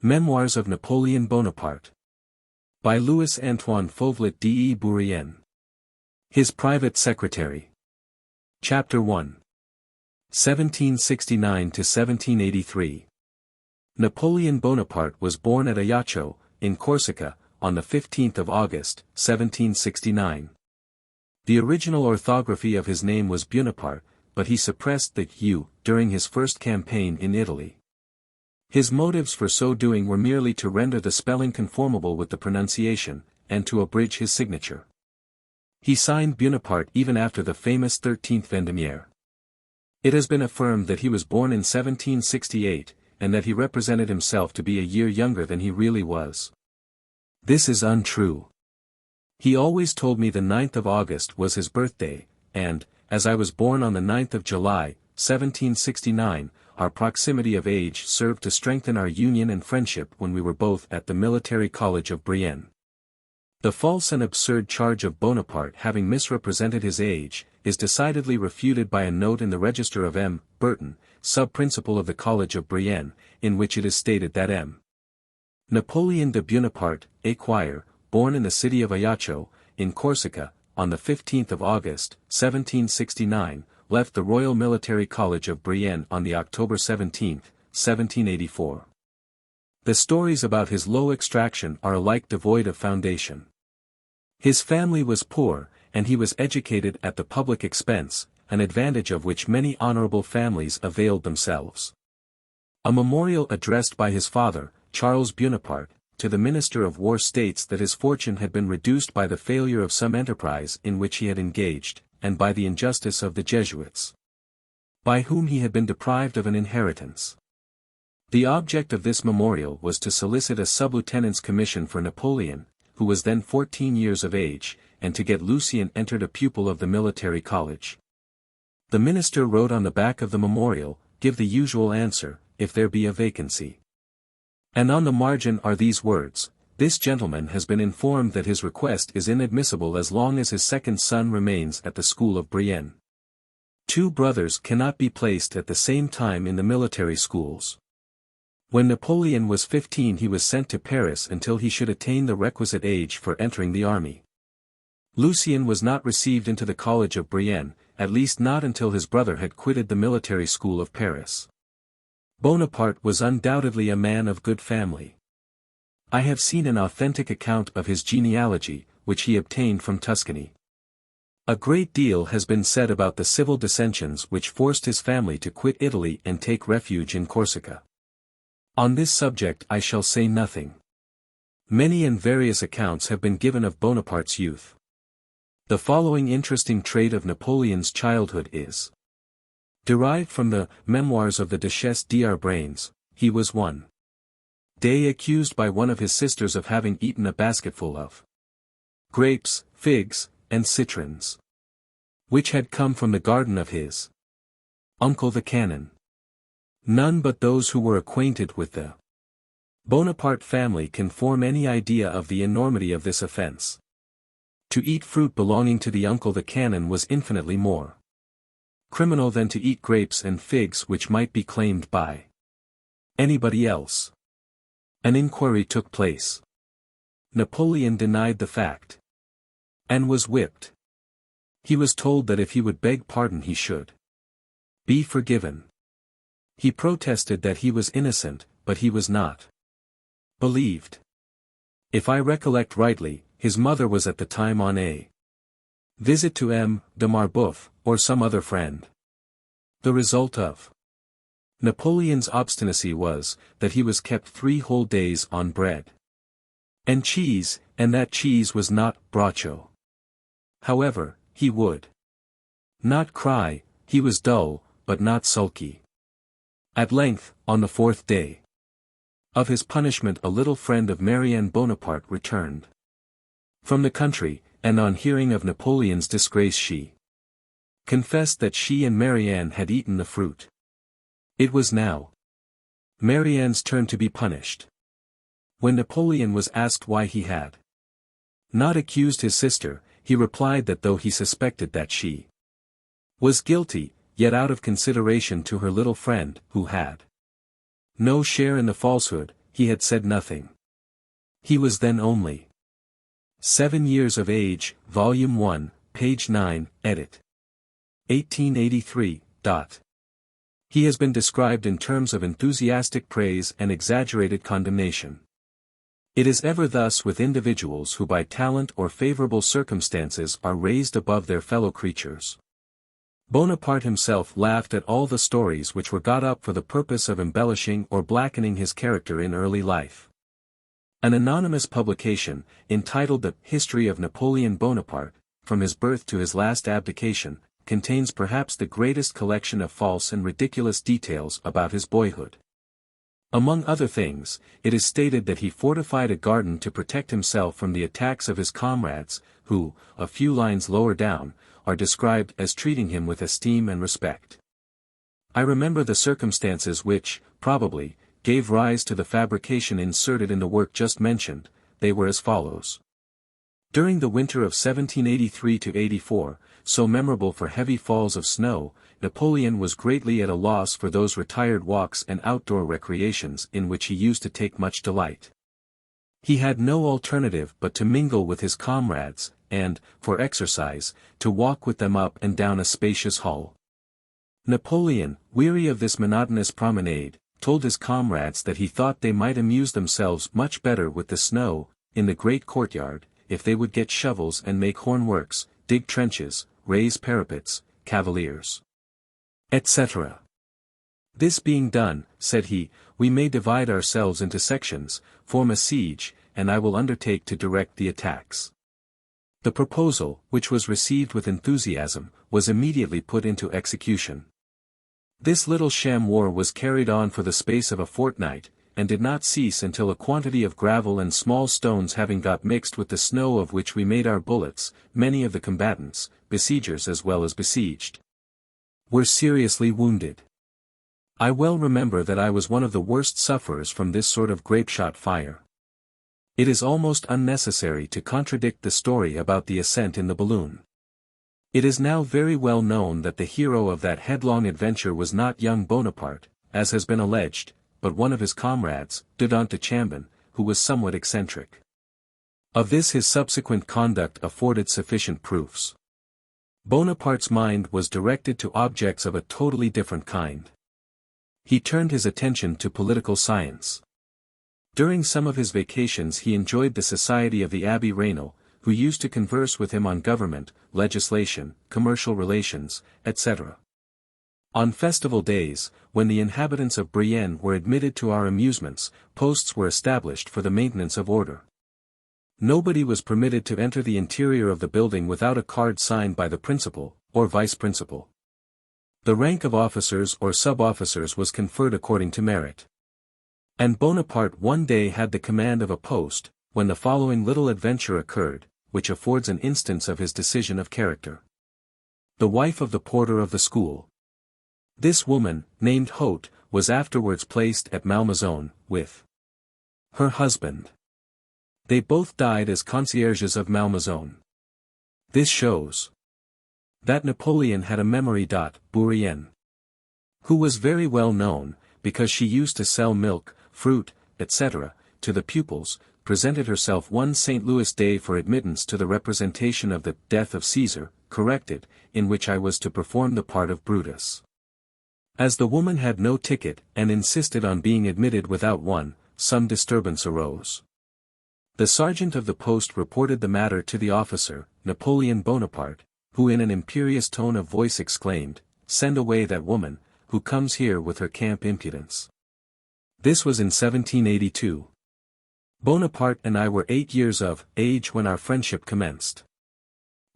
Memoirs of Napoleon Bonaparte. By Louis Antoine Fauvelet de Bourrienne. His Private Secretary. Chapter 1. 1769 to 1783. Napoleon Bonaparte was born at Ajaccio, in Corsica, on the 15th of August, 1769. The original orthography of his name was Bonaparte, but he suppressed the U during his first campaign in Italy. His motives for so doing were merely to render the spelling conformable with the pronunciation, and to abridge his signature. He signed Bonaparte even after the famous 13th Vendemiaire. It has been affirmed that he was born in 1768, and that he represented himself to be a year younger than he really was. This is untrue. He always told me the 9th of August was his birthday, and, as I was born on the 9th of July, 1769, our proximity of age served to strengthen our union and friendship when we were both at the military college of Brienne. The false and absurd charge of Bonaparte having misrepresented his age, is decidedly refuted by a note in the register of M. Burton, sub-principal of the college of Brienne, in which it is stated that M. Napoleon de Bonaparte, Esquire, born in the city of Ajaccio, in Corsica, on the 15th of August, 1769, left the Royal Military College of Brienne on the October 17, 1784. The stories about his low extraction are alike devoid of foundation. His family was poor, and he was educated at the public expense, an advantage of which many honorable families availed themselves. A memorial addressed by his father, Charles Bonaparte, to the Minister of War states that his fortune had been reduced by the failure of some enterprise in which he had engaged, and by the injustice of the Jesuits, by whom he had been deprived of an inheritance. The object of this memorial was to solicit a sub-lieutenant's commission for Napoleon, who was then 14 years of age, and to get Lucien entered a pupil of the military college. The minister wrote on the back of the memorial, "Give the usual answer, if there be a vacancy." And on the margin are these words: "This gentleman has been informed that his request is inadmissible as long as his second son remains at the school of Brienne. Two brothers cannot be placed at the same time in the military schools." When Napoleon was 15 he was sent to Paris until he should attain the requisite age for entering the army. Lucien was not received into the college of Brienne, at least not until his brother had quitted the military school of Paris. Bonaparte was undoubtedly a man of good family. I have seen an authentic account of his genealogy, which he obtained from Tuscany. A great deal has been said about the civil dissensions which forced his family to quit Italy and take refuge in Corsica. On this subject I shall say nothing. Many and various accounts have been given of Bonaparte's youth. The following interesting trait of Napoleon's childhood is derived from the Memoirs of the Duchesse d'Arbranes. He was one day accused by one of his sisters of having eaten a basketful of grapes, figs, and citrons, which had come from the garden of his uncle the canon. None but those who were acquainted with the Bonaparte family can form any idea of the enormity of this offense. To eat fruit belonging to the uncle the canon was infinitely more criminal than to eat grapes and figs which might be claimed by anybody else. An inquiry took place. Napoleon denied the fact, and was whipped. He was told that if he would beg pardon he should be forgiven. He protested that he was innocent, but he was not believed. If I recollect rightly, his mother was at the time on a visit to M. de Marbeuf, or some other friend. The result of Napoleon's obstinacy was, that he was kept 3 whole days on bread and cheese, and that cheese was not braccio. However, he would not cry, he was dull, but not sulky. At length, on the 4th day of his punishment, a little friend of Marianne Bonaparte returned from the country, and on hearing of Napoleon's disgrace she confessed that she and Marianne had eaten the fruit. It was now Marianne's turn to be punished. When Napoleon was asked why he had not accused his sister, he replied that though he suspected that she was guilty, yet out of consideration to her little friend, who had no share in the falsehood, he had said nothing. He was then only 7 years of age, Volume 1, page 9, edit. 1883. He has been described in terms of enthusiastic praise and exaggerated condemnation. It is ever thus with individuals who by talent or favorable circumstances are raised above their fellow creatures. Bonaparte himself laughed at all the stories which were got up for the purpose of embellishing or blackening his character in early life. An anonymous publication, entitled The History of Napoleon Bonaparte, from his birth to his last abdication, contains perhaps the greatest collection of false and ridiculous details about his boyhood. Among other things, it is stated that he fortified a garden to protect himself from the attacks of his comrades, who, a few lines lower down, are described as treating him with esteem and respect. I remember the circumstances which, probably, gave rise to the fabrication inserted in the work just mentioned. They were as follows. During the winter of 1783–84, so memorable for heavy falls of snow, Napoleon was greatly at a loss for those retired walks and outdoor recreations in which he used to take much delight. He had no alternative but to mingle with his comrades, and, for exercise, to walk with them up and down a spacious hall. Napoleon, weary of this monotonous promenade, told his comrades that he thought they might amuse themselves much better with the snow, in the great courtyard, if they would get shovels and make hornworks, dig trenches, raise parapets, cavaliers, etc. This being done, said he, we may divide ourselves into sections, form a siege, and I will undertake to direct the attacks. The proposal, which was received with enthusiasm, was immediately put into execution. This little sham war was carried on for the space of a fortnight, and did not cease until a quantity of gravel and small stones having got mixed with the snow of which we made our bullets, many of the combatants, besiegers as well as besieged, were seriously wounded. I well remember that I was one of the worst sufferers from this sort of grapeshot fire. It is almost unnecessary to contradict the story about the ascent in the balloon. It is now very well known that the hero of that headlong adventure was not young Bonaparte, as has been alleged, but one of his comrades, Dudant de Chambon, who was somewhat eccentric. Of this his subsequent conduct afforded sufficient proofs. Bonaparte's mind was directed to objects of a totally different kind. He turned his attention to political science. During some of his vacations he enjoyed the society of the Abbé Raynal, who used to converse with him on government, legislation, commercial relations, etc. On festival days, when the inhabitants of Brienne were admitted to our amusements, posts were established for the maintenance of order. Nobody was permitted to enter the interior of the building without a card signed by the principal, or vice-principal. The rank of officers or sub-officers was conferred according to merit. And Bonaparte one day had the command of a post, when the following little adventure occurred, which affords an instance of his decision of character. The wife of the porter of the school. This woman, named Haute, was afterwards placed at Malmaison, with her husband. They both died as concierges of Malmaison. This shows that Napoleon had a memory. Bourrienne, who was very well known, because she used to sell milk, fruit, etc., to the pupils, presented herself one St. Louis day for admittance to the representation of the Death of Caesar, corrected, in which I was to perform the part of Brutus. As the woman had no ticket, and insisted on being admitted without one, some disturbance arose. The sergeant of the post reported the matter to the officer, Napoleon Bonaparte, who in an imperious tone of voice exclaimed, "Send away that woman, who comes here with her camp impudence." This was in 1782. Bonaparte and I were 8 years of age when our friendship commenced.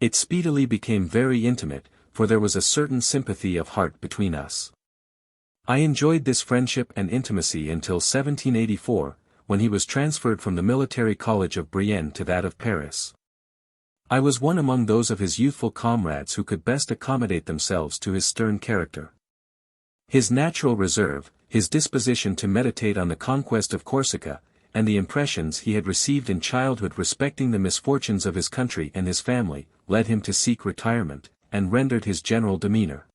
It speedily became very intimate, for there was a certain sympathy of heart between us. I enjoyed this friendship and intimacy until 1784, when he was transferred from the military college of Brienne to that of Paris. I was one among those of his youthful comrades who could best accommodate themselves to his stern character. His natural reserve, his disposition to meditate on the conquest of Corsica, and the impressions he had received in childhood respecting the misfortunes of his country and his family, led him to seek retirement, and rendered his general demeanor,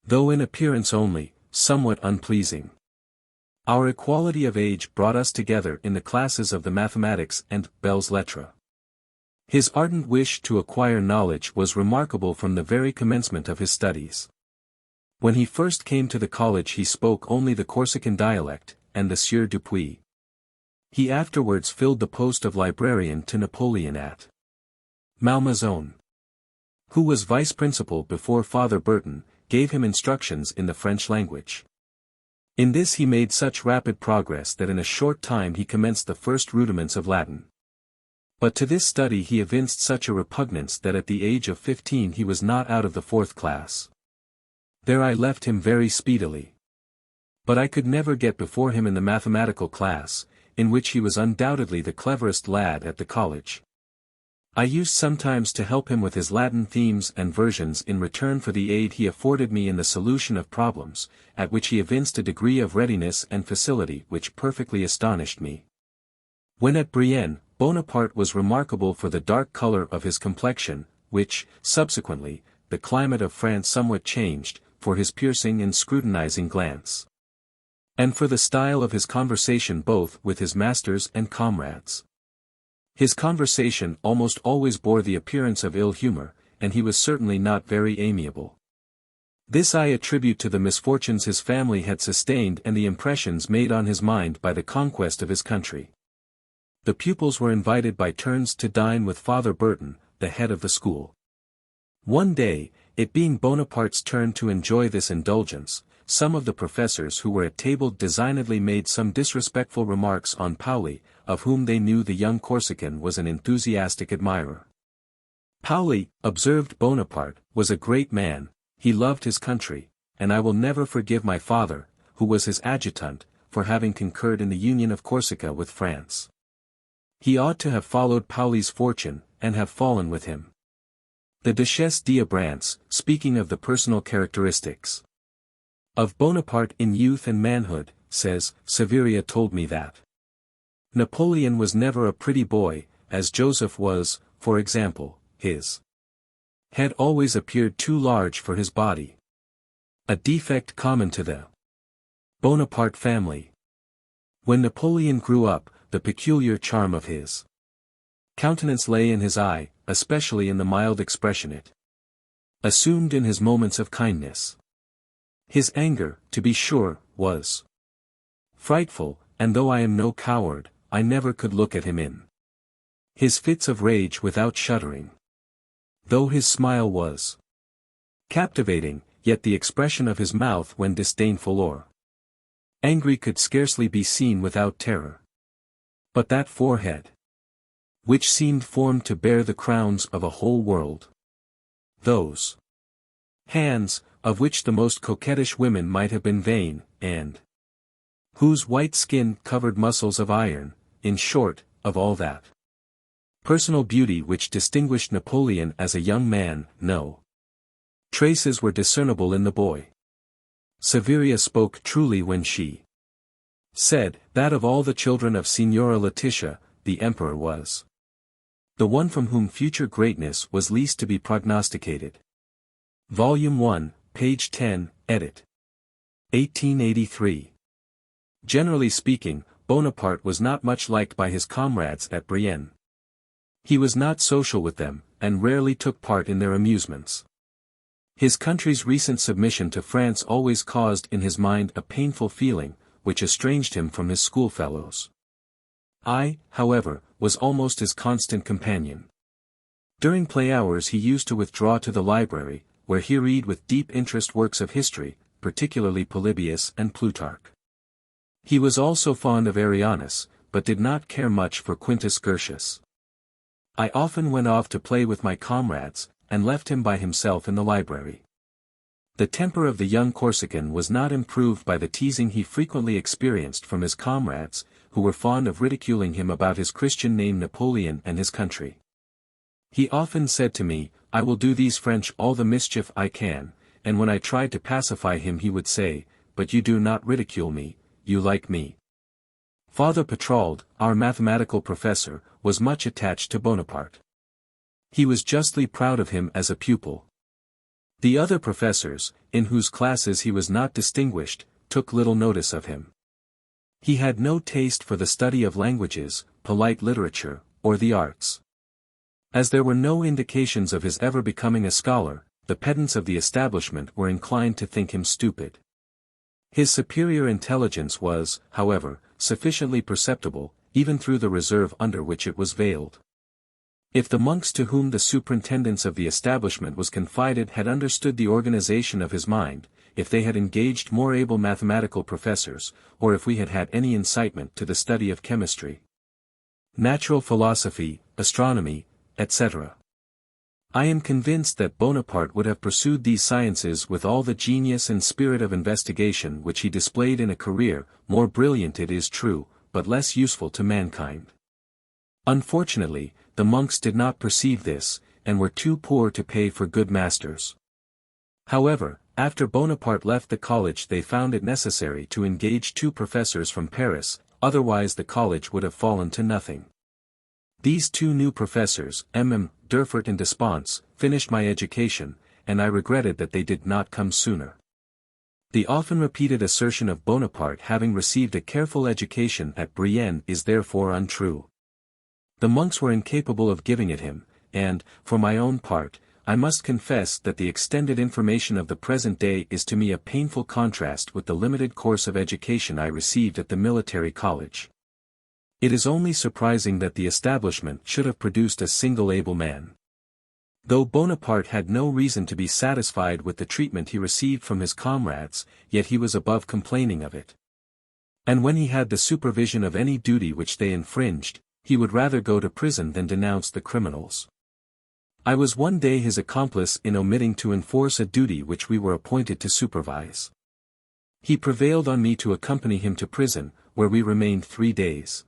though in appearance only, somewhat unpleasing. Our equality of age brought us together in the classes of the mathematics and belles lettres. His ardent wish to acquire knowledge was remarkable from the very commencement of his studies. When he first came to the college he spoke only the Corsican dialect, and the Sieur Dupuis. He afterwards filled the post of librarian to Napoleon at Malmaison. Who was vice-principal before Father Burton, gave him instructions in the French language. In this he made such rapid progress that in a short time he commenced the first rudiments of Latin. But to this study he evinced such a repugnance that at the age of 15 he was not out of the 4th class. There I left him very speedily. But I could never get before him in the mathematical class, in which he was undoubtedly the cleverest lad at the college. I used sometimes to help him with his Latin themes and versions in return for the aid he afforded me in the solution of problems, at which he evinced a degree of readiness and facility which perfectly astonished me. When at Brienne, Bonaparte was remarkable for the dark color of his complexion, which, subsequently, the climate of France somewhat changed, for his piercing and scrutinizing glance, and for the style of his conversation both with his masters and comrades. His conversation almost always bore the appearance of ill humor, and he was certainly not very amiable. This I attribute to the misfortunes his family had sustained and the impressions made on his mind by the conquest of his country. The pupils were invited by turns to dine with Father Burton, the head of the school. One day, it being Bonaparte's turn to enjoy this indulgence, some of the professors who were at table designedly made some disrespectful remarks on Pauli, of whom they knew the young Corsican was an enthusiastic admirer. Pauli, observed Bonaparte, was a great man, he loved his country, and I will never forgive my father, who was his adjutant, for having concurred in the union of Corsica with France. He ought to have followed Pauli's fortune, and have fallen with him. The Duchesse d'Abrance, speaking of the personal characteristics of Bonaparte in youth and manhood, says, Severia told me that Napoleon was never a pretty boy, as Joseph was, for example, his head always appeared too large for his body. A defect common to the Bonaparte family. When Napoleon grew up, the peculiar charm of his countenance lay in his eye, especially in the mild expression it assumed in his moments of kindness. His anger, to be sure, was frightful, and though I am no coward, I never could look at him in his fits of rage without shuddering. Though his smile was captivating, yet the expression of his mouth when disdainful or angry could scarcely be seen without terror. But that forehead, which seemed formed to bear the crowns of a whole world. Those hands, of which the most coquettish women might have been vain, and whose white skin covered muscles of iron, in short, of all that personal beauty which distinguished Napoleon as a young man, no traces were discernible in the boy. Severia spoke truly when she said, that of all the children of Signora Letitia, the emperor was the one from whom future greatness was least to be prognosticated. Volume 1, page 10, edit. 1883. Generally speaking, Bonaparte was not much liked by his comrades at Brienne. He was not social with them, and rarely took part in their amusements. His country's recent submission to France always caused in his mind a painful feeling, which estranged him from his schoolfellows. I, however, was almost his constant companion. During play hours he used to withdraw to the library, where he read with deep interest works of history, particularly Polybius and Plutarch. He was also fond of Arrianus, but did not care much for Quintus Curtius. I often went off to play with my comrades, and left him by himself in the library. The temper of the young Corsican was not improved by the teasing he frequently experienced from his comrades, who were fond of ridiculing him about his Christian name Napoleon and his country. He often said to me, I will do these French all the mischief I can, and when I tried to pacify him he would say, but you do not ridicule me, you like me. Father Petrauld, our mathematical professor, was much attached to Bonaparte. He was justly proud of him as a pupil. The other professors, in whose classes he was not distinguished, took little notice of him. He had no taste for the study of languages, polite literature, or the arts. As there were no indications of his ever becoming a scholar, the pedants of the establishment were inclined to think him stupid. His superior intelligence was, however, sufficiently perceptible, even through the reserve under which it was veiled. If the monks to whom the superintendence of the establishment was confided had understood the organization of his mind, if they had engaged more able mathematical professors, or if we had had any incitement to the study of chemistry, natural philosophy, astronomy, etc., I am convinced that Bonaparte would have pursued these sciences with all the genius and spirit of investigation which he displayed in a career, more brilliant it is true, but less useful to mankind. Unfortunately, the monks did not perceive this, and were too poor to pay for good masters. However, after Bonaparte left the college they found it necessary to engage 2 professors from Paris, otherwise the college would have fallen to nothing. These 2 new professors, D'Urfort and Desponts, finished my education, and I regretted that they did not come sooner. The often repeated assertion of Bonaparte having received a careful education at Brienne is therefore untrue. The monks were incapable of giving it him, and, for my own part, I must confess that the extended information of the present day is to me a painful contrast with the limited course of education I received at the military college. It is only surprising that the establishment should have produced a single able man. Though Bonaparte had no reason to be satisfied with the treatment he received from his comrades, yet he was above complaining of it. And when he had the supervision of any duty which they infringed, he would rather go to prison than denounce the criminals. I was one day his accomplice in omitting to enforce a duty which we were appointed to supervise. He prevailed on me to accompany him to prison, where we remained 3 days.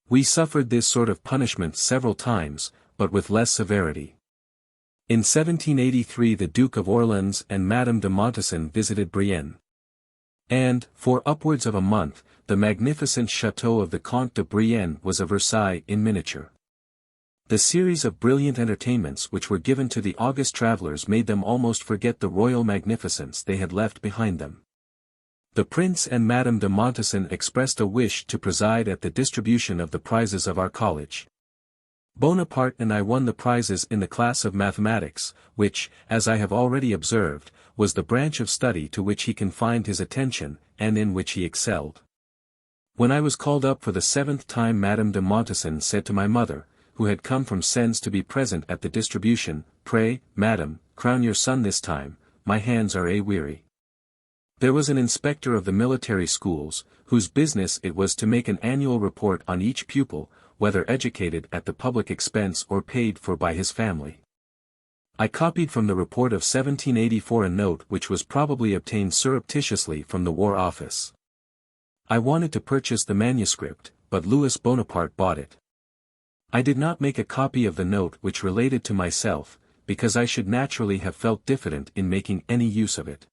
We suffered this sort of punishment several times, but with less severity. In 1783 the Duke of Orleans and Madame de Montesson visited Brienne. And, for upwards of a month, the magnificent chateau of the Comte de Brienne was a Versailles in miniature. The series of brilliant entertainments which were given to the august travellers made them almost forget the royal magnificence they had left behind them. The Prince and Madame de Montesson expressed a wish to preside at the distribution of the prizes of our college. Bonaparte and I won the prizes in the class of mathematics, which, as I have already observed, was the branch of study to which he confined his attention, and in which he excelled. When I was called up for the 7th time Madame de Montesson said to my mother, who had come from Sens to be present at the distribution, "Pray, madam, crown your son this time, my hands are weary." There was an inspector of the military schools, whose business it was to make an annual report on each pupil, whether educated at the public expense or paid for by his family. I copied from the report of 1784 a note which was probably obtained surreptitiously from the War Office. I wanted to purchase the manuscript, but Louis Bonaparte bought it. I did not make a copy of the note which related to myself, because I should naturally have felt diffident in making any use of it.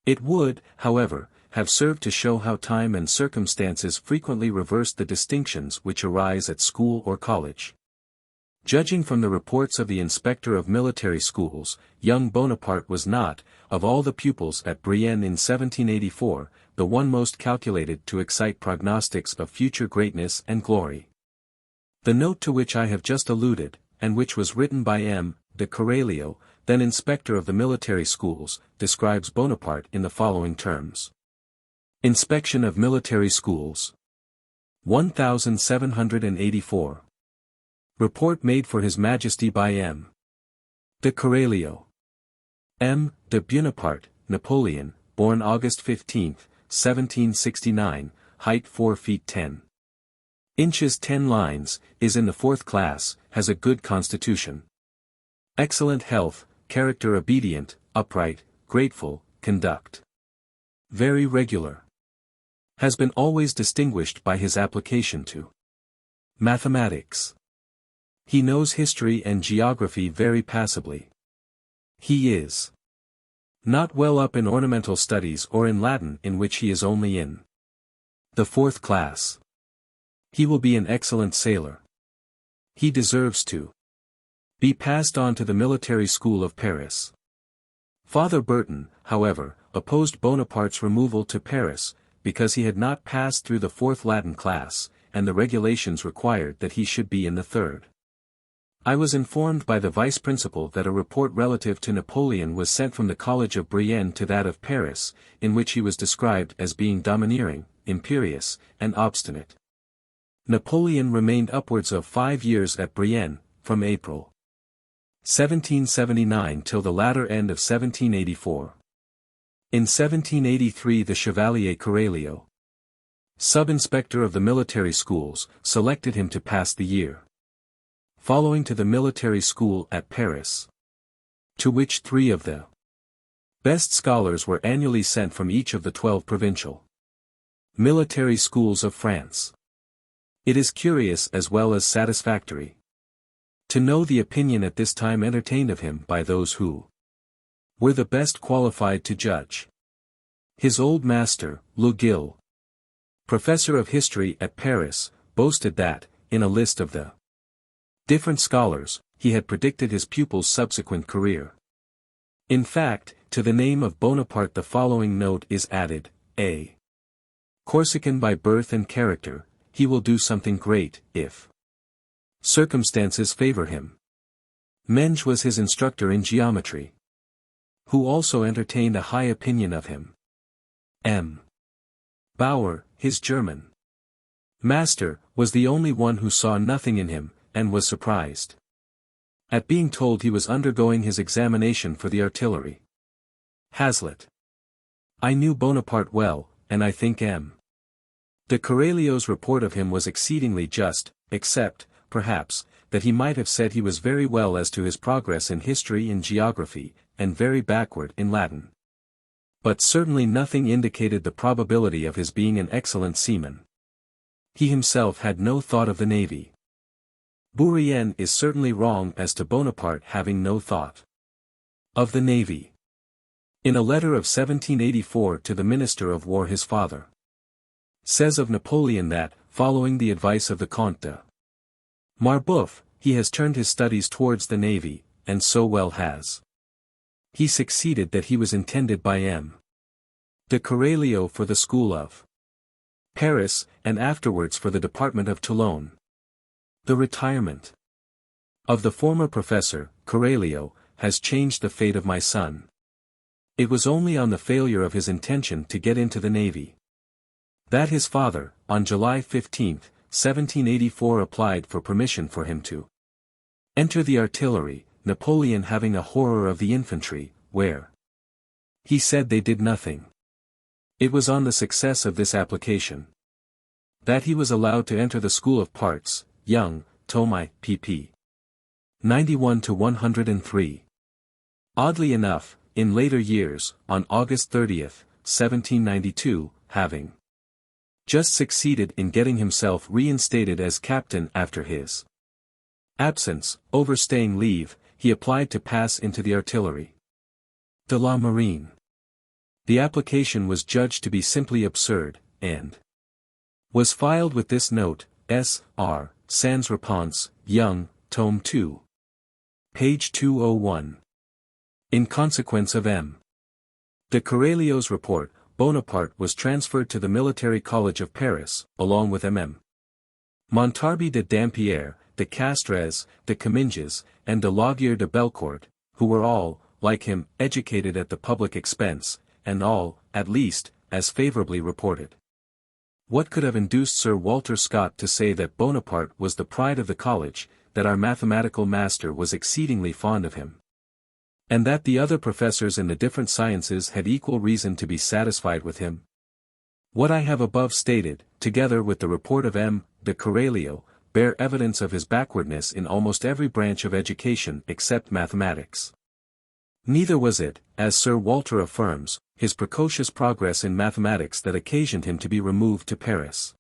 It would, however, have served to show how time and circumstances frequently reversed the distinctions which arise at school or college. Judging from the reports of the inspector of military schools, young Bonaparte was not, of all the pupils at Brienne in 1784, the one most calculated to excite prognostics of future greatness and glory. The note to which I have just alluded, and which was written by M. de Coralio, then inspector of the military schools, describes Bonaparte in the following terms. Inspection of military schools. 1784. Report made for His Majesty by M. de Coralio. M. de Bonaparte, Napoleon, born August 15, 1769, height 4 feet 10 inches 10 lines, is in the 4th class, has a good constitution. Excellent health, character obedient, upright, grateful, conduct very regular. Has been always distinguished by his application to mathematics. He knows history and geography very passably. He is not well up in ornamental studies or in Latin, in which he is only in the 4th class. He will be an excellent sailor. He deserves to be passed on to the military school of Paris. Father Burton, however, opposed Bonaparte's removal to Paris, because he had not passed through the 4th Latin class, and the regulations required that he should be in the 3rd. I was informed by the vice principal that a report relative to Napoleon was sent from the College of Brienne to that of Paris, in which he was described as being domineering, imperious, and obstinate. Napoleon remained upwards of 5 years at Brienne, from April 1779 till the latter end of 1784. In 1783 the Chevalier Corelio, sub-inspector of the military schools, selected him to pass the year following to the military school at Paris, to which 3 of the best scholars were annually sent from each of the 12 provincial military schools of France. It is curious as well as satisfactory to know the opinion at this time entertained of him by those who were the best qualified to judge. His old master, Le Gil, professor of history at Paris, boasted that, in a list of the different scholars, he had predicted his pupil's subsequent career. In fact, to the name of Bonaparte the following note is added: a Corsican by birth and character, he will do something great, if circumstances favor him. Menge was his instructor in geometry, who also entertained a high opinion of him. M. Bauer, his German master, was the only one who saw nothing in him, and was surprised at being told he was undergoing his examination for the artillery. Hazlitt. I knew Bonaparte well, and I think M. de Corelio's report of him was exceedingly just, except, perhaps, that he might have said he was very well as to his progress in history and geography, and very backward in Latin. But certainly nothing indicated the probability of his being an excellent seaman. He himself had no thought of the navy. Bourrienne is certainly wrong as to Bonaparte having no thought of the navy. In a letter of 1784 to the Minister of War his father says of Napoleon that, following the advice of the Comte de Marbeuf, he has turned his studies towards the navy, and so well has he succeeded that he was intended by M. de Corelio for the school of Paris, and afterwards for the department of Toulon. The retirement of the former professor, Corelio, has changed the fate of my son. It was only on the failure of his intention to get into the navy that his father, on July 15, 1784 applied for permission for him to enter the artillery, Napoleon having a horror of the infantry, where he said they did nothing. It was on the success of this application that he was allowed to enter the School of Parts, Young, Tomei, pp. 91-103. Oddly enough, in later years, on August 30, 1792, having just succeeded in getting himself reinstated as captain after his absence, overstaying leave, he applied to pass into the artillery de la Marine. The application was judged to be simply absurd, and was filed with this note: S.R. Sans réponse, Young, Tome 2. Page 201. In consequence of M. de Corelio's report, Bonaparte was transferred to the Military College of Paris, along with M.M. Montarby de Dampierre, de Castres, de Comminges, and de Laugier de Belcourt, who were all, like him, educated at the public expense, and all, at least, as favorably reported. What could have induced Sir Walter Scott to say that Bonaparte was the pride of the college, that our mathematical master was exceedingly fond of him, and that the other professors in the different sciences had equal reason to be satisfied with him? What I have above stated, together with the report of M. de Corelio, bear evidence of his backwardness in almost every branch of education except mathematics. Neither was it, as Sir Walter affirms, his precocious progress in mathematics that occasioned him to be removed to Paris.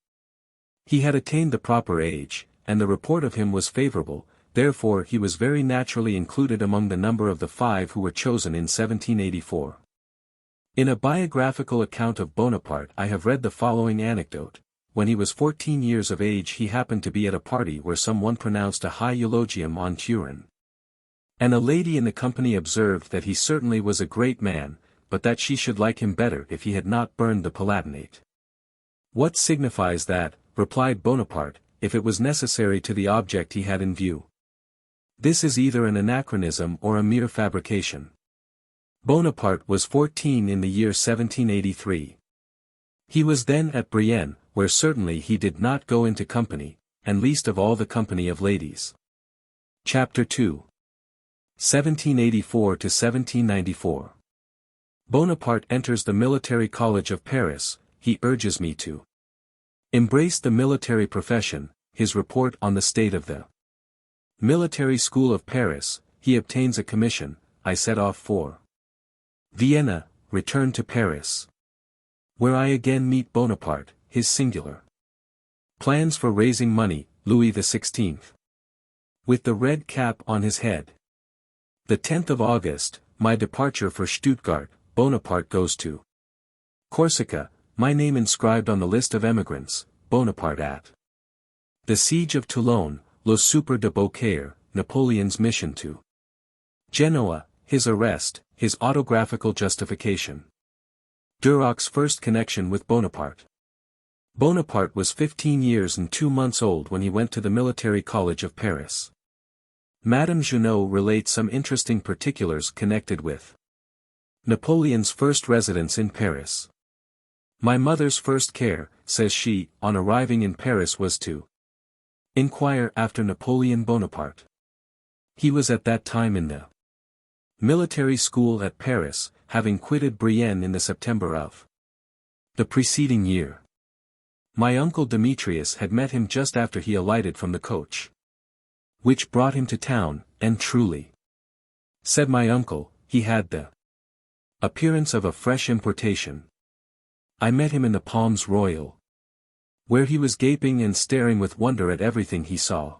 He had attained the proper age, and the report of him was favorable, therefore he was very naturally included among the number of the 5 who were chosen in 1784. In a biographical account of Bonaparte I have read the following anecdote. When he was 14 years of age he happened to be at a party where some one pronounced a high eulogium on Turin. And a lady in the company observed that he certainly was a great man, but that she should like him better if he had not burned the Palatinate. What signifies that, replied Bonaparte, if it was necessary to the object he had in view? This is either an anachronism or a mere fabrication. Bonaparte was 14 in the year 1783. He was then at Brienne, where certainly he did not go into company, and least of all the company of ladies. Chapter 2. 1784 to 1794. Bonaparte enters the military college of Paris. He urges me to embrace the military profession. His report on the state of the military school of Paris. He obtains a commission. I set off for Vienna, return to Paris, where I again meet Bonaparte. His singular plans for raising money. Louis XVI, with the red cap on his head. The 10th of August, my departure for Stuttgart. Bonaparte goes to Corsica, my name inscribed on the list of emigrants. Bonaparte at the siege of Toulon. Le Super de Beaucaire, Napoleon's mission to Genoa, his arrest, his autographical justification. Duroc's first connection with Bonaparte. Bonaparte was 15 years and 2 months old when he went to the military college of Paris. Madame Junot relates some interesting particulars connected with Napoleon's first residence in Paris. My mother's first care, says she, on arriving in Paris was to inquire after Napoleon Bonaparte. He was at that time in the military school at Paris, having quitted Brienne in the September of the preceding year. My uncle Demetrius had met him just after he alighted from the coach, which brought him to town, and truly, said my uncle, he had the appearance of a fresh importation. I met him in the Palms Royal, where he was gaping and staring with wonder at everything he saw.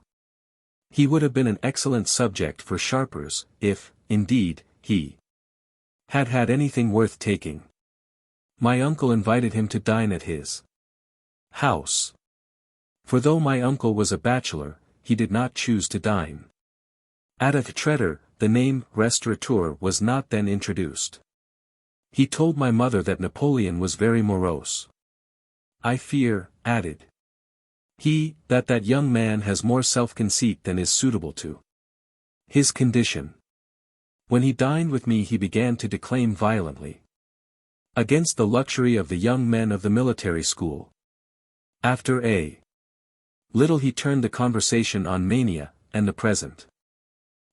He would have been an excellent subject for sharpers, if, indeed, he had had anything worth taking. My uncle invited him to dine at his house. For though my uncle was a bachelor, he did not choose to dine at a trader. The name restaurateur was not then introduced. He told my mother that Napoleon was very morose. I fear, added he, that young man has more self-conceit than is suitable to his condition. When he dined with me he began to declaim violently against the luxury of the young men of the military school. After a little he turned the conversation on mania, and the present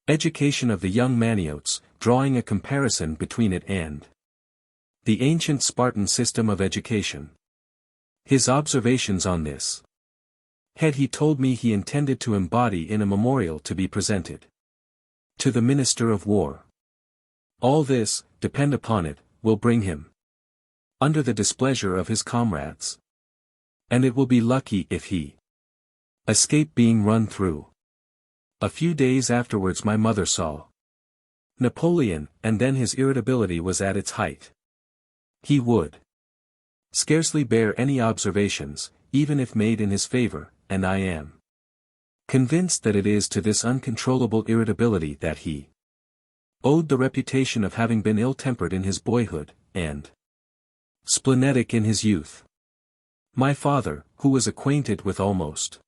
education of the young maniotes, drawing a comparison between it and the ancient Spartan system of education. His observations on this head he told me he intended to embody in a memorial to be presented to the Minister of War. All this, depend upon it, will bring him under the displeasure of his comrades. And it will be lucky if he escape being run through. A few days afterwards my mother saw Napoleon, and then his irritability was at its height. He would scarcely bear any observations, even if made in his favor, and I am convinced that it is to this uncontrollable irritability that he owed the reputation of having been ill-tempered in his boyhood, and splenetic in his youth. My father, who was acquainted with almost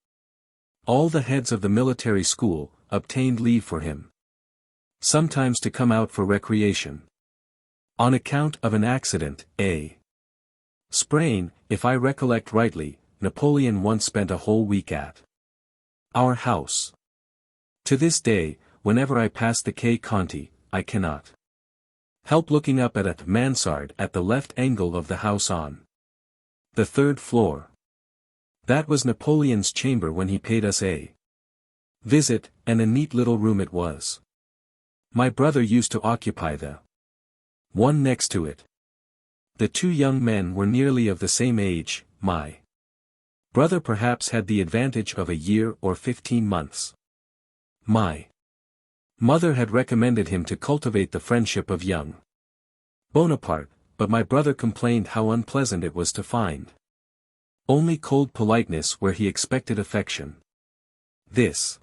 all the heads of the military school, obtained leave for him sometimes to come out for recreation. On account of an accident, a sprain, if I recollect rightly, Napoleon once spent a whole week at our house. To this day, whenever I pass the Quai Conti, I cannot help looking up at a mansard at the left angle of the house on the 3rd floor. That was Napoleon's chamber when he paid us a visit, and a neat little room it was. My brother used to occupy the one next to it. The two young men were nearly of the same age. My brother perhaps had the advantage of a year or 15 months. My mother had recommended him to cultivate the friendship of young Bonaparte, but my brother complained how unpleasant it was to find only cold politeness where he expected affection. This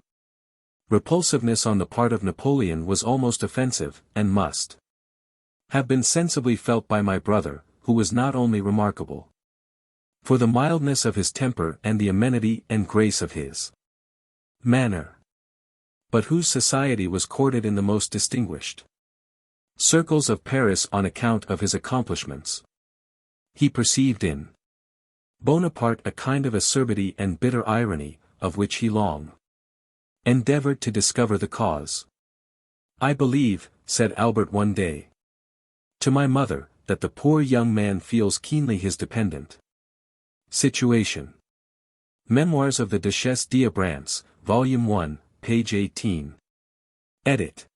repulsiveness on the part of Napoleon was almost offensive, and must have been sensibly felt by my brother, who was not only remarkable For the mildness of his temper and the amenity and grace of his manner. But whose society was courted in the most distinguished circles of Paris on account of his accomplishments. He perceived in Bonaparte a kind of acerbity and bitter irony, of which he long endeavored to discover the cause. "I believe," said Albert one day to my mother, "that the poor young man feels keenly his dependent situation." Memoirs of the Duchesse d'Abrantes, Volume 1, page 18. Edit.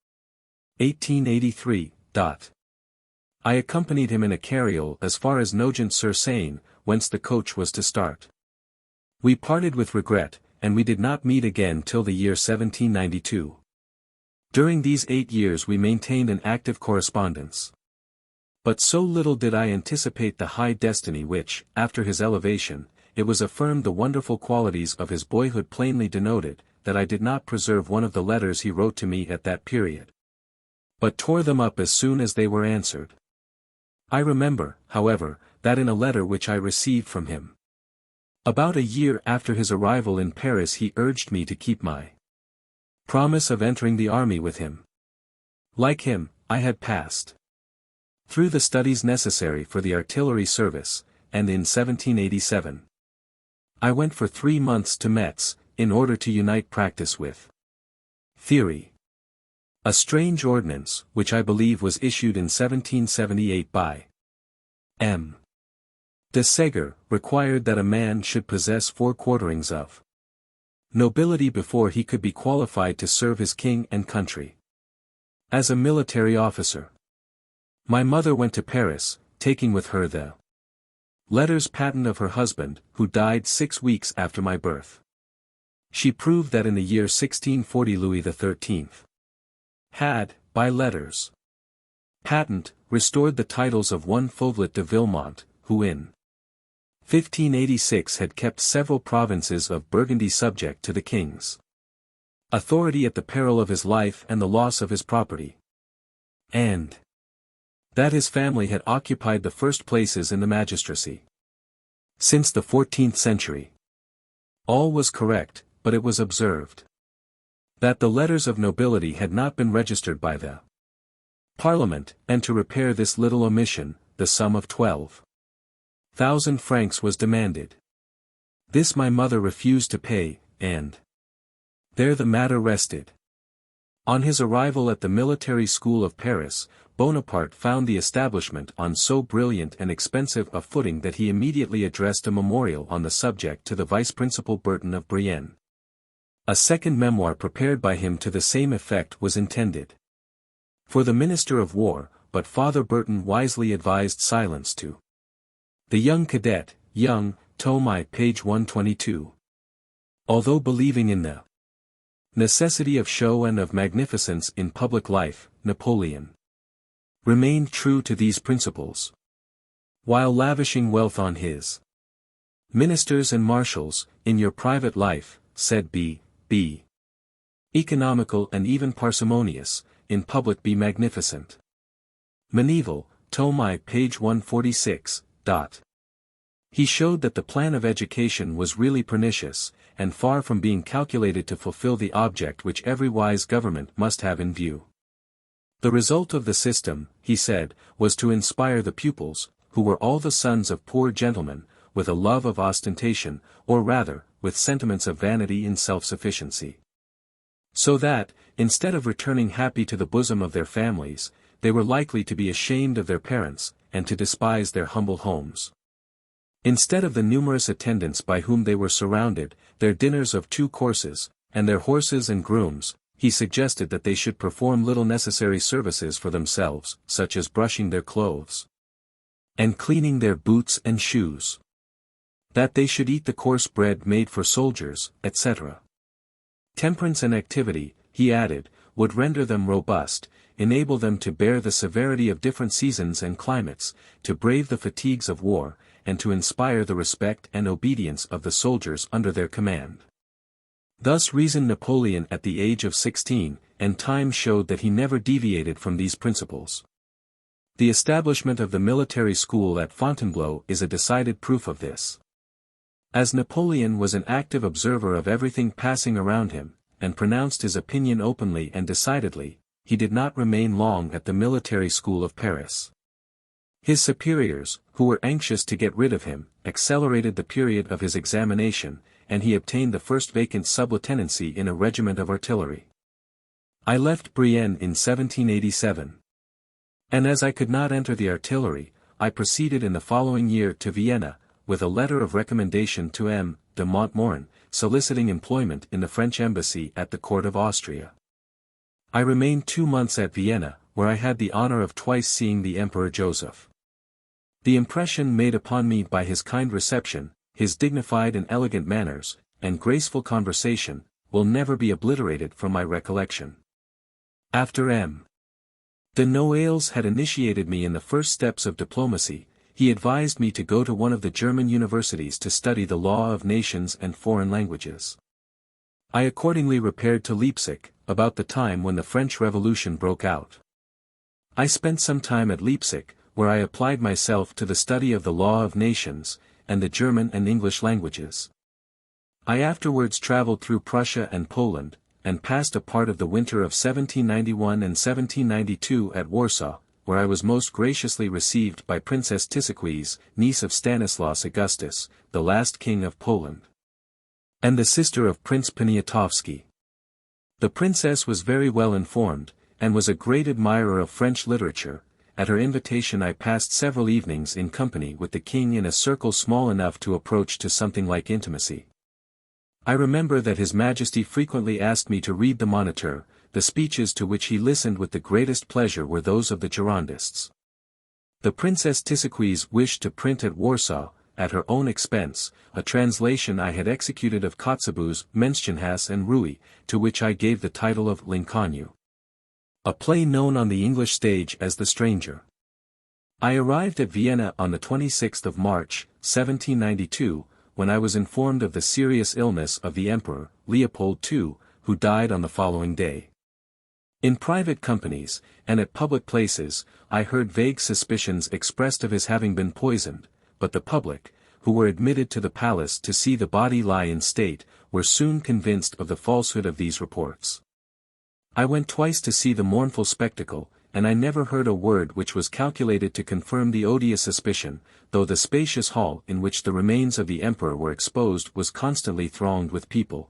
1883. I accompanied him in a carriole as far as Nogent-sur-Seine, whence the coach was to start. We parted with regret, and we did not meet again till the year 1792. During these 8 years we maintained an active correspondence. But so little did I anticipate the high destiny which, after his elevation, it was affirmed the wonderful qualities of his boyhood plainly denoted, that I did not preserve one of the letters he wrote to me at that period, but tore them up as soon as they were answered. I remember, however, that in a letter which I received from him about a year after his arrival in Paris he urged me to keep my promise of entering the army with him. Like him, I had passed through the studies necessary for the artillery service, and in 1787 I went for 3 months to Metz, in order to unite practice with theory. A strange ordinance, which I believe was issued in 1778 by M. de Segur, required that a man should possess 4 quarterings of nobility before he could be qualified to serve his king and country as a military officer. My mother went to Paris, taking with her the letters patent of her husband, who died 6 weeks after my birth. She proved that in the year 1640 Louis XIII had, by letters patent, restored the titles of one Fauvelet de Villemont, who in 1586 had kept several provinces of Burgundy subject to the king's authority at the peril of his life and the loss of his property, and that his family had occupied the first places in the magistracy since the 14th century. All was correct, but it was observed that the letters of nobility had not been registered by the Parliament, and to repair this little omission, the sum of 12,000 francs was demanded. This my mother refused to pay, and there the matter rested. On his arrival at the military school of Paris, Bonaparte found the establishment on so brilliant and expensive a footing that he immediately addressed a memorial on the subject to the Vice-Principal Bertin of Brienne. A second memoir prepared by him to the same effect was intended for the Minister of War, but Father Bertin wisely advised silence to the young cadet, young Tomei, page 122. Although believing in the necessity of show and of magnificence in public life, Napoleon remained true to these principles, while lavishing wealth on his ministers and marshals. "In your private life," said be economical and even parsimonious, in public be magnificent. Meneval, Tomei, page 146. He showed that the plan of education was really pernicious, and far from being calculated to fulfill the object which every wise government must have in view. The result of the system, he said, was to inspire the pupils, who were all the sons of poor gentlemen, with a love of ostentation, or rather, with sentiments of vanity and self-sufficiency. So that, instead of returning happy to the bosom of their families, they were likely to be ashamed of their parents, and to despise their humble homes. Instead of the numerous attendants by whom they were surrounded, their dinners of 2 courses, and their horses and grooms, he suggested that they should perform little necessary services for themselves, such as brushing their clothes and cleaning their boots and shoes. That they should eat the coarse bread made for soldiers, etc. Temperance and activity, he added, would render them robust, enable them to bear the severity of different seasons and climates, to brave the fatigues of war, and to inspire the respect and obedience of the soldiers under their command. Thus reasoned Napoleon at the age of 16, and time showed that he never deviated from these principles. The establishment of the military school at Fontainebleau is a decided proof of this. As Napoleon was an active observer of everything passing around him, and pronounced his opinion openly and decidedly, he did not remain long at the military school of Paris. His superiors, who were anxious to get rid of him, accelerated the period of his examination, and he obtained the first vacant sub-lieutenancy in a regiment of artillery. I left Brienne in 1787. And as I could not enter the artillery, I proceeded in the following year to Vienna, with a letter of recommendation to M. de Montmorin, soliciting employment in the French embassy at the court of Austria. I remained 2 months at Vienna, where I had the honor of twice seeing the Emperor Joseph. The impression made upon me by his kind reception, his dignified and elegant manners, and graceful conversation, will never be obliterated from my recollection. After M. de Noailles had initiated me in the first steps of diplomacy, he advised me to go to one of the German universities to study the law of nations and foreign languages. I accordingly repaired to Leipzig, about the time when the French Revolution broke out. I spent some time at Leipzig, where I applied myself to the study of the law of nations, and the German and English languages. I afterwards traveled through Prussia and Poland, and passed a part of the winter of 1791 and 1792 at Warsaw, where I was most graciously received by Princess Tyszicwiez, niece of Stanislaus Augustus, the last king of Poland, and the sister of Prince Poniatowski. The princess was very well informed, and was a great admirer of French literature. At her invitation I passed several evenings in company with the king in a circle small enough to approach to something like intimacy. I remember that His Majesty frequently asked me to read the Moniteur. The speeches to which he listened with the greatest pleasure were those of the Girondists. The Princess Tyszicwiez wished to print at Warsaw, at her own expense, a translation I had executed of Kotzebue's Menschenhass and Rui, to which I gave the title of L'Inconnu, a play known on the English stage as The Stranger. I arrived at Vienna on the 26th of March, 1792, when I was informed of the serious illness of the Emperor, Leopold II, who died on the following day. In private companies, and at public places, I heard vague suspicions expressed of his having been poisoned, but the public, who were admitted to the palace to see the body lie in state, were soon convinced of the falsehood of these reports. I went twice to see the mournful spectacle, and I never heard a word which was calculated to confirm the odious suspicion, though the spacious hall in which the remains of the emperor were exposed was constantly thronged with people.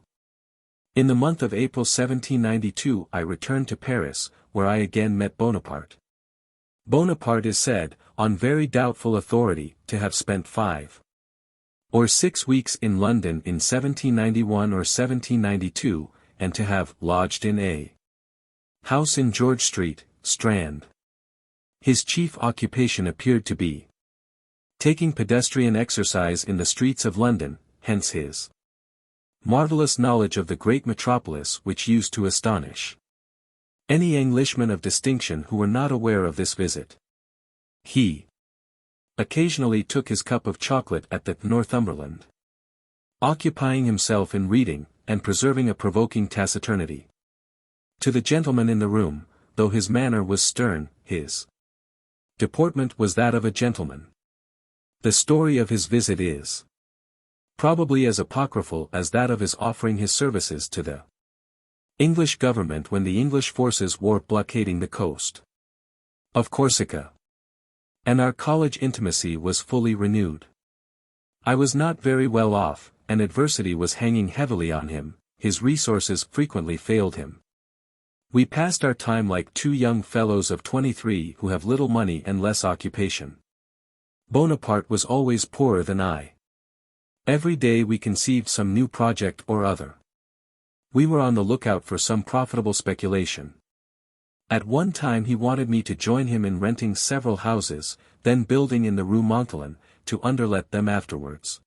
In the month of April 1792 I returned to Paris, where I again met Bonaparte. Bonaparte is said, on very doubtful authority, to have spent 5 or 6 weeks in London in 1791 or 1792, and to have lodged in a house in George Street, Strand. His chief occupation appeared to be taking pedestrian exercise in the streets of London, hence his marvelous knowledge of the great metropolis which used to astonish any Englishmen of distinction who were not aware of this visit. He occasionally took his cup of chocolate at the Northumberland, occupying himself in reading, and preserving a provoking taciturnity. To the gentleman in the room, though his manner was stern, his deportment was that of a gentleman. The story of his visit is probably as apocryphal as that of his offering his services to the English government when the English forces were blockading the coast of Corsica. And our college intimacy was fully renewed. I was not very well off, and adversity was hanging heavily on him, his resources frequently failed him. We passed our time like two young fellows of 23 who have little money and less occupation. Bonaparte was always poorer than I. Every day we conceived some new project or other. We were on the lookout for some profitable speculation. At one time he wanted me to join him in renting several houses, then building in the Rue Montalon, to underlet them afterwards.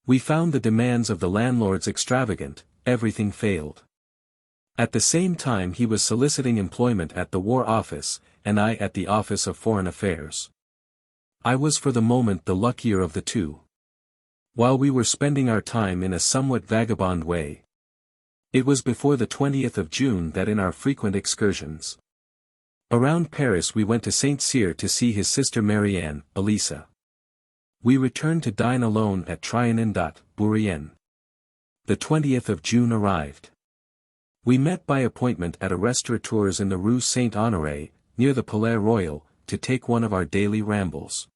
We found the demands of the landlords extravagant, everything failed. At the same time he was soliciting employment at the War Office, and I at the Office of Foreign Affairs. I was for the moment the luckier of the two. While we were spending our time in a somewhat vagabond way, it was before the 20th of June that in our frequent excursions around Paris we went to Saint Cyr to see his sister Marianne, Elisa. We returned to dine alone at Bourrienne. The 20th of June arrived. We met by appointment at a restaurateur's in the Rue Saint-Honoré, near the Palais Royal, to take one of our daily rambles.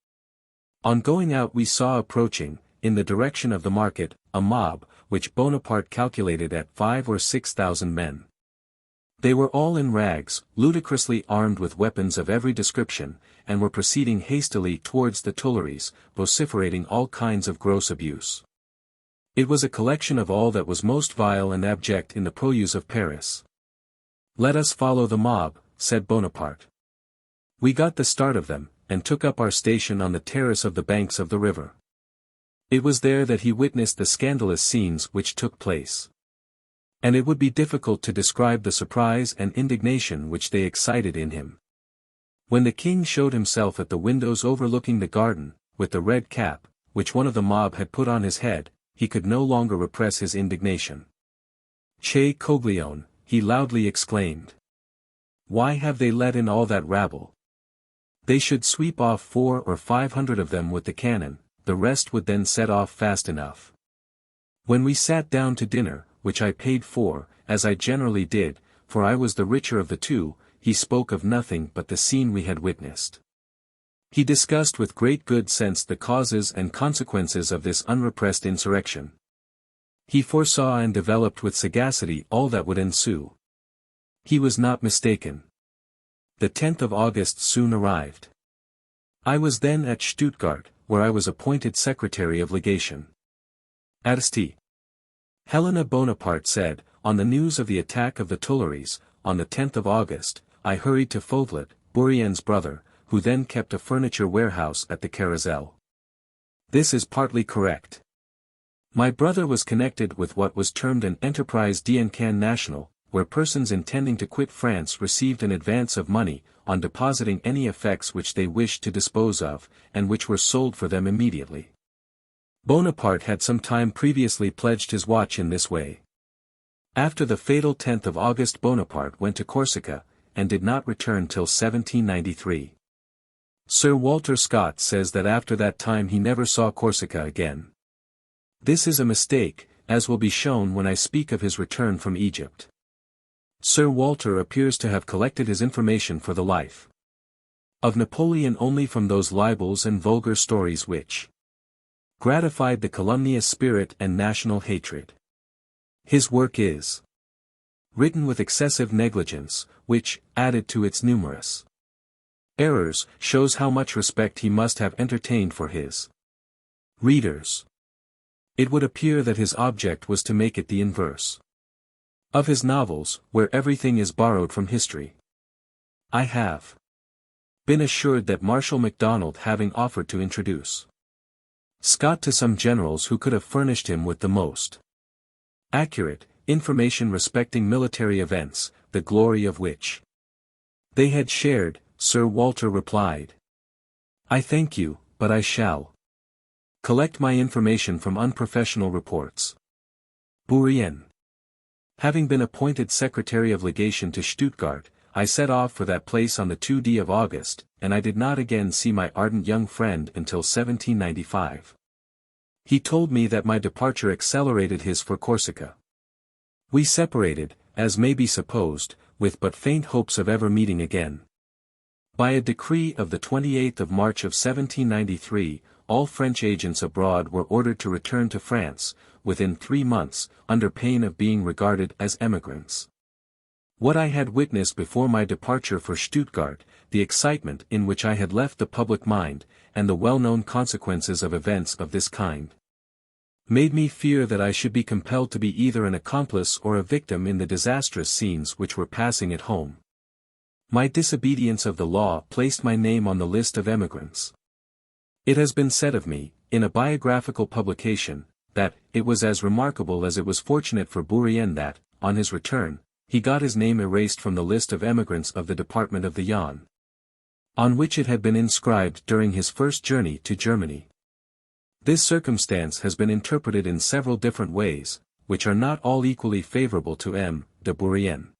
On going out we saw approaching, in the direction of the market, a mob, which Bonaparte calculated at 5,000 or 6,000 men. They were all in rags, ludicrously armed with weapons of every description, and were proceeding hastily towards the Tuileries, vociferating all kinds of gross abuse. It was a collection of all that was most vile and abject in the purlieus of Paris. "Let us follow the mob," said Bonaparte. We got the start of them, and took up our station on the terrace of the banks of the river. It was there that he witnessed the scandalous scenes which took place. And it would be difficult to describe the surprise and indignation which they excited in him. When the king showed himself at the windows overlooking the garden, with the red cap, which one of the mob had put on his head, he could no longer repress his indignation. "Che coglione," he loudly exclaimed. "Why have they let in all that rabble? They should sweep off 400 or 500 of them with the cannon, the rest would then set off fast enough." When we sat down to dinner, which I paid for, as I generally did, for I was the richer of the two, he spoke of nothing but the scene we had witnessed. He discussed with great good sense the causes and consequences of this unrepressed insurrection. He foresaw and developed with sagacity all that would ensue. He was not mistaken. The 10th of August soon arrived. I was then at Stuttgart, where I was appointed Secretary of Legation. At St. Helena Bonaparte said, on the news of the attack of the Tuileries, on the 10th of August, I hurried to Fauvelet, Bourrienne's brother, who then kept a furniture warehouse at the Carrousel. This is partly correct. My brother was connected with what was termed an enterprise d'encan national, where persons intending to quit France received an advance of money, on depositing any effects which they wished to dispose of, and which were sold for them immediately. Bonaparte had some time previously pledged his watch in this way. After the fatal 10th of August Bonaparte went to Corsica, and did not return till 1793. Sir Walter Scott says that after that time he never saw Corsica again. This is a mistake, as will be shown when I speak of his return from Egypt. Sir Walter appears to have collected his information for the life of Napoleon only from those libels and vulgar stories which gratified the calumnious spirit and national hatred. His work is written with excessive negligence, which, added to its numerous errors, shows how much respect he must have entertained for his readers. It would appear that his object was to make it the inverse of his novels, where everything is borrowed from history. I have been assured that Marshal MacDonald having offered to introduce Scott to some generals who could have furnished him with the most accurate information respecting military events, the glory of which they had shared, Sir Walter replied, "I thank you, but I shall collect my information from unprofessional reports." Bourrienne. Having been appointed Secretary of Legation to Stuttgart, I set off for that place on the 2d of August, and I did not again see my ardent young friend until 1795. He told me that my departure accelerated his for Corsica. We separated, as may be supposed, with but faint hopes of ever meeting again. By a decree of the 28th of March of 1793, all French agents abroad were ordered to return to France, within 3 months, under pain of being regarded as emigrants. What I had witnessed before my departure for Stuttgart, the excitement in which I had left the public mind, and the well-known consequences of events of this kind, made me fear that I should be compelled to be either an accomplice or a victim in the disastrous scenes which were passing at home. My disobedience of the law placed my name on the list of emigrants. It has been said of me, in a biographical publication, that it was as remarkable as it was fortunate for Bourrienne that, on his return, he got his name erased from the list of emigrants of the Department of the Yonne, on which it had been inscribed during his first journey to Germany. This circumstance has been interpreted in several different ways, which are not all equally favorable to M. de Bourrienne.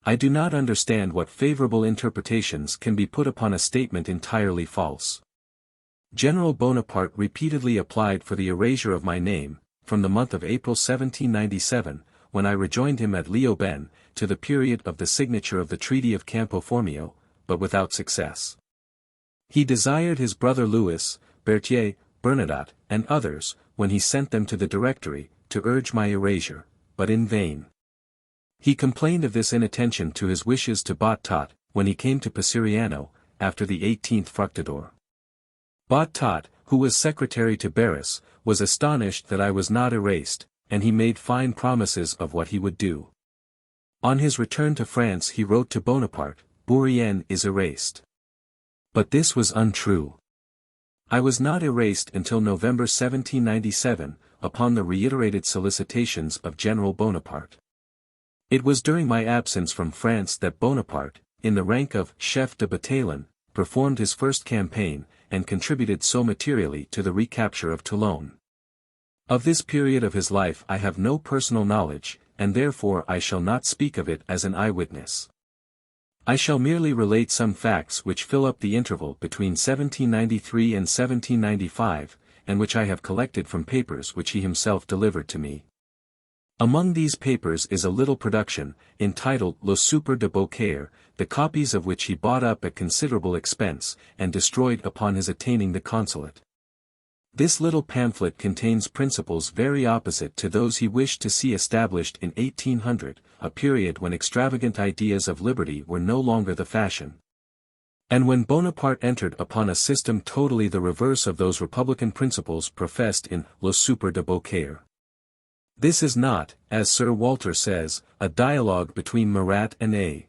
I do not understand what favorable interpretations can be put upon a statement entirely false. General Bonaparte repeatedly applied for the erasure of my name, from the month of April 1797, when I rejoined him at Leoben, to the period of the signature of the Treaty of Campo Formio, but without success. He desired his brother Louis, Berthier, Bernadotte, and others, when he sent them to the Directory, to urge my erasure, but in vain. He complained of this inattention to his wishes to Bottot, when he came to Pesiriano, after the 18th Fructidor. Bottot, who was secretary to Barras, was astonished that I was not erased, and he made fine promises of what he would do. On his return to France he wrote to Bonaparte, "Bourrienne is erased." But this was untrue. I was not erased until November 1797, upon the reiterated solicitations of General Bonaparte. It was during my absence from France that Bonaparte, in the rank of chef de bataillon, performed his first campaign, and contributed so materially to the recapture of Toulon. Of this period of his life I have no personal knowledge, and therefore I shall not speak of it as an eyewitness. I shall merely relate some facts which fill up the interval between 1793 and 1795, and which I have collected from papers which he himself delivered to me. Among these papers is a little production, entitled Le Souper de Beaucaire, the copies of which he bought up at considerable expense, and destroyed upon his attaining the consulate. This little pamphlet contains principles very opposite to those he wished to see established in 1800, a period when extravagant ideas of liberty were no longer the fashion. And when Bonaparte entered upon a system totally the reverse of those republican principles professed in Le Souper de Beaucaire. This is not, as Sir Walter says, a dialogue between Marat and a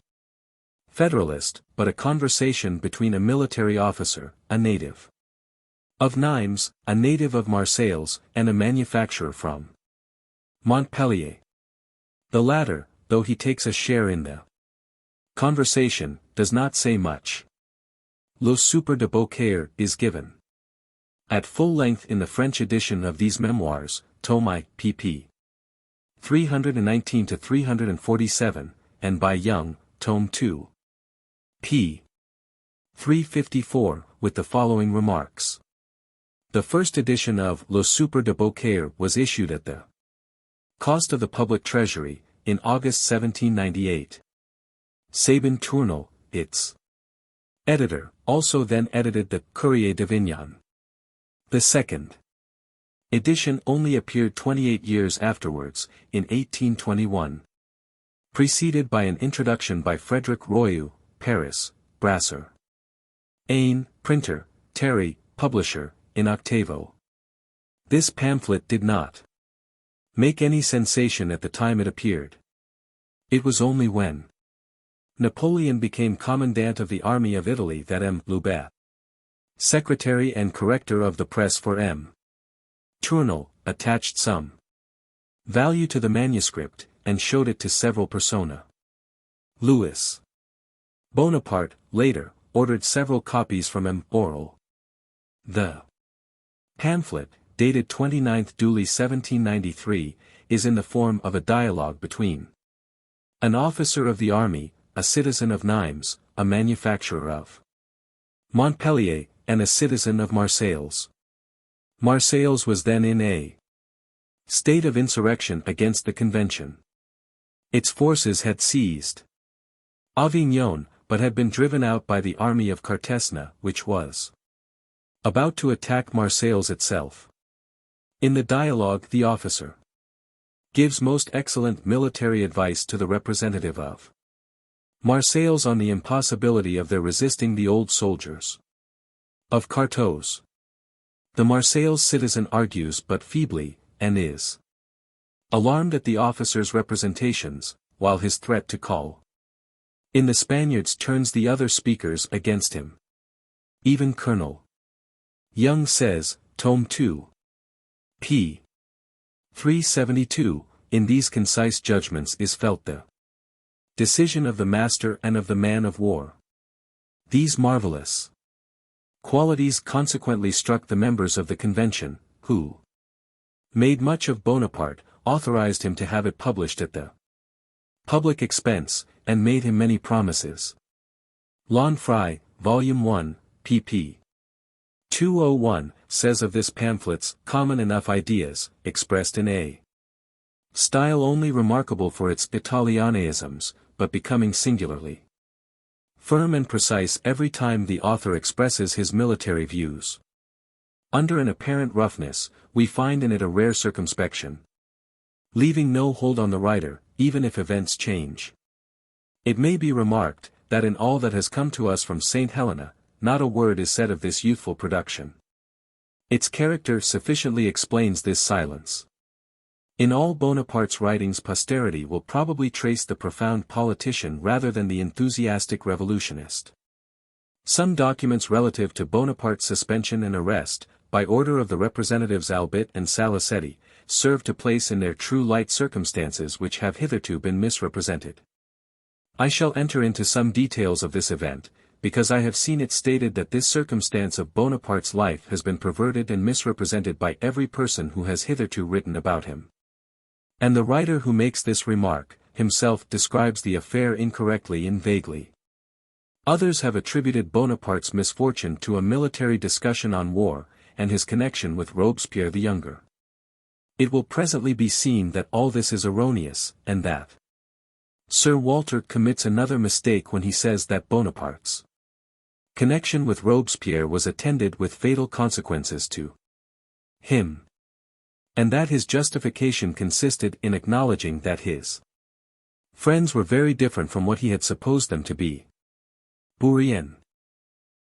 federalist, but a conversation between a military officer, a native of Nimes, a native of Marseilles, and a manufacturer from Montpellier. The latter, though he takes a share in the conversation, does not say much. Le Souper de Beaucaire is given at full length in the French edition of these memoirs, tome I, pp. 319 to 347, and by Young, tome 2. p. 354, with the following remarks. The first edition of Le Souper de Beaucaire was issued at the cost of the public treasury, in August 1798. Sabin Tournal, its editor, also then edited the Courrier d'Avignon. The second edition only appeared 28 years afterwards, in 1821. Preceded by an introduction by Frederic Royou, Paris, Brasseur. Ain, printer, Terry, publisher, in octavo. This pamphlet did not make any sensation at the time it appeared. It was only when Napoleon became commandant of the army of Italy that M. Loubet, secretary and corrector of the press for M. Tournal, attached some value to the manuscript, and showed it to several persona. Louis Bonaparte, later, ordered several copies from M. Oral. The pamphlet, dated 29th July 1793, is in the form of a dialogue between an officer of the army, a citizen of Nimes, a manufacturer of Montpellier, and a citizen of Marseilles. Marseilles was then in a state of insurrection against the Convention. Its forces had seized Avignon, but had been driven out by the army of Cartesna, which was about to attack Marseilles itself. In the dialogue the officer gives most excellent military advice to the representative of Marseilles on the impossibility of their resisting the old soldiers of Cartos. The Marseilles citizen argues but feebly, and is alarmed at the officer's representations, while his threat to call in the Spaniards turns the other speakers against him. Even Colonel Young says, tome 2. p. 372, in these concise judgments is felt the decision of the master and of the man of war. These marvelous qualities consequently struck the members of the Convention, who made much of Bonaparte, authorized him to have it published at the public expense, and made him many promises. L'Enfray, Volume 1, pp. 201, says of this pamphlet's common enough ideas, expressed in a style only remarkable for its Italianisms, but becoming singularly firm and precise every time the author expresses his military views. Under an apparent roughness, we find in it a rare circumspection, leaving no hold on the writer, even if events change. It may be remarked, that in all that has come to us from St. Helena, not a word is said of this youthful production. Its character sufficiently explains this silence. In all Bonaparte's writings posterity will probably trace the profound politician rather than the enthusiastic revolutionist. Some documents relative to Bonaparte's suspension and arrest, by order of the representatives Albit and Salicetti, serve to place in their true light circumstances which have hitherto been misrepresented. I shall enter into some details of this event, because I have seen it stated that this circumstance of Bonaparte's life has been perverted and misrepresented by every person who has hitherto written about him. And the writer who makes this remark, himself describes the affair incorrectly and vaguely. Others have attributed Bonaparte's misfortune to a military discussion on war, and his connection with Robespierre the Younger. It will presently be seen that all this is erroneous, and that Sir Walter commits another mistake when he says that Bonaparte's connection with Robespierre was attended with fatal consequences to him, and that his justification consisted in acknowledging that his friends were very different from what he had supposed them to be. Bourrienne.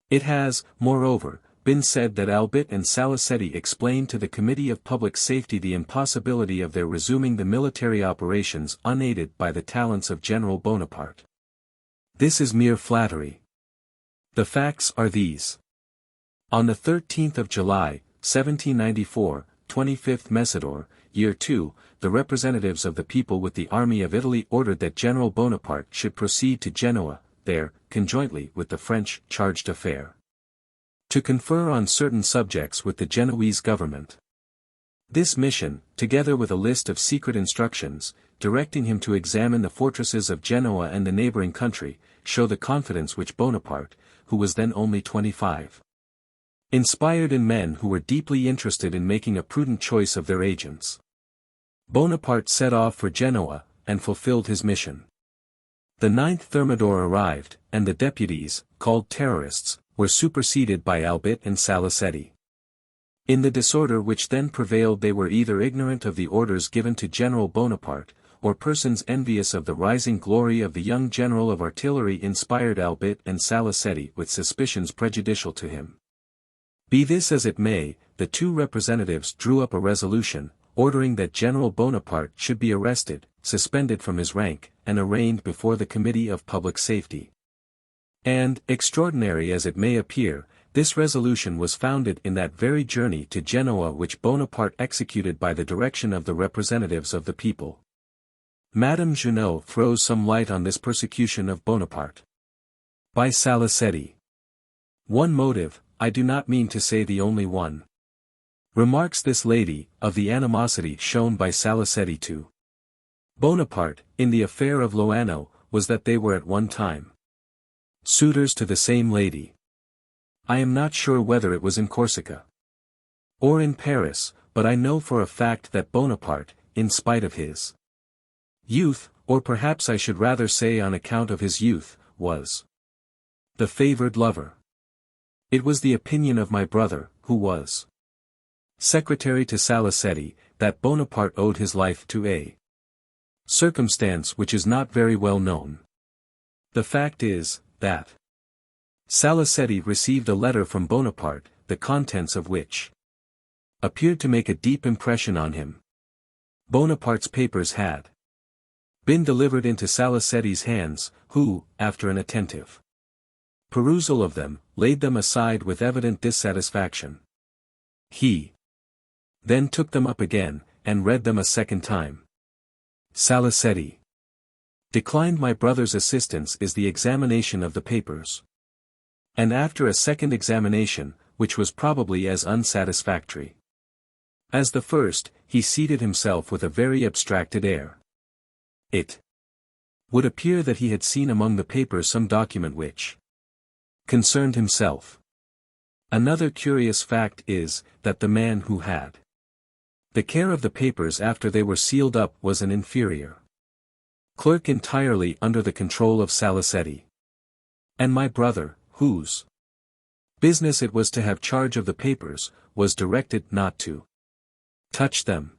It has, moreover, been said that Albit and Salicetti explained to the Committee of Public Safety the impossibility of their resuming the military operations unaided by the talents of General Bonaparte. This is mere flattery. The facts are these. On the 13th of July, 1794, 25th Messidor, Year II, the representatives of the people with the army of Italy ordered that General Bonaparte should proceed to Genoa, there, conjointly with the French charge d'affaires, to confer on certain subjects with the Genoese government. This mission, together with a list of secret instructions, directing him to examine the fortresses of Genoa and the neighboring country, show the confidence which Bonaparte, who was then only 25, inspired in men who were deeply interested in making a prudent choice of their agents. Bonaparte set off for Genoa, and fulfilled his mission. The 9th Thermidor arrived, and the deputies, called terrorists, were superseded by Albit and Salicetti. In the disorder which then prevailed they were either ignorant of the orders given to General Bonaparte, or persons envious of the rising glory of the young general of artillery inspired Albit and Salicetti with suspicions prejudicial to him. Be this as it may, the two representatives drew up a resolution, ordering that General Bonaparte should be arrested, suspended from his rank, and arraigned before the Committee of Public Safety. And, extraordinary as it may appear, this resolution was founded in that very journey to Genoa which Bonaparte executed by the direction of the representatives of the people. Madame Junot throws some light on this persecution of Bonaparte. By Salicetti. One motive, I do not mean to say the only one, remarks this lady, of the animosity shown by Salicetti to Bonaparte, in the affair of Loano, was that they were at one time suitors to the same lady. I am not sure whether it was in Corsica or in Paris, but I know for a fact that Bonaparte, in spite of his youth, or perhaps I should rather say on account of his youth, was the favored lover. It was the opinion of my brother, who was secretary to Salicetti, that Bonaparte owed his life to a circumstance which is not very well known. The fact is, that Salicetti received a letter from Bonaparte, the contents of which appeared to make a deep impression on him. Bonaparte's papers had been delivered into Salicetti's hands, who, after an attentive perusal of them, laid them aside with evident dissatisfaction. He then took them up again, and read them a second time. Salicetti declined my brother's assistance is the examination of the papers. And after a second examination, which was probably as unsatisfactory as the first, he seated himself with a very abstracted air. It would appear that he had seen among the papers some document which concerned himself. Another curious fact is, that the man who had the care of the papers after they were sealed up was an inferior clerk entirely under the control of Salicetti. And my brother, whose business it was to have charge of the papers, was directed not to touch them.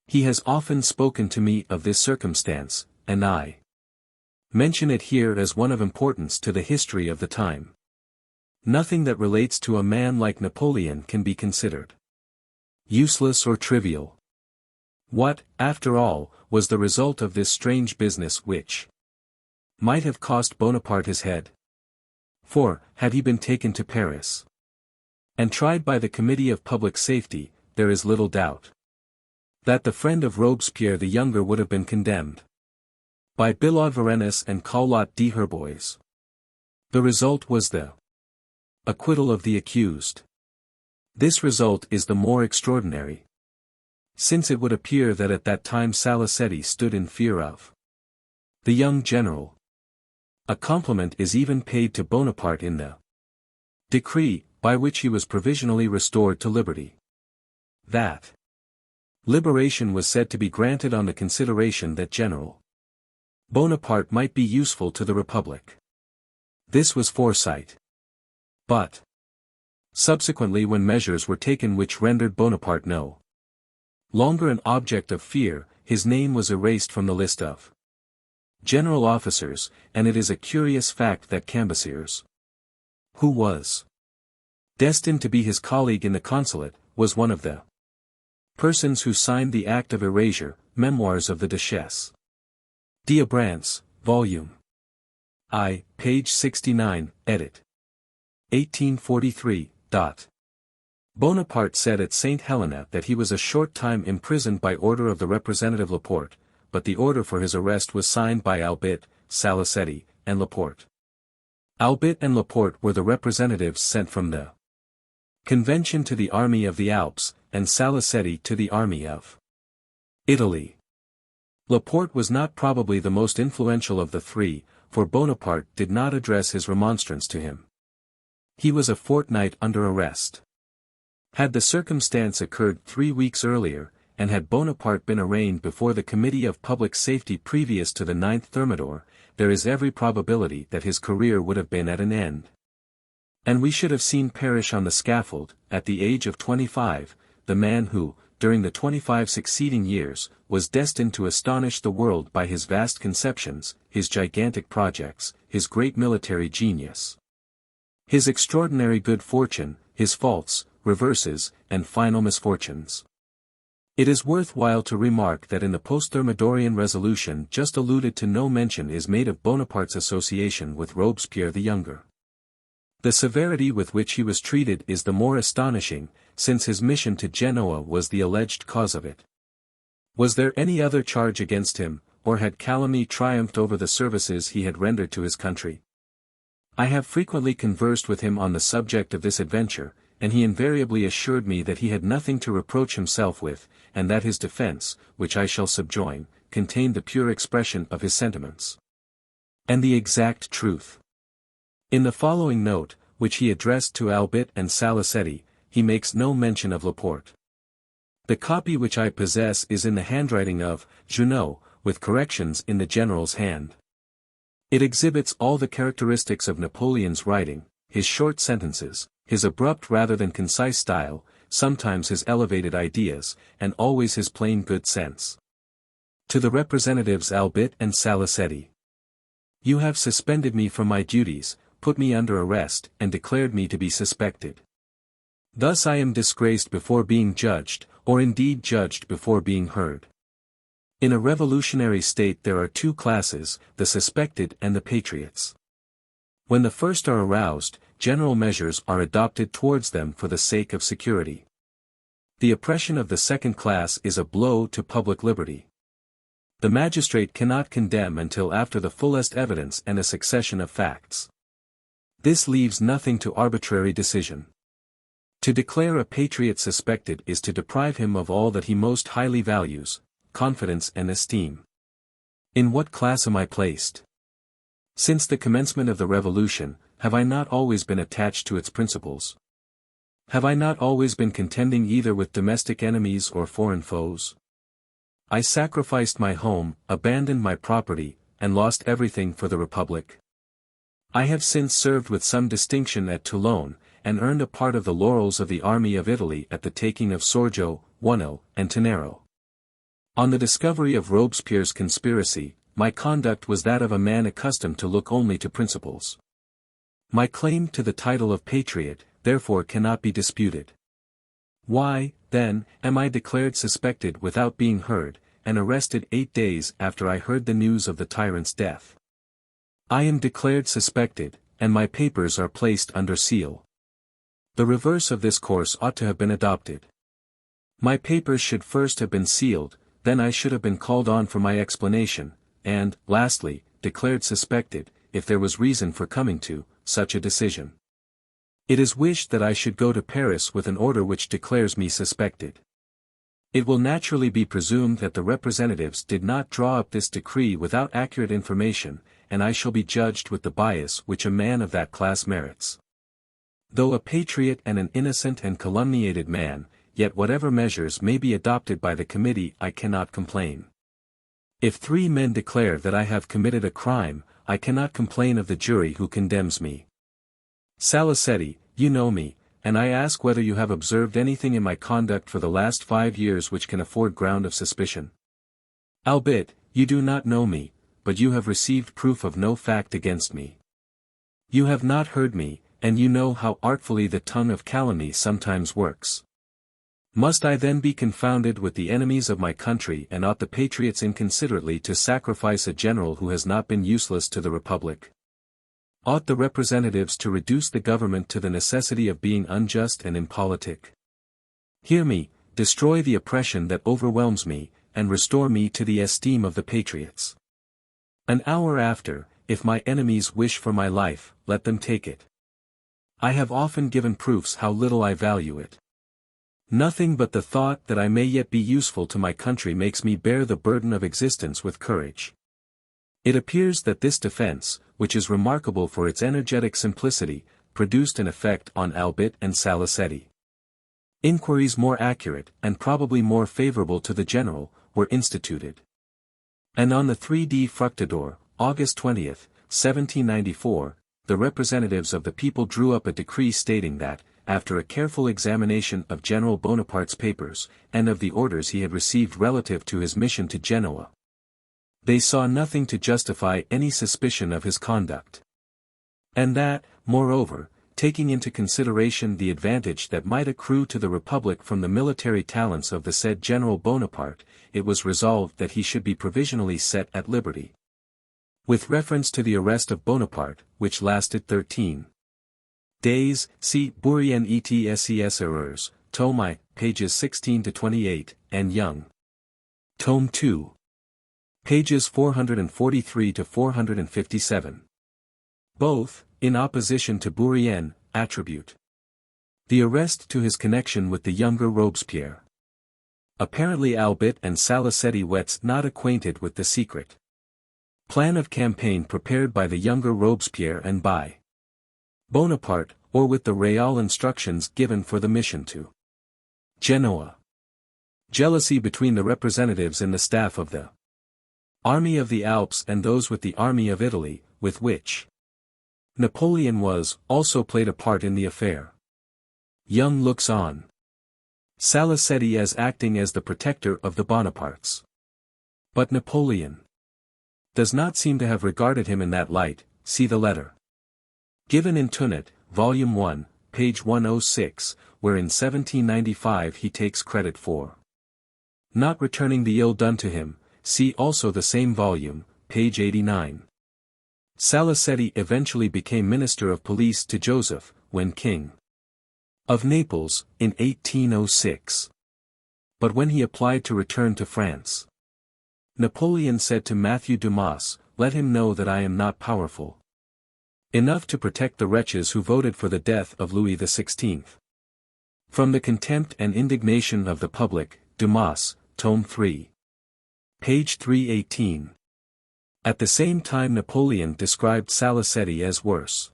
He has often spoken to me of this circumstance, and I mention it here as one of importance to the history of the time. Nothing that relates to a man like Napoleon can be considered useless or trivial. What, after all, was the result of this strange business which might have cost Bonaparte his head? For, had he been taken to Paris and tried by the Committee of Public Safety, there is little doubt that the friend of Robespierre the Younger would have been condemned by Billaud Varennes and Collot d'Herbois. The result was the acquittal of the accused. This result is the more extraordinary, since it would appear that at that time Salicetti stood in fear of the young general. A compliment is even paid to Bonaparte in the decree, by which he was provisionally restored to liberty. That liberation was said to be granted on the consideration that General Bonaparte might be useful to the Republic. This was foresight. But subsequently, when measures were taken which rendered Bonaparte no longer an object of fear, his name was erased from the list of general officers, and it is a curious fact that Cambyses, who was destined to be his colleague in the consulate, was one of the persons who signed the act of erasure. Memoirs of the Duchesse d'Abrance, Vol. I, page 69, edit. 1843. Bonaparte said at St. Helena that he was a short time imprisoned by order of the representative Laporte, but the order for his arrest was signed by Albit, Salicetti, and Laporte. Albit and Laporte were the representatives sent from the Convention to the Army of the Alps, and Salicetti to the Army of Italy. Laporte was not probably the most influential of the three, for Bonaparte did not address his remonstrance to him. He was a fortnight under arrest. Had the circumstance occurred 3 weeks earlier, and had Bonaparte been arraigned before the Committee of Public Safety previous to the 9th Thermidor, there is every probability that his career would have been at an end. And we should have seen perish on the scaffold, at the age of 25, the man who, during the 25 succeeding years, was destined to astonish the world by his vast conceptions, his gigantic projects, his great military genius, his extraordinary good fortune, his faults, reverses, and final misfortunes. It is worthwhile to remark that in the post-Thermidorian resolution just alluded to no mention is made of Bonaparte's association with Robespierre the Younger. The severity with which he was treated is the more astonishing, since his mission to Genoa was the alleged cause of it. Was there any other charge against him, or had calumny triumphed over the services he had rendered to his country? I have frequently conversed with him on the subject of this adventure, and he invariably assured me that he had nothing to reproach himself with, and that his defense, which I shall subjoin, contained the pure expression of his sentiments and the exact truth. In the following note, which he addressed to Albit and Salicetti, he makes no mention of Laporte. The copy which I possess is in the handwriting of Junot, with corrections in the general's hand. It exhibits all the characteristics of Napoleon's writing, his short sentences, his abrupt rather than concise style, sometimes his elevated ideas, and always his plain good sense. To the representatives Albit and Salicetti. You have suspended me from my duties, put me under arrest, and declared me to be suspected. Thus I am disgraced before being judged, or indeed judged before being heard. In a revolutionary state there are two classes, the suspected and the patriots. When the first are aroused, general measures are adopted towards them for the sake of security. The oppression of the second class is a blow to public liberty. The magistrate cannot condemn until after the fullest evidence and a succession of facts. This leaves nothing to arbitrary decision. To declare a patriot suspected is to deprive him of all that he most highly values, confidence and esteem. In what class am I placed? Since the commencement of the revolution, have I not always been attached to its principles? Have I not always been contending either with domestic enemies or foreign foes? I sacrificed my home, abandoned my property, and lost everything for the Republic. I have since served with some distinction at Toulon, and earned a part of the laurels of the army of Italy at the taking of Sorgio, Wunno, and Tenero. On the discovery of Robespierre's conspiracy, my conduct was that of a man accustomed to look only to principles. My claim to the title of patriot, therefore cannot be disputed. Why, then, am I declared suspected without being heard, and arrested 8 days after I heard the news of the tyrant's death? I am declared suspected, and my papers are placed under seal. The reverse of this course ought to have been adopted. My papers should first have been sealed, then I should have been called on for my explanation, and, lastly, declared suspected, if there was reason for coming to such a decision. It is wished that I should go to Paris with an order which declares me suspected. It will naturally be presumed that the representatives did not draw up this decree without accurate information, and I shall be judged with the bias which a man of that class merits. Though a patriot and an innocent and calumniated man, yet whatever measures may be adopted by the committee I cannot complain. If 3 men declare that I have committed a crime, I cannot complain of the jury who condemns me. Salicetti, you know me, and I ask whether you have observed anything in my conduct for the last 5 years which can afford ground of suspicion. Albeit, you do not know me, but you have received proof of no fact against me. You have not heard me, and you know how artfully the tongue of calumny sometimes works. Must I then be confounded with the enemies of my country, and ought the patriots inconsiderately to sacrifice a general who has not been useless to the Republic? Ought the representatives to reduce the government to the necessity of being unjust and impolitic? Hear me, destroy the oppression that overwhelms me, and restore me to the esteem of the patriots. An hour after, if my enemies wish for my life, let them take it. I have often given proofs how little I value it. Nothing but the thought that I may yet be useful to my country makes me bear the burden of existence with courage. It appears that this defense, which is remarkable for its energetic simplicity, produced an effect on Albit and Salicetti. Inquiries more accurate, and probably more favorable to the general, were instituted. And on the 3d Fructidor, August 20, 1794, the representatives of the people drew up a decree stating that, after a careful examination of General Bonaparte's papers, and of the orders he had received relative to his mission to Genoa, they saw nothing to justify any suspicion of his conduct. And that, moreover, taking into consideration the advantage that might accrue to the Republic from the military talents of the said General Bonaparte, it was resolved that he should be provisionally set at liberty. With reference to the arrest of Bonaparte, which lasted 13 days, see Bourrienne etc. Erreurs, Tome I, pages 16-28, and Young. Tome II. Pages 443-457. Both, in opposition to Bourrienne, attribute the arrest to his connection with the younger Robespierre. Apparently Albit and Salicetti were not acquainted with the secret plan of campaign prepared by the younger Robespierre and by Bonaparte, or with the real instructions given for the mission to Genoa. Jealousy between the representatives in the staff of the Army of the Alps and those with the Army of Italy, with which Napoleon was, also played a part in the affair. Young looks on Salicetti as acting as the protector of the Bonapartes. But Napoleon does not seem to have regarded him in that light, see the letter given in Tunnot, Volume 1, page 106, where in 1795 he takes credit for not returning the ill done to him, see also the same volume, page 89. Salicetti eventually became Minister of Police to Joseph, when King of Naples, in 1806. But when he applied to return to France, Napoleon said to Matthew Dumas, "Let him know that I am not powerful enough to protect the wretches who voted for the death of Louis XVI. From the contempt and indignation of the public, Dumas, Tome 3. Page 318. At the same time Napoleon described Salicetti as worse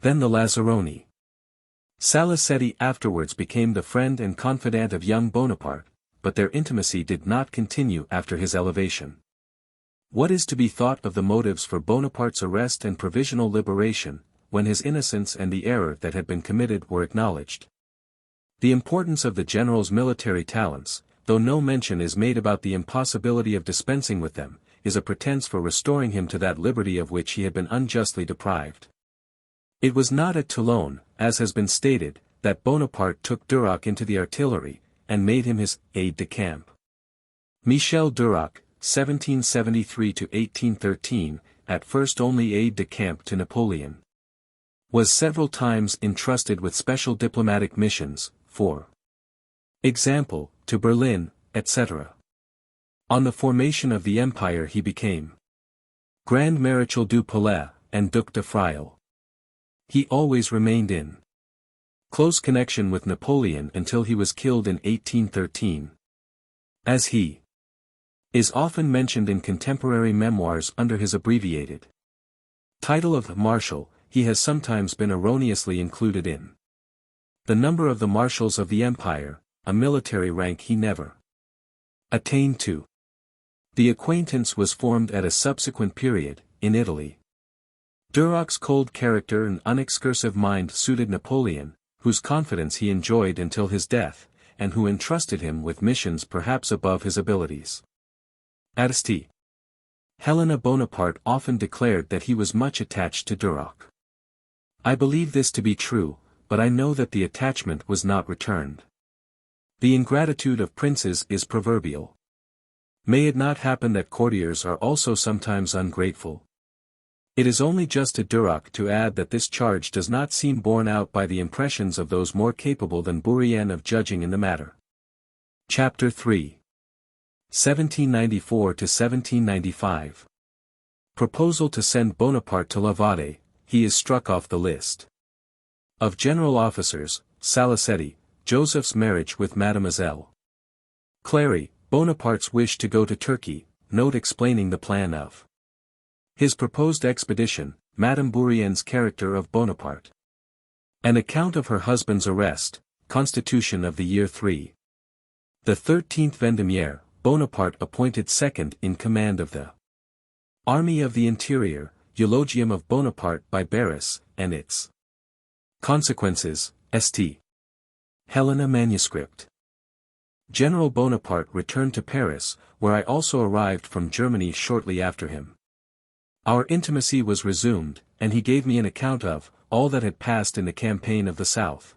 than the Lazzaroni. Salicetti afterwards became the friend and confidant of young Bonaparte, but their intimacy did not continue after his elevation. What is to be thought of the motives for Bonaparte's arrest and provisional liberation, when his innocence and the error that had been committed were acknowledged? The importance of the general's military talents, though no mention is made about the impossibility of dispensing with them, is a pretense for restoring him to that liberty of which he had been unjustly deprived. It was not at Toulon, as has been stated, that Bonaparte took Duroc into the artillery, and made him his aide-de-camp. Michel Duroc, 1773–1813, at first only aide-de-camp to Napoleon, was several times entrusted with special diplomatic missions, for example, to Berlin, etc. On the formation of the empire he became Grand Maréchal du Palais, and Duc de Frioul. He always remained in close connection with Napoleon until he was killed in 1813. As he is often mentioned in contemporary memoirs under his abbreviated title of Marshal, he has sometimes been erroneously included in the number of the marshals of the empire, a military rank he never attained to. The acquaintance was formed at a subsequent period, in Italy. Duroc's cold character and unexcursive mind suited Napoleon, whose confidence he enjoyed until his death, and who entrusted him with missions perhaps above his abilities. St. Helena Bonaparte often declared that he was much attached to Duroc. I believe this to be true, but I know that the attachment was not returned. The ingratitude of princes is proverbial. May it not happen that courtiers are also sometimes ungrateful? It is only just to Duroc to add that this charge does not seem borne out by the impressions of those more capable than Bourrienne of judging in the matter. Chapter 3. 1794–1795. Proposal to send Bonaparte to Lavadet, he is struck off the list. Of general officers, Salicetti, Joseph's marriage with Mademoiselle Clary, Bonaparte's wish to go to Turkey, note explaining the plan of his proposed expedition, Madame Bourrienne's character of Bonaparte. An account of her husband's arrest, constitution of the year III. The 13th Vendémiaire, Bonaparte appointed second in command of the Army of the Interior, eulogium of Bonaparte by Barras, and its consequences, St. Helena manuscript. General Bonaparte returned to Paris, where I also arrived from Germany shortly after him. Our intimacy was resumed, and he gave me an account of all that had passed in the campaign of the South.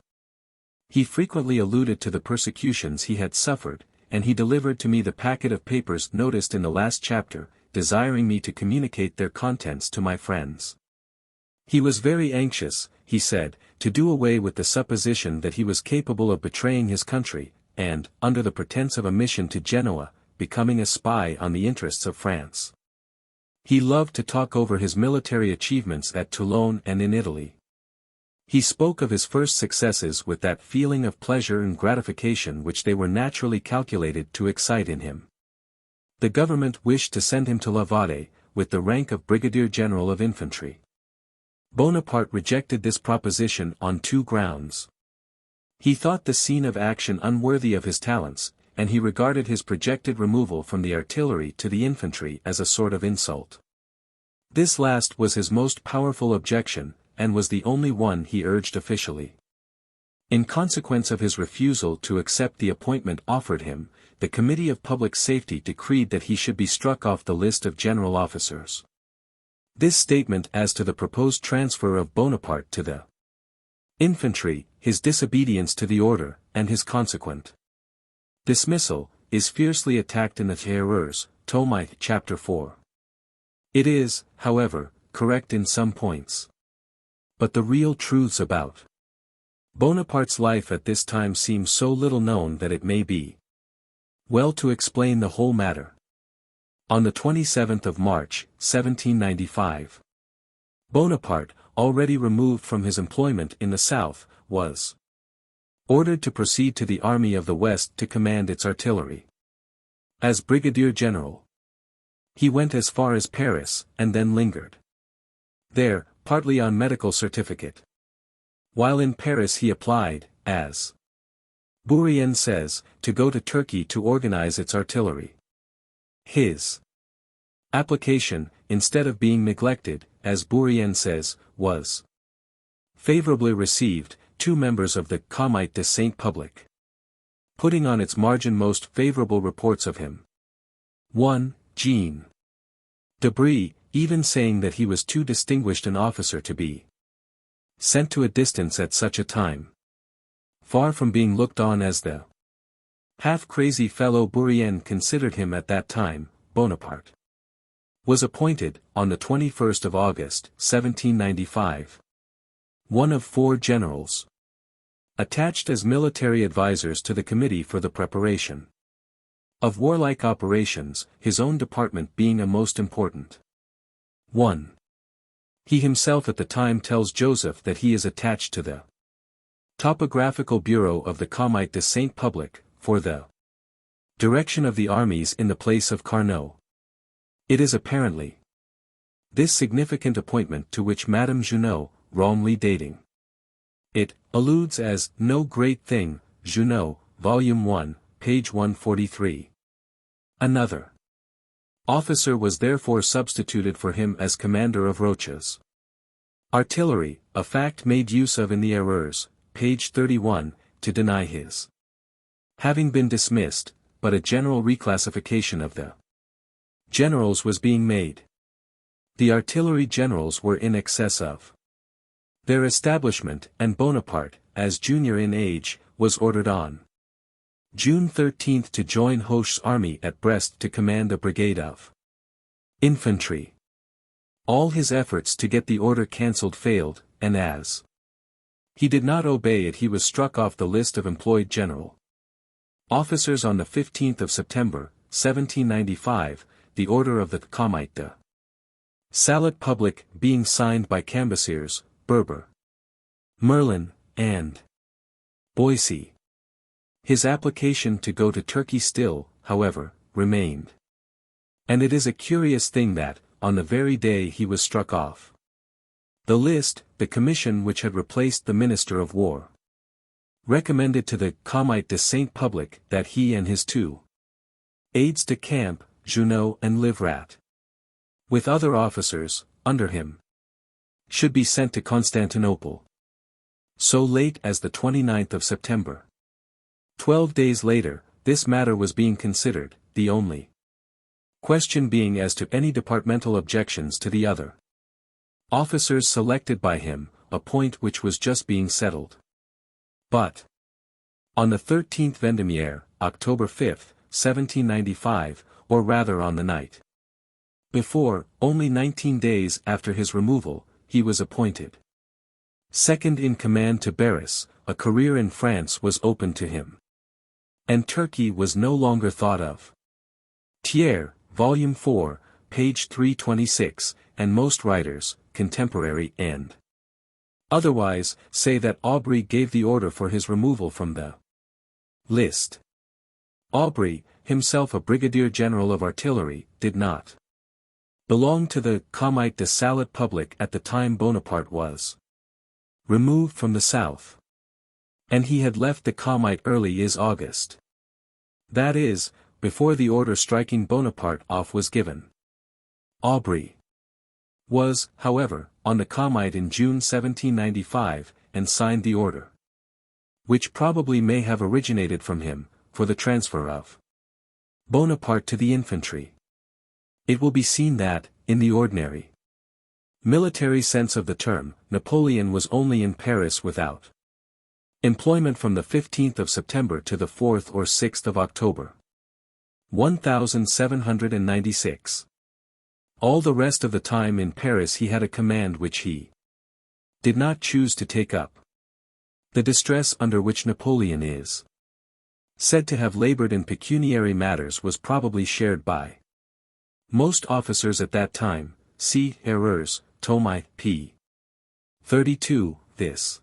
He frequently alluded to the persecutions he had suffered, and he delivered to me the packet of papers noticed in the last chapter, desiring me to communicate their contents to my friends. He was very anxious, he said, to do away with the supposition that he was capable of betraying his country, and, under the pretense of a mission to Genoa, becoming a spy on the interests of France. He loved to talk over his military achievements at Toulon and in Italy. He spoke of his first successes with that feeling of pleasure and gratification which they were naturally calculated to excite in him. The government wished to send him to Lavadet, with the rank of Brigadier General of Infantry. Bonaparte rejected this proposition on two grounds. He thought the scene of action unworthy of his talents, and he regarded his projected removal from the artillery to the infantry as a sort of insult. This last was his most powerful objection, and was the only one he urged officially. In consequence of his refusal to accept the appointment offered him, the Committee of Public Safety decreed that he should be struck off the list of general officers. This statement as to the proposed transfer of Bonaparte to the infantry, his disobedience to the order, and his consequent dismissal, is fiercely attacked in the Erreurs, Tome Chapter 4. It is, however, correct in some points. But the real truths about Bonaparte's life at this time seem so little known that it may be well to explain the whole matter. On the 27th of March, 1795, Bonaparte, already removed from his employment in the south, was ordered to proceed to the Army of the West to command its artillery. As Brigadier General, he went as far as Paris, and then lingered there, partly on medical certificate, While in Paris he applied, as Bourrienne says, to go to Turkey to organize its artillery. His application, instead of being neglected, as Bourrienne says, was favorably received, 2 members of the Comité de Saint Public putting on its margin most favorable reports of him. 1. Jean de Brie, even saying that he was too distinguished an officer to be sent to a distance at such a time. Far from being looked on as the half-crazy fellow Bourrienne considered him at that time, Bonaparte was appointed, on the 21st of August, 1795, one of 4 generals attached as military advisors to the committee for the preparation of warlike operations, his own department being a most important one. He himself at the time tells Joseph that he is attached to the Topographical Bureau of the Comité de Saint Public, for the direction of the armies in the place of Carnot. It is apparently this significant appointment to which Madame Junot, wrongly dating it, alludes as no great thing, Junot, Volume 1, page 143. Another officer was therefore substituted for him as commander of Roche's artillery, a fact made use of in the Erreurs, page 31, to deny his having been dismissed, but a general reclassification of the generals was being made. The artillery generals were in excess of their establishment, and Bonaparte, as junior in age, was ordered on June 13 to join Hoche's army at Brest to command a brigade of infantry. All his efforts to get the order cancelled failed, and as he did not obey it he was struck off the list of employed general officers on the 15th of September, 1795, the order of the Comité de Salut Public being signed by Cambassiers, Berber, Merlin, and Boissy. His application to go to Turkey still, however, remained. And it is a curious thing that, on the very day he was struck off the list, the commission which had replaced the Minister of War recommended to the Comité de Saint Public that he and his 2 aides de camp, Junot and Livrat, with other officers, under him, should be sent to Constantinople so late as the 29th of September. 12 days later, this matter was being considered, the only question being as to any departmental objections to the other officers selected by him, a point which was just being settled. But on the 13th Vendemiaire, October 5, 1795, or rather on the night before, only 19 days after his removal, he was appointed second in command to Barras. A career in France was open to him, and Turkey was no longer thought of. Thiers, Volume 4, page 326, and most writers, contemporary and otherwise, say that Aubry gave the order for his removal from the list. Aubry, himself a brigadier general of artillery, did not belong to the Comité de Salut Public at the time Bonaparte was removed from the south. And he had left the Comité early as August. That is, before the order striking Bonaparte off was given. Aubry was, however, on the Comité in June 1795, and signed the order, which probably may have originated from him, for the transfer of Bonaparte to the infantry. It will be seen that, in the ordinary military sense of the term, Napoleon was only in Paris without employment from the 15th of September to the 4th or 6th of October. 1796. All the rest of the time in Paris he had a command which he did not choose to take up. The distress under which Napoleon is said to have labored in pecuniary matters was probably shared by most officers at that time. See Erreurs, Tome p. 32. This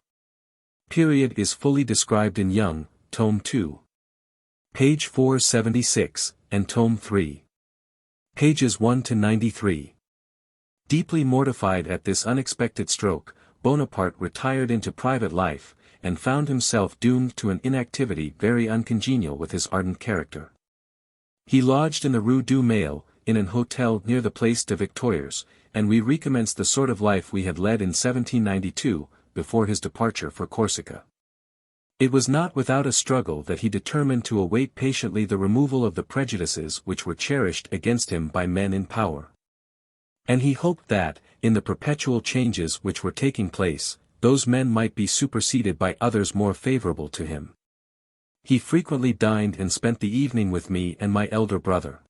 period is fully described in Young, Tome 2, page 476, and Tome 3, pages 1 to 93. Deeply mortified at this unexpected stroke, Bonaparte retired into private life, and found himself doomed to an inactivity very uncongenial with his ardent character. He lodged in the Rue du Mail, in an hotel near the Place des Victoires, and we recommenced the sort of life we had led in 1792, before his departure for Corsica. It was not without a struggle that he determined to await patiently the removal of the prejudices which were cherished against him by men in power. And he hoped that, in the perpetual changes which were taking place, those men might be superseded by others more favorable to him. He frequently dined and spent the evening with me and my elder brother.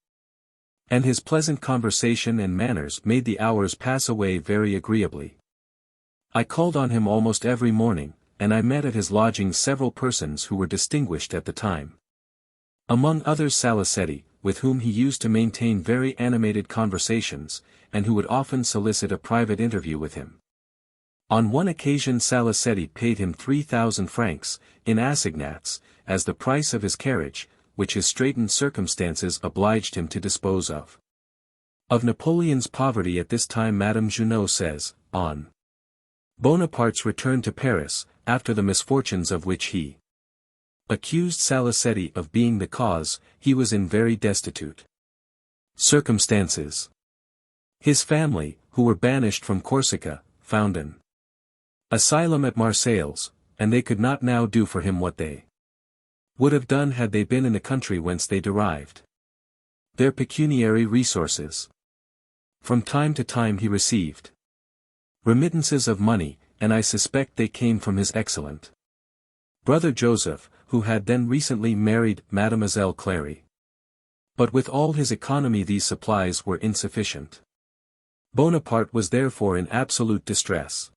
And his pleasant conversation and manners made the hours pass away very agreeably. I called on him almost every morning, and I met at his lodgings several persons who were distinguished at the time. Among others Salicetti, with whom he used to maintain very animated conversations, and who would often solicit a private interview with him. On one occasion Salicetti paid him 3,000 francs, in assignats, as the price of his carriage, which his straitened circumstances obliged him to dispose of. Of Napoleon's poverty at this time Madame Junot says, on Bonaparte's return to Paris, after the misfortunes of which he accused Salicetti of being the cause, he was in very destitute circumstances. His family, who were banished from Corsica, found an asylum at Marseilles, and they could not now do for him what they would have done had they been in the country whence they derived their pecuniary resources. From time to time he received remittances of money, and I suspect they came from his excellent brother Joseph, who had then recently married Mademoiselle Clary. But with all his economy these supplies were insufficient. Bonaparte was therefore in absolute distress.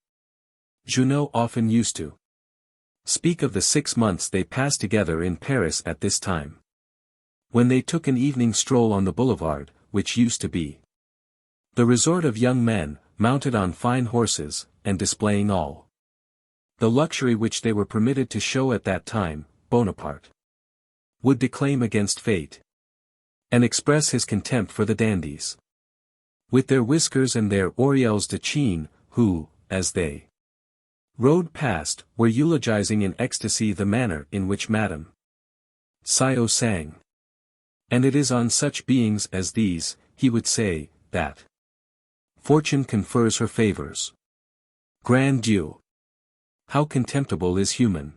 Junot often used to speak of the 6 months they passed together in Paris at this time. When they took an evening stroll on the boulevard, which used to be the resort of young men, mounted on fine horses, and displaying all the luxury which they were permitted to show at that time, Bonaparte would declaim against fate, and express his contempt for the dandies, with their whiskers and their oreilles de chine, who, as they rode past, were eulogizing in ecstasy the manner in which Madame Sio sang. And it is on such beings as these, he would say, that fortune confers her favors. Grand Dieu! How contemptible is human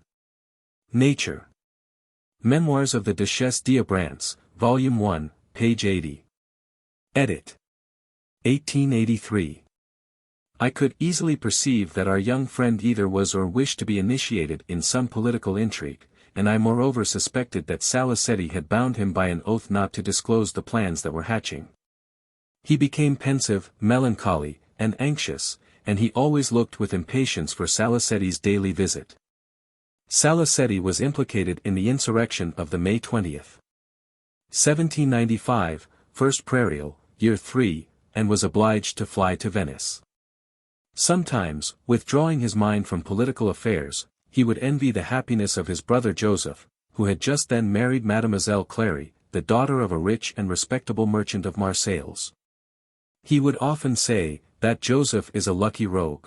nature. Memoirs of the Duchesse d'Abrantz, Volume 1, page 80. Edit. 1883. I could easily perceive that our young friend either was or wished to be initiated in some political intrigue, and I moreover suspected that Salicetti had bound him by an oath not to disclose the plans that were hatching. He became pensive, melancholy, and anxious, and he always looked with impatience for Salicetti's daily visit. Salicetti was implicated in the insurrection of the May 20th. 1795, First Prairial, Year 3, and was obliged to fly to Venice. Sometimes, withdrawing his mind from political affairs, he would envy the happiness of his brother Joseph, who had just then married Mademoiselle Clary, the daughter of a rich and respectable merchant of Marseilles. He would often say, that Joseph is a lucky rogue.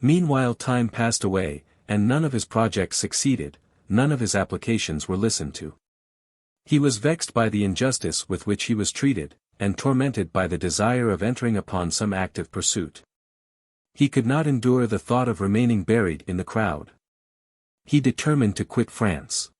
Meanwhile time passed away, and none of his projects succeeded, none of his applications were listened to. He was vexed by the injustice with which he was treated, and tormented by the desire of entering upon some active pursuit. He could not endure the thought of remaining buried in the crowd. He determined to quit France.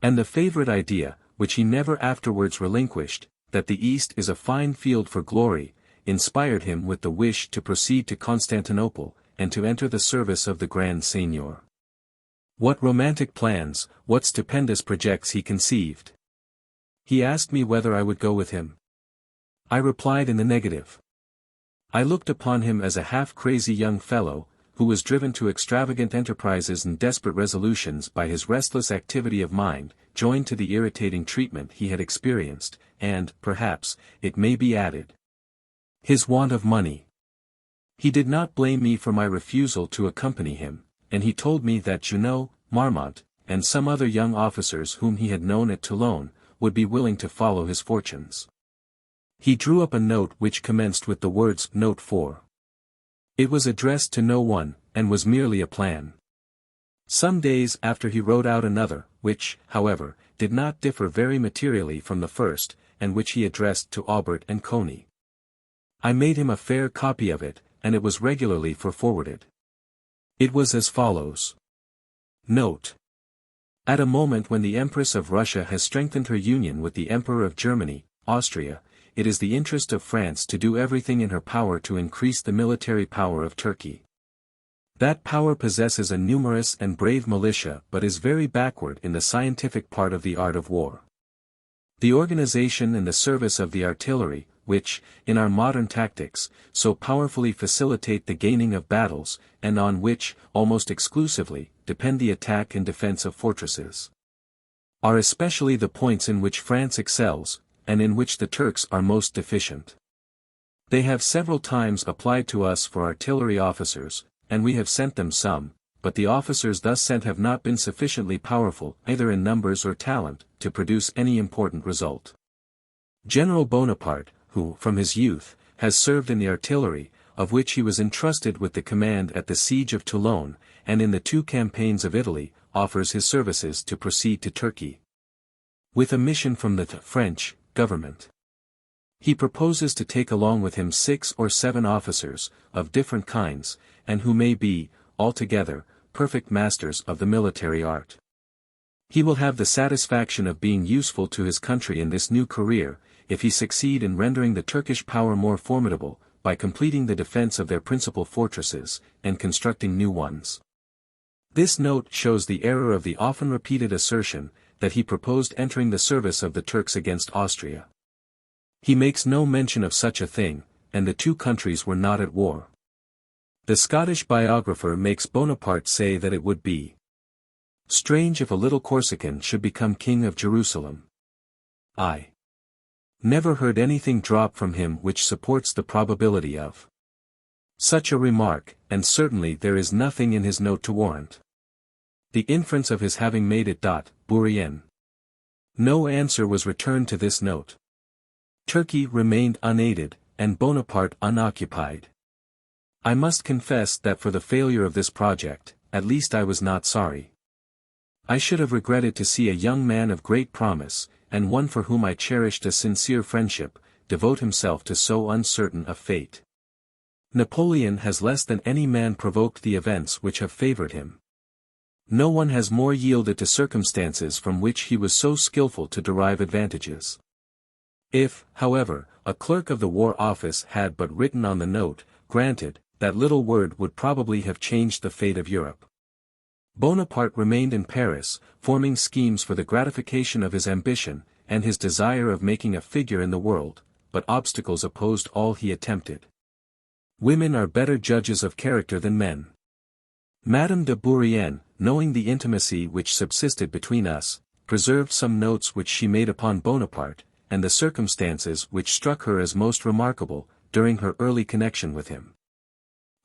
And the favorite idea, which he never afterwards relinquished, that the East is a fine field for glory, inspired him with the wish to proceed to Constantinople, and to enter the service of the Grand Seigneur. What romantic plans, what stupendous projects he conceived! He asked me whether I would go with him. I replied in the negative. I looked upon him as a half-crazy young fellow, who was driven to extravagant enterprises and desperate resolutions by his restless activity of mind, joined to the irritating treatment he had experienced, and, perhaps, it may be added, his want of money. He did not blame me for my refusal to accompany him, and he told me that Junot, Marmont, and some other young officers whom he had known at Toulon, would be willing to follow his fortunes. He drew up a note which commenced with the words Note 4. It was addressed to no one, and was merely a plan. Some days after he wrote out another, which, however, did not differ very materially from the first, and which he addressed to Aubert and Coney. I made him a fair copy of it, and it was regularly forwarded. It was as follows. Note. At a moment when the Empress of Russia has strengthened her union with the Emperor of Germany, Austria, it is the interest of France to do everything in her power to increase the military power of Turkey. That power possesses a numerous and brave militia but is very backward in the scientific part of the art of war. The organization and the service of the artillery, which, in our modern tactics, so powerfully facilitate the gaining of battles, and on which, almost exclusively, depend the attack and defense of fortresses, are especially the points in which France excels, and in which the Turks are most deficient. They have several times applied to us for artillery officers, and we have sent them some, but the officers thus sent have not been sufficiently powerful, either in numbers or talent, to produce any important result. General Bonaparte, who, from his youth, has served in the artillery, of which he was entrusted with the command at the siege of Toulon, and in the 2 campaigns of Italy, offers his services to proceed to Turkey, with a mission from the French government. He proposes to take along with him 6 or 7 officers, of different kinds, and who may be, altogether, perfect masters of the military art. He will have the satisfaction of being useful to his country in this new career, if he succeed in rendering the Turkish power more formidable, by completing the defense of their principal fortresses, and constructing new ones. This note shows the error of the often repeated assertion, that he proposed entering the service of the Turks against Austria. He makes no mention of such a thing, and the 2 countries were not at war. The Scottish biographer makes Bonaparte say that it would be strange if a little Corsican should become king of Jerusalem. I never heard anything drop from him which supports the probability of such a remark, and certainly there is nothing in his note to warrant the inference of his having made it. Bourrienne. No answer was returned to this note. Turkey remained unaided, and Bonaparte unoccupied. I must confess that for the failure of this project, at least I was not sorry. I should have regretted to see a young man of great promise, and one for whom I cherished a sincere friendship, devote himself to so uncertain a fate. Napoleon has less than any man provoked the events which have favored him. No one has more yielded to circumstances from which he was so skillful to derive advantages. If, however, a clerk of the War Office had but written on the note, granted, that little word would probably have changed the fate of Europe. Bonaparte remained in Paris, forming schemes for the gratification of his ambition, and his desire of making a figure in the world, but obstacles opposed all he attempted. Women are better judges of character than men. Madame de Bourrienne, knowing the intimacy which subsisted between us, preserved some notes which she made upon Bonaparte, and the circumstances which struck her as most remarkable, during her early connection with him.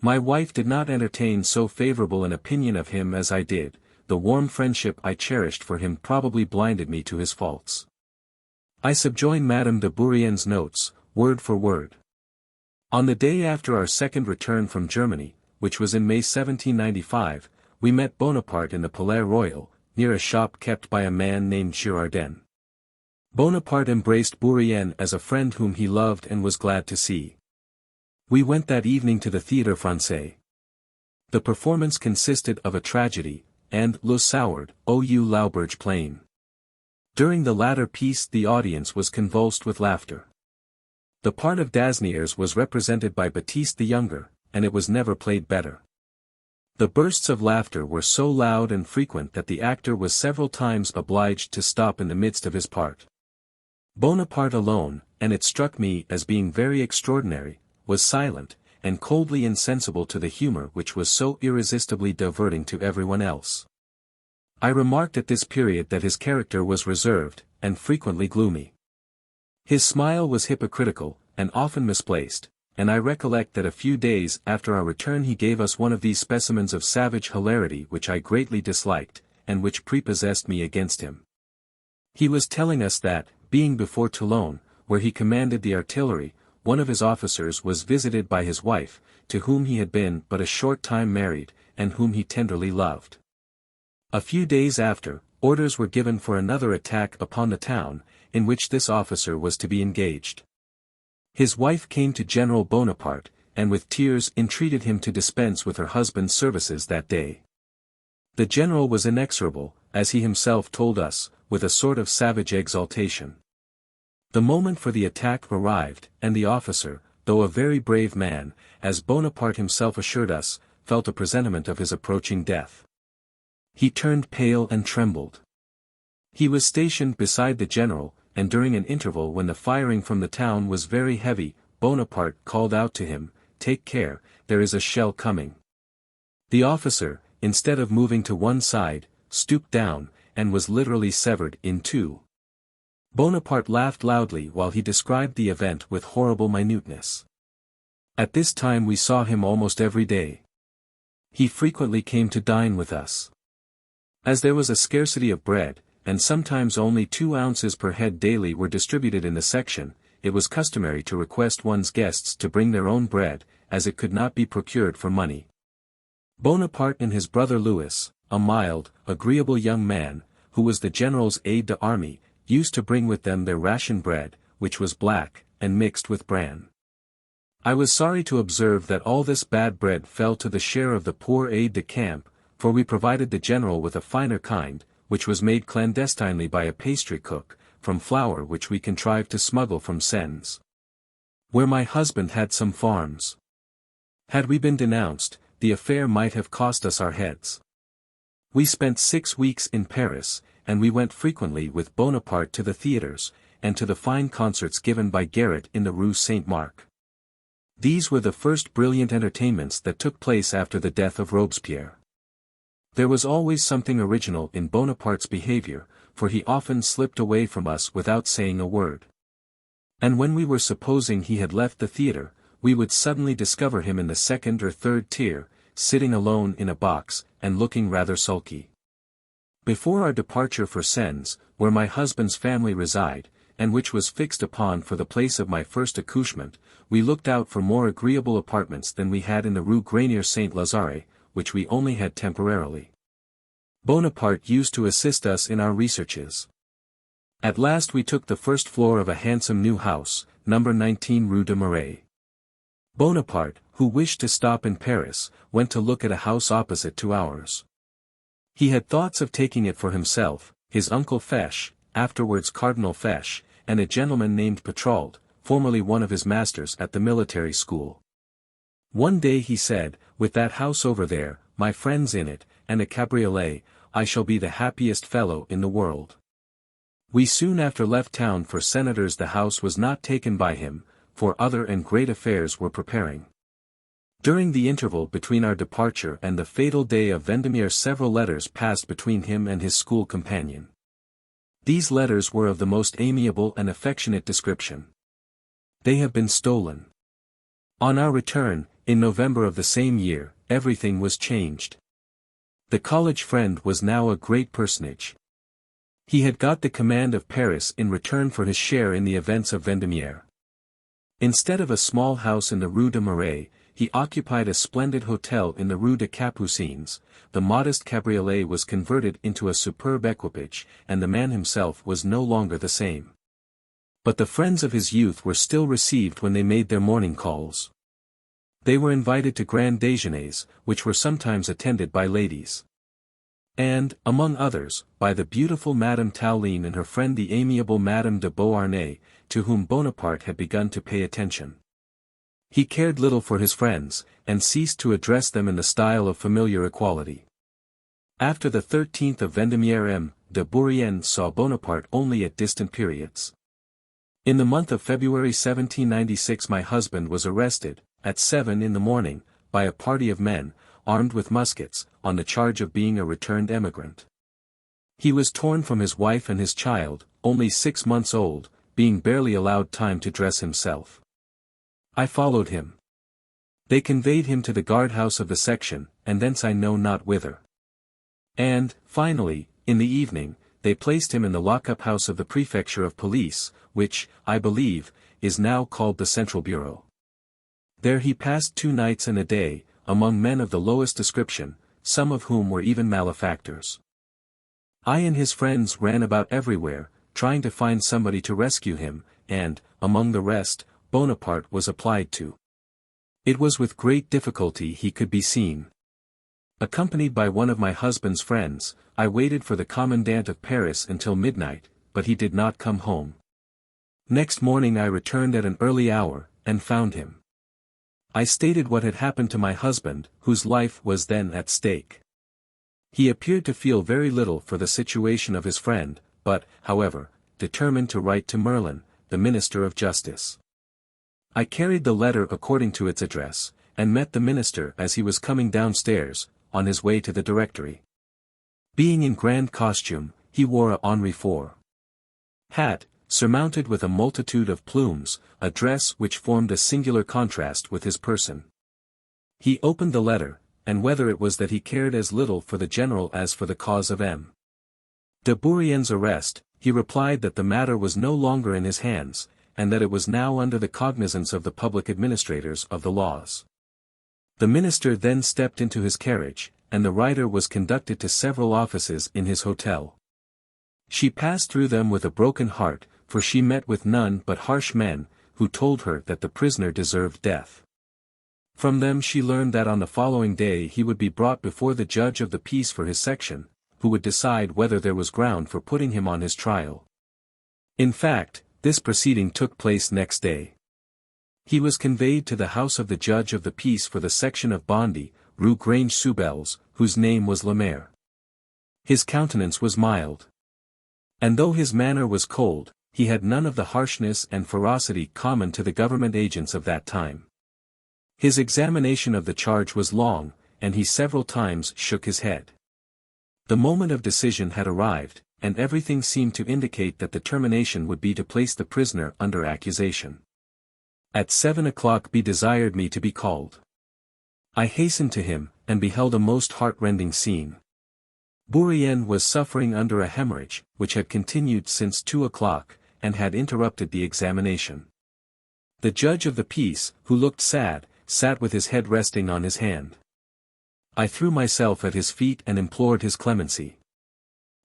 My wife did not entertain so favorable an opinion of him as I did. The warm friendship I cherished for him probably blinded me to his faults. I subjoin Madame de Bourrienne's notes, word for word. On the day after our second return from Germany, which was in May 1795, we met Bonaparte in the Palais Royal, near a shop kept by a man named Girardin. Bonaparte embraced Bourrienne as a friend whom he loved and was glad to see. We went that evening to the Théâtre Français. The performance consisted of a tragedy, and Le Sourd, ou l'Auberge Plain. During the latter piece the audience was convulsed with laughter. The part of Dasnières was represented by Baptiste the Younger, and it was never played better. The bursts of laughter were so loud and frequent that the actor was several times obliged to stop in the midst of his part. Bonaparte alone, and it struck me as being very extraordinary, was silent, and coldly insensible to the humor which was so irresistibly diverting to everyone else. I remarked at this period that his character was reserved, and frequently gloomy. His smile was hypocritical, and often misplaced, and I recollect that a few days after our return he gave us one of these specimens of savage hilarity which I greatly disliked, and which prepossessed me against him. He was telling us that, being before Toulon, where he commanded the artillery, one of his officers was visited by his wife, to whom he had been but a short time married, and whom he tenderly loved. A few days after, orders were given for another attack upon the town, in which this officer was to be engaged. His wife came to General Bonaparte, and with tears entreated him to dispense with her husband's services that day. The general was inexorable, as he himself told us, with a sort of savage exultation. The moment for the attack arrived, and the officer, though a very brave man, as Bonaparte himself assured us, felt a presentiment of his approaching death. He turned pale and trembled. He was stationed beside the general, and during an interval when the firing from the town was very heavy, Bonaparte called out to him, "Take care, there is a shell coming." The officer, instead of moving to one side, stooped down, and was literally severed in two. Bonaparte laughed loudly while he described the event with horrible minuteness. At this time we saw him almost every day. He frequently came to dine with us. As there was a scarcity of bread, and sometimes only 2 ounces per head daily were distributed in the section, it was customary to request one's guests to bring their own bread, as it could not be procured for money. Bonaparte and his brother Louis, a mild, agreeable young man, who was the general's aide-de-army, used to bring with them their ration bread, which was black, and mixed with bran. I was sorry to observe that all this bad bread fell to the share of the poor aide-de-camp, for we provided the general with a finer kind, which was made clandestinely by a pastry cook, from flour which we contrived to smuggle from Sens, where my husband had some farms. Had we been denounced, the affair might have cost us our heads. We spent 6 weeks in Paris, and we went frequently with Bonaparte to the theatres, and to the fine concerts given by Garrett in the Rue Saint-Marc. These were the first brilliant entertainments that took place after the death of Robespierre. There was always something original in Bonaparte's behavior, for he often slipped away from us without saying a word. And when we were supposing he had left the theatre, we would suddenly discover him in the second or third tier, sitting alone in a box, and looking rather sulky. Before our departure for Sens, where my husband's family reside, and which was fixed upon for the place of my first accouchement, we looked out for more agreeable apartments than we had in the Rue Grenier Saint-Lazare, which we only had temporarily. Bonaparte used to assist us in our researches. At last we took the first floor of a handsome new house, number 19 Rue de Marais. Bonaparte, who wished to stop in Paris, went to look at a house opposite to ours. He had thoughts of taking it for himself, his uncle Fesch, afterwards Cardinal Fesch, and a gentleman named Petrauld, formerly one of his masters at the military school. One day he said, "With that house over there, my friends in it, and a cabriolet, I shall be the happiest fellow in the world." We soon after left town for Senators. The house was not taken by him, for other and great affairs were preparing. During the interval between our departure and the fatal day of Vendemiaire several letters passed between him and his school companion. These letters were of the most amiable and affectionate description. They have been stolen. On our return, in November of the same year, everything was changed. The college friend was now a great personage. He had got the command of Paris in return for his share in the events of Vendemiaire. Instead of a small house in the Rue de Marais, he occupied a splendid hotel in the Rue des Capucines. The modest cabriolet was converted into a superb equipage, and the man himself was no longer the same. But the friends of his youth were still received when they made their morning calls. They were invited to grand déjeuners, which were sometimes attended by ladies. And, among others, by the beautiful Madame Tauline and her friend the amiable Madame de Beauharnais, to whom Bonaparte had begun to pay attention. He cared little for his friends, and ceased to address them in the style of familiar equality. After the 13th of Vendemiaire M. de Bourrienne saw Bonaparte only at distant periods. In the month of February 1796 my husband was arrested, at 7 in the morning, by a party of men, armed with muskets, on the charge of being a returned emigrant. He was torn from his wife and his child, only 6 months old, being barely allowed time to dress himself. I followed him. They conveyed him to the guardhouse of the section, and thence I know not whither. And, finally, in the evening, they placed him in the lock-up house of the prefecture of police, which, I believe, is now called the Central Bureau. There he passed 2 nights and a day, among men of the lowest description, some of whom were even malefactors. I and his friends ran about everywhere, trying to find somebody to rescue him, and, among the rest, Bonaparte was applied to. It was with great difficulty he could be seen. Accompanied by one of my husband's friends, I waited for the commandant of Paris until midnight, but he did not come home. Next morning I returned at an early hour, and found him. I stated what had happened to my husband, whose life was then at stake. He appeared to feel very little for the situation of his friend, but, however, determined to write to Merlin, the Minister of Justice. I carried the letter according to its address, and met the minister as he was coming downstairs, on his way to the Directory. Being in grand costume, he wore a Henri IV hat, surmounted with a multitude of plumes, a dress which formed a singular contrast with his person. He opened the letter, and whether it was that he cared as little for the general as for the cause of M. de Bourrienne's arrest, he replied that the matter was no longer in his hands, and that it was now under the cognizance of the public administrators of the laws. The minister then stepped into his carriage, and the writer was conducted to several offices in his hotel. She passed through them with a broken heart, for she met with none but harsh men, who told her that the prisoner deserved death. From them she learned that on the following day he would be brought before the judge of the peace for his section, who would decide whether there was ground for putting him on his trial. In fact, this proceeding took place next day. He was conveyed to the house of the judge of the peace for the section of Bondy, Rue Grange-sous-Belz, whose name was Lemaire. His countenance was mild. And though his manner was cold, he had none of the harshness and ferocity common to the government agents of that time. His examination of the charge was long, and he several times shook his head. The moment of decision had arrived, and everything seemed to indicate that the termination would be to place the prisoner under accusation. At 7 o'clock he desired me to be called. I hastened to him, and beheld a most heart-rending scene. Bourrienne was suffering under a hemorrhage, which had continued since 2 o'clock, and had interrupted the examination. The judge of the peace, who looked sad, sat with his head resting on his hand. I threw myself at his feet and implored his clemency.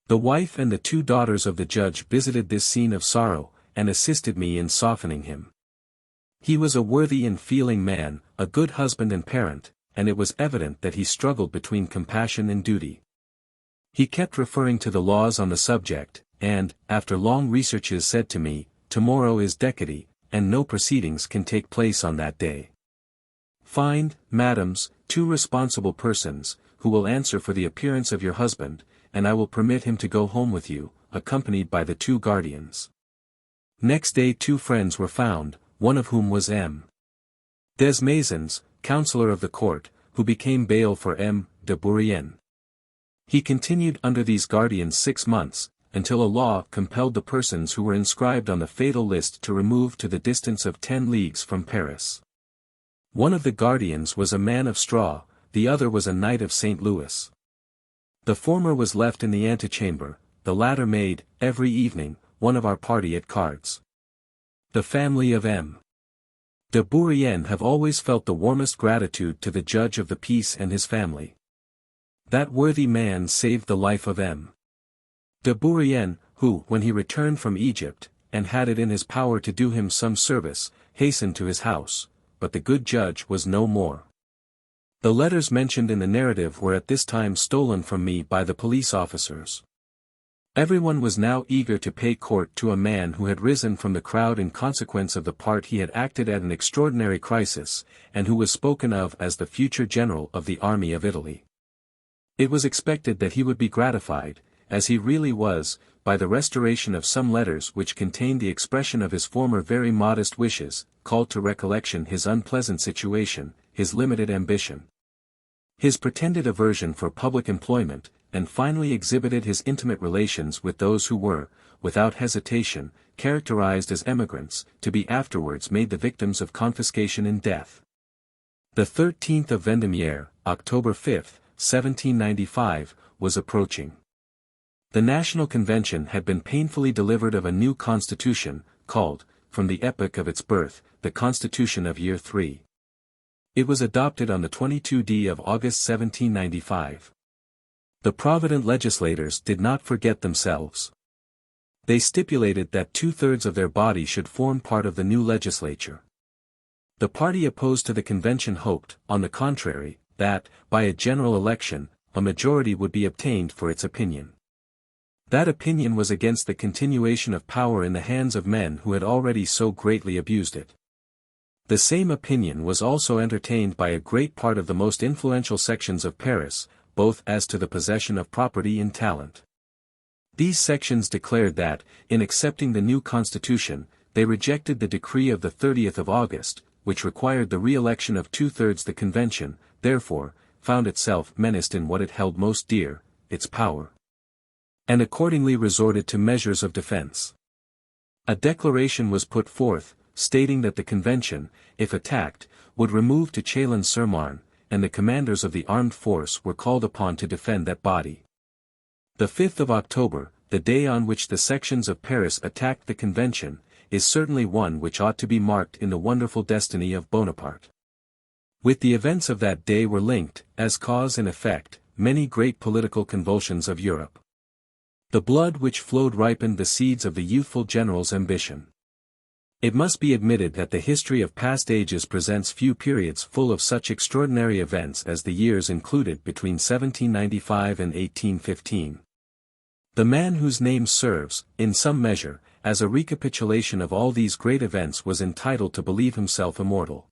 The wife and the 2 daughters of the judge visited this scene of sorrow, and assisted me in softening him. He was a worthy and feeling man, a good husband and parent, and it was evident that he struggled between compassion and duty. He kept referring to the laws on the subject, and, after long researches said to me, "Tomorrow is Decadi, and no proceedings can take place on that day. Find, madams, 2 responsible persons, who will answer for the appearance of your husband, and I will permit him to go home with you, accompanied by the 2 guardians." Next day 2 friends were found, one of whom was M. Desmaisons, councillor of the court, who became bail for M. de Bourrienne. He continued under these guardians 6 months, until a law compelled the persons who were inscribed on the fatal list to remove to the distance of 10 leagues from Paris. One of the guardians was a man of straw, the other was a knight of St. Louis. The former was left in the antechamber, the latter made, every evening, one of our party at cards. The family of M. de Bourrienne have always felt the warmest gratitude to the judge of the peace and his family. That worthy man saved the life of M. de Bourrienne, who, when he returned from Egypt, and had it in his power to do him some service, hastened to his house, but the good judge was no more. The letters mentioned in the narrative were at this time stolen from me by the police officers. Everyone was now eager to pay court to a man who had risen from the crowd in consequence of the part he had acted at an extraordinary crisis, and who was spoken of as the future general of the army of Italy. It was expected that he would be gratified, as he really was, by the restoration of some letters which contained the expression of his former very modest wishes, called to recollection his unpleasant situation, his limited ambition, his pretended aversion for public employment, and finally exhibited his intimate relations with those who were, without hesitation, characterized as emigrants, to be afterwards made the victims of confiscation and death. The 13th of Vendemiaire, October 5, 1795, was approaching. The National Convention had been painfully delivered of a new constitution, called, from the epoch of its birth, the Constitution of Year III. It was adopted on the 22d of August 1795. The provident legislators did not forget themselves. They stipulated that 2/3 of their body should form part of the new legislature. The party opposed to the convention hoped, on the contrary, that, by a general election, a majority would be obtained for its opinion. That opinion was against the continuation of power in the hands of men who had already so greatly abused it. The same opinion was also entertained by a great part of the most influential sections of Paris, both as to the possession of property and talent. These sections declared that, in accepting the new constitution, they rejected the decree of the 30th of August, which required the re-election of 2/3. The convention, therefore, found itself menaced in what it held most dear, its power. And accordingly resorted to measures of defense. A declaration was put forth, stating that the convention, if attacked, would remove to Chalons-sur-Marne, and the commanders of the armed force were called upon to defend that body. The 5th of October, the day on which the sections of Paris attacked the convention, is certainly one which ought to be marked in the wonderful destiny of Bonaparte. With the events of that day were linked, as cause and effect, many great political convulsions of Europe. The blood which flowed ripened the seeds of the youthful general's ambition. It must be admitted that the history of past ages presents few periods full of such extraordinary events as the years included between 1795 and 1815. The man whose name serves, in some measure, as a recapitulation of all these great events was entitled to believe himself immortal.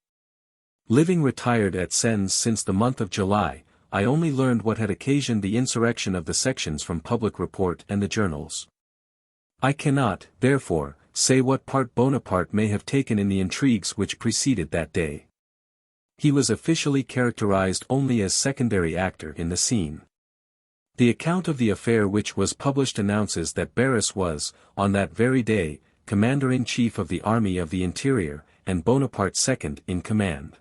Living retired at Sens since the month of July, I only learned what had occasioned the insurrection of the sections from public report and the journals. I cannot, therefore, say what part Bonaparte may have taken in the intrigues which preceded that day. He was officially characterized only as secondary actor in the scene. The account of the affair which was published announces that Barras was, on that very day, Commander-in-Chief of the Army of the Interior, and Bonaparte second in command.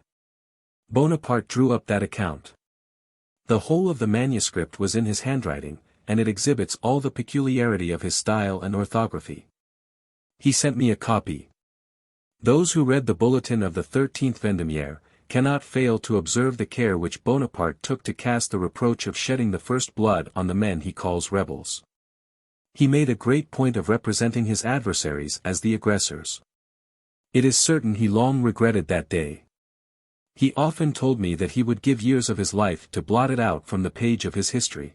Bonaparte drew up that account. The whole of the manuscript was in his handwriting, and it exhibits all the peculiarity of his style and orthography. He sent me a copy. Those who read the bulletin of the 13th Vendémiaire, cannot fail to observe the care which Bonaparte took to cast the reproach of shedding the first blood on the men he calls rebels. He made a great point of representing his adversaries as the aggressors. It is certain he long regretted that day. He often told me that he would give years of his life to blot it out from the page of his history.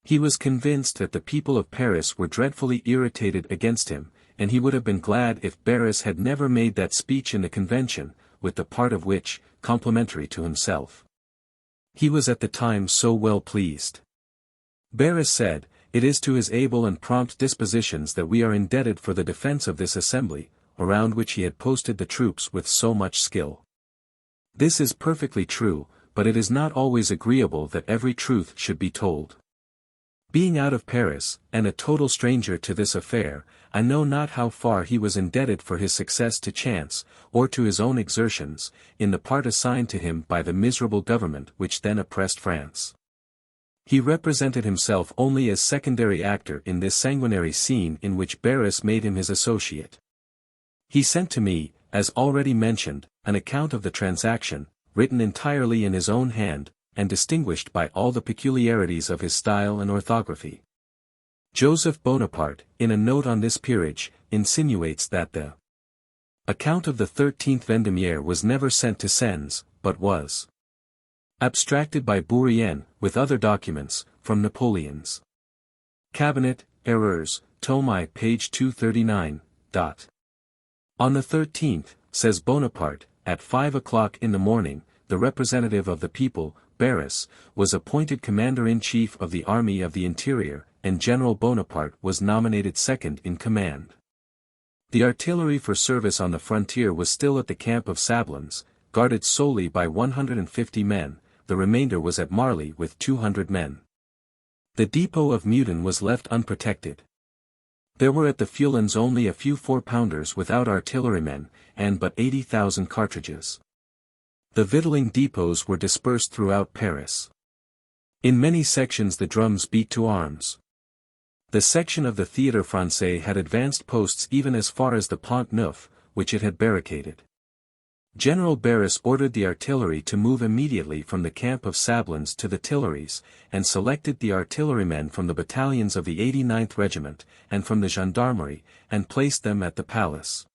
He was convinced that the people of Paris were dreadfully irritated against him, and he would have been glad if Barras had never made that speech in the convention, with the part of which, complimentary to himself, he was at the time so well pleased. Barras said, "It is to his able and prompt dispositions that we are indebted for the defense of this assembly, around which he had posted the troops with so much skill." This is perfectly true, but it is not always agreeable that every truth should be told. Being out of Paris, and a total stranger to this affair, I know not how far he was indebted for his success to chance, or to his own exertions, in the part assigned to him by the miserable government which then oppressed France. He represented himself only as secondary actor in this sanguinary scene in which Barras made him his associate. He sent to me, as already mentioned, an account of the transaction, written entirely in his own hand, and distinguished by all the peculiarities of his style and orthography. Joseph Bonaparte, in a note on this peerage, insinuates that the account of the 13th Vendémiaire was never sent to Sens, but was abstracted by Bourrienne, with other documents, from Napoleon's cabinet, Erreurs, tome I, page 239. On the 13th, says Bonaparte, at 5 o'clock in the morning, the representative of the people, Barras, was appointed Commander-in-Chief of the Army of the Interior, and General Bonaparte was nominated second in command. The artillery for service on the frontier was still at the camp of Sablons, guarded solely by 150 men, the remainder was at Marly with 200 men. The depot of Meudon was left unprotected. There were at the Feuillans only a few 4-pounders without artillerymen, and but 80,000 cartridges. The victualling depots were dispersed throughout Paris. In many sections the drums beat to arms. The section of the Théâtre Français had advanced posts even as far as the Pont Neuf, which it had barricaded. General Barras ordered the artillery to move immediately from the camp of Sablons to the Tuileries, and selected the artillerymen from the battalions of the 89th Regiment, and from the gendarmerie, and placed them at the palace.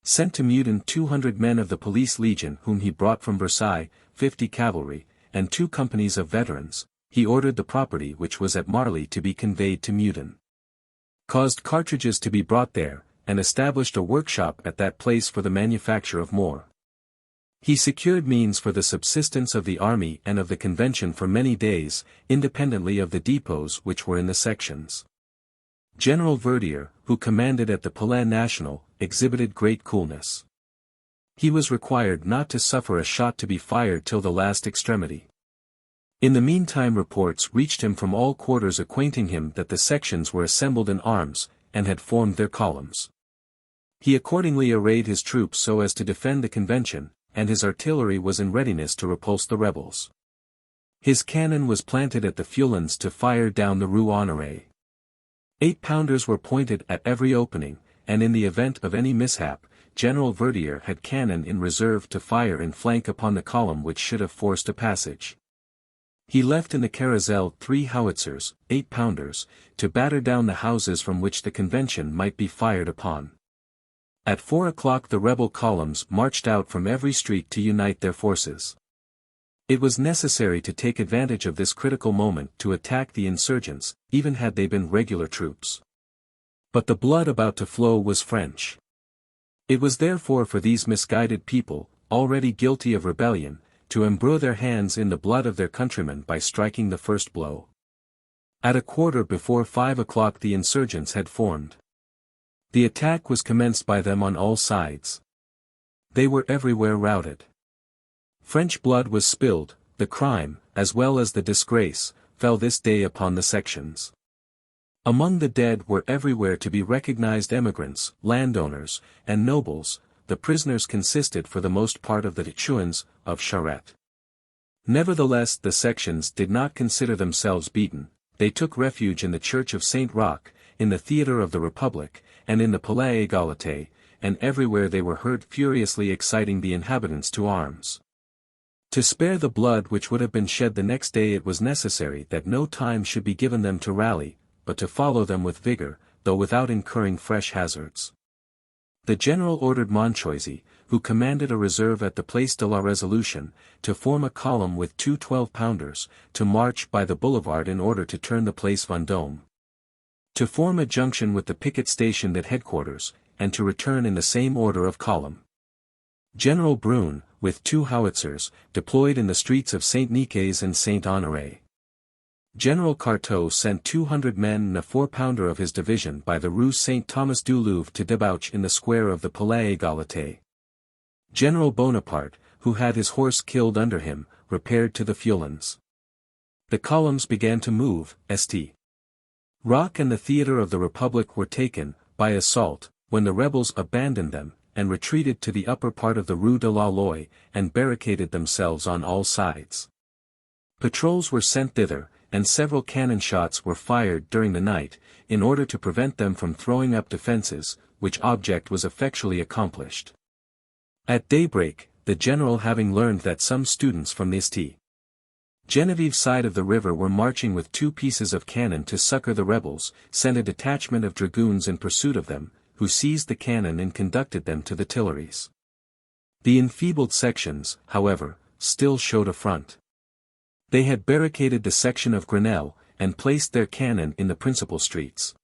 Sent to Meudon 200 men of the police legion whom he brought from Versailles, 50 cavalry, and 2 companies of veterans. He ordered the property which was at Marly to be conveyed to Meudon. Caused cartridges to be brought there, and established a workshop at that place for the manufacture of more. He secured means for the subsistence of the army and of the convention for many days, independently of the depots which were in the sections. General Verdier, who commanded at the Palais National, exhibited great coolness. He was required not to suffer a shot to be fired till the last extremity. In the meantime reports reached him from all quarters acquainting him that the sections were assembled in arms, and had formed their columns. He accordingly arrayed his troops so as to defend the convention, and his artillery was in readiness to repulse the rebels. His cannon was planted at the Fulons to fire down the Rue Honoré. 8-pounders were pointed at every opening, and in the event of any mishap, General Verdier had cannon in reserve to fire in flank upon the column which should have forced a passage. He left in the Carrousel 3 howitzers, 8-pounders, to batter down the houses from which the convention might be fired upon. At 4 o'clock the rebel columns marched out from every street to unite their forces. It was necessary to take advantage of this critical moment to attack the insurgents, even had they been regular troops. But the blood about to flow was French. It was therefore for these misguided people, already guilty of rebellion, to embroil their hands in the blood of their countrymen by striking the first blow. At a quarter before 5 o'clock the insurgents had formed. The attack was commenced by them on all sides. They were everywhere routed. French blood was spilled, the crime, as well as the disgrace, fell this day upon the sections. Among the dead were everywhere to be recognized emigrants, landowners, and nobles. The prisoners consisted for the most part of the Chouans, of Charette. Nevertheless the sections did not consider themselves beaten, they took refuge in the Church of Saint Roch, in the Theatre of the Republic, and in the Palais Égalité, and everywhere they were heard furiously exciting the inhabitants to arms. To spare the blood which would have been shed the next day it was necessary that no time should be given them to rally, but to follow them with vigor, though without incurring fresh hazards. The general ordered Montchoisy, who commanded a reserve at the Place de la Resolution, to form a column with 2 12-pounders, to march by the boulevard in order to turn the Place Vendôme. To form a junction with the picket stationed at headquarters, and to return in the same order of column. General Brune, with 2 howitzers, deployed in the streets of Saint-Nicaise and Saint-Honoré. General Carteau sent 200 men and a 4-pounder of his division by the Rue Saint-Thomas-du-Louvre to debouch in the square of the Palais Égalité. General Bonaparte, who had his horse killed under him, repaired to the Fulons. The columns began to move, St. Roch and the Theatre of the Republic were taken, by assault, when the rebels abandoned them, and retreated to the upper part of the Rue de la Loi, and barricaded themselves on all sides. Patrols were sent thither, and several cannon shots were fired during the night, in order to prevent them from throwing up defences, which object was effectually accomplished. At daybreak, the general having learned that some students from the St. Genevieve side of the river were marching with 2 pieces of cannon to succor the rebels, sent a detachment of dragoons in pursuit of them, who seized the cannon and conducted them to the Tuileries. The enfeebled sections, however, still showed a front. They had barricaded the section of Grenelle, and placed their cannon in the principal streets.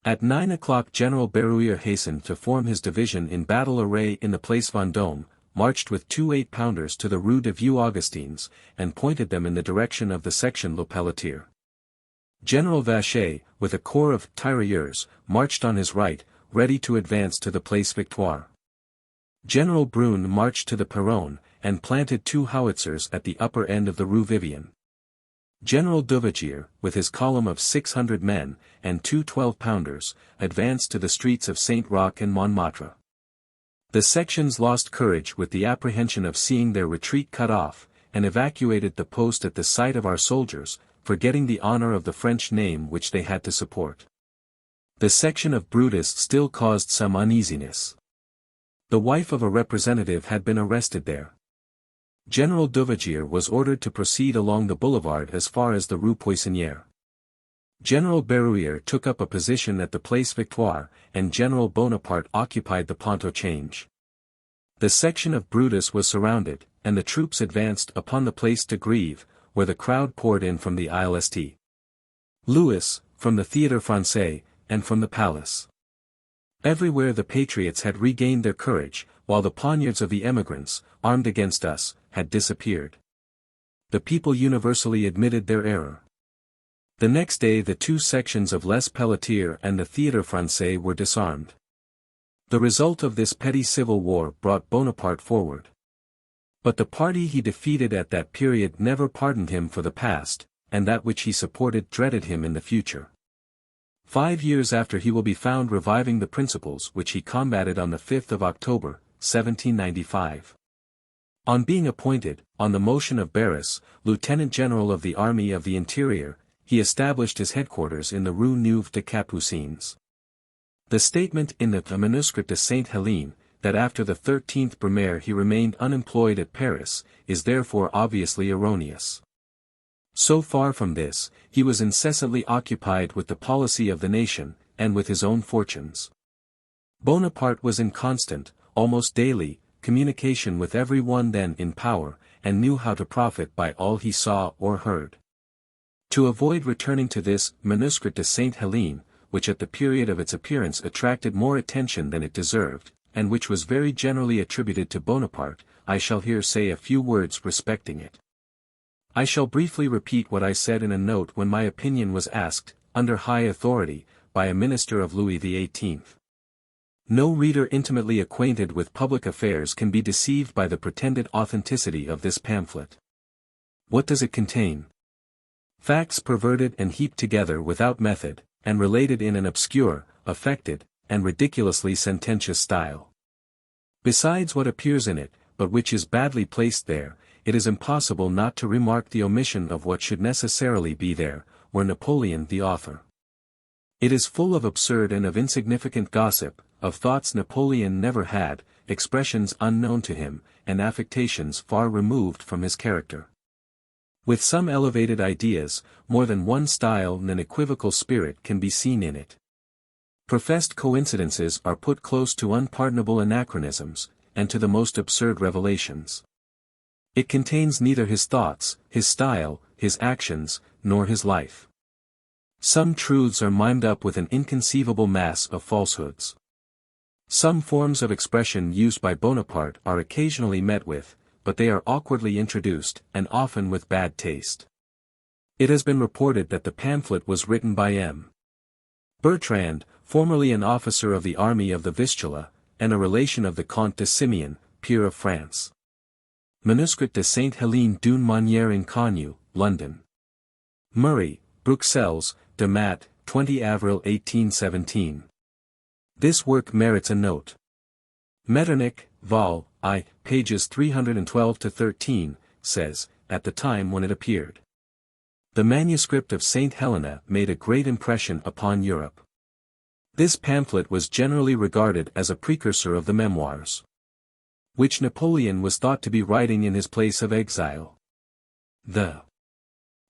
At 9 o'clock General Berruyer hastened to form his division in battle array in the Place Vendôme, marched with 2 8-pounders to the Rue de Vieux Augustins, and pointed them in the direction of the section Le Pelletier. General Vacher, with a corps of tirailleurs, marched on his right, ready to advance to the Place Victoire. General Brune marched to the Perron, and planted 2 howitzers at the upper end of the Rue Vivienne. General Duvigier, with his column of 600 men, and 2 12-pounders, advanced to the streets of Saint Roch and Montmartre. The sections lost courage with the apprehension of seeing their retreat cut off, and evacuated the post at the sight of our soldiers, forgetting the honor of the French name which they had to support. The section of Brutus still caused some uneasiness. The wife of a representative had been arrested there. General Duvigier was ordered to proceed along the boulevard as far as the Rue Poissonnière. General Berruyer took up a position at the Place Victoire, and General Bonaparte occupied the Pont au Change. The section of Brutus was surrounded, and the troops advanced upon the Place de Grève, where the crowd poured in from the Isle St. Louis, from the Théâtre Français, and from the palace. Everywhere the patriots had regained their courage, while the poniards of the emigrants, armed against us, had disappeared. The people universally admitted their error. The next day the two sections of Les Pelletiers and the Théâtre Français were disarmed. The result of this petty civil war brought Bonaparte forward. But the party he defeated at that period never pardoned him for the past, and that which he supported dreaded him in the future. 5 years after he will be found reviving the principles which he combated on the 5th of October, 1795. On being appointed, on the motion of Barras, Lieutenant General of the Army of the Interior, he established his headquarters in the Rue Neuve des Capucines. The statement in the Manuscrit de Sainte-Hélène, that after the 13th Brumaire he remained unemployed at Paris, is therefore obviously erroneous. So far from this, he was incessantly occupied with the policy of the nation, and with his own fortunes. Bonaparte was in constant, almost daily, communication with every one then in power, and knew how to profit by all he saw or heard. To avoid returning to this Manuscrit de Sainte-Hélène, which at the period of its appearance attracted more attention than it deserved, and which was very generally attributed to Bonaparte, I shall here say a few words respecting it. I shall briefly repeat what I said in a note when my opinion was asked, under high authority, by a minister of Louis XVIII. No reader intimately acquainted with public affairs can be deceived by the pretended authenticity of this pamphlet. What does it contain? Facts perverted and heaped together without method, and related in an obscure, affected, and ridiculously sententious style. Besides what appears in it, but which is badly placed there, it is impossible not to remark the omission of what should necessarily be there, were Napoleon the author. It is full of absurd and of insignificant gossip, of thoughts Napoleon never had, expressions unknown to him, and affectations far removed from his character. With some elevated ideas, more than one style and an equivocal spirit can be seen in it. Professed coincidences are put close to unpardonable anachronisms, and to the most absurd revelations. It contains neither his thoughts, his style, his actions, nor his life. Some truths are mimed up with an inconceivable mass of falsehoods. Some forms of expression used by Bonaparte are occasionally met with, but they are awkwardly introduced, and often with bad taste. It has been reported that the pamphlet was written by M. Bertrand, formerly an officer of the army of the Vistula, and a relation of the Comte de Simeon, peer of France. Manuscrit de Sainte-Hélène d'une manière inconnue, London. Murray, Bruxelles, de Mat, 20 Avril 1817. This work merits a note. Metternich, Vol. I, pages 312-13, says, at the time when it appeared. The manuscript of Saint Helena made a great impression upon Europe. This pamphlet was generally regarded as a precursor of the Memoirs, which Napoleon was thought to be writing in his place of exile. The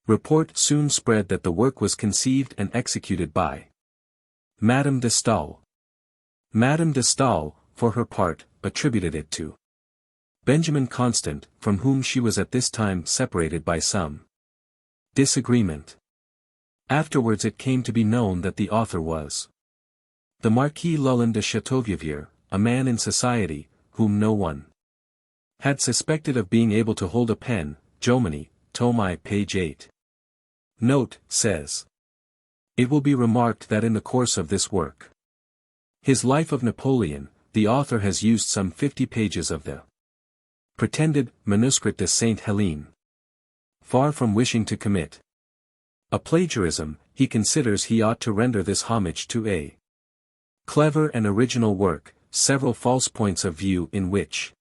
report soon spread that the work was conceived and executed by Madame de Staël. Madame de Staël, for her part, attributed it to Benjamin Constant, from whom she was at this time separated by some disagreement. Afterwards it came to be known that the author was the Marquis Lullin de Chateauvieux, a man in society, whom no one had suspected of being able to hold a pen. Jomini, Tome I, page 8. Note, says. It will be remarked that in the course of this work, His Life of Napoleon, the author has used some 50 pages of the pretended Manuscrit de Sainte-Hélène. Far from wishing to commit a plagiarism, he considers he ought to render this homage to a clever and original work, several false points of view in which,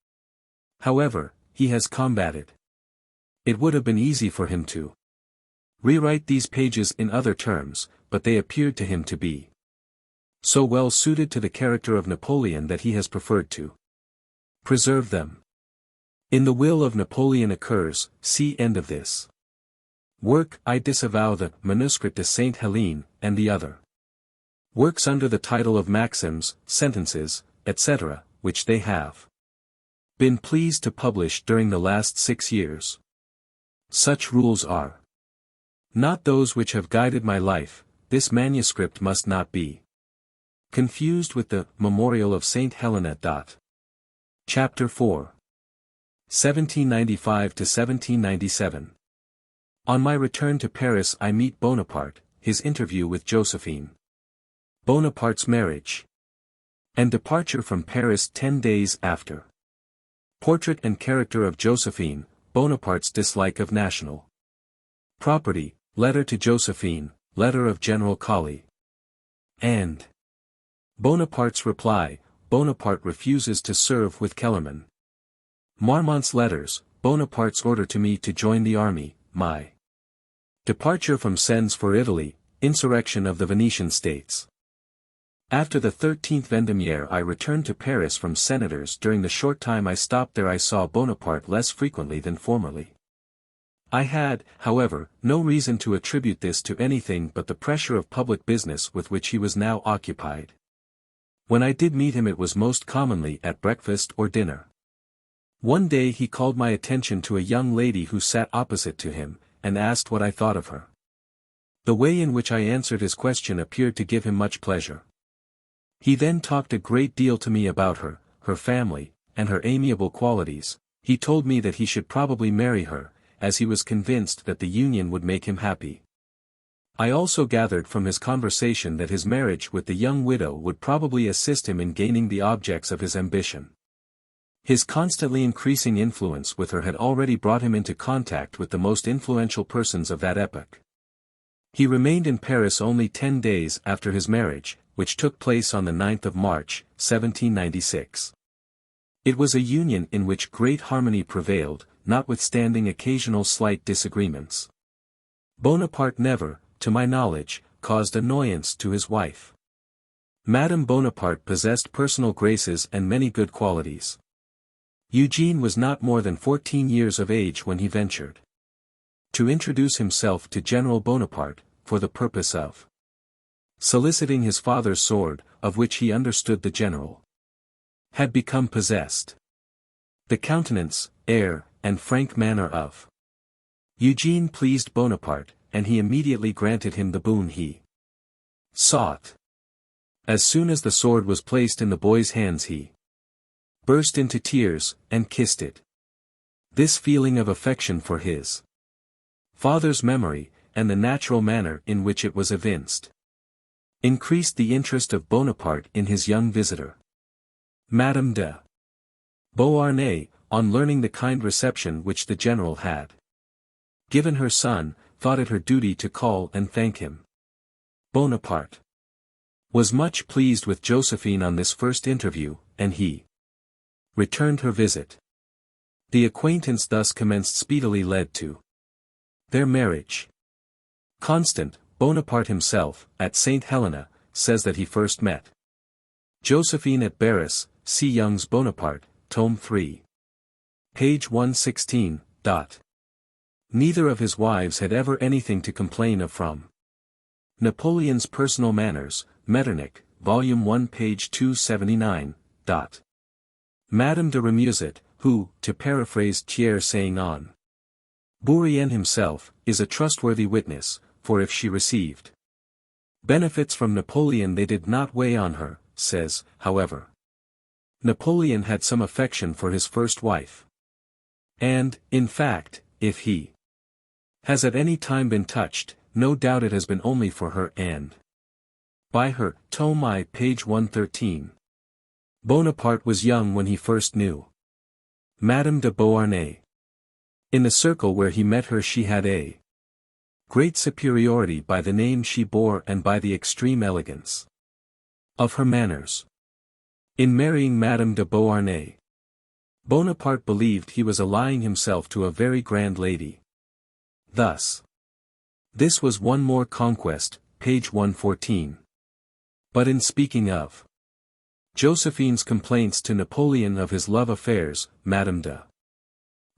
however, he has combated. It would have been easy for him to rewrite these pages in other terms, but they appeared to him to be so well suited to the character of Napoleon that he has preferred to preserve them. In the will of Napoleon occurs, see end of this work. I disavow the Manuscript de Sainte Helene, and the other works under the title of maxims, sentences, etc., which they have been pleased to publish during the last 6 years. Such rules are not those which have guided my life. This manuscript must not be confused with the Memorial of Saint Helena. Chapter 4. 1795 to 1797. On my return to Paris I meet Bonaparte, his interview with Josephine, Bonaparte's marriage, and departure from Paris 10 days after. Portrait and character of Josephine, Bonaparte's dislike of national property, letter to Josephine, letter of General Colley, and Bonaparte's reply. Bonaparte refuses to serve with Kellerman. Marmont's letters, Bonaparte's order to me to join the army, my departure from Sens for Italy, insurrection of the Venetian states. After the 13th Vendemiaire I returned to Paris from senators. During the short time I stopped there I saw Bonaparte less frequently than formerly. I had, however, no reason to attribute this to anything but the pressure of public business with which he was now occupied. When I did meet him it was most commonly at breakfast or dinner. One day he called my attention to a young lady who sat opposite to him, and asked what I thought of her. The way in which I answered his question appeared to give him much pleasure. He then talked a great deal to me about her, her family, and her amiable qualities. He told me that he should probably marry her, as he was convinced that the union would make him happy. I also gathered from his conversation that his marriage with the young widow would probably assist him in gaining the objects of his ambition. His constantly increasing influence with her had already brought him into contact with the most influential persons of that epoch. He remained in Paris only 10 days after his marriage, which took place on the 9th of March, 1796. It was a union in which great harmony prevailed, notwithstanding occasional slight disagreements. Bonaparte never, to my knowledge, caused annoyance to his wife. Madame Bonaparte possessed personal graces and many good qualities. Eugene was not more than 14 years of age when he ventured to introduce himself to General Bonaparte, for the purpose of soliciting his father's sword, of which he understood the general had become possessed. The countenance, air, and frank manner of Eugene pleased Bonaparte, and he immediately granted him the boon he sought. As soon as the sword was placed in the boy's hands he burst into tears, and kissed it. This feeling of affection for his father's memory, and the natural manner in which it was evinced, increased the interest of Bonaparte in his young visitor. Madame de Beauharnais, on learning the kind reception which the general had given her son, thought it her duty to call and thank him. Bonaparte was much pleased with Josephine on this first interview, and he returned her visit. The acquaintance thus commenced speedily led to their marriage. Constant, Bonaparte himself, at St. Helena, says that he first met Josephine at Barras. See Young's Bonaparte, Tome 3. Page 116. Neither of his wives had ever anything to complain of from Napoleon's personal manners, Metternich, Volume 1 page 279. Madame de Remusat, who, to paraphrase Thiers' saying on Bourrienne himself, is a trustworthy witness, for if she received benefits from Napoleon they did not weigh on her, says, however, Napoleon had some affection for his first wife. And, in fact, if he has at any time been touched, no doubt it has been only for her and by her. Tome I page 113. Bonaparte was young when he first knew Madame de Beauharnais. In the circle where he met her she had a great superiority by the name she bore and by the extreme elegance of her manners. In marrying Madame de Beauharnais, Bonaparte believed he was allying himself to a very grand lady. Thus, This was one more conquest, page 114. But in speaking of Josephine's complaints to Napoleon of his love affairs, Madame de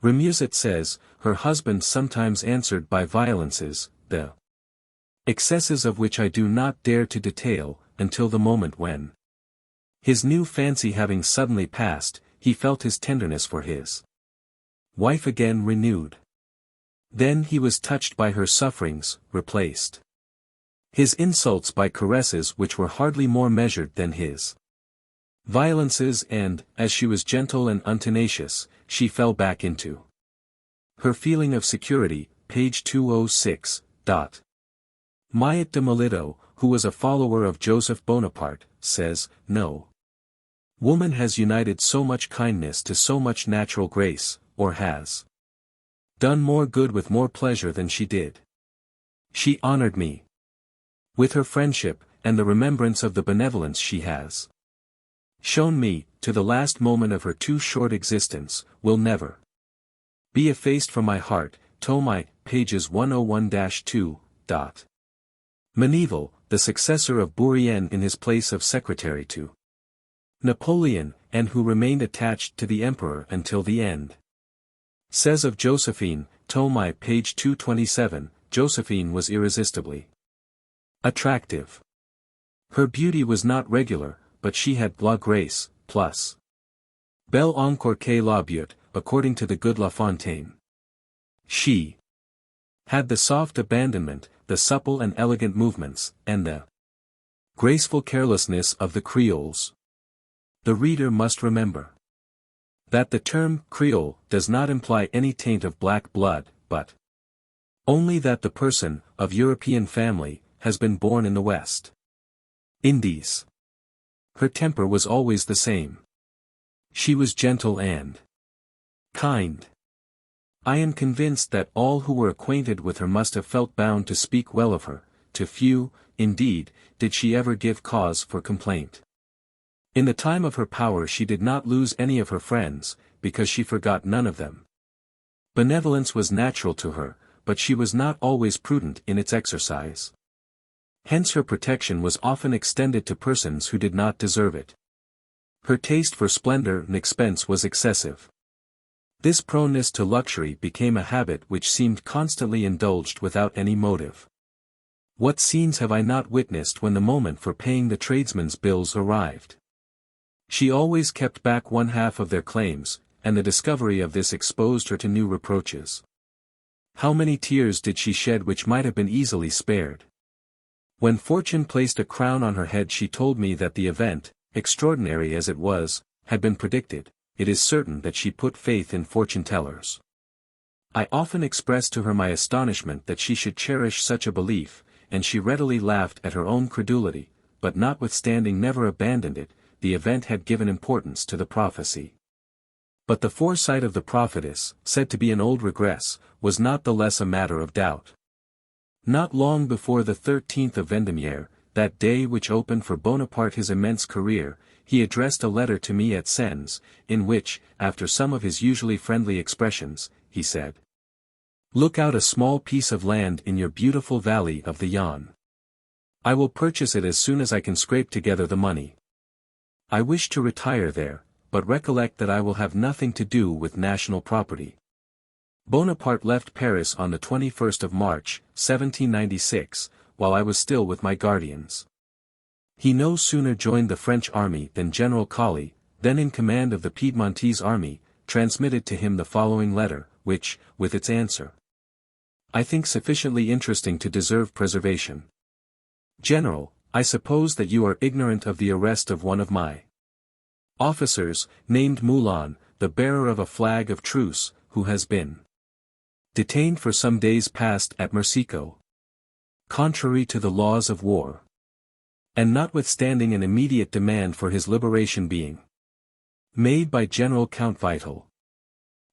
Remusat says, her husband sometimes answered by violences, the excesses of which I do not dare to detail, until the moment when, his new fancy having suddenly passed, he felt his tenderness for his wife again renewed. Then he was touched by her sufferings, replaced his insults by caresses which were hardly more measured than his violences, and, as she was gentle and untenacious, she fell back into her feeling of security, page 206. Mayet de Melito, who was a follower of Joseph Bonaparte, says, no woman has united so much kindness to so much natural grace, or has done more good with more pleasure than she did. She honored me with her friendship, and the remembrance of the benevolence she has shown me, to the last moment of her too short existence, will never be effaced from my heart. Tomai, pages 101-2. Meneval, the successor of Bourrienne in his place of secretary to Napoleon, and who remained attached to the emperor until the end, says of Josephine, Tomai, page 227, Josephine was irresistibly attractive. Her beauty was not regular, but she had la grace, plus belle encore que la beauté, according to the good La Fontaine. She had the soft abandonment, the supple and elegant movements, and the graceful carelessness of the Creoles. The reader must remember that the term Creole does not imply any taint of black blood, but only that the person, of European family, has been born in the West Indies. Her temper was always the same. She was gentle and kind. I am convinced that all who were acquainted with her must have felt bound to speak well of her. To few, indeed, did she ever give cause for complaint. In the time of her power she did not lose any of her friends, because she forgot none of them. Benevolence was natural to her, but she was not always prudent in its exercise. Hence her protection was often extended to persons who did not deserve it. Her taste for splendor and expense was excessive. This proneness to luxury became a habit which seemed constantly indulged without any motive. What scenes have I not witnessed when the moment for paying the tradesmen's bills arrived? She always kept back one half of their claims, and the discovery of this exposed her to new reproaches. How many tears did she shed which might have been easily spared? When fortune placed a crown on her head she told me that the event, extraordinary as it was, had been predicted. It is certain that she put faith in fortune-tellers. I often expressed to her my astonishment that she should cherish such a belief, and she readily laughed at her own credulity, but notwithstanding never abandoned it. The event had given importance to the prophecy. But the foresight of the prophetess, said to be an old regress, was not the less a matter of doubt. Not long before the 13th of Vendemiaire, that day which opened for Bonaparte his immense career, he addressed a letter to me at Sens, in which, after some of his usually friendly expressions, he said, "Look out a small piece of land in your beautiful valley of the Yonne. I will purchase it as soon as I can scrape together the money. I wish to retire there, but recollect that I will have nothing to do with national property." Bonaparte left Paris on the 21st of March, 1796, while I was still with my guardians. He no sooner joined the French army than General Colley, then in command of the Piedmontese army, transmitted to him the following letter, which, with its answer, I think sufficiently interesting to deserve preservation. General, I suppose that you are ignorant of the arrest of one of my officers, named Moulin, the bearer of a flag of truce, who has been detained for some days past at Mercico, contrary to the laws of war, and notwithstanding an immediate demand for his liberation being made by General Count Vital.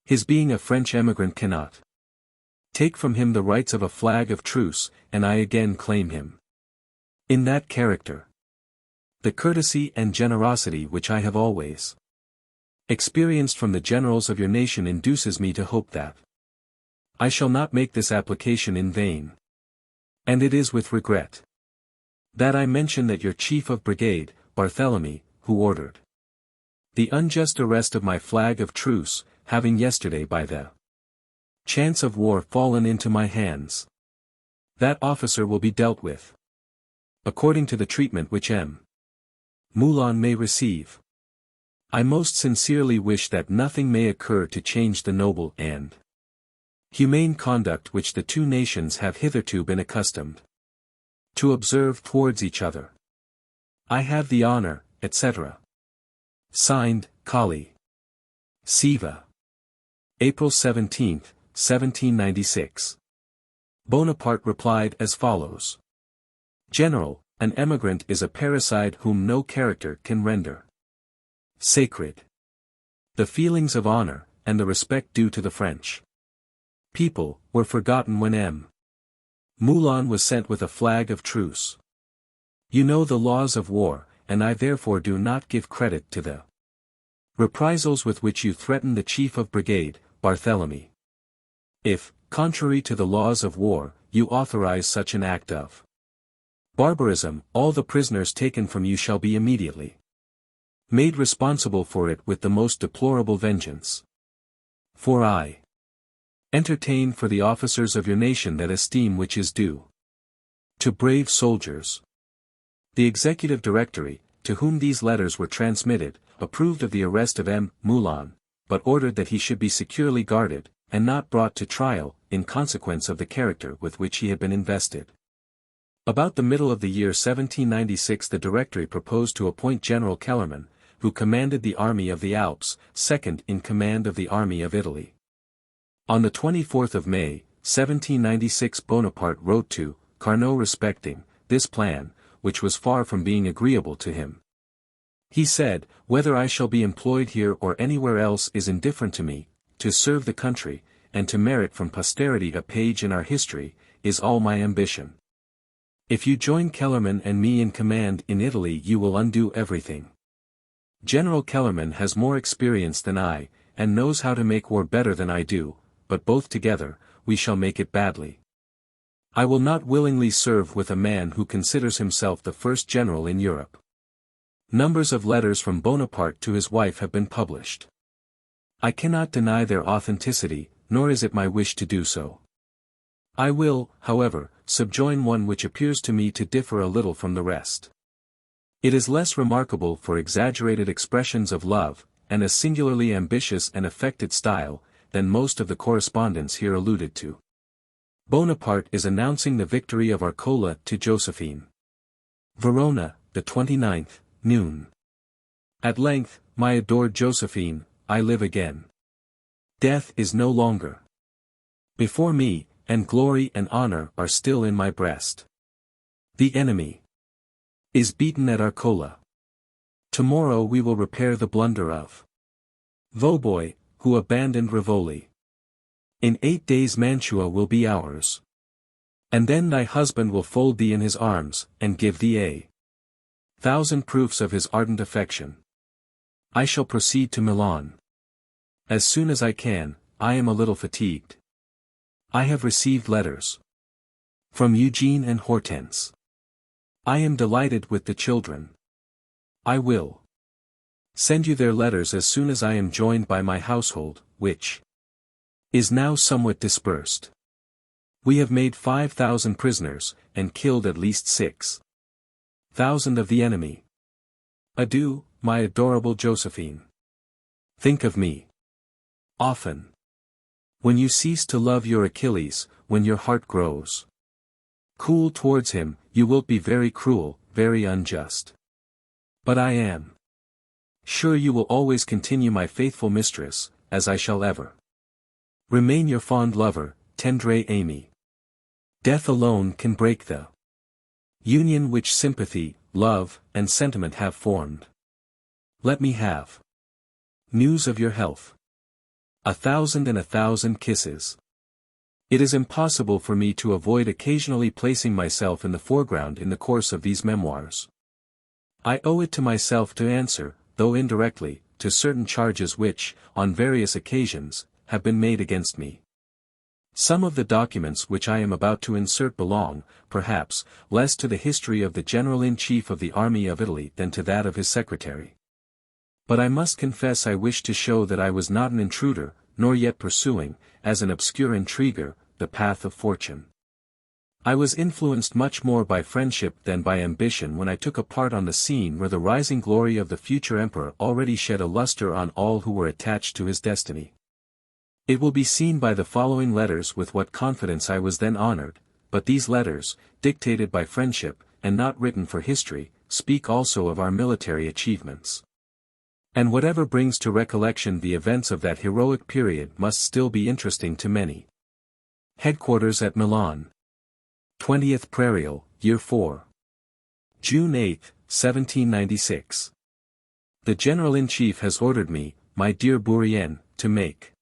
His being a French emigrant cannot take from him the rights of a flag of truce, and I again claim him in that character. The courtesy and generosity which I have always experienced from the generals of your nation induces me to hope that I shall not make this application in vain. And it is with regret that I mention that your chief of brigade, Barthélemy, who ordered the unjust arrest of my flag of truce, having yesterday by the chance of war fallen into my hands, that officer will be dealt with according to the treatment which M. Moulin may receive. I most sincerely wish that nothing may occur to change the noble and humane conduct which the two nations have hitherto been accustomed to observe towards each other. I have the honor, etc. Signed, Kali. Siva. April 17, 1796. Bonaparte replied as follows. General, an emigrant is a parricide whom no character can render sacred. The feelings of honor, and the respect due to the French people, were forgotten when M. Moulin was sent with a flag of truce. You know the laws of war, and I therefore do not give credit to the reprisals with which you threaten the chief of brigade, Barthélemy. If, contrary to the laws of war, you authorize such an act of barbarism, all the prisoners taken from you shall be immediately made responsible for it with the most deplorable vengeance. For I entertain for the officers of your nation that esteem which is due to brave soldiers. The executive directory, to whom these letters were transmitted, approved of the arrest of M. Moulin, but ordered that he should be securely guarded, and not brought to trial, in consequence of the character with which he had been invested. About the middle of the year 1796 the Directory proposed to appoint General Kellerman, who commanded the Army of the Alps, second in command of the Army of Italy. On the 24th of May, 1796 Bonaparte wrote to Carnot respecting this plan, which was far from being agreeable to him. He said, whether I shall be employed here or anywhere else is indifferent to me, to serve the country, and to merit from posterity a page in our history, is all my ambition. If you join Kellerman and me in command in Italy you will undo everything. General Kellerman has more experience than I, and knows how to make war better than I do, but both together, we shall make it badly. I will not willingly serve with a man who considers himself the first general in Europe. Numbers of letters from Bonaparte to his wife have been published. I cannot deny their authenticity, nor is it my wish to do so. I will, however, subjoin one which appears to me to differ a little from the rest. It is less remarkable for exaggerated expressions of love, and a singularly ambitious and affected style, than most of the correspondence here alluded to. Bonaparte is announcing the victory of Arcola to Josephine. Verona, the 29th, noon. At length, my adored Josephine, I live again. Death is no longer before me, and glory and honor are still in my breast. The enemy is beaten at Arcola. Tomorrow we will repair the blunder of Vaubois, who abandoned Rivoli. In 8 days Mantua will be ours. And then thy husband will fold thee in his arms, and give thee 1,000 proofs of his ardent affection. I shall proceed to Milan as soon as I can. I am a little fatigued. I have received letters from Eugene and Hortense. I am delighted with the children. I will send you their letters as soon as I am joined by my household, which is now somewhat dispersed. We have made 5,000 prisoners, and killed at least 6,000 of the enemy. Adieu, my adorable Josephine. Think of me often. When you cease to love your Achilles, when your heart grows cool towards him, you wilt be very cruel, very unjust. But I am sure you will always continue my faithful mistress, as I shall ever remain your fond lover, tendre Amy. Death alone can break the union which sympathy, love, and sentiment have formed. Let me have news of your health. 1,000 kisses. It is impossible for me to avoid occasionally placing myself in the foreground in the course of these memoirs. I owe it to myself to answer, though indirectly, to certain charges which, on various occasions, have been made against me. Some of the documents which I am about to insert belong, perhaps, less to the history of the General-in-Chief of the Army of Italy than to that of his secretary. But I must confess I wish to show that I was not an intruder, nor yet pursuing, as an obscure intriguer, the path of fortune. I was influenced much more by friendship than by ambition when I took a part on the scene where the rising glory of the future emperor already shed a luster on all who were attached to his destiny. It will be seen by the following letters with what confidence I was then honored, but these letters, dictated by friendship, and not written for history, speak also of our military achievements. And whatever brings to recollection the events of that heroic period must still be interesting to many. Headquarters at Milan. 20th Prairial, Year 4. June 8, 1796. The General-in-Chief has ordered me, my dear Bourrienne, to make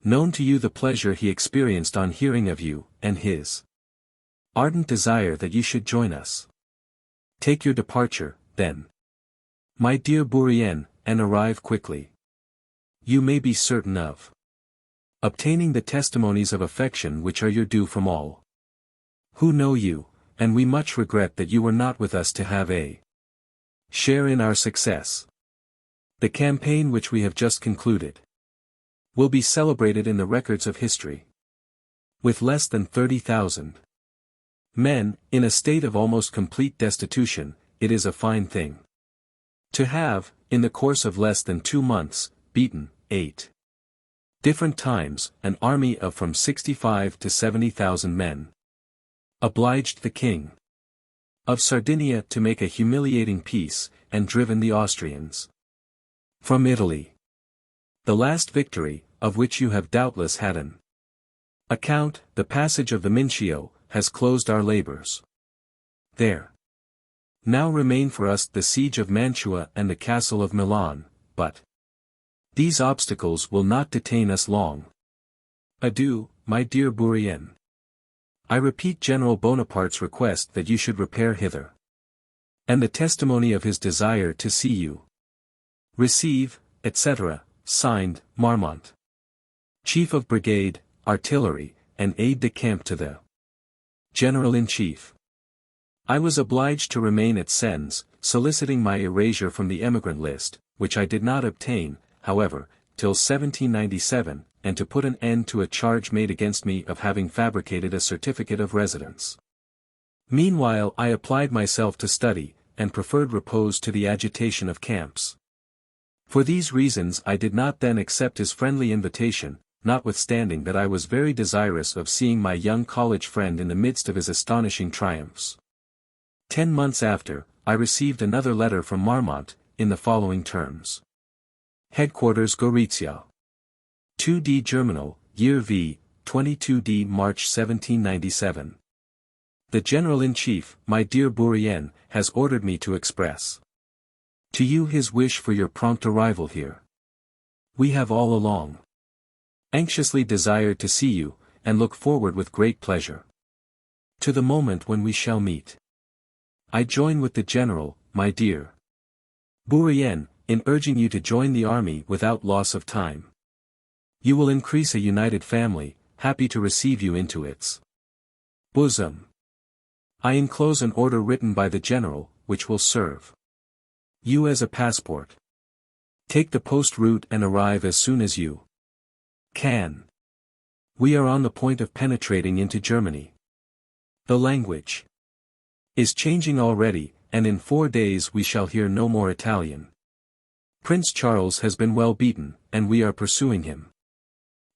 known to you the pleasure he experienced on hearing of you, and his ardent desire that you should join us. Take your departure, then, my dear Bourrienne, and arrive quickly. You may be certain of obtaining the testimonies of affection which are your due from all who know you, and we much regret that you were not with us to have a share in our success. The campaign which we have just concluded will be celebrated in the records of history. With less than 30,000 men, in a state of almost complete destitution, it is a fine thing to have, in the course of less than 2 months, beaten, 8 different times, an army of from 65 to 70,000 men. Obliged the King of Sardinia to make a humiliating peace, and driven the Austrians from Italy. The last victory, of which you have doubtless had an account, the passage of the Mincio, has closed our labors. There now remain for us the siege of Mantua and the castle of Milan, but these obstacles will not detain us long. Adieu, my dear Bourrienne. I repeat General Bonaparte's request that you should repair hither, and the testimony of his desire to see you. Receive, etc., signed, Marmont, Chief of Brigade, Artillery, and Aide-de-Camp to the General-in-Chief. I was obliged to remain at Sens, soliciting my erasure from the emigrant list, which I did not obtain, however, till 1797, and to put an end to a charge made against me of having fabricated a certificate of residence. Meanwhile I applied myself to study, and preferred repose to the agitation of camps. For these reasons I did not then accept his friendly invitation, notwithstanding that I was very desirous of seeing my young college friend in the midst of his astonishing triumphs. 10 months after, I received another letter from Marmont, in the following terms. Headquarters Gorizia. 2d Germinal, Year V, 22d March 1797. The General-in-Chief, my dear Bourrienne, has ordered me to express to you his wish for your prompt arrival here. We have all along anxiously desired to see you, and look forward with great pleasure to the moment when we shall meet. I join with the General, my dear Bourrienne, in urging you to join the army without loss of time. You will increase a united family, happy to receive you into its bosom. I enclose an order written by the General, which will serve you as a passport. Take the post route and arrive as soon as you can. We are on the point of penetrating into Germany. The language is changing already, and in 4 days we shall hear no more Italian. Prince Charles has been well beaten, and we are pursuing him.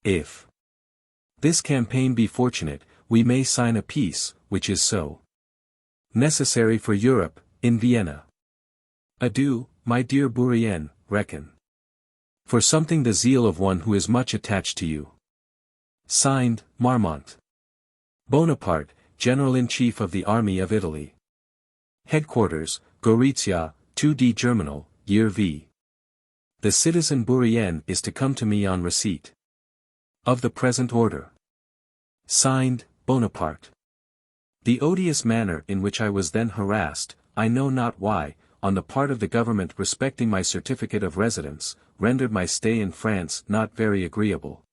If this campaign be fortunate, we may sign a peace, which is so necessary for Europe, in Vienna. Adieu, my dear Bourrienne, reckon for something the zeal of one who is much attached to you. Signed, Marmont. Bonaparte, General-in-Chief of the Army of Italy. Headquarters, Gorizia, 2d Germinal, Year V. The citizen Bourrienne is to come to me on receipt of the present order. Signed, Bonaparte. The odious manner in which I was then harassed, I know not why, on the part of the government respecting my certificate of residence, rendered my stay in France not very agreeable.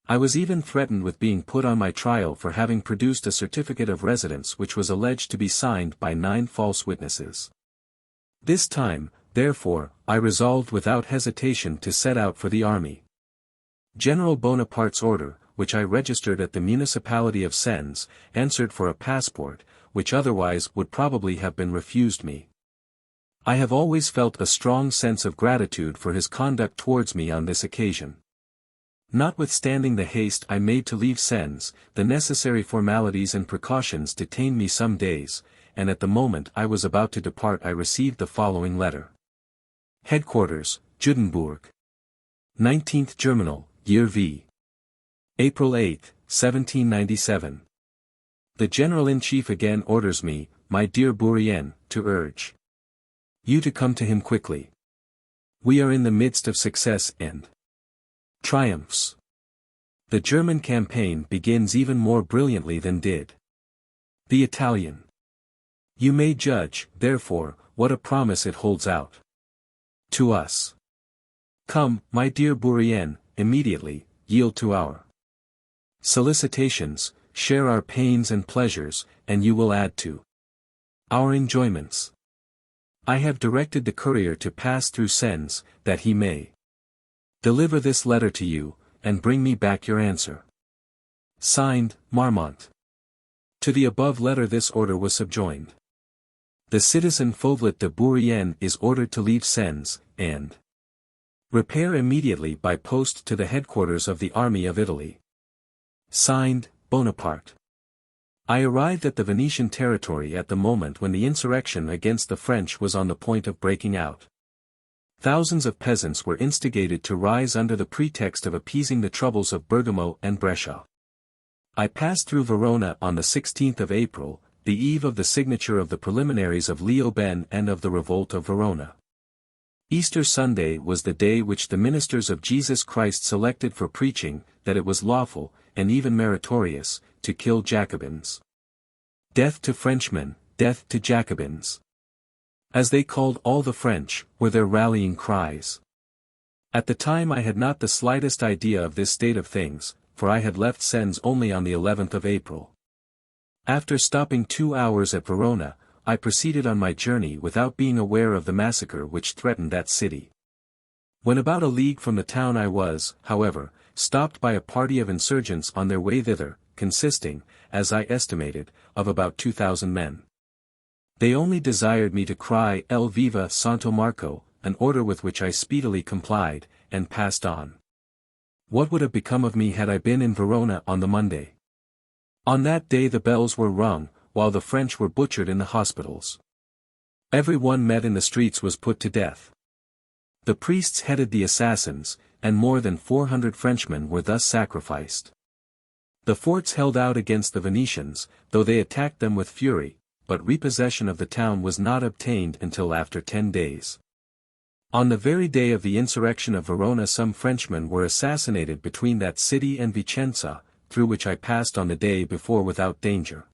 I was even threatened with being put on my trial for having produced a certificate of residence which was alleged to be signed by 9 false witnesses. This time, therefore, I resolved without hesitation to set out for the army. General Bonaparte's order, which I registered at the municipality of Sens, answered for a passport, which otherwise would probably have been refused me. I have always felt a strong sense of gratitude for his conduct towards me on this occasion. Notwithstanding the haste I made to leave Sens, the necessary formalities and precautions detained me some days, and at the moment I was about to depart I received the following letter. Headquarters, Judenburg. 19th Germinal, Year V. April 8, 1797. The General-in-Chief again orders me, my dear Bourrienne, to urge you to come to him quickly. We are in the midst of success and triumphs. The German campaign begins even more brilliantly than did the Italian. You may judge, therefore, what a promise it holds out to us. Come, my dear Bourrienne, immediately, yield to our solicitations, share our pains and pleasures, and you will add to our enjoyments. I have directed the courier to pass through Sens, that he may deliver this letter to you, and bring me back your answer. Signed, Marmont. To the above letter this order was subjoined. The citizen Fauvelet de Bourrienne is ordered to leave Sens, and repair immediately by post to the headquarters of the Army of Italy. Signed, Bonaparte. I arrived at the Venetian territory at the moment when the insurrection against the French was on the point of breaking out. Thousands of peasants were instigated to rise under the pretext of appeasing the troubles of Bergamo and Brescia. I passed through Verona on the 16th of April, the eve of the signature of the preliminaries of Leoben and of the revolt of Verona. Easter Sunday was the day which the ministers of Jesus Christ selected for preaching, that it was lawful, and even meritorious, to kill Jacobins. Death to Frenchmen, death to Jacobins. As they called all the French, were their rallying cries. At the time I had not the slightest idea of this state of things, for I had left Sens only on the 11th of April. After stopping 2 hours at Verona, I proceeded on my journey without being aware of the massacre which threatened that city. When about a league from the town I was, however, stopped by a party of insurgents on their way thither, consisting, as I estimated, of about 2,000 men. They only desired me to cry El Viva Santo Marco, an order with which I speedily complied, and passed on. What would have become of me had I been in Verona on the Monday? On that day the bells were rung, while the French were butchered in the hospitals. Every one met in the streets was put to death. The priests headed the assassins, and more than 400 Frenchmen were thus sacrificed. The forts held out against the Venetians, though they attacked them with fury, but repossession of the town was not obtained until after 10 days. On the very day of the insurrection of Verona some Frenchmen were assassinated between that city and Vicenza, through which I passed on the day before without danger.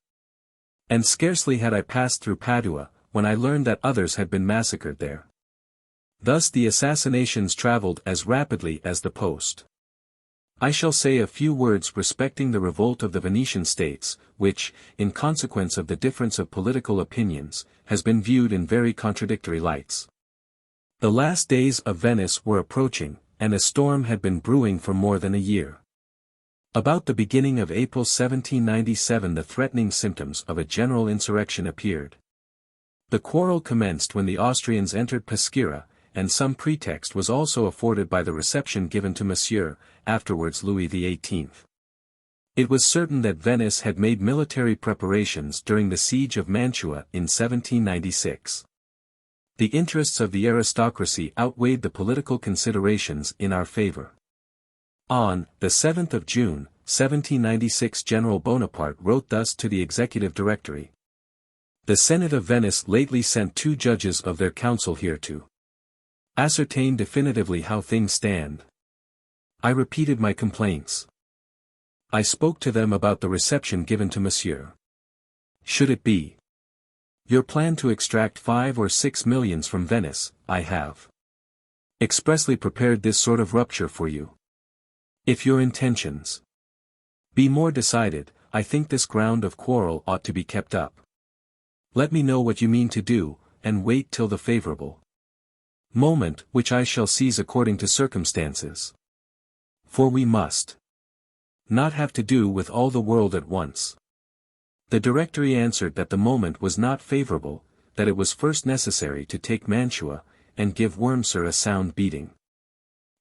And scarcely had I passed through Padua, when I learned that others had been massacred there. Thus the assassinations traveled as rapidly as the post. I shall say a few words respecting the revolt of the Venetian states, which, in consequence of the difference of political opinions, has been viewed in very contradictory lights. The last days of Venice were approaching, and a storm had been brewing for more than a year. About the beginning of April 1797 the threatening symptoms of a general insurrection appeared. The quarrel commenced when the Austrians entered Peschiera, and some pretext was also afforded by the reception given to Monsieur, afterwards Louis XVIII. It was certain that Venice had made military preparations during the siege of Mantua in 1796. The interests of the aristocracy outweighed the political considerations in our favor. On the 7th of June, 1796 General Bonaparte wrote thus to the Executive Directory. The Senate of Venice lately sent 2 judges of their council here to ascertain definitively how things stand. I repeated my complaints. I spoke to them about the reception given to Monsieur. Should it be your plan to extract 5 or 6 millions from Venice, I have expressly prepared this sort of rupture for you. If your intentions be more decided, I think this ground of quarrel ought to be kept up. Let me know what you mean to do, and wait till the favorable moment, which I shall seize according to circumstances. For we must not have to do with all the world at once. The Directory answered that the moment was not favorable, that it was first necessary to take Mantua, and give Wurmser a sound beating.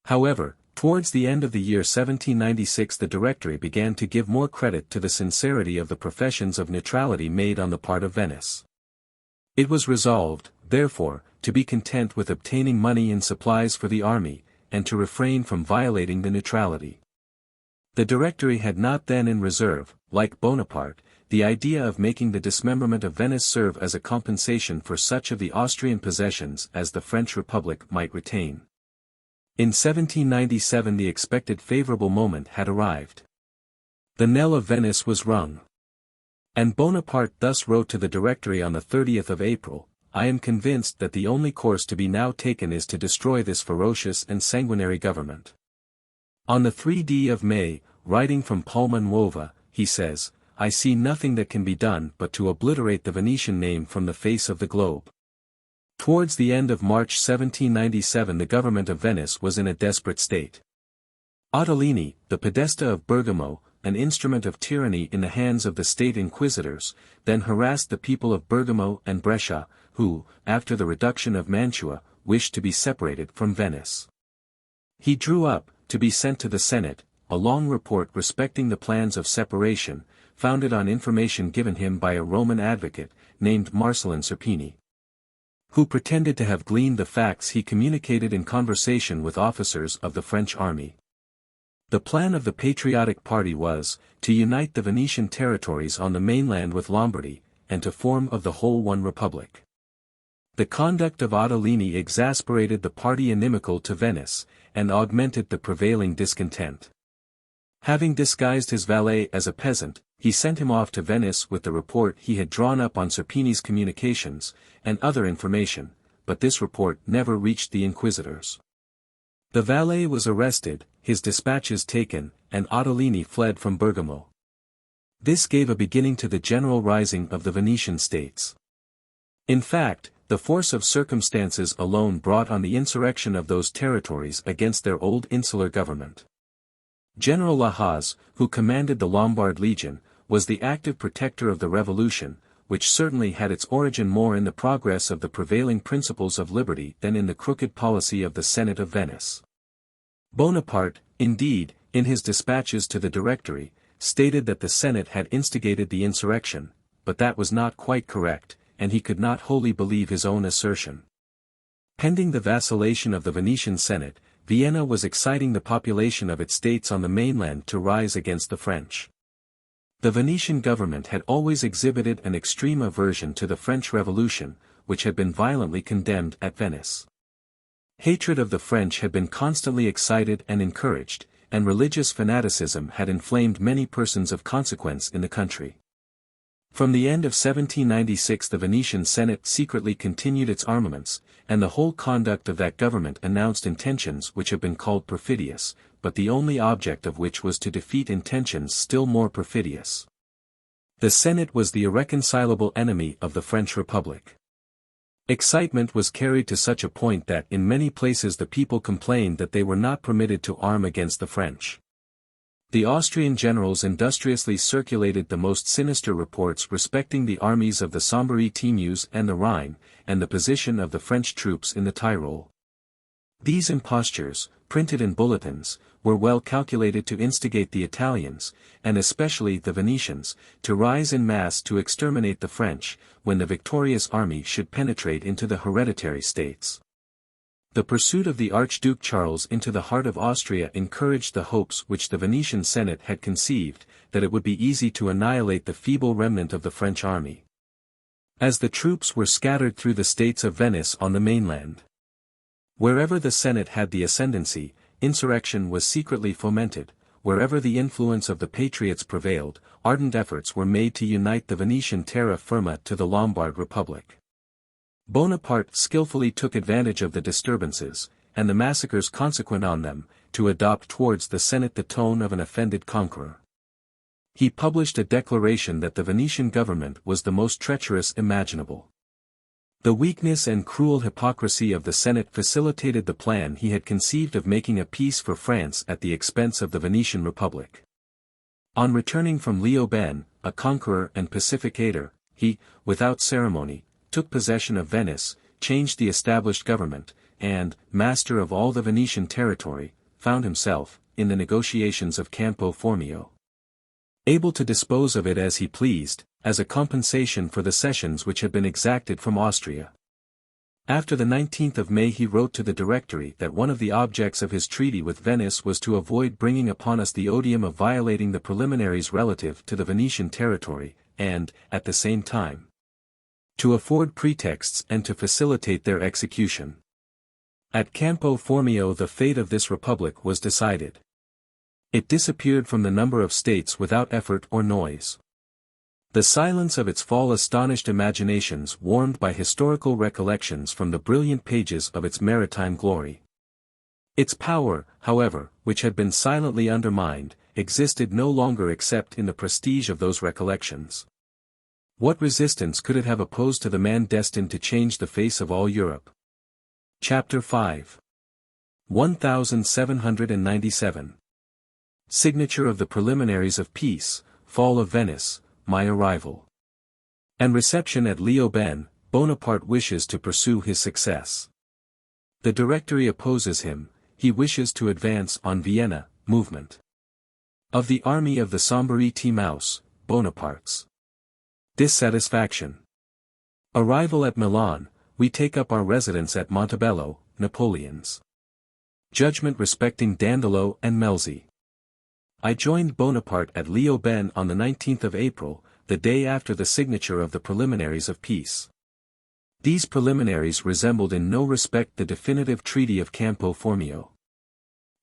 However, towards the end of the year 1796 the Directory began to give more credit to the sincerity of the professions of neutrality made on the part of Venice. It was resolved, therefore, to be content with obtaining money and supplies for the army, and to refrain from violating the neutrality. The Directory had not then in reserve, like Bonaparte, the idea of making the dismemberment of Venice serve as a compensation for such of the Austrian possessions as the French Republic might retain. In 1797 the expected favorable moment had arrived. The knell of Venice was rung. And Bonaparte thus wrote to the Directory on the 30th of April, "I am convinced that the only course to be now taken is to destroy this ferocious and sanguinary government." On the 3d of May, writing from Palma Nuova, he says, "I see nothing that can be done but to obliterate the Venetian name from the face of the globe." Towards the end of March 1797 the government of Venice was in a desperate state. Ottolini, the Podesta of Bergamo, an instrument of tyranny in the hands of the state inquisitors, then harassed the people of Bergamo and Brescia, who, after the reduction of Mantua, wished to be separated from Venice. He drew up, to be sent to the Senate, a long report respecting the plans of separation, founded on information given him by a Roman advocate, named Marcellin Serpini, who pretended to have gleaned the facts he communicated in conversation with officers of the French army. The plan of the patriotic party was, to unite the Venetian territories on the mainland with Lombardy, and to form of the whole one republic. The conduct of Ottolini exasperated the party inimical to Venice, and augmented the prevailing discontent. Having disguised his valet as a peasant, he sent him off to Venice with the report he had drawn up on Serpini's communications, and other information, but this report never reached the inquisitors. The valet was arrested, his dispatches taken, and Ottolini fled from Bergamo. This gave a beginning to the general rising of the Venetian states. In fact, the force of circumstances alone brought on the insurrection of those territories against their old insular government. General Lahoz, who commanded the Lombard Legion, was the active protector of the revolution, which certainly had its origin more in the progress of the prevailing principles of liberty than in the crooked policy of the Senate of Venice. Bonaparte, indeed, in his dispatches to the Directory, stated that the Senate had instigated the insurrection, but that was not quite correct, and he could not wholly believe his own assertion. Pending the vacillation of the Venetian Senate, Vienna was exciting the population of its states on the mainland to rise against the French. The Venetian government had always exhibited an extreme aversion to the French Revolution, which had been violently condemned at Venice. Hatred of the French had been constantly excited and encouraged, and religious fanaticism had inflamed many persons of consequence in the country. From the end of 1796 the Venetian Senate secretly continued its armaments, and the whole conduct of that government announced intentions which have been called perfidious, but the only object of which was to defeat intentions still more perfidious. The Senate was the irreconcilable enemy of the French Republic. Excitement was carried to such a point that in many places the people complained that they were not permitted to arm against the French. The Austrian generals industriously circulated the most sinister reports respecting the armies of the Sambre-et-Meuse and the Rhine, and the position of the French troops in the Tyrol. These impostures, printed in bulletins, were well calculated to instigate the Italians, and especially the Venetians, to rise in mass to exterminate the French, when the victorious army should penetrate into the hereditary states. The pursuit of the Archduke Charles into the heart of Austria encouraged the hopes which the Venetian Senate had conceived, that it would be easy to annihilate the feeble remnant of the French army. As the troops were scattered through the states of Venice on the mainland, wherever the Senate had the ascendancy, insurrection was secretly fomented, wherever the influence of the patriots prevailed, ardent efforts were made to unite the Venetian terra firma to the Lombard Republic. Bonaparte skillfully took advantage of the disturbances, and the massacres consequent on them, to adopt towards the Senate the tone of an offended conqueror. He published a declaration that the Venetian government was the most treacherous imaginable. The weakness and cruel hypocrisy of the Senate facilitated the plan he had conceived of making a peace for France at the expense of the Venetian Republic. On returning from Leoben, a conqueror and pacificator, he, without ceremony, took possession of Venice, changed the established government, and, master of all the Venetian territory, found himself, in the negotiations of Campo Formio, able to dispose of it as he pleased, as a compensation for the cessions which had been exacted from Austria. After the 19th of May he wrote to the Directory that one of the objects of his treaty with Venice was to avoid bringing upon us the odium of violating the preliminaries relative to the Venetian territory, and, at the same time, to afford pretexts and to facilitate their execution. At Campo Formio the fate of this republic was decided. It disappeared from the number of states without effort or noise. The silence of its fall astonished imaginations warmed by historical recollections from the brilliant pages of its maritime glory. Its power, however, which had been silently undermined, existed no longer except in the prestige of those recollections. What resistance could it have opposed to the man destined to change the face of all Europe? Chapter 5. 1797. Signature of the Preliminaries of Peace, Fall of Venice, My Arrival. And reception at Leoben. Bonaparte wishes to pursue his success. The Directory opposes him, he wishes to advance on Vienna, movement. Of the army of the Sombriti Mouse, Bonaparte's dissatisfaction. Arrival at Milan, we take up our residence at Montebello, Napoleon's judgment respecting Dandolo and Melzi. I joined Bonaparte at Leoben on the 19th of April, the day after the signature of the Preliminaries of Peace. These preliminaries resembled in no respect the definitive Treaty of Campo Formio.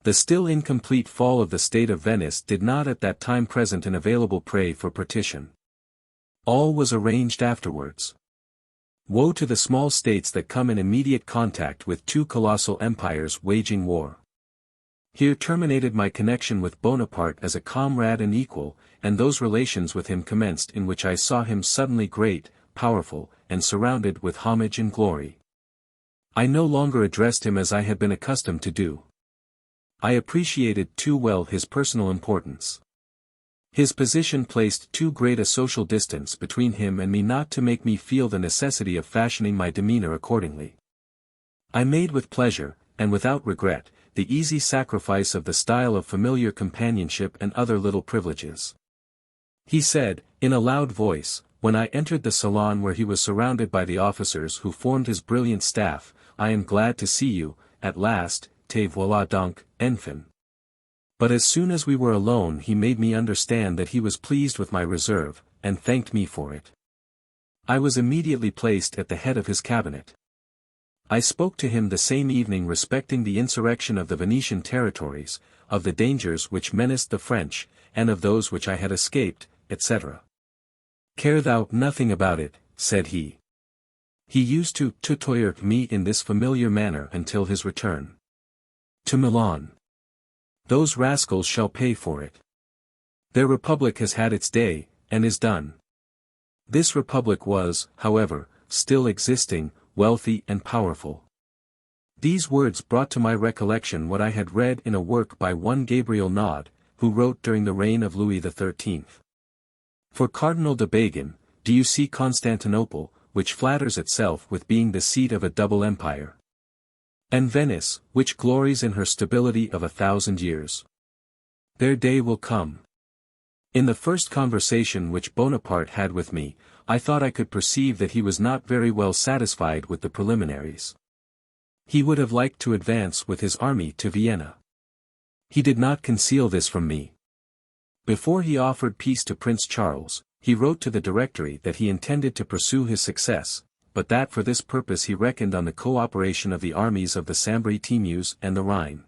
The still incomplete fall of the state of Venice did not at that time present an available prey for partition. All was arranged afterwards. Woe to the small states that come in immediate contact with two colossal empires waging war. Here terminated my connection with Bonaparte as a comrade and equal, and those relations with him commenced in which I saw him suddenly great, powerful, and surrounded with homage and glory. I no longer addressed him as I had been accustomed to do. I appreciated too well his personal importance. His position placed too great a social distance between him and me not to make me feel the necessity of fashioning my demeanor accordingly. I made with pleasure, and without regret, the easy sacrifice of the style of familiar companionship and other little privileges. He said, in a loud voice, when I entered the salon where he was surrounded by the officers who formed his brilliant staff, I am glad to see you, at last, te voilà donc, enfin. But as soon as we were alone he made me understand that he was pleased with my reserve, and thanked me for it. I was immediately placed at the head of his cabinet. I spoke to him the same evening respecting the insurrection of the Venetian territories, of the dangers which menaced the French, and of those which I had escaped, etc. Care thou nothing about it, said he. He used to tutoyer me in this familiar manner until his return to Milan. Those rascals shall pay for it. Their republic has had its day, and is done. This republic was, however, still existing, wealthy and powerful. These words brought to my recollection what I had read in a work by one Gabriel Naud, who wrote during the reign of Louis XIII. For Cardinal de Bégin, do you see Constantinople, which flatters itself with being the seat of a double empire? And Venice, which glories in her stability of 1,000 years. Their day will come. In the first conversation which Bonaparte had with me, I thought I could perceive that he was not very well satisfied with the preliminaries. He would have liked to advance with his army to Vienna. He did not conceal this from me. Before he offered peace to Prince Charles, he wrote to the Directory that he intended to pursue his success, but that for this purpose he reckoned on the co-operation of the armies of the Sambre Meuse and the Rhine.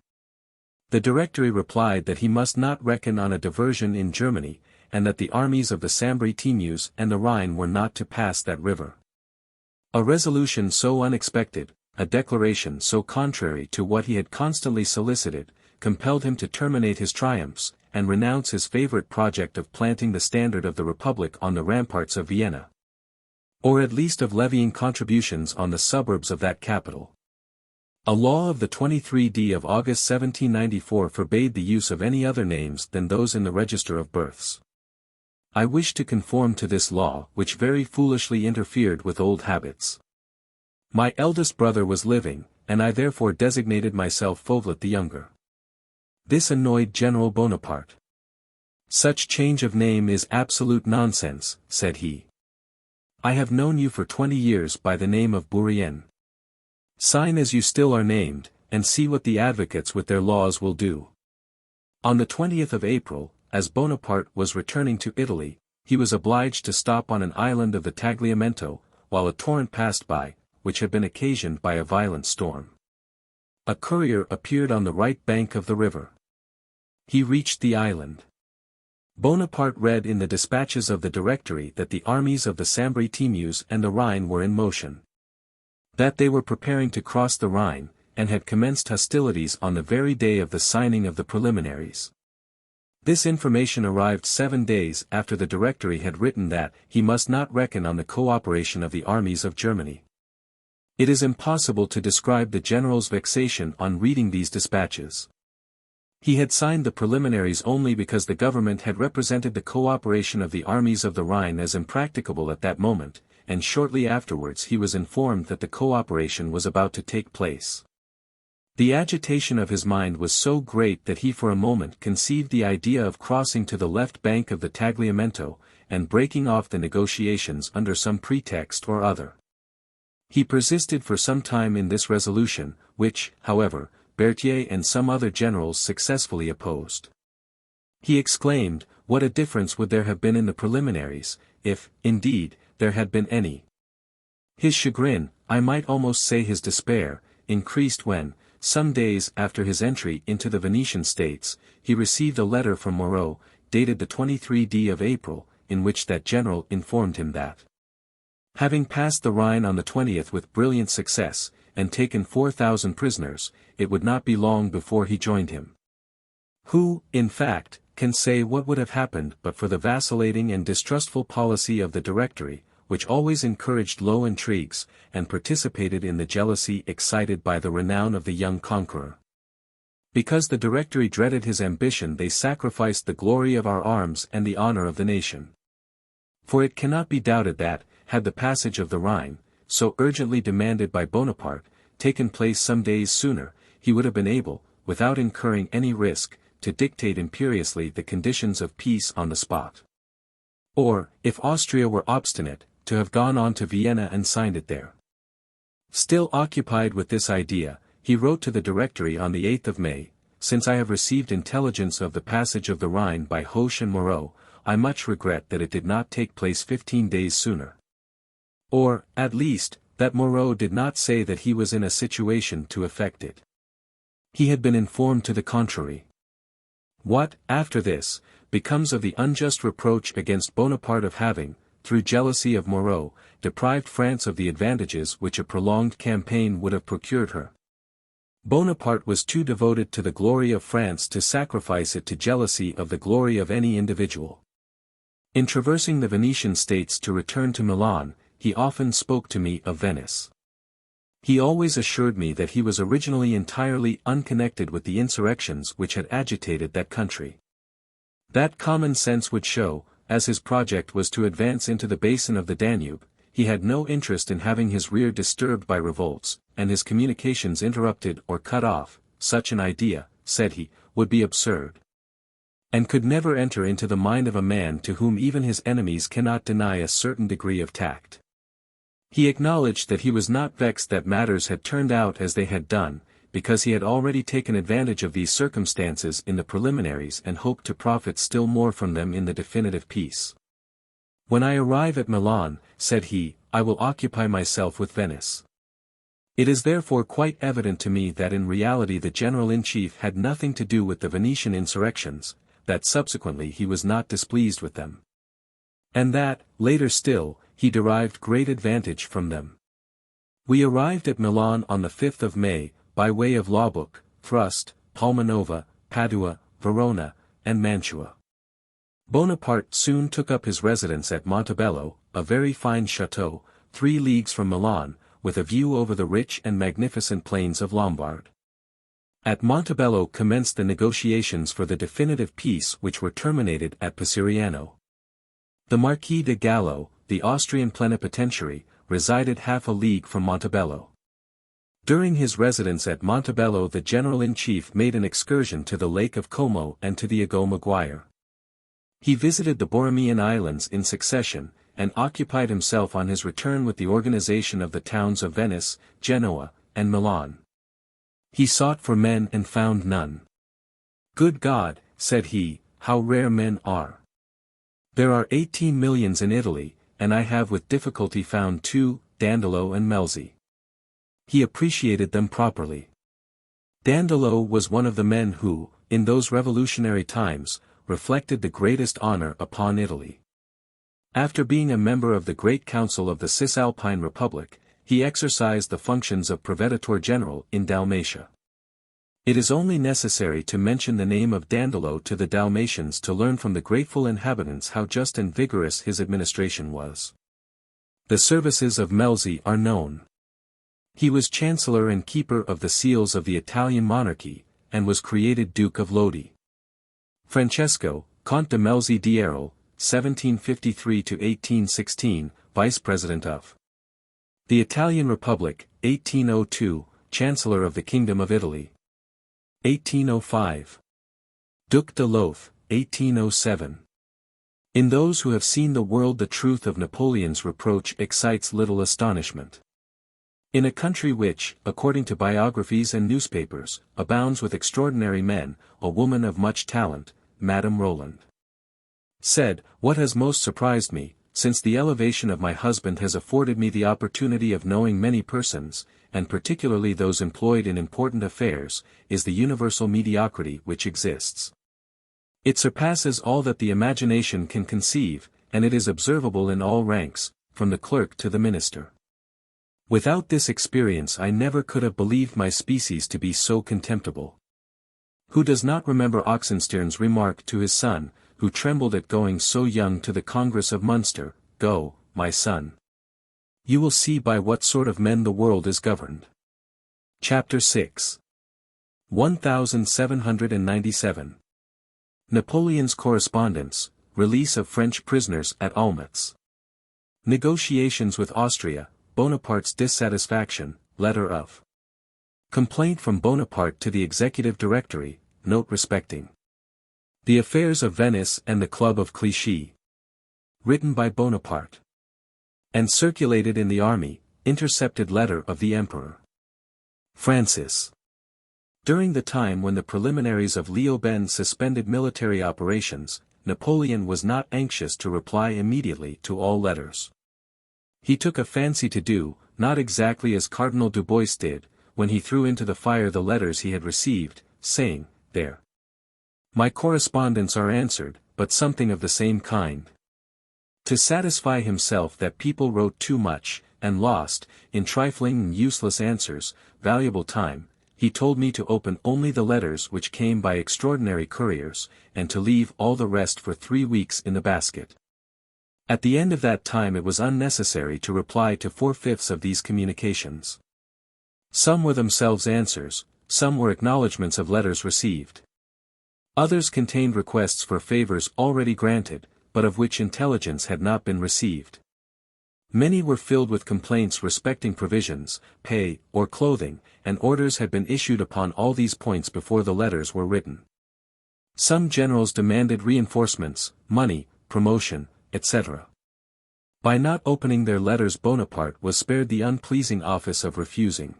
The Directory replied that he must not reckon on a diversion in Germany, and that the armies of the Sambre Meuse and the Rhine were not to pass that river. A resolution so unexpected, a declaration so contrary to what he had constantly solicited, compelled him to terminate his triumphs, and renounce his favorite project of planting the standard of the Republic on the ramparts of Vienna. Or at least of levying contributions on the suburbs of that capital. A law of the 23d of August 1794 forbade the use of any other names than those in the register of births. I wished to conform to this law, which very foolishly interfered with old habits. My eldest brother was living, and I therefore designated myself Fauvelet the younger. This annoyed General Bonaparte. "Such change of name is absolute nonsense," said he. "I have known you for 20 years by the name of Bourrienne. Sign as you still are named, and see what the advocates with their laws will do." On the 20th of April, as Bonaparte was returning to Italy, he was obliged to stop on an island of the Tagliamento, while a torrent passed by, which had been occasioned by a violent storm. A courier appeared on the right bank of the river. He reached the island. Bonaparte read in the dispatches of the Directory that the armies of the Sambre Timeuse and the Rhine were in motion. That they were preparing to cross the Rhine, and had commenced hostilities on the very day of the signing of the preliminaries. This information arrived 7 days after the Directory had written that he must not reckon on the cooperation of the armies of Germany. It is impossible to describe the general's vexation on reading these dispatches. He had signed the preliminaries only because the government had represented the cooperation of the armies of the Rhine as impracticable at that moment, and shortly afterwards he was informed that the cooperation was about to take place. The agitation of his mind was so great that he for a moment conceived the idea of crossing to the left bank of the Tagliamento, and breaking off the negotiations under some pretext or other. He persisted for some time in this resolution, which, however, Berthier and some other generals successfully opposed. He exclaimed, what a difference would there have been in the preliminaries, if, indeed, there had been any. His chagrin, I might almost say his despair, increased when, some days after his entry into the Venetian states, he received a letter from Moreau, dated the 23d of April, in which that general informed him that, having passed the Rhine on the 20th with brilliant success, and taken 4,000 prisoners, it would not be long before he joined him. Who, in fact, can say what would have happened but for the vacillating and distrustful policy of the Directory, which always encouraged low intrigues, and participated in the jealousy excited by the renown of the young conqueror? Because the Directory dreaded his ambition, they sacrificed the glory of our arms and the honor of the nation. For it cannot be doubted that, had the passage of the Rhine, so urgently demanded by Bonaparte, taken place some days sooner, he would have been able, without incurring any risk, to dictate imperiously the conditions of peace on the spot. Or, if Austria were obstinate, to have gone on to Vienna and signed it there. Still occupied with this idea, he wrote to the Directory on the 8th of May, "Since I have received intelligence of the passage of the Rhine by Hoche and Moreau, I much regret that it did not take place 15 days sooner. Or, at least, that Moreau did not say that he was in a situation to effect it. He had been informed to the contrary. What, after this, becomes of the unjust reproach against Bonaparte of having, through jealousy of Moreau, deprived France of the advantages which a prolonged campaign would have procured her? Bonaparte was too devoted to the glory of France to sacrifice it to jealousy of the glory of any individual. In traversing the Venetian states to return to Milan, he often spoke to me of Venice. He always assured me that he was originally entirely unconnected with the insurrections which had agitated that country. That common sense would show, as his project was to advance into the basin of the Danube, he had no interest in having his rear disturbed by revolts, and his communications interrupted or cut off. Such an idea, said he, would be absurd, and could never enter into the mind of a man to whom even his enemies cannot deny a certain degree of tact. He acknowledged that he was not vexed that matters had turned out as they had done, because he had already taken advantage of these circumstances in the preliminaries and hoped to profit still more from them in the definitive peace. When I arrive at Milan, said he, I will occupy myself with Venice. It is therefore quite evident to me that in reality the General-in-Chief had nothing to do with the Venetian insurrections, that subsequently he was not displeased with them, and that, later still, he derived great advantage from them. We arrived at Milan on the 5th of May, by way of Laubach, Thrust, Palmanova, Padua, Verona, and Mantua. Bonaparte soon took up his residence at Montebello, a very fine chateau, 3 leagues from Milan, with a view over the rich and magnificent plains of Lombard. At Montebello commenced the negotiations for the definitive peace which were terminated at Pesariano. The Marquis de Gallo, the Austrian plenipotentiary, resided half a league from Montebello. During his residence at Montebello the General-in-Chief made an excursion to the Lake of Como and to the Ago Maguire. He visited the Borromean Islands in succession, and occupied himself on his return with the organization of the towns of Venice, Genoa, and Milan. He sought for men and found none. "Good God," said he, "how rare men are! There are 18 millions in Italy, and I have with difficulty found 2, Dandolo and Melzi." He appreciated them properly. Dandolo was one of the men who, in those revolutionary times, reflected the greatest honor upon Italy. After being a member of the Great Council of the Cisalpine Republic, he exercised the functions of Proveditore General in Dalmatia. It is only necessary to mention the name of Dandolo to the Dalmatians to learn from the grateful inhabitants how just and vigorous his administration was. The services of Melzi are known. He was Chancellor and Keeper of the Seals of the Italian monarchy, and was created Duke of Lodi. Francesco, Conte de Melzi d'Eril, 1753–1816, Vice President of the Italian Republic, 1802, Chancellor of the Kingdom of Italy. 1805. Duc de Lothe, 1807. In those who have seen the world the truth of Napoleon's reproach excites little astonishment. In a country which, according to biographies and newspapers, abounds with extraordinary men, a woman of much talent, Madame Roland, said, "What has most surprised me, since the elevation of my husband has afforded me the opportunity of knowing many persons, and particularly those employed in important affairs, is the universal mediocrity which exists. It surpasses all that the imagination can conceive, and it is observable in all ranks, from the clerk to the minister. Without this experience I never could have believed my species to be so contemptible." Who does not remember Oxenstiern's remark to his son, who trembled at going so young to the Congress of Munster, "Go, my son. You will see by what sort of men the world is governed." Chapter 6. 1797. Napoleon's correspondence, release of French prisoners at Olmütz. Negotiations with Austria, Bonaparte's dissatisfaction, letter of complaint from Bonaparte to the Executive Directory, note respecting the affairs of Venice and the Club of Clichy. Written by Bonaparte. And circulated in the army, intercepted letter of the Emperor Francis. During the time when the preliminaries of Leoben suspended military operations, Napoleon was not anxious to reply immediately to all letters. He took a fancy to do, not exactly as Cardinal Dubois did, when he threw into the fire the letters he had received, saying, "There. My correspondents are answered," but something of the same kind. To satisfy himself that people wrote too much, and lost, in trifling and useless answers, valuable time, he told me to open only the letters which came by extraordinary couriers, and to leave all the rest for 3 weeks in the basket. At the end of that time it was unnecessary to reply to 4/5 of these communications. Some were themselves answers, some were acknowledgments of letters received. Others contained requests for favors already granted, but of which intelligence had not been received. Many were filled with complaints respecting provisions, pay, or clothing, and orders had been issued upon all these points before the letters were written. Some generals demanded reinforcements, money, promotion, etc. By not opening their letters Bonaparte was spared the unpleasing office of refusing.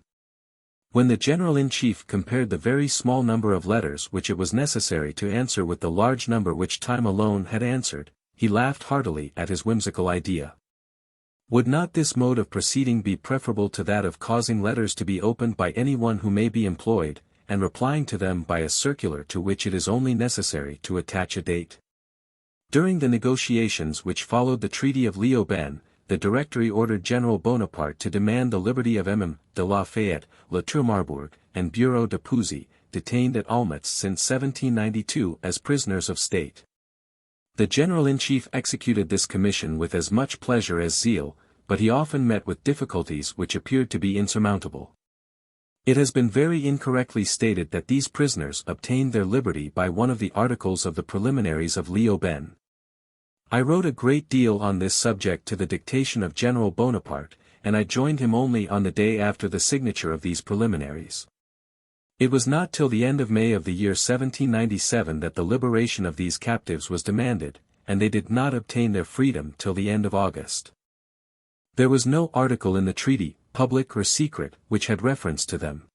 When the General-in-Chief compared the very small number of letters which it was necessary to answer with the large number which time alone had answered, he laughed heartily at his whimsical idea. Would not this mode of proceeding be preferable to that of causing letters to be opened by any one who may be employed, and replying to them by a circular to which it is only necessary to attach a date? During the negotiations which followed the Treaty of Leoben, the Directory ordered General Bonaparte to demand the liberty of MM. de Lafayette, La Tour Marbourg, and Bureau de Pouzy, detained at Olmütz since 1792 as prisoners of state. The General-in-Chief executed this commission with as much pleasure as zeal, but he often met with difficulties which appeared to be insurmountable. It has been very incorrectly stated that these prisoners obtained their liberty by one of the articles of the preliminaries of Leo Ben. I wrote a great deal on this subject to the dictation of General Bonaparte, and I joined him only on the day after the signature of these preliminaries. It was not till the end of May of the year 1797 that the liberation of these captives was demanded, and they did not obtain their freedom till the end of August. There was no article in the treaty, public or secret, which had reference to them.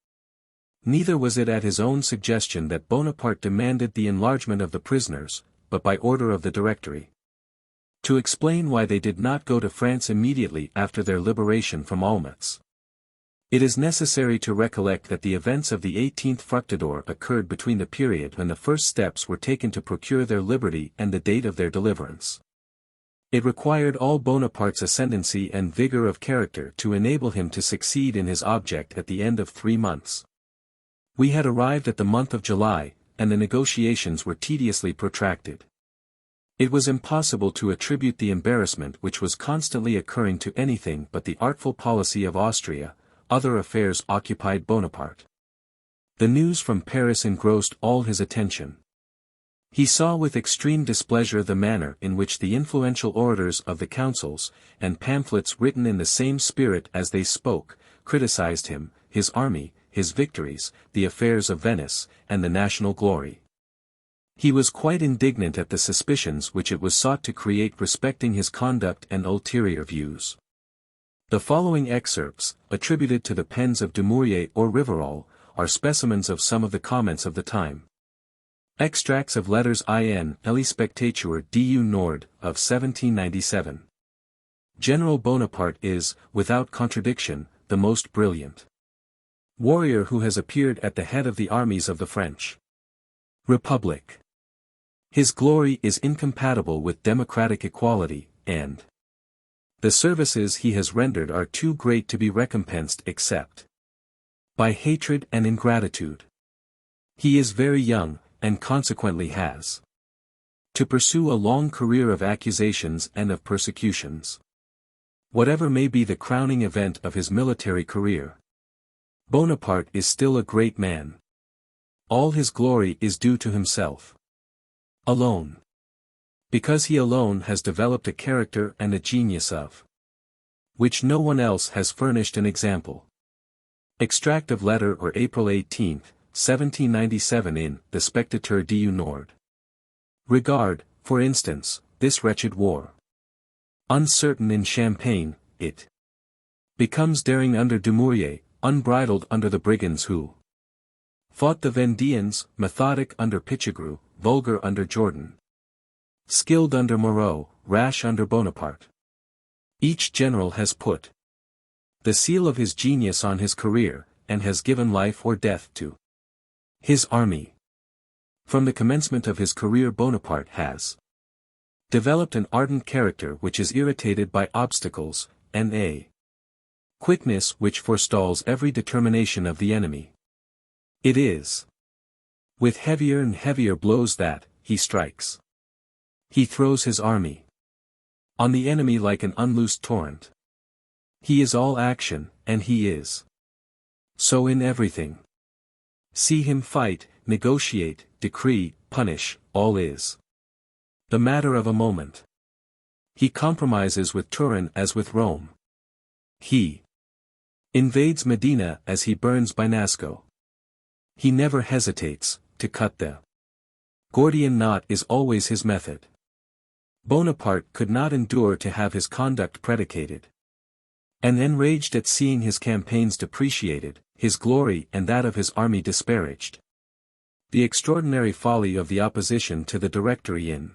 Neither was it at his own suggestion that Bonaparte demanded the enlargement of the prisoners, but by order of the Directory. To explain why they did not go to France immediately after their liberation from Olmütz. It is necessary to recollect that the events of the 18th Fructidor occurred between the period when the first steps were taken to procure their liberty and the date of their deliverance. It required all Bonaparte's ascendancy and vigor of character to enable him to succeed in his object at the end of 3 months. We had arrived at the month of July, and the negotiations were tediously protracted. It was impossible to attribute the embarrassment which was constantly occurring to anything but the artful policy of Austria. Other affairs occupied Bonaparte. The news from Paris engrossed all his attention. He saw with extreme displeasure the manner in which the influential orators of the councils, and pamphlets written in the same spirit as they spoke, criticized him, his army, his victories, the affairs of Venice, and the national glory. He was quite indignant at the suspicions which it was sought to create respecting his conduct and ulterior views. The following excerpts, attributed to the pens of Dumouriez or Rivarol, are specimens of some of the comments of the time. Extracts of letters in Le Spectateur du Nord of 1797. General Bonaparte is, without contradiction, the most brilliant warrior who has appeared at the head of the armies of the French Republic. His glory is incompatible with democratic equality, and the services he has rendered are too great to be recompensed except by hatred and ingratitude. He is very young, and consequently has to pursue a long career of accusations and of persecutions. Whatever may be the crowning event of his military career, Bonaparte is still a great man. All his glory is due to himself alone. Because he alone has developed a character and a genius of which no one else has furnished an example. Extract of letter or April 18, 1797 in Le Spectateur du Nord. Regard, for instance, this wretched war. Uncertain in Champagne, it becomes daring under Dumouriez, unbridled under the brigands who fought the Vendéens, methodic under Pichegru, vulgar under Jourdan, skilled under Moreau, rash under Bonaparte. Each general has put the seal of his genius on his career, and has given life or death to his army. From the commencement of his career Bonaparte has developed an ardent character which is irritated by obstacles, and a quickness which forestalls every determination of the enemy. It is with heavier and heavier blows that he strikes. He throws his army on the enemy like an unloosed torrent. He is all action, and he is so in everything. See him fight, negotiate, decree, punish, all is the matter of a moment. He compromises with Turin as with Rome. He invades Medina as he burns Binasco. He never hesitates to cut the Gordian knot is always his method. Bonaparte could not endure to have his conduct predicated and enraged at seeing his campaigns depreciated, his glory and that of his army disparaged. The extraordinary folly of the opposition to the Directory in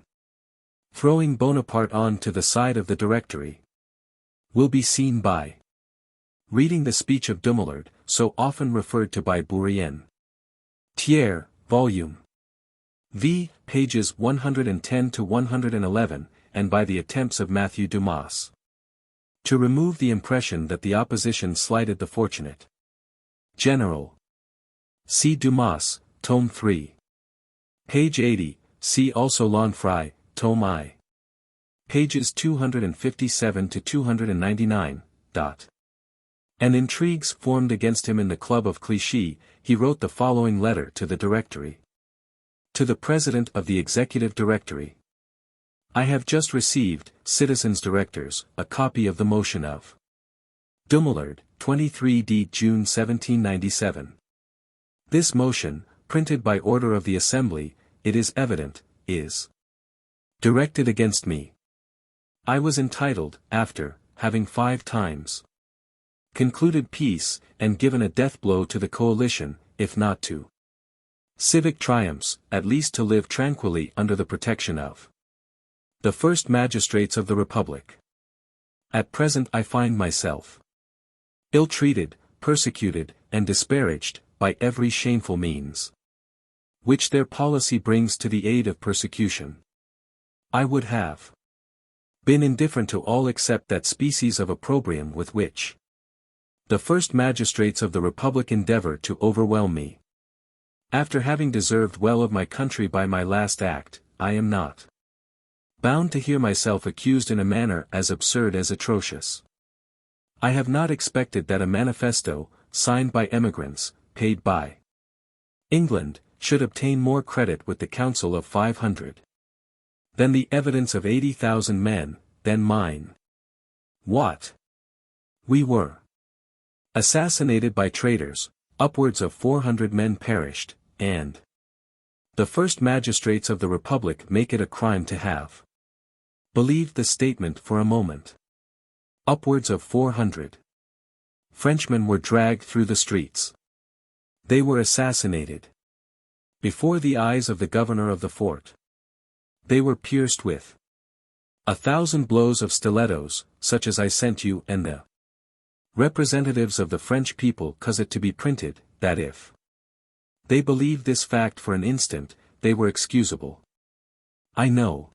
throwing Bonaparte on to the side of the Directory will be seen by reading the speech of Dumoulin, so often referred to by Bourrienne. Thiers, Volume V, pages 110 to 111, and by the attempts of Matthew Dumas to remove the impression that the opposition slighted the fortunate General. See Dumas, Tome 3. Page 80, see also Lanfrey, Tome I. Pages 257 to 299. And intrigues formed against him in the Club of Clichy, he wrote the following letter to the Directory. To the President of the Executive Directory. I have just received, Citizens Directors, a copy of the motion of Dumoulard, 23d June 1797. This motion, printed by order of the Assembly, it is evident, is directed against me. I was entitled, after, having 5 times concluded peace, and given a death blow to the coalition, if not to civic triumphs, at least to live tranquilly under the protection of the first magistrates of the Republic. At present I find myself ill-treated, persecuted, and disparaged, by every shameful means which their policy brings to the aid of persecution. I would have been indifferent to all except that species of opprobrium with which the first magistrates of the Republic endeavor to overwhelm me. After having deserved well of my country by my last act, I am not bound to hear myself accused in a manner as absurd as atrocious. I have not expected that a manifesto, signed by emigrants, paid by England, should obtain more credit with the Council of 500 than the evidence of 80,000 men, than mine. What? We were assassinated by traitors, upwards of 400 men perished, and the first magistrates of the Republic make it a crime to have believed the statement for a moment. Upwards of 400 Frenchmen were dragged through the streets. They were assassinated before the eyes of the governor of the fort. They were pierced with 1,000 blows of stilettos, such as I sent you and the representatives of the French people cause it to be printed, that if they believed this fact for an instant, they were excusable. I know.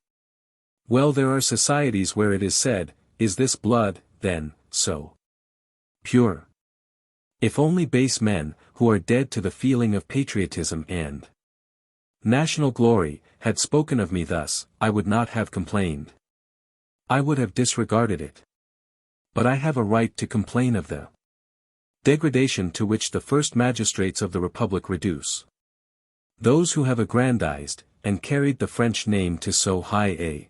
Well, there are societies where it is said, is this blood, then, so pure? If only base men, who are dead to the feeling of patriotism and national glory, had spoken of me thus, I would not have complained. I would have disregarded it. But I have a right to complain of the degradation to which the first magistrates of the Republic reduce those who have aggrandized, and carried the French name to so high a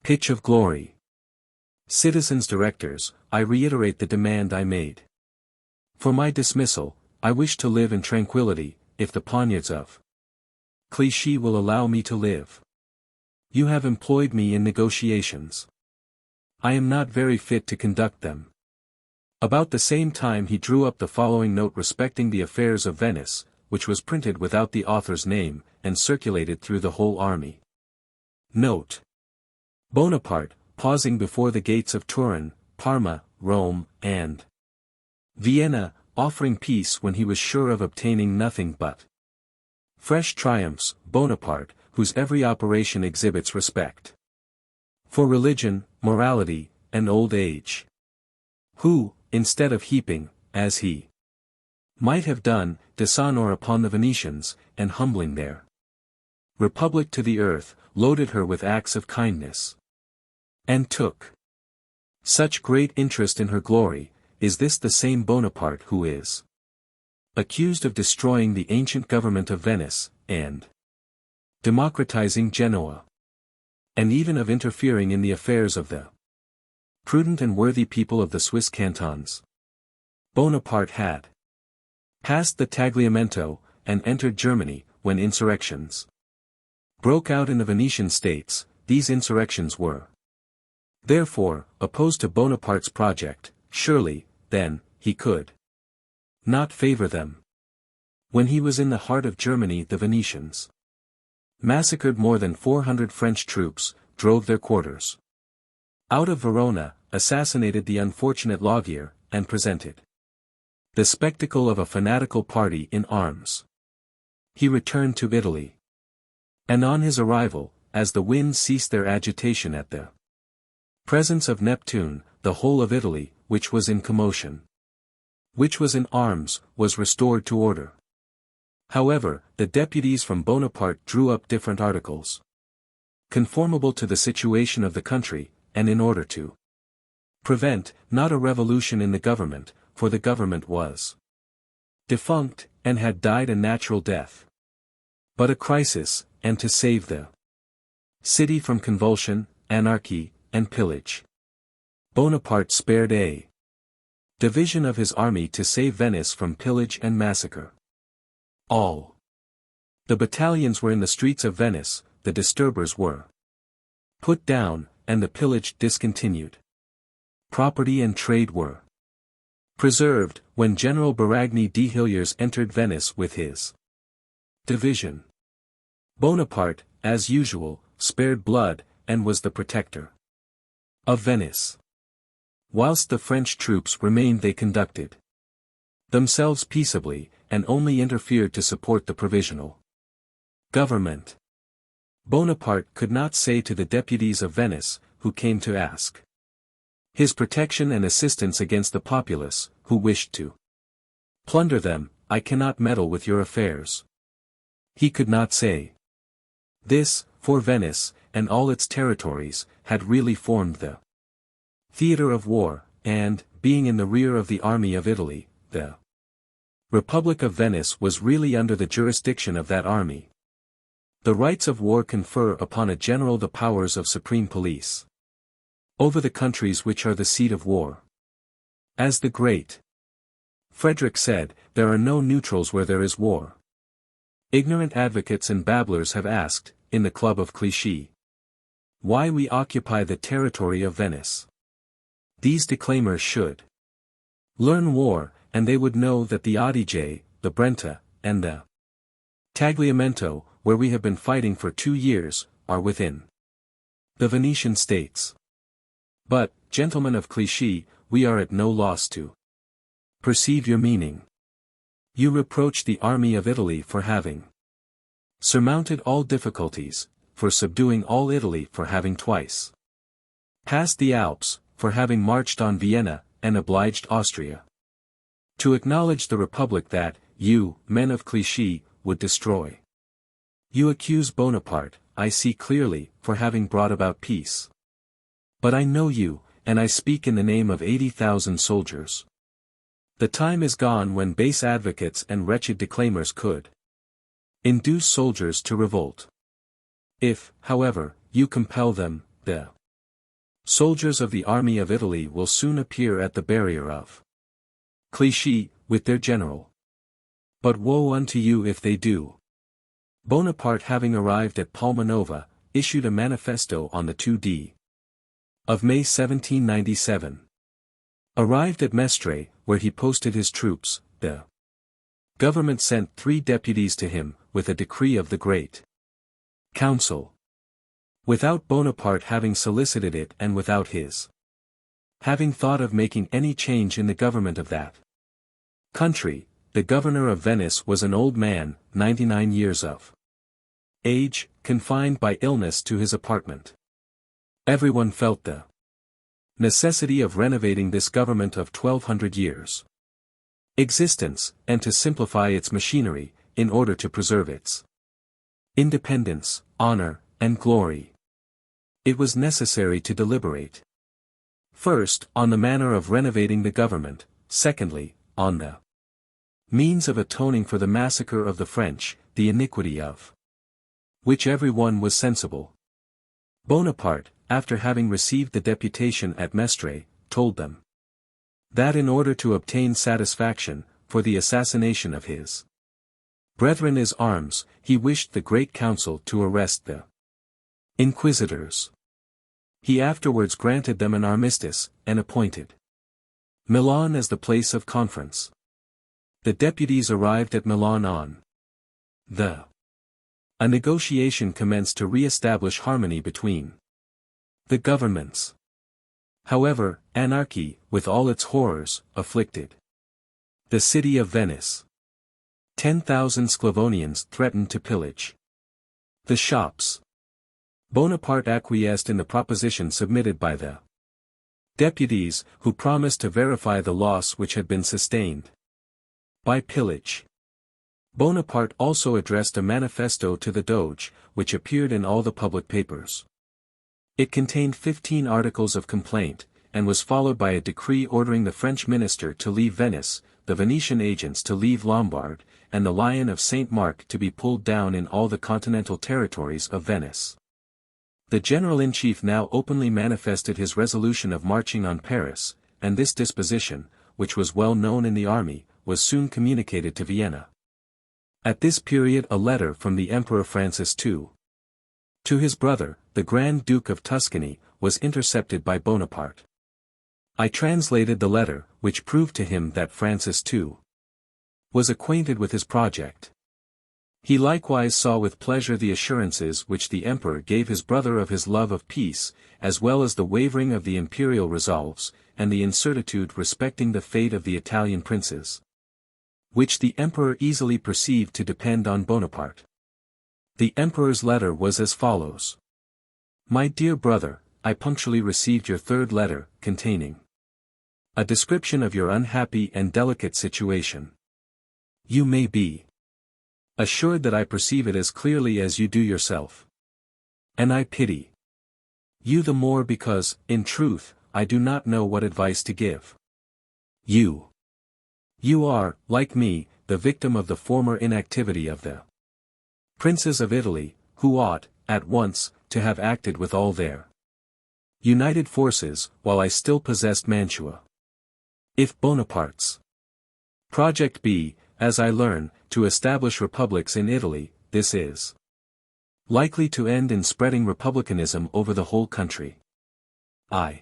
pitch of glory. Citizens Directors, I reiterate the demand I made. For my dismissal, I wish to live in tranquility, if the poniards of Clichy will allow me to live. You have employed me in negotiations. I am not very fit to conduct them. About the same time he drew up the following note respecting the affairs of Venice, which was printed without the author's name, and circulated through the whole army. Note. Bonaparte, pausing before the gates of Turin, Parma, Rome, and Vienna, offering peace when he was sure of obtaining nothing but fresh triumphs, Bonaparte, whose every operation exhibits respect for religion, morality, and old age. Who, instead of heaping, as he might have done, dishonor upon the Venetians, and humbling their Republic to the earth, loaded her with acts of kindness, and took such great interest in her glory, is this the same Bonaparte who is accused of destroying the ancient government of Venice, and democratizing Genoa, and even of interfering in the affairs of the prudent and worthy people of the Swiss cantons? Bonaparte had passed the Tagliamento, and entered Germany, when insurrections broke out in the Venetian states. These insurrections were therefore opposed to Bonaparte's project. Surely, then, he could not favor them. When he was in the heart of Germany, the Venetians massacred more than 400 French troops, drove their quarters out of Verona, assassinated the unfortunate Laguerre, and presented the spectacle of a fanatical party in arms. He returned to Italy. And on his arrival, as the winds ceased their agitation at the presence of Neptune, the whole of Italy, which was in commotion, which was in arms, was restored to order. However, the deputies from Bonaparte drew up different articles, conformable to the situation of the country, and in order to prevent, not a revolution in the government, for the government was defunct, and had died a natural death, but a crisis, and to save the city from convulsion, anarchy, and pillage. Bonaparte spared a division of his army to save Venice from pillage and massacre. All the battalions were in the streets of Venice, the disturbers were put down, and the pillage discontinued. Property and trade were preserved, when General Baragni di Hilliers entered Venice with his division. Bonaparte, as usual, spared blood, and was the protector of Venice. Whilst the French troops remained, they conducted themselves peaceably, and only interfered to support the provisional government. Bonaparte could not say to the deputies of Venice, who came to ask his protection and assistance against the populace, who wished to plunder them, "I cannot meddle with your affairs." He could not say this, for Venice, and all its territories, had really formed the theatre of war, and, being in the rear of the army of Italy, the Republic of Venice was really under the jurisdiction of that army. The rights of war confer upon a general the powers of supreme police over the countries which are the seat of war. As the great Frederick said, there are no neutrals where there is war. Ignorant advocates and babblers have asked, in the Club of Clichy, why we occupy the territory of Venice. These declaimers should learn war, and they would know that the Adige, the Brenta, and the Tagliamento, where we have been fighting for 2 years, are within the Venetian states. But, gentlemen of Clichy, we are at no loss to perceive your meaning. You reproach the army of Italy for having surmounted all difficulties, for subduing all Italy, for having twice passed the Alps, for having marched on Vienna, and obliged Austria to acknowledge the Republic that, you, men of Clichy, would destroy. You accuse Bonaparte, I see clearly, for having brought about peace. But I know you, and I speak in the name of 80,000 soldiers. The time is gone when base advocates and wretched declaimers could induce soldiers to revolt. If, however, you compel them, the soldiers of the army of Italy will soon appear at the barrier of Clichy, with their general. But woe unto you if they do. Bonaparte, having arrived at Palmanova, issued a manifesto on the 2d of May 1797. Arrived at Mestre, where he posted his troops, the government sent 3 deputies to him, with a decree of the Great Council, without Bonaparte having solicited it and without his having thought of making any change in the government of that country. The governor of Venice was an old man, 99 years of age, confined by illness to his apartment. Everyone felt the necessity of renovating this government of 1200 years' existence, and to simplify its machinery, in order to preserve its independence, honor, and glory. It was necessary to deliberate. First, on the manner of renovating the government, secondly, on the means of atoning for the massacre of the French, the iniquity of which every one was sensible. Bonaparte, after having received the deputation at Mestre, told them that in order to obtain satisfaction, for the assassination of his brethren in arms, he wished the Great Council to arrest the inquisitors. He afterwards granted them an armistice, and appointed Milan as the place of conference. The deputies arrived at Milan on the a negotiation commenced to re-establish harmony between the governments. However, anarchy, with all its horrors, afflicted the city of Venice. 10,000 Sclavonians threatened to pillage the shops. Bonaparte acquiesced in the proposition submitted by the deputies, who promised to verify the loss which had been sustained by pillage. Bonaparte also addressed a manifesto to the Doge, which appeared in all the public papers. It contained 15 articles of complaint, and was followed by a decree ordering the French minister to leave Venice, the Venetian agents to leave Lombard, and the Lion of St. Mark to be pulled down in all the continental territories of Venice. The general-in-chief now openly manifested his resolution of marching on Paris, and this disposition, which was well known in the army, was soon communicated to Vienna. At this period a letter from the Emperor Francis II. to his brother, the Grand Duke of Tuscany, was intercepted by Bonaparte. I translated the letter, which proved to him that Francis II. was acquainted with his project. He likewise saw with pleasure the assurances which the Emperor gave his brother of his love of peace, as well as the wavering of the imperial resolves, and the incertitude respecting the fate of the Italian princes, which the Emperor easily perceived to depend on Bonaparte. The Emperor's letter was as follows. My dear brother, I punctually received your third letter, containing a description of your unhappy and delicate situation. You may be assured that I perceive it as clearly as you do yourself. And I pity you the more because, in truth, I do not know what advice to give you. You are, like me, the victim of the former inactivity of the princes of Italy, who ought, at once, to have acted with all their united forces, while I still possessed Mantua. If Bonaparte's project be, as I learn, to establish republics in Italy, this is likely to end in spreading republicanism over the whole country. I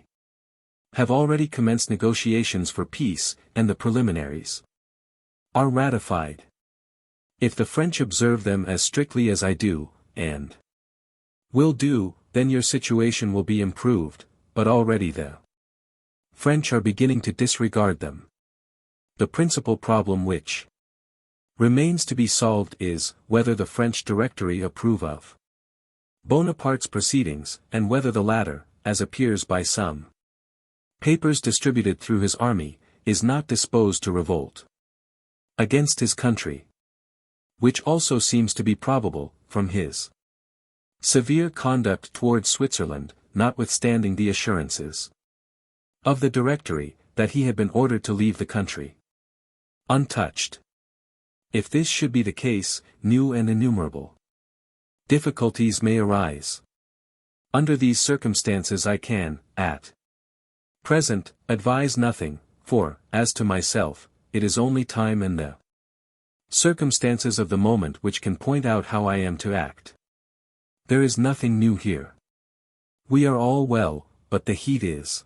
have already commenced negotiations for peace, and the preliminaries are ratified. If the French observe them as strictly as I do, and will do, then your situation will be improved, but already the French are beginning to disregard them. The principal problem which remains to be solved is, whether the French Directory approve of Bonaparte's proceedings, and whether the latter, as appears by some papers distributed through his army, is not disposed to revolt against his country. Which also seems to be probable, from his severe conduct towards Switzerland, notwithstanding the assurances of the Directory, that he had been ordered to leave the country untouched. If this should be the case, new and innumerable difficulties may arise. Under these circumstances I can, at present, advise nothing, for, as to myself, it is only time and the circumstances of the moment which can point out how I am to act. There is nothing new here. We are all well, but the heat is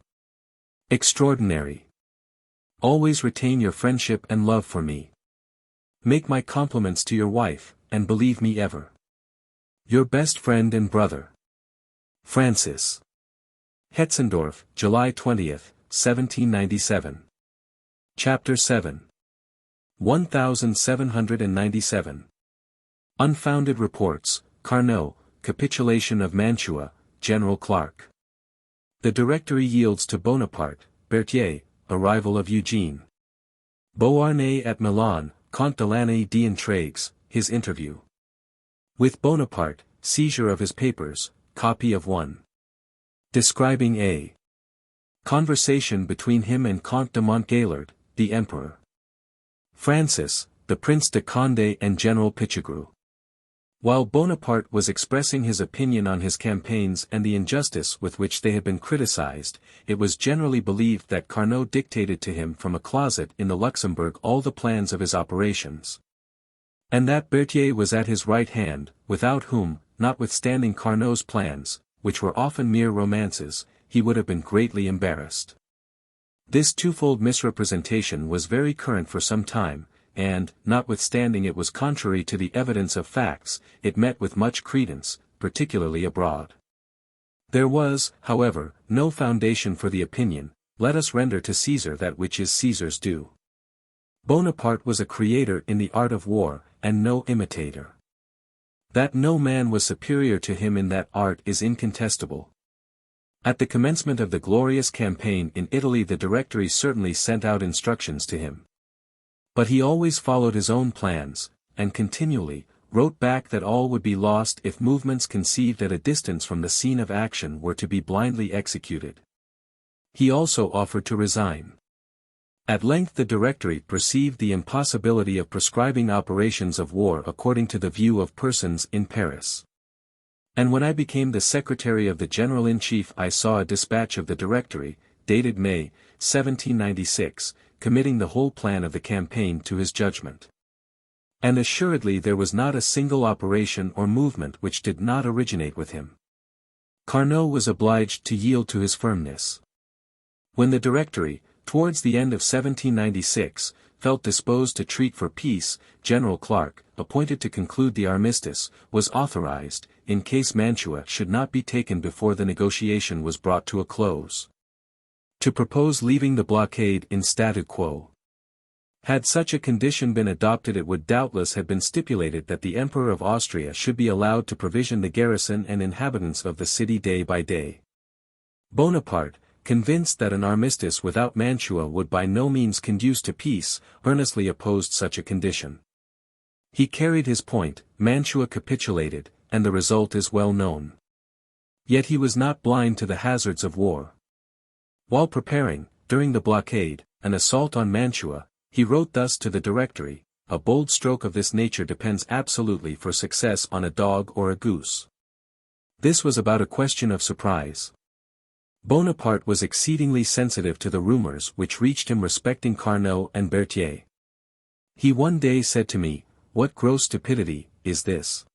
extraordinary. Always retain your friendship and love for me. Make my compliments to your wife, and believe me ever your best friend and brother, Francis. Hetzendorf, July 20th, 1797. Chapter 7. 1797. Unfounded reports, Carnot, capitulation of Mantua, General Clark. The Directory yields to Bonaparte, Berthier, arrival of Eugene Beauharnais at Milan, Comte de Lannay d'Entraigues, his interview with Bonaparte, seizure of his papers, copy of one describing a conversation between him and Comte de Montgaillard, the Emperor Francis, the Prince de Condé and General Pichegru. While Bonaparte was expressing his opinion on his campaigns and the injustice with which they had been criticized, it was generally believed that Carnot dictated to him from a closet in the Luxembourg all the plans of his operations, and that Berthier was at his right hand, without whom, notwithstanding Carnot's plans, which were often mere romances, he would have been greatly embarrassed. This twofold misrepresentation was very current for some time, and, notwithstanding it was contrary to the evidence of facts, it met with much credence, particularly abroad. There was, however, no foundation for the opinion, let us render to Caesar that which is Caesar's due. Bonaparte was a creator in the art of war, and no imitator. That no man was superior to him in that art is incontestable. At the commencement of the glorious campaign in Italy the Directory certainly sent out instructions to him. But he always followed his own plans, and continually, wrote back that all would be lost if movements conceived at a distance from the scene of action were to be blindly executed. He also offered to resign. At length the Directory perceived the impossibility of prescribing operations of war according to the view of persons in Paris. And when I became the Secretary of the General-in-Chief I saw a dispatch of the Directory, dated May, 1796, committing the whole plan of the campaign to his judgment. And assuredly there was not a single operation or movement which did not originate with him. Carnot was obliged to yield to his firmness. When the Directory, towards the end of 1796, felt disposed to treat for peace, General Clarke, appointed to conclude the armistice, was authorized, in case Mantua should not be taken before the negotiation was brought to a close, to propose leaving the blockade in statu quo. Had such a condition been adopted it would doubtless have been stipulated that the Emperor of Austria should be allowed to provision the garrison and inhabitants of the city day by day. Bonaparte, convinced that an armistice without Mantua would by no means conduce to peace, earnestly opposed such a condition. He carried his point, Mantua capitulated, and the result is well known. Yet he was not blind to the hazards of war. While preparing, during the blockade, an assault on Mantua, he wrote thus to the Directory: "A bold stroke of this nature depends absolutely for success on a dog or a goose." This was about a question of surprise. Bonaparte was exceedingly sensitive to the rumors which reached him respecting Carnot and Berthier. He one day said to me, "What gross stupidity is this?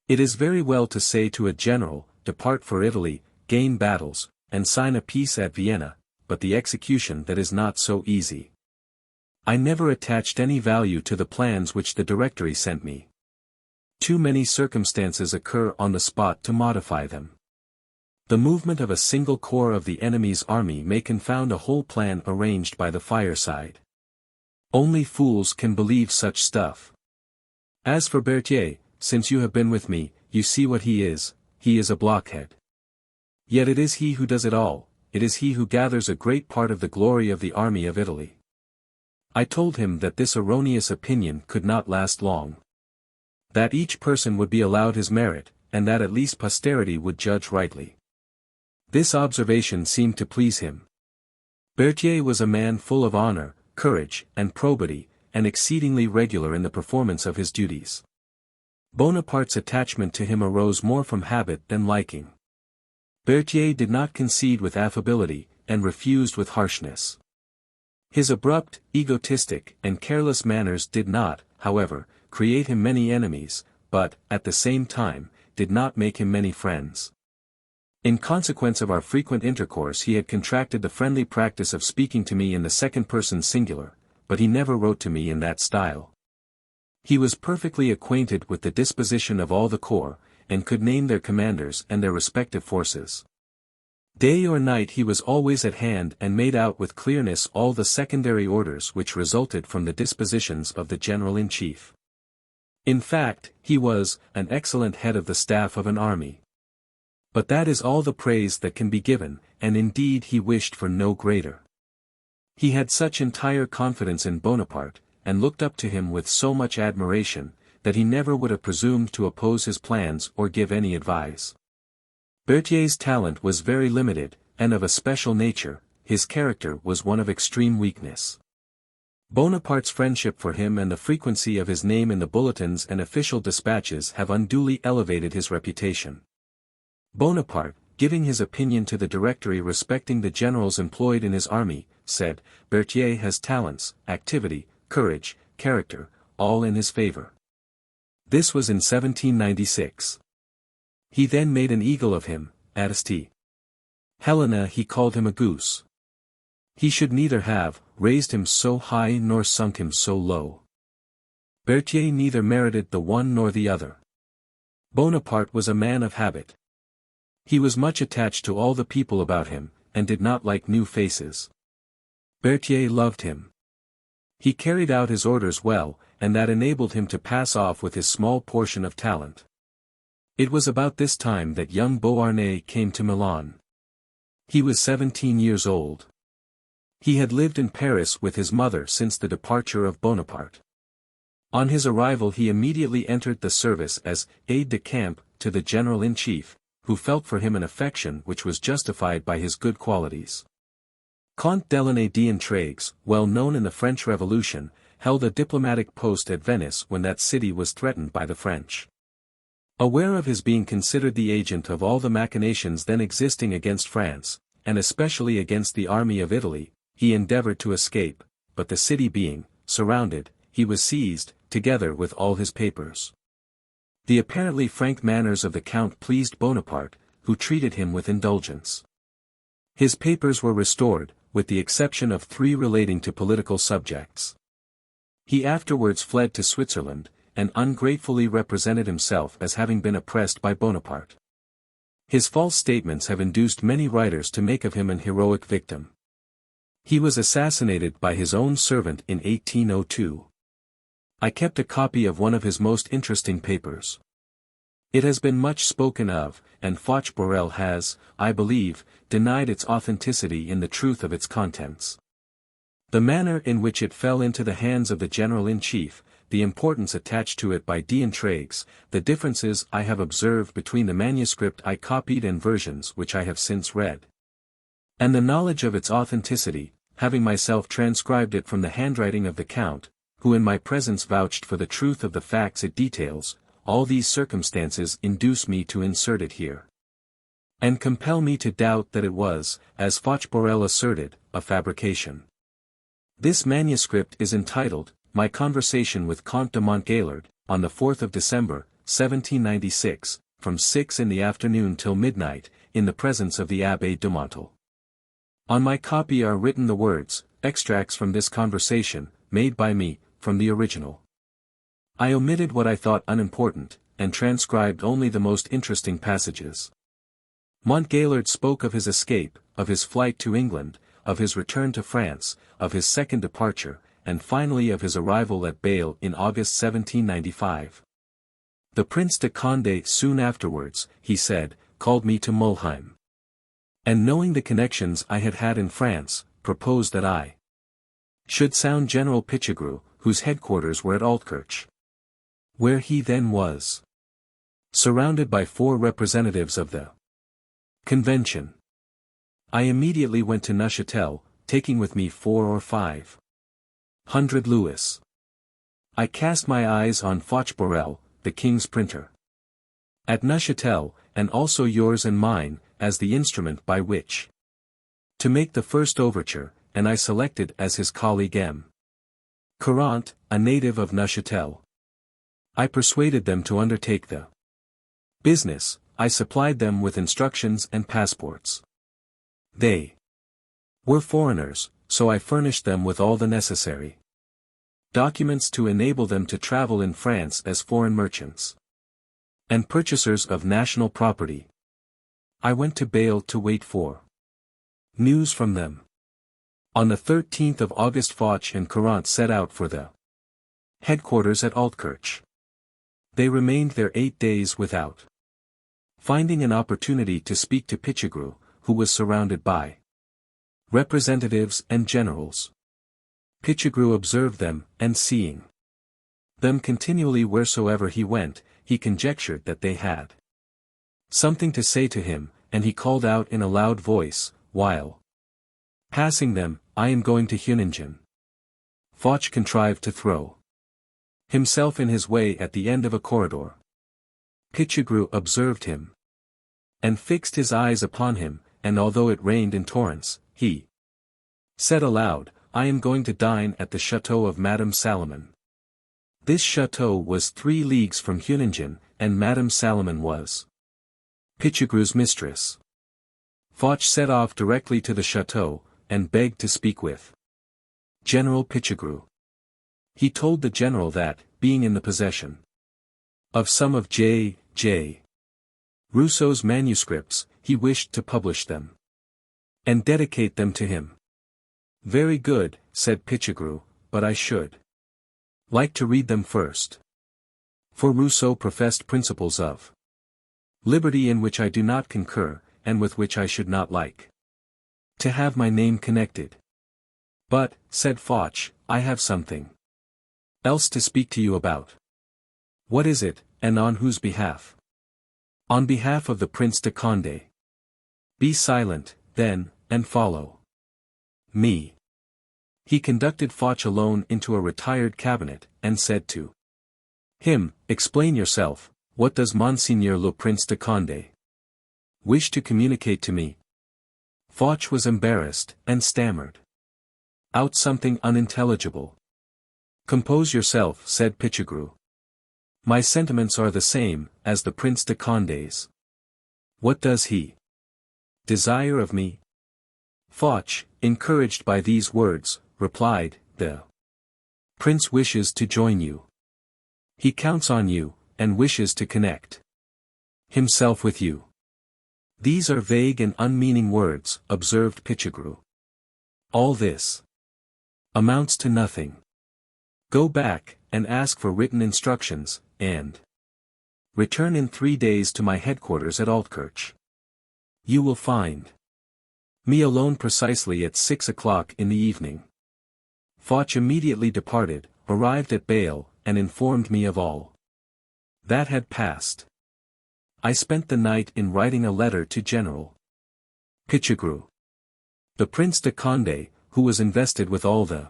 It is very well to say to a general, depart for Italy, gain battles, and sign a peace at Vienna, but the execution that is not so easy. I never attached any value to the plans which the Directory sent me. Too many circumstances occur on the spot to modify them. The movement of a single corps of the enemy's army may confound a whole plan arranged by the fireside. Only fools can believe such stuff. As for Berthier, since you have been with me, you see what he is a blockhead. Yet it is he who does it all, it is he who gathers a great part of the glory of the army of Italy." I told him that this erroneous opinion could not last long. That each person would be allowed his merit, and that at least posterity would judge rightly. This observation seemed to please him. Berthier was a man full of honor, courage, and probity, and exceedingly regular in the performance of his duties. Bonaparte's attachment to him arose more from habit than liking. Berthier did not concede with affability, and refused with harshness. His abrupt, egotistic, and careless manners did not, however, create him many enemies, but, at the same time, did not make him many friends. In consequence of our frequent intercourse he had contracted the friendly practice of speaking to me in the second person singular, but he never wrote to me in that style. He was perfectly acquainted with the disposition of all the corps, and could name their commanders and their respective forces. Day or night he was always at hand and made out with clearness all the secondary orders which resulted from the dispositions of the General-in-Chief. In fact, he was an excellent head of the staff of an army. But that is all the praise that can be given, and indeed he wished for no greater. He had such entire confidence in Bonaparte, and looked up to him with so much admiration, that he never would have presumed to oppose his plans or give any advice. Berthier's talent was very limited, and of a special nature, his character was one of extreme weakness. Bonaparte's friendship for him and the frequency of his name in the bulletins and official dispatches have unduly elevated his reputation. Bonaparte, giving his opinion to the Directory respecting the generals employed in his army, said, "Berthier has talents, activity, courage, character, all in his favor." This was in 1796. He then made an eagle of him, St. Helena he called him a goose. He should neither have raised him so high nor sunk him so low. Berthier neither merited the one nor the other. Bonaparte was a man of habit. He was much attached to all the people about him, and did not like new faces. Berthier loved him. He carried out his orders well, and that enabled him to pass off with his small portion of talent. It was about this time that young Beauharnais came to Milan. He was 17 years old. He had lived in Paris with his mother since the departure of Bonaparte. On his arrival he immediately entered the service as aide-de-camp to the general-in-chief, who felt for him an affection which was justified by his good qualities. Comte Delaunay d'Entraigues, well known in the French Revolution, held a diplomatic post at Venice when that city was threatened by the French. Aware of his being considered the agent of all the machinations then existing against France, and especially against the army of Italy, he endeavored to escape, but the city being surrounded, he was seized, together with all his papers. The apparently frank manners of the Count pleased Bonaparte, who treated him with indulgence. His papers were restored, with the exception of 3 relating to political subjects. He afterwards fled to Switzerland, and ungratefully represented himself as having been oppressed by Bonaparte. His false statements have induced many writers to make of him an heroic victim. He was assassinated by his own servant in 1802. I kept a copy of one of his most interesting papers. It has been much spoken of, and Fauvelet has, I believe, denied its authenticity in the truth of its contents. The manner in which it fell into the hands of the General-in-Chief, the importance attached to it by d'Entraigues, the differences I have observed between the manuscript I copied and versions which I have since read, and the knowledge of its authenticity, having myself transcribed it from the handwriting of the Count, who in my presence vouched for the truth of the facts it details, all these circumstances induce me to insert it here, and compel me to doubt that it was, as Fauvelet asserted, a fabrication. This manuscript is entitled, My Conversation with Comte de Montgaillard, on the 4th of December, 1796, from 6 in the afternoon till midnight, in the presence of the Abbé de Montel. On my copy are written the words, extracts from this conversation, made by me, from the original. I omitted what I thought unimportant, and transcribed only the most interesting passages. Montgaillard spoke of his escape, of his flight to England, of his return to France, of his second departure, and finally of his arrival at Bâle in August 1795. The Prince de Condé soon afterwards, he said, called me to Mulheim, and knowing the connections I had had in France, proposed that I should sound General Pichegru, whose headquarters were at Altkirch, where he then was, surrounded by 4 representatives of the Convention. I immediately went to Neuchâtel, taking with me 4 or 500 louis. I cast my eyes on Fauvelet, the king's printer, at Neuchâtel, and also yours and mine, as the instrument by which to make the first overture, and I selected as his colleague M. Courant, a native of Neuchâtel. I persuaded them to undertake the business. I supplied them with instructions and passports. They were foreigners, so I furnished them with all the necessary documents to enable them to travel in France as foreign merchants and purchasers of national property. I went to Bâle to wait for news from them. On the 13th of August Fauch and Courant set out for the headquarters at Altkirch. They remained there 8 days without finding an opportunity to speak to Pichegru, who was surrounded by representatives and generals. Pichegru observed them, and seeing them continually wheresoever he went, he conjectured that they had something to say to him, and he called out in a loud voice, while passing them, I am going to Huningen. Fauch contrived to throw himself in his way at the end of a corridor. Pichegru observed him, and fixed his eyes upon him, and although it rained in torrents, he said aloud, I am going to dine at the chateau of Madame Salomon. This chateau was 3 leagues from Huningen, and Madame Salomon was Pichegru's mistress. Fauch set off directly to the chateau, and begged to speak with General Pichegru. He told the general that, being in the possession of some of J. Rousseau's manuscripts, he wished to publish them and dedicate them to him. Very good, said Pichegru, but I should like to read them first. For Rousseau professed principles of liberty in which I do not concur, and with which I should not like to have my name connected. But, said Fauch, I have something else to speak to you about? What is it, and on whose behalf? On behalf of the Prince de Condé. Be silent, then, and follow me. He conducted Foch alone into a retired cabinet, and said to him, explain yourself, what does Monseigneur le Prince de Condé wish to communicate to me? Foch was embarrassed, and stammered out something unintelligible. Compose yourself, said Pichegru. My sentiments are the same, as the Prince de Condé's. What does he desire of me? Foch, encouraged by these words, replied, the Prince wishes to join you. He counts on you, and wishes to connect himself with you. These are vague and unmeaning words, observed Pichegru. All this amounts to nothing. Go back, and ask for written instructions, and return in 3 days to my headquarters at Altkirch. You will find me alone precisely at 6 o'clock in the evening. Foch immediately departed, arrived at Bâle, and informed me of all that had passed. I spent the night in writing a letter to General Pichegru. The Prince de Condé, who was invested with all the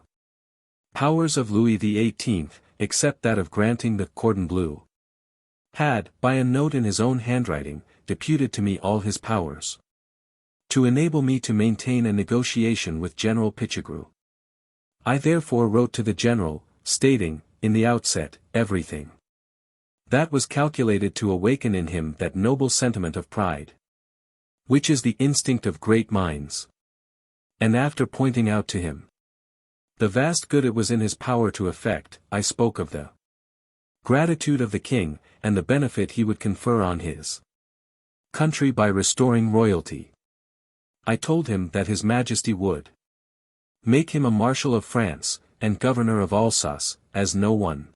powers of Louis XVIII, except that of granting the cordon bleu, had, by a note in his own handwriting, deputed to me all his powers to enable me to maintain a negotiation with General Pichegru. I therefore wrote to the general, stating, in the outset, everything that was calculated to awaken in him that noble sentiment of pride, which is the instinct of great minds. And after pointing out to him the vast good it was in his power to effect, I spoke of the gratitude of the king, and the benefit he would confer on his country by restoring royalty. I told him that his majesty would make him a marshal of France, and governor of Alsace, as no one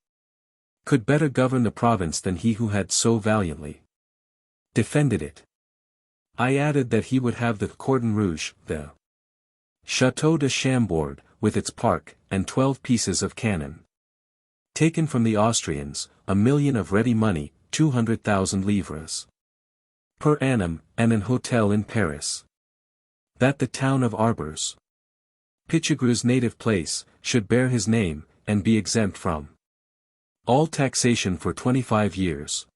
could better govern the province than he who had so valiantly defended it. I added that he would have the Cordon Rouge, the Château de Chambord, with its park, and 12 pieces of cannon taken from the Austrians, 1,000,000 of ready money, 200,000 livres per annum, and an hotel in Paris. That the town of Arbres, Pichegru's native place, should bear his name, and be exempt from all taxation for 25 years.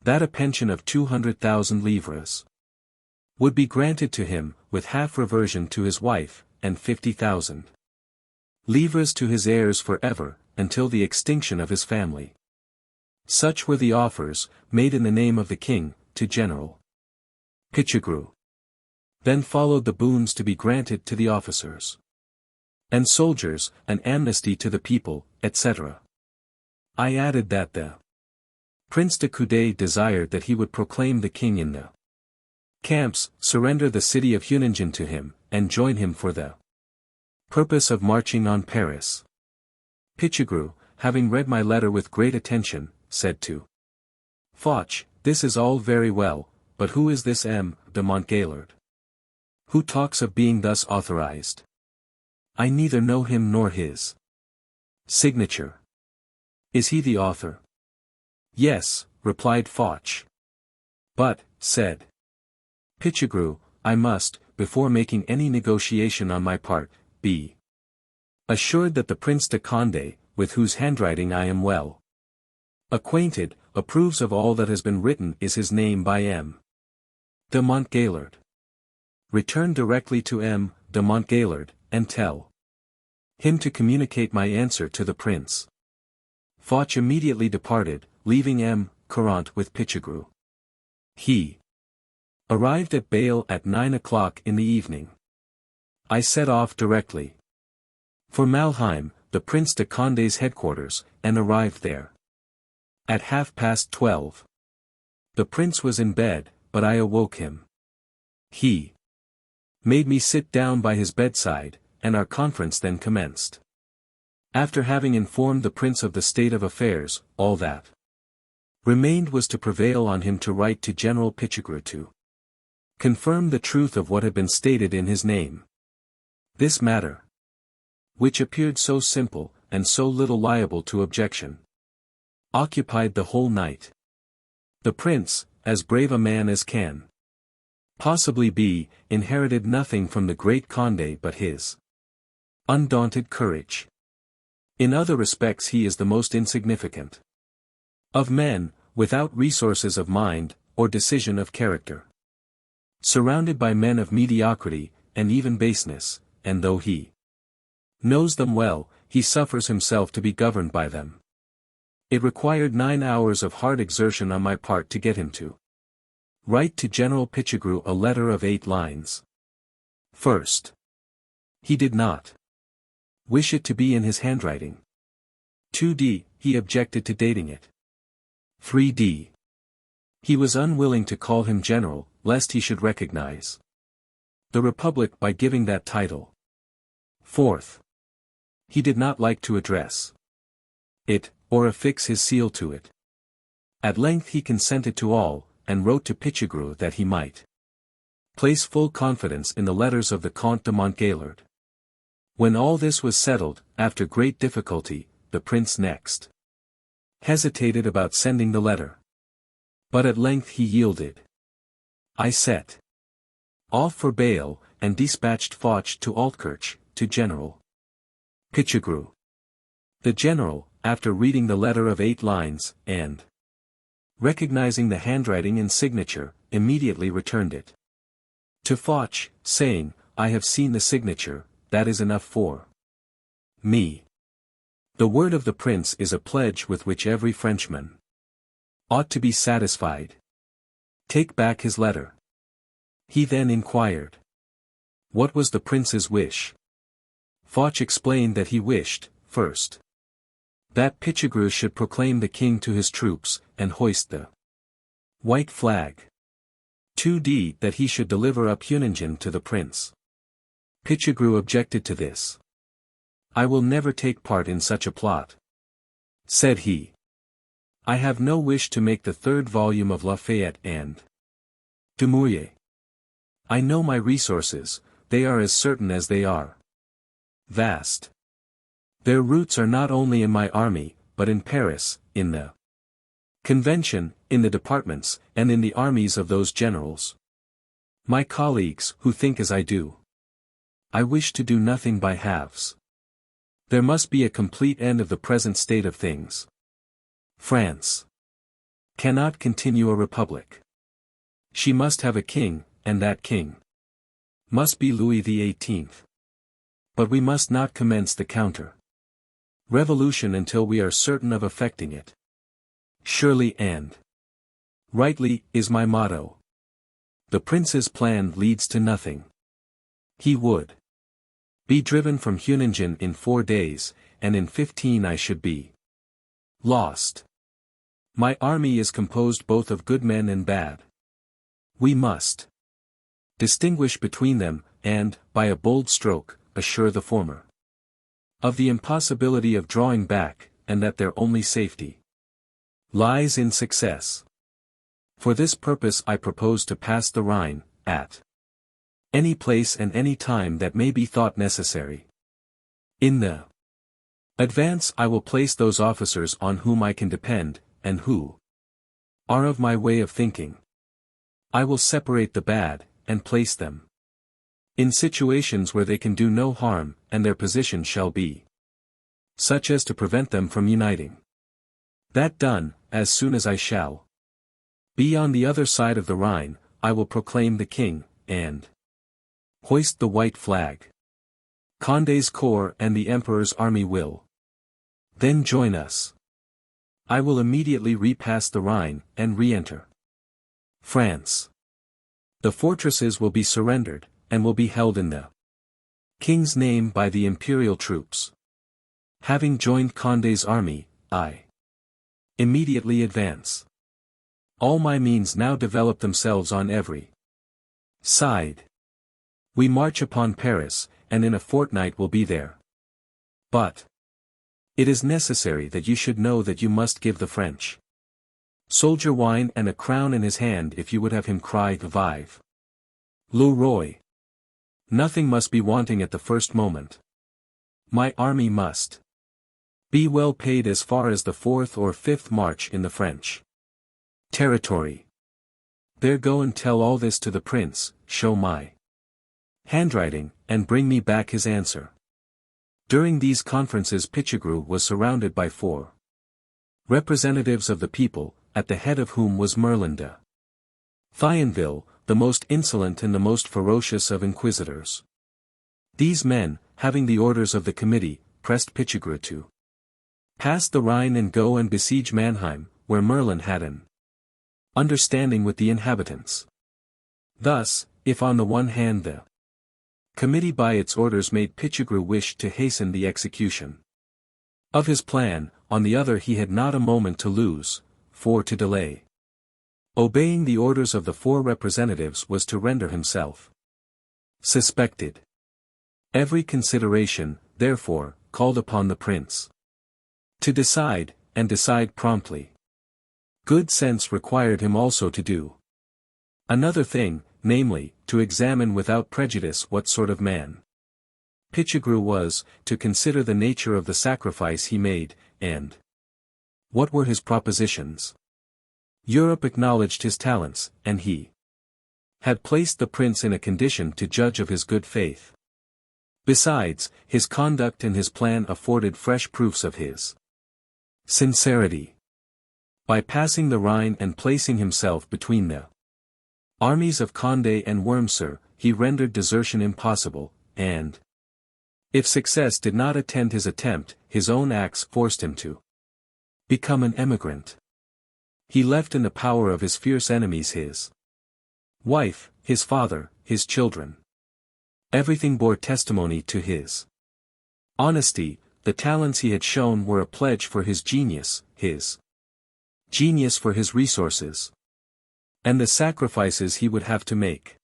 That a pension of 200,000 livres would be granted to him, with half reversion to his wife, and 50,000 livres to his heirs forever, until the extinction of his family. Such were the offers, made in the name of the king, to General Pichegru. Then followed the boons to be granted to the officers and soldiers, an amnesty to the people, etc. I added that the Prince de Condé desired that he would proclaim the king in the camps, surrender the city of Hunningen to him, and join him for the purpose of marching on Paris. Pichegru, having read my letter with great attention, said to Foch, this is all very well, but who is this M. de Montgaillard, who talks of being thus authorized? I neither know him nor his signature. Is he the author? Yes, replied Foch. But, said Pichegru, I must, before making any negotiation on my part, be assured that the Prince de Condé, with whose handwriting I am well acquainted, approves of all that has been written is his name by M. de Montgaillard. Return directly to M. de Montgaillard, and tell him to communicate my answer to the prince. Foch immediately departed, leaving M. Courant with Pichegru. He arrived at Bâle at 9 o'clock in the evening. I set off directly for Malheim, the Prince de Condé's headquarters, and arrived there at 12:30. The prince was in bed, but I awoke him. He made me sit down by his bedside, and our conference then commenced. After having informed the prince of the state of affairs, all that remained was to prevail on him to write to General Pichegru to confirm the truth of what had been stated in his name. This matter, which appeared so simple, and so little liable to objection. Occupied the whole night. The prince, as brave a man as can possibly be, inherited nothing from the great Condé but his undaunted courage. In other respects he is the most insignificant of men, without resources of mind, or decision of character. Surrounded by men of mediocrity, and even baseness, and though he knows them well, he suffers himself to be governed by them. It required 9 hours of hard exertion on my part to get him to write to General Pichegru a letter of 8 lines. First, he did not wish it to be in his handwriting. 2d, he objected to dating it. 3d, he was unwilling to call him general, lest he should recognize the Republic by giving that title. 4th, he did not like to address it, or affix his seal to it. At length he consented to all, and wrote to Pichegru that he might place full confidence in the letters of the Comte de Montgaillard. When all this was settled, after great difficulty, the prince next hesitated about sending the letter. But at length he yielded. I set off for Bale, and dispatched Foch to Altkirch, to General Pichegru. The general, after reading the letter of 8 lines, and recognizing the handwriting and signature, immediately returned it to Foch, saying, I have seen the signature, that is enough for me. The word of the prince is a pledge with which every Frenchman ought to be satisfied. Take back his letter. He then inquired, what was the prince's wish? Foch explained that he wished, first, that Pichegru should proclaim the king to his troops, and hoist the white flag. 2d, that he should deliver up Hunningen to the prince. Pichegru objected to this. I will never take part in such a plot, said he. I have no wish to make the 3rd volume of Lafayette and Dumouriez. I know my resources, they are as certain as they are vast. Their roots are not only in my army, but in Paris, in the Convention, in the departments, and in the armies of those generals, my colleagues, who think as I do. I wish to do nothing by halves. There must be a complete end of the present state of things. France cannot continue a republic. She must have a king, and that king must be Louis XVIII. But we must not commence the counter-revolution until we are certain of effecting it. Surely and rightly, is my motto. The prince's plan leads to nothing. He would be driven from Hunningen in 4 days, and in 15 I should be lost. My army is composed both of good men and bad. We must distinguish between them, and, by a bold stroke, assure the former of the impossibility of drawing back, and that their only safety lies in success. For this purpose I propose to pass the Rhine, at any place and any time that may be thought necessary. In the advance I will place those officers on whom I can depend, and who are of my way of thinking. I will separate the bad, and place them in situations where they can do no harm, and their position shall be such as to prevent them from uniting. That done, as soon as I shall be on the other side of the Rhine, I will proclaim the king, and hoist the white flag. Condé's corps and the emperor's army will then join us. I will immediately repass the Rhine, and re-enter France. The fortresses will be surrendered, and will be held in the king's name by the imperial troops. Having joined Condé's army, I immediately advance. All my means now develop themselves on every side. We march upon Paris, and in a fortnight will be there. But it is necessary that you should know that you must give the French soldier wine and a crown in his hand if you would have him cry Vive le Roi. Nothing must be wanting at the first moment. My army must Be well paid as far as the 4th or 5th march in the French territory. There go and tell all this to the prince, show my handwriting, and bring me back his answer. During these conferences Pichegru was surrounded by 4 representatives of the people, at the head of whom was Merlin de Thionville, the most insolent and the most ferocious of inquisitors. These men, having the orders of the committee, pressed Pichegru to pass the Rhine and go and besiege Mannheim, where Merlin had an understanding with the inhabitants. Thus, if on the one hand the committee by its orders made Pichegru wish to hasten the execution of his plan, on the other he had not a moment to lose, for to delay obeying the orders of the 4 representatives was to render himself suspected. Every consideration, therefore, called upon the prince to decide, and decide promptly. Good sense required him also to do another thing, namely, to examine without prejudice what sort of man Pichegru was, to consider the nature of the sacrifice he made, and what were his propositions. Europe acknowledged his talents, and he had placed the prince in a condition to judge of his good faith. Besides, his conduct and his plan afforded fresh proofs of his sincerity. By passing the Rhine and placing himself between the armies of Condé and Wurmser, he rendered desertion impossible, and if success did not attend his attempt, his own acts forced him to become an emigrant. He left in the power of his fierce enemies his wife, his father, his children. Everything bore testimony to his honesty. The talents he had shown were a pledge for his genius for his resources, and the sacrifices he would have to make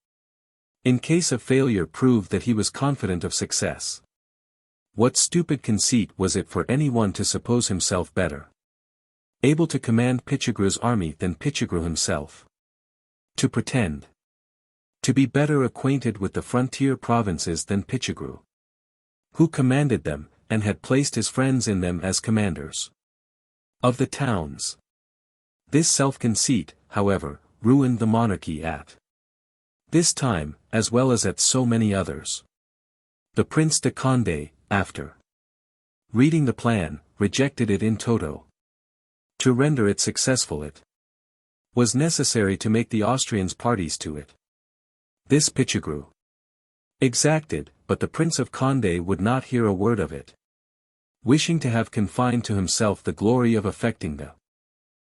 in case of failure proved that he was confident of success. What stupid conceit was it for anyone to suppose himself better able to command Pichegru's army than Pichegru himself? To pretend to be better acquainted with the frontier provinces than Pichegru, who commanded them, and had placed his friends in them as commanders of the towns. This self-conceit, however, ruined the monarchy at this time, as well as at so many others. The Prince de Condé, after reading the plan, rejected it in toto. To render it successful it was necessary to make the Austrians parties to it. This Pichegru exacted, but the Prince of Condé would not hear a word of it. Wishing to have confined to himself the glory of effecting the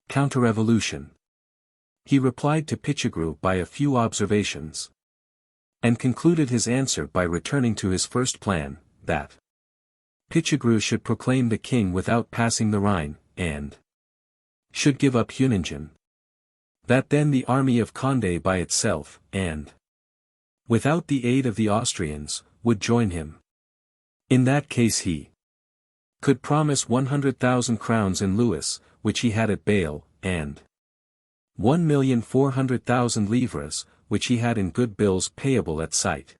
counter-revolution, he replied to Pichegru by a few observations, and concluded his answer by returning to his first plan, that Pichegru should proclaim the king without passing the Rhine, and should give up Huningen. That then the army of Condé by itself, and without the aid of the Austrians, would join him. In that case he could promise 100,000 crowns in Louis, which he had at Bâle, and 1,400,000 livres, which he had in good bills payable at sight.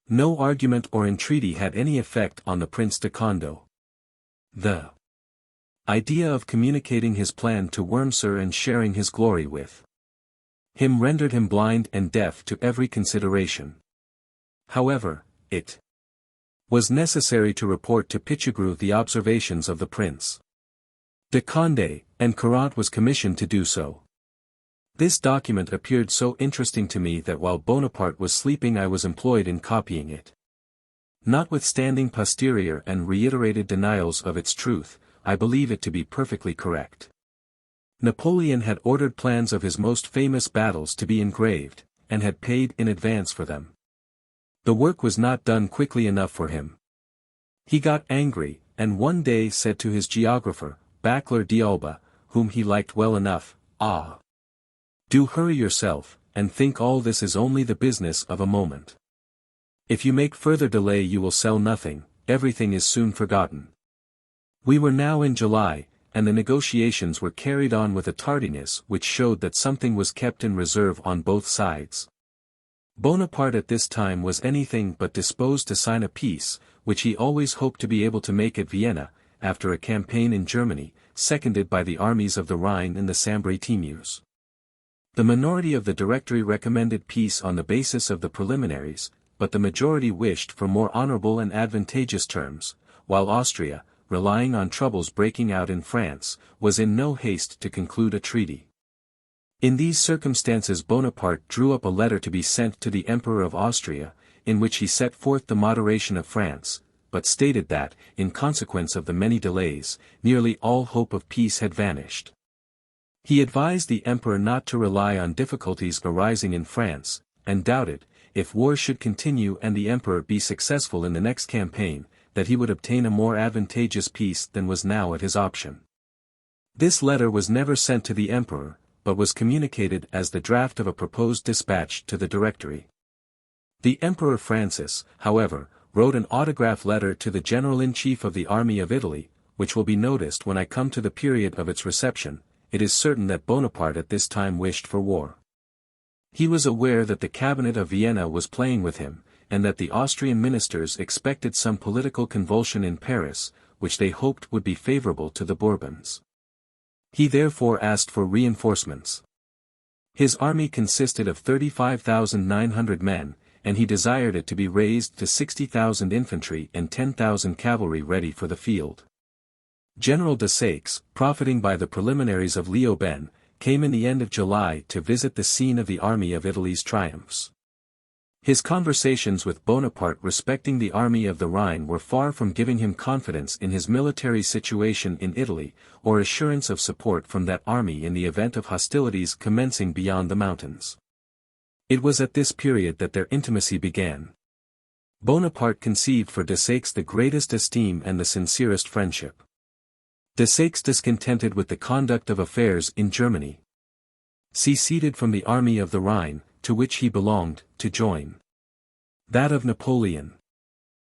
No argument or entreaty had any effect on the Prince de Condé. The idea of communicating his plan to Wurmser and sharing his glory with him rendered him blind and deaf to every consideration. However, it was necessary to report to Pichegru the observations of the Prince de Condé, and Caronte was commissioned to do so. This document appeared so interesting to me that while Bonaparte was sleeping I was employed in copying it. Notwithstanding posterior and reiterated denials of its truth, I believe it to be perfectly correct. Napoleon had ordered plans of his most famous battles to be engraved, and had paid in advance for them. The work was not done quickly enough for him. He got angry, and one day said to his geographer, Bachelor d'Alba, whom he liked well enough, "Ah! Do hurry yourself, and think all this is only the business of a moment. If you make further delay you will sell nothing, everything is soon forgotten." We were now in July, and the negotiations were carried on with a tardiness which showed that something was kept in reserve on both sides. Bonaparte at this time was anything but disposed to sign a peace, which he always hoped to be able to make at Vienna, after a campaign in Germany, seconded by the armies of the Rhine and the Sambre-Timurs. The minority of the Directory recommended peace on the basis of the preliminaries, but the majority wished for more honorable and advantageous terms, while Austria, relying on troubles breaking out in France, was in no haste to conclude a treaty. In these circumstances Bonaparte drew up a letter to be sent to the Emperor of Austria, in which he set forth the moderation of France, but stated that, in consequence of the many delays, nearly all hope of peace had vanished. He advised the Emperor not to rely on difficulties arising in France, and doubted, if war should continue and the Emperor be successful in the next campaign, that he would obtain a more advantageous peace than was now at his option. This letter was never sent to the Emperor, but was communicated as the draft of a proposed dispatch to the Directory. The Emperor Francis, however, wrote an autograph letter to the General-in-Chief of the Army of Italy, which will be noticed when I come to the period of its reception. It is certain that Bonaparte at this time wished for war. He was aware that the cabinet of Vienna was playing with him, and that the Austrian ministers expected some political convulsion in Paris, which they hoped would be favorable to the Bourbons. He therefore asked for reinforcements. His army consisted of 35,900 men, and he desired it to be raised to 60,000 infantry and 10,000 cavalry ready for the field. General Desaix, profiting by the preliminaries of Leoben, came in the end of July to visit the scene of the Army of Italy's triumphs. His conversations with Bonaparte respecting the Army of the Rhine were far from giving him confidence in his military situation in Italy, or assurance of support from that army in the event of hostilities commencing beyond the mountains. It was at this period that their intimacy began. Bonaparte conceived for Desaix the greatest esteem and the sincerest friendship. Desaix, discontented with the conduct of affairs in Germany, seceded from the Army of the Rhine, to which he belonged, to join that of Napoleon.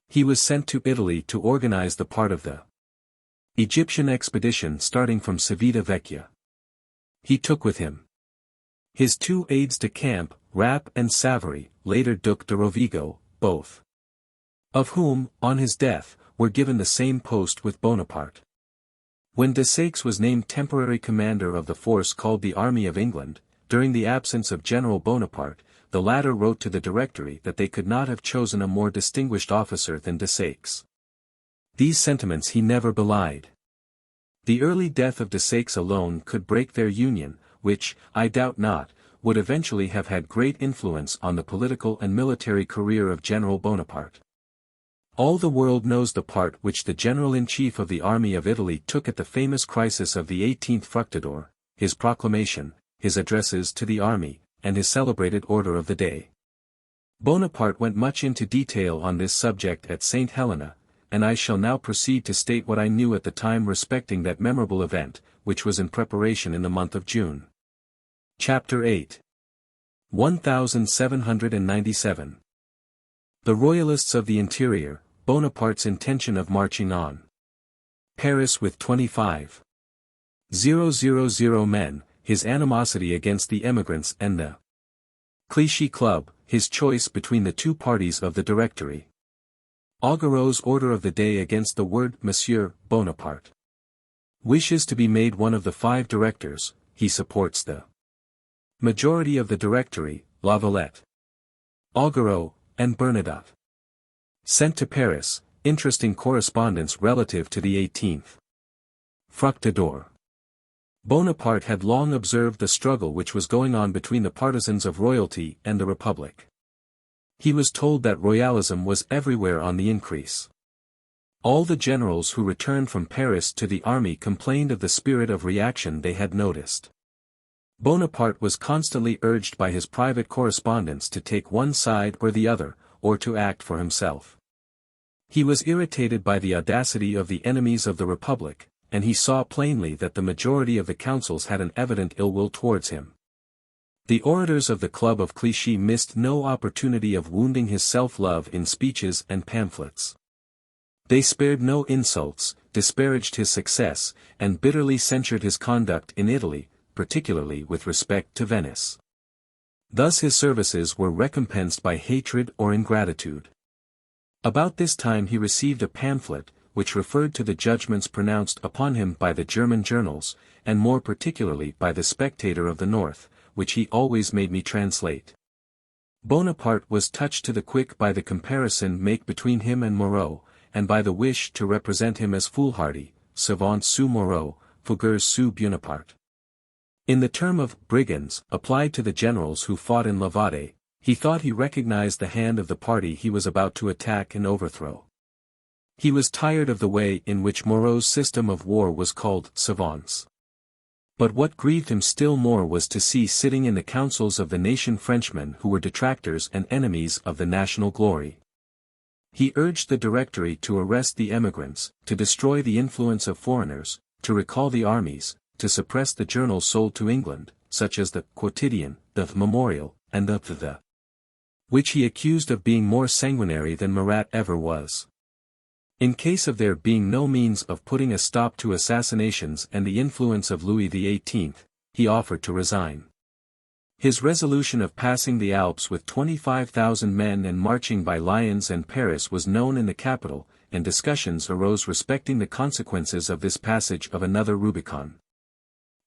He was sent to Italy to organize the part of the Egyptian expedition starting from Civita Vecchia. He took with him his two aides-de-camp, Rapp and Savary, later Duc de Rovigo, both of whom, on his death, were given the same post with Bonaparte. When Desaix was named temporary commander of the force called the Army of England, during the absence of General Bonaparte, the latter wrote to the Directory that they could not have chosen a more distinguished officer than Desaix. These sentiments he never belied. The early death of Desaix alone could break their union, which, I doubt not, would eventually have had great influence on the political and military career of General Bonaparte. All the world knows the part which the General-in-Chief of the Army of Italy took at the famous crisis of the 18th Fructidor, his proclamation, his addresses to the army, and his celebrated Order of the Day. Bonaparte went much into detail on this subject at St. Helena, and I shall now proceed to state what I knew at the time respecting that memorable event, which was in preparation in the month of June. Chapter 8. 1797. The Royalists of the Interior, Bonaparte's intention of marching on Paris with 25,000 men, his animosity against the emigrants and the Clichy Club, his choice between the two parties of the Directory. Augereau's order of the day against the word Monsieur Bonaparte. Wishes to be made one of the 5 directors, he supports the majority of the Directory, Lavalette, Augereau, and Bernadotte. Sent to Paris, interesting correspondence relative to the 18th Fructidor. Bonaparte had long observed the struggle which was going on between the partisans of royalty and the Republic. He was told that royalism was everywhere on the increase. All the generals who returned from Paris to the army complained of the spirit of reaction they had noticed. Bonaparte was constantly urged by his private correspondents to take one side or the other, or to act for himself. He was irritated by the audacity of the enemies of the Republic, and he saw plainly that the majority of the councils had an evident ill will towards him. The orators of the Club of Clichy missed no opportunity of wounding his self-love in speeches and pamphlets. They spared no insults, disparaged his success, and bitterly censured his conduct in Italy, particularly with respect to Venice. Thus his services were recompensed by hatred or ingratitude. About this time he received a pamphlet, which referred to the judgments pronounced upon him by the German journals, and more particularly by the Spectator of the North, which he always made me translate. Bonaparte was touched to the quick by the comparison made between him and Moreau, and by the wish to represent him as foolhardy, savant sous Moreau, fougueux sous Bonaparte. In the term of brigands, applied to the generals who fought in Levade, he thought he recognized the hand of the party he was about to attack and overthrow. He was tired of the way in which Moreau's system of war was called savants. But what grieved him still more was to see sitting in the councils of the nation Frenchmen who were detractors and enemies of the national glory. He urged the Directory to arrest the emigrants, to destroy the influence of foreigners, to recall the armies, to suppress the journals sold to England, such as the Quotidian, the Memorial, and the which he accused of being more sanguinary than Marat ever was. In case of there being no means of putting a stop to assassinations and the influence of Louis XVIII, he offered to resign. His resolution of passing the Alps with 25,000 men and marching by Lyons and Paris was known in the capital, and discussions arose respecting the consequences of this passage of another Rubicon.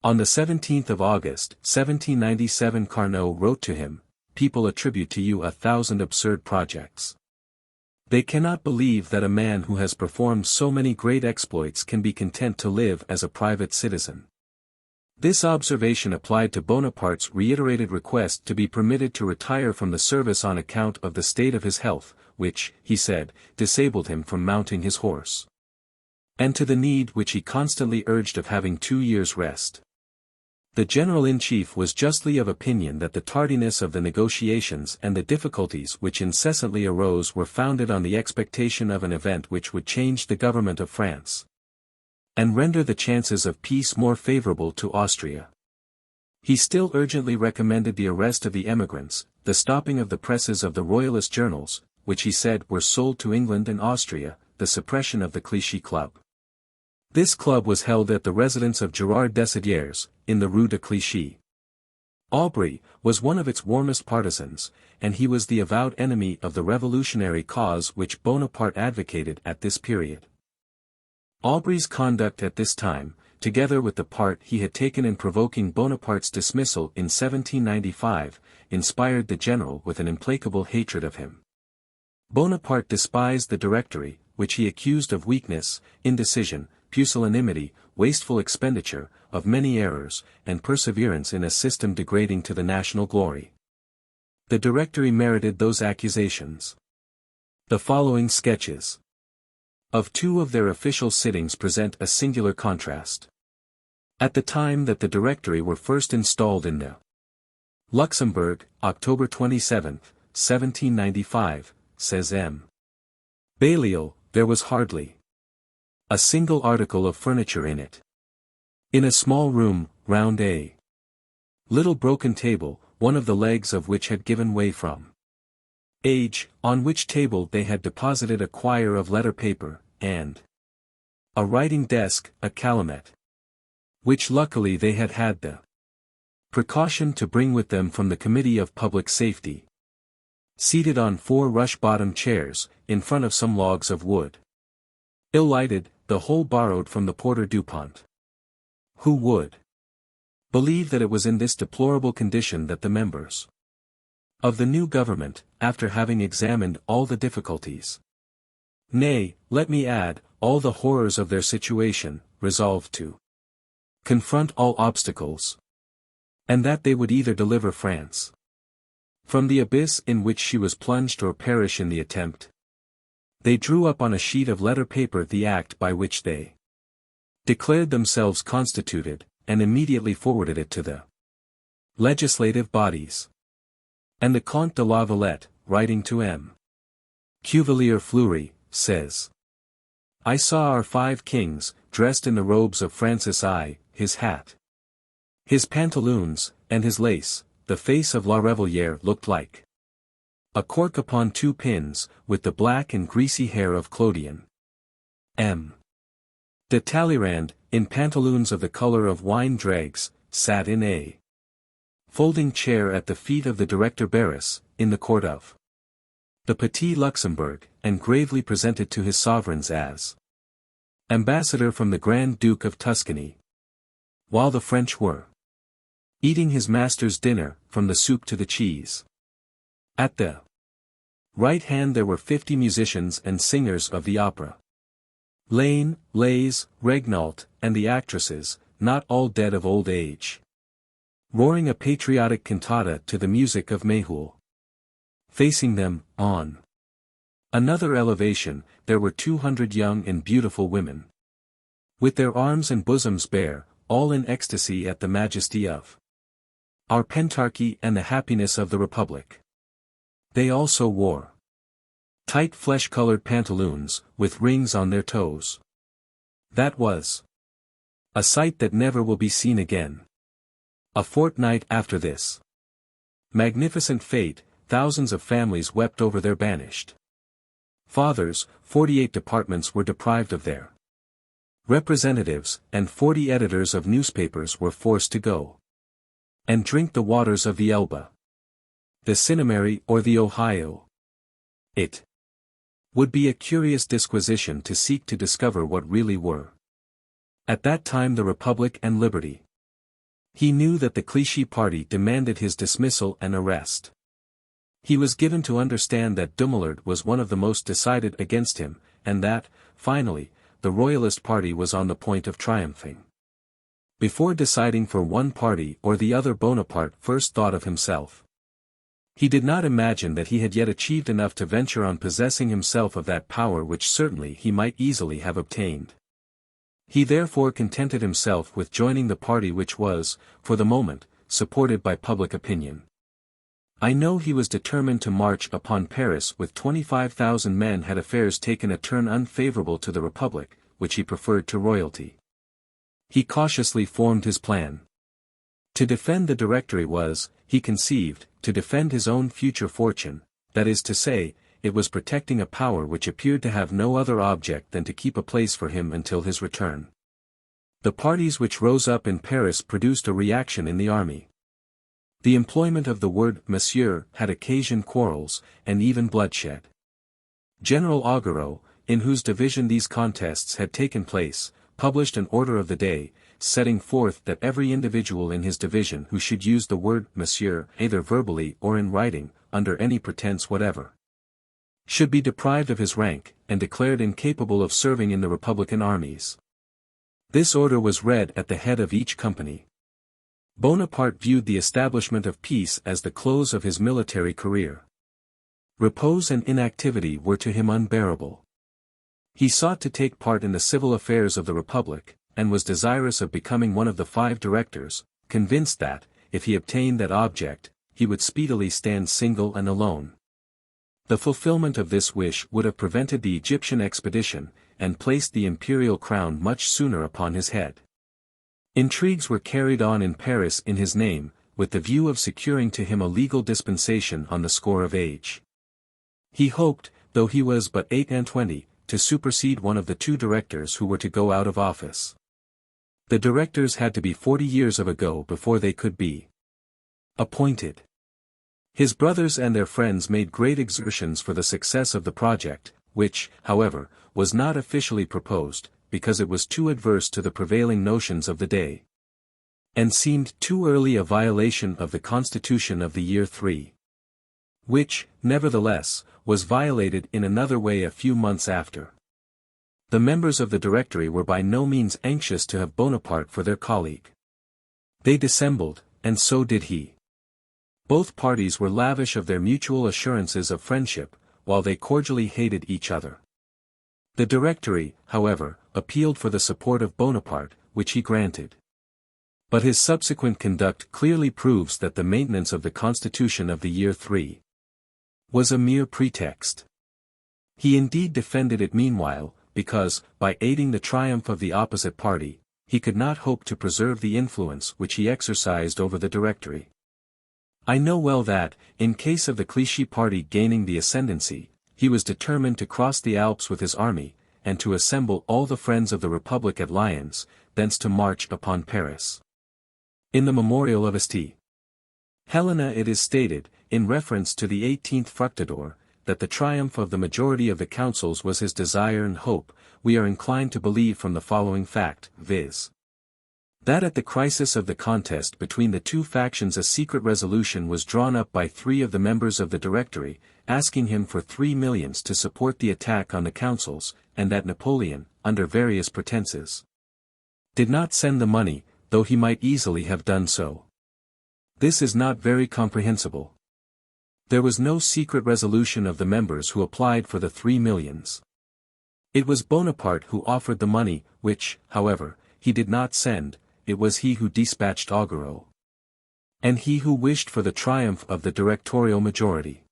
On the 17th of August, 1797, Carnot wrote to him, "People attribute to you 1,000 absurd projects. They cannot believe that a man who has performed so many great exploits can be content to live as a private citizen." This observation applied to Bonaparte's reiterated request to be permitted to retire from the service on account of the state of his health, which, he said, disabled him from mounting his horse. And to the need which he constantly urged of having 2 years' rest. The General-in-Chief was justly of opinion that the tardiness of the negotiations and the difficulties which incessantly arose were founded on the expectation of an event which would change the government of France, and render the chances of peace more favorable to Austria. He still urgently recommended the arrest of the emigrants, the stopping of the presses of the royalist journals, which he said were sold to England and Austria, the suppression of the Clichy Club. This club was held at the residence of Gerard Desidères, in the Rue de Clichy. Aubry was one of its warmest partisans, and he was the avowed enemy of the revolutionary cause which Bonaparte advocated at this period. Aubry's conduct at this time, together with the part he had taken in provoking Bonaparte's dismissal in 1795, inspired the general with an implacable hatred of him. Bonaparte despised the Directory, which he accused of weakness, indecision, pusillanimity, wasteful expenditure, of many errors, and perseverance in a system degrading to the national glory. The Directory merited those accusations. The following sketches of 2 of their official sittings present a singular contrast. At the time that the Directory were first installed in the Luxembourg, October 27, 1795, says M. Balliol, there was hardly a single article of furniture in it. In a small room, round a little broken table, one of the legs of which had given way from age, on which table they had deposited a quire of letter paper, and a writing desk, a calumet, which luckily they had had the precaution to bring with them from the Committee of Public Safety. Seated on 4 rush-bottomed chairs, in front of some logs of wood. Ill-lighted, the whole borrowed from the Porter Dupont. Who would believe that it was in this deplorable condition that the members of the new government, after having examined all the difficulties, nay, let me add, all the horrors of their situation, resolved to confront all obstacles, and that they would either deliver France from the abyss in which she was plunged or perish in the attempt. They drew up on a sheet of letter paper the act by which they declared themselves constituted, and immediately forwarded it to the legislative bodies. And the Comte de la Valette, writing to M. Cuvelier Fleury, says, "I saw our 5 kings, dressed in the robes of Francis I, his hat, his pantaloons, and his lace. The face of La Revolière looked like a cork upon 2 pins, with the black and greasy hair of Clodion. M. de Talleyrand, in pantaloons of the color of wine dregs, sat in a folding chair at the feet of the Director Barras, in the court of the Petit Luxembourg, and gravely presented to his sovereigns as ambassador from the Grand Duke of Tuscany. While the French were eating his master's dinner, from the soup to the cheese. At the right hand there were 50 musicians and singers of the opera. Lane, Lays, Regnault, and the actresses, not all dead of old age, roaring a patriotic cantata to the music of Méhul. Facing them, on another elevation, there were 200 young and beautiful women, with their arms and bosoms bare, all in ecstasy at the majesty of our pentarchy and the happiness of the Republic. They also wore tight flesh-colored pantaloons, with rings on their toes. That was a sight that never will be seen again. A fortnight after this magnificent fete, thousands of families wept over their banished fathers, 48 departments were deprived of their representatives, and 40 editors of newspapers were forced to go and drink the waters of the Elbe, the Sinnamary or the Ohio. It would be a curious disquisition to seek to discover what really were at that time the Republic and liberty. He knew that the Clichy party demanded his dismissal and arrest. He was given to understand that Dumoulin was one of the most decided against him, and that, finally, the Royalist party was on the point of triumphing. Before deciding for one party or the other, Bonaparte first thought of himself. He did not imagine that he had yet achieved enough to venture on possessing himself of that power which certainly he might easily have obtained. He therefore contented himself with joining the party which was, for the moment, supported by public opinion. I know he was determined to march upon Paris with 25,000 men had affairs taken a turn unfavorable to the Republic, which he preferred to royalty. He cautiously formed his plan. To defend the Directory was, he conceived, to defend his own future fortune, that is to say, it was protecting a power which appeared to have no other object than to keep a place for him until his return. The parties which rose up in Paris produced a reaction in the army. The employment of the word monsieur had occasioned quarrels, and even bloodshed. General Augereau, in whose division these contests had taken place, published an order of the day, setting forth that every individual in his division who should use the word monsieur, either verbally or in writing, under any pretense whatever, should be deprived of his rank, and declared incapable of serving in the Republican armies. This order was read at the head of each company. Bonaparte viewed the establishment of peace as the close of his military career. Repose and inactivity were to him unbearable. He sought to take part in the civil affairs of the Republic, and was desirous of becoming one of the 5 directors, convinced that, if he obtained that object, he would speedily stand single and alone. The fulfillment of this wish would have prevented the Egyptian expedition, and placed the imperial crown much sooner upon his head. Intrigues were carried on in Paris in his name, with the view of securing to him a legal dispensation on the score of age. He hoped, though he was but 28, to supersede one of the 2 directors who were to go out of office. The directors had to be 40 years of ago before they could be appointed. His brothers and their friends made great exertions for the success of the project, which, however, was not officially proposed, because it was too adverse to the prevailing notions of the day, and seemed too early a violation of the Constitution of the year III. Which, nevertheless, was violated in another way a few months after. The members of the Directory were by no means anxious to have Bonaparte for their colleague. They dissembled, and so did he. Both parties were lavish of their mutual assurances of friendship, while they cordially hated each other. The Directory, however, appealed for the support of Bonaparte, which he granted. But his subsequent conduct clearly proves that the maintenance of the Constitution of the year III was a mere pretext. He indeed defended it meanwhile, because, by aiding the triumph of the opposite party, he could not hope to preserve the influence which he exercised over the Directory. I know well that, in case of the Clichy party gaining the ascendancy, he was determined to cross the Alps with his army, and to assemble all the friends of the Republic at Lyons, thence to march upon Paris. In the Memorial of St. Helena it is stated, in reference to the 18th Fructidor, that the triumph of the majority of the councils was his desire and hope, we are inclined to believe from the following fact, viz. that at the crisis of the contest between the two factions a secret resolution was drawn up by 3 of the members of the Directory, asking him for 3 millions to support the attack on the councils, and that Napoleon, under various pretenses, did not send the money, though he might easily have done so. This is not very comprehensible. There was no secret resolution of the members who applied for the 3 millions. It was Bonaparte who offered the money, which, however, he did not send. It was he who dispatched Augereau. And he who wished for the triumph of the directorial majority.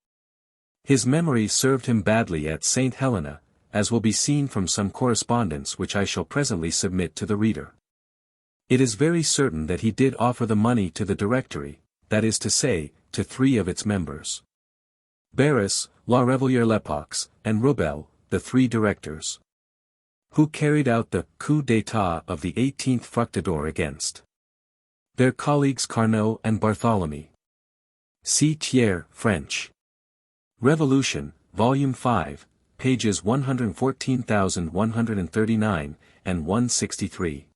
His memory served him badly at St. Helena, as will be seen from some correspondence which I shall presently submit to the reader. It is very certain that he did offer the money to the Directory, that is to say, to 3 of its members. Barras, La Revolière-Lepoix, and Rubel, the 3 directors, who carried out the coup d'état of the 18th Fructidor against their colleagues Carnot and Barthélemy. See Thiers, French Revolution, Volume 5, pages 114,139, and 163.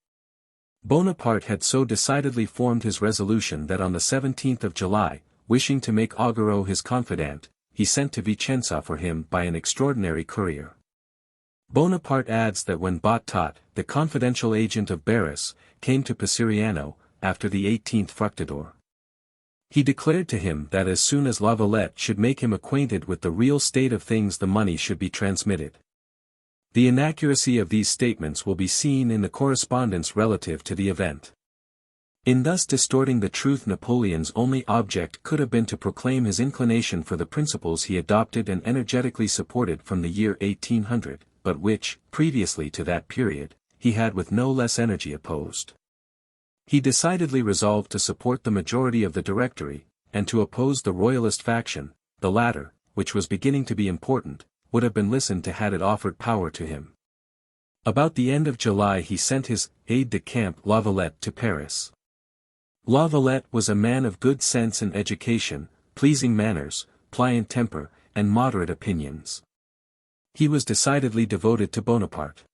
Bonaparte had so decidedly formed his resolution that on the 17th of July, wishing to make Augereau his confidant, he sent to Vicenza for him by an extraordinary courier. Bonaparte adds that when Bottot, the confidential agent of Barras, came to Pesariano, after the 18th Fructidor, he declared to him that as soon as La Valette should make him acquainted with the real state of things the money should be transmitted. The inaccuracy of these statements will be seen in the correspondence relative to the event. In thus distorting the truth, Napoleon's only object could have been to proclaim his inclination for the principles he adopted and energetically supported from the year 1800, but which, previously to that period, he had with no less energy opposed. He decidedly resolved to support the majority of the Directory, and to oppose the Royalist faction. The latter, which was beginning to be important, would have been listened to had it offered power to him. About the end of July he sent his aide-de-camp La Valette to Paris. La Valette was a man of good sense and education, pleasing manners, pliant temper, and moderate opinions. He was decidedly devoted to Bonaparte.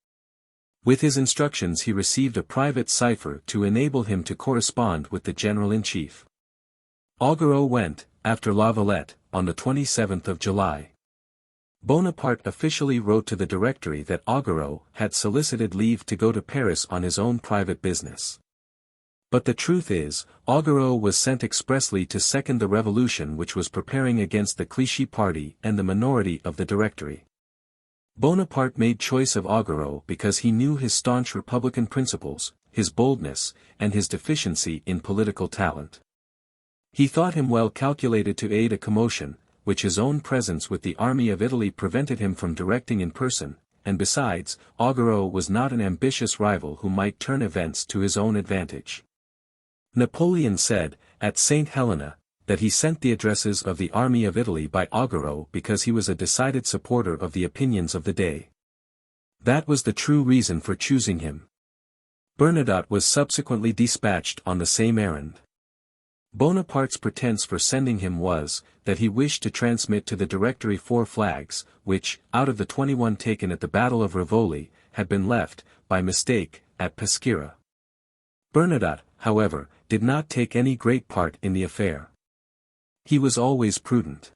With his instructions he received a private cipher to enable him to correspond with the General-in-Chief. Augereau went, after La Valette, on the 27th of July. Bonaparte officially wrote to the Directory that Augereau had solicited leave to go to Paris on his own private business. But the truth is, Augereau was sent expressly to second the revolution which was preparing against the Clichy party and the minority of the Directory. Bonaparte made choice of Augereau because he knew his staunch republican principles, his boldness, and his deficiency in political talent. He thought him well calculated to aid a commotion, which his own presence with the army of Italy prevented him from directing in person, and besides, Augereau was not an ambitious rival who might turn events to his own advantage. Napoleon said, at St. Helena, that he sent the addresses of the army of Italy by Augereau because he was a decided supporter of the opinions of the day. That was the true reason for choosing him. Bernadotte was subsequently dispatched on the same errand. Bonaparte's pretense for sending him was, that he wished to transmit to the Directory 4 flags, which, out of the 21 taken at the Battle of Rivoli, had been left, by mistake, at Peschiera. Bernadotte, however, did not take any great part in the affair. He was always prudent.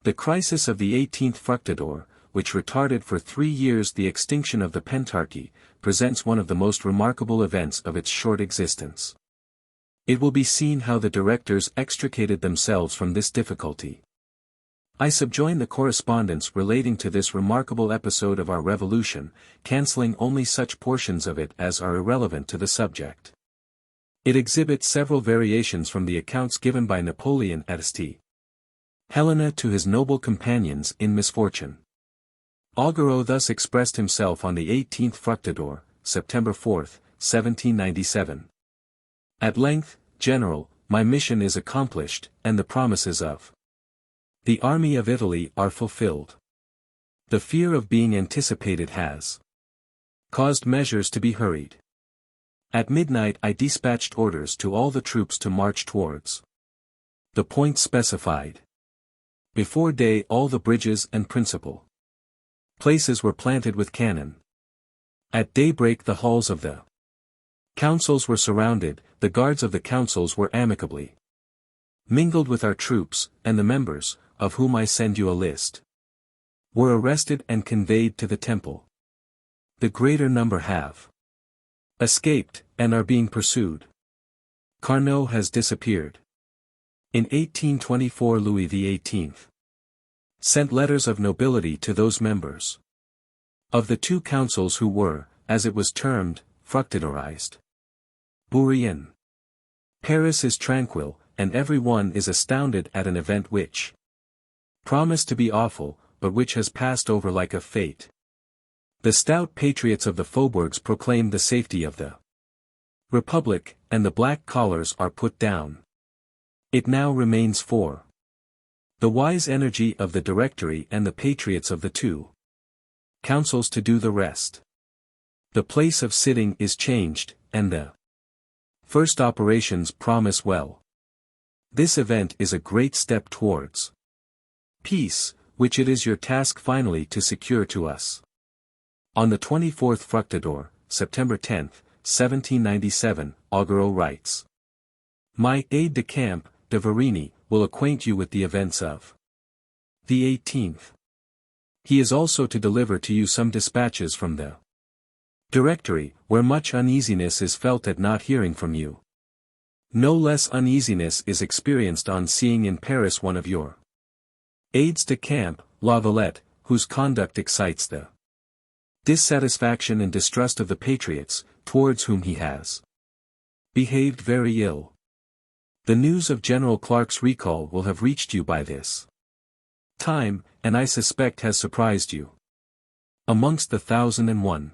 The crisis of the 18th Fructidor, which retarded for 3 years the extinction of the Pentarchy, presents one of the most remarkable events of its short existence. It will be seen how the directors extricated themselves from this difficulty. I subjoin the correspondence relating to this remarkable episode of our revolution, cancelling only such portions of it as are irrelevant to the subject. It exhibits several variations from the accounts given by Napoleon at St. Helena to his noble companions in misfortune. Augereau thus expressed himself on the 18th Fructidor, September 4, 1797. At length, General, my mission is accomplished, and the promises of the army of Italy are fulfilled. The fear of being anticipated has caused measures to be hurried. At midnight I dispatched orders to all the troops to march towards the point specified. Before day all the bridges and principal places were planted with cannon. At daybreak the halls of the councils were surrounded, the guards of the councils were amicably mingled with our troops, and the members, of whom I send you a list, were arrested and conveyed to the temple. The greater number have escaped, and are being pursued. Carnot has disappeared. In 1824 Louis XVIII sent letters of nobility to those members of the two councils who were, as it was termed, fructidorized. Bourrienne. Paris is tranquil, and every one is astounded at an event which promised to be awful, but which has passed over like a fate. The stout patriots of the faubourgs proclaim the safety of the Republic, and the black collars are put down. It now remains for the wise energy of the Directory and the patriots of the two councils to do the rest. The place of sitting is changed, and the first operations promise well. This event is a great step towards peace, which it is your task finally to secure to us. On the 24th Fructidor, September 10, 1797, Augureau writes, my aide-de-camp, de Varigny, will acquaint you with the events of the 18th. He is also to deliver to you some dispatches from the Directory, where much uneasiness is felt at not hearing from you. No less uneasiness is experienced on seeing in Paris one of your aides-de-camp, Lavalette, whose conduct excites the dissatisfaction and distrust of the patriots, towards whom he has behaved very ill. The news of General Clarke's recall will have reached you by this time, and I suspect has surprised you. Amongst the 1,001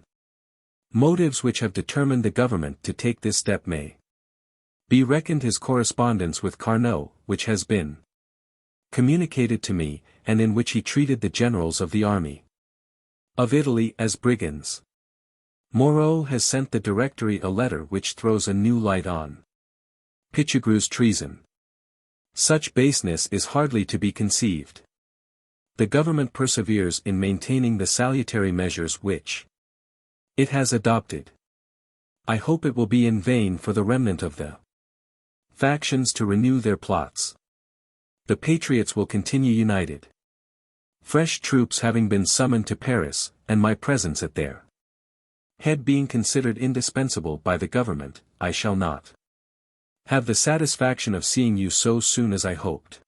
motives which have determined the government to take this step may be reckoned his correspondence with Carnot, which has been communicated to me, and in which he treated the generals of the army of Italy as brigands. Moreau has sent the Directory a letter which throws a new light on Pichegru's treason. Such baseness is hardly to be conceived. The government perseveres in maintaining the salutary measures which it has adopted. I hope it will be in vain for the remnant of the factions to renew their plots. The patriots will continue united. Fresh troops having been summoned to Paris, and my presence at their head being considered indispensable by the government, I shall not have the satisfaction of seeing you so soon as I hoped.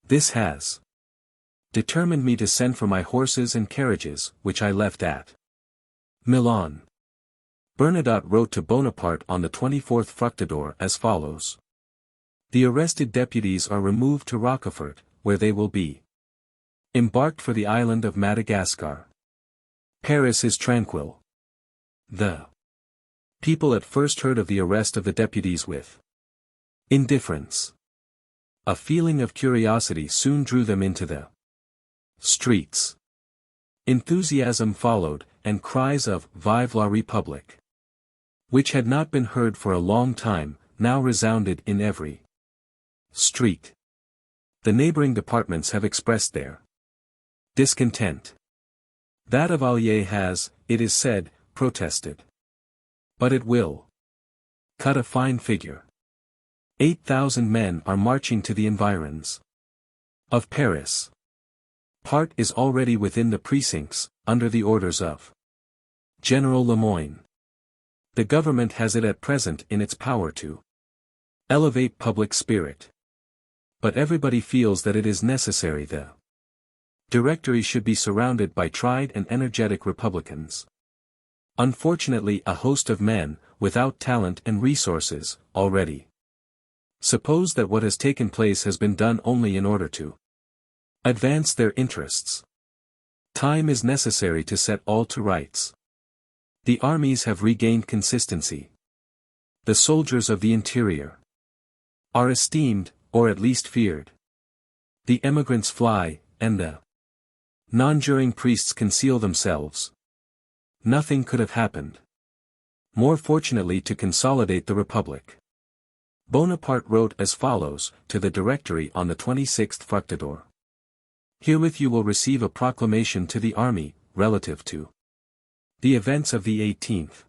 This has determined me to send for my horses and carriages, which I left at Milan. Bernadotte wrote to Bonaparte on the 24th Fructidor as follows. The arrested deputies are removed to Rochefort, where they will be embarked for the island of Madagascar. Paris is tranquil. The people at first heard of the arrest of the deputies with indifference. A feeling of curiosity soon drew them into the streets. Enthusiasm followed, and cries of "Vive la République," which had not been heard for a long time, now resounded in every street. The neighboring departments have expressed their discontent. That of Allier has, it is said, protested. But it will cut a fine figure. 8,000 men are marching to the environs of Paris. Part is already within the precincts, under the orders of General Lemoyne. The government has it at present in its power to elevate public spirit. But everybody feels that it is necessary the Directory should be surrounded by tried and energetic republicans. Unfortunately, a host of men, without talent and resources, already suppose that what has taken place has been done only in order to advance their interests. Time is necessary to set all to rights. The armies have regained consistency. The soldiers of the interior are esteemed, or at least feared. The emigrants fly, and the non-juring priests conceal themselves. Nothing could have happened more fortunately to consolidate the Republic. Bonaparte wrote as follows, to the Directory on the 26th Fructidor. Herewith you will receive a proclamation to the army, relative to the events of the 18th.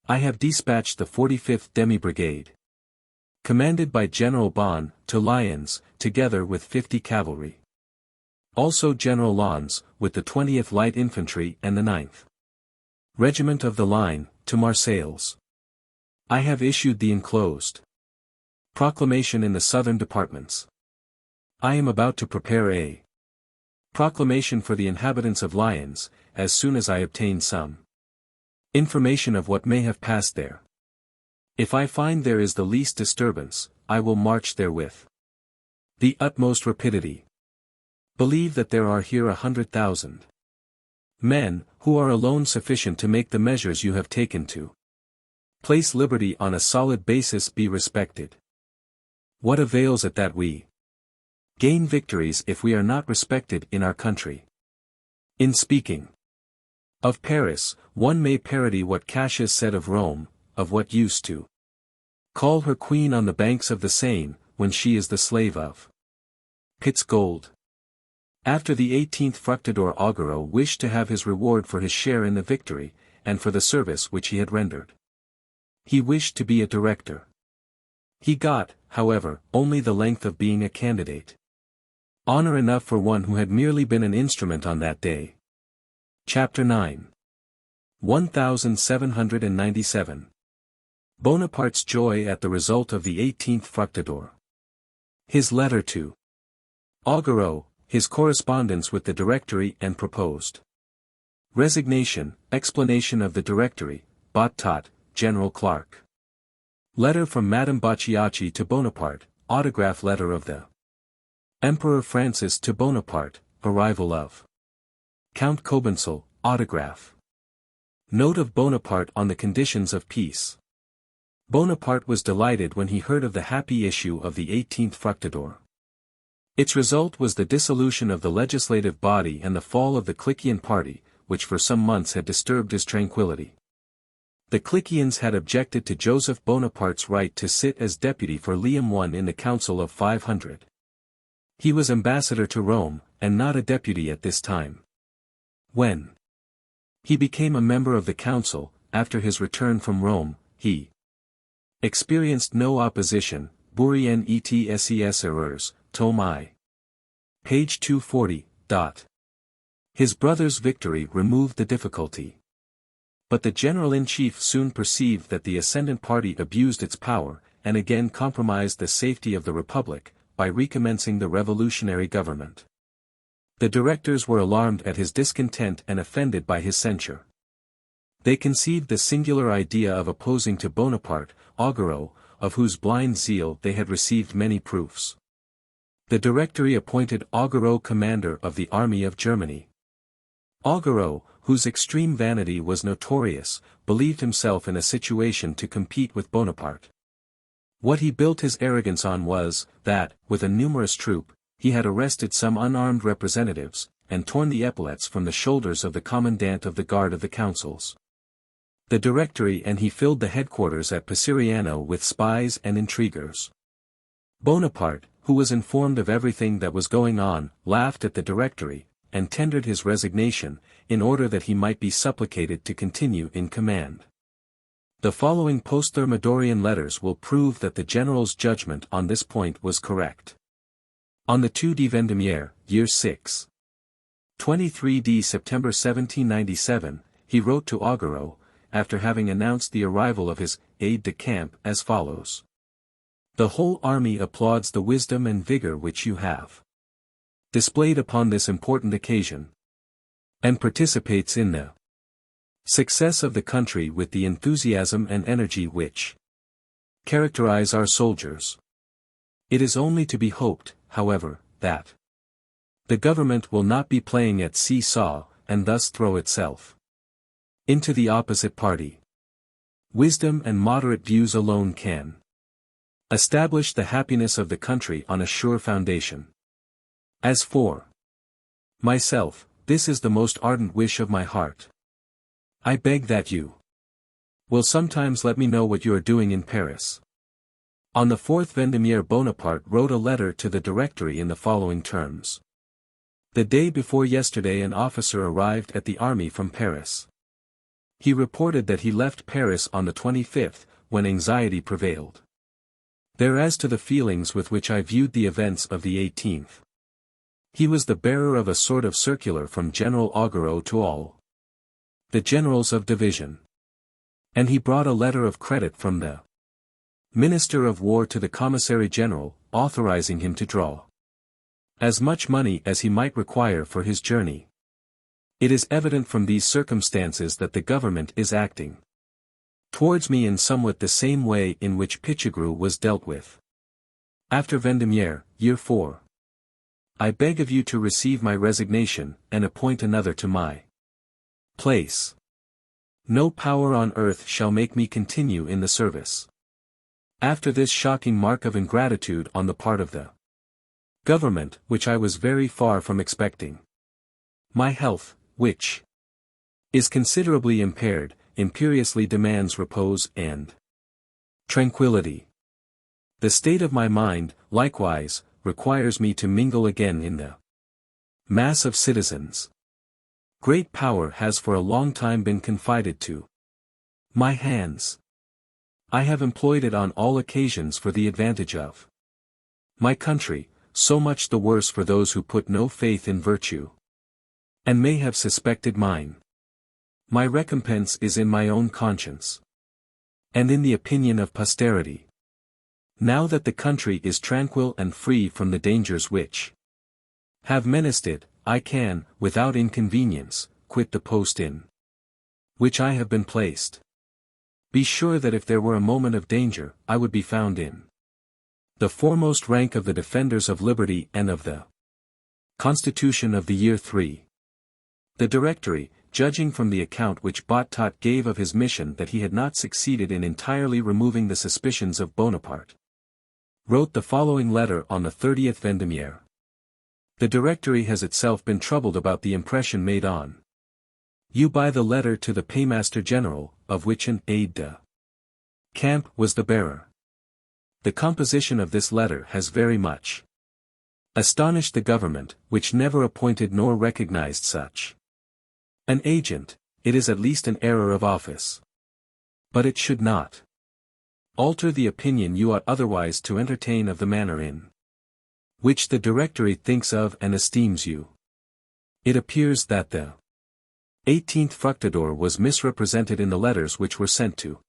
I have dispatched the 45th Demi-Brigade, commanded by General Bonne, to Lyons, together with 50 cavalry. Also General Lons, with the 20th Light Infantry and the 9th Regiment of the Line, to Marseilles. I have issued the enclosed proclamation in the southern departments. I am about to prepare a proclamation for the inhabitants of Lyons, as soon as I obtain some information of what may have passed there. If I find there is the least disturbance, I will march there with the utmost rapidity. Believe that there are here 100,000 men, who are alone sufficient to make the measures you have taken to place liberty on a solid basis be respected. What avails it that we gain victories if we are not respected in our country? In speaking of Paris, one may parody what Cassius said of Rome, of what used to call her queen on the banks of the Seine, when she is the slave of Pitt's gold. After the 18th Fructidor Augureau wished to have his reward for his share in the victory, and for the service which he had rendered. He wished to be a director. He got, however, only the length of being a candidate. Honor enough for one who had merely been an instrument on that day. Chapter 9. 1797. Bonaparte's joy at the result of the 18th Fructidor. His letter to Augureau, his correspondence with the Directory and proposed resignation, explanation of the Directory, Bottot, General Clerk. Letter from Madame Bocciacchi to Bonaparte, autograph letter of the Emperor Francis to Bonaparte, arrival of Count Cobensal, autograph. Note of Bonaparte on the conditions of peace. Bonaparte was delighted when he heard of the happy issue of the 18th Fructidor. Its result was the dissolution of the legislative body and the fall of the Cliquian party, which for some months had disturbed his tranquility. The Cliquians had objected to Joseph Bonaparte's right to sit as deputy for Liam I in the Council of 500. He was ambassador to Rome, and not a deputy at this time. When he became a member of the council, after his return from Rome, he experienced no opposition. Bourrienne ETSES Errors, Tome I. Page 240. His brother's victory removed the difficulty. But the general-in-chief soon perceived that the ascendant party abused its power, and again compromised the safety of the republic, by recommencing the revolutionary government. The directors were alarmed at his discontent and offended by his censure. They conceived the singular idea of opposing to Bonaparte, Augureau, of whose blind zeal they had received many proofs. The Directory appointed Augureau commander of the army of Germany. Augureau, whose extreme vanity was notorious, believed himself in a situation to compete with Bonaparte. What he built his arrogance on was, that, with a numerous troop, he had arrested some unarmed representatives, and torn the epaulets from the shoulders of the commandant of the guard of the councils. The Directory and he filled the headquarters at Pesiriano with spies and intriguers. Bonaparte, who was informed of everything that was going on, laughed at the Directory, and tendered his resignation, in order that he might be supplicated to continue in command. The following post-Thermidorian letters will prove that the general's judgment on this point was correct. On the 2 de Vendemiaire, Year 6. 23 September 1797, he wrote to Augureau, after having announced the arrival of his aide-de-camp, as follows. The whole army applauds the wisdom and vigor which you have displayed upon this important occasion, and participates in the success of the country with the enthusiasm and energy which characterize our soldiers. It is only to be hoped, however, that the government will not be playing at see-saw, and thus throw itself into the opposite party. Wisdom and moderate views alone can establish the happiness of the country on a sure foundation. As for myself, this is the most ardent wish of my heart. I beg that you will sometimes let me know what you are doing in Paris. On the 4th Vendemiaire Bonaparte wrote a letter to the Directory in the following terms. The day before yesterday an officer arrived at the army from Paris. He reported that he left Paris on the 25th, when anxiety prevailed. There as to the feelings with which I viewed the events of the 18th. He was the bearer of a sort of circular from General Augereau to all the generals of division. And he brought a letter of credit from the Minister of War to the Commissary General, authorizing him to draw as much money as he might require for his journey. It is evident from these circumstances that the government is acting towards me in somewhat the same way in which Pichegru was dealt with after Vendemiaire, year 4. I beg of you to receive my resignation, and appoint another to my place. No power on earth shall make me continue in the service. After this shocking mark of ingratitude on the part of the government, which I was very far from expecting, my health, which is considerably impaired, imperiously demands repose and tranquility. The state of my mind, likewise, requires me to mingle again in the mass of citizens. Great power has for a long time been confided to my hands. I have employed it on all occasions for the advantage of my country, so much the worse for those who put no faith in virtue, and may have suspected mine. My recompense is in my own conscience, and in the opinion of posterity. Now that the country is tranquil and free from the dangers which have menaced it, I can, without inconvenience, quit the post in which I have been placed. Be sure that if there were a moment of danger, I would be found in the foremost rank of the defenders of liberty and of the Constitution of the year 3. The Directory, judging from the account which Bottot gave of his mission that he had not succeeded in entirely removing the suspicions of Bonaparte, wrote the following letter on the 30th Vendemiaire. The Directory has itself been troubled about the impression made on you by the letter to the Paymaster General, of which an aide-de-camp was the bearer. The composition of this letter has very much astonished the government, which never appointed nor recognized such an agent. It is at least an error of office. But it should not alter the opinion you ought otherwise to entertain of the manner in which the Directory thinks of and esteems you. It appears that the 18th Fructidor was misrepresented in the letters which were sent to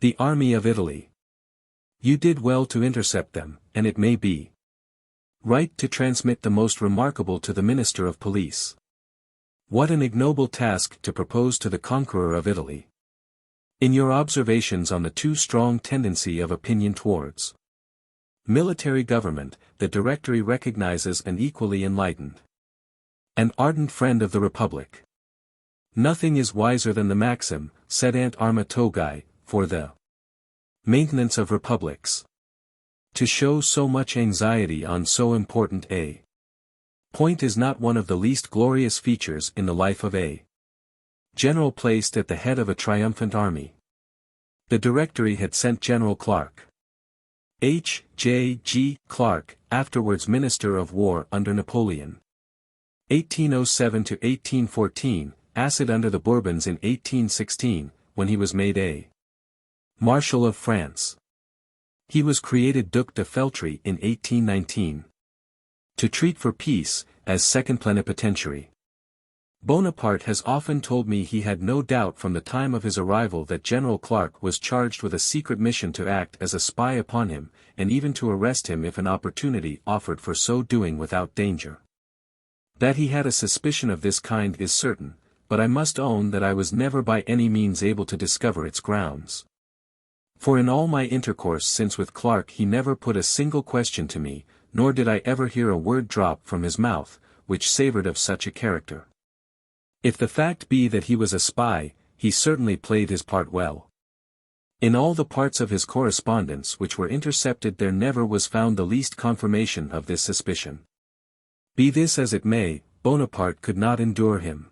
the army of Italy. You did well to intercept them, and it may be right to transmit the most remarkable to the Minister of Police. What an ignoble task to propose to the conqueror of Italy! In your observations on the too strong tendency of opinion towards military government, the Directory recognizes an equally enlightened and ardent friend of the Republic. Nothing is wiser than the maxim, sed ant arma togae, for the maintenance of republics. To show so much anxiety on so important a point is not one of the least glorious features in the life of a general placed at the head of a triumphant army. The Directory had sent General Clarke, H. J. G. Clarke, afterwards Minister of War under Napoleon, 1807 to 1814, acid under the Bourbons in 1816, when he was made a Marshal of France. He was created Duc de Feltry in 1819. To treat for peace, as second plenipotentiary. Bonaparte has often told me he had no doubt from the time of his arrival that General Clarke was charged with a secret mission to act as a spy upon him, and even to arrest him if an opportunity offered for so doing without danger. That he had a suspicion of this kind is certain, but I must own that I was never by any means able to discover its grounds. For in all my intercourse since with Clarke he never put a single question to me, nor did I ever hear a word drop from his mouth, which savored of such a character. If the fact be that he was a spy, he certainly played his part well. In all the parts of his correspondence which were intercepted there never was found the least confirmation of this suspicion. Be this as it may, Bonaparte could not endure him.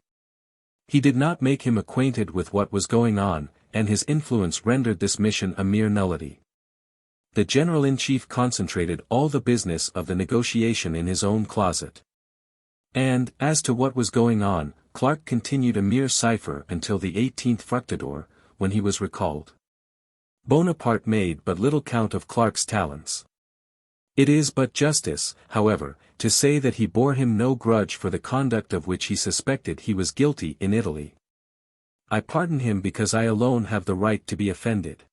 He did not make him acquainted with what was going on, and his influence rendered this mission a mere nullity. The General-in-Chief concentrated all the business of the negotiation in his own closet. And, as to what was going on, Clarke continued a mere cipher until the 18th Fructidor, when he was recalled. Bonaparte made but little count of Clarke's talents. It is but justice, however, to say that he bore him no grudge for the conduct of which he suspected he was guilty in Italy. I pardon him because I alone have the right to be offended.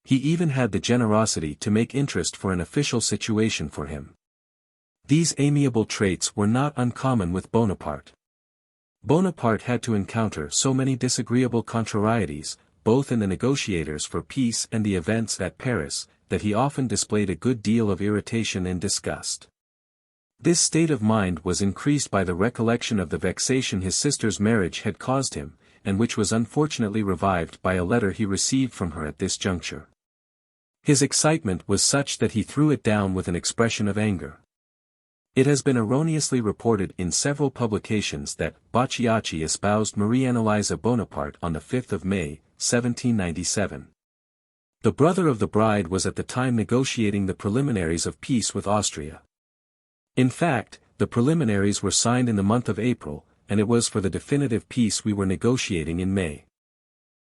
He even had the generosity to make interest for an official situation for him. These amiable traits were not uncommon with Bonaparte. Bonaparte had to encounter so many disagreeable contrarieties, both in the negotiators for peace and the events at Paris, that he often displayed a good deal of irritation and disgust. This state of mind was increased by the recollection of the vexation his sister's marriage had caused him, and which was unfortunately revived by a letter he received from her at this juncture. His excitement was such that he threw it down with an expression of anger. It has been erroneously reported in several publications that Bocciacchi espoused Marie-Analyse Bonaparte on the 5th of May, 1797. The brother of the bride was at the time negotiating the preliminaries of peace with Austria. In fact, the preliminaries were signed in the month of April, and it was for the definitive peace we were negotiating in May.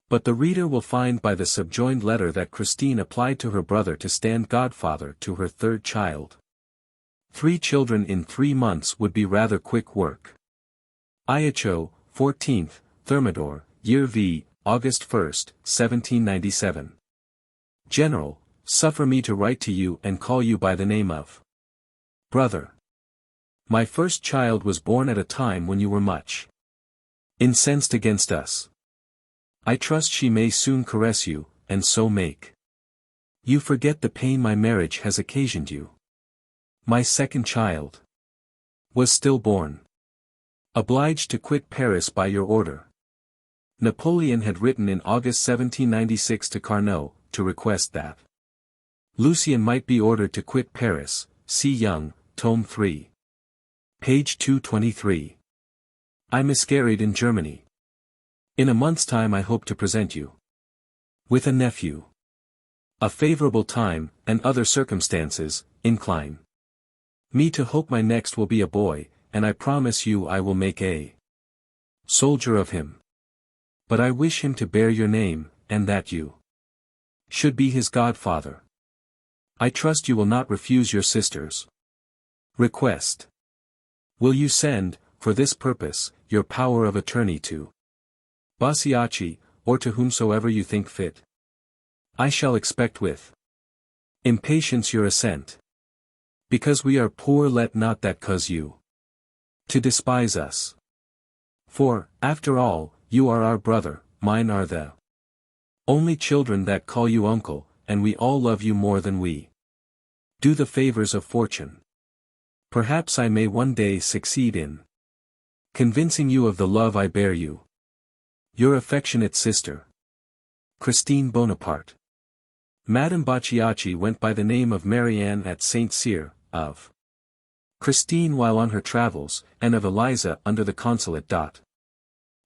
But the reader will find by the subjoined letter that Christine applied to her brother to stand godfather to her third child. 3 children in 3 months would be rather quick work. Ajaccio, 14th, Thermidor, Year V, August 1st, 1797. General, suffer me to write to you and call you by the name of brother. My first child was born at a time when you were much incensed against us. I trust she may soon caress you, and so make you forget the pain my marriage has occasioned you. My second child was stillborn. Obliged to quit Paris by your order. Napoleon had written in August 1796 to Carnot, to request that Lucien might be ordered to quit Paris. See Young, Tome 3. Page 223. I miscarried in Germany. In a month's time I hope to present you with a nephew. A favorable time, and other circumstances, incline me to hope my next will be a boy, and I promise you I will make a soldier of him. But I wish him to bear your name, and that you should be his godfather. I trust you will not refuse your sister's request. Will you send, for this purpose, your power of attorney to Bocciacchi, or to whomsoever you think fit? I shall expect with impatience your assent. Because we are poor, let not that cause you to despise us. For, after all, you are our brother, mine are the only children that call you uncle, and we all love you more than we do the favors of fortune. Perhaps I may one day succeed in convincing you of the love I bear you. Your affectionate sister, Christine Bonaparte. Madame Bocciacchi went by the name of Marianne at Saint Cyr, of Christine while on her travels, and of Eliza under the consulate.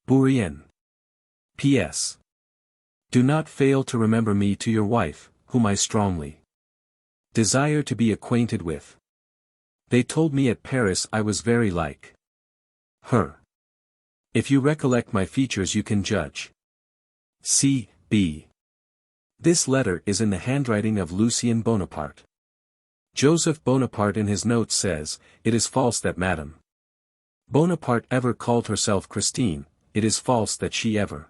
Bourrienne. P.S. Do not fail to remember me to your wife, whom I strongly desire to be acquainted with. They told me at Paris I was very like her. If you recollect my features you can judge. C. B. This letter is in the handwriting of Lucien Bonaparte. Joseph Bonaparte in his notes says, it is false that Madame Bonaparte ever called herself Christine, it is false that she ever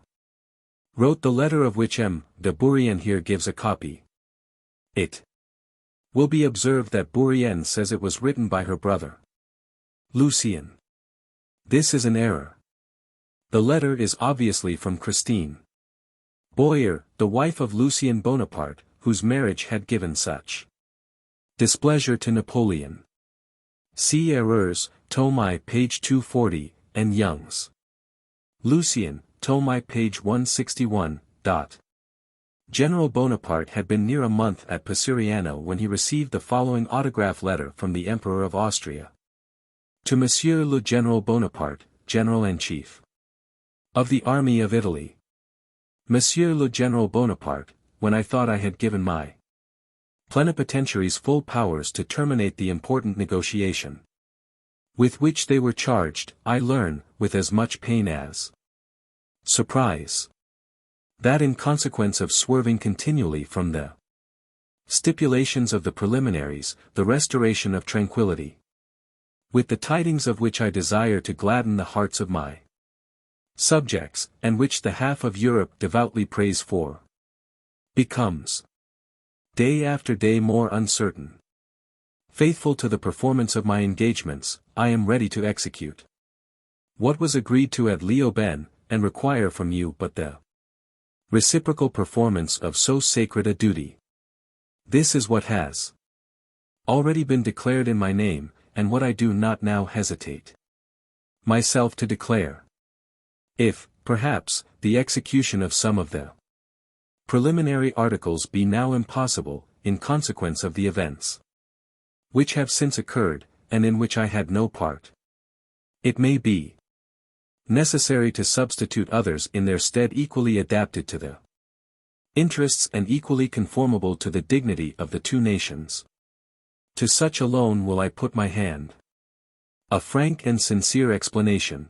wrote the letter of which M. de Bourrienne here gives a copy. It will be observed that Bourrienne says it was written by her brother Lucien. This is an error. The letter is obviously from Christine Boyer, the wife of Lucien Bonaparte, whose marriage had given such displeasure to Napoleon. See Erreurs, Tome I, page 240, and Young's Lucien, Tome I, page 161. General Bonaparte had been near a month at Pesuriano when he received the following autograph letter from the Emperor of Austria. To Monsieur le General Bonaparte, General-in-Chief of the Army of Italy. Monsieur le General Bonaparte, when I thought I had given my plenipotentiaries full powers to terminate the important negotiation, with which they were charged, I learn, with as much pain as surprise, that in consequence of swerving continually from the stipulations of the preliminaries, the restoration of tranquility, with the tidings of which I desire to gladden the hearts of my subjects, and which the half of Europe devoutly prays for, becomes day after day more uncertain. Faithful to the performance of my engagements, I am ready to execute what was agreed to at Leoben, and require from you but the reciprocal performance of so sacred a duty. This is what has already been declared in my name, and what I do not now hesitate myself to declare. If, perhaps, the execution of some of the preliminary articles be now impossible, in consequence of the events which have since occurred, and in which I had no part, it may be necessary to substitute others in their stead equally adapted to the interests and equally conformable to the dignity of the two nations. To such alone will I put my hand. A frank and sincere explanation,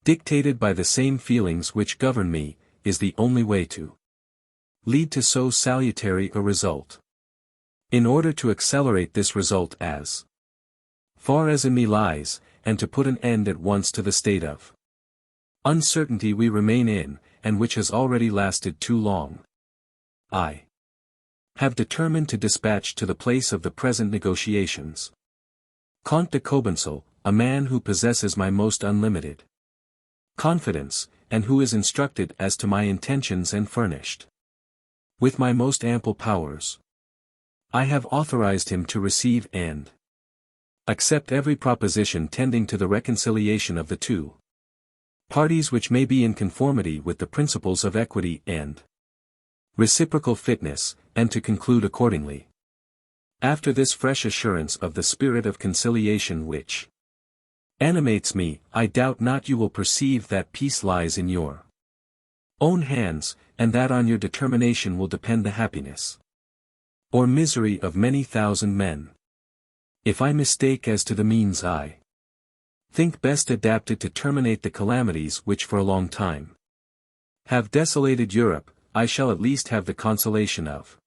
dictated by the same feelings which govern me, is the only way to lead to so salutary a result. In order to accelerate this result as far as in me lies, and to put an end at once to the state of uncertainty we remain in, and which has already lasted too long, I have determined to dispatch to the place of the present negotiations Comte de Cobensal, a man who possesses my most unlimited confidence, and who is instructed as to my intentions and furnished with my most ample powers. I have authorized him to receive and accept every proposition tending to the reconciliation of the two parties which may be in conformity with the principles of equity and reciprocal fitness, and to conclude accordingly. After this fresh assurance of the spirit of conciliation which animates me, I doubt not you will perceive that peace lies in your own hands, and that on your determination will depend the happiness or misery of many thousand men. If I mistake as to the means I think best adapted to terminate the calamities which for a long time have desolated Europe, I shall at least have the consolation of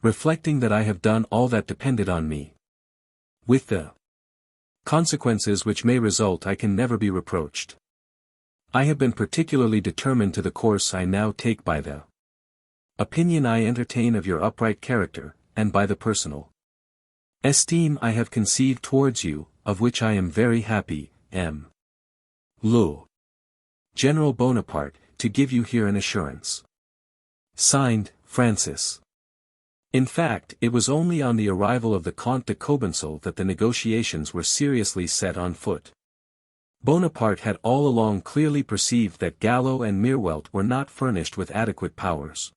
reflecting that I have done all that depended on me. With the consequences which may result I can never be reproached. I have been particularly determined to the course I now take by the opinion I entertain of your upright character, and by the personal esteem I have conceived towards you, of which I am very happy, M. Le General Bonaparte, to give you here an assurance. Signed, Francis. In fact, it was only on the arrival of the Comte de Cobensal that the negotiations were seriously set on foot. Bonaparte had all along clearly perceived that Gallo and Mirwelt were not furnished with adequate powers.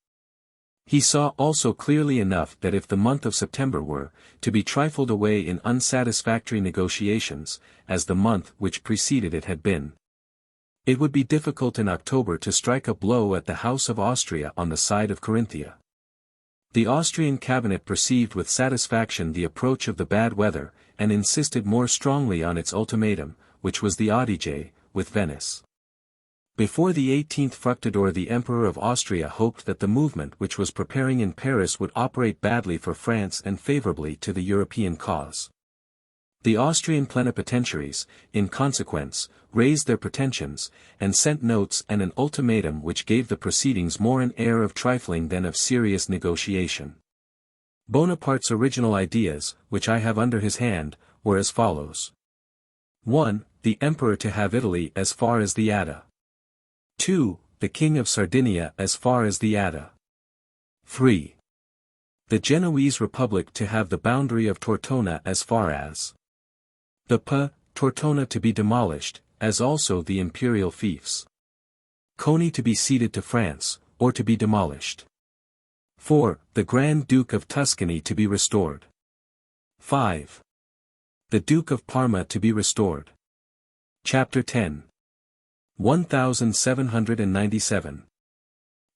He saw also clearly enough that if the month of September were to be trifled away in unsatisfactory negotiations, as the month which preceded it had been, it would be difficult in October to strike a blow at the House of Austria on the side of Carinthia. The Austrian cabinet perceived with satisfaction the approach of the bad weather, and insisted more strongly on its ultimatum, which was the Adige, with Venice. Before the 18th Fructidor the Emperor of Austria hoped that the movement which was preparing in Paris would operate badly for France and favorably to the European cause. The Austrian plenipotentiaries, in consequence, raised their pretensions, and sent notes and an ultimatum which gave the proceedings more an air of trifling than of serious negotiation. Bonaparte's original ideas, which I have under his hand, were as follows. 1. The Emperor to have Italy as far as the Adda. 2. The King of Sardinia as far as the Adda. 3. The Genoese Republic to have the boundary of Tortona as far as the Tortona to be demolished, as also the imperial fiefs. Coney to be ceded to France, or to be demolished. 4. The Grand Duke of Tuscany to be restored. 5. The Duke of Parma to be restored. Chapter 10. 1797.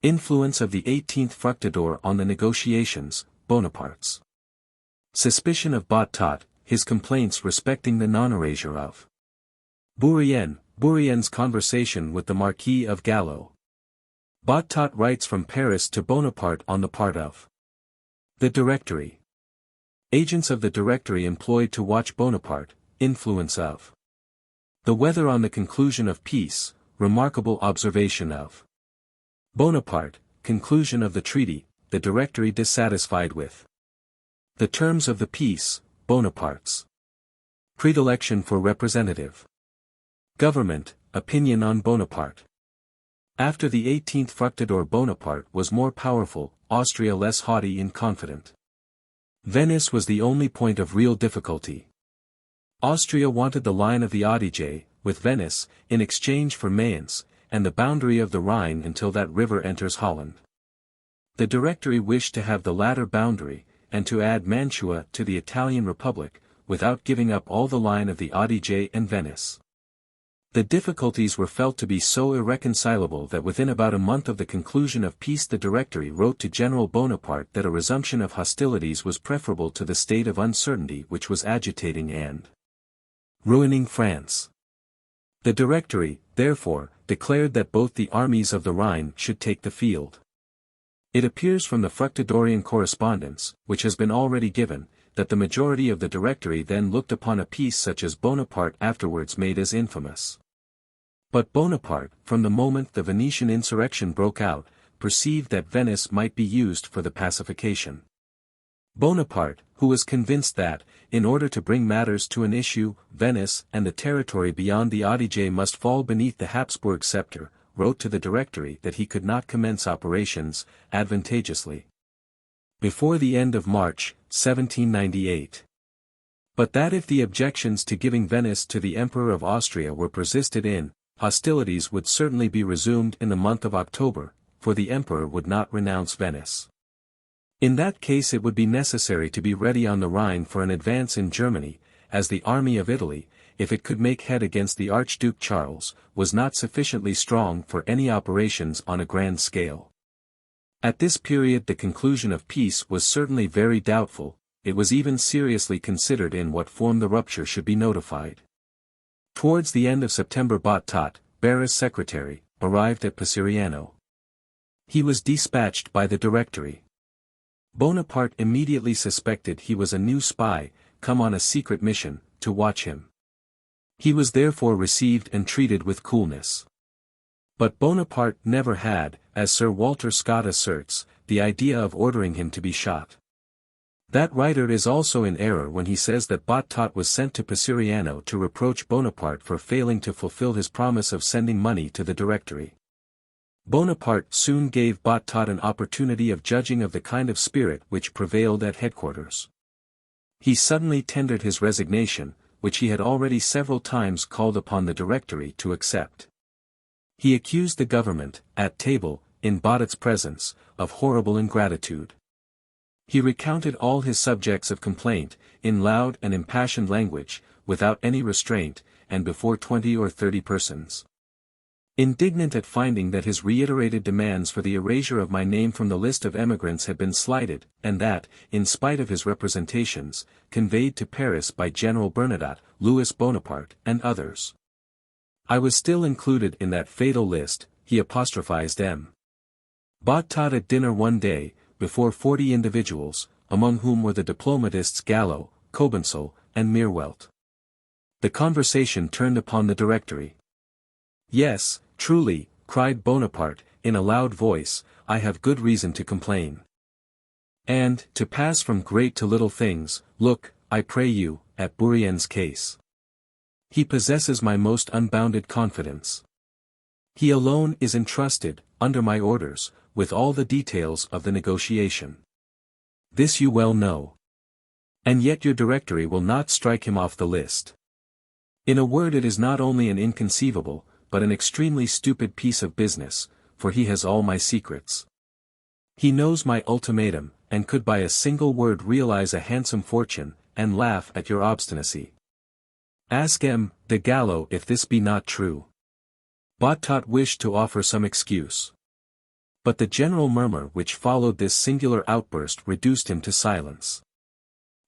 Influence of the 18th Fructidor on the negotiations, Bonaparte's suspicion of Bottot, his complaints respecting the non-erasure of Bourrienne, Bourrienne's conversation with the Marquis of Gallo. Bonaparte writes from Paris to Bonaparte on the part of the Directory. Agents of the Directory employed to watch Bonaparte, influence of the weather on the conclusion of peace, remarkable observation of Bonaparte, conclusion of the treaty, the Directory dissatisfied with the terms of the peace, Bonaparte's predilection for representative government, opinion on Bonaparte. After the 18th Fructidor, Bonaparte was more powerful, Austria less haughty and confident. Venice was the only point of real difficulty. Austria wanted the line of the Adige, with Venice, in exchange for Mayence, and the boundary of the Rhine until that river enters Holland. The Directory wished to have the latter boundary, and to add Mantua to the Italian Republic, without giving up all the line of the Adige and Venice. The difficulties were felt to be so irreconcilable that within about a month of the conclusion of peace the Directory wrote to General Bonaparte that a resumption of hostilities was preferable to the state of uncertainty which was agitating and ruining France. The Directory, therefore, declared that both the armies of the Rhine should take the field. It appears from the Fructidorian correspondence, which has been already given, that the majority of the Directory then looked upon a peace such as Bonaparte afterwards made as infamous. But Bonaparte, from the moment the Venetian insurrection broke out, perceived that Venice might be used for the pacification. Bonaparte, who was convinced that, in order to bring matters to an issue, Venice and the territory beyond the Adige must fall beneath the Habsburg scepter, wrote to the Directory that he could not commence operations, advantageously, before the end of March, 1798. But that if the objections to giving Venice to the Emperor of Austria were persisted in, hostilities would certainly be resumed in the month of October, for the Emperor would not renounce Venice. In that case it would be necessary to be ready on the Rhine for an advance in Germany, as the army of Italy, if it could make head against the Archduke Charles, was not sufficiently strong for any operations on a grand scale. At this period the conclusion of peace was certainly very doubtful, it was even seriously considered in what form the rupture should be notified. Towards the end of September Bonaparte, Barras' secretary, arrived at Pesariano. He was dispatched by the Directory. Bonaparte immediately suspected he was a new spy, come on a secret mission, to watch him. He was therefore received and treated with coolness. But Bonaparte never had, as Sir Walter Scott asserts, the idea of ordering him to be shot. That writer is also in error when he says that Bonaparte was sent to Pesariano to reproach Bonaparte for failing to fulfill his promise of sending money to the Directory. Bonaparte soon gave Bonaparte an opportunity of judging of the kind of spirit which prevailed at headquarters. He suddenly tendered his resignation, which he had already several times called upon the Directory to accept. He accused the government, at table, in Bonaparte's presence, of horrible ingratitude. He recounted all his subjects of complaint, in loud and impassioned language, without any restraint, and before 20 or 30 persons. Indignant at finding that his reiterated demands for the erasure of my name from the list of emigrants had been slighted, and that, in spite of his representations, conveyed to Paris by General Bernadotte, Louis Bonaparte, and others, I was still included in that fatal list, he apostrophized M. Bonaparte at dinner one day, before 40 individuals, among whom were the diplomatists Gallo, Cobensal, and Meerwelt. The conversation turned upon the Directory. Yes, truly, cried Bonaparte, in a loud voice, I have good reason to complain. And, to pass from great to little things, look, I pray you, at Bourrienne's case. He possesses my most unbounded confidence. He alone is entrusted, under my orders, with all the details of the negotiation. This you well know. And yet your Directory will not strike him off the list. In a word, it is not only an inconceivable, but an extremely stupid piece of business, for he has all my secrets. He knows my ultimatum, and could by a single word realize a handsome fortune, and laugh at your obstinacy. Ask M. de Gallo if this be not true. Bonaparte wished to offer some excuse. But the general murmur which followed this singular outburst reduced him to silence.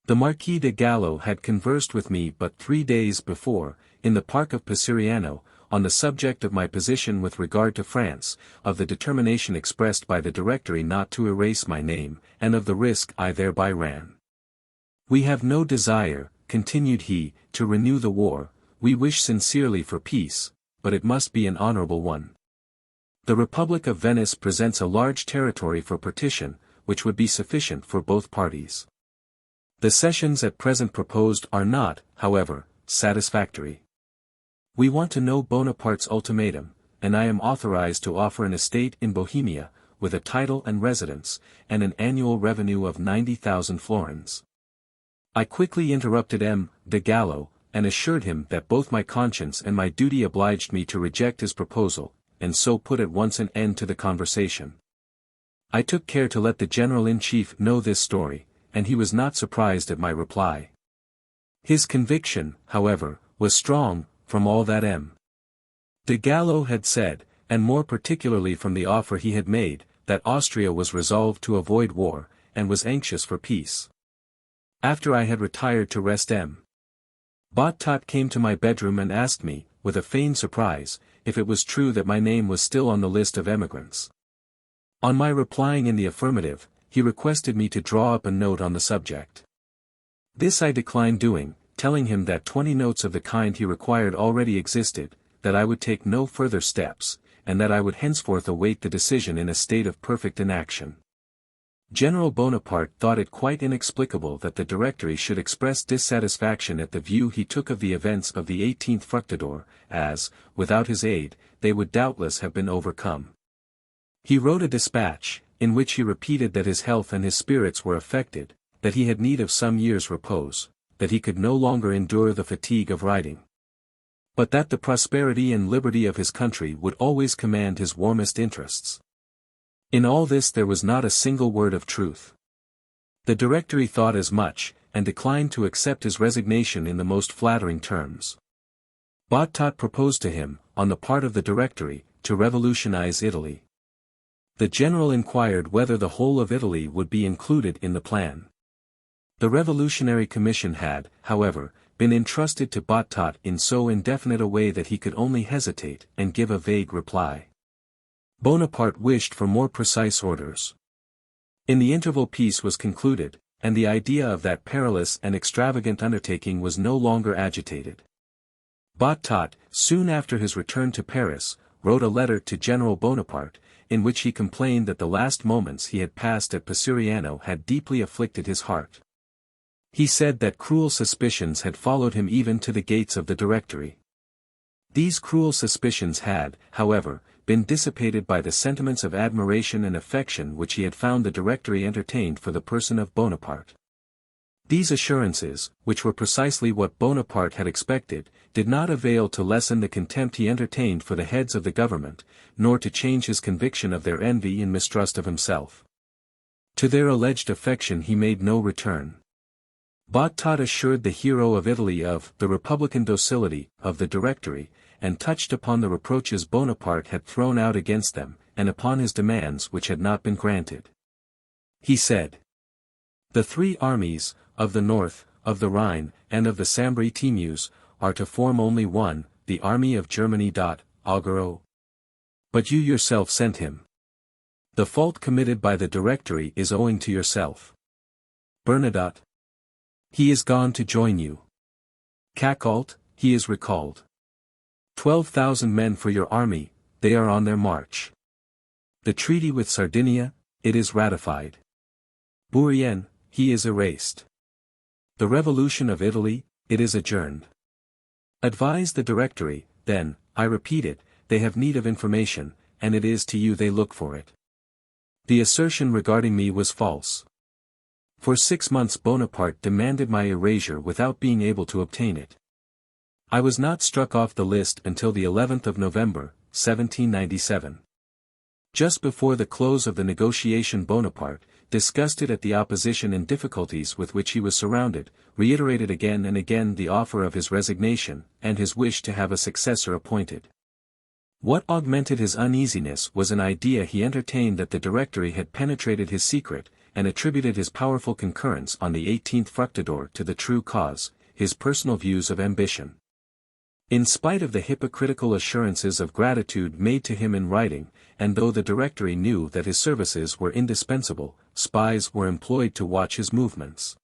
The Marquis de Gallo had conversed with me but 3 days before, in the park of Pesariano, on the subject of my position with regard to France, of the determination expressed by the Directory not to erase my name, and of the risk I thereby ran. "We have no desire," continued he, "to renew the war, we wish sincerely for peace, but it must be an honorable one. The Republic of Venice presents a large territory for partition, which would be sufficient for both parties. The cessions at present proposed are not, however, satisfactory. We want to know Bonaparte's ultimatum, and I am authorized to offer an estate in Bohemia, with a title and residence, and an annual revenue of 90,000 florins." I quickly interrupted M. de Gallo, and assured him that both my conscience and my duty obliged me to reject his proposal, and so put at once an end to the conversation. I took care to let the General-in-Chief know this story, and he was not surprised at my reply. His conviction, however, was strong, from all that M. de Gallo had said, and more particularly from the offer he had made, that Austria was resolved to avoid war, and was anxious for peace. After I had retired to rest, M. Bottot came to my bedroom and asked me, with a feigned surprise, if it was true that my name was still on the list of emigrants. On my replying in the affirmative, he requested me to draw up a note on the subject. This I declined doing, telling him that 20 notes of the kind he required already existed, that I would take no further steps, and that I would henceforth await the decision in a state of perfect inaction. General Bonaparte thought it quite inexplicable that the Directory should express dissatisfaction at the view he took of the events of the 18th Fructidor, as, without his aid, they would doubtless have been overcome. He wrote a dispatch, in which he repeated that his health and his spirits were affected, that he had need of some years' repose, that he could no longer endure the fatigue of riding, but that the prosperity and liberty of his country would always command his warmest interests. In all this there was not a single word of truth. The Directory thought as much, and declined to accept his resignation in the most flattering terms. Bottot proposed to him, on the part of the Directory, to revolutionize Italy. The general inquired whether the whole of Italy would be included in the plan. The Revolutionary Commission had, however, been entrusted to Bottot in so indefinite a way that he could only hesitate and give a vague reply. Bonaparte wished for more precise orders. In the interval peace was concluded, and the idea of that perilous and extravagant undertaking was no longer agitated. Bottot, soon after his return to Paris, wrote a letter to General Bonaparte, in which he complained that the last moments he had passed at Pesariano had deeply afflicted his heart. He said that cruel suspicions had followed him even to the gates of the Directory. These cruel suspicions had, however, been dissipated by the sentiments of admiration and affection which he had found the Directory entertained for the person of Bonaparte. These assurances, which were precisely what Bonaparte had expected, did not avail to lessen the contempt he entertained for the heads of the government, nor to change his conviction of their envy and mistrust of himself. To their alleged affection he made no return. Bottot assured the hero of Italy of the republican docility of the Directory, and touched upon the reproaches Bonaparte had thrown out against them, and upon his demands which had not been granted. He said, "The 3 armies, of the north, of the Rhine, and of the Sambre Timus, are to form only one, the army of Germany. Augureau. But you yourself sent him. The fault committed by the Directory is owing to yourself. Bernadotte. He is gone to join you. Cacault, he is recalled. 12,000 men for your army, they are on their march. The treaty with Sardinia, it is ratified. Bourrienne, he is erased. The revolution of Italy, it is adjourned. Advise the Directory, then, I repeat it, they have need of information, and it is to you they look for it. The assertion regarding me was false. For 6 months Bonaparte demanded my erasure without being able to obtain it. I was not struck off the list until the 11th of November, 1797. Just before the close of the negotiation Bonaparte, disgusted at the opposition and difficulties with which he was surrounded, reiterated again and again the offer of his resignation, and his wish to have a successor appointed. What augmented his uneasiness was an idea he entertained that the Directory had penetrated his secret, and attributed his powerful concurrence on the 18th Fructidor to the true cause, his personal views of ambition. In spite of the hypocritical assurances of gratitude made to him in writing, and though the Directory knew that his services were indispensable, spies were employed to watch his movements,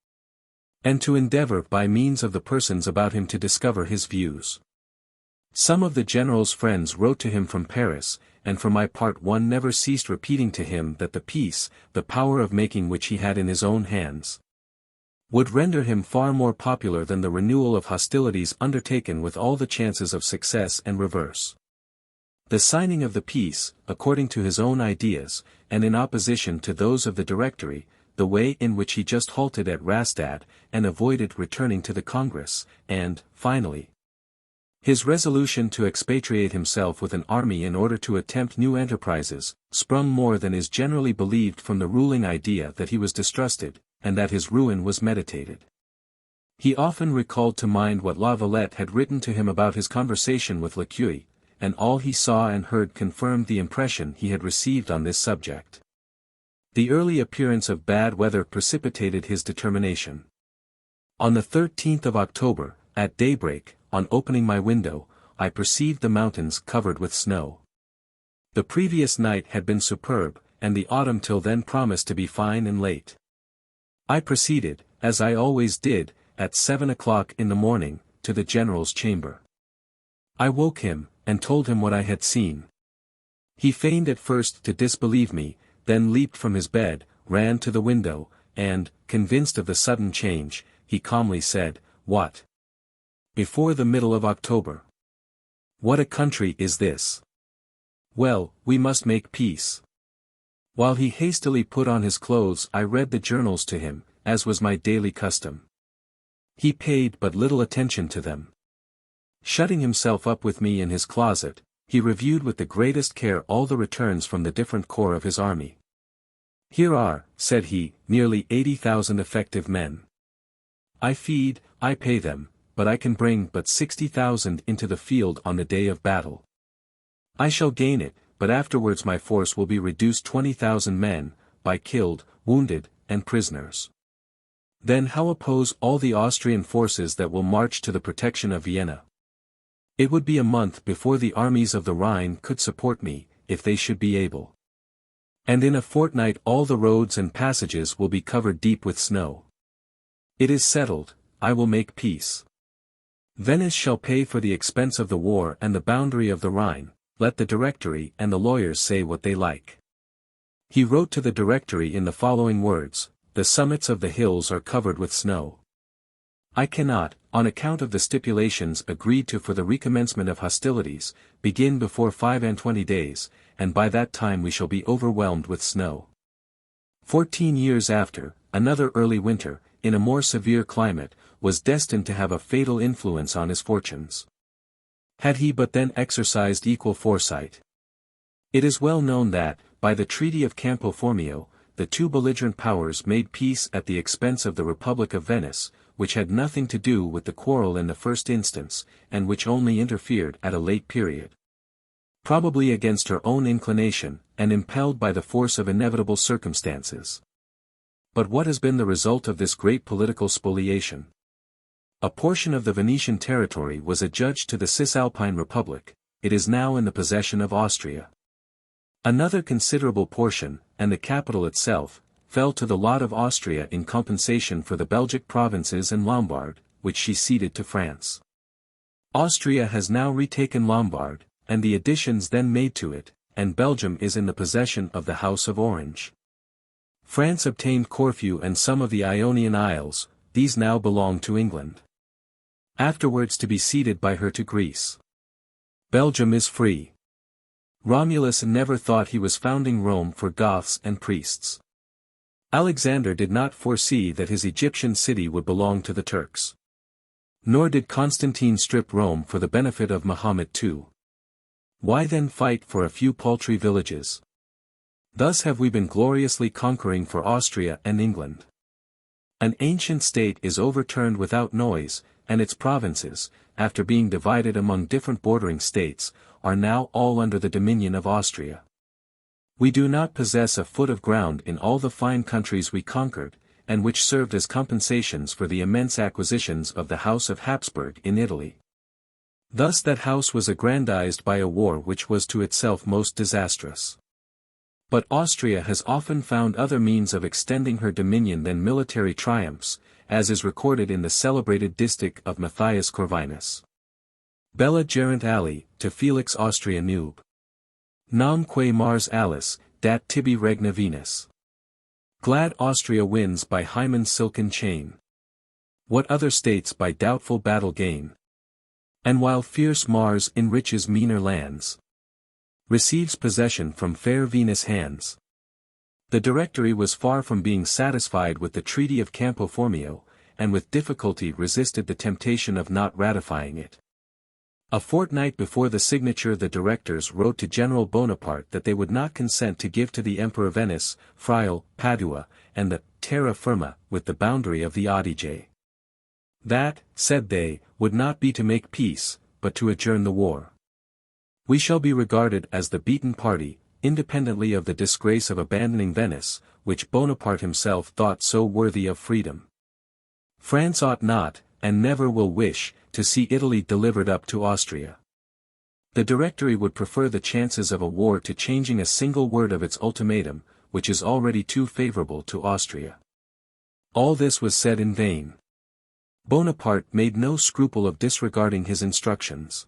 and to endeavor by means of the persons about him to discover his views. Some of the general's friends wrote to him from Paris, and for my part one never ceased repeating to him that the peace, the power of making which he had in his own hands, would render him far more popular than the renewal of hostilities undertaken with all the chances of success and reverse. The signing of the peace, according to his own ideas, and in opposition to those of the Directory, the way in which he just halted at Rastatt, and avoided returning to the Congress, and, finally, his resolution to expatriate himself with an army in order to attempt new enterprises, sprung more than is generally believed from the ruling idea that he was distrusted, and that his ruin was meditated. He often recalled to mind what La Valette had written to him about his conversation with Lequeuille, and all he saw and heard confirmed the impression he had received on this subject. The early appearance of bad weather precipitated his determination. On the 13th of October, at daybreak, on opening my window, I perceived the mountains covered with snow. The previous night had been superb, and the autumn till then promised to be fine and late. I proceeded, as I always did, at 7 o'clock in the morning, to the general's chamber. I woke him, and told him what I had seen. He feigned at first to disbelieve me, then leaped from his bed, ran to the window, and, convinced of the sudden change, he calmly said, "What? Before the middle of October? What a country is this? Well, we must make peace." While he hastily put on his clothes I read the journals to him, as was my daily custom. He paid but little attention to them. Shutting himself up with me in his closet, he reviewed with the greatest care all the returns from the different corps of his army. "Here are," said he, "nearly 80,000 effective men. I feed, I pay them, but I can bring but 60,000 into the field on the day of battle. I shall gain it, but afterwards my force will be reduced 20,000 men, by killed, wounded, and prisoners. Then how oppose all the Austrian forces that will march to the protection of Vienna? It would be a month before the armies of the Rhine could support me, if they should be able. And in a fortnight all the roads and passages will be covered deep with snow. It is settled, I will make peace. Venice shall pay for the expense of the war and the boundary of the Rhine, let the Directory and the lawyers say what they like." He wrote to the Directory in the following words: "The summits of the hills are covered with snow. I cannot, on account of the stipulations agreed to for the recommencement of hostilities, begin before 25 days, and by that time we shall be overwhelmed with snow." 14 years after, another early winter, in a more severe climate, was destined to have a fatal influence on his fortunes. Had he but then exercised equal foresight. It is well known that, by the Treaty of Campo Formio, the two belligerent powers made peace at the expense of the Republic of Venice, which had nothing to do with the quarrel in the first instance, and which only interfered at a late period. Probably against her own inclination, and impelled by the force of inevitable circumstances. But what has been the result of this great political spoliation? A portion of the Venetian territory was adjudged to the Cisalpine Republic, it is now in the possession of Austria. Another considerable portion, and the capital itself, fell to the lot of Austria in compensation for the Belgic provinces and Lombard, which she ceded to France. Austria has now retaken Lombard, and the additions then made to it, and Belgium is in the possession of the House of Orange. France obtained Corfu and some of the Ionian Isles, these now belong to England. Afterwards to be ceded by her to Greece. Belgium is free. Romulus never thought he was founding Rome for Goths and priests. Alexander did not foresee that his Egyptian city would belong to the Turks. Nor did Constantine strip Rome for the benefit of Mahomet too. Why then fight for a few paltry villages? Thus have we been gloriously conquering for Austria and England. An ancient state is overturned without noise, and its provinces, after being divided among different bordering states, are now all under the dominion of Austria. We do not possess a foot of ground in all the fine countries we conquered, and which served as compensations for the immense acquisitions of the House of Habsburg in Italy. Thus that house was aggrandized by a war which was to itself most disastrous. But Austria has often found other means of extending her dominion than military triumphs, as is recorded in the celebrated distich of Matthias Corvinus. Bella gerent ali, to Felix Austria nube. Namque Mars Alice, dat tibi regna Venus. Glad Austria wins by Hymen's silken chain. What other states by doubtful battle gain? And while fierce Mars enriches meaner lands, receives possession from fair Venus' hands. The Directory was far from being satisfied with the Treaty of Campo Formio, and with difficulty resisted the temptation of not ratifying it. A fortnight before the signature the directors wrote to General Bonaparte that they would not consent to give to the Emperor Venice, Friuli, Padua, and the terra firma with the boundary of the Adige. That, said they, would not be to make peace, but to adjourn the war. We shall be regarded as the beaten party, independently of the disgrace of abandoning Venice, which Bonaparte himself thought so worthy of freedom. France ought not, and never will wish, to see Italy delivered up to Austria. The Directory would prefer the chances of a war to changing a single word of its ultimatum, which is already too favorable to Austria. All this was said in vain. Bonaparte made no scruple of disregarding his instructions.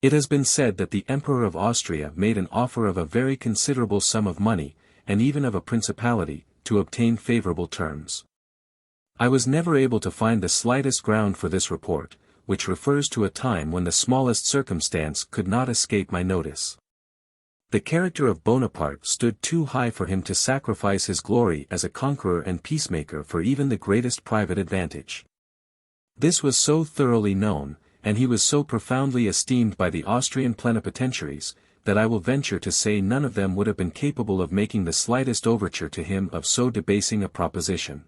It has been said that the Emperor of Austria made an offer of a very considerable sum of money, and even of a principality, to obtain favorable terms. I was never able to find the slightest ground for this report, which refers to a time when the smallest circumstance could not escape my notice. The character of Bonaparte stood too high for him to sacrifice his glory as a conqueror and peacemaker for even the greatest private advantage. This was so thoroughly known, and he was so profoundly esteemed by the Austrian plenipotentiaries, that I will venture to say none of them would have been capable of making the slightest overture to him of so debasing a proposition.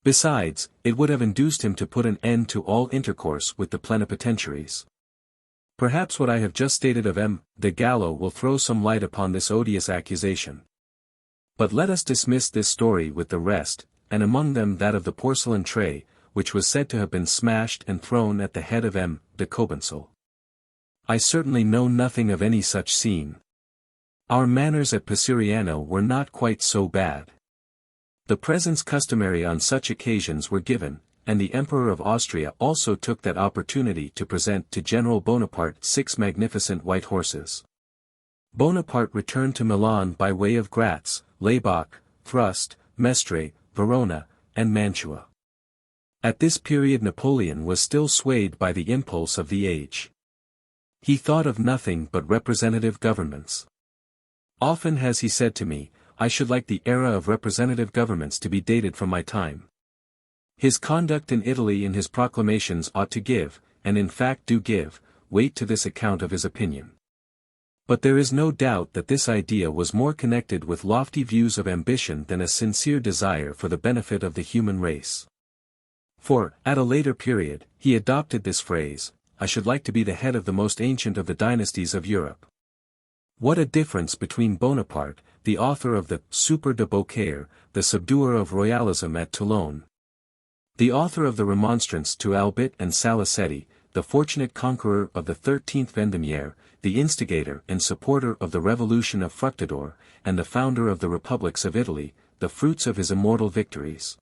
Besides, it would have induced him to put an end to all intercourse with the plenipotentiaries. Perhaps what I have just stated of M. de Gallo will throw some light upon this odious accusation. But let us dismiss this story with the rest, and among them that of the porcelain tray, which was said to have been smashed and thrown at the head of M. de Cobenzl. I certainly know nothing of any such scene. Our manners at Pesariano were not quite so bad. The presents customary on such occasions were given, and the Emperor of Austria also took that opportunity to present to General Bonaparte 6 magnificent white horses. Bonaparte returned to Milan by way of Graz, Laybach, Thrust, Mestre, Verona, and Mantua. At this period Napoleon was still swayed by the impulse of the age. He thought of nothing but representative governments. Often has he said to me, I should like the era of representative governments to be dated from my time. His conduct in Italy and his proclamations ought to give, and in fact do give, weight to this account of his opinion. But there is no doubt that this idea was more connected with lofty views of ambition than a sincere desire for the benefit of the human race. For, at a later period, he adopted this phrase, I should like to be the head of the most ancient of the dynasties of Europe. What a difference between Bonaparte, the author of the Super de Beaucaire, the subduer of royalism at Toulon, the author of the Remonstrance to Albit and Salicetti, the fortunate conqueror of the 13th Vendemiaire, the instigator and supporter of the Revolution of Fructidor, and the founder of the republics of Italy, the fruits of his immortal victories.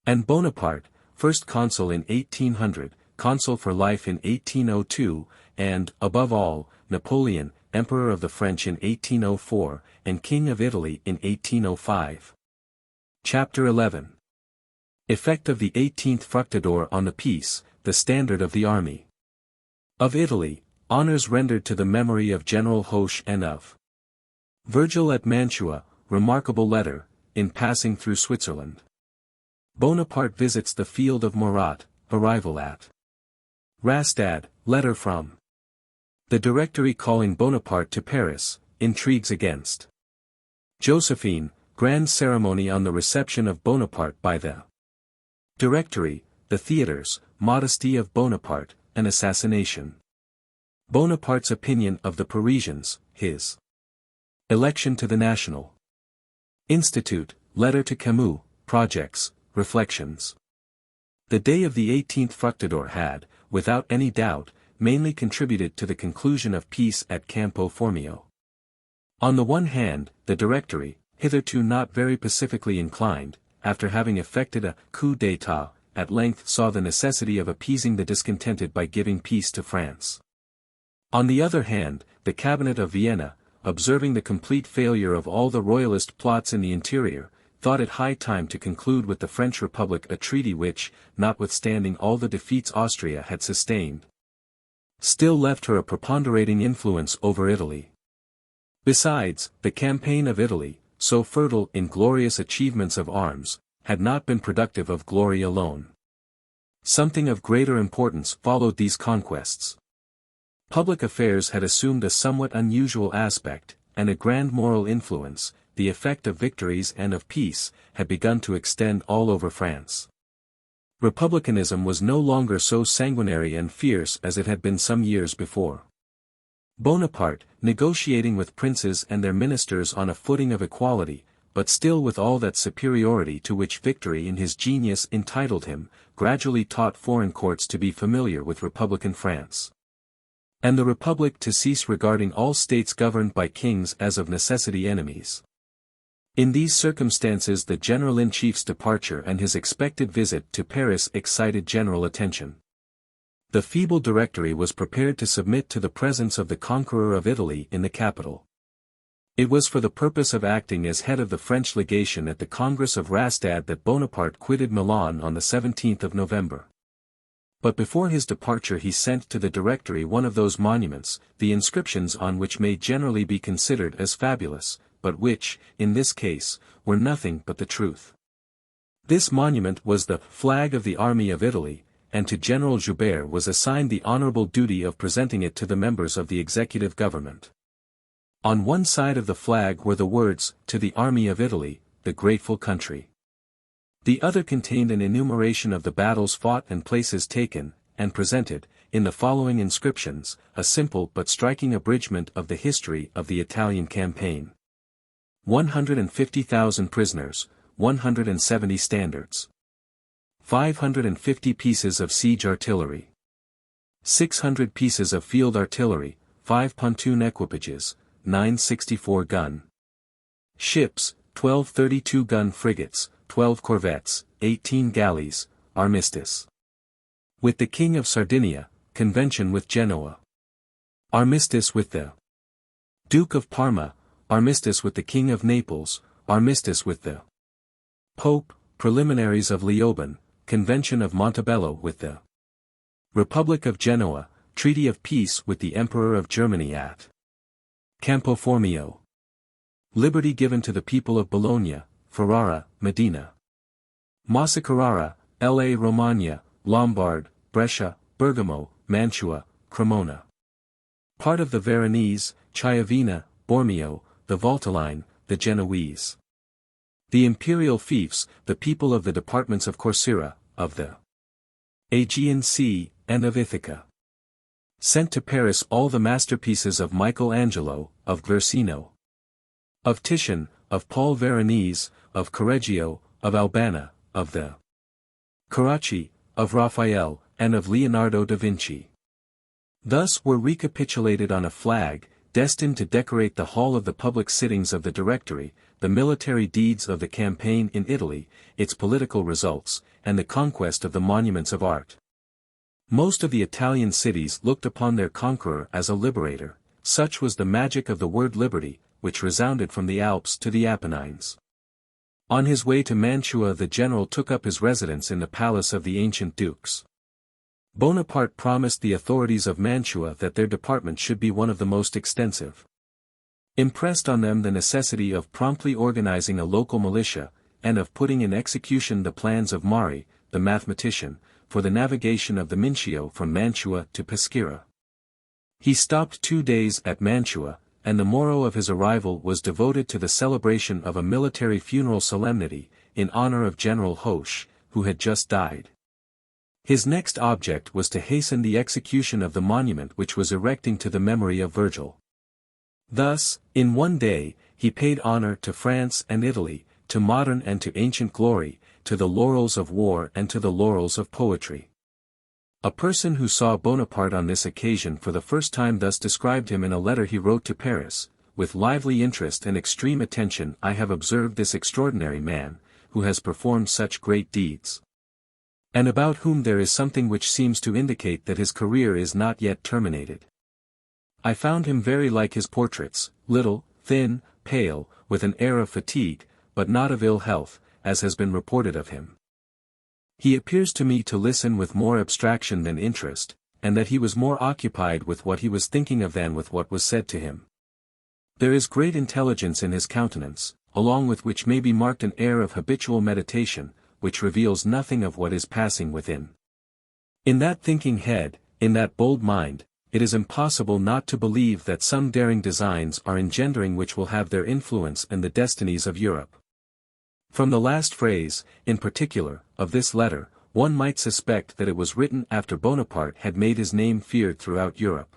And Bonaparte, first consul in 1800, consul for life in 1802, and, above all, Napoleon, Emperor of the French in 1804, and King of Italy in 1805. Chapter 11. Effect of the 18th Fructidor on the peace, the standard of the army of Italy, honors rendered to the memory of General Hoche and of Virgil at Mantua, remarkable letter, in passing through Switzerland. Bonaparte visits the field of Morat, arrival at Rastatt, letter from the Directory calling Bonaparte to Paris, intrigues against Josephine, grand ceremony on the reception of Bonaparte by the Directory, the theatres, modesty of Bonaparte, an assassination. Bonaparte's opinion of the Parisians, his Election to the National Institute, Letter to Camus, Projects, Reflections. The day of the 18th Fructidor had, without any doubt, mainly contributed to the conclusion of peace at Campo Formio. On the one hand, the Directory, hitherto not very pacifically inclined, after having effected a coup d'état, at length saw the necessity of appeasing the discontented by giving peace to France. On the other hand, the Cabinet of Vienna, observing the complete failure of all the royalist plots in the interior, thought it high time to conclude with the French Republic a treaty which, notwithstanding all the defeats Austria had sustained, still left her a preponderating influence over Italy. Besides, the campaign of Italy, so fertile in glorious achievements of arms, had not been productive of glory alone. Something of greater importance followed these conquests. Public affairs had assumed a somewhat unusual aspect, and a grand moral influence, the effect of victories and of peace, had begun to extend all over France. Republicanism was no longer so sanguinary and fierce as it had been some years before. Bonaparte, negotiating with princes and their ministers on a footing of equality, but still with all that superiority to which victory in his genius entitled him, gradually taught foreign courts to be familiar with republican France, and the Republic to cease regarding all states governed by kings as of necessity enemies. In these circumstances the General-in-Chief's departure and his expected visit to Paris excited general attention. The feeble Directory was prepared to submit to the presence of the conqueror of Italy in the capital. It was for the purpose of acting as head of the French legation at the Congress of Rastatt that Bonaparte quitted Milan on the 17th of November. But before his departure he sent to the Directory one of those monuments, the inscriptions on which may generally be considered as fabulous, but which, in this case, were nothing but the truth. This monument was the flag of the Army of Italy, and to General Joubert was assigned the honorable duty of presenting it to the members of the executive government. On one side of the flag were the words, "To the Army of Italy, the grateful country." The other contained an enumeration of the battles fought and places taken, and presented, in the following inscriptions, a simple but striking abridgment of the history of the Italian campaign. 150,000 prisoners, 170 standards. 550 pieces of siege artillery. 600 pieces of field artillery, 5 pontoon equipages, 9 64-gun ships, 12 32-gun frigates, 12 corvettes, 18 galleys, armistice with the King of Sardinia, convention with Genoa. Armistice with the Duke of Parma, armistice with the King of Naples, armistice with the Pope, preliminaries of Leoben, Convention of Montebello with the Republic of Genoa, Treaty of Peace with the Emperor of Germany at Campo Formio. Liberty given to the people of Bologna, Ferrara, Medina. Massa Carrara, La Romagna, Lombard, Brescia, Bergamo, Mantua, Cremona. Part of the Veronese, Chiavenna, Bormio, the Valtelline, the Genoese. The imperial fiefs, the people of the departments of Corcyra, of the Aegean Sea, and of Ithaca. Sent to Paris all the masterpieces of Michelangelo, of Guercino, of Titian, of Paul Veronese, of Correggio, of Albana, of the Carracci, of Raphael, and of Leonardo da Vinci. Thus were recapitulated on a flag, destined to decorate the hall of the public sittings of the Directory, the military deeds of the campaign in Italy, its political results, and the conquest of the monuments of art. Most of the Italian cities looked upon their conqueror as a liberator, such was the magic of the word liberty, which resounded from the Alps to the Apennines. On his way to Mantua the general took up his residence in the palace of the ancient dukes. Bonaparte promised the authorities of Mantua that their department should be one of the most extensive. Impressed on them the necessity of promptly organizing a local militia, and of putting in execution the plans of Mari, the mathematician, for the navigation of the Mincio from Mantua to Peschiera. He stopped 2 days at Mantua, and the morrow of his arrival was devoted to the celebration of a military funeral solemnity, in honor of General Hoche, who had just died. His next object was to hasten the execution of the monument which was erecting to the memory of Virgil. Thus, in one day, he paid honor to France and Italy, to modern and to ancient glory, to the laurels of war and to the laurels of poetry. A person who saw Bonaparte on this occasion for the first time thus described him in a letter he wrote to Paris: "With lively interest and extreme attention I have observed this extraordinary man, who has performed such great deeds, and about whom there is something which seems to indicate that his career is not yet terminated. I found him very like his portraits, little, thin, pale, with an air of fatigue, but not of ill health, as has been reported of him. He appears to me to listen with more abstraction than interest, and that he was more occupied with what he was thinking of than with what was said to him. There is great intelligence in his countenance, along with which may be marked an air of habitual meditation, which reveals nothing of what is passing within. In that thinking head, in that bold mind, it is impossible not to believe that some daring designs are engendering which will have their influence in the destinies of Europe." From the last phrase, in particular, of this letter, one might suspect that it was written after Bonaparte had made his name feared throughout Europe.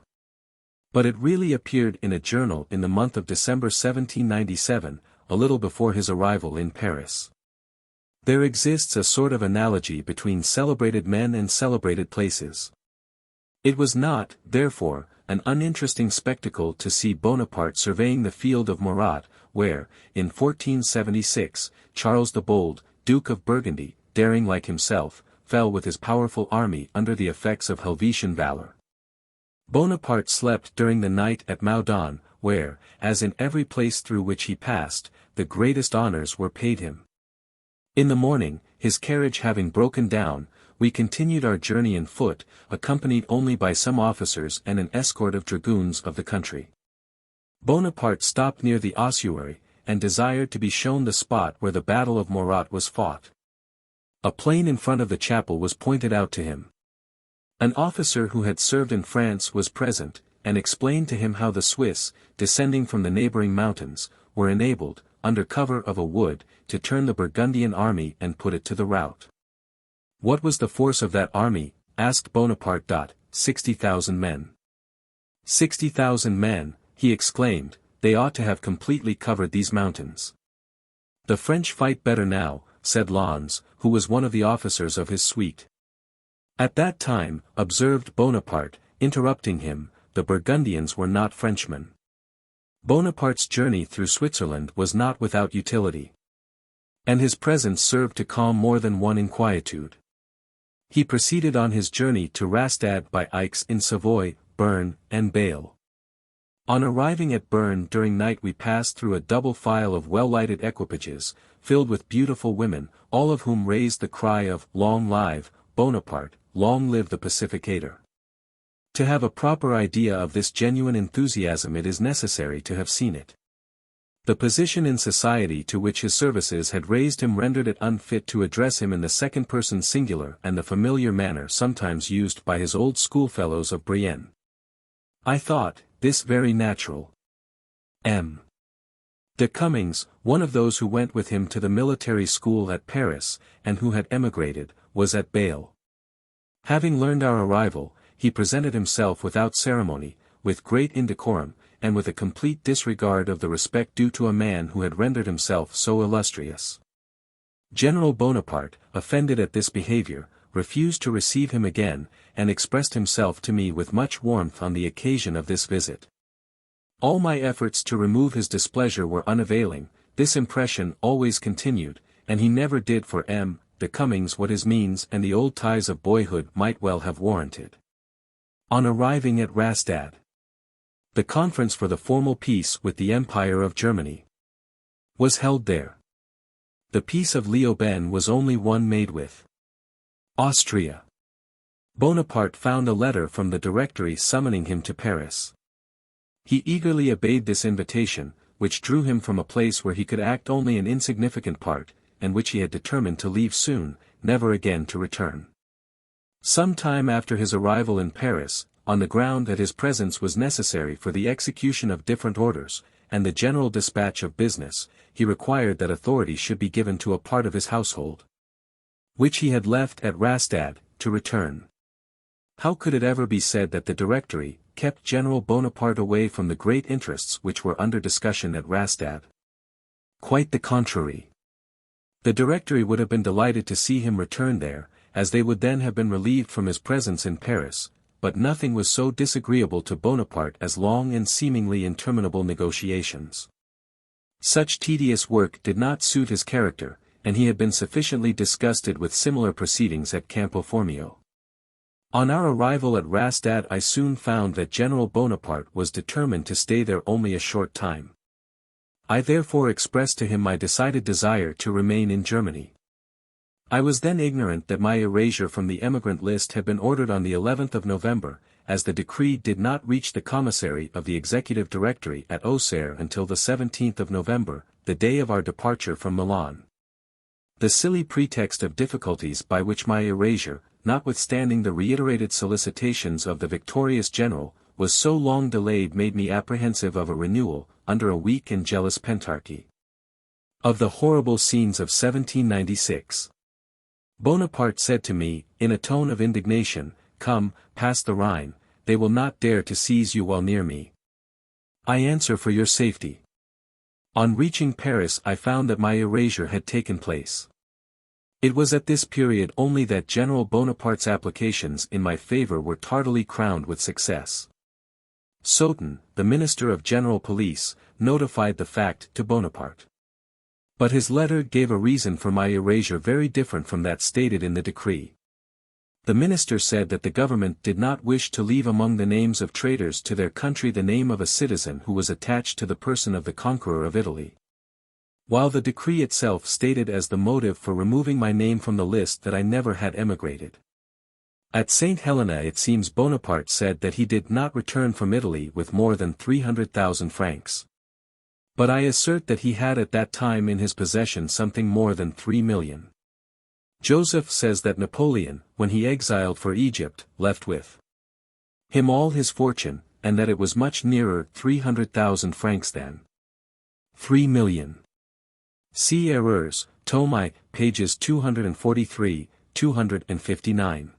But it really appeared in a journal in the month of December 1797, a little before his arrival in Paris. There exists a sort of analogy between celebrated men and celebrated places. It was not, therefore, an uninteresting spectacle to see Bonaparte surveying the field of Murat, where, in 1476, Charles the Bold, Duke of Burgundy, daring like himself, fell with his powerful army under the effects of Helvetian valor. Bonaparte slept during the night at Meudon, where, as in every place through which he passed, the greatest honors were paid him. In the morning, his carriage having broken down, we continued our journey on foot, accompanied only by some officers and an escort of dragoons of the country. Bonaparte stopped near the ossuary, and desired to be shown the spot where the battle of Murat was fought. A plain in front of the chapel was pointed out to him. An officer who had served in France was present, and explained to him how the Swiss, descending from the neighboring mountains, were enabled, under cover of a wood, to turn the Burgundian army and put it to the rout. What was the force of that army? Asked Bonaparte. 60,000 men. 60,000 men, he exclaimed, they ought to have completely covered these mountains. The French fight better now, said Lens, who was one of the officers of his suite. At that time, observed Bonaparte, interrupting him, the Burgundians were not Frenchmen. Bonaparte's journey through Switzerland was not without utility. And his presence served to calm more than one inquietude. He proceeded on his journey to Rastatt by Aix in Savoy, Bern, and Bâle. On arriving at Bern during night we passed through a double file of well-lighted equipages, filled with beautiful women, all of whom raised the cry of "Long live, Bonaparte, long live the pacificator." To have a proper idea of this genuine enthusiasm it is necessary to have seen it. The position in society to which his services had raised him rendered it unfit to address him in the second person singular and the familiar manner sometimes used by his old schoolfellows of Brienne. I thought this very natural. M. de Cummings, one of those who went with him to the military school at Paris, and who had emigrated, was at Bâle. Having learned our arrival, he presented himself without ceremony, with great indecorum, and with a complete disregard of the respect due to a man who had rendered himself so illustrious. General Bonaparte, offended at this behavior, refused to receive him again, and expressed himself to me with much warmth on the occasion of this visit. All my efforts to remove his displeasure were unavailing. This impression always continued, and he never did for M. de Cummings what his means and the old ties of boyhood might well have warranted. On arriving at Rastatt, the conference for the formal peace with the Empire of Germany was held there. The peace of Leoben was only one made with Austria. Bonaparte found a letter from the Directory summoning him to Paris. He eagerly obeyed this invitation, which drew him from a place where he could act only an insignificant part, and which he had determined to leave soon, never again to return. Some time after his arrival in Paris, on the ground that his presence was necessary for the execution of different orders, and the general dispatch of business, he required that authority should be given to a part of his household, which he had left at Rastatt, to return. How could it ever be said that the Directory kept General Bonaparte away from the great interests which were under discussion at Rastatt? Quite the contrary. The Directory would have been delighted to see him return there, as they would then have been relieved from his presence in Paris, but nothing was so disagreeable to Bonaparte as long and seemingly interminable negotiations. Such tedious work did not suit his character, and he had been sufficiently disgusted with similar proceedings at Campo Formio. On our arrival at Rastatt I soon found that General Bonaparte was determined to stay there only a short time. I therefore expressed to him my decided desire to remain in Germany. I was then ignorant that my erasure from the emigrant list had been ordered on the 11th of November, as the decree did not reach the commissary of the Executive Directory at Auxerre until the 17th of November, the day of our departure from Milan. The silly pretext of difficulties by which my erasure, notwithstanding the reiterated solicitations of the victorious general, was so long delayed made me apprehensive of a renewal, under a weak and jealous pentarchy, of the horrible scenes of 1796. Bonaparte said to me, in a tone of indignation, "Come, pass the Rhine, they will not dare to seize you while near me. I answer for your safety." On reaching Paris I found that my erasure had taken place. It was at this period only that General Bonaparte's applications in my favor were tardily crowned with success. Sauton, the Minister of General Police, notified the fact to Bonaparte. But his letter gave a reason for my erasure very different from that stated in the decree. The minister said that the government did not wish to leave among the names of traitors to their country the name of a citizen who was attached to the person of the conqueror of Italy. While the decree itself stated as the motive for removing my name from the list that I never had emigrated. At St. Helena it seems Bonaparte said that he did not return from Italy with more than 300,000 francs. But I assert that he had at that time in his possession something more than 3 million. Joseph says that Napoleon, when he exiled for Egypt, left with him all his fortune, and that it was much nearer 300,000 francs than 3 million. See Erreurs, Tome I, pages 243, 259.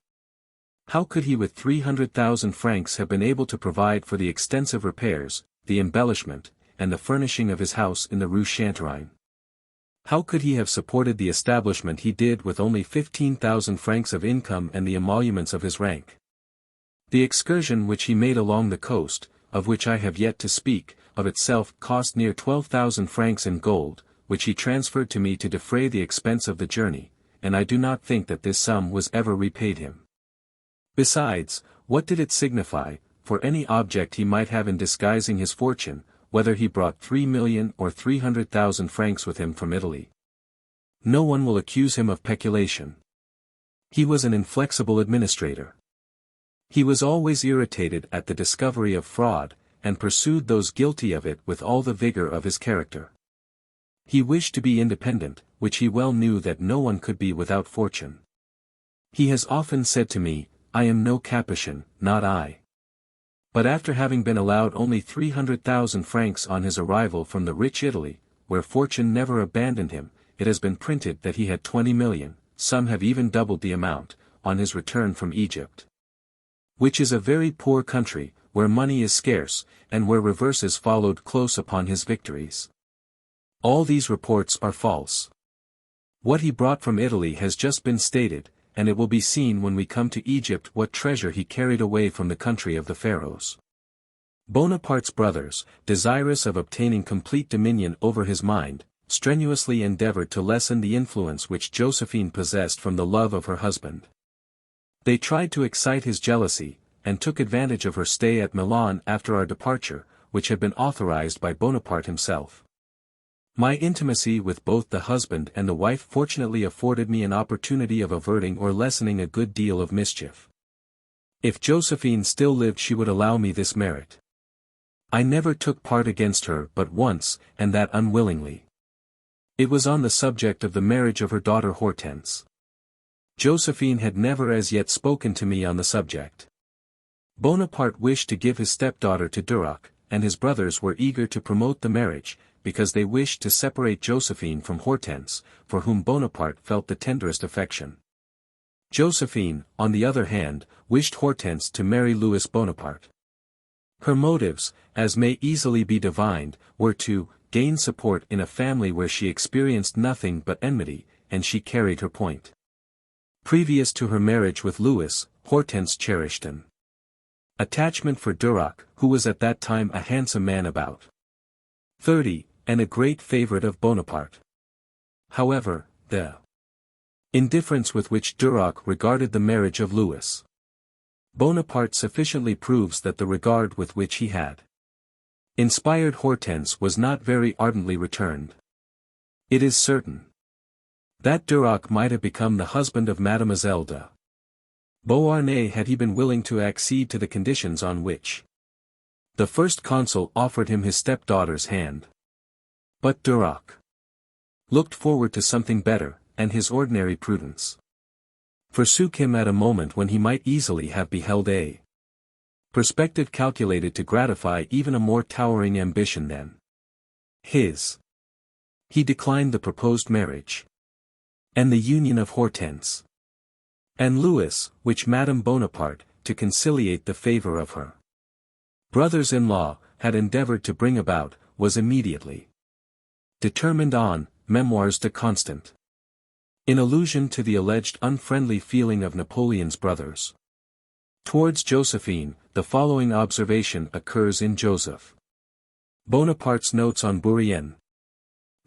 How could he with 300,000 francs have been able to provide for the extensive repairs, the embellishment, and the furnishing of his house in the Rue Chantereine? How could he have supported the establishment he did with only 15,000 francs of income and the emoluments of his rank? The excursion which he made along the coast, of which I have yet to speak, of itself cost near 12,000 francs in gold, which he transferred to me to defray the expense of the journey, and I do not think that this sum was ever repaid him. Besides, what did it signify, for any object he might have in disguising his fortune, whether he brought 3 million or 300,000 francs with him from Italy? No one will accuse him of peculation. He was an inflexible administrator. He was always irritated at the discovery of fraud, and pursued those guilty of it with all the vigor of his character. He wished to be independent, which he well knew that no one could be without fortune. He has often said to me, "I am no Capuchin, not I." But after having been allowed only 300,000 francs on his arrival from the rich Italy, where fortune never abandoned him, it has been printed that he had 20 million, some have even doubled the amount, on his return from Egypt. Which is a very poor country, where money is scarce, and where reverses followed close upon his victories. All these reports are false. What he brought from Italy has just been stated, and it will be seen when we come to Egypt what treasure he carried away from the country of the Pharaohs. Bonaparte's brothers, desirous of obtaining complete dominion over his mind, strenuously endeavored to lessen the influence which Josephine possessed from the love of her husband. They tried to excite his jealousy, and took advantage of her stay at Milan after our departure, which had been authorized by Bonaparte himself. My intimacy with both the husband and the wife fortunately afforded me an opportunity of averting or lessening a good deal of mischief. If Josephine still lived she would allow me this merit. I never took part against her but once, and that unwillingly. It was on the subject of the marriage of her daughter Hortense. Josephine had never as yet spoken to me on the subject. Bonaparte wished to give his stepdaughter to Duroc, and his brothers were eager to promote the marriage, because they wished to separate Josephine from Hortense, for whom Bonaparte felt the tenderest affection. Josephine, on the other hand, wished Hortense to marry Louis Bonaparte. Her motives, as may easily be divined, were to gain support in a family where she experienced nothing but enmity, and she carried her point. Previous to her marriage with Louis, Hortense cherished an attachment for Duroc, who was at that time a handsome man about 30, and a great favorite of Bonaparte. However, the indifference with which Duroc regarded the marriage of Louis Bonaparte sufficiently proves that the regard with which he had inspired Hortense was not very ardently returned. It is certain that Duroc might have become the husband of Mademoiselle de Beauharnais had he been willing to accede to the conditions on which the first consul offered him his stepdaughter's hand. But Duroc looked forward to something better, and his ordinary prudence forsook him at a moment when he might easily have beheld a perspective calculated to gratify even a more towering ambition than his. He declined the proposed marriage and the union of Hortense and Louis, which Madame Bonaparte, to conciliate the favor of her brothers-in-law, had endeavored to bring about, was immediately determined on. Memoirs de Constant. In allusion to the alleged unfriendly feeling of Napoleon's brothers towards Josephine, the following observation occurs in Joseph Bonaparte's notes on Bourrienne.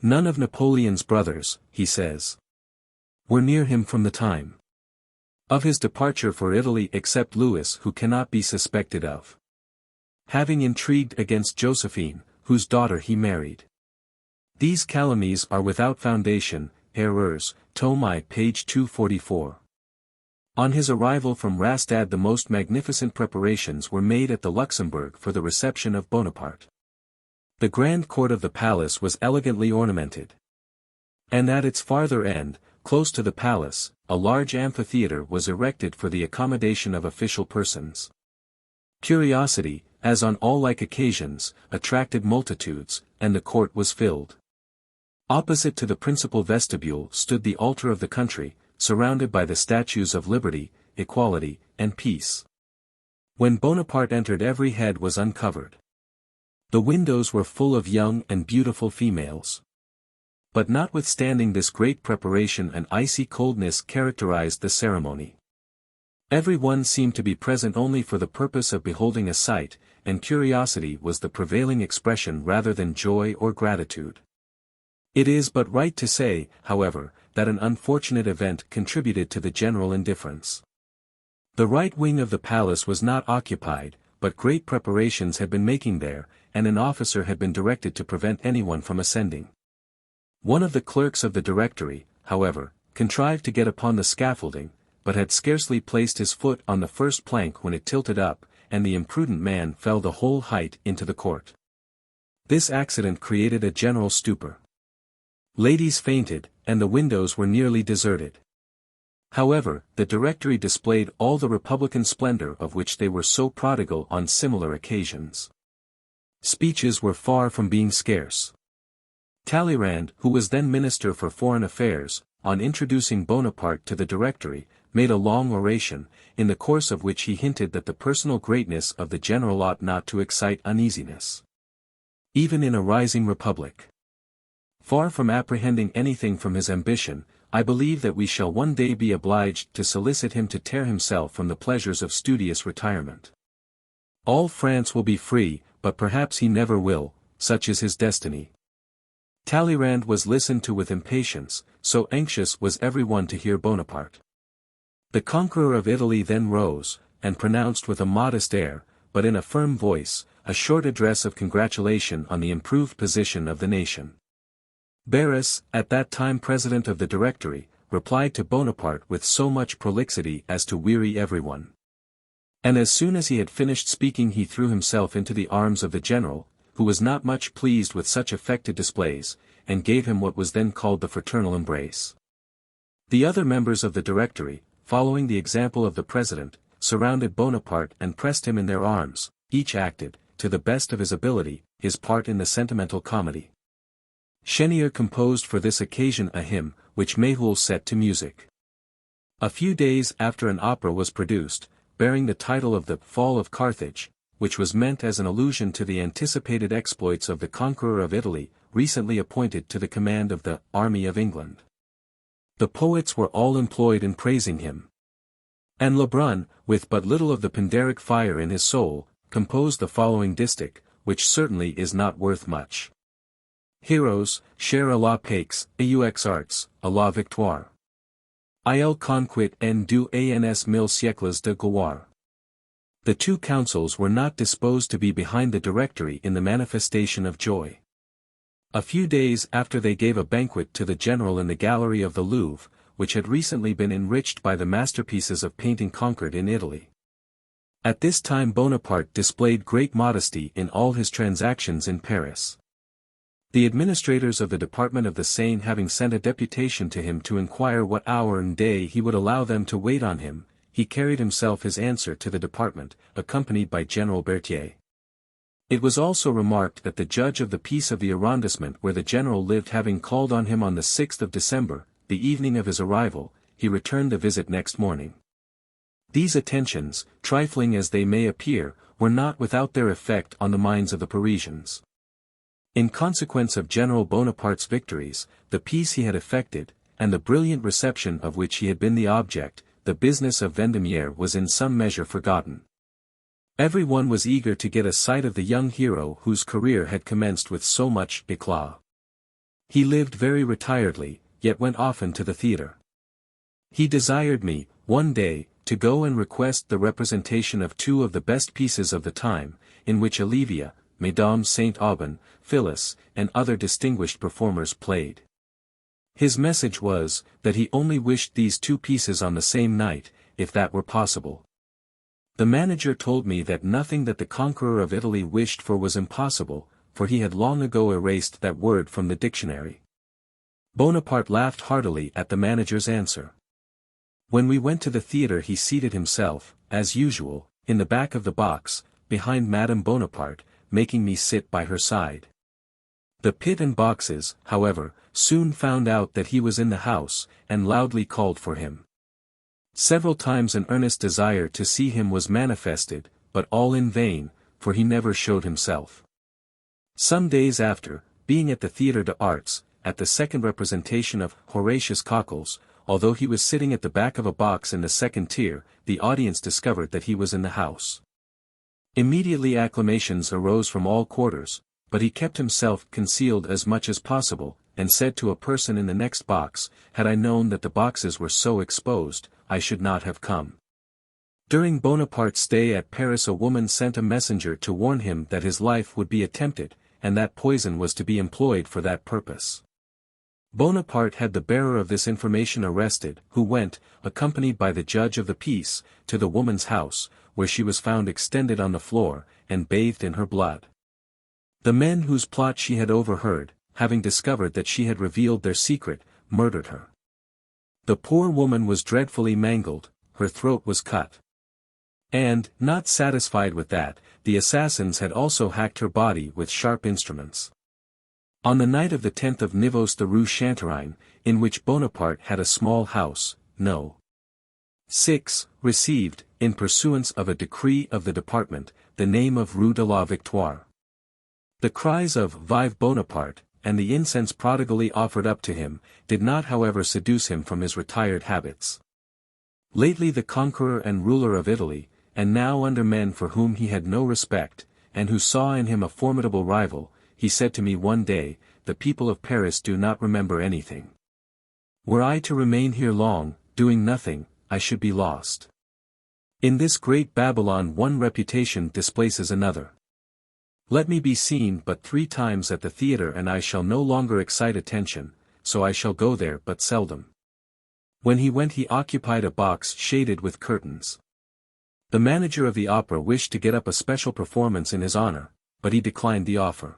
None of Napoleon's brothers, he says, were near him from the time of his departure for Italy except Louis, who cannot be suspected of having intrigued against Josephine, whose daughter he married. These calumnies are without foundation. Erreurs, Tome I, page 244. On his arrival from Rastatt, the most magnificent preparations were made at the Luxembourg for the reception of Bonaparte. The grand court of the palace was elegantly ornamented. And at its farther end, close to the palace, a large amphitheatre was erected for the accommodation of official persons. Curiosity, as on all like occasions, attracted multitudes, and the court was filled. Opposite to the principal vestibule stood the altar of the country, surrounded by the statues of liberty, equality, and peace. When Bonaparte entered, every head was uncovered. The windows were full of young and beautiful females. But notwithstanding this great preparation, an icy coldness characterized the ceremony. Every one seemed to be present only for the purpose of beholding a sight, and curiosity was the prevailing expression rather than joy or gratitude. It is but right to say, however, that an unfortunate event contributed to the general indifference. The right wing of the palace was not occupied, but great preparations had been making there, and an officer had been directed to prevent anyone from ascending. One of the clerks of the Directory, however, contrived to get upon the scaffolding, but had scarcely placed his foot on the first plank when it tilted up, and the imprudent man fell the whole height into the court. This accident created a general stupor. Ladies fainted, and the windows were nearly deserted. However, the Directory displayed all the republican splendor of which they were so prodigal on similar occasions. Speeches were far from being scarce. Talleyrand, who was then Minister for Foreign Affairs, on introducing Bonaparte to the Directory, made a long oration, in the course of which he hinted that the personal greatness of the general ought not to excite uneasiness, even in a rising republic. Far from apprehending anything from his ambition, I believe that we shall one day be obliged to solicit him to tear himself from the pleasures of studious retirement. All France will be free, but perhaps he never will, such is his destiny. Talleyrand was listened to with impatience, so anxious was every one to hear Bonaparte. The conqueror of Italy then rose, and pronounced with a modest air, but in a firm voice, a short address of congratulation on the improved position of the nation. Barras, at that time president of the Directory, replied to Bonaparte with so much prolixity as to weary everyone. And as soon as he had finished speaking, he threw himself into the arms of the general, who was not much pleased with such affected displays, and gave him what was then called the fraternal embrace. The other members of the Directory, following the example of the president, surrounded Bonaparte and pressed him in their arms. Each acted, to the best of his ability, his part in the sentimental comedy. Chenier composed for this occasion a hymn, which Méhul set to music. A few days after an opera was produced, bearing the title of the Fall of Carthage, which was meant as an allusion to the anticipated exploits of the conqueror of Italy, recently appointed to the command of the Army of England. The poets were all employed in praising him. And Lebrun, with but little of the Pindaric fire in his soul, composed the following distich, which certainly is not worth much. Heroes, cher à la paix, aux arts, à la victoire. Il conquit en deux ans 1000 siècles de gloire. The two councils were not disposed to be behind the Directory in the manifestation of joy. A few days after they gave a banquet to the general in the gallery of the Louvre, which had recently been enriched by the masterpieces of painting conquered in Italy. At this time Bonaparte displayed great modesty in all his transactions in Paris. The administrators of the Department of the Seine having sent a deputation to him to inquire what hour and day he would allow them to wait on him, he carried himself his answer to the department, accompanied by General Berthier. It was also remarked that the judge of the peace of the arrondissement where the general lived having called on him on the 6th of December, the evening of his arrival, he returned the visit next morning. These attentions, trifling as they may appear, were not without their effect on the minds of the Parisians. In consequence of General Bonaparte's victories, the peace he had effected, and the brilliant reception of which he had been the object, the business of Vendémiaire was in some measure forgotten. Every one was eager to get a sight of the young hero whose career had commenced with so much éclat. He lived very retiredly, yet went often to the theatre. He desired me, one day, to go and request the representation of two of the best pieces of the time, in which Olivia, Mesdames Saint-Aubin, Phyllis, and other distinguished performers played. His message was, that he only wished these two pieces on the same night, if that were possible. The manager told me that nothing that the conqueror of Italy wished for was impossible, for he had long ago erased that word from the dictionary. Bonaparte laughed heartily at the manager's answer. When we went to the theatre he seated himself, as usual, in the back of the box, behind Madame Bonaparte, making me sit by her side. The pit and boxes, however, soon found out that he was in the house, and loudly called for him. Several times an earnest desire to see him was manifested, but all in vain, for he never showed himself. Some days after, being at the Théâtre des Arts, at the second representation of Horatius Cockles, although he was sitting at the back of a box in the second tier, the audience discovered that he was in the house. Immediately acclamations arose from all quarters, but he kept himself concealed as much as possible, and said to a person in the next box, "Had I known that the boxes were so exposed, I should not have come." During Bonaparte's stay at Paris a woman sent a messenger to warn him that his life would be attempted, and that poison was to be employed for that purpose. Bonaparte had the bearer of this information arrested, who went, accompanied by the judge of the peace, to the woman's house, where she was found extended on the floor, and bathed in her blood. The men whose plot she had overheard, having discovered that she had revealed their secret, murdered her. The poor woman was dreadfully mangled, her throat was cut. And, not satisfied with that, the assassins had also hacked her body with sharp instruments. On the night of the 10th of Nivose the Rue Chantereine, in which Bonaparte had a small house, No. 6, received, in pursuance of a decree of the department, the name of Rue de la Victoire. The cries of "Vive Bonaparte," and the incense prodigally offered up to him, did not however seduce him from his retired habits. Lately the conqueror and ruler of Italy, and now under men for whom he had no respect, and who saw in him a formidable rival, he said to me one day, "The people of Paris do not remember anything. Were I to remain here long, doing nothing, I should be lost. In this great Babylon one reputation displaces another. Let me be seen but 3 times at the theatre and I shall no longer excite attention, so I shall go there but seldom." When he went he occupied a box shaded with curtains. The manager of the opera wished to get up a special performance in his honor, but he declined the offer.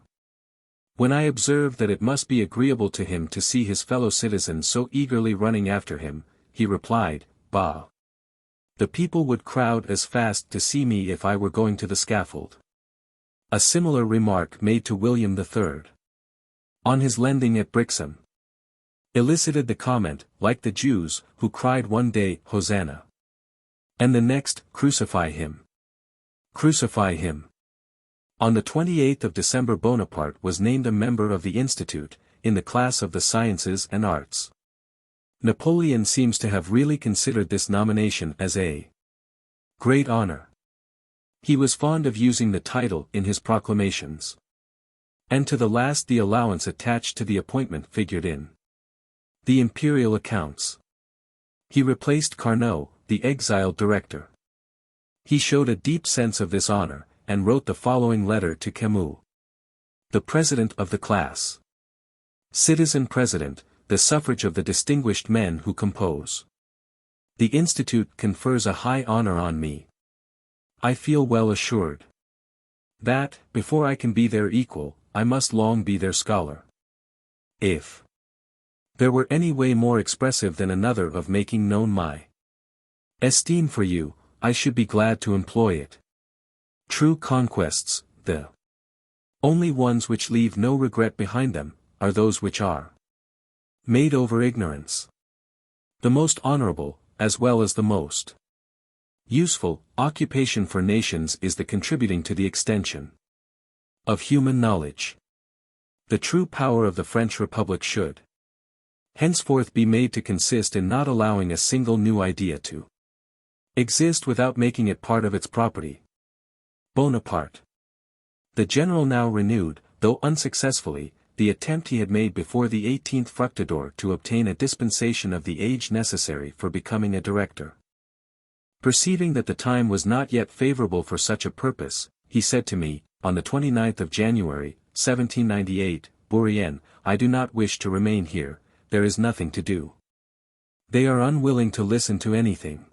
When I observed that it must be agreeable to him to see his fellow citizens so eagerly running after him, he replied, "Bah! The people would crowd as fast to see me if I were going to the scaffold." A similar remark made to William III. On his landing at Brixham. elicited the comment, like the Jews, who cried one day, Hosanna. And the next, crucify him. Crucify him. On the 28th of December Bonaparte was named a member of the Institute, in the class of the Sciences and Arts. Napoleon seems to have really considered this nomination as a great honor. He was fond of using the title in his proclamations. And to the last the allowance attached to the appointment figured in the imperial accounts. He replaced Carnot, the exiled director. He showed a deep sense of this honor, and wrote the following letter to Camus. The President of the class. Citizen President, the suffrage of the distinguished men who compose the Institute confers a high honor on me. I feel well assured that, before I can be their equal, I must long be their scholar. If there were any way more expressive than another of making known my esteem for you, I should be glad to employ it. True conquests, the only ones which leave no regret behind them, are those which are made over ignorance. The most honorable, as well as the most useful, occupation for nations is the contributing to the extension of human knowledge. The true power of the French Republic should henceforth be made to consist in not allowing a single new idea to exist without making it part of its property. Bonaparte. The general now renewed, though unsuccessfully, the attempt he had made before the 18th Fructidor to obtain a dispensation of the age necessary for becoming a director. Perceiving that the time was not yet favorable for such a purpose, he said to me, on the 29th of January, 1798, Bourrienne, I do not wish to remain here, there is nothing to do. They are unwilling to listen to anything.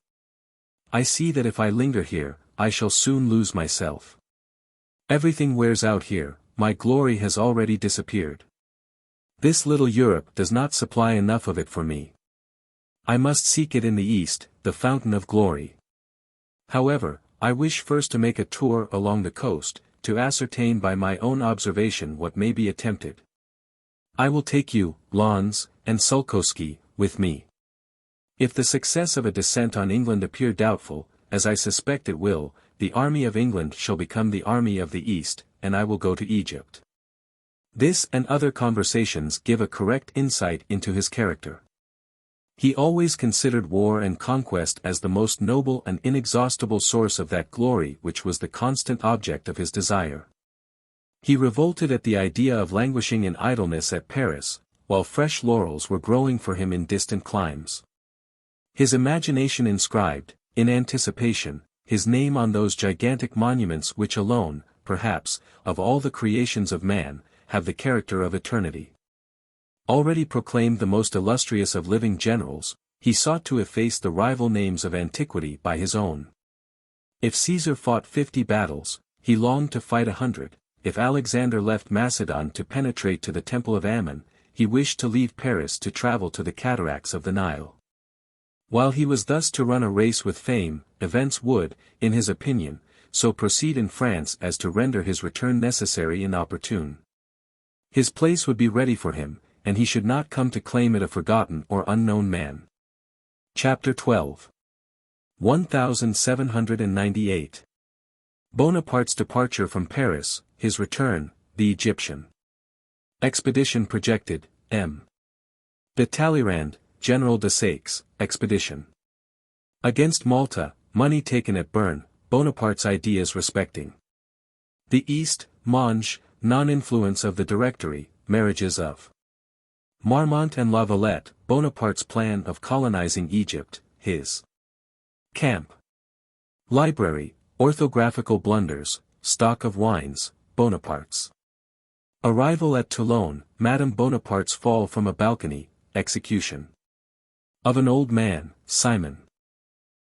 I see that if I linger here, I shall soon lose myself. Everything wears out here, my glory has already disappeared. This little Europe does not supply enough of it for me. I must seek it in the East, the fountain of glory. However, I wish first to make a tour along the coast, to ascertain by my own observation what may be attempted. I will take you, Lons, and Sulkowski, with me. If the success of a descent on England appear doubtful, as I suspect it will, the army of England shall become the army of the East, and I will go to Egypt. This and other conversations give a correct insight into his character. He always considered war and conquest as the most noble and inexhaustible source of that glory which was the constant object of his desire. He revolted at the idea of languishing in idleness at Paris, while fresh laurels were growing for him in distant climes. His imagination inscribed, in anticipation, his name on those gigantic monuments which alone, perhaps, of all the creations of man, have the character of eternity. Already proclaimed the most illustrious of living generals, he sought to efface the rival names of antiquity by his own. If Caesar fought 50 battles, he longed to fight 100, if Alexander left Macedon to penetrate to the temple of Ammon, he wished to leave Paris to travel to the cataracts of the Nile. While he was thus to run a race with fame, events would, in his opinion, so proceed in France as to render his return necessary and opportune. His place would be ready for him, and he should not come to claim it a forgotten or unknown man. Chapter 12. 1798. Bonaparte's departure from Paris, his return, the Egyptian expedition projected, M. de Talleyrand, General de Saix, expedition against Malta, money taken at Bern, Bonaparte's ideas respecting the East, Monge, non-influence of the Directory, marriages of Marmont and La Valette, Bonaparte's plan of colonizing Egypt, his camp library, orthographical blunders, stock of wines, Bonaparte's arrival at Toulon, Madame Bonaparte's fall from a balcony, execution of an old man, Simon.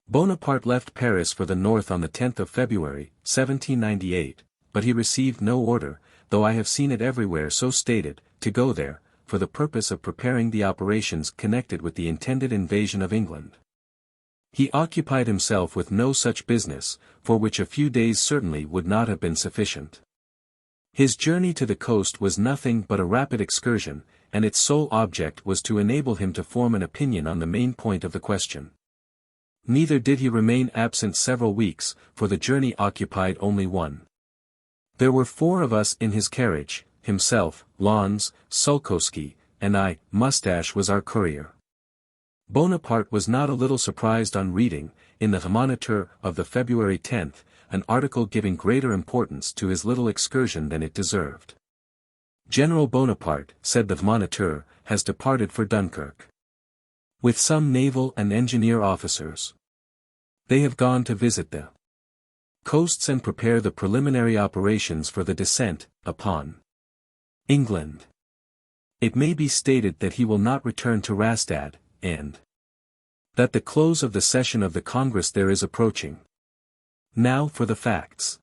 Bonaparte left Paris for the north on the 10th of February, 1798, but he received no order, though I have seen it everywhere so stated, to go there, for the purpose of preparing the operations connected with the intended invasion of England. He occupied himself with no such business, for which a few days certainly would not have been sufficient. His journey to the coast was nothing but a rapid excursion, and its sole object was to enable him to form an opinion on the main point of the question. Neither did he remain absent several weeks, for the journey occupied only one. There were 4 of us in his carriage, himself, Lons, Sulkowski, and I. Mustache was our courier. Bonaparte was not a little surprised on reading, in the Moniteur of the February 10th, an article giving greater importance to his little excursion than it deserved. General Bonaparte, said the Moniteur, has departed for Dunkirk. With some naval and engineer officers. They have gone to visit the coasts and prepare the preliminary operations for the descent upon England. It may be stated that he will not return to Rastatt, and that the close of the session of the Congress there is approaching. Now for the facts.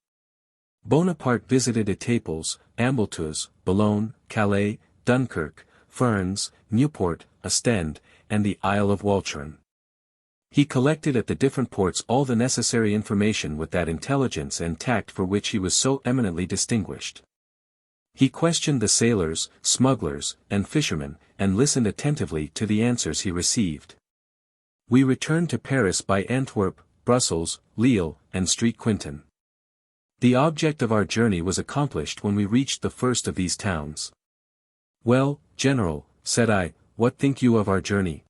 Bonaparte visited Étaples, Ambleteuse, Boulogne, Calais, Dunkirk, Ferns, Nieuport, Ostend, and the Isle of Walcheren. He collected at the different ports all the necessary information with that intelligence and tact for which he was so eminently distinguished. He questioned the sailors, smugglers, and fishermen, and listened attentively to the answers he received. We returned to Paris by Antwerp, Brussels, Lille, and Street Quinton. The object of our journey was accomplished when we reached the first of these towns. "Well, General," said I, "what think you of our journey?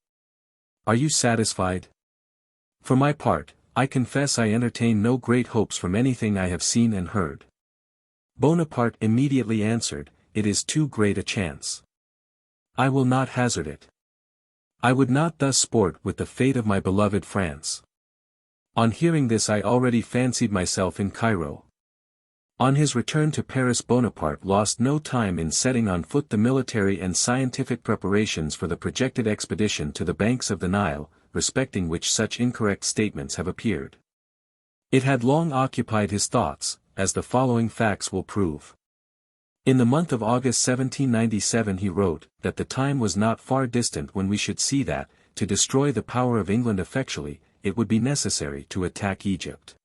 Are you satisfied?" "For my part, I confess I entertain no great hopes from anything I have seen and heard." Bonaparte immediately answered, "It is too great a chance. I will not hazard it. I would not thus sport with the fate of my beloved France." On hearing this I already fancied myself in Cairo. On his return to Paris Bonaparte lost no time in setting on foot the military and scientific preparations for the projected expedition to the banks of the Nile, respecting which such incorrect statements have appeared. It had long occupied his thoughts, as the following facts will prove. In the month of August 1797 he wrote, that the time was not far distant when we should see that, to destroy the power of England effectually, it would be necessary to attack Egypt.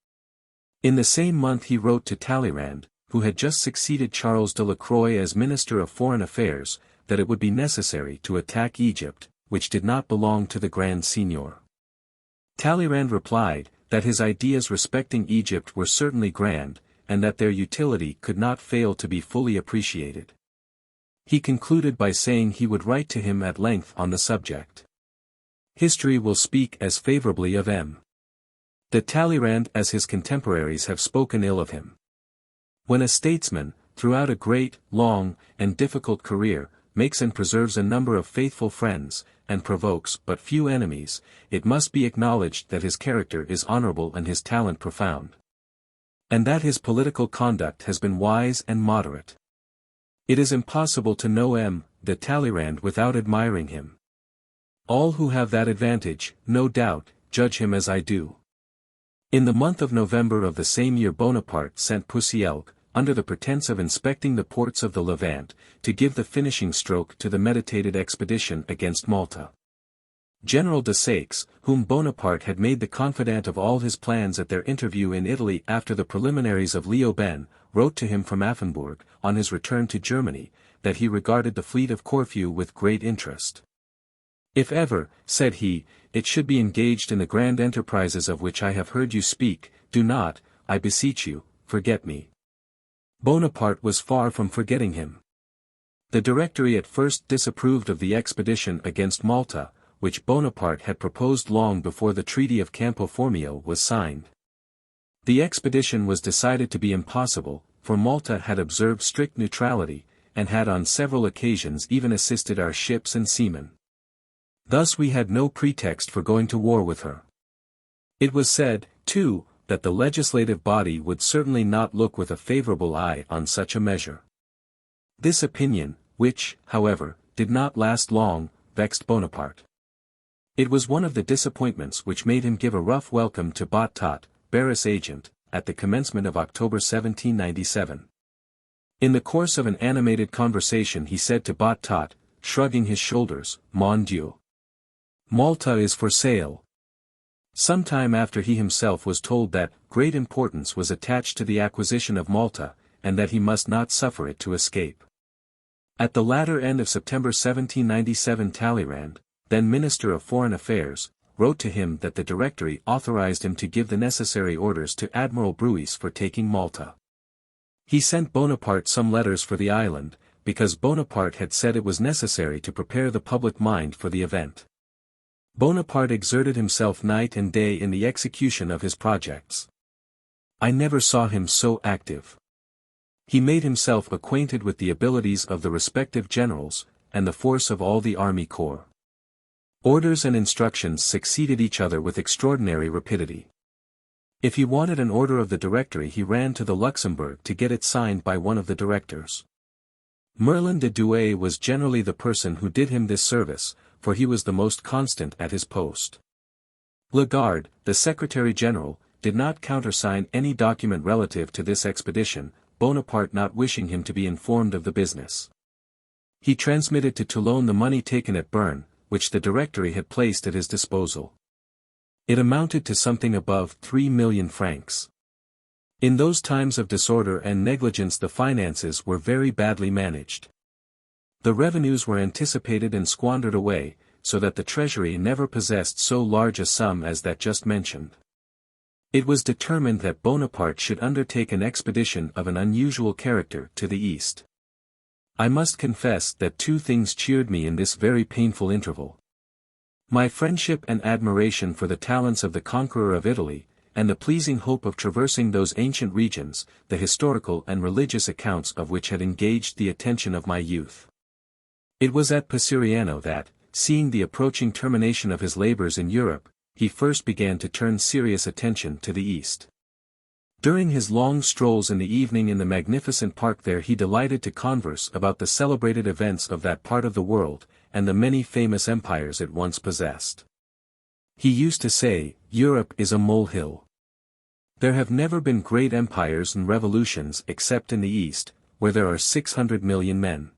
In the same month he wrote to Talleyrand, who had just succeeded Charles de la Croix as Minister of Foreign Affairs, that it would be necessary to attack Egypt, which did not belong to the Grand Signior. Talleyrand replied, that his ideas respecting Egypt were certainly grand, and that their utility could not fail to be fully appreciated. He concluded by saying he would write to him at length on the subject. History will speak as favorably of M. de Talleyrand as his contemporaries have spoken ill of him. When a statesman, throughout a great, long, and difficult career, makes and preserves a number of faithful friends, and provokes but few enemies, it must be acknowledged that his character is honorable and his talent profound. And that his political conduct has been wise and moderate. It is impossible to know M. de Talleyrand without admiring him. All who have that advantage, no doubt, judge him as I do. In the month of November of the same year Bonaparte sent Puisielgue, under the pretense of inspecting the ports of the Levant, to give the finishing stroke to the meditated expedition against Malta. General de Saix, whom Bonaparte had made the confidant of all his plans at their interview in Italy after the preliminaries of Leoben, wrote to him from Affenburg, on his return to Germany, that he regarded the fleet of Corfu with great interest. "If ever," said he, "it should be engaged in the grand enterprises of which I have heard you speak, do not, I beseech you, forget me." Bonaparte was far from forgetting him. The Directory at first disapproved of the expedition against Malta, which Bonaparte had proposed long before the Treaty of Campo Formio was signed. The expedition was decided to be impossible, for Malta had observed strict neutrality, and had on several occasions even assisted our ships and seamen. Thus we had no pretext for going to war with her. It was said, too, that the legislative body would certainly not look with a favorable eye on such a measure. This opinion, which, however, did not last long, vexed Bonaparte. It was one of the disappointments which made him give a rough welcome to Bottot, Barras' agent, at the commencement of October 1797. In the course of an animated conversation he said to Bottot, shrugging his shoulders, "Mon Dieu! Malta is for sale." Some time after he himself was told that great importance was attached to the acquisition of Malta, and that he must not suffer it to escape. At the latter end of September 1797 Talleyrand, then Minister of Foreign Affairs, wrote to him that the Directory authorized him to give the necessary orders to Admiral Brueys for taking Malta. He sent Bonaparte some letters for the island, because Bonaparte had said it was necessary to prepare the public mind for the event. Bonaparte exerted himself night and day in the execution of his projects. I never saw him so active. He made himself acquainted with the abilities of the respective generals, and the force of all the army corps. Orders and instructions succeeded each other with extraordinary rapidity. If he wanted an order of the Directory he ran to the Luxembourg to get it signed by one of the directors. Merlin de Douai was generally the person who did him this service, for he was the most constant at his post. Lagarde, the Secretary-General, did not countersign any document relative to this expedition, Bonaparte not wishing him to be informed of the business. He transmitted to Toulon the money taken at Bern, which the Directory had placed at his disposal. It amounted to something above 3 million francs. In those times of disorder and negligence the finances were very badly managed. The revenues were anticipated and squandered away, so that the treasury never possessed so large a sum as that just mentioned. It was determined that Bonaparte should undertake an expedition of an unusual character to the east. I must confess that two things cheered me in this very painful interval. My friendship and admiration for the talents of the conqueror of Italy, and the pleasing hope of traversing those ancient regions, the historical and religious accounts of which had engaged the attention of my youth. It was at Pesariano that, seeing the approaching termination of his labors in Europe, he first began to turn serious attention to the East. During his long strolls in the evening in the magnificent park there he delighted to converse about the celebrated events of that part of the world, and the many famous empires it once possessed. He used to say, Europe is a molehill. There have never been great empires and revolutions except in the East, where there are 600 million men.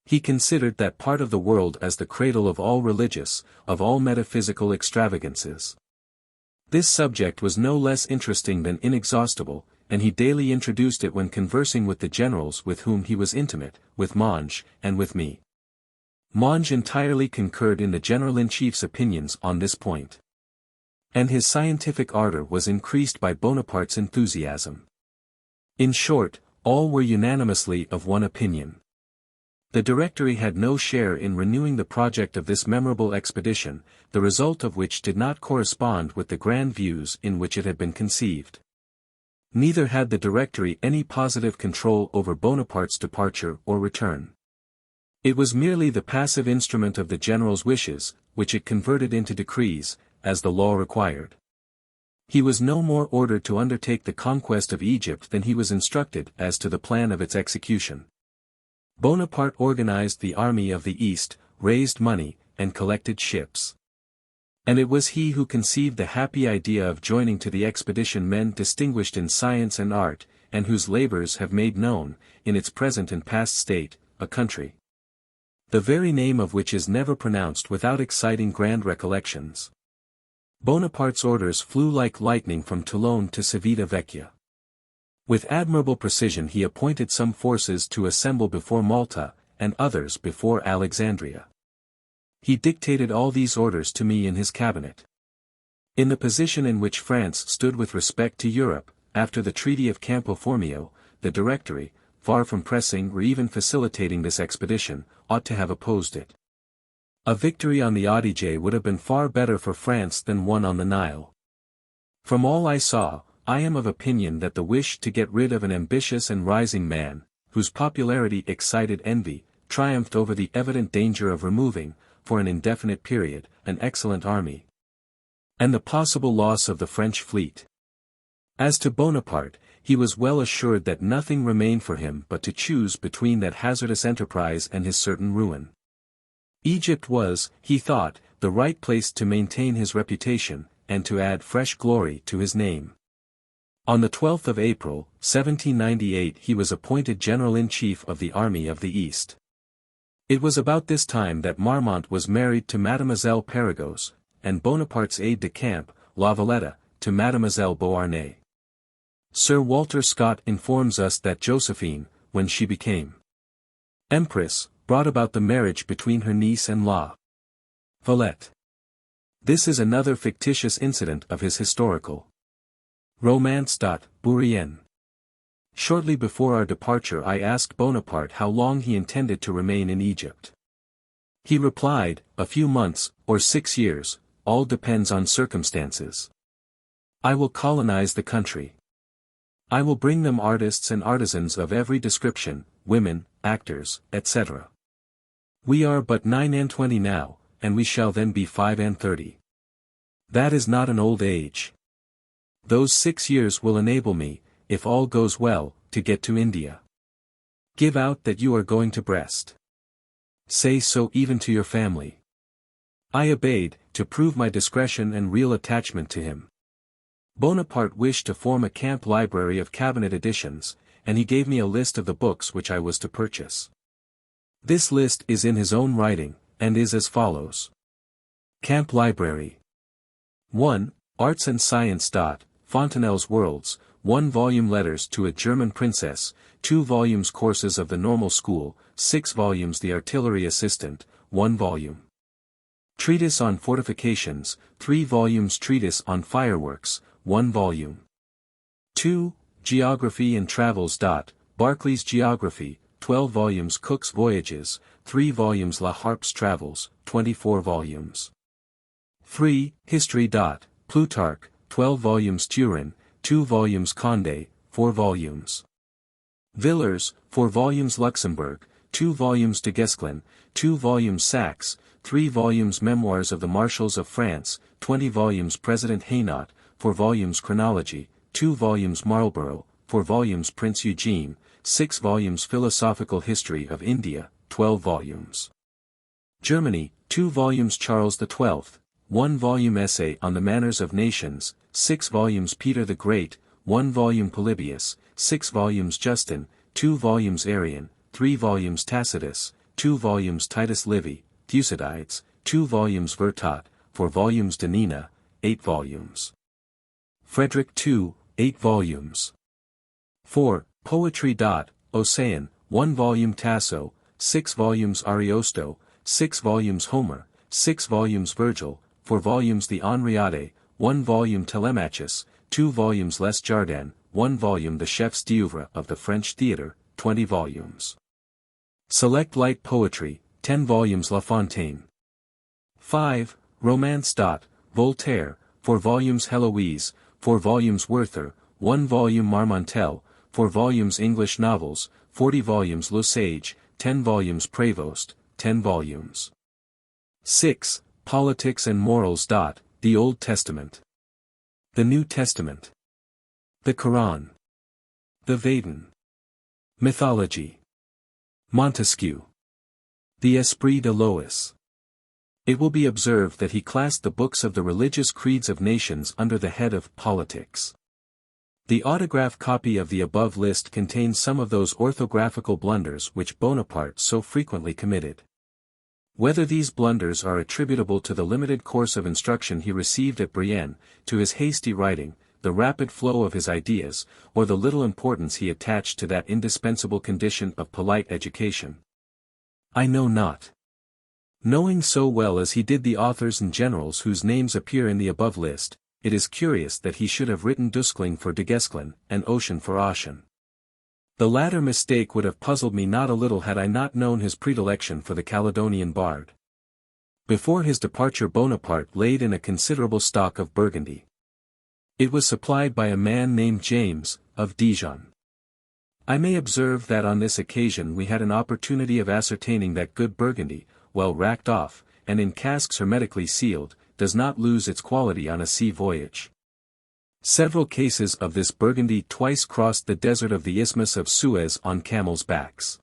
He considered that part of the world as the cradle of all religious, of all metaphysical extravagances. This subject was no less interesting than inexhaustible, and he daily introduced it when conversing with the generals with whom he was intimate, with Monge, and with me. Monge entirely concurred in the General-in-Chief's opinions on this point. And his scientific ardor was increased by Bonaparte's enthusiasm. In short, all were unanimously of one opinion. The Directory had no share in renewing the project of this memorable expedition, the result of which did not correspond with the grand views in which it had been conceived. Neither had the Directory any positive control over Bonaparte's departure or return. It was merely the passive instrument of the general's wishes, which it converted into decrees, as the law required. He was no more ordered to undertake the conquest of Egypt than he was instructed as to the plan of its execution. Bonaparte organized the army of the East, raised money, and collected ships. And it was he who conceived the happy idea of joining to the expedition men distinguished in science and art, and whose labors have made known, in its present and past state, a country, the very name of which is never pronounced without exciting grand recollections. Bonaparte's orders flew like lightning from Toulon to Civita Vecchia. With admirable precision he appointed some forces to assemble before Malta, and others before Alexandria. He dictated all these orders to me in his cabinet. In the position in which France stood with respect to Europe, after the Treaty of Campo Formio, the Directory, far from pressing or even facilitating this expedition, ought to have opposed it. A victory on the Adige would have been far better for France than one on the Nile. From all I saw, I am of opinion that the wish to get rid of an ambitious and rising man, whose popularity excited envy, triumphed over the evident danger of removing, for an indefinite period, an excellent army, and the possible loss of the French fleet. As to Bonaparte, he was well assured that nothing remained for him but to choose between that hazardous enterprise and his certain ruin. Egypt was, he thought, the right place to maintain his reputation, and to add fresh glory to his name. On the 12th of April, 1798 he was appointed General-in-Chief of the Army of the East. It was about this time that Marmont was married to Mademoiselle Perregaux, and Bonaparte's aide-de-camp, La Valletta, to Mademoiselle Beauharnais. Sir Walter Scott informs us that Josephine, when she became Empress, brought about the marriage between her niece and La Valette. This is another fictitious incident of his historical romance. Bourrienne. Shortly before our departure I asked Bonaparte how long he intended to remain in Egypt. He replied, a few months, or 6 years, all depends on circumstances. I will colonize the country. I will bring them artists and artisans of every description, women, actors, etc. We are but 9 and 20 now, and we shall then be 5 and 30. That is not an old age. Those 6 years will enable me, if all goes well, to get to India. Give out that you are going to Brest. Say so even to your family. I obeyed, to prove my discretion and real attachment to him. Bonaparte wished to form a camp library of cabinet editions, and he gave me a list of the books which I was to purchase. This list is in his own writing, and is as follows. Camp Library. 1. Arts and Science. Fontenelle's Worlds, 1 volume Letters to a German Princess, 2 volumes Courses of the Normal School, 6 volumes The Artillery Assistant, 1 volume. Treatise on Fortifications, 3 volumes Treatise on Fireworks, 1 volume. 2. Geography and Travels. Barclay's Geography, 12 volumes Cook's Voyages, 3 volumes La Harpe's Travels, 24 volumes. 3. History. Plutarch, 12 volumes Turin, 2 volumes Condé, 4 volumes. Villers, 4 volumes Luxembourg, 2 volumes de Guesclin, 2 volumes Saxe, 3 volumes Memoirs of the Marshals of France, 20 volumes President Hainaut, 4 volumes Chronology, 2 volumes Marlborough, 4 volumes Prince Eugene, 6 volumes Philosophical History of India, 12 volumes. Germany, 2 volumes Charles XII, 1 volume Essay on the Manners of Nations, 6 volumes Peter the Great, 1 volume Polybius, 6 volumes Justin, 2 volumes Arrian, 3 volumes Tacitus, 2 volumes Titus Livy, Thucydides, 2 volumes Vertot, 4 volumes Danina, 8 volumes. Frederick II, 8 volumes. 4. Poetry. Ossian, 1 volume Tasso, 6 volumes Ariosto, 6 volumes Homer, 6 volumes Virgil, 4 volumes The Henriade, 1 volume Telemachus, 2 volumes Les Jardins, 1 volume The Chefs d'oeuvre of the French Theatre, 20 volumes. Select Light Poetry, 10 volumes La Fontaine. 5. Romance. Voltaire, 4 volumes Heloise, 4 volumes Werther, 1 volume Marmontel, 4 volumes English Novels, 40 volumes Le Sage, 10 volumes Prévost, 10 volumes. 6. Politics and Morals. The Old Testament. The New Testament. The Quran. The VIII. Mythology. Montesquieu. The Esprit de Lois. It will be observed that he classed the books of the religious creeds of nations under the head of politics. The autograph copy of the above list contains some of those orthographical blunders which Bonaparte so frequently committed. Whether these blunders are attributable to the limited course of instruction he received at Brienne, to his hasty writing, the rapid flow of his ideas, or the little importance he attached to that indispensable condition of polite education, I know not. Knowing so well as he did the authors and generals whose names appear in the above list, it is curious that he should have written Duskling for de Guesclin, and Ocean for Ossian. The latter mistake would have puzzled me not a little had I not known his predilection for the Caledonian bard. Before his departure Bonaparte laid in a considerable stock of Burgundy. It was supplied by a man named James, of Dijon. I may observe that on this occasion we had an opportunity of ascertaining that good Burgundy, well racked off, and in casks hermetically sealed, does not lose its quality on a sea voyage. Several cases of this Burgundy twice crossed the desert of the Isthmus of Suez on camels' backs.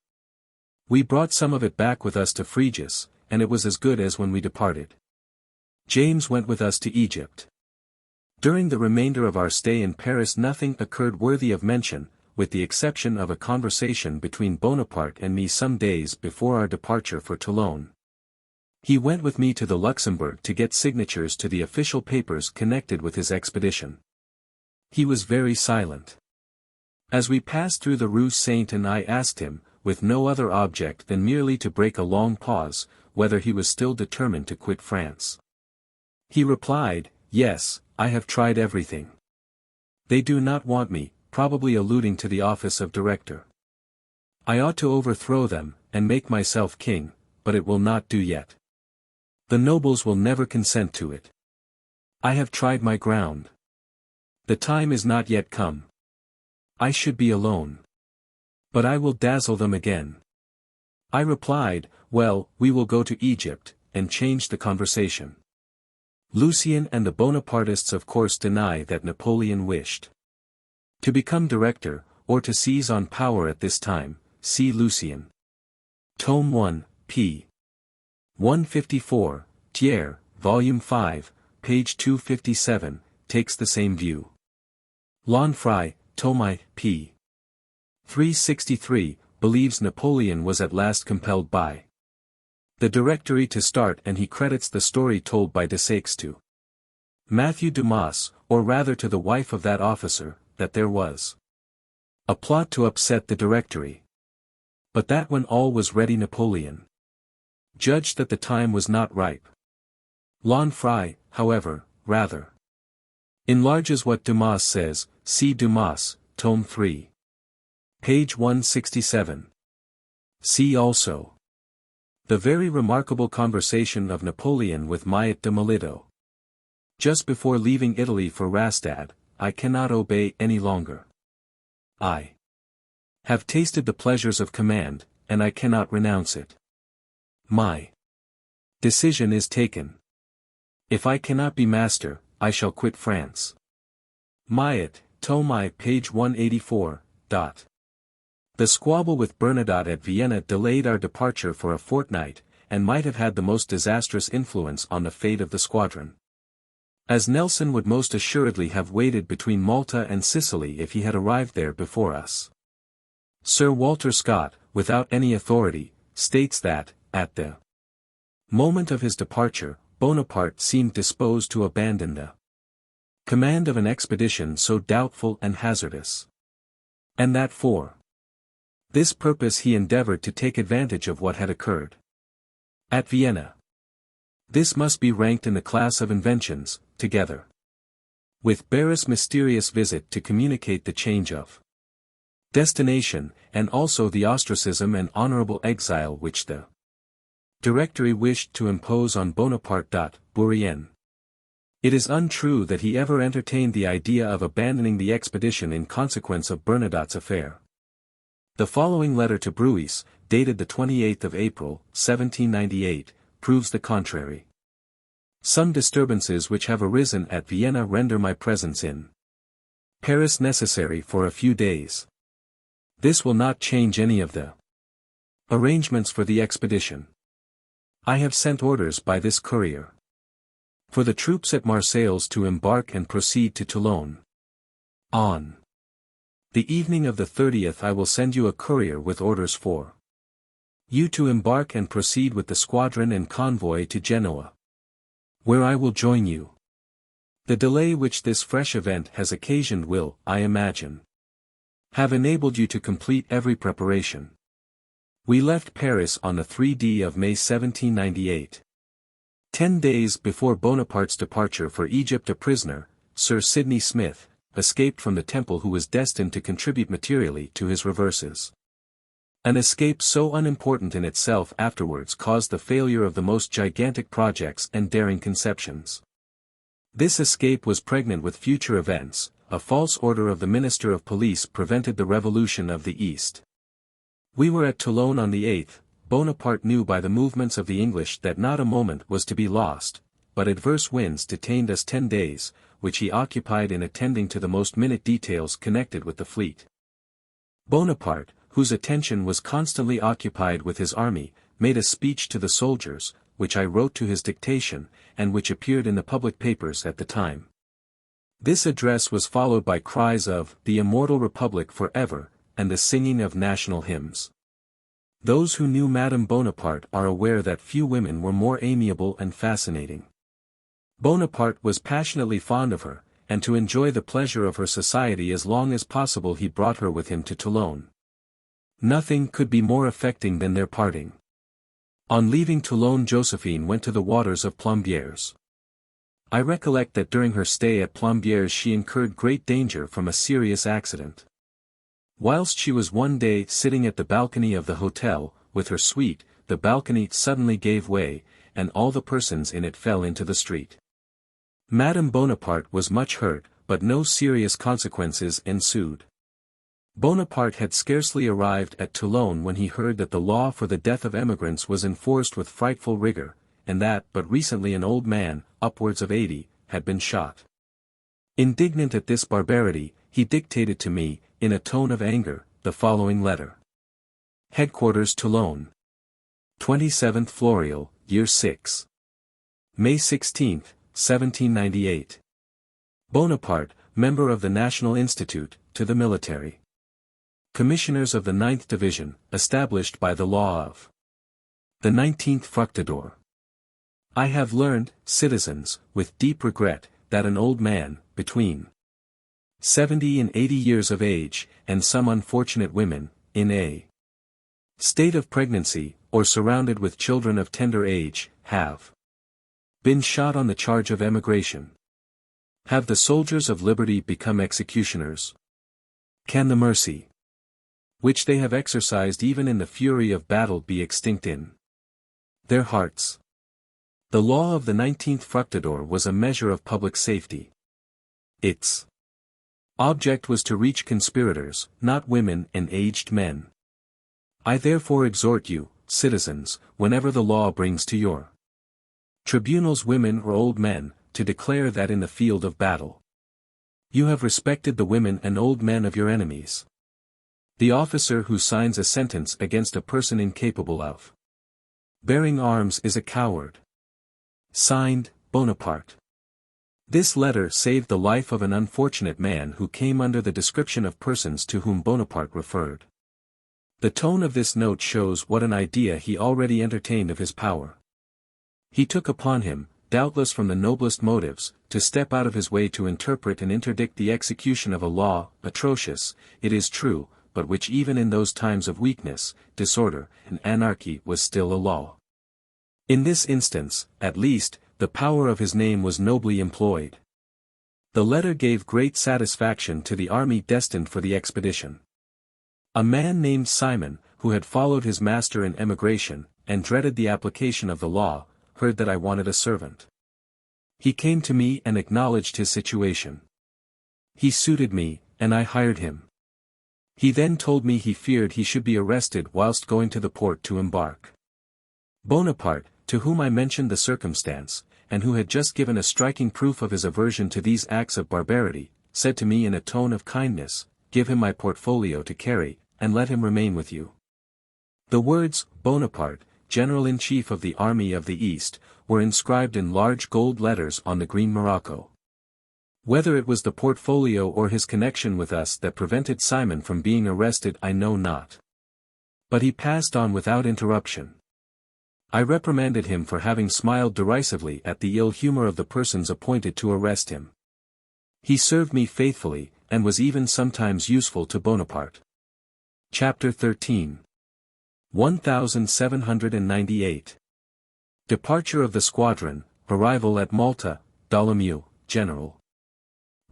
We brought some of it back with us to Frejus, and it was as good as when we departed. James went with us to Egypt. During the remainder of our stay in Paris nothing occurred worthy of mention, with the exception of a conversation between Bonaparte and me some days before our departure for Toulon. He went with me to the Luxembourg to get signatures to the official papers connected with his expedition. He was very silent. As we passed through the Rue Saint-Anne I asked him, with no other object than merely to break a long pause, whether he was still determined to quit France. He replied, "Yes, I have tried everything. They do not want me," probably alluding to the office of director. "I ought to overthrow them, and make myself king, but it will not do yet. The nobles will never consent to it. I have tried my ground. The time is not yet come. I should be alone. But I will dazzle them again." I replied, "Well, we will go to Egypt," and changed the conversation. Lucien and the Bonapartists of course deny that Napoleon wished to become director, or to seize on power at this time. See Lucien. Tome 1, p. 154, Thiers, Volume 5, page 257, takes the same view. Lanfray, Tome, p. 363, believes Napoleon was at last compelled by the Directory to start, and he credits the story told by Desaix to Matthew Dumas, or rather to the wife of that officer, that there was a plot to upset the Directory. But that when all was ready Napoleon judged that the time was not ripe. Lanfray, however, rather enlarges what Dumas says. See Dumas, Tome 3. Page 167. See also the very remarkable conversation of Napoleon with Maillet de Melito. Just before leaving Italy for Rastatt, "I cannot obey any longer. I have tasted the pleasures of command, and I cannot renounce it. My decision is taken. If I cannot be master, I shall quit France." Maillet, Tome, page 184. The squabble with Bernadotte at Vienna delayed our departure for a fortnight, and might have had the most disastrous influence on the fate of the squadron. As Nelson would most assuredly have waited between Malta and Sicily if he had arrived there before us. Sir Walter Scott, without any authority, states that, at the moment of his departure, Bonaparte seemed disposed to abandon the command of an expedition so doubtful and hazardous, and that for this purpose he endeavored to take advantage of what had occurred at Vienna. This must be ranked in the class of inventions, together with Barras' mysterious visit to communicate the change of destination, and also the ostracism and honorable exile which the Directory wished to impose on Bonaparte. Bourrienne. It is untrue that he ever entertained the idea of abandoning the expedition in consequence of Bernadotte's affair. The following letter to Bruys, dated the 28th of April, 1798, proves the contrary. "Some disturbances which have arisen at Vienna render my presence in Paris necessary for a few days. This will not change any of the arrangements for the expedition. I have sent orders by this courier for the troops at Marseilles to embark and proceed to Toulon. On the evening of the 30th I will send you a courier with orders for you to embark and proceed with the squadron and convoy to Genoa, where I will join you. The delay which this fresh event has occasioned will, I imagine, have enabled you to complete every preparation." We left Paris on the 3d of May 1798. 10 days before Bonaparte's departure for Egypt, a prisoner, Sir Sidney Smith, escaped from the Temple, who was destined to contribute materially to his reverses. An escape so unimportant in itself afterwards caused the failure of the most gigantic projects and daring conceptions. This escape was pregnant with future events. A false order of the Minister of Police prevented the revolution of the East. We were at Toulon on the 8th. Bonaparte knew by the movements of the English that not a moment was to be lost, but adverse winds detained us 10 days, which he occupied in attending to the most minute details connected with the fleet. Bonaparte, whose attention was constantly occupied with his army, made a speech to the soldiers, which I wrote to his dictation, and which appeared in the public papers at the time. This address was followed by cries of "The Immortal Republic forever," and the singing of national hymns. Those who knew Madame Bonaparte are aware that few women were more amiable and fascinating. Bonaparte was passionately fond of her, and to enjoy the pleasure of her society as long as possible he brought her with him to Toulon. Nothing could be more affecting than their parting. On leaving Toulon, Josephine went to the waters of Plombières. I recollect that during her stay at Plombières she incurred great danger from a serious accident. Whilst she was one day sitting at the balcony of the hotel, with her suite, the balcony suddenly gave way, and all the persons in it fell into the street. Madame Bonaparte was much hurt, but no serious consequences ensued. Bonaparte had scarcely arrived at Toulon when he heard that the law for the death of emigrants was enforced with frightful rigor, and that but recently an old man, upwards of 80, had been shot. Indignant at this barbarity, he dictated to me, in a tone of anger, the following letter. Headquarters Toulon. 27th Floreal, Year 6. May 16, 1798. Bonaparte, member of the National Institute, to the military. Commissioners of the 9th Division, established by the law of the 19th Fructidor. I have learned, citizens, with deep regret, that an old man, between 70 and 80 years of age, and some unfortunate women, in a state of pregnancy, or surrounded with children of tender age, have been shot on the charge of emigration. Have the soldiers of liberty become executioners? Can the mercy which they have exercised even in the fury of battle be extinct in their hearts? The law of the 19th Fructidor was a measure of public safety. Its object was to reach conspirators, not women and aged men. I therefore exhort you, citizens, whenever the law brings to your tribunals women or old men, to declare that in the field of battle you have respected the women and old men of your enemies. The officer who signs a sentence against a person incapable of bearing arms is a coward. Signed, Bonaparte. This letter saved the life of an unfortunate man who came under the description of persons to whom Bonaparte referred. The tone of this note shows what an idea he already entertained of his power. He took upon him, doubtless from the noblest motives, to step out of his way to interpret and interdict the execution of a law, atrocious, it is true, but which even in those times of weakness, disorder, and anarchy was still a law. In this instance, at least, the power of his name was nobly employed. The letter gave great satisfaction to the army destined for the expedition. A man named Simon, who had followed his master in emigration, and dreaded the application of the law, heard that I wanted a servant. He came to me and acknowledged his situation. He suited me, and I hired him. He then told me he feared he should be arrested whilst going to the port to embark. Bonaparte, to whom I mentioned the circumstance, and who had just given a striking proof of his aversion to these acts of barbarity, said to me in a tone of kindness, "Give him my portfolio to carry, and let him remain with you." The words, Bonaparte, General-in-Chief of the Army of the East, were inscribed in large gold letters on the green morocco. Whether it was the portfolio or his connection with us that prevented Simon from being arrested I know not. But he passed on without interruption. I reprimanded him for having smiled derisively at the ill humor of the persons appointed to arrest him. He served me faithfully, and was even sometimes useful to Bonaparte. Chapter 13. 1798. Departure of the squadron, arrival at Malta, Dolomieu, General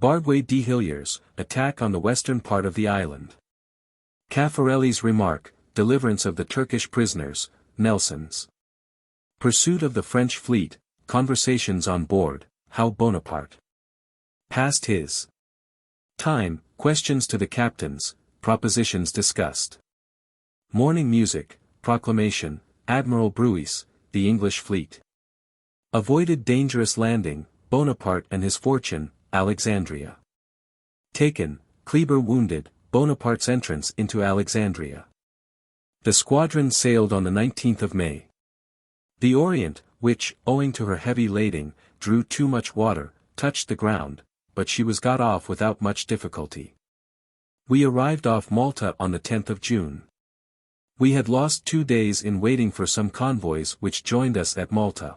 Barguet de Hilliers, attack on the western part of the island. Caffarelli's remark, deliverance of the Turkish prisoners, Nelson's pursuit of the French fleet, conversations on board, how Bonaparte passed his time, questions to the captains, propositions discussed. Morning music, proclamation, Admiral Brueys, the English fleet avoided dangerous landing, Bonaparte and his fortune, Alexandria taken, Kleber wounded, Bonaparte's entrance into Alexandria. The squadron sailed on the 19th of May. The Orient, which, owing to her heavy lading, drew too much water, touched the ground, but she was got off without much difficulty. We arrived off Malta on the 10th of June. We had lost 2 days in waiting for some convoys which joined us at Malta.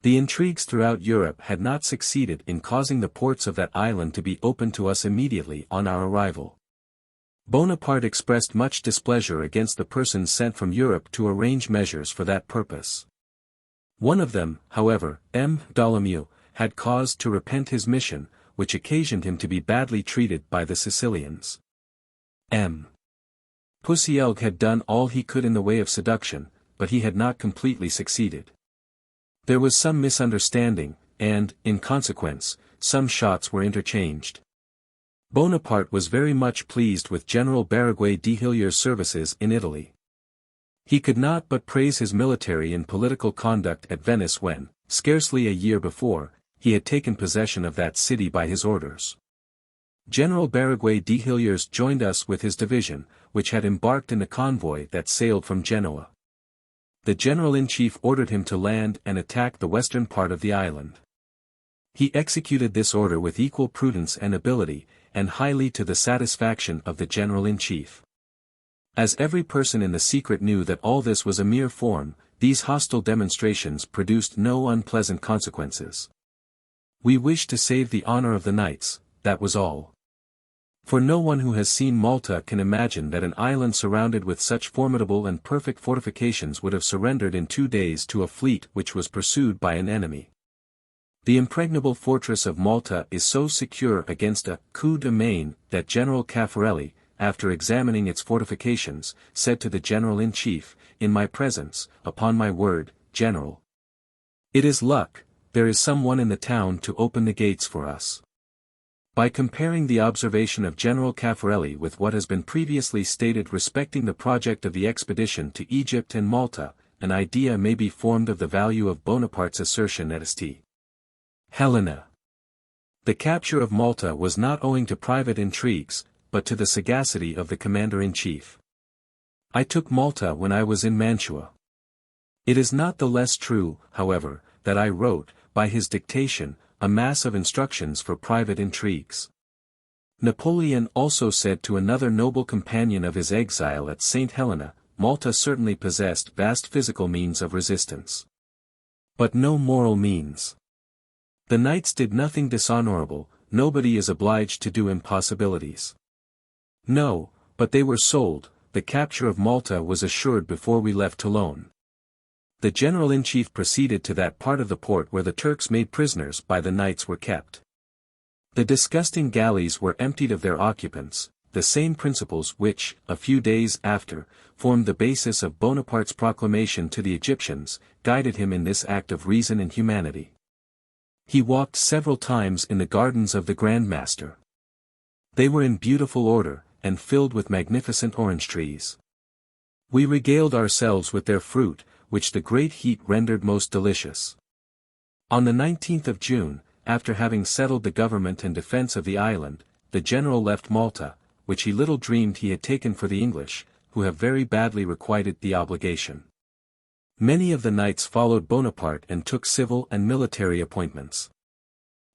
The intrigues throughout Europe had not succeeded in causing the ports of that island to be opened to us immediately on our arrival. Bonaparte expressed much displeasure against the persons sent from Europe to arrange measures for that purpose. One of them, however, M. Dolomieu, had caused to repent his mission, which occasioned him to be badly treated by the Sicilians. M. Puisielgue had done all he could in the way of seduction, but he had not completely succeeded. There was some misunderstanding, and, in consequence, some shots were interchanged. Bonaparte was very much pleased with General Barraguet de Hillier's services in Italy. He could not but praise his military and political conduct at Venice when, scarcely a year before, he had taken possession of that city by his orders. General Barraguet de Hillier's joined us with his division, which had embarked in the convoy that sailed from Genoa. The general-in-chief ordered him to land and attack the western part of the island. He executed this order with equal prudence and ability, and highly to the satisfaction of the general-in-chief. As every person in the secret knew that all this was a mere form, these hostile demonstrations produced no unpleasant consequences. We wished to save the honor of the knights, that was all. For no one who has seen Malta can imagine that an island surrounded with such formidable and perfect fortifications would have surrendered in 2 days to a fleet which was pursued by an enemy. The impregnable fortress of Malta is so secure against a coup de main that General Caffarelli, after examining its fortifications, said to the general-in-chief, in my presence, "Upon my word, General, it is luck, there is some one in the town to open the gates for us." By comparing the observation of General Caffarelli with what has been previously stated respecting the project of the expedition to Egypt and Malta, an idea may be formed of the value of Bonaparte's assertion at St. Helena. The capture of Malta was not owing to private intrigues, but to the sagacity of the commander-in-chief. I took Malta when I was in Mantua. It is not the less true, however, that I wrote, by his dictation, a mass of instructions for private intrigues. Napoleon also said to another noble companion of his exile at St. Helena, Malta certainly possessed vast physical means of resistance, but no moral means. The knights did nothing dishonorable, nobody is obliged to do impossibilities. No, but they were sold, the capture of Malta was assured before we left Toulon. The general-in-chief proceeded to that part of the port where the Turks made prisoners by the knights were kept. The disgusting galleys were emptied of their occupants, the same principles which, a few days after, formed the basis of Bonaparte's proclamation to the Egyptians, guided him in this act of reason and humanity. He walked several times in the gardens of the Grand Master. They were in beautiful order, and filled with magnificent orange trees. We regaled ourselves with their fruit, which the great heat rendered most delicious. On the 19th of June, after having settled the government and defense of the island, the general left Malta, which he little dreamed he had taken for the English, who have very badly requited the obligation. Many of the knights followed Bonaparte and took civil and military appointments.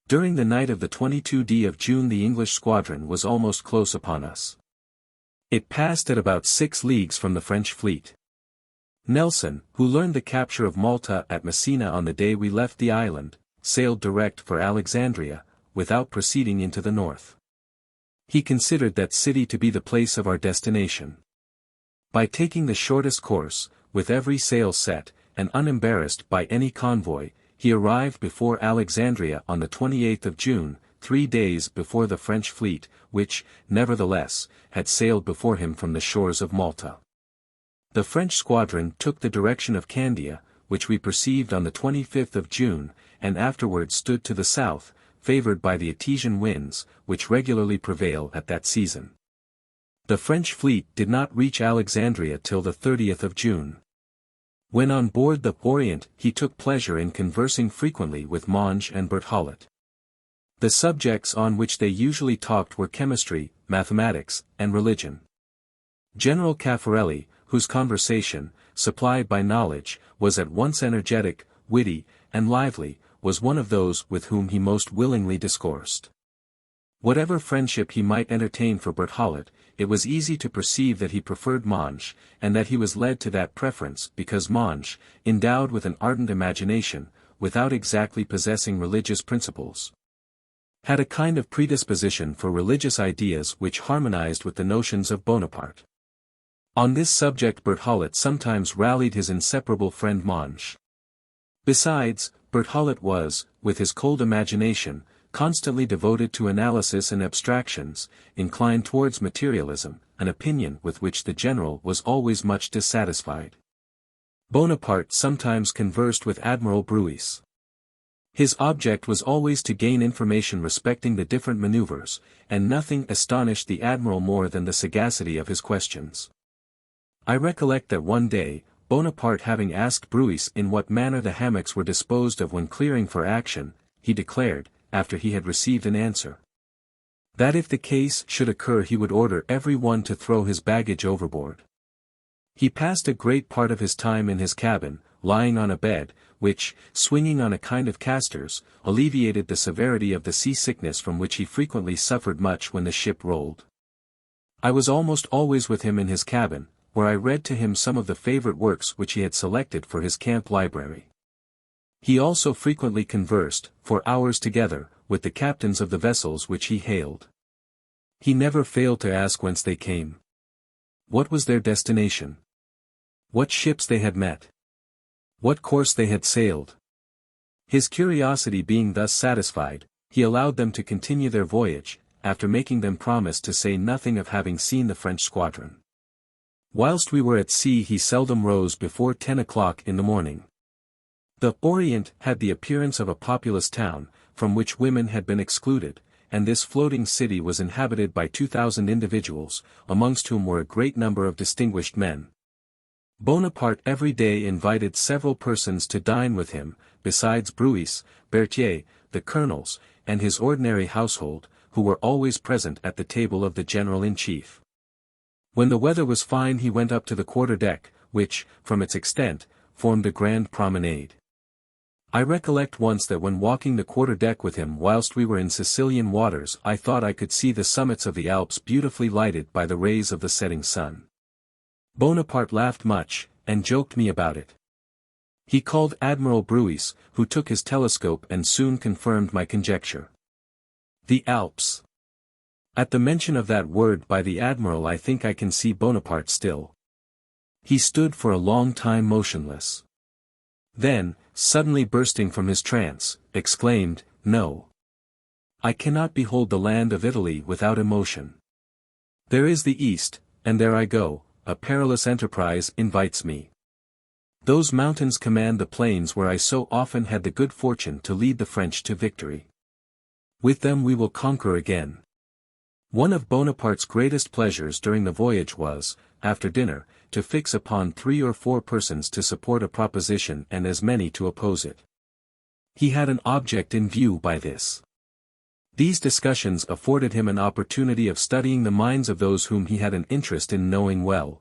During the night of the 22d of June the English squadron was almost close upon us. It passed at about 6 leagues from the French fleet. Nelson, who learned the capture of Malta at Messina on the day we left the island, sailed direct for Alexandria, without proceeding into the north. He considered that city to be the place of our destination. By taking the shortest course, with every sail set, and unembarrassed by any convoy, he arrived before Alexandria on the 28th of June, 3 days before the French fleet, which, nevertheless, had sailed before him from the shores of Malta. The French squadron took the direction of Candia, which we perceived on the 25th of June, and afterwards stood to the south, favored by the Etesian winds, which regularly prevail at that season. The French fleet did not reach Alexandria till the 30th of June. When on board the Orient he took pleasure in conversing frequently with Monge and Berthollet. The subjects on which they usually talked were chemistry, mathematics, and religion. General Caffarelli, whose conversation, supplied by knowledge, was at once energetic, witty, and lively, was one of those with whom he most willingly discoursed. Whatever friendship he might entertain for Berthollet, it was easy to perceive that he preferred Monge, and that he was led to that preference because Monge, endowed with an ardent imagination, without exactly possessing religious principles, had a kind of predisposition for religious ideas which harmonized with the notions of Bonaparte. On this subject Berthollet sometimes rallied his inseparable friend Monge. Besides, Berthollet was, with his cold imagination, constantly devoted to analysis and abstractions, inclined towards materialism, an opinion with which the general was always much dissatisfied. Bonaparte sometimes conversed with Admiral Bruys. His object was always to gain information respecting the different maneuvers, and nothing astonished the admiral more than the sagacity of his questions. I recollect that one day, Bonaparte having asked Bruys in what manner the hammocks were disposed of when clearing for action, he declared, after he had received an answer, that if the case should occur he would order every one to throw his baggage overboard. He passed a great part of his time in his cabin, lying on a bed, which, swinging on a kind of casters, alleviated the severity of the sea-sickness from which he frequently suffered much when the ship rolled. I was almost always with him in his cabin, where I read to him some of the favorite works which he had selected for his camp library. He also frequently conversed, for hours together, with the captains of the vessels which he hailed. He never failed to ask whence they came. What was their destination? What ships they had met? What course they had sailed? His curiosity being thus satisfied, he allowed them to continue their voyage, after making them promise to say nothing of having seen the French squadron. Whilst we were at sea he seldom rose before 10 o'clock in the morning. The Orient had the appearance of a populous town, from which women had been excluded, and this floating city was inhabited by 2,000 individuals, amongst whom were a great number of distinguished men. Bonaparte every day invited several persons to dine with him, besides Bruys, Berthier, the colonels, and his ordinary household, who were always present at the table of the general-in-chief. When the weather was fine he went up to the quarter-deck, which, from its extent, formed a grand promenade. I recollect once that when walking the quarter-deck with him whilst we were in Sicilian waters I thought I could see the summits of the Alps beautifully lighted by the rays of the setting sun. Bonaparte laughed much, and joked me about it. He called Admiral Bruys, who took his telescope and soon confirmed my conjecture. The Alps. At the mention of that word by the Admiral I think I can see Bonaparte still. He stood for a long time motionless. Then, suddenly bursting from his trance, exclaimed, "No! I cannot behold the land of Italy without emotion. There is the East, and there I go, a perilous enterprise invites me. Those mountains command the plains where I so often had the good fortune to lead the French to victory. With them we will conquer again." One of Bonaparte's greatest pleasures during the voyage was, after dinner, to fix upon 3 or 4 persons to support a proposition and as many to oppose it. He had an object in view by this. These discussions afforded him an opportunity of studying the minds of those whom he had an interest in knowing well.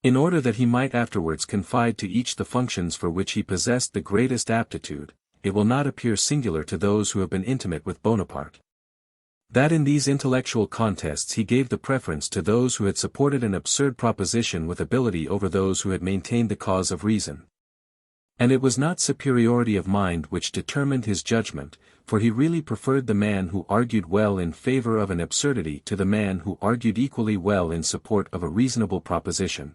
In order that he might afterwards confide to each the functions for which he possessed the greatest aptitude, it will not appear singular to those who have been intimate with Bonaparte, that in these intellectual contests he gave the preference to those who had supported an absurd proposition with ability over those who had maintained the cause of reason. And it was not superiority of mind which determined his judgment, for he really preferred the man who argued well in favor of an absurdity to the man who argued equally well in support of a reasonable proposition.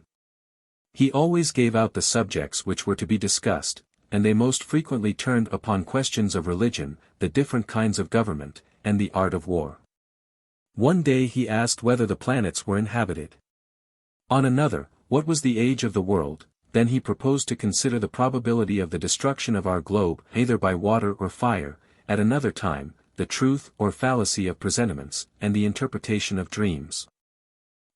He always gave out the subjects which were to be discussed, and they most frequently turned upon questions of religion, the different kinds of government, and the art of war. One day he asked whether the planets were inhabited. On another, what was the age of the world. Then he proposed to consider the probability of the destruction of our globe either by water or fire, at another time, the truth or fallacy of presentiments, and the interpretation of dreams.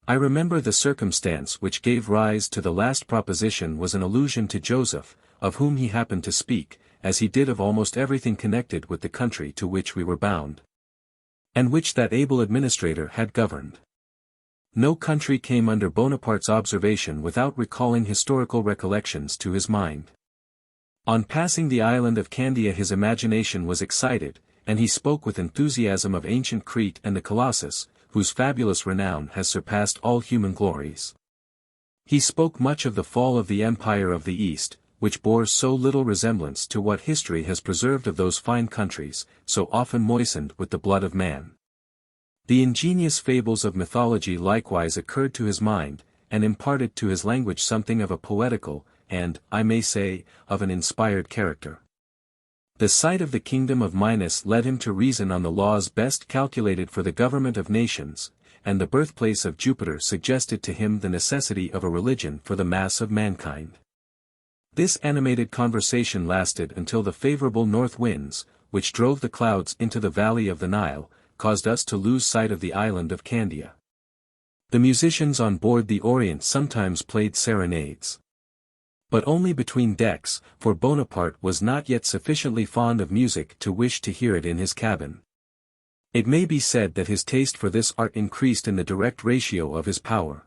I remember the circumstance which gave rise to the last proposition was an allusion to Joseph, of whom he happened to speak, as he did of almost everything connected with the country to which we were bound, and which that able administrator had governed. No country came under Bonaparte's observation without recalling historical recollections to his mind. On passing the island of Candia his imagination was excited, and he spoke with enthusiasm of ancient Crete and the Colossus, whose fabulous renown has surpassed all human glories. He spoke much of the fall of the Empire of the East, which bore so little resemblance to what history has preserved of those fine countries, so often moistened with the blood of man. The ingenious fables of mythology likewise occurred to his mind, and imparted to his language something of a poetical, and, I may say, of an inspired character. The sight of the kingdom of Minos led him to reason on the laws best calculated for the government of nations, and the birthplace of Jupiter suggested to him the necessity of a religion for the mass of mankind. This animated conversation lasted until the favorable north winds, which drove the clouds into the valley of the Nile, caused us to lose sight of the island of Candia. The musicians on board the Orient sometimes played serenades. But only between decks, for Bonaparte was not yet sufficiently fond of music to wish to hear it in his cabin. It may be said that his taste for this art increased in the direct ratio of his power.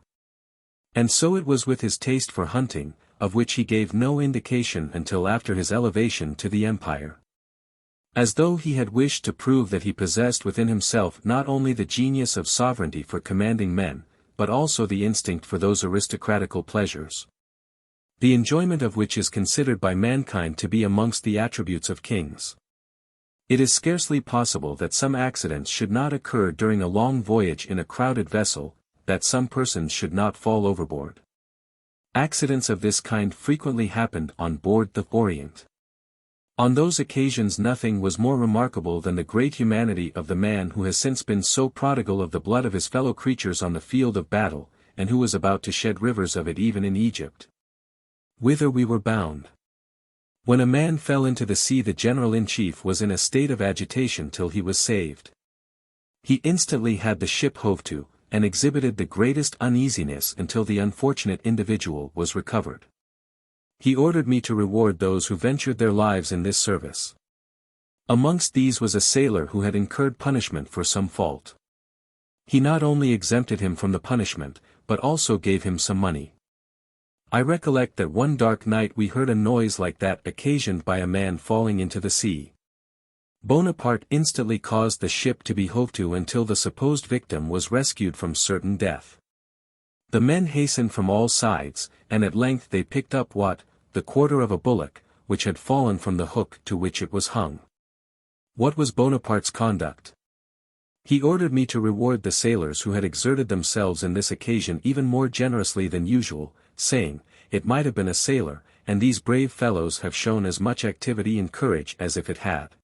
And so it was with his taste for hunting, of which he gave no indication until after his elevation to the empire. As though he had wished to prove that he possessed within himself not only the genius of sovereignty for commanding men, but also the instinct for those aristocratical pleasures, the enjoyment of which is considered by mankind to be amongst the attributes of kings. It is scarcely possible that some accidents should not occur during a long voyage in a crowded vessel, that some persons should not fall overboard. Accidents of this kind frequently happened on board the Orient. On those occasions nothing was more remarkable than the great humanity of the man who has since been so prodigal of the blood of his fellow creatures on the field of battle, and who was about to shed rivers of it even in Egypt. Whither we were bound. When a man fell into the sea, the general-in-chief was in a state of agitation till he was saved. He instantly had the ship hove to, and exhibited the greatest uneasiness until the unfortunate individual was recovered. He ordered me to reward those who ventured their lives in this service. Amongst these was a sailor who had incurred punishment for some fault. He not only exempted him from the punishment, but also gave him some money. I recollect that one dark night we heard a noise like that occasioned by a man falling into the sea. Bonaparte instantly caused the ship to be hove to until the supposed victim was rescued from certain death. The men hastened from all sides, and at length they picked up the quarter of a bullock, which had fallen from the hook to which it was hung. What was Bonaparte's conduct? He ordered me to reward the sailors who had exerted themselves in this occasion even more generously than usual, saying, "It might have been a sailor, and these brave fellows have shown as much activity and courage as if it had."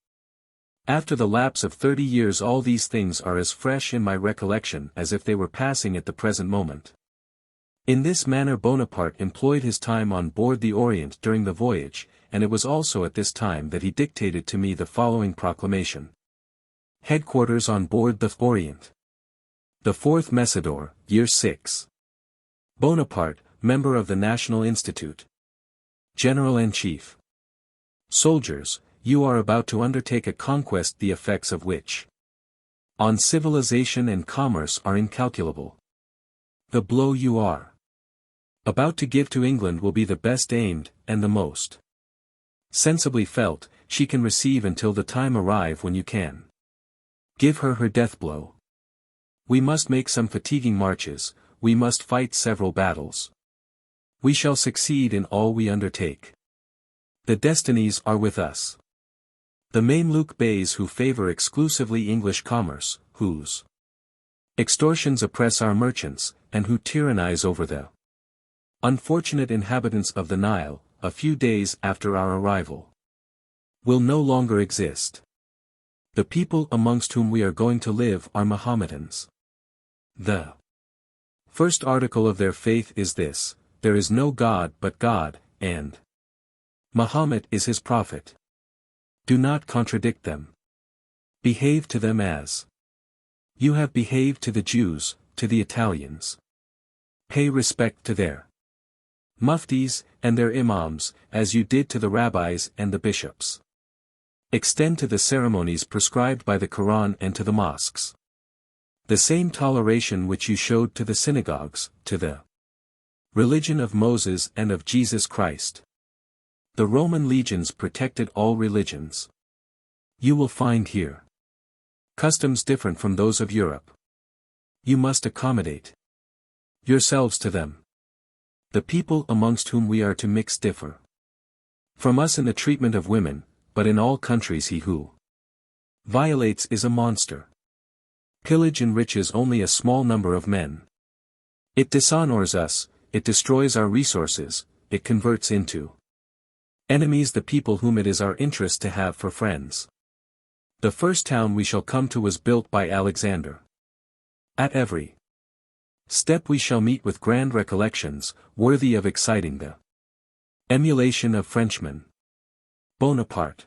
After the lapse of 30 years all these things are as fresh in my recollection as if they were passing at the present moment. In this manner Bonaparte employed his time on board the Orient during the voyage, and it was also at this time that he dictated to me the following proclamation. Headquarters on board the Orient. The 4th Messidor, Year 6. Bonaparte, Member of the National Institute. General-in-Chief. Soldiers, you are about to undertake a conquest the effects of which on civilization and commerce are incalculable. The blow you are about to give to England will be the best aimed, and the most sensibly felt, she can receive until the time arrive when you can give her her death blow. We must make some fatiguing marches, we must fight several battles. We shall succeed in all we undertake. The destinies are with us. The Mameluke Beys who favor exclusively English commerce, whose extortions oppress our merchants, and who tyrannize over the unfortunate inhabitants of the Nile, a few days after our arrival, will no longer exist. The people amongst whom we are going to live are Mohammedans. The first article of their faith is this: there is no God but God, and Muhammad is his prophet. Do not contradict them. Behave to them as you have behaved to the Jews, to the Italians. Pay respect to their muftis and their imams, as you did to the rabbis and the bishops. Extend to the ceremonies prescribed by the Quran and to the mosques the same toleration which you showed to the synagogues, to the religion of Moses and of Jesus Christ. The Roman legions protected all religions. You will find here customs different from those of Europe. You must accommodate yourselves to them. The people amongst whom we are to mix differ. From us in the treatment of women, but in all countries he who violates is a monster. Pillage enriches only a small number of men. It dishonors us, it destroys our resources, it converts into enemies the people whom it is our interest to have for friends. The first town we shall come to was built by Alexander. At every step we shall meet with grand recollections, worthy of exciting the emulation of Frenchmen. Bonaparte.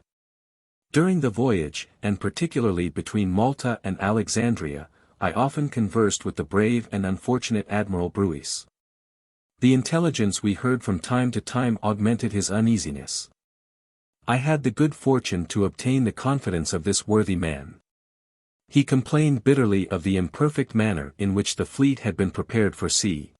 During the voyage, and particularly between Malta and Alexandria, I often conversed with the brave and unfortunate Admiral Bruis. The intelligence we heard from time to time augmented his uneasiness. I had the good fortune to obtain the confidence of this worthy man. He complained bitterly of the imperfect manner in which the fleet had been prepared for sea,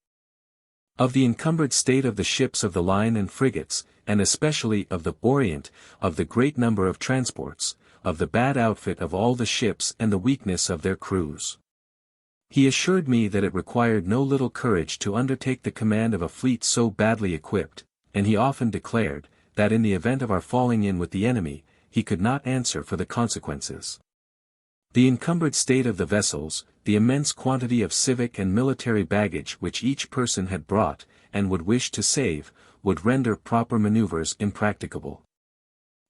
of the encumbered state of the ships of the line and frigates, and especially of the Orient, of the great number of transports, of the bad outfit of all the ships and the weakness of their crews. He assured me that it required no little courage to undertake the command of a fleet so badly equipped, and he often declared, that in the event of our falling in with the enemy, he could not answer for the consequences. The encumbered state of the vessels, the immense quantity of civic and military baggage which each person had brought, and would wish to save, would render proper maneuvers impracticable.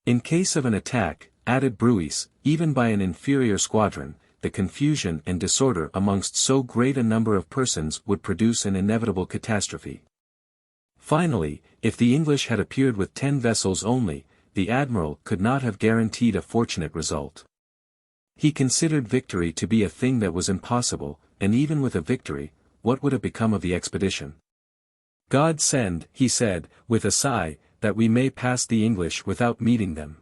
In case of an attack, added Bruis, even by an inferior squadron, the confusion and disorder amongst so great a number of persons would produce an inevitable catastrophe. Finally, if the English had appeared with 10 vessels only, the admiral could not have guaranteed a fortunate result. He considered victory to be a thing that was impossible, and even with a victory, what would have become of the expedition? God send, he said, with a sigh, that we may pass the English without meeting them.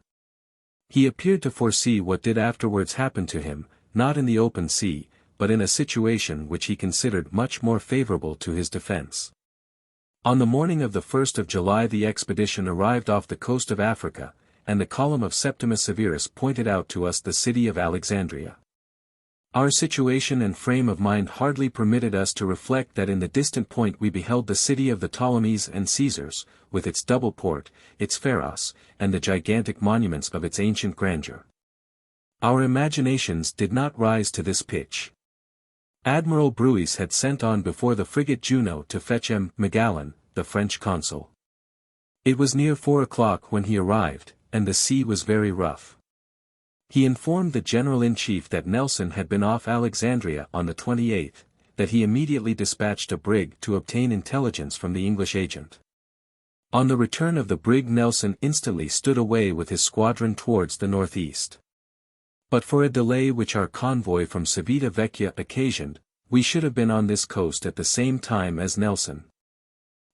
He appeared to foresee what did afterwards happen to him, not in the open sea, but in a situation which he considered much more favorable to his defense. On the morning of the 1st of July the expedition arrived off the coast of Africa, and the column of Septimus Severus pointed out to us the city of Alexandria. Our situation and frame of mind hardly permitted us to reflect that in the distant point we beheld the city of the Ptolemies and Caesars, with its double port, its pharos, and the gigantic monuments of its ancient grandeur. Our imaginations did not rise to this pitch. Admiral Bruis had sent on before the frigate Juno to fetch M. Magellan, the French consul. It was near 4 o'clock when he arrived, and the sea was very rough. He informed the general-in-chief that Nelson had been off Alexandria on the 28th, that he immediately dispatched a brig to obtain intelligence from the English agent. On the return of the brig Nelson instantly stood away with his squadron towards the northeast. But for a delay which our convoy from Civita Vecchia occasioned, we should have been on this coast at the same time as Nelson.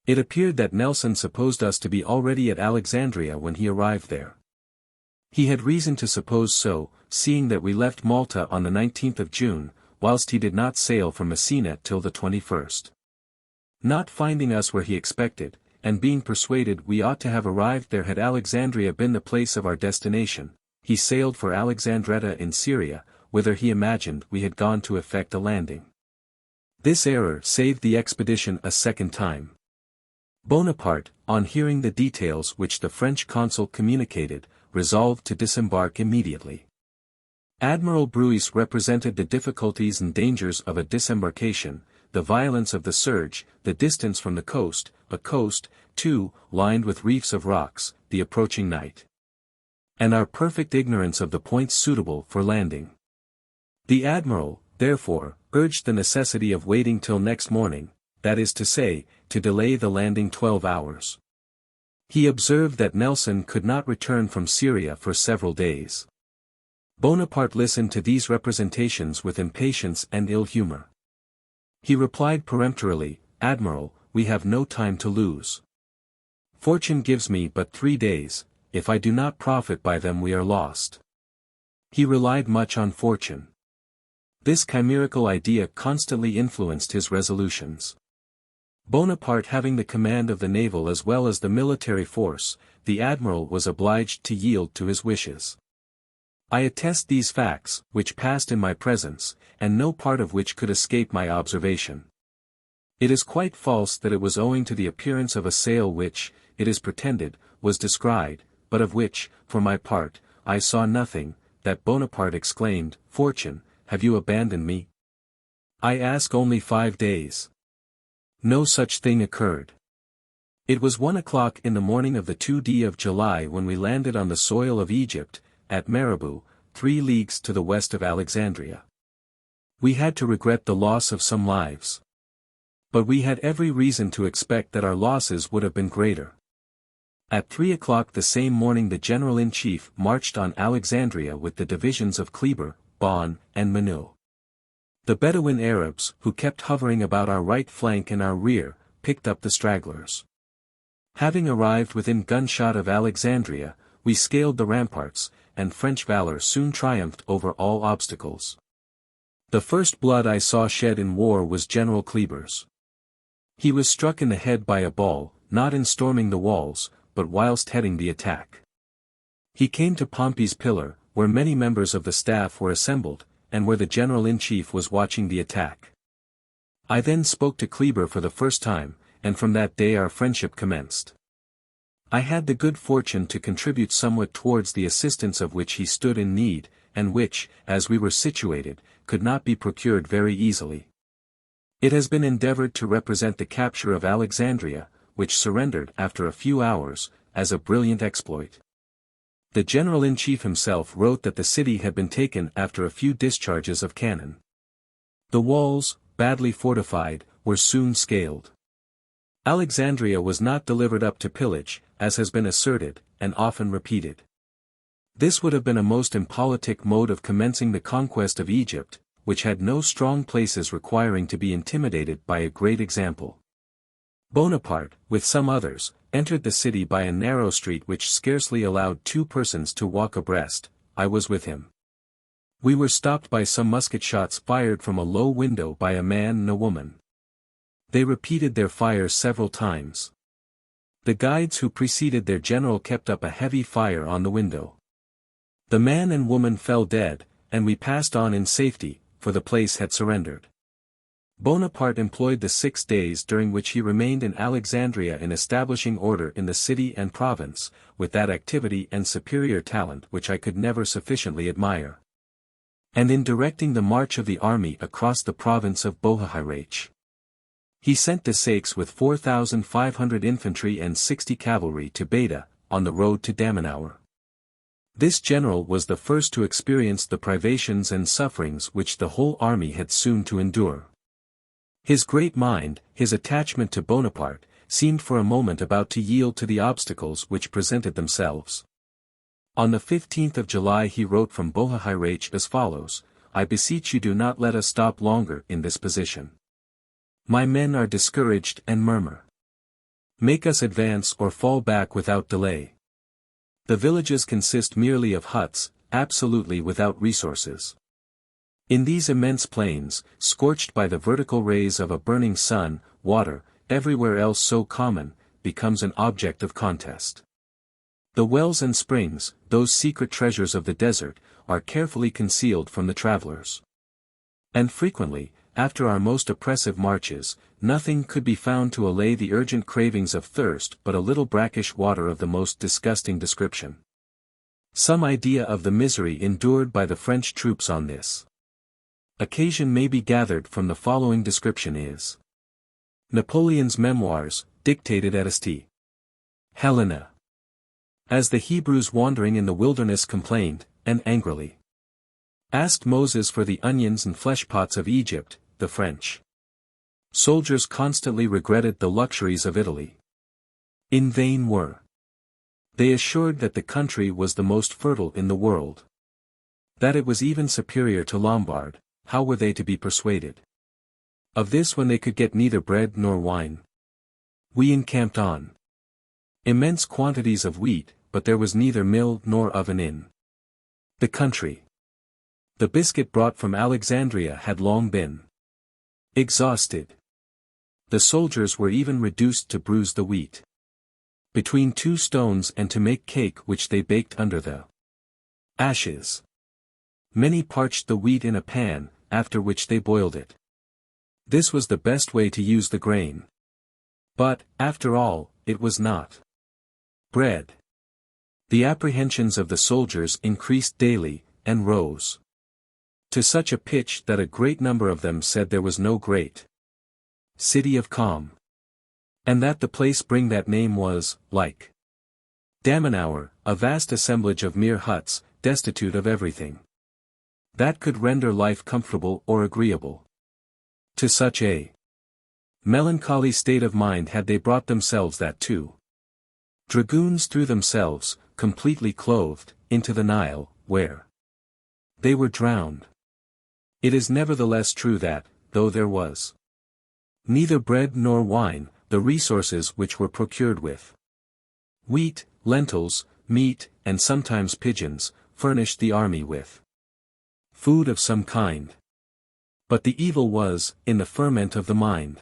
It appeared that Nelson supposed us to be already at Alexandria when he arrived there. He had reason to suppose so, seeing that we left Malta on the 19th of June, whilst he did not sail from Messina till the 21st. Not finding us where he expected, and being persuaded we ought to have arrived there had Alexandria been the place of our destination, he sailed for Alexandretta in Syria, whither he imagined we had gone to effect a landing. This error saved the expedition a second time. Bonaparte, on hearing the details which the French consul communicated, resolved to disembark immediately. Admiral Bruis represented the difficulties and dangers of a disembarkation, the violence of the surge, the distance from the coast, a coast, too, lined with reefs of rocks, the approaching night, and our perfect ignorance of the points suitable for landing. The admiral, therefore, urged the necessity of waiting till next morning, that is to say, to delay the landing 12 hours. He observed that Nelson could not return from Syria for several days. Bonaparte listened to these representations with impatience and ill humor. He replied peremptorily, "Admiral, we have no time to lose. Fortune gives me but 3 days, if I do not profit by them we are lost." He relied much on fortune. This chimerical idea constantly influenced his resolutions. Bonaparte having the command of the naval as well as the military force, the admiral was obliged to yield to his wishes. I attest these facts, which passed in my presence, and no part of which could escape my observation. It is quite false that it was owing to the appearance of a sail which, it is pretended, was descried, but of which, for my part, I saw nothing, that Bonaparte exclaimed, "Fortune, have you abandoned me? I ask only 5 days." No such thing occurred. It was 1 o'clock in the morning of the 2nd of July when we landed on the soil of Egypt, at Marabou, 3 leagues to the west of Alexandria. We had to regret the loss of some lives. But we had every reason to expect that our losses would have been greater. At 3 o'clock the same morning the General-in-Chief marched on Alexandria with the divisions of Kleber, Bonn, and Menou. The Bedouin Arabs, who kept hovering about our right flank and our rear, picked up the stragglers. Having arrived within gunshot of Alexandria, we scaled the ramparts, and French valor soon triumphed over all obstacles. The first blood I saw shed in war was General Kleber's. He was struck in the head by a ball, not in storming the walls, but whilst heading the attack. He came to Pompey's Pillar, where many members of the staff were assembled, and where the General-in-Chief was watching the attack. I then spoke to Kleber for the first time, and from that day our friendship commenced. I had the good fortune to contribute somewhat towards the assistance of which he stood in need, and which, as we were situated, could not be procured very easily. It has been endeavored to represent the capture of Alexandria, which surrendered after a few hours, as a brilliant exploit. The General-in-Chief himself wrote that the city had been taken after a few discharges of cannon. The walls, badly fortified, were soon scaled. Alexandria was not delivered up to pillage, as has been asserted, and often repeated. This would have been a most impolitic mode of commencing the conquest of Egypt, which had no strong places requiring to be intimidated by a great example. Bonaparte, with some others, entered the city by a narrow street which scarcely allowed 2 persons to walk abreast. I was with him. We were stopped by some musket shots fired from a low window by a man and a woman. They repeated their fire several times. The guides who preceded their general kept up a heavy fire on the window. The man and woman fell dead, and we passed on in safety, for the place had surrendered. Bonaparte employed the 6 days during which he remained in Alexandria in establishing order in the city and province, with that activity and superior talent which I could never sufficiently admire. And in directing the march of the army across the province of Bohahirach. He sent Desaix with 4,500 infantry and 60 cavalry to Beta, on the road to Damanhour. This general was the first to experience the privations and sufferings which the whole army had soon to endure. His great mind, his attachment to Bonaparte, seemed for a moment about to yield to the obstacles which presented themselves. On the 15th of July he wrote from Bohahirach as follows: "I beseech you do not let us stop longer in this position. My men are discouraged and murmur. Make us advance or fall back without delay. The villages consist merely of huts, absolutely without resources. In these immense plains, scorched by the vertical rays of a burning sun, water, everywhere else so common, becomes an object of contest. The wells and springs, those secret treasures of the desert, are carefully concealed from the travelers. And frequently, after our most oppressive marches, nothing could be found to allay the urgent cravings of thirst but a little brackish water of the most disgusting description." Some idea of the misery endured by the French troops on this occasion may be gathered from the following description is Napoleon's Memoirs, dictated at St. Helena. As the Hebrews wandering in the wilderness complained, and angrily asked Moses for the onions and flesh pots of Egypt, the French soldiers constantly regretted the luxuries of Italy. In vain were they assured that the country was the most fertile in the world, that it was even superior to Lombard. How were they to be persuaded of this when they could get neither bread nor wine? We encamped on immense quantities of wheat, but there was neither mill nor oven in the country. The biscuit brought from Alexandria had long been exhausted. The soldiers were even reduced to bruise the wheat between 2 stones and to make cake which they baked under the ashes. Many parched the wheat in a pan, after which they boiled it. This was the best way to use the grain. But, after all, it was not Bread. The apprehensions of the soldiers increased daily, and rose to such a pitch that a great number of them said there was no great city of calm, and that the place bring that name was, like Damanhour, a vast assemblage of mere huts, destitute of everything that could render life comfortable or agreeable. To such a melancholy state of mind had they brought themselves that two dragoons threw themselves, completely clothed, into the Nile, where they were drowned. It is nevertheless true that, though there was neither bread nor wine, the resources which were procured with wheat, lentils, meat, and sometimes pigeons, furnished the army with food of some kind. But the evil was, in the ferment of the mind.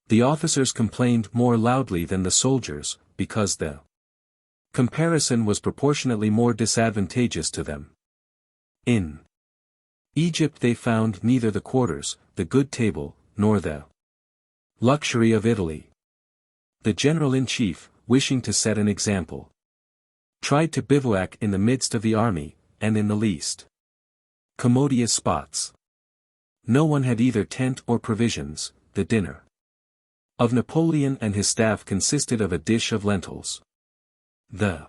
The officers complained more loudly than the soldiers, because the comparison was proportionately more disadvantageous to them. In Egypt they found neither the quarters, the good table, nor the luxury of Italy. The general-in-chief, wishing to set an example, tried to bivouac in the midst of the army, and in the least commodious spots. No one had either tent or provisions. The dinner of Napoleon and his staff consisted of a dish of lentils. The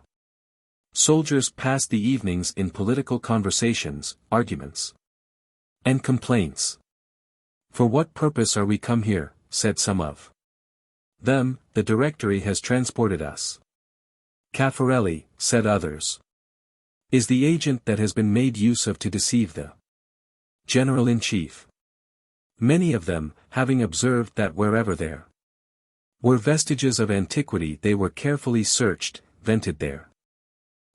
soldiers passed the evenings in political conversations, arguments, and complaints. "For what purpose are we come here?" said some of them. "The Directory has transported us." "Caffarelli," said others, "is the agent that has been made use of to deceive the General-in-Chief." Many of them, having observed that wherever there were vestiges of antiquity they were carefully searched, vented their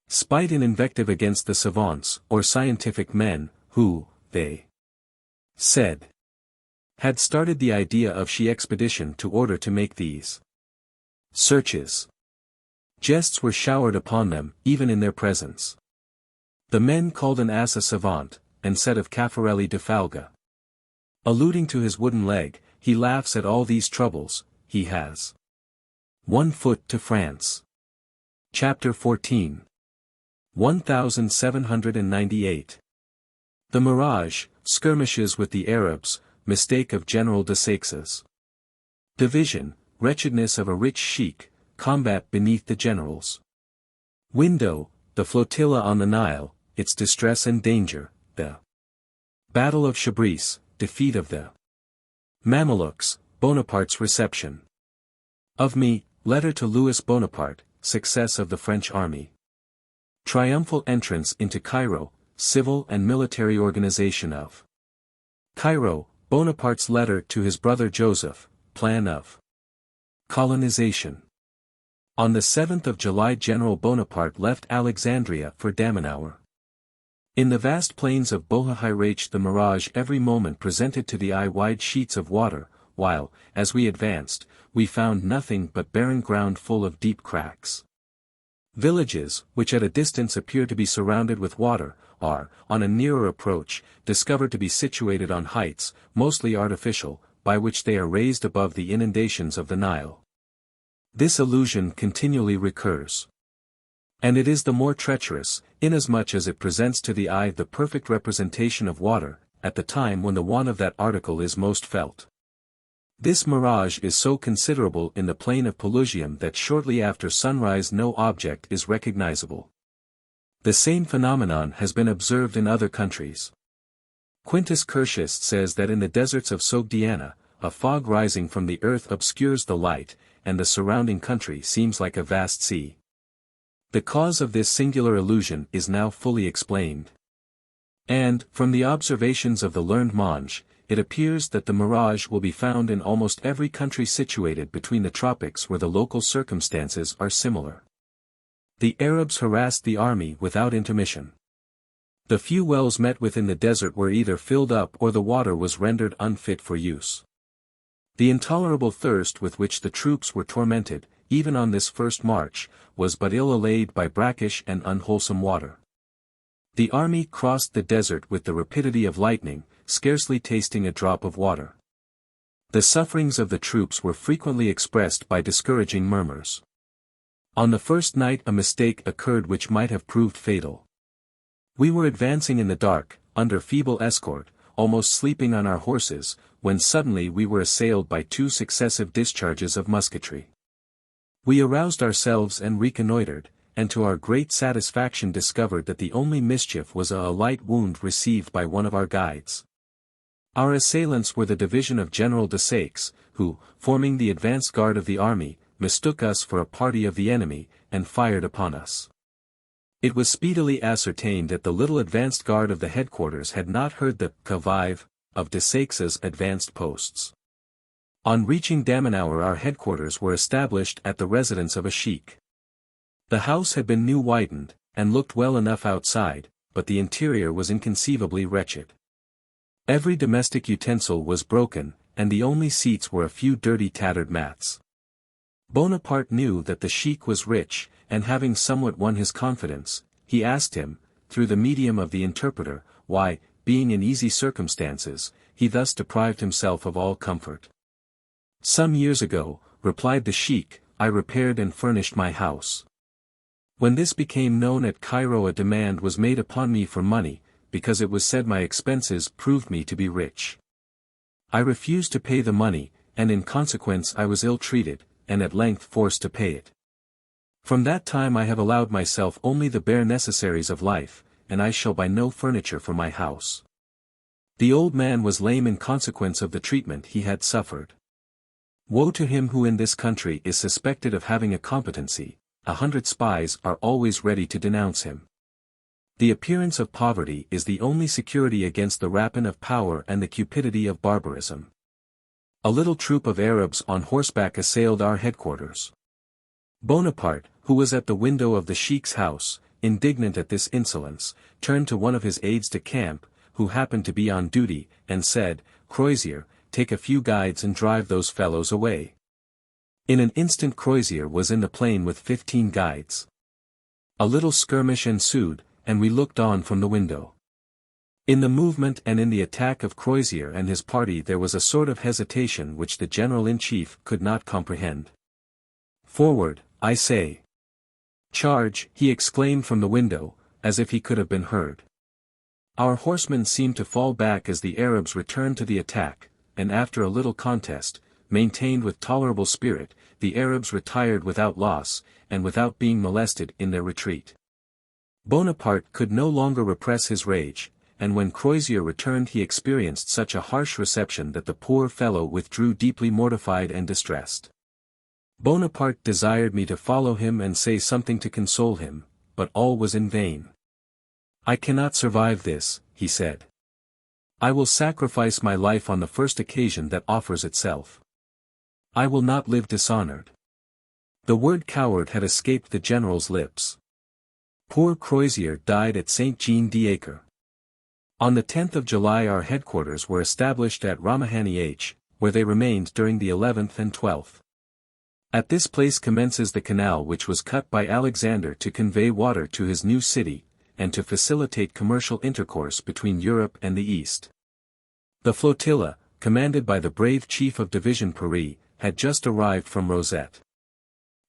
spite in invective against the savants, or scientific men, who, they said, had started the idea of the expedition to order to make these searches. Jests were showered upon them, even in their presence. The men called an ass a savant, and said of Caffarelli de Falga, alluding to his wooden leg, "He laughs at all these troubles, he has 1 foot to France." Chapter 14. 1798. The mirage, skirmishes with the Arabs, mistake of General de Saix's division, wretchedness of a rich sheik, combat beneath the general's window, the flotilla on the Nile, its distress and danger, the Battle of Chabris, defeat of the Mamelukes, Bonaparte's reception of me, letter to Louis Bonaparte, success of the French army, triumphal entrance into Cairo, civil and military organization of Cairo, Bonaparte's letter to his brother Joseph, plan of colonization. On the 7th of July General Bonaparte left Alexandria for Damanhour. In the vast plains of Boha-Hiraich the mirage every moment presented to the eye wide sheets of water, while, as we advanced, we found nothing but barren ground full of deep cracks. Villages, which at a distance appear to be surrounded with water, are, on a nearer approach, discovered to be situated on heights, mostly artificial, by which they are raised above the inundations of the Nile. This illusion continually recurs. And it is the more treacherous, inasmuch as it presents to the eye the perfect representation of water, at the time when the want of that article is most felt. This mirage is so considerable in the plain of Pelusium that shortly after sunrise no object is recognizable. The same phenomenon has been observed in other countries. Quintus Curtius says that in the deserts of Sogdiana, a fog rising from the earth obscures the light, and the surrounding country seems like a vast sea. The cause of this singular illusion is now fully explained. And, from the observations of the learned Monge, it appears that the mirage will be found in almost every country situated between the tropics where the local circumstances are similar. The Arabs harassed the army without intermission. The few wells met with in the desert were either filled up or the water was rendered unfit for use. The intolerable thirst with which the troops were tormented, even on this first march, was but ill allayed by brackish and unwholesome water. The army crossed the desert with the rapidity of lightning, scarcely tasting a drop of water. The sufferings of the troops were frequently expressed by discouraging murmurs. On the first night a mistake occurred which might have proved fatal. We were advancing in the dark, under feeble escort, almost sleeping on our horses, when suddenly we were assailed by 2 successive discharges of musketry. We aroused ourselves and reconnoitred, and to our great satisfaction discovered that the only mischief was a light wound received by one of our guides. Our assailants were the division of General de Saix, who, forming the advance guard of the army, mistook us for a party of the enemy, and fired upon us. It was speedily ascertained that the little advanced guard of the headquarters had not heard the XVIII of de Saix's advanced posts. On reaching Damanhour our headquarters were established at the residence of a sheik. The house had been new widened, and looked well enough outside, but the interior was inconceivably wretched. Every domestic utensil was broken, and the only seats were a few dirty tattered mats. Bonaparte knew that the sheik was rich, and having somewhat won his confidence, he asked him, through the medium of the interpreter, why, being in easy circumstances, he thus deprived himself of all comfort. "Some years ago," replied the sheik, "I repaired and furnished my house. When this became known at Cairo a demand was made upon me for money, because it was said my expenses proved me to be rich. I refused to pay the money, and in consequence I was ill-treated, and at length forced to pay it. From that time I have allowed myself only the bare necessaries of life, and I shall buy no furniture for my house." The old man was lame in consequence of the treatment he had suffered. Woe to him who in this country is suspected of having a competency, 100 spies are always ready to denounce him. The appearance of poverty is the only security against the rapine of power and the cupidity of barbarism. A little troop of Arabs on horseback assailed our headquarters. Bonaparte, who was at the window of the sheik's house, indignant at this insolence, turned to one of his aides-de-camp, who happened to be on duty, and said, "Crozier, take a few guides and drive those fellows away." In an instant Crozier was in the plain with 15 guides. A little skirmish ensued, and we looked on from the window. In the movement and in the attack of Crozier and his party there was a sort of hesitation which the general-in-chief could not comprehend. "Forward, I say! Charge!" he exclaimed from the window, as if he could have been heard. Our horsemen seemed to fall back as the Arabs returned to the attack, and after a little contest, maintained with tolerable spirit, the Arabs retired without loss, and without being molested in their retreat. Bonaparte could no longer repress his rage, and when Crozier returned he experienced such a harsh reception that the poor fellow withdrew deeply mortified and distressed. Bonaparte desired me to follow him and say something to console him, but all was in vain. "I cannot survive this," he said. "I will sacrifice my life on the first occasion that offers itself. I will not live dishonored." The word coward had escaped the general's lips. Poor Crozier died at Saint-Jean-d'Acre. On the 10th of July our headquarters were established at Ramahany, where they remained during the 11th and 12th. At this place commences the canal which was cut by Alexander to convey water to his new city, and to facilitate commercial intercourse between Europe and the East. The flotilla, commanded by the brave chief of division Paris, had just arrived from Rosette.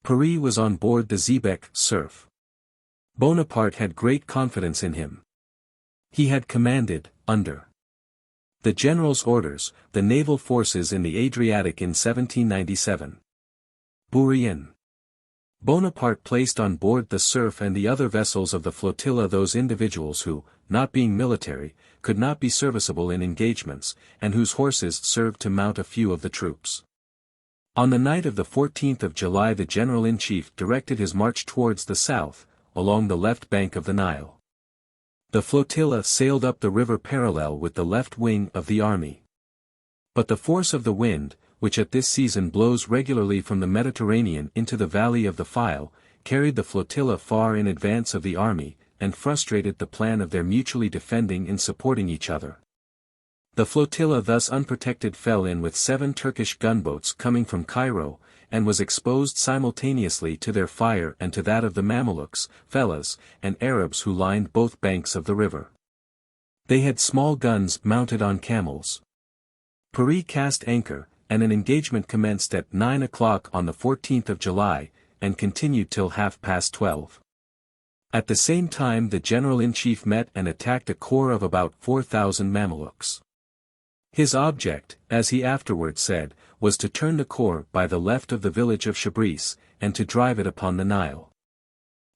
Paris was on board the xebec Cerf. Bonaparte had great confidence in him. He had commanded, under the general's orders, the naval forces in the Adriatic in 1797. Bourrienne. Bonaparte placed on board the Cerf and the other vessels of the flotilla those individuals who, not being military, could not be serviceable in engagements, and whose horses served to mount a few of the troops. On the night of the 14th of July the general-in-chief directed his march towards the south, along the left bank of the Nile. The flotilla sailed up the river parallel with the left wing of the army. But the force of the wind, which at this season blows regularly from the Mediterranean into the valley of the File, carried the flotilla far in advance of the army, and frustrated the plan of their mutually defending and supporting each other. The flotilla thus unprotected fell in with 7 Turkish gunboats coming from Cairo, and was exposed simultaneously to their fire and to that of the Mamelukes, Fellahs, and Arabs who lined both banks of the river. They had small guns mounted on camels. Paris cast anchor, and an engagement commenced at 9 o'clock on the 14th of July, and continued till 12:30. At the same time the general-in-chief met and attacked a corps of about 4,000 Mamelukes. His object, as he afterward said, was to turn the corps by the left of the village of Chabris, and to drive it upon the Nile.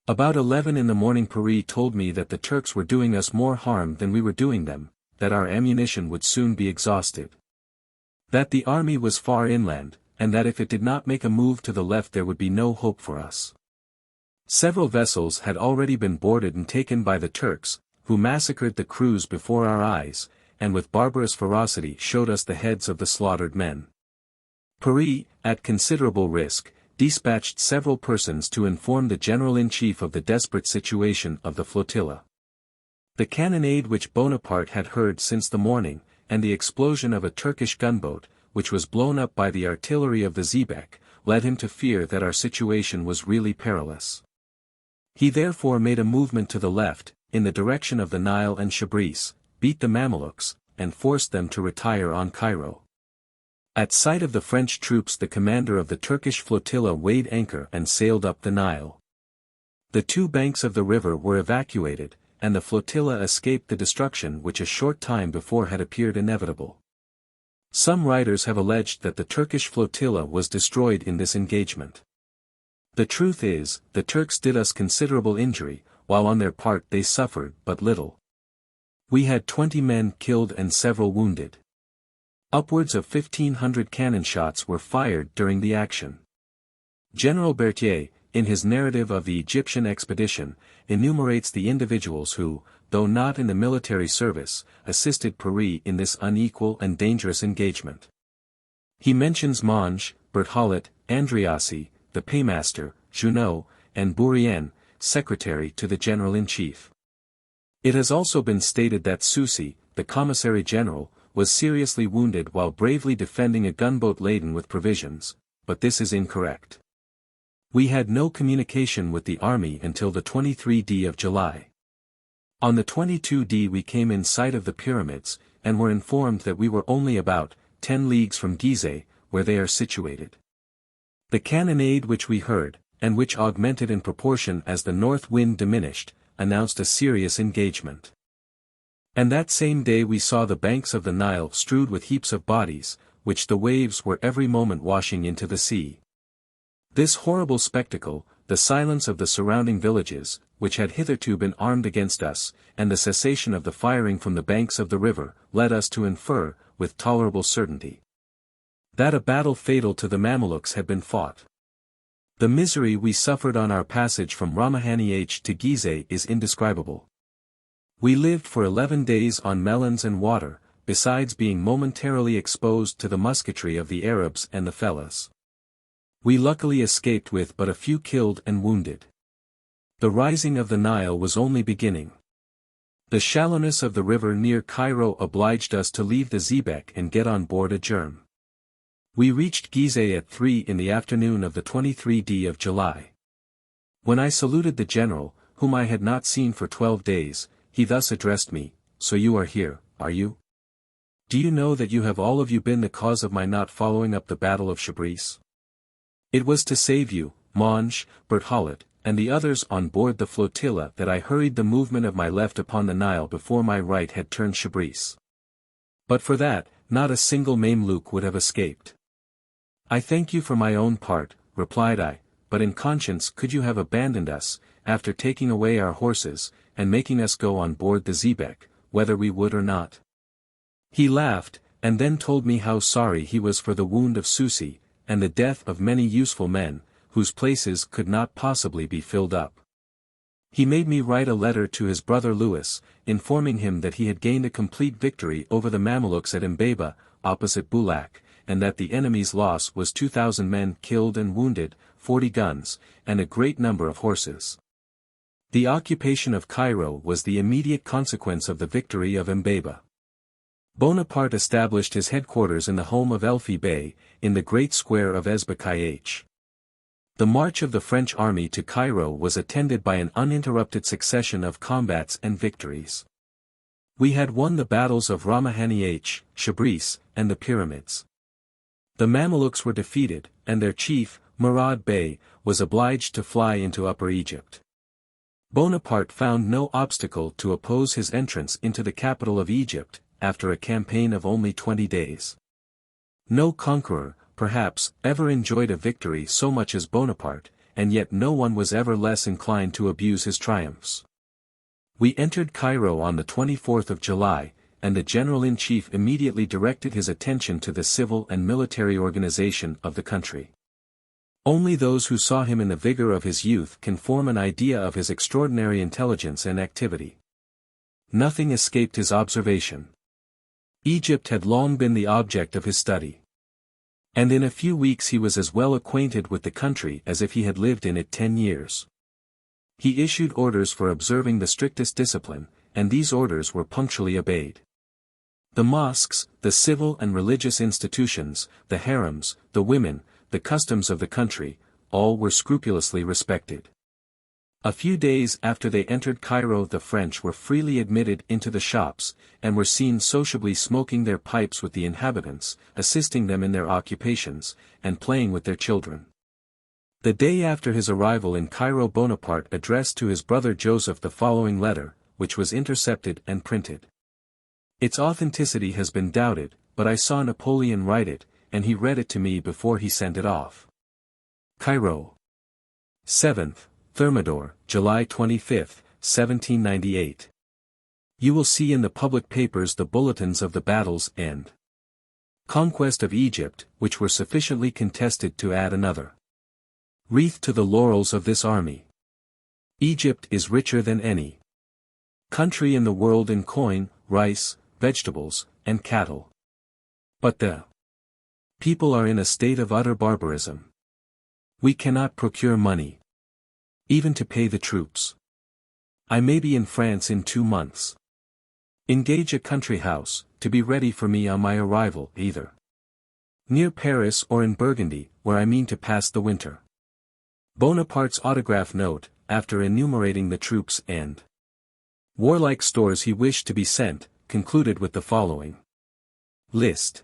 About 11 in the morning Paris told me that the Turks were doing us more harm than we were doing them, that our ammunition would soon be exhausted. That the army was far inland, and that if it did not make a move to the left there would be no hope for us. Several vessels had already been boarded and taken by the Turks, who massacred the crews before our eyes, and with barbarous ferocity showed us the heads of the slaughtered men. Paris, at considerable risk, dispatched several persons to inform the general-in-chief of the desperate situation of the flotilla. The cannonade which Bonaparte had heard since the morning, and the explosion of a Turkish gunboat, which was blown up by the artillery of the xebec, led him to fear that our situation was really perilous. He therefore made a movement to the left, in the direction of the Nile and Chabris, beat the Mamelukes, and forced them to retire on Cairo. At sight of the French troops the commander of the Turkish flotilla weighed anchor and sailed up the Nile. The two banks of the river were evacuated, and the flotilla escaped the destruction which a short time before had appeared inevitable. Some writers have alleged that the Turkish flotilla was destroyed in this engagement. The truth is, the Turks did us considerable injury, while on their part they suffered but little. We had 20 men killed and several wounded. Upwards of 1,500 cannon shots were fired during the action. General Berthier, in his narrative of the Egyptian expedition, enumerates the individuals who, though not in the military service, assisted Paris in this unequal and dangerous engagement. He mentions Monge, Berthollet, Andreassi, the paymaster, Junot, and Bourrienne, secretary to the general-in-chief. It has also been stated that Soucy, the commissary general, was seriously wounded while bravely defending a gunboat laden with provisions, but this is incorrect. We had no communication with the army until the 23d of July. On the 22d we came in sight of the pyramids, and were informed that we were only about 10 leagues from Gizeh, where they are situated. The cannonade which we heard, and which augmented in proportion as the north wind diminished, announced a serious engagement. And that same day we saw the banks of the Nile strewed with heaps of bodies, which the waves were every moment washing into the sea. This horrible spectacle, the silence of the surrounding villages, which had hitherto been armed against us, and the cessation of the firing from the banks of the river, led us to infer, with tolerable certainty, that a battle fatal to the Mamelukes had been fought. The misery we suffered on our passage from Ramahani to Gizeh is indescribable. We lived for 11 days on melons and water, besides being momentarily exposed to the musketry of the Arabs and the Fellahs. We luckily escaped with but a few killed and wounded. The rising of the Nile was only beginning. The shallowness of the river near Cairo obliged us to leave the xebec and get on board a germ. We reached Gizeh at 3 in the afternoon of the 23d of July. When I saluted the general, whom I had not seen for 12 days, he thus addressed me: "So you are here, are you? Do you know that you have all of you been the cause of my not following up the battle of Chabris? It was to save you, Monge, Berthollet, and the others on board the flotilla that I hurried the movement of my left upon the Nile before my right had turned Chabris. But for that, not a single Mameluke would have escaped." "I thank you for my own part," replied I, "but in conscience could you have abandoned us, after taking away our horses, and making us go on board the xebec, whether we would or not?" He laughed, and then told me how sorry he was for the wound of Soucy, and the death of many useful men, whose places could not possibly be filled up. He made me write a letter to his brother Louis, informing him that he had gained a complete victory over the Mamelukes at Mbeba, opposite Boulac, and that the enemy's loss was 2,000 men killed and wounded, 40 guns, and a great number of horses. The occupation of Cairo was the immediate consequence of the victory of Mbeba. Bonaparte established his headquarters in the home of Elfi Bey, in the great square of Ezbekh. The march of the French army to Cairo was attended by an uninterrupted succession of combats and victories. We had won the battles of Ramahani, Chabris, and the pyramids. The Mamelukes were defeated, and their chief, Murad Bey, was obliged to fly into Upper Egypt. Bonaparte found no obstacle to oppose his entrance into the capital of Egypt, after a campaign of only 20 days. No conqueror, perhaps, ever enjoyed a victory so much as Bonaparte, and yet no one was ever less inclined to abuse his triumphs. We entered Cairo on the 24th of July, and the general-in-chief immediately directed his attention to the civil and military organization of the country. Only those who saw him in the vigor of his youth can form an idea of his extraordinary intelligence and activity. Nothing escaped his observation. Egypt had long been the object of his study. And in a few weeks he was as well acquainted with the country as if he had lived in it 10 years. He issued orders for observing the strictest discipline, and these orders were punctually obeyed. The mosques, the civil and religious institutions, the harems, the women, the customs of the country, all were scrupulously respected. A few days after they entered Cairo the French were freely admitted into the shops, and were seen sociably smoking their pipes with the inhabitants, assisting them in their occupations, and playing with their children. The day after his arrival in Cairo Bonaparte addressed to his brother Joseph the following letter, which was intercepted and printed. Its authenticity has been doubted, but I saw Napoleon write it, and he read it to me before he sent it off. Cairo. 7th, Thermidor, July 25, 1798. You will see in the public papers the bulletins of the battles and conquest of Egypt, which were sufficiently contested to add another wreath to the laurels of this army. Egypt is richer than any country in the world in coin, rice, vegetables, and cattle. But the people are in a state of utter barbarism. We cannot procure money, even to pay the troops. I may be in France in 2 months. Engage a country house, to be ready for me on my arrival, either near Paris or in Burgundy, where I mean to pass the winter. Bonaparte's autograph note, after enumerating the troops and warlike stores he wished to be sent, concluded with the following list.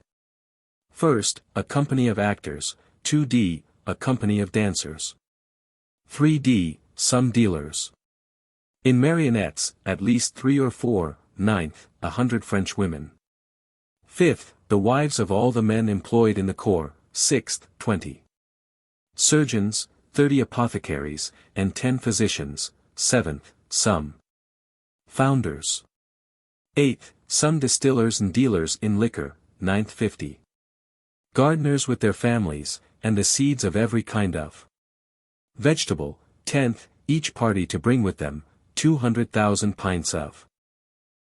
First, a company of actors, 2d, a company of dancers. 3d, some dealers in marionettes, at least 3 or 4, 9th, 100 French women. 5th, the wives of all the men employed in the corps, 6th, 20 surgeons, 30 apothecaries, and 10 physicians, 7th, some founders. 8th, some distillers and dealers in liquor, 9th, 50 gardeners with their families, and the seeds of every kind of vegetable, 10th, each party to bring with them 200,000 pints of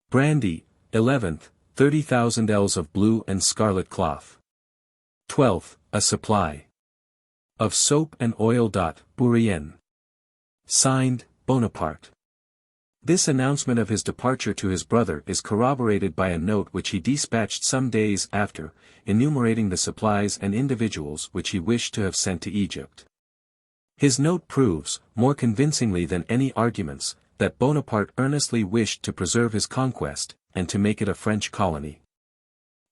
brandy, 11th, 30,000 ells of blue and scarlet cloth. 12th, a supply of soap and oil. Bourrienne. Signed, Bonaparte. This announcement of his departure to his brother is corroborated by a note which he dispatched some days after, enumerating the supplies and individuals which he wished to have sent to Egypt. His note proves, more convincingly than any arguments, that Bonaparte earnestly wished to preserve his conquest, and to make it a French colony.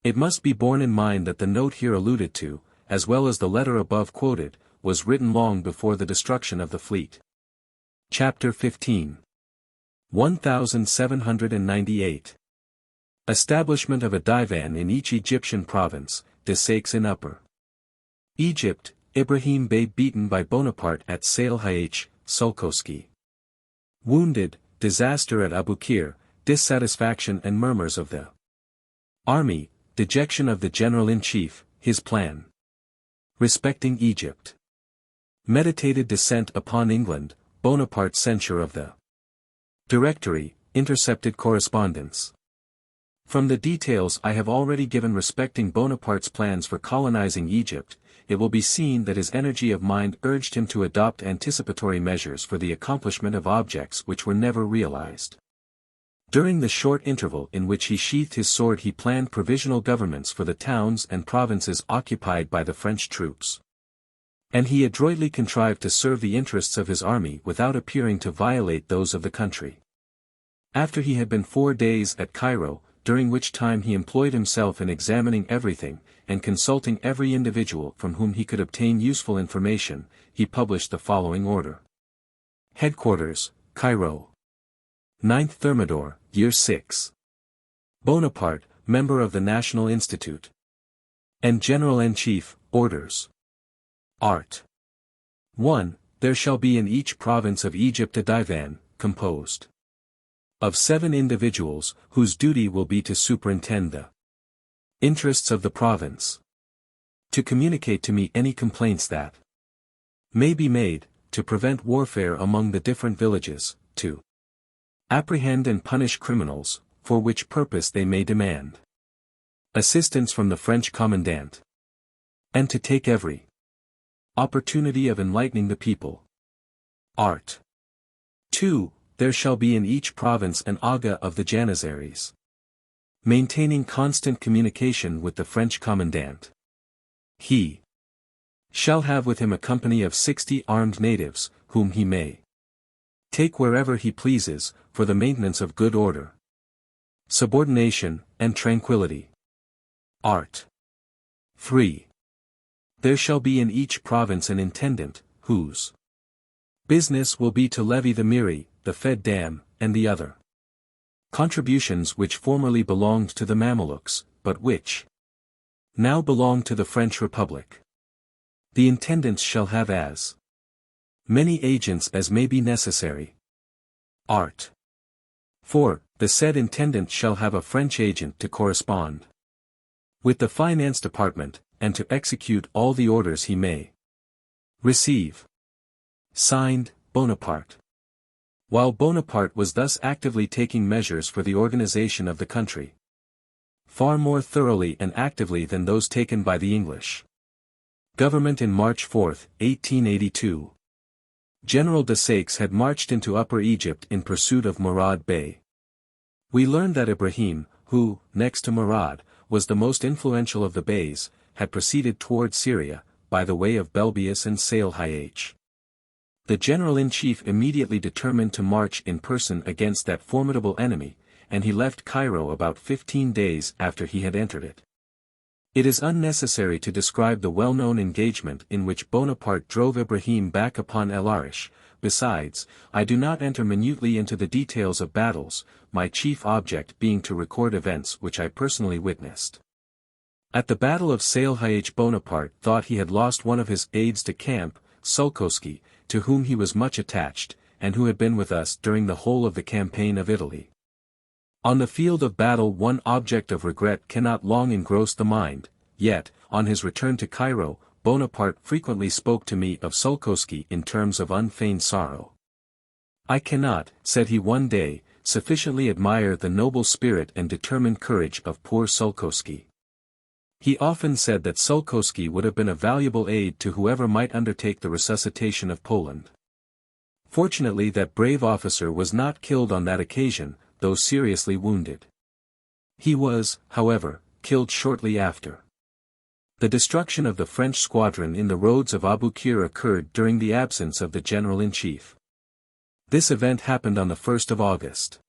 It must be borne in mind that the note here alluded to, as well as the letter above quoted, was written long before the destruction of the fleet. Chapter 15. 1798. Establishment of a divan in each Egyptian province, Desaix in Upper Egypt, Ibrahim Bey beaten by Bonaparte at Salih Sulkowski. Wounded, disaster at Aboukir, dissatisfaction and murmurs of the army, dejection of the general-in-chief, his plan respecting Egypt. Meditated descent upon England, Bonaparte's censure of the Directory, intercepted correspondence. From the details I have already given respecting Bonaparte's plans for colonizing Egypt, it will be seen that his energy of mind urged him to adopt anticipatory measures for the accomplishment of objects which were never realized. During the short interval in which he sheathed his sword he planned provisional governments for the towns and provinces occupied by the French troops. And he adroitly contrived to serve the interests of his army without appearing to violate those of the country. After he had been 4 days at Cairo, during which time he employed himself in examining everything, and consulting every individual from whom he could obtain useful information, he published the following order. Headquarters, Cairo. 9th Thermidor, Year 6. Bonaparte, Member of the National Institute. And General-in-Chief, Orders. Art. 1. There shall be in each province of Egypt a divan, composed of 7 individuals, whose duty will be to superintend the interests of the province. To communicate to me any complaints that may be made, to prevent warfare among the different villages, to apprehend and punish criminals, for which purpose they may demand assistance from the French commandant, and to take every opportunity of enlightening the people. Art. 2. There shall be in each province an aga of the Janissaries, maintaining constant communication with the French commandant. He shall have with him a company of 60 armed natives, whom he may take wherever he pleases, for the maintenance of good order, subordination, and tranquility. Art. 3. There shall be in each province an intendant, whose business will be to levy the miri, the fed dam, and the other contributions which formerly belonged to the Mamelukes, but which now belong to the French Republic. The intendants shall have as many agents as may be necessary. Art. 4. The said intendant shall have a French agent to correspond with the finance department, and to execute all the orders he may receive. Signed, Bonaparte. While Bonaparte was thus actively taking measures for the organization of the country, far more thoroughly and actively than those taken by the English government in March 4, 1882. General de Saix had marched into Upper Egypt in pursuit of Murad Bey. We learned that Ibrahim, who, next to Murad, was the most influential of the beys, had proceeded toward Syria, by the way of Belbius and Salih. The general-in-chief immediately determined to march in person against that formidable enemy, and he left Cairo about 15 days after he had entered it. It is unnecessary to describe the well-known engagement in which Bonaparte drove Ibrahim back upon El Arish. Besides, I do not enter minutely into the details of battles, my chief object being to record events which I personally witnessed. At the Battle of Salih, Bonaparte thought he had lost one of his aides-de-camp, Sulkowski, to whom he was much attached, and who had been with us during the whole of the campaign of Italy. On the field of battle one object of regret cannot long engross the mind, yet, on his return to Cairo, Bonaparte frequently spoke to me of Sulkowski in terms of unfeigned sorrow. I cannot, said he one day, sufficiently admire the noble spirit and determined courage of poor Sulkowski. He often said that Sulkowski would have been a valuable aid to whoever might undertake the resuscitation of Poland. Fortunately that brave officer was not killed on that occasion, though seriously wounded. He was, however, killed shortly after. The destruction of the French squadron in the roads of Aboukir occurred during the absence of the general-in-chief. This event happened on the 1st of August.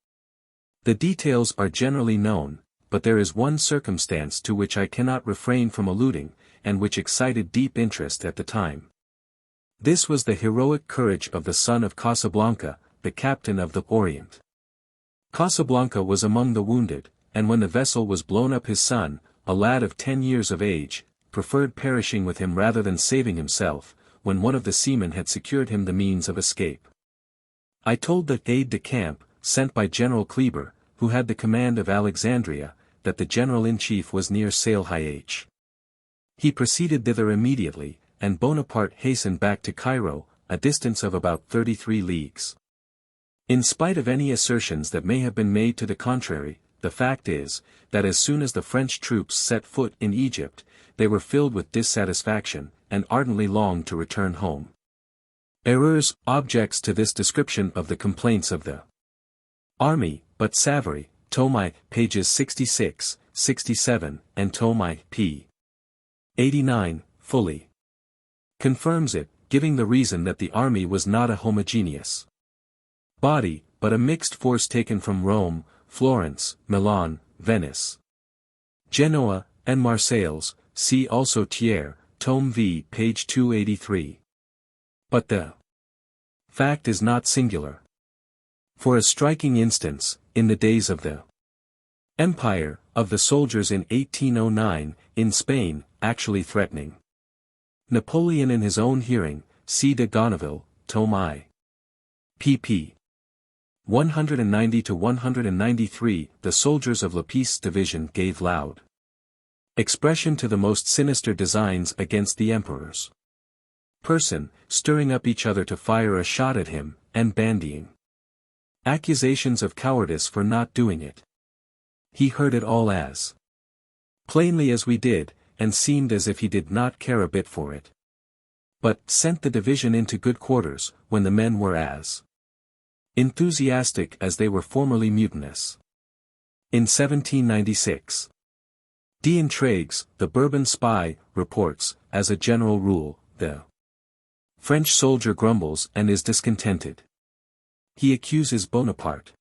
The details are generally known, but there is one circumstance to which I cannot refrain from alluding, and which excited deep interest at the time. This was the heroic courage of the son of Casablanca, the captain of the Orient. Casablanca was among the wounded, and when the vessel was blown up his son, a lad of 10 years of age, preferred perishing with him rather than saving himself, when one of the seamen had secured him the means of escape. I told the aide-de-camp, sent by General Kleber, who had the command of Alexandria, that the general-in-chief was near Salih. He proceeded thither immediately, and Bonaparte hastened back to Cairo, a distance of about 33 leagues. In spite of any assertions that may have been made to the contrary, the fact is, that as soon as the French troops set foot in Egypt, they were filled with dissatisfaction, and ardently longed to return home. Errors, objects to this description of the complaints of the army, but Savary, Tomai, pages 66, 67, and Tomai, p. 89, fully confirms it, giving the reason that the army was not a homogeneous body, but a mixed force taken from Rome, Florence, Milan, Venice, Genoa, and Marseilles, see also Thiers, Tome V, page 283. But the fact is not singular. For a striking instance, in the days of the Empire, of the soldiers in 1809, in Spain, actually threatening Napoleon in his own hearing, see de Gonneville, Tome I. pp. 190 to 193, the soldiers of Lepiste's division gave loud expression to the most sinister designs against the emperor's person, stirring up each other to fire a shot at him, and bandying accusations of cowardice for not doing it. He heard it all as plainly as we did, and seemed as if he did not care a bit for it. But sent the division into good quarters, when the men were as enthusiastic as they were formerly mutinous. In 1796, D'Entraigues, the Bourbon spy, reports, as a general rule, the French soldier grumbles and is discontented. He accuses Bonaparte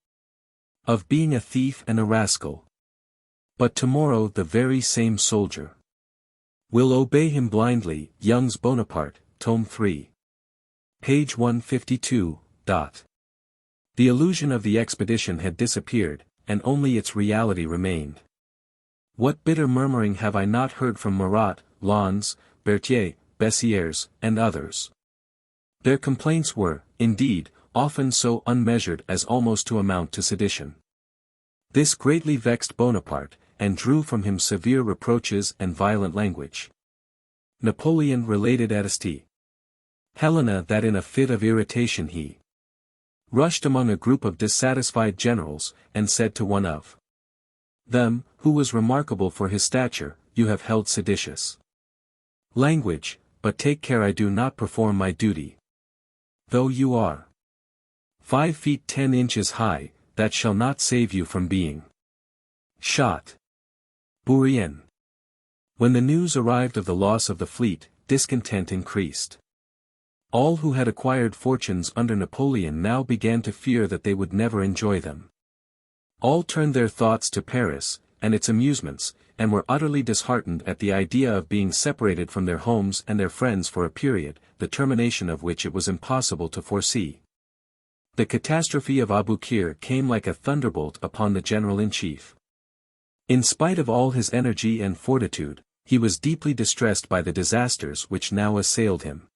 of being a thief and a rascal. But tomorrow the very same soldier will obey him blindly. Young's Bonaparte, Tome 3. Page 152. The illusion of the expedition had disappeared, and only its reality remained. What bitter murmuring have I not heard from Marat, Lens, Berthier, Bessières, and others. Their complaints were, indeed, often so unmeasured as almost to amount to sedition. This greatly vexed Bonaparte, and drew from him severe reproaches and violent language. Napoleon related at St. Helena that in a fit of irritation he rushed among a group of dissatisfied generals, and said to one of them, who was remarkable for his stature, "You have held seditious language, but take care I do not perform my duty. Though you are 5 feet 10 inches high, that shall not save you from being shot." Bourrienne. When the news arrived of the loss of the fleet, discontent increased. All who had acquired fortunes under Napoleon now began to fear that they would never enjoy them. All turned their thoughts to Paris, and its amusements, and were utterly disheartened at the idea of being separated from their homes and their friends for a period, the termination of which it was impossible to foresee. The catastrophe of Aboukir came like a thunderbolt upon the general-in-chief. In spite of all his energy and fortitude, he was deeply distressed by the disasters which now assailed him.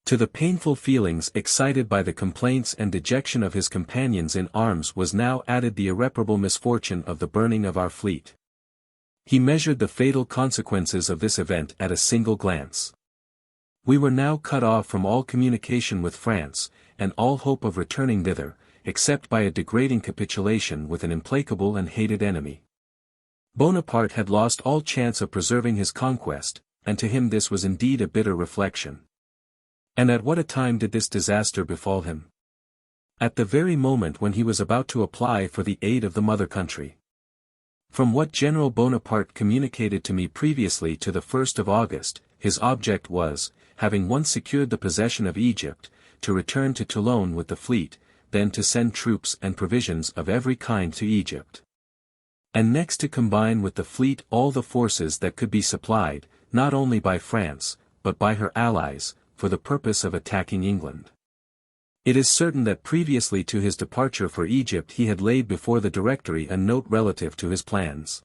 To the painful feelings excited by the complaints and dejection of his companions in arms was now added the irreparable misfortune of the burning of our fleet. He measured the fatal consequences of this event at a single glance. We were now cut off from all communication with France, and all hope of returning thither, except by a degrading capitulation with an implacable and hated enemy. Bonaparte had lost all chance of preserving his conquest, and to him this was indeed a bitter reflection. And at what a time did this disaster befall him? At the very moment when he was about to apply for the aid of the mother country. From what General Bonaparte communicated to me previously to the 1st of August, his object was, having once secured the possession of Egypt, to return to Toulon with the fleet, then to send troops and provisions of every kind to Egypt. And next to combine with the fleet all the forces that could be supplied, not only by France, but by her allies, for the purpose of attacking England. It is certain that previously to his departure for Egypt he had laid before the Directory a note relative to his plans.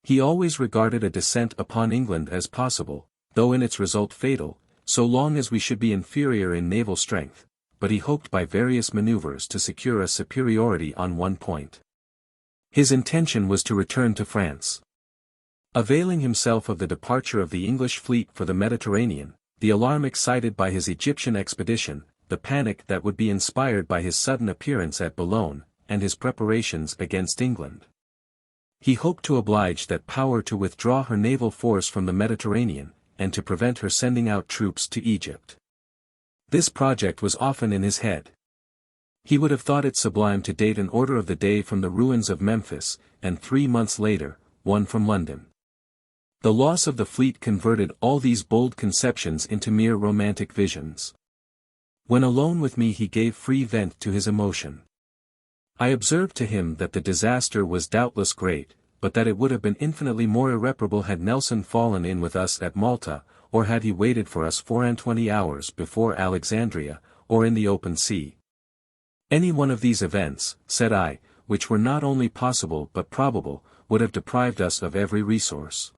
He always regarded a descent upon England as possible, though in its result fatal, so long as we should be inferior in naval strength, but he hoped by various maneuvers to secure a superiority on one point. His intention was to return to France. Availing himself of the departure of the English fleet for the Mediterranean, the alarm excited by his Egyptian expedition, the panic that would be inspired by his sudden appearance at Boulogne, and his preparations against England. He hoped to oblige that power to withdraw her naval force from the Mediterranean, and to prevent her sending out troops to Egypt. This project was often in his head. He would have thought it sublime to date an order of the day from the ruins of Memphis, and 3 months later, one from London. The loss of the fleet converted all these bold conceptions into mere romantic visions. When alone with me he gave free vent to his emotion. I observed to him that the disaster was doubtless great, but that it would have been infinitely more irreparable had Nelson fallen in with us at Malta, or had he waited for us 24 hours before Alexandria, or in the open sea. Any one of these events, said I, which were not only possible but probable, would have deprived us of every resource.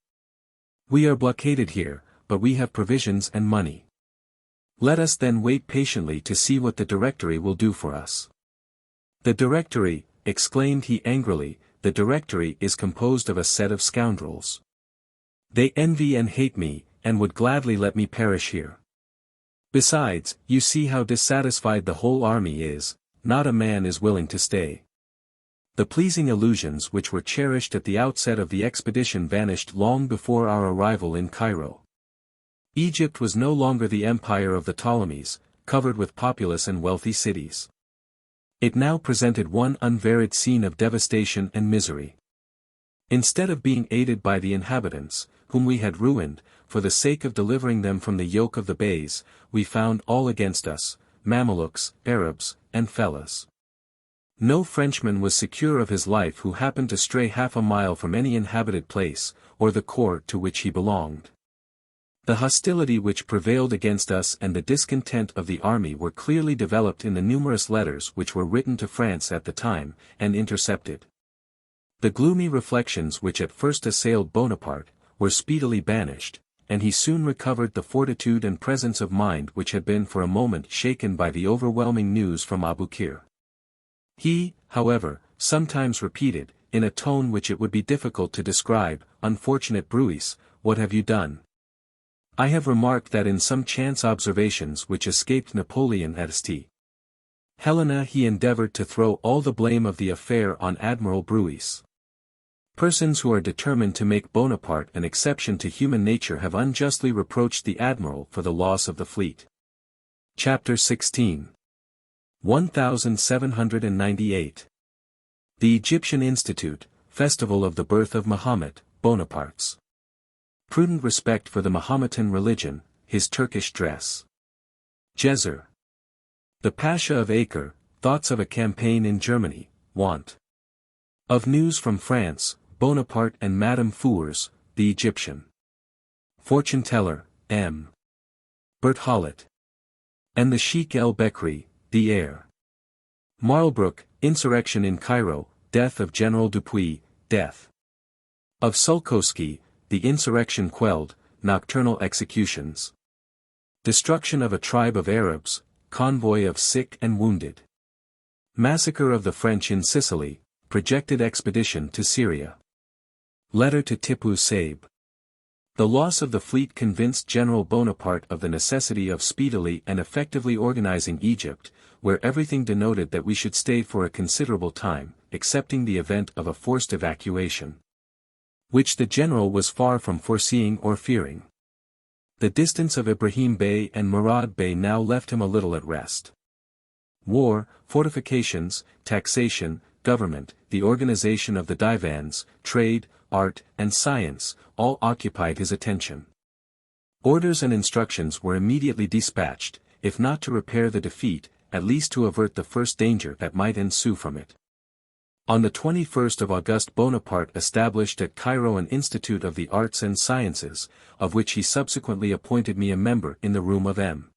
We are blockaded here, but we have provisions and money. Let us then wait patiently to see what the Directory will do for us. The Directory, exclaimed he angrily, the Directory is composed of a set of scoundrels. They envy and hate me, and would gladly let me perish here. Besides, you see how dissatisfied the whole army is, not a man is willing to stay. The pleasing illusions which were cherished at the outset of the expedition vanished long before our arrival in Cairo. Egypt was no longer the empire of the Ptolemies, covered with populous and wealthy cities. It now presented one unvaried scene of devastation and misery. Instead of being aided by the inhabitants, whom we had ruined, for the sake of delivering them from the yoke of the Beys, we found all against us, Mamelukes, Arabs, and Fellahs. No Frenchman was secure of his life who happened to stray half a mile from any inhabited place, or the corps to which he belonged. The hostility which prevailed against us and the discontent of the army were clearly developed in the numerous letters which were written to France at the time, and intercepted. The gloomy reflections which at first assailed Bonaparte, were speedily banished, and he soon recovered the fortitude and presence of mind which had been for a moment shaken by the overwhelming news from Aboukir. He, however, sometimes repeated, in a tone which it would be difficult to describe, "Unfortunate Bruis, what have you done?" I have remarked that in some chance observations which escaped Napoleon at St. Helena he endeavored to throw all the blame of the affair on Admiral Bruis. Persons who are determined to make Bonaparte an exception to human nature have unjustly reproached the admiral for the loss of the fleet. Chapter 16. 1798. The Egyptian Institute, Festival of the Birth of Mahomet, Bonaparte's prudent respect for the Mahometan religion, his Turkish dress. Jezer. The Pasha of Acre, thoughts of a campaign in Germany, want of news from France, Bonaparte and Madame Fours, the Egyptian fortune teller, M. Berthollet. And the Sheikh el-Bekri, the heir. Marlbrook, insurrection in Cairo, death of General Dupuy, death of Sulkowski, the insurrection quelled, nocturnal executions. Destruction of a tribe of Arabs, convoy of sick and wounded. Massacre of the French in Sicily, projected expedition to Syria. Letter to Tippoo Saib. The loss of the fleet convinced General Bonaparte of the necessity of speedily and effectively organizing Egypt, where everything denoted that we should stay for a considerable time, excepting the event of a forced evacuation, which the general was far from foreseeing or fearing. The distance of Ibrahim Bey and Murad Bey now left him a little at rest. War, fortifications, taxation, government, the organization of the divans, trade, art, and science, all occupied his attention. Orders and instructions were immediately dispatched, if not to repair the defeat, at least to avert the first danger that might ensue from it. On the 21st of August Bonaparte established at Cairo an Institute of the Arts and Sciences, of which he subsequently appointed me a member in the room of M.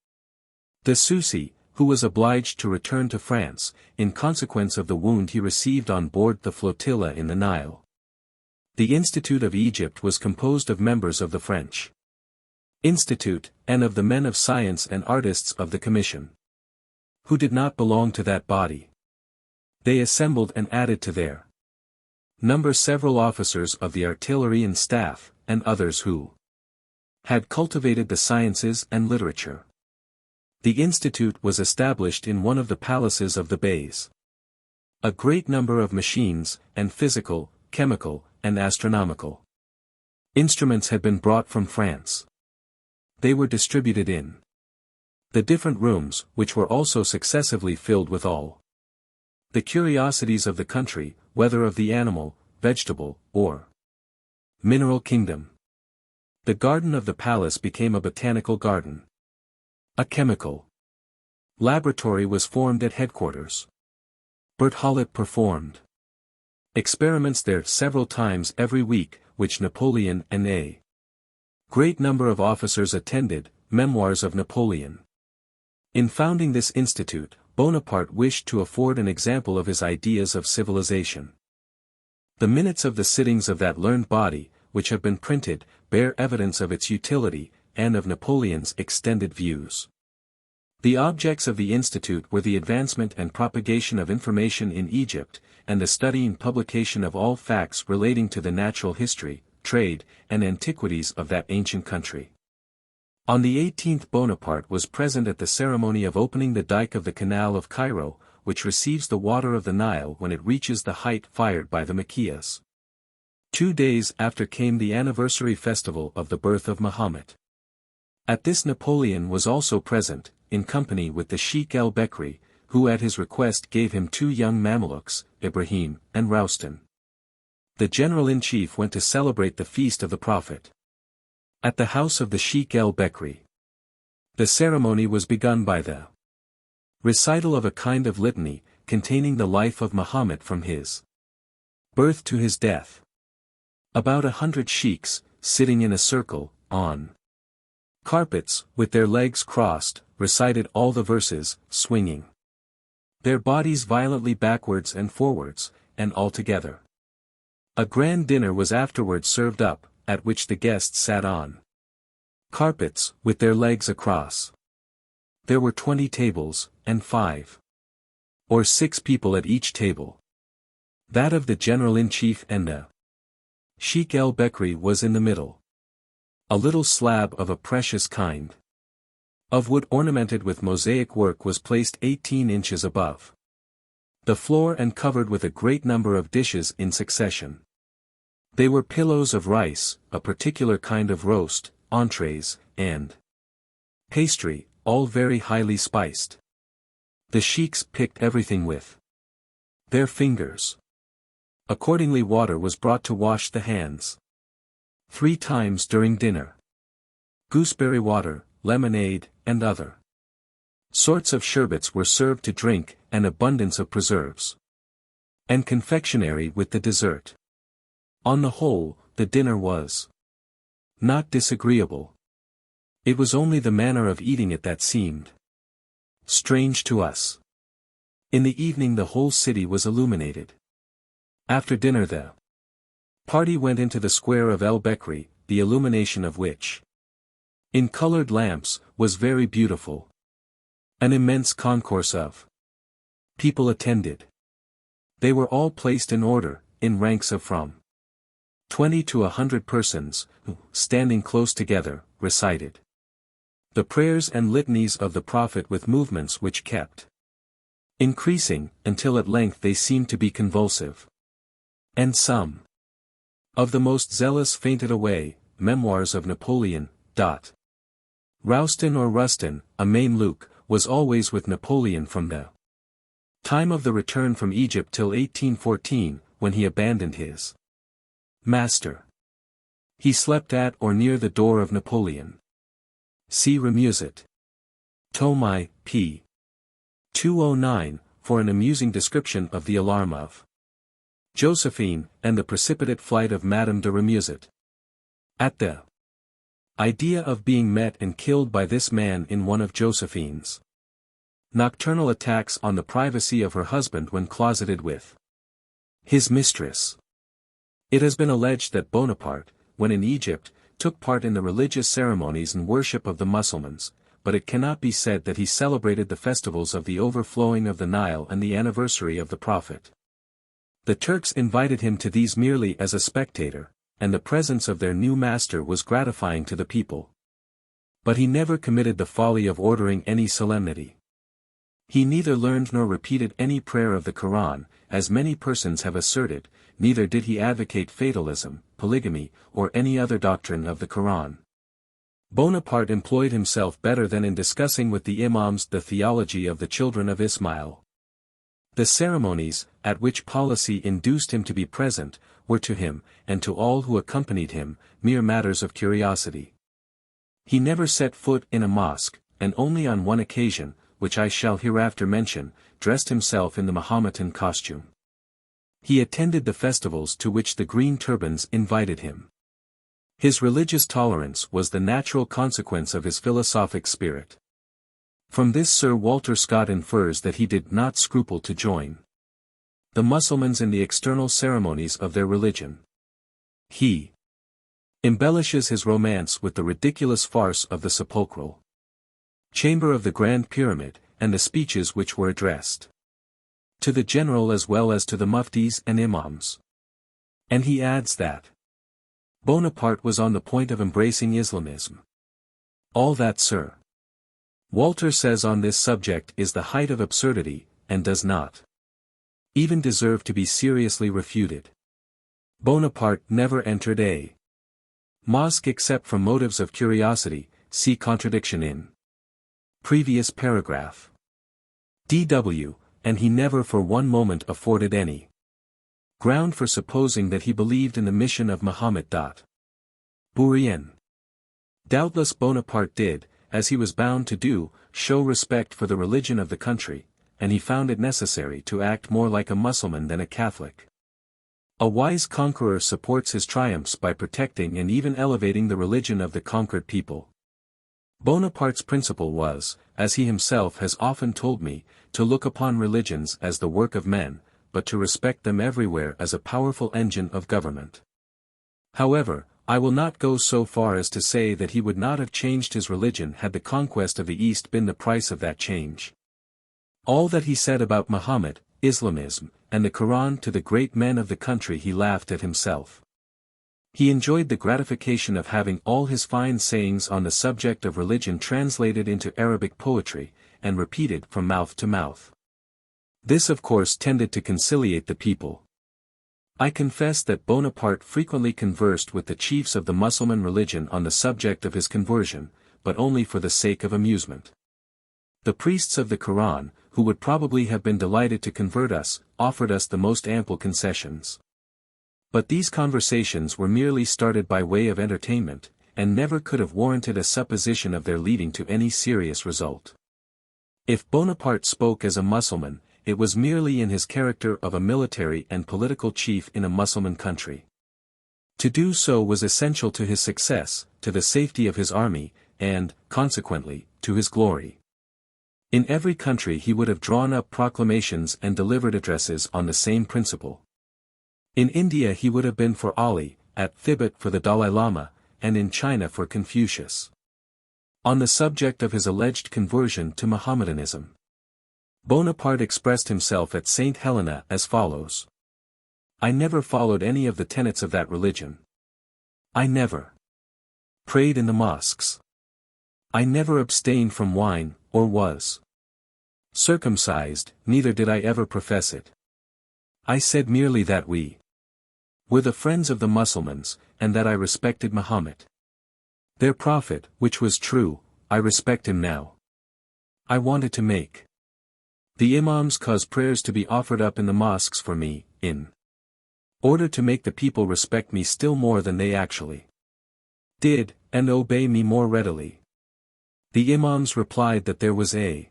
de Soucy, who was obliged to return to France, in consequence of the wound he received on board the flotilla in the Nile. The Institute of Egypt was composed of members of the French Institute, and of the men of science and artists of the Commission, who did not belong to that body. They assembled and added to their number several officers of the artillery and staff, and others who had cultivated the sciences and literature. The institute was established in one of the palaces of the Beys. A great number of machines, and physical, chemical, and astronomical instruments had been brought from France. They were distributed in the different rooms, which were also successively filled with all the curiosities of the country, whether of the animal, vegetable, or mineral kingdom. The garden of the palace became a botanical garden. A chemical laboratory was formed at headquarters. Berthollet performed experiments there several times every week, which Napoleon and a great number of officers attended. Memoirs of Napoleon. In founding this institute, Bonaparte wished to afford an example of his ideas of civilization. The minutes of the sittings of that learned body, which have been printed, bear evidence of its utility, and of Napoleon's extended views. The objects of the institute were the advancement and propagation of information in Egypt, and the study and publication of all facts relating to the natural history, trade, and antiquities of that ancient country. On the 18th Bonaparte was present at the ceremony of opening the dike of the Canal of Cairo, which receives the water of the Nile when it reaches the height fired by the Maquis. 2 days after came the anniversary festival of the birth of Mahomet. At this Napoleon was also present, in company with the Sheikh el-Bekri, who at his request gave him 2 young Mamelukes, Ibrahim and Roustan. The general-in-chief went to celebrate the feast of the Prophet at the house of the Sheikh el-Bekri. The ceremony was begun by the recital of a kind of litany, containing the life of Mahomet from his birth to his death. About 100 sheikhs, sitting in a circle, on carpets, with their legs crossed, recited all the verses, swinging their bodies violently backwards and forwards, and all together. A grand dinner was afterwards served up, at which the guests sat on carpets, with their legs across. There were 20 tables, and 5 or 6 people at each table. That of the general-in-chief and the Sheikh el-Bekri was in the middle. A little slab of a precious kind of wood ornamented with mosaic work was placed 18 inches above the floor and covered with a great number of dishes in succession. They were pillows of rice, a particular kind of roast, entrees, and pastry, all very highly spiced. The sheiks picked everything with their fingers. Accordingly water was brought to wash the hands 3 times during dinner. Gooseberry water, lemonade, and other sorts of sherbets were served to drink, and abundance of preserves and confectionery with the dessert. On the whole, the dinner was not disagreeable. It was only the manner of eating it that seemed strange to us. In the evening the whole city was illuminated. After dinner the party went into the square of el-Bekri, the illumination of which, in colored lamps, was very beautiful. An immense concourse of people attended. They were all placed in order, in ranks of from 20 to 100 persons, who, standing close together, recited the prayers and litanies of the Prophet with movements which kept increasing, until at length they seemed to be convulsive. And some of the most zealous fainted away. Memoirs of Napoleon. Roustan or Rustan, a Mameluke, was always with Napoleon from the time of the return from Egypt till 1814, when he abandoned his master. He slept at or near the door of Napoleon. See Remusat. Tomai, p. 209, for an amusing description of the alarm of Josephine, and the precipitate flight of Madame de Remusat. At the idea of being met and killed by this man in one of Josephine's nocturnal attacks on the privacy of her husband when closeted with his mistress. It has been alleged that Bonaparte, when in Egypt, took part in the religious ceremonies and worship of the Mussulmans, but it cannot be said that he celebrated the festivals of the overflowing of the Nile and the anniversary of the Prophet. The Turks invited him to these merely as a spectator, and the presence of their new master was gratifying to the people. But he never committed the folly of ordering any solemnity. He neither learned nor repeated any prayer of the Quran, as many persons have asserted, neither did he advocate fatalism, polygamy, or any other doctrine of the Quran. Bonaparte employed himself better than in discussing with the imams the theology of the children of Ismail. The ceremonies, at which policy induced him to be present, were to him, and to all who accompanied him, mere matters of curiosity. He never set foot in a mosque, and only on one occasion, which I shall hereafter mention, dressed himself in the Mahometan costume. He attended the festivals to which the Green Turbans invited him. His religious tolerance was the natural consequence of his philosophic spirit. From this Sir Walter Scott infers that he did not scruple to join the Mussulmans in the external ceremonies of their religion. He embellishes his romance with the ridiculous farce of the sepulchral chamber of the Grand Pyramid, and the speeches which were addressed to the general as well as to the muftis and imams. And he adds that Bonaparte was on the point of embracing Islamism. All that Sir Walter says on this subject is the height of absurdity, and does not even deserve to be seriously refuted. Bonaparte never entered a mosque except from motives of curiosity, see contradiction in previous paragraph. D.W., and he never for one moment afforded any ground for supposing that he believed in the mission of Mahomet. Bourrienne. Doubtless Bonaparte did, as he was bound to do, show respect for the religion of the country, and he found it necessary to act more like a Mussulman than a Catholic. A wise conqueror supports his triumphs by protecting and even elevating the religion of the conquered people. Bonaparte's principle was, as he himself has often told me, to look upon religions as the work of men, but to respect them everywhere as a powerful engine of government. However, I will not go so far as to say that he would not have changed his religion had the conquest of the East been the price of that change. All that he said about Mahomet, Islamism, and the Quran to the great men of the country he laughed at himself. He enjoyed the gratification of having all his fine sayings on the subject of religion translated into Arabic poetry, and repeated from mouth to mouth. This of course tended to conciliate the people. I confess that Bonaparte frequently conversed with the chiefs of the Mussulman religion on the subject of his conversion, but only for the sake of amusement. The priests of the Quran, who would probably have been delighted to convert us, offered us the most ample concessions. But these conversations were merely started by way of entertainment, and never could have warranted a supposition of their leading to any serious result. If Bonaparte spoke as a Mussulman, it was merely in his character of a military and political chief in a Mussulman country. To do so was essential to his success, to the safety of his army, and, consequently, to his glory. In every country he would have drawn up proclamations and delivered addresses on the same principle. In India he would have been for Ali, at Tibet for the Dalai Lama, and in China for Confucius. On the subject of his alleged conversion to Mohammedanism, Bonaparte expressed himself at St. Helena as follows. I never followed any of the tenets of that religion. I never prayed in the mosques. I never abstained from wine, or was circumcised, neither did I ever profess it. I said merely that we were the friends of the Mussulmans, and that I respected Mahomet, their prophet, which was true. I respect him now. I wanted to make the imams cause prayers to be offered up in the mosques for me, in order to make the people respect me still more than they actually did, and obey me more readily. The imams replied that there was a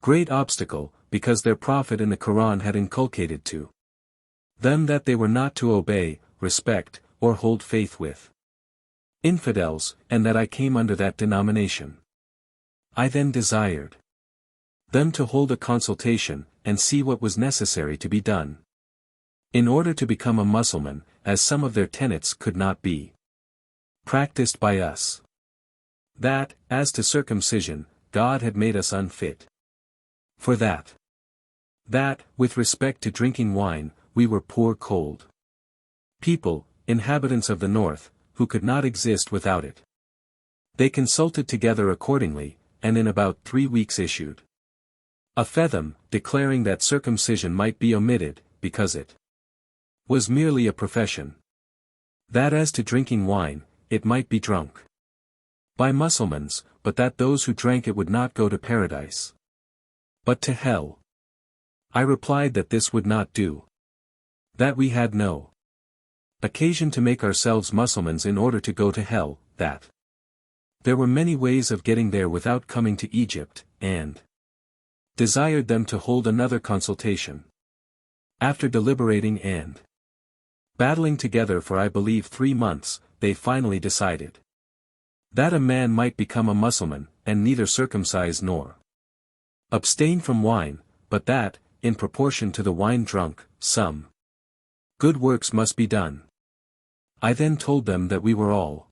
great obstacle, because their prophet in the Quran had inculcated to them that they were not to obey, respect, or hold faith with infidels, and that I came under that denomination. I then desired them to hold a consultation, and see what was necessary to be done in order to become a Mussulman, as some of their tenets could not be practiced by us. That, as to circumcision, God had made us unfit for that. That, with respect to drinking wine, we were poor cold people, inhabitants of the north, who could not exist without it. They consulted together accordingly, and in about 3 weeks issued a fatwa, declaring that circumcision might be omitted, because it was merely a profession. That as to drinking wine, it might be drunk by Mussulmans, but that those who drank it would not go to paradise, but to hell. I replied that this would not do. That we had no occasion to make ourselves Mussulmans in order to go to hell, that there were many ways of getting there without coming to Egypt, and desired them to hold another consultation. After deliberating and battling together for I believe 3 months, they finally decided that a man might become a Mussulman, and neither circumcise nor abstain from wine, but that, in proportion to the wine drunk, some good works must be done. I then told them that we were all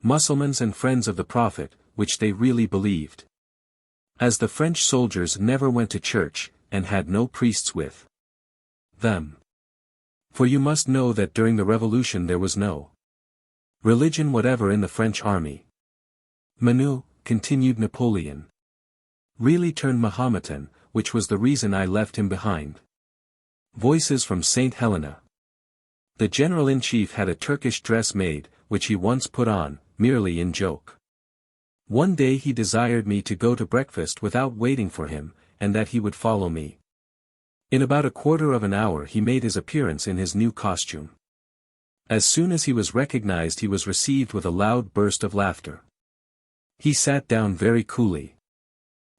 Mussulmans and friends of the Prophet, which they really believed. As the French soldiers never went to church, and had no priests with them. For you must know that during the Revolution there was no religion whatever in the French army. Manu, continued Napoleon, really turned Mahometan, which was the reason I left him behind. Voices from St. Helena. The general-in-chief had a Turkish dress made, which he once put on, merely in joke. One day he desired me to go to breakfast without waiting for him, and that he would follow me. In about a quarter of an hour he made his appearance in his new costume. As soon as he was recognized he was received with a loud burst of laughter. He sat down very coolly.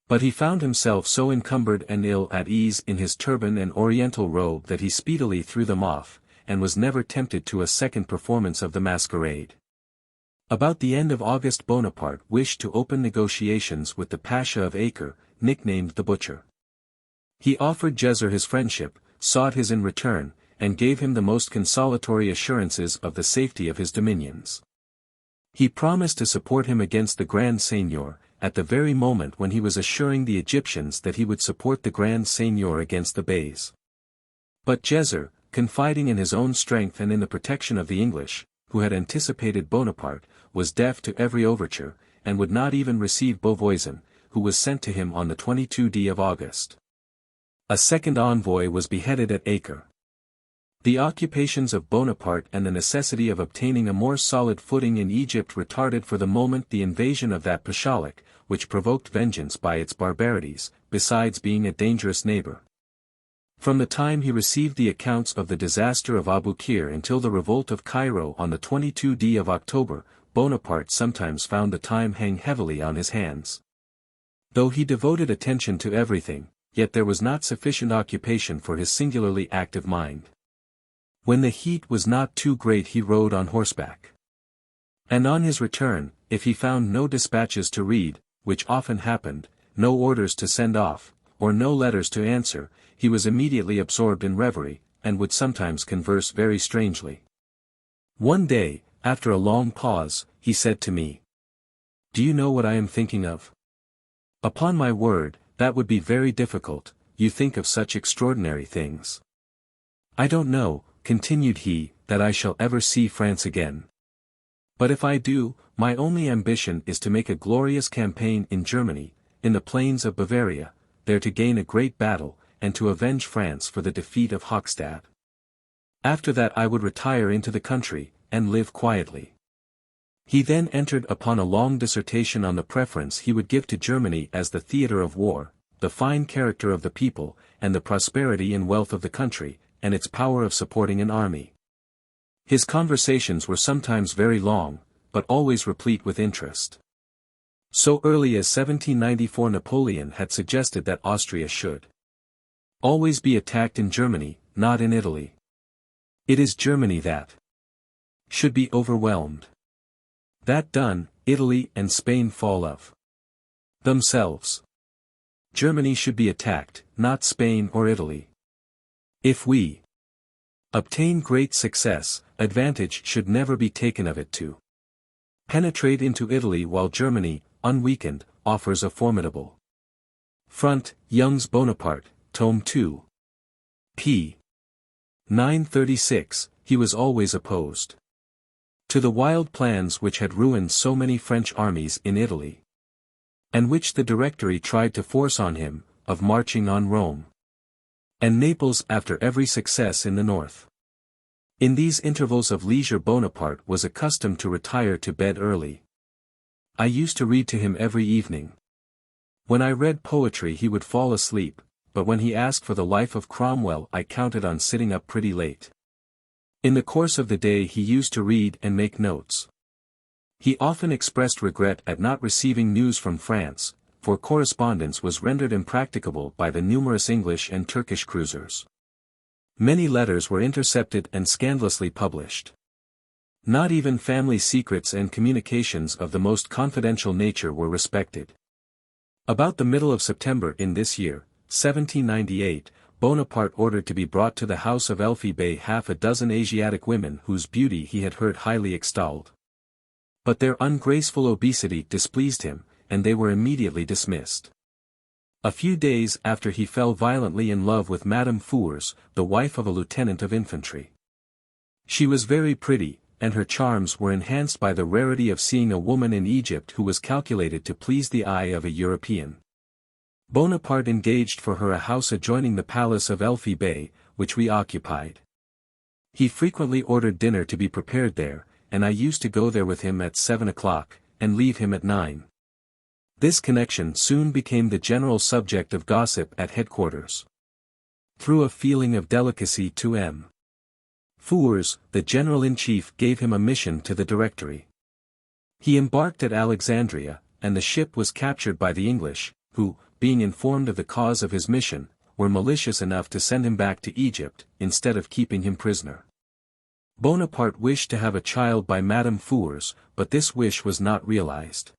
But he found himself so encumbered and ill at ease in his turban and oriental robe that he speedily threw them off, and was never tempted to a second performance of the masquerade. About the end of August Bonaparte wished to open negotiations with the Pasha of Acre, nicknamed the Butcher. He offered Djezzar his friendship, sought his in return, and gave him the most consolatory assurances of the safety of his dominions. He promised to support him against the Grand Seignior, at the very moment when he was assuring the Egyptians that he would support the Grand Seignior against the Beys. But Djezzar, confiding in his own strength and in the protection of the English, who had anticipated Bonaparte, was deaf to every overture, and would not even receive Beauvoisin, who was sent to him on the 22d of August. A second envoy was beheaded at Acre. The occupations of Bonaparte and the necessity of obtaining a more solid footing in Egypt retarded for the moment the invasion of that Pashalik, which provoked vengeance by its barbarities, besides being a dangerous neighbor. From the time he received the accounts of the disaster of Aboukir until the revolt of Cairo on the 22d of October, Bonaparte sometimes found the time hang heavily on his hands. Though he devoted attention to everything, yet there was not sufficient occupation for his singularly active mind. When the heat was not too great he rode on horseback. And on his return, if he found no dispatches to read, which often happened, no orders to send off, or no letters to answer, he was immediately absorbed in reverie, and would sometimes converse very strangely. One day, after a long pause, he said to me, "Do you know what I am thinking of?" "Upon my word, that would be very difficult, you think of such extraordinary things." "I don't know," continued he, "that I shall ever see France again. But if I do, my only ambition is to make a glorious campaign in Germany, in the plains of Bavaria, there to gain a great battle, and to avenge France for the defeat of Hochstadt. After that I would retire into the country, and live quietly." He then entered upon a long dissertation on the preference he would give to Germany as the theatre of war, the fine character of the people, and the prosperity and wealth of the country, and its power of supporting an army. His conversations were sometimes very long, but always replete with interest. So early as 1794 Napoleon had suggested that Austria should always be attacked in Germany, not in Italy. It is Germany that should be overwhelmed. That done, Italy and Spain fall of themselves. Germany should be attacked, not Spain or Italy. If we obtain great success, advantage should never be taken of it to penetrate into Italy while Germany, unweakened, offers a formidable front. Young's Bonaparte, Tome 2. p. 936, he was always opposed to the wild plans which had ruined so many French armies in Italy, and which the Directory tried to force on him, of marching on Rome and Naples after every success in the north. In these intervals of leisure Bonaparte was accustomed to retire to bed early. I used to read to him every evening. When I read poetry he would fall asleep, but when he asked for the life of Cromwell I counted on sitting up pretty late. In the course of the day he used to read and make notes. He often expressed regret at not receiving news from France, for correspondence was rendered impracticable by the numerous English and Turkish cruisers. Many letters were intercepted and scandalously published. Not even family secrets and communications of the most confidential nature were respected. About the middle of September in this year, 1798, Bonaparte ordered to be brought to the house of Elfi Bey half a dozen Asiatic women whose beauty he had heard highly extolled. But their ungraceful obesity displeased him, and they were immediately dismissed. A few days after he fell violently in love with Madame Fours, the wife of a lieutenant of infantry. She was very pretty, and her charms were enhanced by the rarity of seeing a woman in Egypt who was calculated to please the eye of a European. Bonaparte engaged for her a house adjoining the palace of Elfi Bey, which we occupied. He frequently ordered dinner to be prepared there, and I used to go there with him at 7 o'clock, and leave him at 9. This connection soon became the general subject of gossip at headquarters. Through a feeling of delicacy to M. Fours, the general-in-chief gave him a mission to the Directory. He embarked at Alexandria, and the ship was captured by the English, who, being informed of the cause of his mission, were malicious enough to send him back to Egypt, instead of keeping him prisoner. Bonaparte wished to have a child by Madame Fours, but this wish was not realized.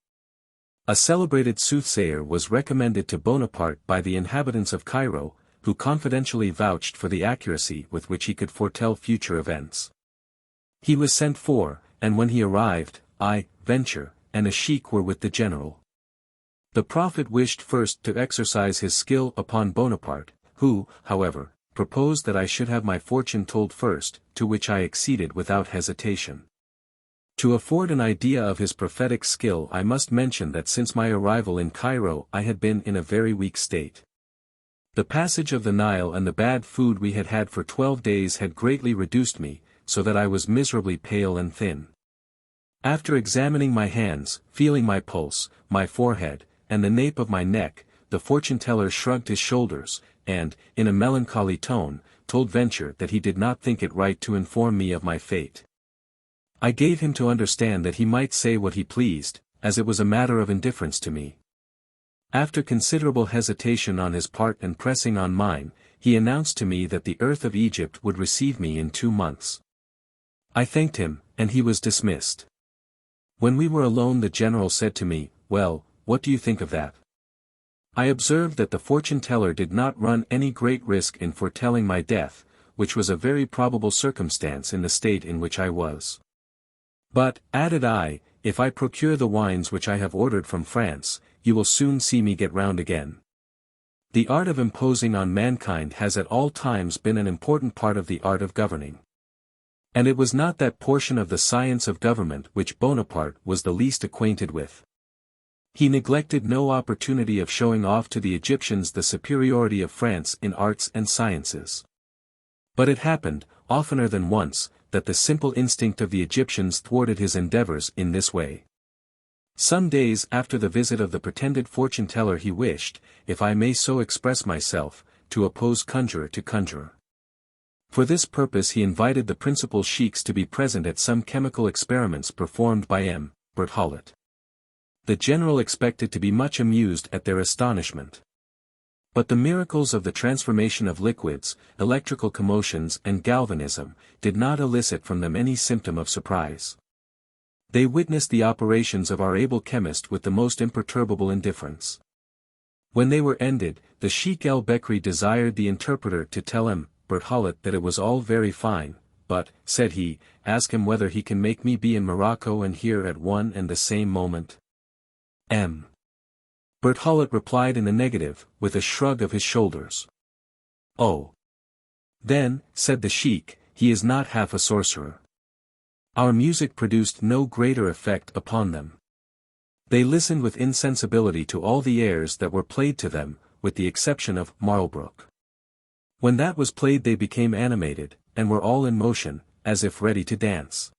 A celebrated soothsayer was recommended to Bonaparte by the inhabitants of Cairo, who confidentially vouched for the accuracy with which he could foretell future events. He was sent for, and when he arrived, I, Venture, and a sheik were with the general. The prophet wished first to exercise his skill upon Bonaparte, who, however, proposed that I should have my fortune told first, to which I acceded without hesitation. To afford an idea of his prophetic skill I must mention that since my arrival in Cairo I had been in a very weak state. The passage of the Nile and the bad food we had had for 12 days had greatly reduced me, so that I was miserably pale and thin. After examining my hands, feeling my pulse, my forehead, and the nape of my neck, the fortune-teller shrugged his shoulders, and, in a melancholy tone, told Venture that he did not think it right to inform me of my fate. I gave him to understand that he might say what he pleased, as it was a matter of indifference to me. After considerable hesitation on his part and pressing on mine, he announced to me that the earth of Egypt would receive me in 2 months. I thanked him, and he was dismissed. When we were alone the general said to me, "Well, what do you think of that?" I observed that the fortune-teller did not run any great risk in foretelling my death, which was a very probable circumstance in the state in which I was. "But," added I, "if I procure the wines which I have ordered from France, you will soon see me get round again." The art of imposing on mankind has at all times been an important part of the art of governing. And it was not that portion of the science of government which Bonaparte was the least acquainted with. He neglected no opportunity of showing off to the Egyptians the superiority of France in arts and sciences. But it happened, oftener than once, that the simple instinct of the Egyptians thwarted his endeavors in this way. Some days after the visit of the pretended fortune-teller he wished, if I may so express myself, to oppose conjurer to conjurer. For this purpose he invited the principal sheiks to be present at some chemical experiments performed by M. Berthollet. The general expected to be much amused at their astonishment. But the miracles of the transformation of liquids, electrical commotions and galvanism, did not elicit from them any symptom of surprise. They witnessed the operations of our able chemist with the most imperturbable indifference. When they were ended, the Sheikh el-Bekri desired the interpreter to tell M. Berthollet that it was all very fine, but, said he, ask him whether he can make me be in Morocco and here at one and the same moment. M. Berthollet replied in the negative, with a shrug of his shoulders. "Oh. Then," said the sheik, "he is not half a sorcerer." Our music produced no greater effect upon them. They listened with insensibility to all the airs that were played to them, with the exception of Marlbrook. When that was played they became animated, and were all in motion, as if ready to dance.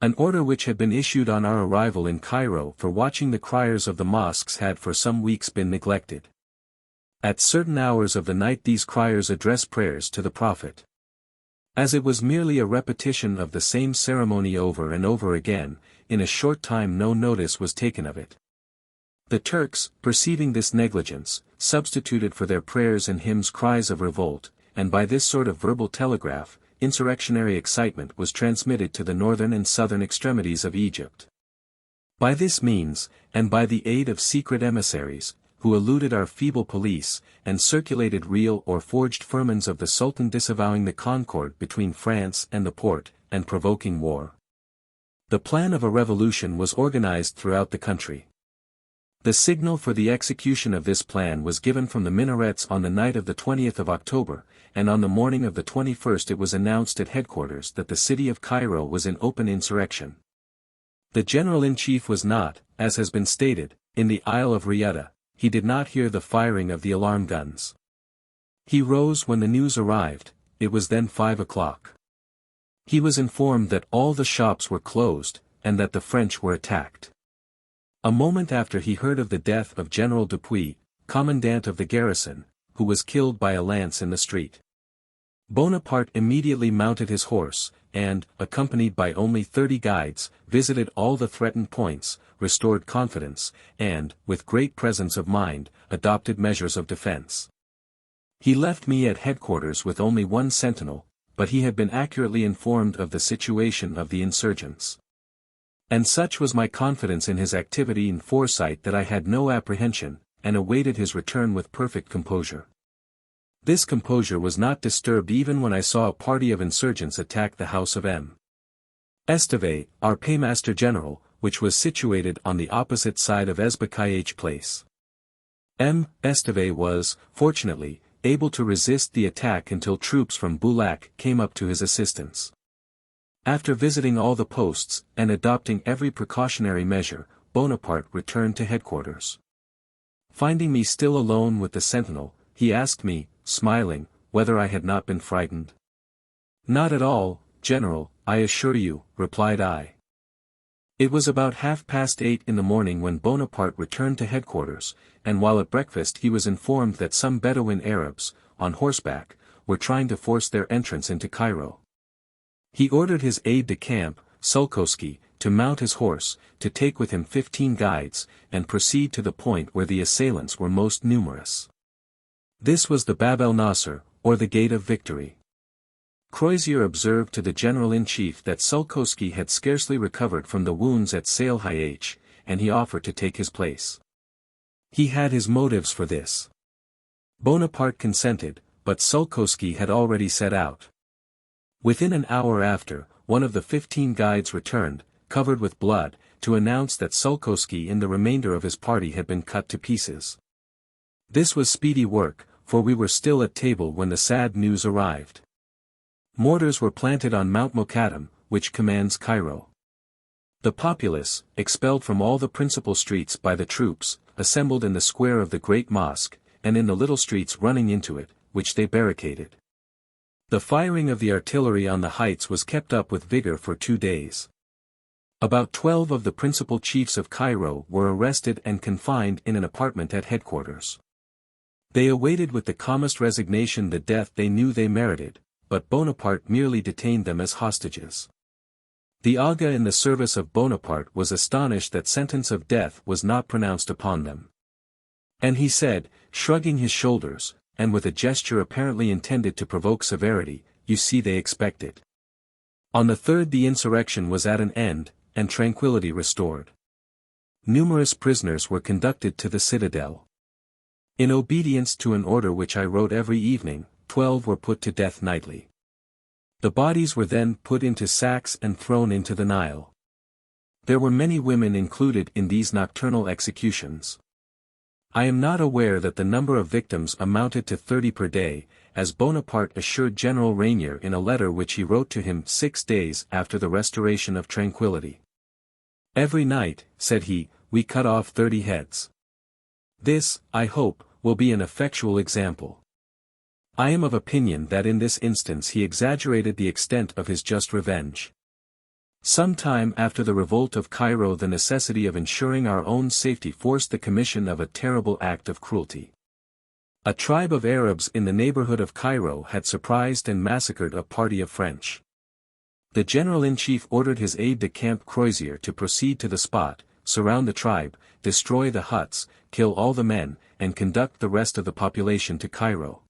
An order which had been issued on our arrival in Cairo for watching the criers of the mosques had for some weeks been neglected. At certain hours of the night these criers addressed prayers to the Prophet. As it was merely a repetition of the same ceremony over and over again, in a short time no notice was taken of it. The Turks, perceiving this negligence, substituted for their prayers and hymns cries of revolt, and by this sort of verbal telegraph, insurrectionary excitement was transmitted to the northern and southern extremities of Egypt. By this means, and by the aid of secret emissaries, who eluded our feeble police, and circulated real or forged firmans of the Sultan disavowing the concord between France and the Porte, and provoking war, the plan of a revolution was organized throughout the country. The signal for the execution of this plan was given from the minarets on the night of the 20th of October, and on the morning of the 21st it was announced at headquarters that the city of Cairo was in open insurrection. The general-in-chief was not, as has been stated, in the Isle of Riyadh. He did not hear the firing of the alarm guns. He rose when the news arrived. It was then 5 o'clock. He was informed that all the shops were closed, and that the French were attacked. A moment after he heard of the death of General Dupuy, commandant of the garrison, who was killed by a lance in the street. Bonaparte immediately mounted his horse, and, accompanied by only 30 guides, visited all the threatened points, restored confidence, and, with great presence of mind, adopted measures of defense. He left me at headquarters with only one sentinel, but he had been accurately informed of the situation of the insurgents. And such was my confidence in his activity and foresight that I had no apprehension, and awaited his return with perfect composure. This composure was not disturbed even when I saw a party of insurgents attack the house of M. Esteve, our paymaster general, which was situated on the opposite side of Ezbekayh Place. M. Esteve was, fortunately, able to resist the attack until troops from Boulac came up to his assistance. After visiting all the posts, and adopting every precautionary measure, Bonaparte returned to headquarters. Finding me still alone with the sentinel, he asked me, smiling, whether I had not been frightened. "Not at all, General, I assure you," replied I. It was about 8:30 in the morning when Bonaparte returned to headquarters, and while at breakfast he was informed that some Bedouin Arabs, on horseback, were trying to force their entrance into Cairo. He ordered his aide-de-camp, Sulkowski, to mount his horse, to take with him 15 guides, and proceed to the point where the assailants were most numerous. This was the Bab el-Nasser, or the Gate of Victory. Crozier observed to the general-in-chief that Sulkowski had scarcely recovered from the wounds at Saleh, and he offered to take his place. He had his motives for this. Bonaparte consented, but Sulkowski had already set out. Within an hour after, one of the 15 guides returned, covered with blood, to announce that Sulkowski and the remainder of his party had been cut to pieces. This was speedy work, for we were still at table when the sad news arrived. Mortars were planted on Mount Mokattam, which commands Cairo. The populace, expelled from all the principal streets by the troops, assembled in the square of the great mosque, and in the little streets running into it, which they barricaded. The firing of the artillery on the heights was kept up with vigor for 2 days. About 12 of the principal chiefs of Cairo were arrested and confined in an apartment at headquarters. They awaited with the calmest resignation the death they knew they merited, but Bonaparte merely detained them as hostages. The Aga in the service of Bonaparte was astonished that sentence of death was not pronounced upon them. And he said, shrugging his shoulders, and with a gesture apparently intended to provoke severity, "You see they expect it." On the 3rd the insurrection was at an end, and tranquility restored. Numerous prisoners were conducted to the citadel. In obedience to an order which I wrote every evening, 12 were put to death nightly. The bodies were then put into sacks and thrown into the Nile. There were many women included in these nocturnal executions. I am not aware that the number of victims amounted to 30 per day, as Bonaparte assured General Reynier in a letter which he wrote to him 6 days after the restoration of tranquility. "Every night," said he, "we cut off 30 heads. This, I hope, will be an effectual example." I am of opinion that in this instance he exaggerated the extent of his just revenge. Some time after the revolt of Cairo the necessity of ensuring our own safety forced the commission of a terrible act of cruelty. A tribe of Arabs in the neighborhood of Cairo had surprised and massacred a party of French. The general-in-chief ordered his aide-de-camp Crozier to proceed to the spot, surround the tribe, destroy the huts, kill all the men, and conduct the rest of the population to Cairo.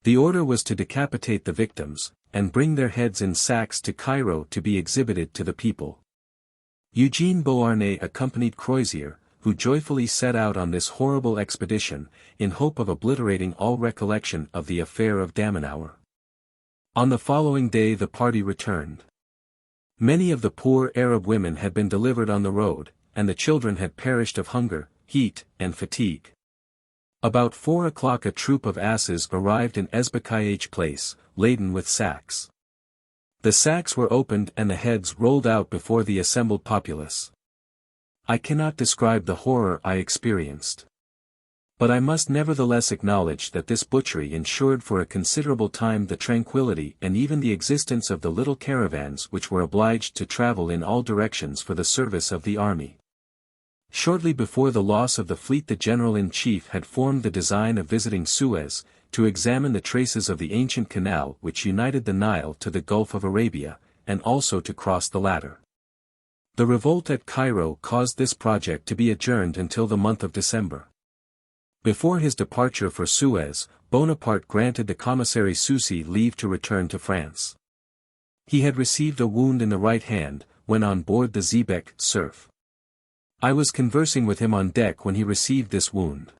The order was to decapitate the victims, and bring their heads in sacks to Cairo to be exhibited to the people. Eugene Beauharnais accompanied Crozier, who joyfully set out on this horrible expedition, in hope of obliterating all recollection of the affair of Damanhour. On the following day the party returned. Many of the poor Arab women had been delivered on the road, and the children had perished of hunger, heat, and fatigue. About 4 o'clock a troop of asses arrived in Ezbekayeh Place, laden with sacks. The sacks were opened and the heads rolled out before the assembled populace. I cannot describe the horror I experienced. But I must nevertheless acknowledge that this butchery ensured for a considerable time the tranquility and even the existence of the little caravans which were obliged to travel in all directions for the service of the army. Shortly before the loss of the fleet the General-in-Chief had formed the design of visiting Suez, to examine the traces of the ancient canal which united the Nile to the Gulf of Arabia, and also to cross the latter. The revolt at Cairo caused this project to be adjourned until the month of December. Before his departure for Suez, Bonaparte granted the commissary Soucy leave to return to France. He had received a wound in the right hand, when on board the xebec Cerf. I was conversing with him on deck when he received this wound.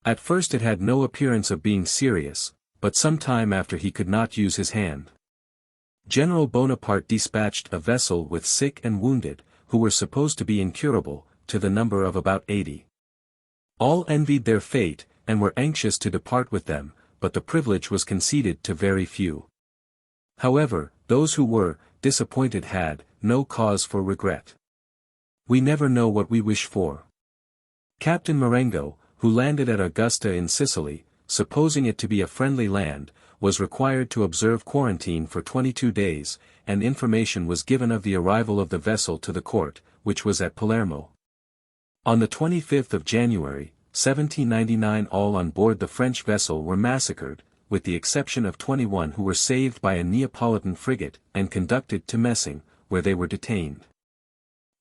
At first it had no appearance of being serious, but some time after he could not use his hand. General Bonaparte dispatched a vessel with sick and wounded, who were supposed to be incurable, to the number of about 80. All envied their fate, and were anxious to depart with them, but the privilege was conceded to very few. However, those who were disappointed had no cause for regret. We never know what we wish for. Captain Marengo, who landed at Augusta in Sicily, supposing it to be a friendly land, was required to observe quarantine for 22 days, and information was given of the arrival of the vessel to the court, which was at Palermo. On the 25th of January, 1799 all on board the French vessel were massacred, with the exception of 21 who were saved by a Neapolitan frigate, and conducted to Messing, where they were detained.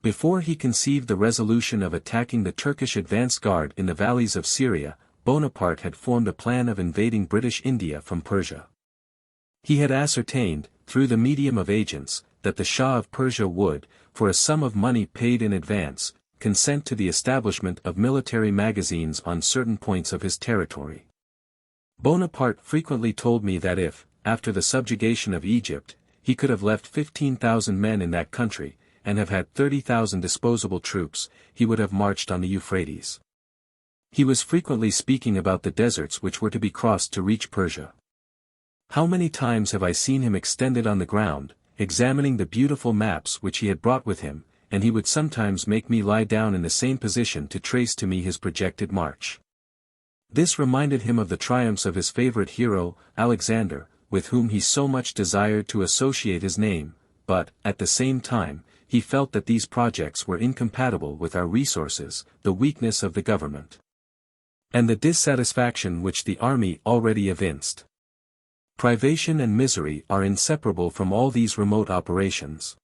Before he conceived the resolution of attacking the Turkish advance guard in the valleys of Syria, Bonaparte had formed a plan of invading British India from Persia. He had ascertained, through the medium of agents, that the Shah of Persia would, for a sum of money paid in advance, consent to the establishment of military magazines on certain points of his territory. Bonaparte frequently told me that if, after the subjugation of Egypt, he could have left 15,000 men in that country, and have had 30,000 disposable troops, he would have marched on the Euphrates. He was frequently speaking about the deserts which were to be crossed to reach Persia. How many times have I seen him extended on the ground, examining the beautiful maps which he had brought with him, and he would sometimes make me lie down in the same position to trace to me his projected march. This reminded him of the triumphs of his favorite hero, Alexander, with whom he so much desired to associate his name, but, at the same time, he felt that these projects were incompatible with our resources, the weakness of the government, and the dissatisfaction which the army already evinced. Privation and misery are inseparable from all these remote operations.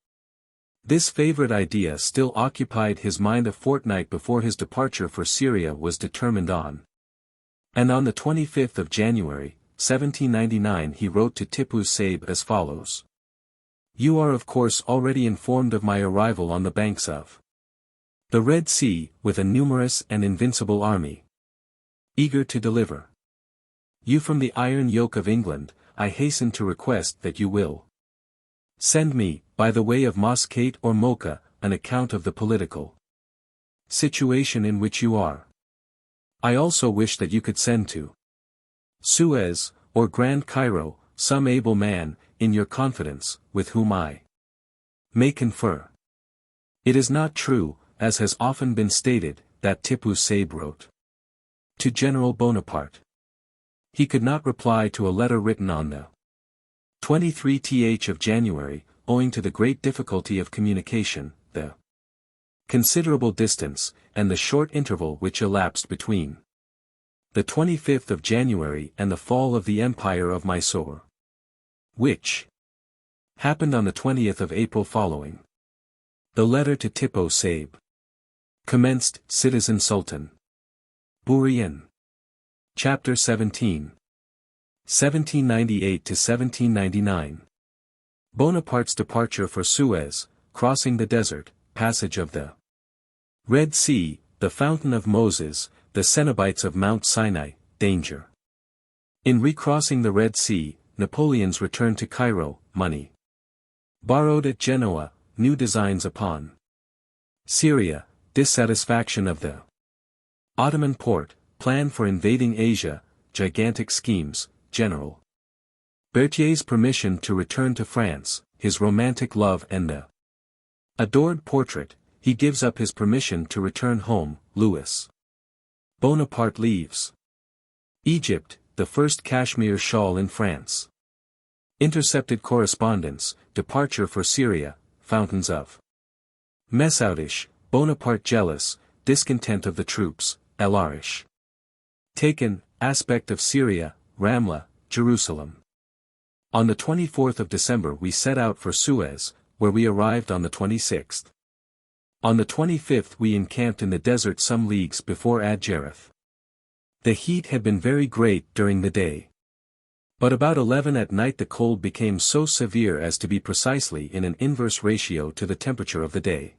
This favorite idea still occupied his mind a fortnight before his departure for Syria was determined on. And on the 25th of January, 1799 he wrote to Tippoo Saib as follows. You are of course already informed of my arrival on the banks of the Red Sea, with a numerous and invincible army, eager to deliver you from the iron yoke of England. I hasten to request that you will send me, by the way of Muscat or Mocha, an account of the political situation in which you are. I also wish that you could send to Suez, or Grand Cairo, some able man, in your confidence, with whom I may confer. It is not true, as has often been stated, that Tippoo Saib wrote to General Bonaparte. He could not reply to a letter written on the 23th of January, owing to the great difficulty of communication, the considerable distance, and the short interval which elapsed between the 25th of January and the fall of the Empire of Mysore, which happened on the 20th of April following. The letter to Tippoo Saib. Commenced, Citizen Sultan. Bourrienne. Chapter 17. 1798 to 1799. Bonaparte's departure for Suez, crossing the desert, passage of the Red Sea, the Fountain of Moses, the Cenobites of Mount Sinai, danger. In recrossing the Red Sea, Napoleon's return to Cairo, money borrowed at Genoa, new designs upon Syria, dissatisfaction of the Ottoman Porte, plan for invading Asia, gigantic schemes, General Berthier's permission to return to France, his romantic love and the adored portrait, he gives up his permission to return home, Louis Bonaparte leaves Egypt, the first cashmere shawl in France. Intercepted correspondence, departure for Syria, fountains of Messoudish, Bonaparte jealous, discontent of the troops, El Arish. Taken, aspect of Syria, Ramla, Jerusalem. On the 24th of December we set out for Suez, where we arrived on the 26th. On the 25th we encamped in the desert some leagues before Adjereth. The heat had been very great during the day. But about 11 at night the cold became so severe as to be precisely in an inverse ratio to the temperature of the day.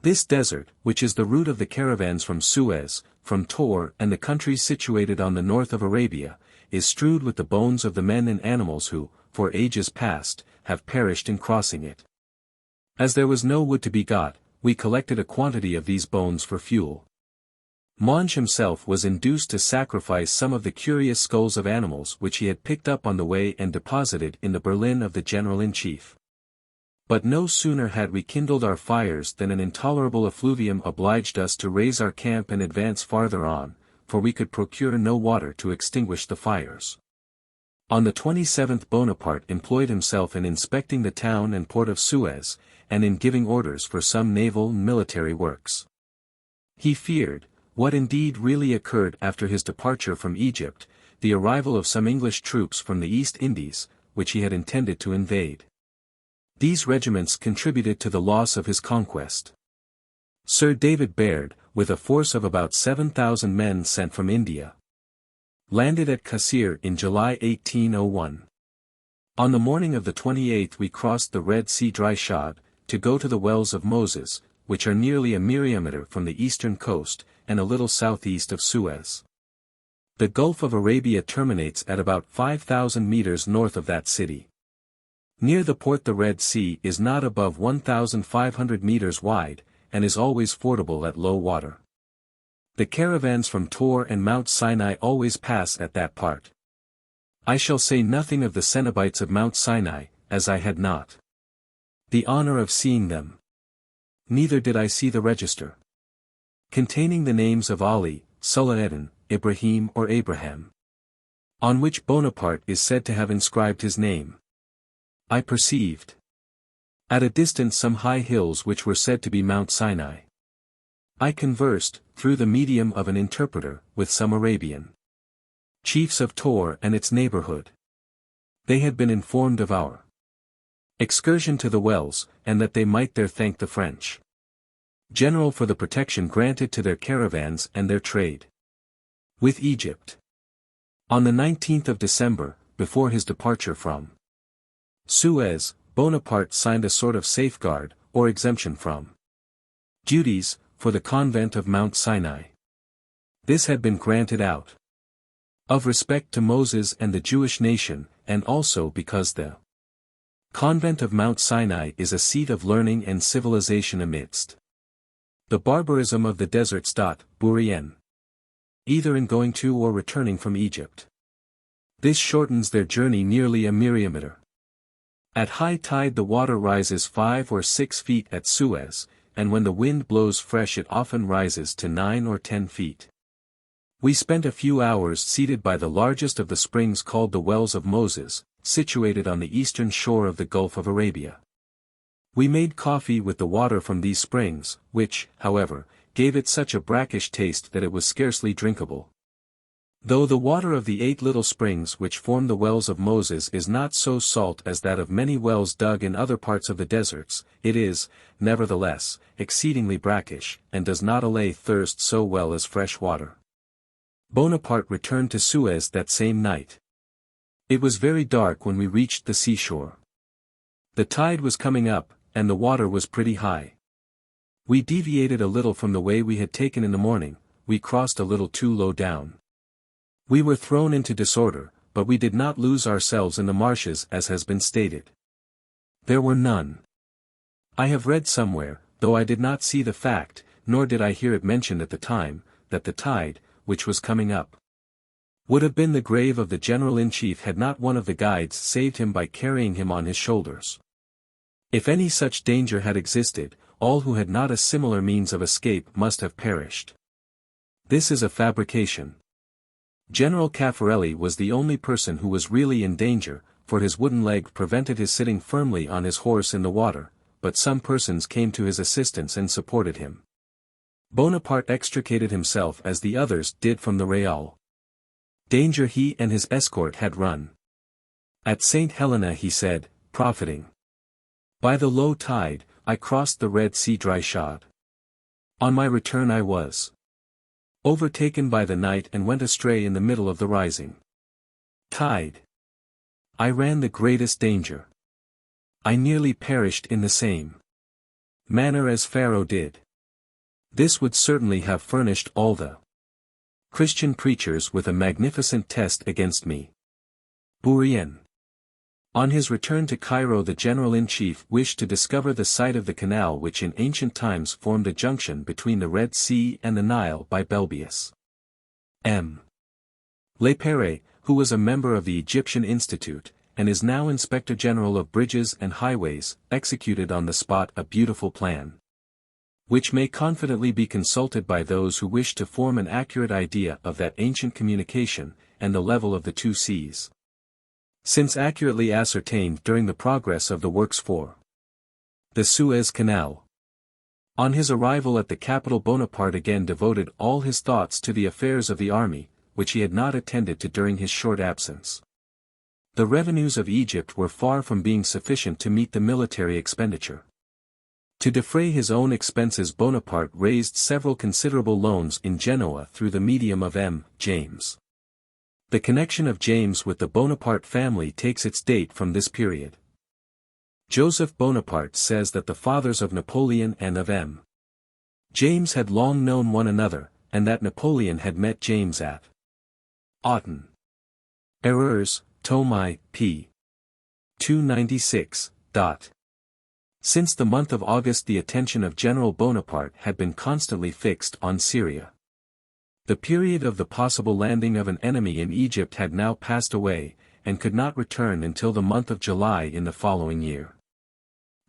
This desert, which is the route of the caravans from Suez, from Tor and the countries situated on the north of Arabia, is strewed with the bones of the men and animals who, for ages past, have perished in crossing it. As there was no wood to be got, we collected a quantity of these bones for fuel. Monge himself was induced to sacrifice some of the curious skulls of animals which he had picked up on the way and deposited in the berlin of the General-in-Chief. But no sooner had we kindled our fires than an intolerable effluvium obliged us to raise our camp and advance farther on, for we could procure no water to extinguish the fires. On the 27th Bonaparte employed himself in inspecting the town and port of Suez, and in giving orders for some naval and military works. He feared, what indeed really occurred after his departure from Egypt, the arrival of some English troops from the East Indies, which he had intended to invade. These regiments contributed to the loss of his conquest. Sir David Baird, with a force of about 7,000 men sent from India, landed at Cassir in July 1801. On the morning of the 28th we crossed the Red Sea dry shod, to go to the Wells of Moses, which are nearly a myriameter from the eastern coast, and a little southeast of Suez. The Gulf of Arabia terminates at about 5,000 meters north of that city. Near the port the Red Sea is not above 1,500 meters wide, and is always fordable at low water. The caravans from Tor and Mount Sinai always pass at that part. I shall say nothing of the Cenobites of Mount Sinai, as I had not the honor of seeing them. Neither did I see the register containing the names of Ali, Salah-eddin, Ibrahim or Abraham, on which Bonaparte is said to have inscribed his name. I perceived at a distance some high hills which were said to be Mount Sinai. I conversed, through the medium of an interpreter, with some Arabian chiefs of Tor and its neighborhood. They had been informed of our excursion to the wells, and that they might there thank the French general for the protection granted to their caravans and their trade with Egypt. On the 19th of December, before his departure from Suez, Bonaparte signed a sort of safeguard, or exemption from duties, for the convent of Mount Sinai. This had been granted out of respect to Moses and the Jewish nation, and also because the convent of Mount Sinai is a seat of learning and civilization amidst the barbarism of the deserts. Bourrienne. Either in going to or returning from Egypt. This shortens their journey nearly a myriameter. At high tide the water rises 5 or 6 feet at Suez, and when the wind blows fresh it often rises to 9 or 10 feet. We spent a few hours seated by the largest of the springs called the Wells of Moses, situated on the eastern shore of the Gulf of Arabia. We made coffee with the water from these springs, which, however, gave it such a brackish taste that it was scarcely drinkable. Though the water of the 8 little springs which form the wells of Moses is not so salt as that of many wells dug in other parts of the deserts, it is, nevertheless, exceedingly brackish, and does not allay thirst so well as fresh water. Bonaparte returned to Suez that same night. It was very dark when we reached the seashore. The tide was coming up, and the water was pretty high. We deviated a little from the way we had taken in the morning, we crossed a little too low down. We were thrown into disorder, but we did not lose ourselves in the marshes as has been stated. There were none. I have read somewhere, though I did not see the fact, nor did I hear it mentioned at the time, that the tide, which was coming up, would have been the grave of the general-in-chief had not one of the guides saved him by carrying him on his shoulders. If any such danger had existed, all who had not a similar means of escape must have perished. This is a fabrication. General Caffarelli was the only person who was really in danger, for his wooden leg prevented his sitting firmly on his horse in the water, but some persons came to his assistance and supported him. Bonaparte extricated himself as the others did from the Real danger he and his escort had run. At St. Helena he said, profiting by the low tide, I crossed the Red Sea dry shod. On my return I was overtaken by the night and went astray in the middle of the rising tide. I ran the greatest danger. I nearly perished in the same manner as Pharaoh did. This would certainly have furnished all the Christian preachers with a magnificent test against me. Bourrienne. On his return to Cairo, the general-in-chief wished to discover the site of the canal which in ancient times formed a junction between the Red Sea and the Nile by Belbius. M. Lepere, who was a member of the Egyptian Institute, and is now Inspector General of Bridges and Highways, executed on the spot a beautiful plan, which may confidently be consulted by those who wish to form an accurate idea of that ancient communication, and the level of the 2 seas, since accurately ascertained during the progress of the works for the Suez Canal. On his arrival at the capital, Bonaparte again devoted all his thoughts to the affairs of the army, which he had not attended to during his short absence. The revenues of Egypt were far from being sufficient to meet the military expenditure. To defray his own expenses, Bonaparte raised several considerable loans in Genoa through the medium of M. James. The connection of James with the Bonaparte family takes its date from this period. Joseph Bonaparte says that the fathers of Napoleon and of M. James had long known one another, and that Napoleon had met James at Autun. Erreurs, Tomai, p. 296. Since the month of August the attention of General Bonaparte had been constantly fixed on Syria. The period of the possible landing of an enemy in Egypt had now passed away, and could not return until the month of July in the following year.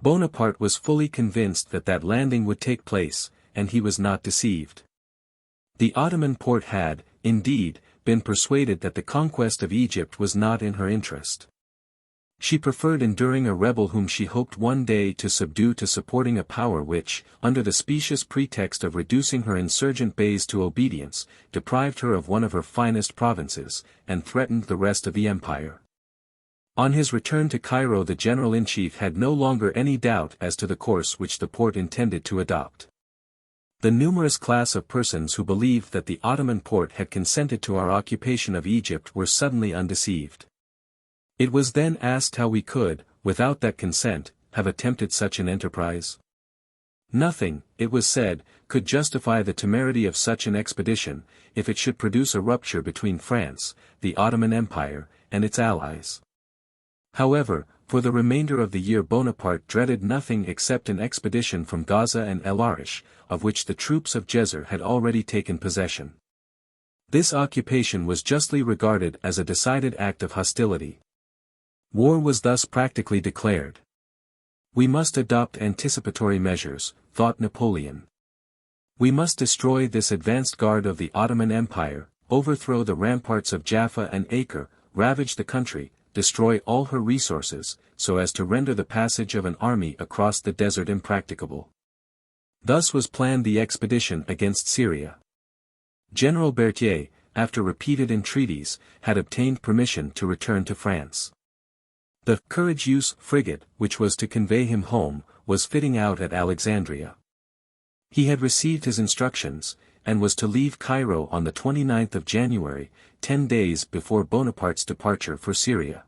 Bonaparte was fully convinced that that landing would take place, and he was not deceived. The Ottoman Porte had, indeed, been persuaded that the conquest of Egypt was not in her interest. She preferred enduring a rebel whom she hoped one day to subdue to supporting a power which, under the specious pretext of reducing her insurgent beys to obedience, deprived her of one of her finest provinces, and threatened the rest of the empire. On his return to Cairo, the general-in-chief had no longer any doubt as to the course which the Porte intended to adopt. The numerous class of persons who believed that the Ottoman Porte had consented to our occupation of Egypt were suddenly undeceived. It was then asked how we could, without that consent, have attempted such an enterprise. Nothing, it was said, could justify the temerity of such an expedition, if it should produce a rupture between France, the Ottoman Empire, and its allies. However, for the remainder of the year Bonaparte dreaded nothing except an expedition from Gaza and El Arish, of which the troops of Djezzar had already taken possession. This occupation was justly regarded as a decided act of hostility. War was thus practically declared. We must adopt anticipatory measures, thought Napoleon. We must destroy this advanced guard of the Ottoman Empire, overthrow the ramparts of Jaffa and Acre, ravage the country, destroy all her resources, so as to render the passage of an army across the desert impracticable. Thus was planned the expedition against Syria. General Berthier, after repeated entreaties, had obtained permission to return to France. The Courageuse frigate, which was to convey him home, was fitting out at Alexandria. He had received his instructions, and was to leave Cairo on the 29th of January, 10 days before Bonaparte's departure for Syria.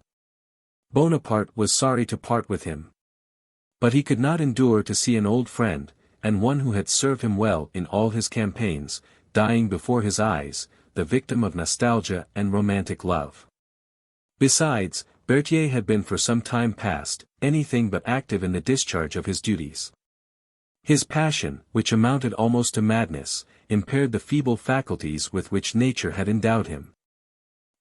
Bonaparte was sorry to part with him. But he could not endure to see an old friend, and one who had served him well in all his campaigns, dying before his eyes, the victim of nostalgia and romantic love. Besides, Berthier had been for some time past, anything but active in the discharge of his duties. His passion, which amounted almost to madness, impaired the feeble faculties with which nature had endowed him.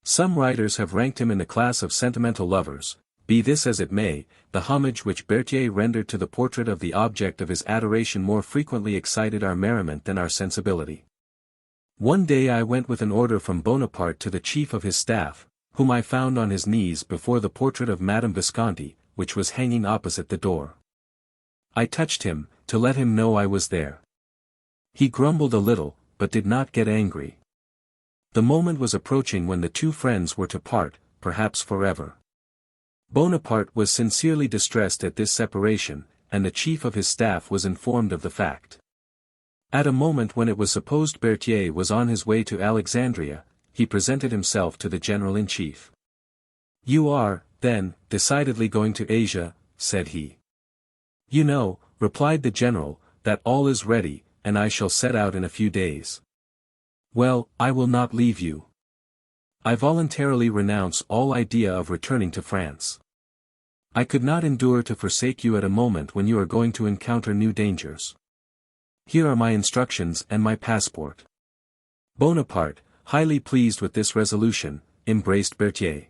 Some writers have ranked him in the class of sentimental lovers. Be this as it may, the homage which Berthier rendered to the portrait of the object of his adoration more frequently excited our merriment than our sensibility. One day I went with an order from Bonaparte to the chief of his staff, whom I found on his knees before the portrait of Madame Visconti, which was hanging opposite the door. I touched him, to let him know I was there. He grumbled a little, but did not get angry. The moment was approaching when the two friends were to part, perhaps forever. Bonaparte was sincerely distressed at this separation, and the chief of his staff was informed of the fact. At a moment when it was supposed Berthier was on his way to Alexandria, he presented himself to the general-in-chief. "You are, then, decidedly going to Asia," said he. "You know," replied the general, "that all is ready, and I shall set out in a few days." "Well, I will not leave you. I voluntarily renounce all idea of returning to France. I could not endure to forsake you at a moment when you are going to encounter new dangers. Here are my instructions and my passport." Bonaparte, highly pleased with this resolution, embraced Berthier.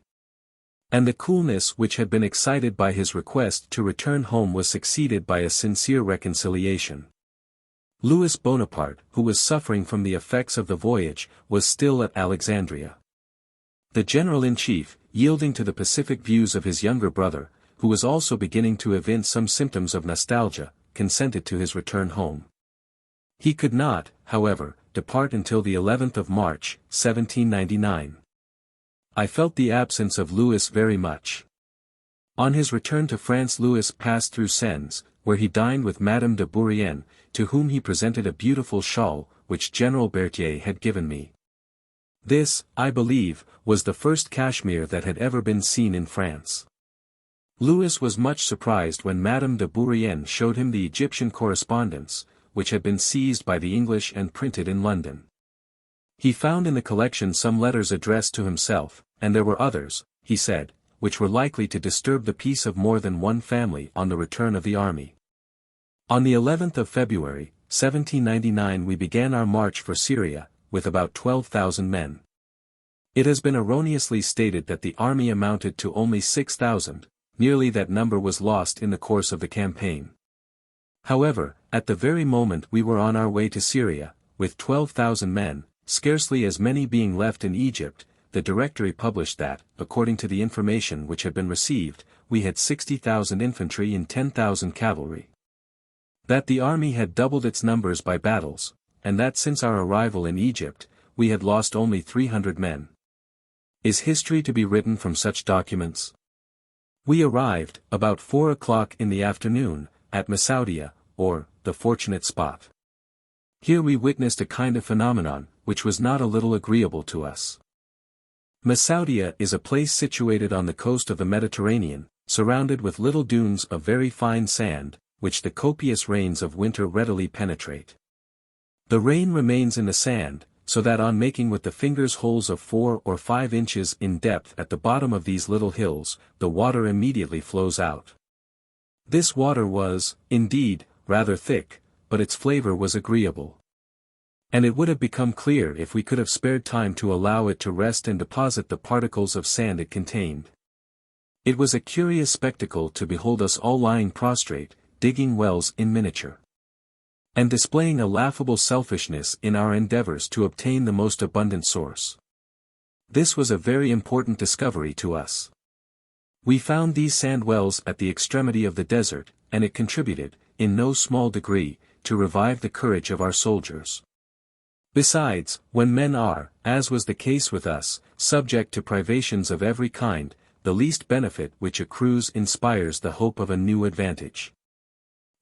And the coolness which had been excited by his request to return home was succeeded by a sincere reconciliation. Louis Bonaparte, who was suffering from the effects of the voyage, was still at Alexandria. The general-in-chief, yielding to the pacific views of his younger brother, who was also beginning to evince some symptoms of nostalgia, consented to his return home. He could not, however, depart until the 11th of March, 1799. I felt the absence of Louis very much. On his return to France Louis passed through Sens, where he dined with Madame de Bourrienne, to whom he presented a beautiful shawl, which General Berthier had given me. This, I believe, was the first cashmere that had ever been seen in France. Louis was much surprised when Madame de Bourrienne showed him the Egyptian correspondence, which had been seized by the English and printed in London. He found in the collection some letters addressed to himself, and there were others, he said, which were likely to disturb the peace of more than one family on the return of the army. On the 11th of February, 1799 we began our march for Syria, with about 12,000 men. It has been erroneously stated that the army amounted to only 6,000, nearly that number was lost in the course of the campaign. However, at the very moment we were on our way to Syria, with 12,000 men, scarcely as many being left in Egypt, the Directory published that, according to the information which had been received, we had 60,000 infantry and 10,000 cavalry. That the army had doubled its numbers by battles, and that since our arrival in Egypt, we had lost only 300 men. Is history to be written from such documents? We arrived, about 4 o'clock in the afternoon, at Masoudia, or, the fortunate spot. Here we witnessed a kind of phenomenon, which was not a little agreeable to us. Masoudia is a place situated on the coast of the Mediterranean, surrounded with little dunes of very fine sand, which the copious rains of winter readily penetrate. The rain remains in the sand, so that on making with the fingers holes of 4 or 5 inches in depth at the bottom of these little hills, the water immediately flows out. This water was, indeed, rather thick, but its flavor was agreeable. And it would have become clear if we could have spared time to allow it to rest and deposit the particles of sand it contained. It was a curious spectacle to behold us all lying prostrate, digging wells in miniature, and displaying a laughable selfishness in our endeavors to obtain the most abundant source. This was a very important discovery to us. We found these sand wells at the extremity of the desert, and it contributed, in no small degree, to revive the courage of our soldiers. Besides, when men are, as was the case with us, subject to privations of every kind, the least benefit which accrues inspires the hope of a new advantage.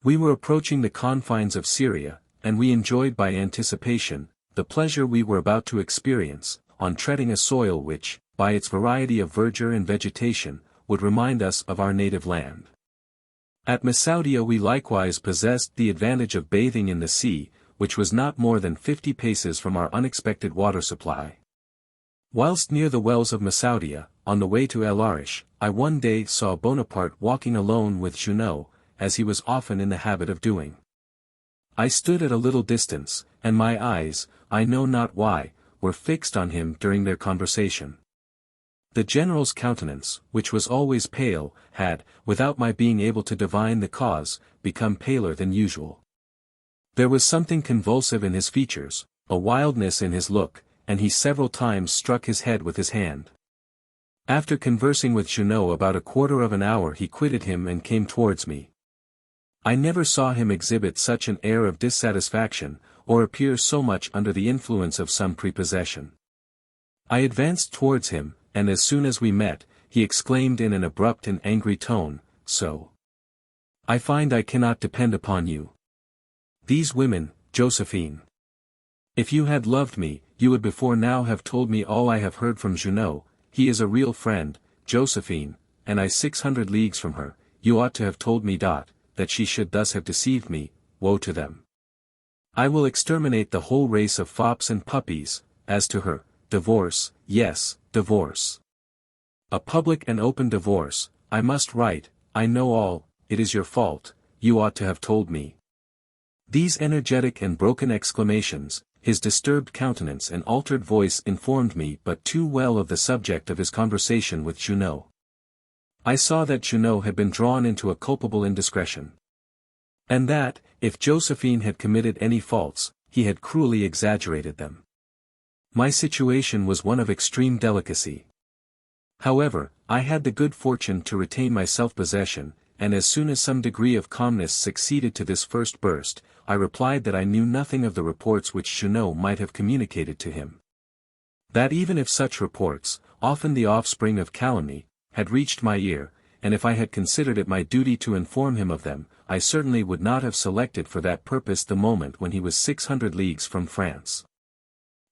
We were approaching the confines of Syria, and we enjoyed by anticipation, the pleasure we were about to experience, on treading a soil which, by its variety of verdure and vegetation, would remind us of our native land. At Masoudia we likewise possessed the advantage of bathing in the sea, which was not more than 50 paces from our unexpected water supply. Whilst near the wells of Masoudia, on the way to El Arish, I one day saw Bonaparte walking alone with Junot, as he was often in the habit of doing. I stood at a little distance, and my eyes, I know not why, were fixed on him during their conversation. The general's countenance, which was always pale, had, without my being able to divine the cause, become paler than usual. There was something convulsive in his features, a wildness in his look, and he several times struck his head with his hand. After conversing with Junot about a quarter of an hour he quitted him and came towards me. I never saw him exhibit such an air of dissatisfaction, or appear so much under the influence of some prepossession. I advanced towards him, and as soon as we met, he exclaimed in an abrupt and angry tone, "So I find I cannot depend upon you. These women, Josephine. If you had loved me, you would before now have told me all I have heard from Junot. He is a real friend, Josephine, and I 600 leagues from her. You ought to have told me that she should thus have deceived me. Woe to them. I will exterminate the whole race of fops and puppies. As to her, divorce, yes, divorce. A public and open divorce. I must write, I know all, it is your fault, you ought to have told me." These energetic and broken exclamations, his disturbed countenance and altered voice informed me but too well of the subject of his conversation with Junot. I saw that Junot had been drawn into a culpable indiscretion. And that, if Josephine had committed any faults, he had cruelly exaggerated them. My situation was one of extreme delicacy. However, I had the good fortune to retain my self-possession, and as soon as some degree of calmness succeeded to this first burst, I replied that I knew nothing of the reports which Junot might have communicated to him. That even if such reports, often the offspring of calumny, had reached my ear, and if I had considered it my duty to inform him of them, I certainly would not have selected for that purpose the moment when he was 600 leagues from France.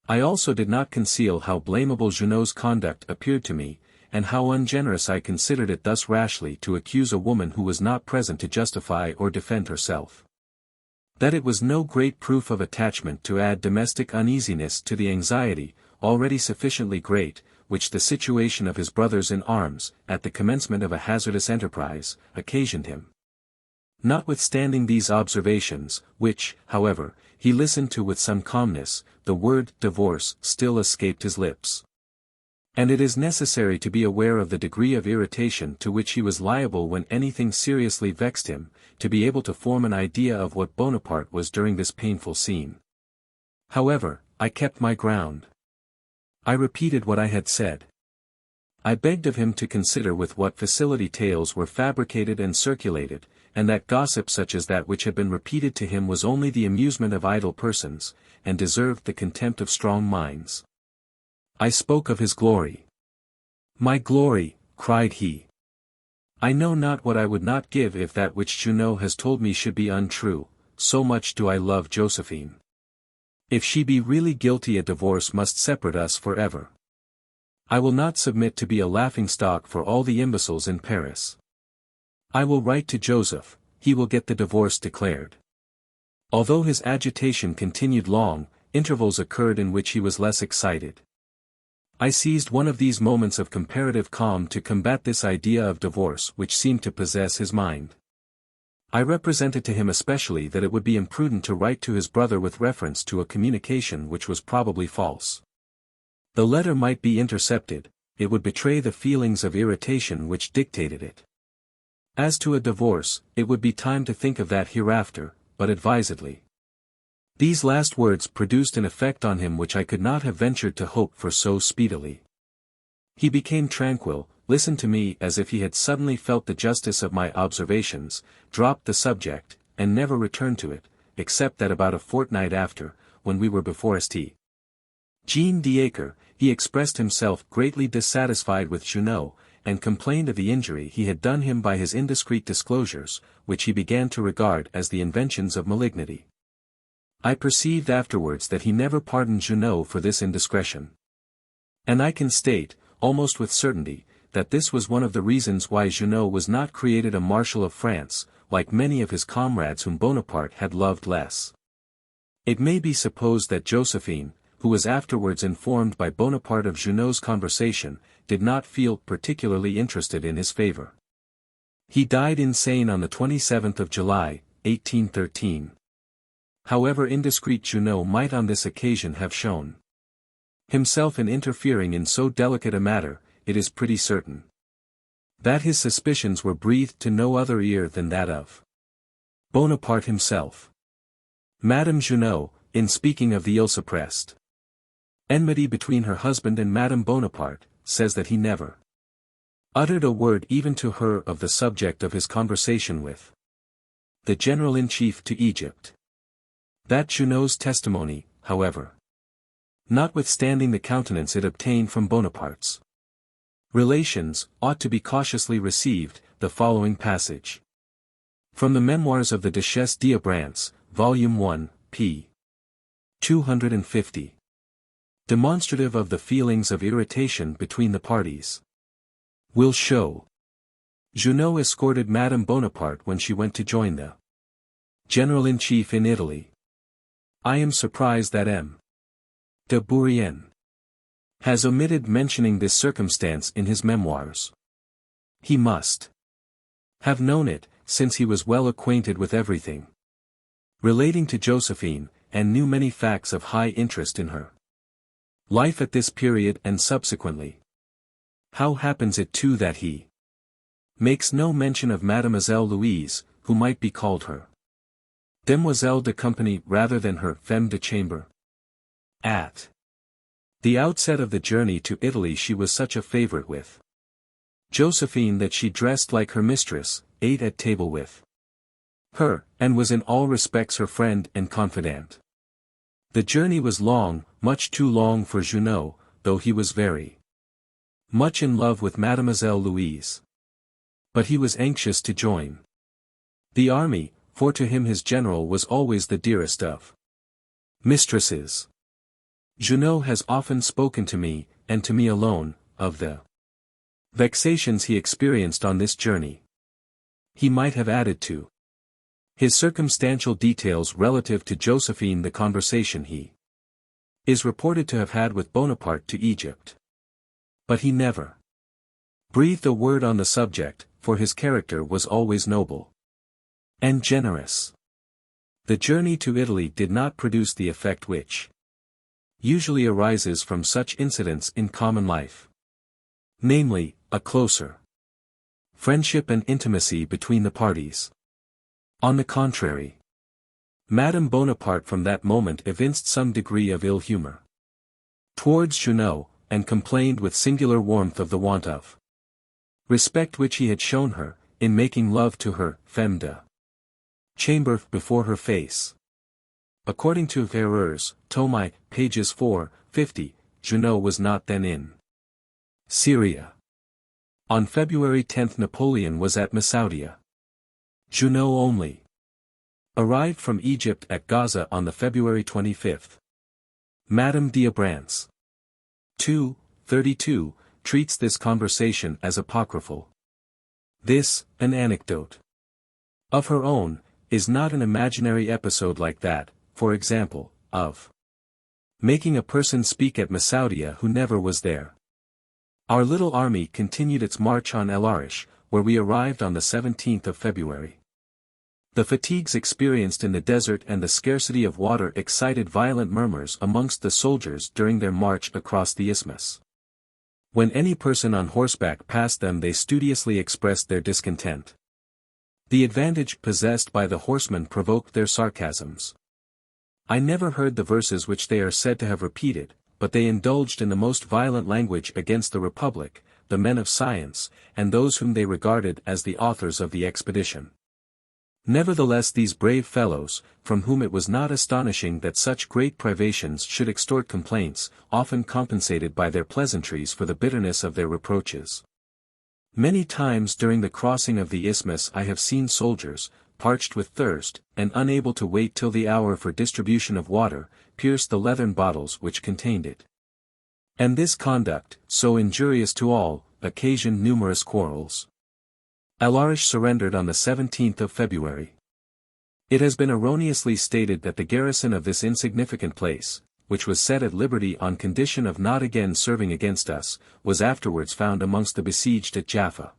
I also did not conceal how blamable Junot's conduct appeared to me, and how ungenerous I considered it thus rashly to accuse a woman who was not present to justify or defend herself. That it was no great proof of attachment to add domestic uneasiness to the anxiety, already sufficiently great, which the situation of his brothers in arms, at the commencement of a hazardous enterprise, occasioned him. Notwithstanding these observations, which, however, he listened to with some calmness, the word divorce still escaped his lips. And it is necessary to be aware of the degree of irritation to which he was liable when anything seriously vexed him, to be able to form an idea of what Bonaparte was during this painful scene. However, I kept my ground. I repeated what I had said. I begged of him to consider with what facility tales were fabricated and circulated, and that gossip such as that which had been repeated to him was only the amusement of idle persons, and deserved the contempt of strong minds. I spoke of his glory. "My glory," cried he. "I know not what I would not give if that which Junot has told me should be untrue, so much do I love Josephine. If she be really guilty a divorce must separate us forever. I will not submit to be a laughingstock for all the imbeciles in Paris. I will write to Joseph, he will get the divorce declared." Although his agitation continued long, intervals occurred in which he was less excited. I seized one of these moments of comparative calm to combat this idea of divorce which seemed to possess his mind. I represented to him especially that it would be imprudent to write to his brother with reference to a communication which was probably false. The letter might be intercepted, it would betray the feelings of irritation which dictated it. As to a divorce, it would be time to think of that hereafter, but advisedly. These last words produced an effect on him which I could not have ventured to hope for so speedily. He became tranquil, listened to me as if he had suddenly felt the justice of my observations, dropped the subject, and never returned to it, except that about a fortnight after, when we were before St. Jean d'Acre, he expressed himself greatly dissatisfied with Junot, and complained of the injury he had done him by his indiscreet disclosures, which he began to regard as the inventions of malignity. I perceived afterwards that he never pardoned Junot for this indiscretion. And I can state, almost with certainty, that this was one of the reasons why Junot was not created a Marshal of France, like many of his comrades whom Bonaparte had loved less. It may be supposed that Josephine, who was afterwards informed by Bonaparte of Junot's conversation, did not feel particularly interested in his favor. He died insane on the 27th of July, 1813. However indiscreet Junot might on this occasion have shown himself in interfering in so delicate a matter, it is pretty certain that his suspicions were breathed to no other ear than that of Bonaparte himself. Madame Junot, in speaking of the ill-suppressed enmity between her husband and Madame Bonaparte, says that he never uttered a word even to her of the subject of his conversation with the General-in-Chief to Egypt. That Junot's testimony, however, notwithstanding the countenance it obtained from Bonaparte's relations, ought to be cautiously received, the following passage. From the Memoirs of the Duchesse d'Abrance, Volume 1, p. 250. Demonstrative of the feelings of irritation between the parties. Will show. Junot escorted Madame Bonaparte when she went to join the General-in-Chief in Italy. I am surprised that M. de Bourrienne has omitted mentioning this circumstance in his memoirs. He must have known it, since he was well acquainted with everything relating to Josephine, and knew many facts of high interest in her life at this period and subsequently. How happens it too that he makes no mention of Mademoiselle Louise, who might be called her Demoiselle de Compagnie rather than her femme de chambre? At the outset of the journey to Italy she was such a favorite with Josephine that she dressed like her mistress, ate at table with her, and was in all respects her friend and confidant. The journey was long, much too long for Junot, though he was very much in love with Mademoiselle Louise. But he was anxious to join the army, for to him his general was always the dearest of mistresses. Junot has often spoken to me, and to me alone, of the vexations he experienced on this journey. He might have added to his circumstantial details relative to Josephine the conversation he is reported to have had with Bonaparte to Egypt. But he never breathed a word on the subject, for his character was always noble and generous. The journey to Italy did not produce the effect which usually arises from such incidents in common life. Namely, a closer friendship and intimacy between the parties. On the contrary, Madame Bonaparte from that moment evinced some degree of ill humor towards Junot, and complained with singular warmth of the want of respect which he had shown her, in making love to her femme de chambre before her face. According to Verreurs, Tomai, pages 4, 50, Junot was not then in Syria. On February 10 Napoleon was at Masoudia. Junot only arrived from Egypt at Gaza on the February 25. Madame d'Abrance 2:32, treats this conversation as apocryphal. This, an anecdote of her own, is not an imaginary episode like that, for example, of making a person speak at Masoudia who never was there. Our little army continued its march on El Arish, where we arrived on the 17th of February. The fatigues experienced in the desert and the scarcity of water excited violent murmurs amongst the soldiers during their march across the isthmus. When any person on horseback passed them they studiously expressed their discontent. The advantage possessed by the horsemen provoked their sarcasms. I never heard the verses which they are said to have repeated, but they indulged in the most violent language against the Republic, the men of science, and those whom they regarded as the authors of the expedition. Nevertheless these brave fellows, from whom it was not astonishing that such great privations should extort complaints, often compensated by their pleasantries for the bitterness of their reproaches. Many times during the crossing of the isthmus I have seen soldiers, parched with thirst, and unable to wait till the hour for distribution of water, pierce the leathern bottles which contained it. And this conduct, so injurious to all, occasioned numerous quarrels. Alaric surrendered on the 17th of February. It has been erroneously stated that the garrison of this insignificant place, which was set at liberty on condition of not again serving against us, was afterwards found amongst the besieged at Jaffa.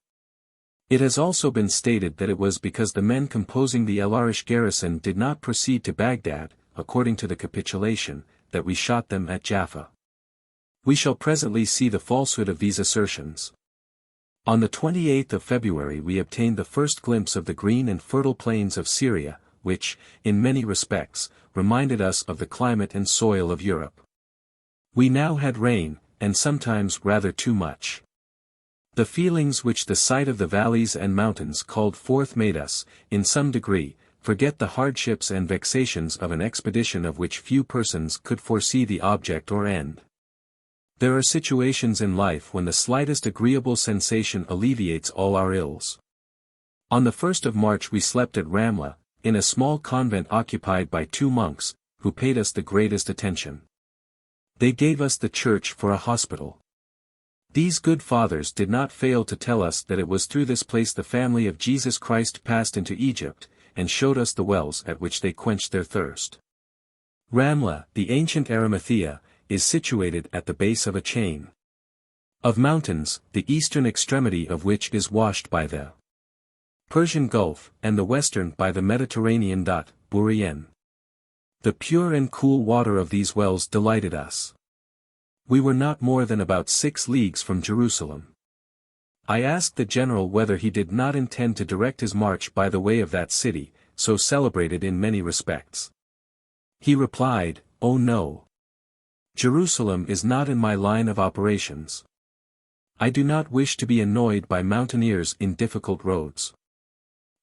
It has also been stated that it was because the men composing the Alaric garrison did not proceed to Baghdad, according to the capitulation, that we shot them at Jaffa. We shall presently see the falsehood of these assertions. On the 28th of February we obtained the first glimpse of the green and fertile plains of Syria, which, in many respects, reminded us of the climate and soil of Europe. We now had rain, and sometimes rather too much. The feelings which the sight of the valleys and mountains called forth made us, in some degree, forget the hardships and vexations of an expedition of which few persons could foresee the object or end. There are situations in life when the slightest agreeable sensation alleviates all our ills. On the 1st of March we slept at Ramla, in a small convent occupied by 2 monks, who paid us the greatest attention. They gave us the church for a hospital. These good fathers did not fail to tell us that it was through this place the family of Jesus Christ passed into Egypt, and showed us the wells at which they quenched their thirst. Ramla, the ancient Arimathea, is situated at the base of a chain of mountains, the eastern extremity of which is washed by the Persian Gulf, and the western by the Mediterranean. Bourrienne. The pure and cool water of these wells delighted us. We were not more than about 6 leagues from Jerusalem. I asked the general whether he did not intend to direct his march by the way of that city, so celebrated in many respects. He replied, "Oh no. Jerusalem is not in my line of operations. I do not wish to be annoyed by mountaineers in difficult roads.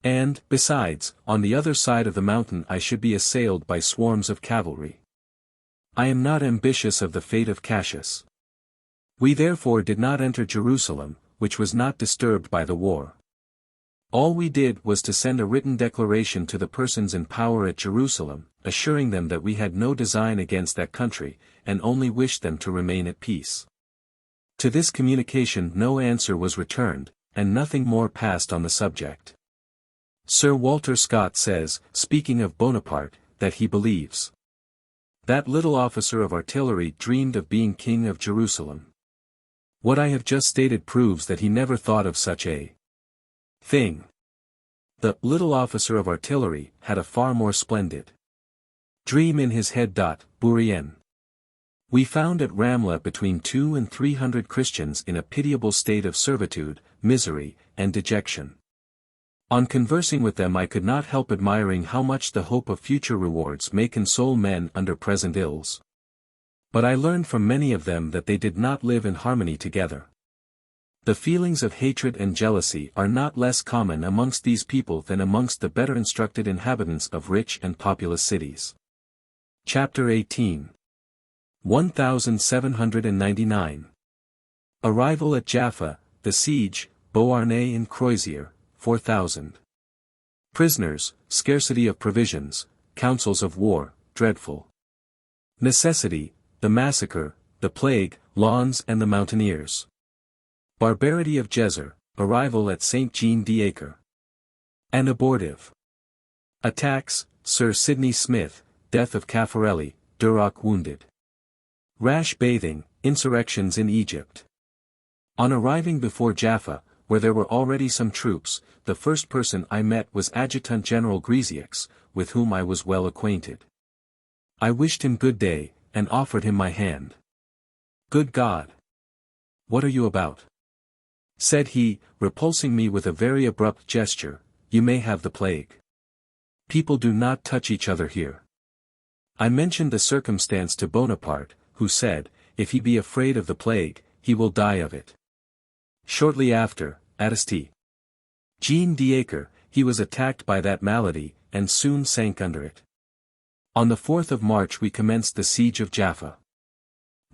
And, besides, on the other side of the mountain I should be assailed by swarms of cavalry. I am not ambitious of the fate of Cassius." We therefore did not enter Jerusalem, which was not disturbed by the war. All we did was to send a written declaration to the persons in power at Jerusalem, assuring them that we had no design against that country, and only wished them to remain at peace. To this communication no answer was returned, and nothing more passed on the subject. Sir Walter Scott says, speaking of Bonaparte, that he believes that little officer of artillery dreamed of being king of Jerusalem. What I have just stated proves that he never thought of such a thing. The little officer of artillery had a far more splendid dream in his head. Bourrienne. We found at Ramla between 200 and 300 Christians in a pitiable state of servitude, misery, and dejection. On conversing with them I could not help admiring how much the hope of future rewards may console men under present ills. But I learned from many of them that they did not live in harmony together. The feelings of hatred and jealousy are not less common amongst these people than amongst the better instructed inhabitants of rich and populous cities. Chapter 18. 1799. Arrival at Jaffa, the siege, Beauharnais and Croisier, 4,000. Prisoners, scarcity of provisions, councils of war, dreadful necessity, the massacre, the plague, lawns and the mountaineers. Barbarity of Jezer, arrival at St. Jean d'Acre. An abortive. Attacks, Sir Sidney Smith, death of Caffarelli, Duroc wounded. Rash bathing, insurrections in Egypt. On arriving before Jaffa, where there were already some troops, the first person I met was Adjutant General Grisieux, with whom I was well acquainted. I wished him good day, and offered him my hand. "Good God! What are you about?" said he, repulsing me with a very abrupt gesture. "You may have the plague. People do not touch each other here." I mentioned the circumstance to Bonaparte, who said, "If he be afraid of the plague, he will die of it." Shortly after, at St. Jean d'Acre, he was attacked by that malady, and soon sank under it. On the 4th of March we commenced the siege of Jaffa.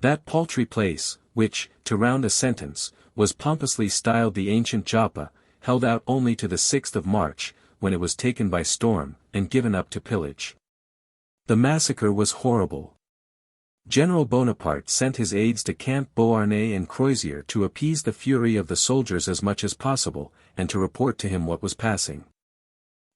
That paltry place, which, to round a sentence, was pompously styled the ancient Joppa, held out only to the 6th of March, when it was taken by storm, and given up to pillage. The massacre was horrible. General Bonaparte sent his aides-de-camp Beauharnais and Crozier to appease the fury of the soldiers as much as possible, and to report to him what was passing.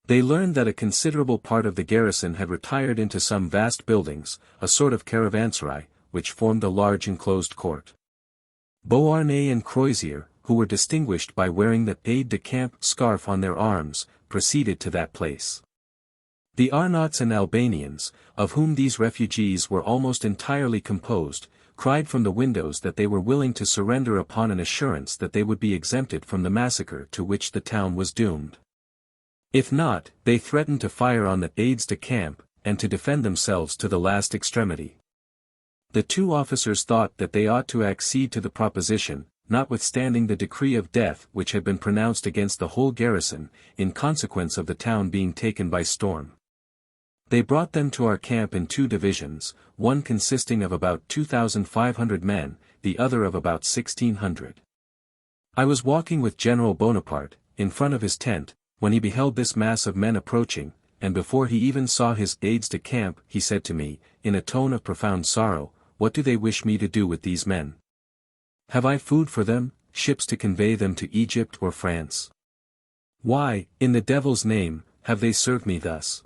They learned that a considerable part of the garrison had retired into some vast buildings, a sort of caravanserai, which formed the large enclosed court. Beauharnais and Crozier, who were distinguished by wearing the aide-de-camp scarf on their arms, proceeded to that place. The Arnauts and Albanians, of whom these refugees were almost entirely composed, cried from the windows that they were willing to surrender upon an assurance that they would be exempted from the massacre to which the town was doomed. If not, they threatened to fire on the aides-de-camp, and to defend themselves to the last extremity. The two officers thought that they ought to accede to the proposition, notwithstanding the decree of death which had been pronounced against the whole garrison, in consequence of the town being taken by storm. They brought them to our camp in 2 divisions, one consisting of about 2,500 men, the other of about 1,600. I was walking with General Bonaparte, in front of his tent, when he beheld this mass of men approaching, and before he even saw his aides-de-camp, he said to me, in a tone of profound sorrow, "What do they wish me to do with these men? Have I food for them, ships to convey them to Egypt or France? Why, in the devil's name, have they served me thus?"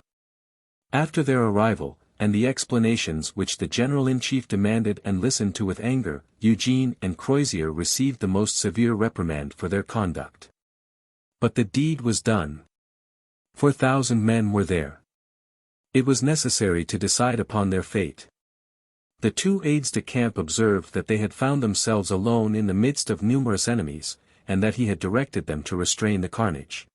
After their arrival, and the explanations which the General-in-Chief demanded and listened to with anger, Eugene and Crozier received the most severe reprimand for their conduct. But the deed was done. 4,000 men were there. It was necessary to decide upon their fate. The 2 aides-de-camp observed that they had found themselves alone in the midst of numerous enemies, and that he had directed them to restrain the carnage.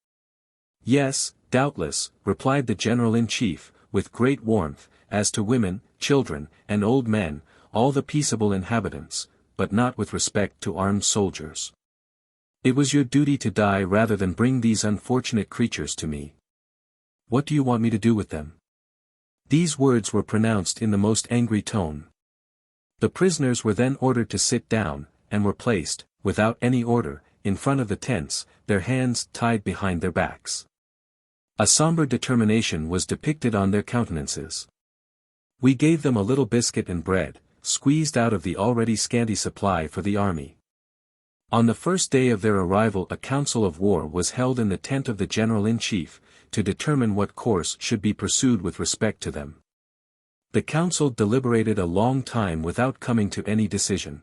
"Yes, doubtless," replied the General-in-Chief, with great warmth, "as to women, children, and old men, all the peaceable inhabitants, but not with respect to armed soldiers. It was your duty to die rather than bring these unfortunate creatures to me. What do you want me to do with them?" These words were pronounced in the most angry tone. The prisoners were then ordered to sit down, and were placed, without any order, in front of the tents, their hands tied behind their backs. A somber determination was depicted on their countenances. We gave them a little biscuit and bread, squeezed out of the already scanty supply for the army. On the first day of their arrival a council of war was held in the tent of the General-in-Chief, to determine what course should be pursued with respect to them. The council deliberated a long time without coming to any decision.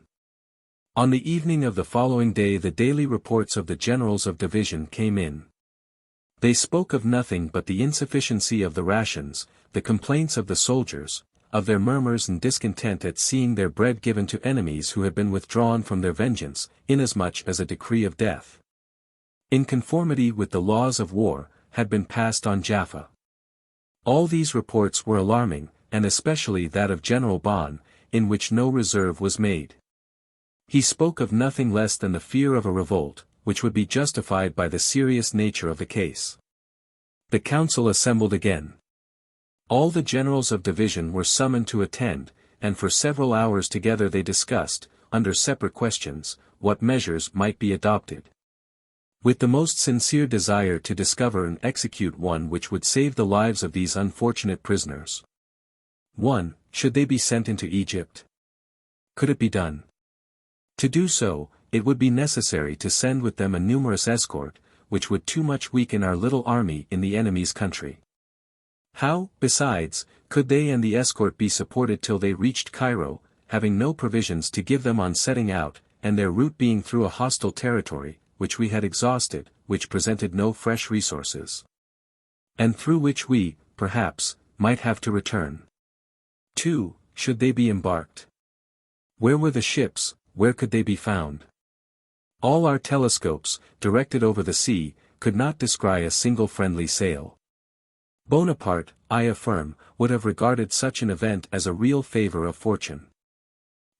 On the evening of the following day the daily reports of the generals of division came in. They spoke of nothing but the insufficiency of the rations, the complaints of the soldiers, of their murmurs and discontent at seeing their bread given to enemies who had been withdrawn from their vengeance, inasmuch as a decree of death, in conformity with the laws of war, had been passed on Jaffa. All these reports were alarming, and especially that of General Bonn, in which no reserve was made. He spoke of nothing less than the fear of a revolt, which would be justified by the serious nature of the case. The council assembled again. All the generals of division were summoned to attend, and for several hours together they discussed, under separate questions, what measures might be adopted. With the most sincere desire to discover and execute one which would save the lives of these unfortunate prisoners. 1. Should they be sent into Egypt? Could it be done? To do so, it would be necessary to send with them a numerous escort, which would too much weaken our little army in the enemy's country. How, besides, could they and the escort be supported till they reached Cairo, having no provisions to give them on setting out, and their route being through a hostile territory, which we had exhausted, which presented no fresh resources, and through which we, perhaps, might have to return? 2. Should they be embarked? Where were the ships, where could they be found? All our telescopes, directed over the sea, could not descry a single friendly sail. Bonaparte, I affirm, would have regarded such an event as a real favor of fortune.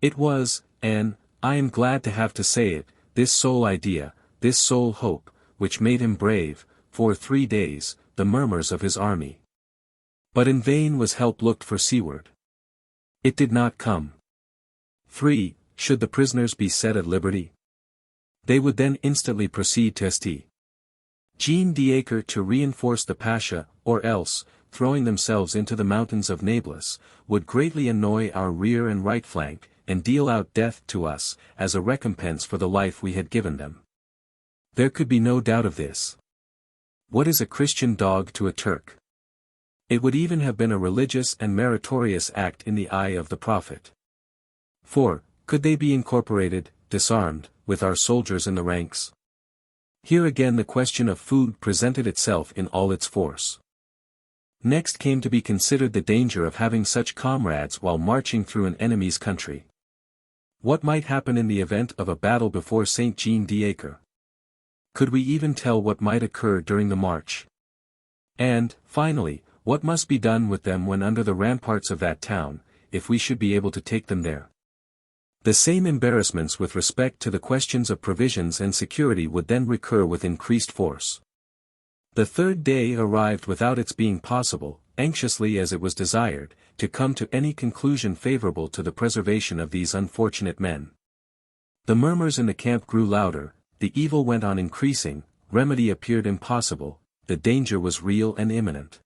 It was, and, I am glad to have to say it, this sole idea, this sole hope, which made him brave, for 3 days, the murmurs of his army. But in vain was help looked for seaward. It did not come. 3. Should the prisoners be set at liberty? They would then instantly proceed to St. Jean d'Acre to reinforce the Pasha, or else, throwing themselves into the mountains of Nablus, would greatly annoy our rear and right flank, and deal out death to us, as a recompense for the life we had given them. There could be no doubt of this. What is a Christian dog to a Turk? It would even have been a religious and meritorious act in the eye of the Prophet. 4. Could they be incorporated, disarmed, with our soldiers in the ranks? Here again the question of food presented itself in all its force. Next came to be considered the danger of having such comrades while marching through an enemy's country. What might happen in the event of a battle before St. Jean d'Acre? Could we even tell what might occur during the march? And, finally, what must be done with them when under the ramparts of that town, if we should be able to take them there? The same embarrassments with respect to the questions of provisions and security would then recur with increased force. The 3rd day arrived without its being possible, anxiously as it was desired, to come to any conclusion favorable to the preservation of these unfortunate men. The murmurs in the camp grew louder, the evil went on increasing, remedy appeared impossible, the danger was real and imminent.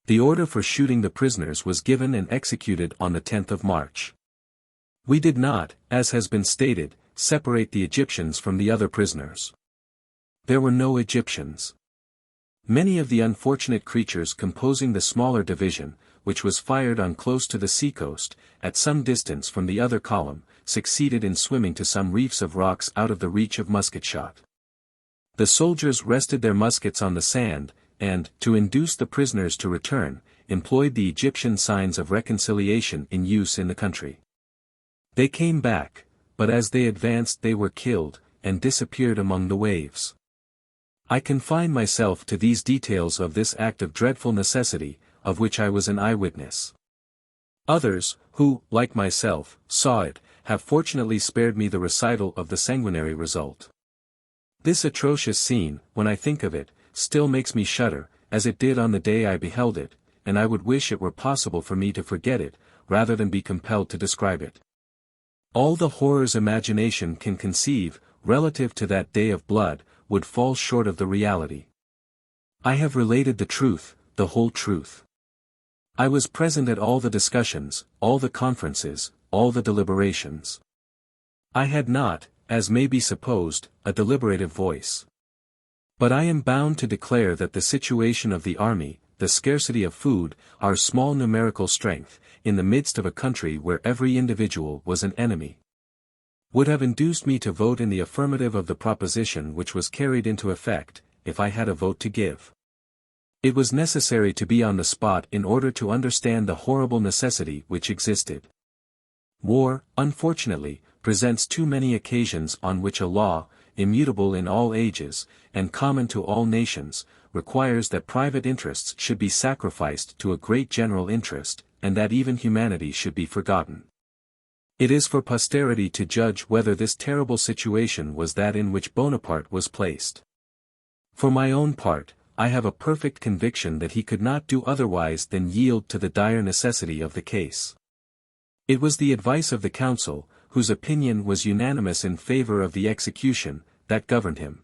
The order for shooting the prisoners was given and executed on the 10th of March. We did not, as has been stated, separate the Egyptians from the other prisoners. There were no Egyptians. Many of the unfortunate creatures composing the smaller division, which was fired on close to the seacoast, at some distance from the other column, succeeded in swimming to some reefs of rocks out of the reach of musket shot. The soldiers rested their muskets on the sand, and, to induce the prisoners to return, employed the Egyptian signs of reconciliation in use in the country. They came back, but as they advanced they were killed, and disappeared among the waves. I confine myself to these details of this act of dreadful necessity, of which I was an eyewitness. Others, who, like myself, saw it, have fortunately spared me the recital of the sanguinary result. This atrocious scene, when I think of it, still makes me shudder, as it did on the day I beheld it, and I would wish it were possible for me to forget it, rather than be compelled to describe it. All the horrors imagination can conceive, relative to that day of blood, would fall short of the reality. I have related the truth, the whole truth. I was present at all the discussions, all the conferences, all the deliberations. I had not, as may be supposed, a deliberative voice. But I am bound to declare that the situation of the army, the scarcity of food, our small numerical strength, in the midst of a country where every individual was an enemy, would have induced me to vote in the affirmative of the proposition which was carried into effect, if I had a vote to give. It was necessary to be on the spot in order to understand the horrible necessity which existed. War, unfortunately, presents too many occasions on which a law, immutable in all ages, and common to all nations, requires that private interests should be sacrificed to a great general interest, and that even humanity should be forgotten. It is for posterity to judge whether this terrible situation was that in which Bonaparte was placed. For my own part, I have a perfect conviction that he could not do otherwise than yield to the dire necessity of the case. It was the advice of the council, whose opinion was unanimous in favor of the execution, that governed him.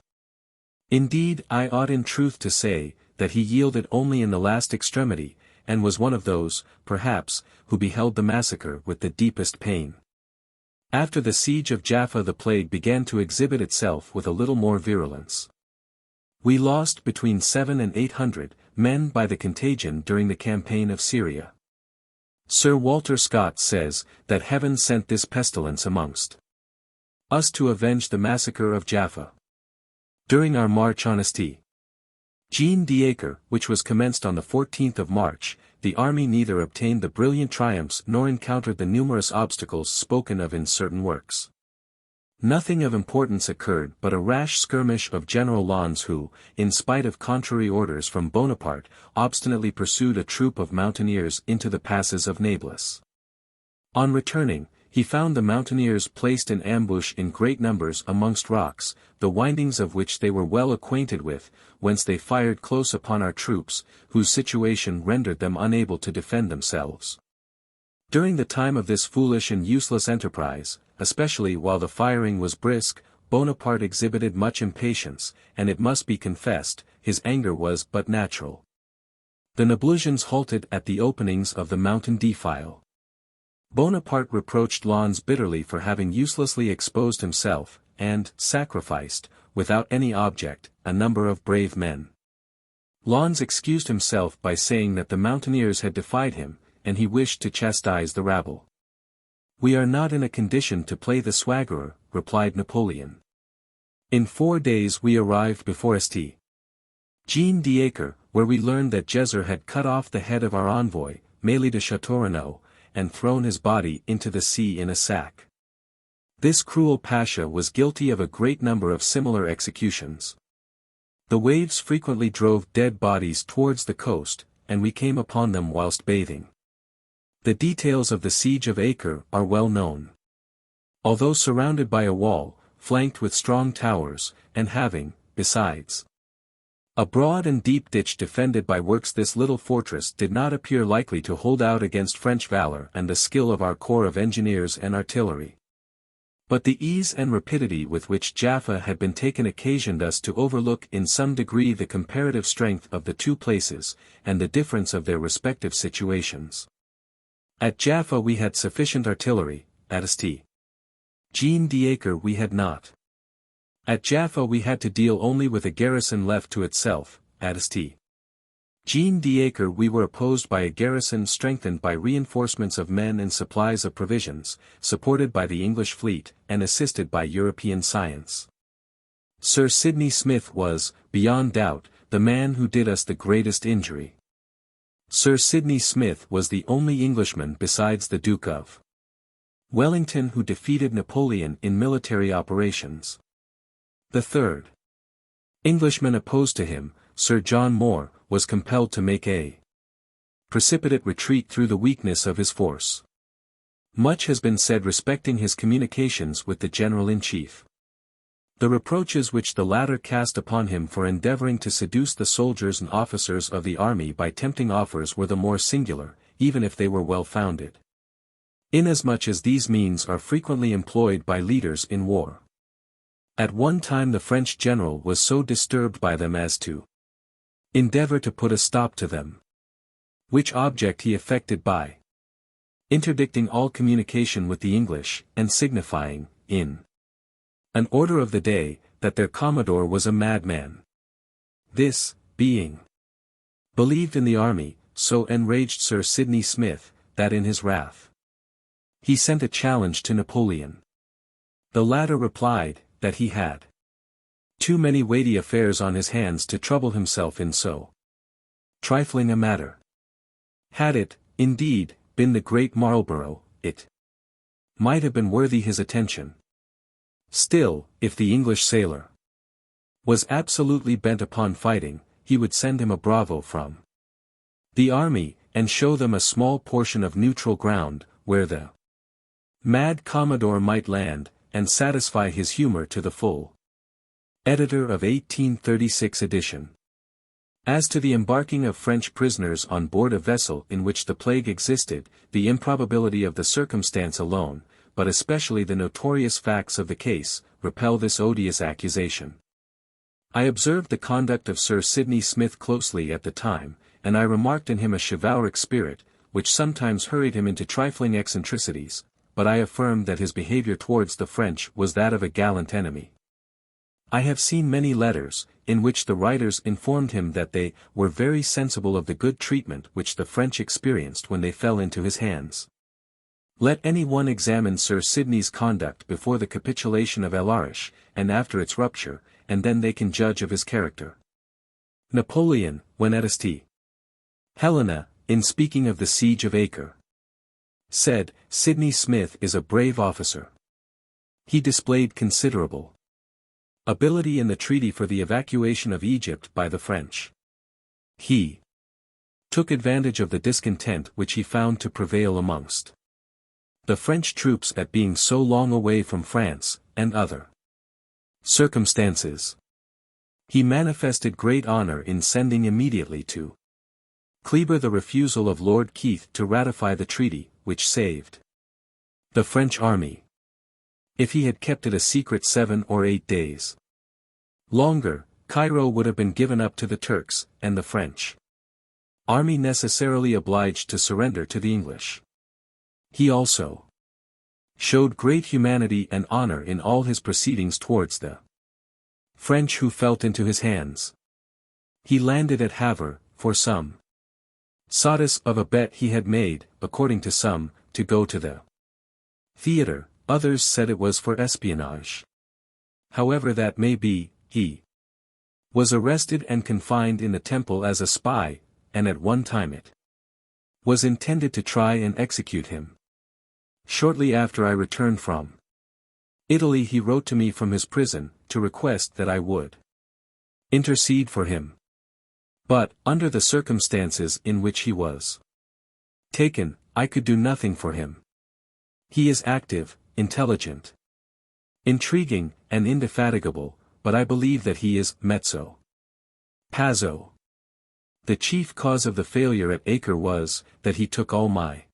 Indeed, I ought in truth to say, that he yielded only in the last extremity, and was one of those, perhaps, who beheld the massacre with the deepest pain. After the siege of Jaffa the plague began to exhibit itself with a little more virulence. We lost between 700 and 800 men by the contagion during the campaign of Syria. Sir Walter Scott says, that heaven sent this pestilence amongst us to avenge the massacre of Jaffa. During our march on St. Jean d'Acre, which was commenced on the 14th of March, the army neither obtained the brilliant triumphs nor encountered the numerous obstacles spoken of in certain works. Nothing of importance occurred but a rash skirmish of General Lannes who, in spite of contrary orders from Bonaparte, obstinately pursued a troop of mountaineers into the passes of Nablus. On returning, He found the mountaineers placed in ambush in great numbers amongst rocks, the windings of which they were well acquainted with, whence they fired close upon our troops, whose situation rendered them unable to defend themselves. During the time of this foolish and useless enterprise, especially while the firing was brisk, Bonaparte exhibited much impatience, and it must be confessed, his anger was but natural. The Noblegens halted at the openings of the mountain defile. Bonaparte reproached Lens bitterly for having uselessly exposed himself, and sacrificed, without any object, a number of brave men. Lens excused himself by saying that the mountaineers had defied him, and he wished to chastise the rabble. "We are not in a condition to play the swaggerer," replied Napoleon. In 4 days we arrived before St. Jean d'Acre, where we learned that Gesser had cut off the head of our envoy, Mailly de Châteaurenaud, and thrown his body into the sea in a sack. This cruel pasha was guilty of a great number of similar executions. The waves frequently drove dead bodies towards the coast, and we came upon them whilst bathing. The details of the siege of Acre are well known. Although surrounded by a wall, flanked with strong towers, and having, besides, a broad and deep ditch defended by works, this little fortress did not appear likely to hold out against French valor and the skill of our corps of engineers and artillery. But the ease and rapidity with which Jaffa had been taken occasioned us to overlook in some degree the comparative strength of the two places, and the difference of their respective situations. At Jaffa we had sufficient artillery, at St. Jean d'Acre we had not. At Jaffa we had to deal only with a garrison left to itself, at St. Jean d'Acre we were opposed by a garrison strengthened by reinforcements of men and supplies of provisions, supported by the English fleet, and assisted by European science. Sir Sidney Smith was, beyond doubt, the man who did us the greatest injury. Sir Sidney Smith was the only Englishman besides the Duke of Wellington who defeated Napoleon in military operations. The third Englishman opposed to him, Sir John Moore, was compelled to make a precipitate retreat through the weakness of his force. Much has been said respecting his communications with the General-in-Chief. The reproaches which the latter cast upon him for endeavoring to seduce the soldiers and officers of the army by tempting offers were the more singular, even if they were well-founded. Inasmuch as these means are frequently employed by leaders in war. At one time the French general was so disturbed by them as to endeavor to put a stop to them. Which object he effected by interdicting all communication with the English, and signifying, in an order of the day, that their commodore was a madman. This, being believed in the army, so enraged Sir Sidney Smith, that in his wrath he sent a challenge to Napoleon. The latter replied, that he had too many weighty affairs on his hands to trouble himself in so trifling a matter. Had it, indeed, been the great Marlborough, it might have been worthy his attention. Still, if the English sailor was absolutely bent upon fighting, he would send him a bravo from the army, and show them a small portion of neutral ground, where the mad Commodore might land, and satisfy his humor to the full. Editor of 1836 edition. As to the embarking of French prisoners on board a vessel in which the plague existed, the improbability of the circumstance alone, but especially the notorious facts of the case, repel this odious accusation. I observed the conduct of Sir Sidney Smith closely at the time, and I remarked in him a chivalric spirit, which sometimes hurried him into trifling eccentricities, but I affirmed that his behavior towards the French was that of a gallant enemy. I have seen many letters, in which the writers informed him that they were very sensible of the good treatment which the French experienced when they fell into his hands. Let any one examine Sir Sidney's conduct before the capitulation of El Arish, and after its rupture, and then they can judge of his character. Napoleon, when at St. Helena, in speaking of the siege of Acre, said, "Sidney Smith is a brave officer. He displayed considerable ability in the treaty for the evacuation of Egypt by the French. He took advantage of the discontent which he found to prevail amongst the French troops at being so long away from France, and other circumstances. He manifested great honor in sending immediately to Kleber the refusal of Lord Keith to ratify the treaty, which saved the French army. If he had kept it a secret 7 or 8 days longer, Cairo would have been given up to the Turks, and the French army necessarily obliged to surrender to the English. He also showed great humanity and honor in all his proceedings towards the French who fell into his hands. He landed at Havre, for some solace of a bet he had made, according to some, to go to the theater, others said it was for espionage. However that may be, he was arrested and confined in the Temple as a spy, and at one time it was intended to try and execute him. Shortly after I returned from Italy he wrote to me from his prison, to request that I would intercede for him. But, under the circumstances in which he was taken, I could do nothing for him. He is active, intelligent, intriguing, and indefatigable, but I believe that he is mezzo pazzo. The chief cause of the failure at Acre was, that he took all my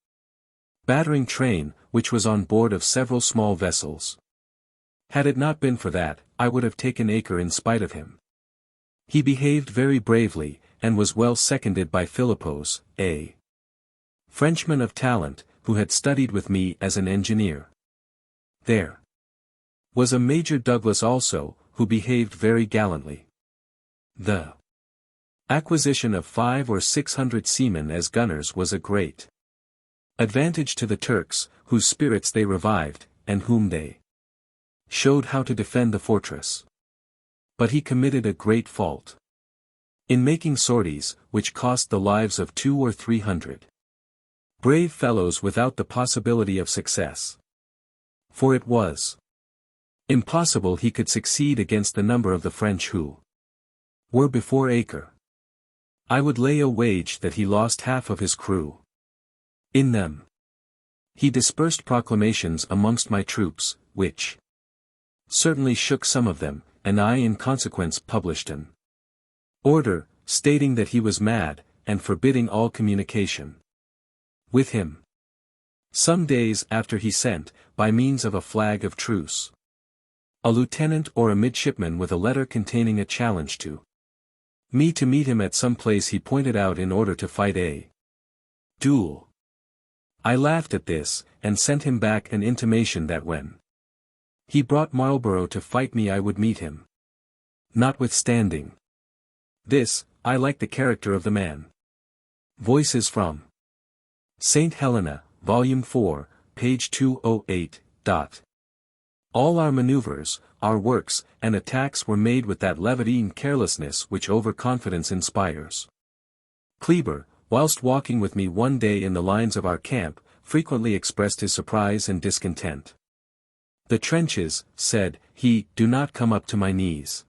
battering train, which was on board of several small vessels. Had it not been for that, I would have taken Acre in spite of him. He behaved very bravely, and was well seconded by Philippos, a Frenchman of talent, who had studied with me as an engineer. There was a Major Douglas also, who behaved very gallantly. The acquisition of 500 or 600 seamen as gunners was a great advantage to the Turks, whose spirits they revived, and whom they showed how to defend the fortress. But he committed a great fault in making sorties, which cost the lives of 200 or 300 brave fellows without the possibility of success. For it was impossible he could succeed against the number of the French who were before Acre. I would lay a wager that he lost half of his crew in them. He dispersed proclamations amongst my troops, which certainly shook some of them, and I in consequence published an order, stating that he was mad, and forbidding all communication with him. Some days after he sent, by means of a flag of truce, a lieutenant or a midshipman with a letter containing a challenge to me to meet him at some place he pointed out in order to fight a duel. I laughed at this, and sent him back an intimation that when he brought Marlborough to fight me I would meet him. Notwithstanding this, I liked the character of the man. Voices from St. Helena, Volume 4, page 208. All our maneuvers, our works, and attacks were made with that levity and carelessness which overconfidence inspires. Kleber, whilst walking with me one day in the lines of our camp, frequently expressed his surprise and discontent. The trenches, said he, do not come up to my knees.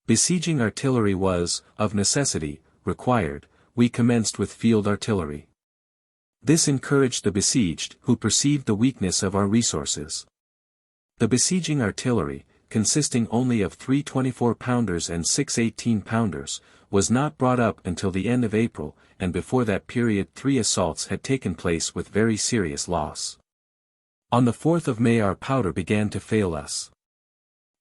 Besieging artillery was, of necessity, required. We commenced with field artillery. This encouraged the besieged, who perceived the weakness of our resources. The besieging artillery, consisting only of 3 24-pounders and 6 18-pounders, was not brought up until the end of April, and before that period 3 assaults had taken place with very serious loss. On the 4th of May our powder began to fail us.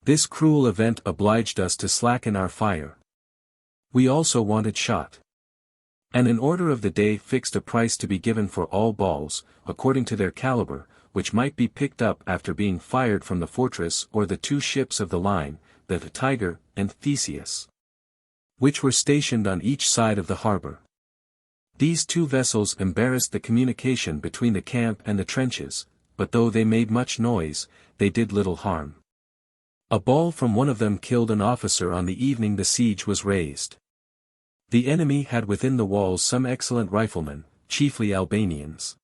This cruel event obliged us to slacken our fire. We also wanted shot. And an order of the day fixed a price to be given for all balls, according to their caliber, which might be picked up after being fired from the fortress or the 2 ships of the line, the Tiger and Theseus, which were stationed on each side of the harbor. These 2 vessels embarrassed the communication between the camp and the trenches, but though they made much noise, they did little harm. A ball from one of them killed an officer on the evening the siege was raised. The enemy had within the walls some excellent riflemen, chiefly Albanians.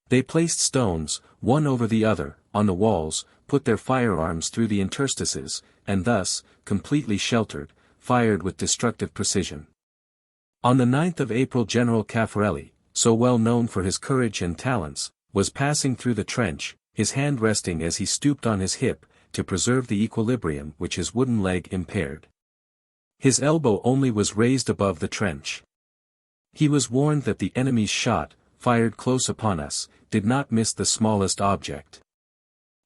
They placed stones, one over the other, on the walls, put their firearms through the interstices, and thus, completely sheltered, fired with destructive precision. On the 9th of April General Caffarelli, so well known for his courage and talents, was passing through the trench, his hand resting as he stooped on his hip, to preserve the equilibrium which his wooden leg impaired. His elbow only was raised above the trench. He was warned that the enemy's shot, fired close upon us, did not miss the smallest object.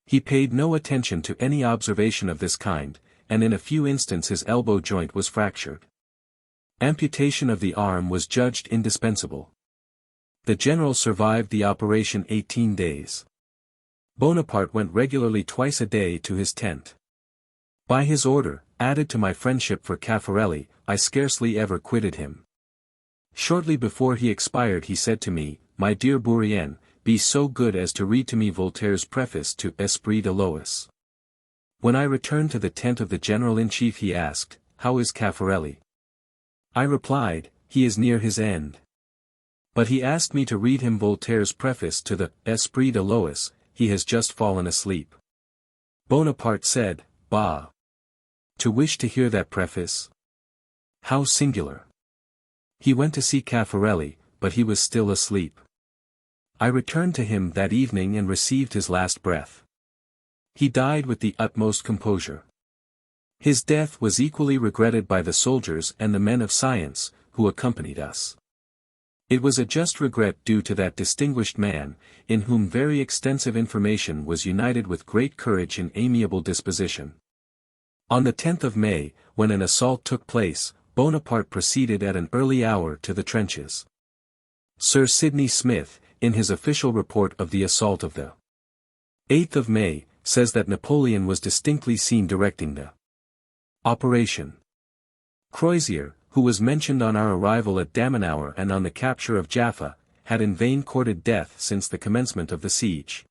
He paid no attention to any observation of this kind, and in a few instants his elbow joint was fractured. Amputation of the arm was judged indispensable. The general survived the operation 18 days. Bonaparte went regularly twice a day to his tent. By his order, added to my friendship for Caffarelli, I scarcely ever quitted him. Shortly before he expired he said to me, "My dear Bourrienne, be so good as to read to me Voltaire's preface to Esprit de Lois." When I returned to the tent of the General-in-Chief he asked, "How is Caffarelli?" I replied, "He is near his end." But he asked me to read him Voltaire's preface to the Esprit de Lois. "He has just fallen asleep." Bonaparte said, "Bah! To wish to hear that preface? How singular!" He went to see Caffarelli, but he was still asleep. I returned to him that evening and received his last breath. He died with the utmost composure. His death was equally regretted by the soldiers and the men of science, who accompanied us. It was a just regret due to that distinguished man, in whom very extensive information was united with great courage and amiable disposition. On the 10th of May, when an assault took place, Bonaparte proceeded at an early hour to the trenches. Sir Sidney Smith, in his official report of the assault of the 8th of May, says that Napoleon was distinctly seen directing the operation. Crozier, who was mentioned on our arrival at Damanhour and on the capture of Jaffa, had in vain courted death since the commencement of the siege.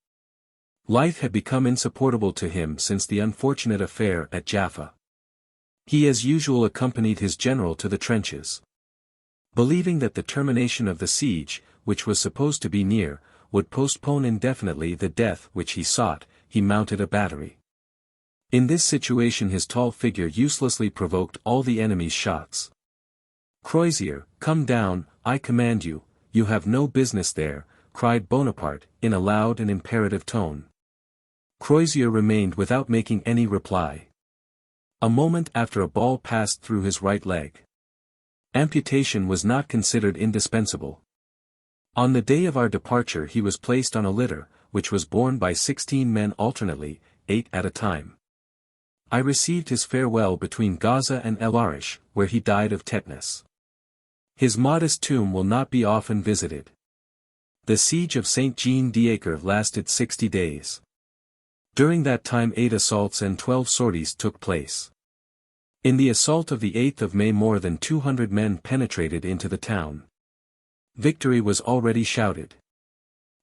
Life had become insupportable to him since the unfortunate affair at Jaffa. He as usual accompanied his general to the trenches. Believing that the termination of the siege, which was supposed to be near, would postpone indefinitely the death which he sought, he mounted a battery. In this situation his tall figure uselessly provoked all the enemy's shots. "Crozier, come down, I command you, you have no business there," cried Bonaparte, in a loud and imperative tone. Crozier remained without making any reply. A moment after a ball passed through his right leg. Amputation was not considered indispensable. On the day of our departure he was placed on a litter, which was borne by 16 men alternately, 8 at a time. I received his farewell between Gaza and El Arish, where he died of tetanus. His modest tomb will not be often visited. The siege of Saint-Jean-d'Acre lasted 60 days. During that time 8 assaults and 12 sorties took place. In the assault of the 8th of May more than 200 men penetrated into the town. Victory was already shouted.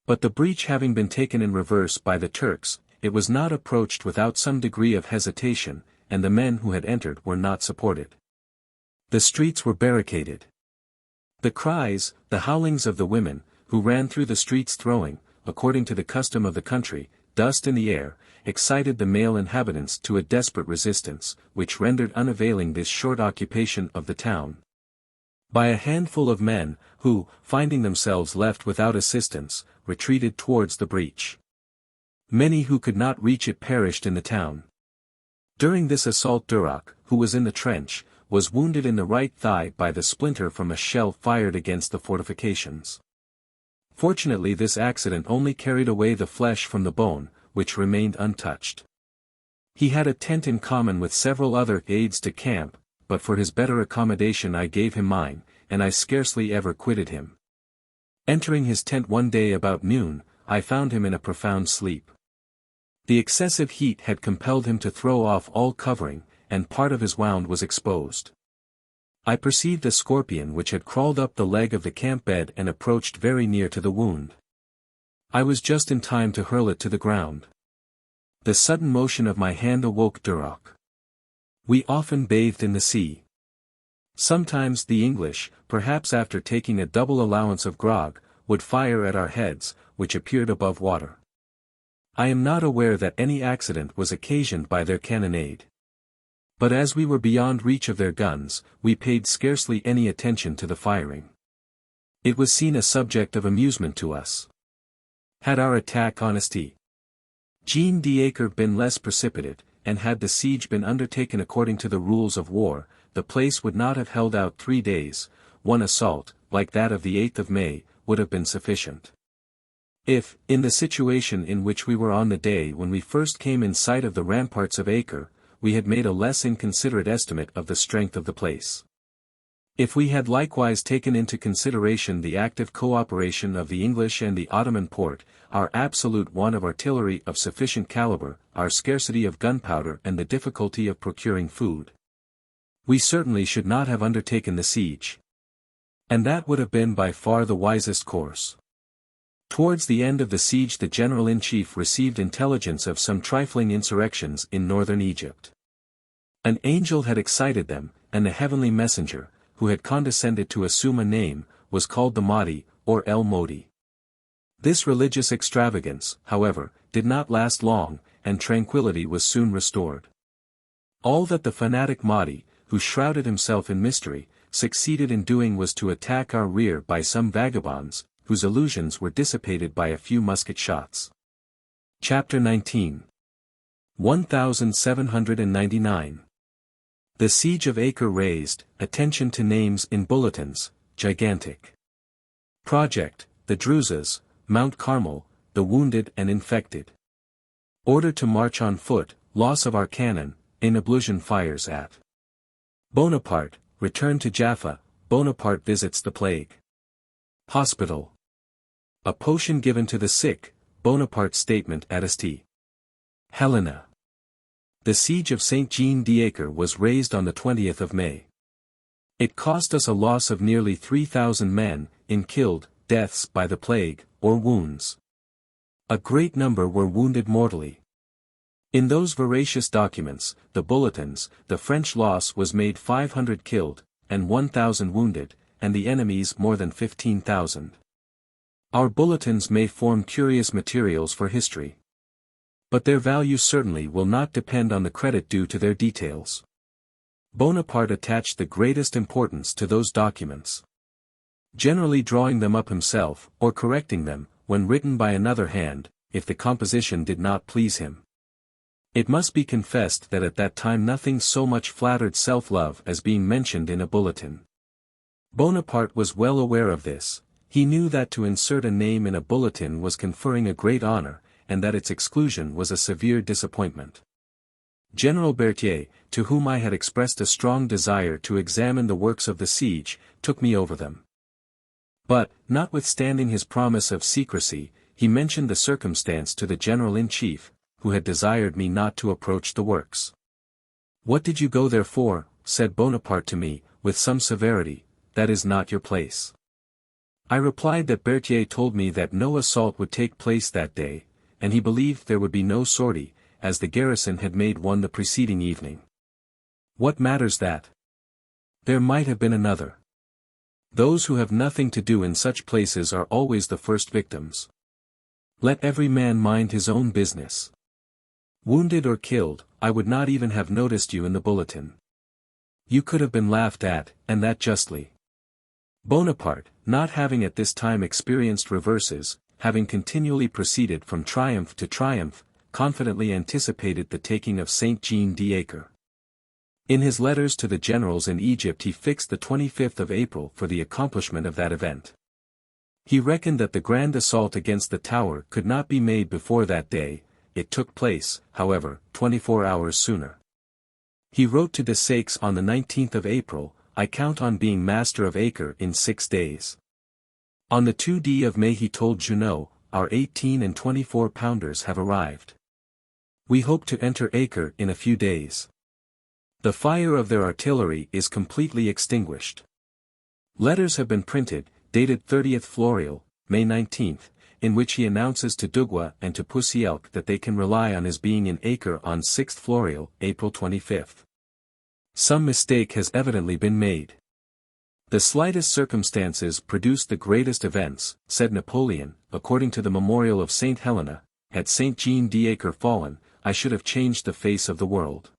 But the breach having been taken in reverse by the Turks, it was not approached without some degree of hesitation, and the men who had entered were not supported. The streets were barricaded. The cries, the howlings of the women, who ran through the streets throwing, according to the custom of the country, dust in the air, excited the male inhabitants to a desperate resistance, which rendered unavailing this short occupation of the town. By a handful of men, who, finding themselves left without assistance, retreated towards the breach. Many who could not reach it perished in the town. During this assault Duroc, who was in the trench, was wounded in the right thigh by the splinter from a shell fired against the fortifications. Fortunately this accident only carried away the flesh from the bone, which remained untouched. He had a tent in common with several other aides de camp, but for his better accommodation I gave him mine, and I scarcely ever quitted him. Entering his tent one day about noon, I found him in a profound sleep. The excessive heat had compelled him to throw off all covering, and part of his wound was exposed. I perceived a scorpion which had crawled up the leg of the camp bed and approached very near to the wound. I was just in time to hurl it to the ground. The sudden motion of my hand awoke Duroc. We often bathed in the sea. Sometimes the English, perhaps after taking a double allowance of grog, would fire at our heads, which appeared above water. I am not aware that any accident was occasioned by their cannonade. But as we were beyond reach of their guns, we paid scarcely any attention to the firing. It was seen a subject of amusement to us. Had our attack on Jean d'Acre been less precipitate, and had the siege been undertaken according to the rules of war, the place would not have held out 3 days. One assault, like that of the 8th of May, would have been sufficient. If, in the situation in which we were on the day when we first came in sight of the ramparts of Acre, we had made a less inconsiderate estimate of the strength of the place. If we had likewise taken into consideration the active co-operation of the English and the Ottoman Porte, our absolute want of artillery of sufficient caliber, our scarcity of gunpowder and the difficulty of procuring food, we certainly should not have undertaken the siege. And that would have been by far the wisest course. Towards the end of the siege the General-in-Chief received intelligence of some trifling insurrections in northern Egypt. An angel had excited them, and the heavenly messenger, who had condescended to assume a name, was called the Mahdi, or El Modi. This religious extravagance, however, did not last long, and tranquility was soon restored. All that the fanatic Mahdi, who shrouded himself in mystery, succeeded in doing was to attack our rear by some vagabonds, whose illusions were dissipated by a few musket shots. Chapter 19. 1799. The siege of Acre raised, attention to names in bulletins, gigantic. Project, the Druzes, Mount Carmel, the wounded and infected. Order to march on foot, loss of our cannon, inablution fires at. Bonaparte, return to Jaffa, Bonaparte visits the plague. Hospital. A potion given to the sick, Bonaparte's statement at St. Helena. The siege of St. Jean d'Acre was raised on the 20th of May. It cost us a loss of nearly 3,000 men, in killed, deaths by the plague, or wounds. A great number were wounded mortally. In those veracious documents, the bulletins, the French loss was made 500 killed, and 1,000 wounded, and the enemy's more than 15,000. Our bulletins may form curious materials for history. But their value certainly will not depend on the credit due to their details. Bonaparte attached the greatest importance to those documents. Generally drawing them up himself, or correcting them, when written by another hand, if the composition did not please him. It must be confessed that at that time nothing so much flattered self-love as being mentioned in a bulletin. Bonaparte was well aware of this. He knew that to insert a name in a bulletin was conferring a great honor, and that its exclusion was a severe disappointment. General Berthier, to whom I had expressed a strong desire to examine the works of the siege, took me over them. But, notwithstanding his promise of secrecy, he mentioned the circumstance to the General-in-Chief, who had desired me not to approach the works. "What did you go there for?" said Bonaparte to me, with some severity. "That is not your place." I replied that Berthier told me that no assault would take place that day, and he believed there would be no sortie, as the garrison had made one the preceding evening. What matters that? There might have been another. Those who have nothing to do in such places are always the first victims. Let every man mind his own business. Wounded or killed, I would not even have noticed you in the bulletin. You could have been laughed at, and that justly. Bonaparte, not having at this time experienced reverses, having continually proceeded from triumph to triumph, confidently anticipated the taking of St. Jean d'Acre. In his letters to the generals in Egypt he fixed the 25th of April for the accomplishment of that event. He reckoned that the grand assault against the tower could not be made before that day. It took place, however, 24 hours sooner. He wrote to Desaix on the 19th of April, "I count on being master of Acre in 6 days." On the 2d of May he told Junot, "Our 18 and 24-pounders have arrived. We hope to enter Acre in a few days. The fire of their artillery is completely extinguished." Letters have been printed, dated 30th Floréal, May 19th, in which he announces to Duguay and to Poussielc that they can rely on his being in Acre on 6th Floréal, April 25th. Some mistake has evidently been made. The slightest circumstances produce the greatest events, said Napoleon, according to the memorial of St. Helena. Had St. Jean d'Acre fallen, I should have changed the face of the world.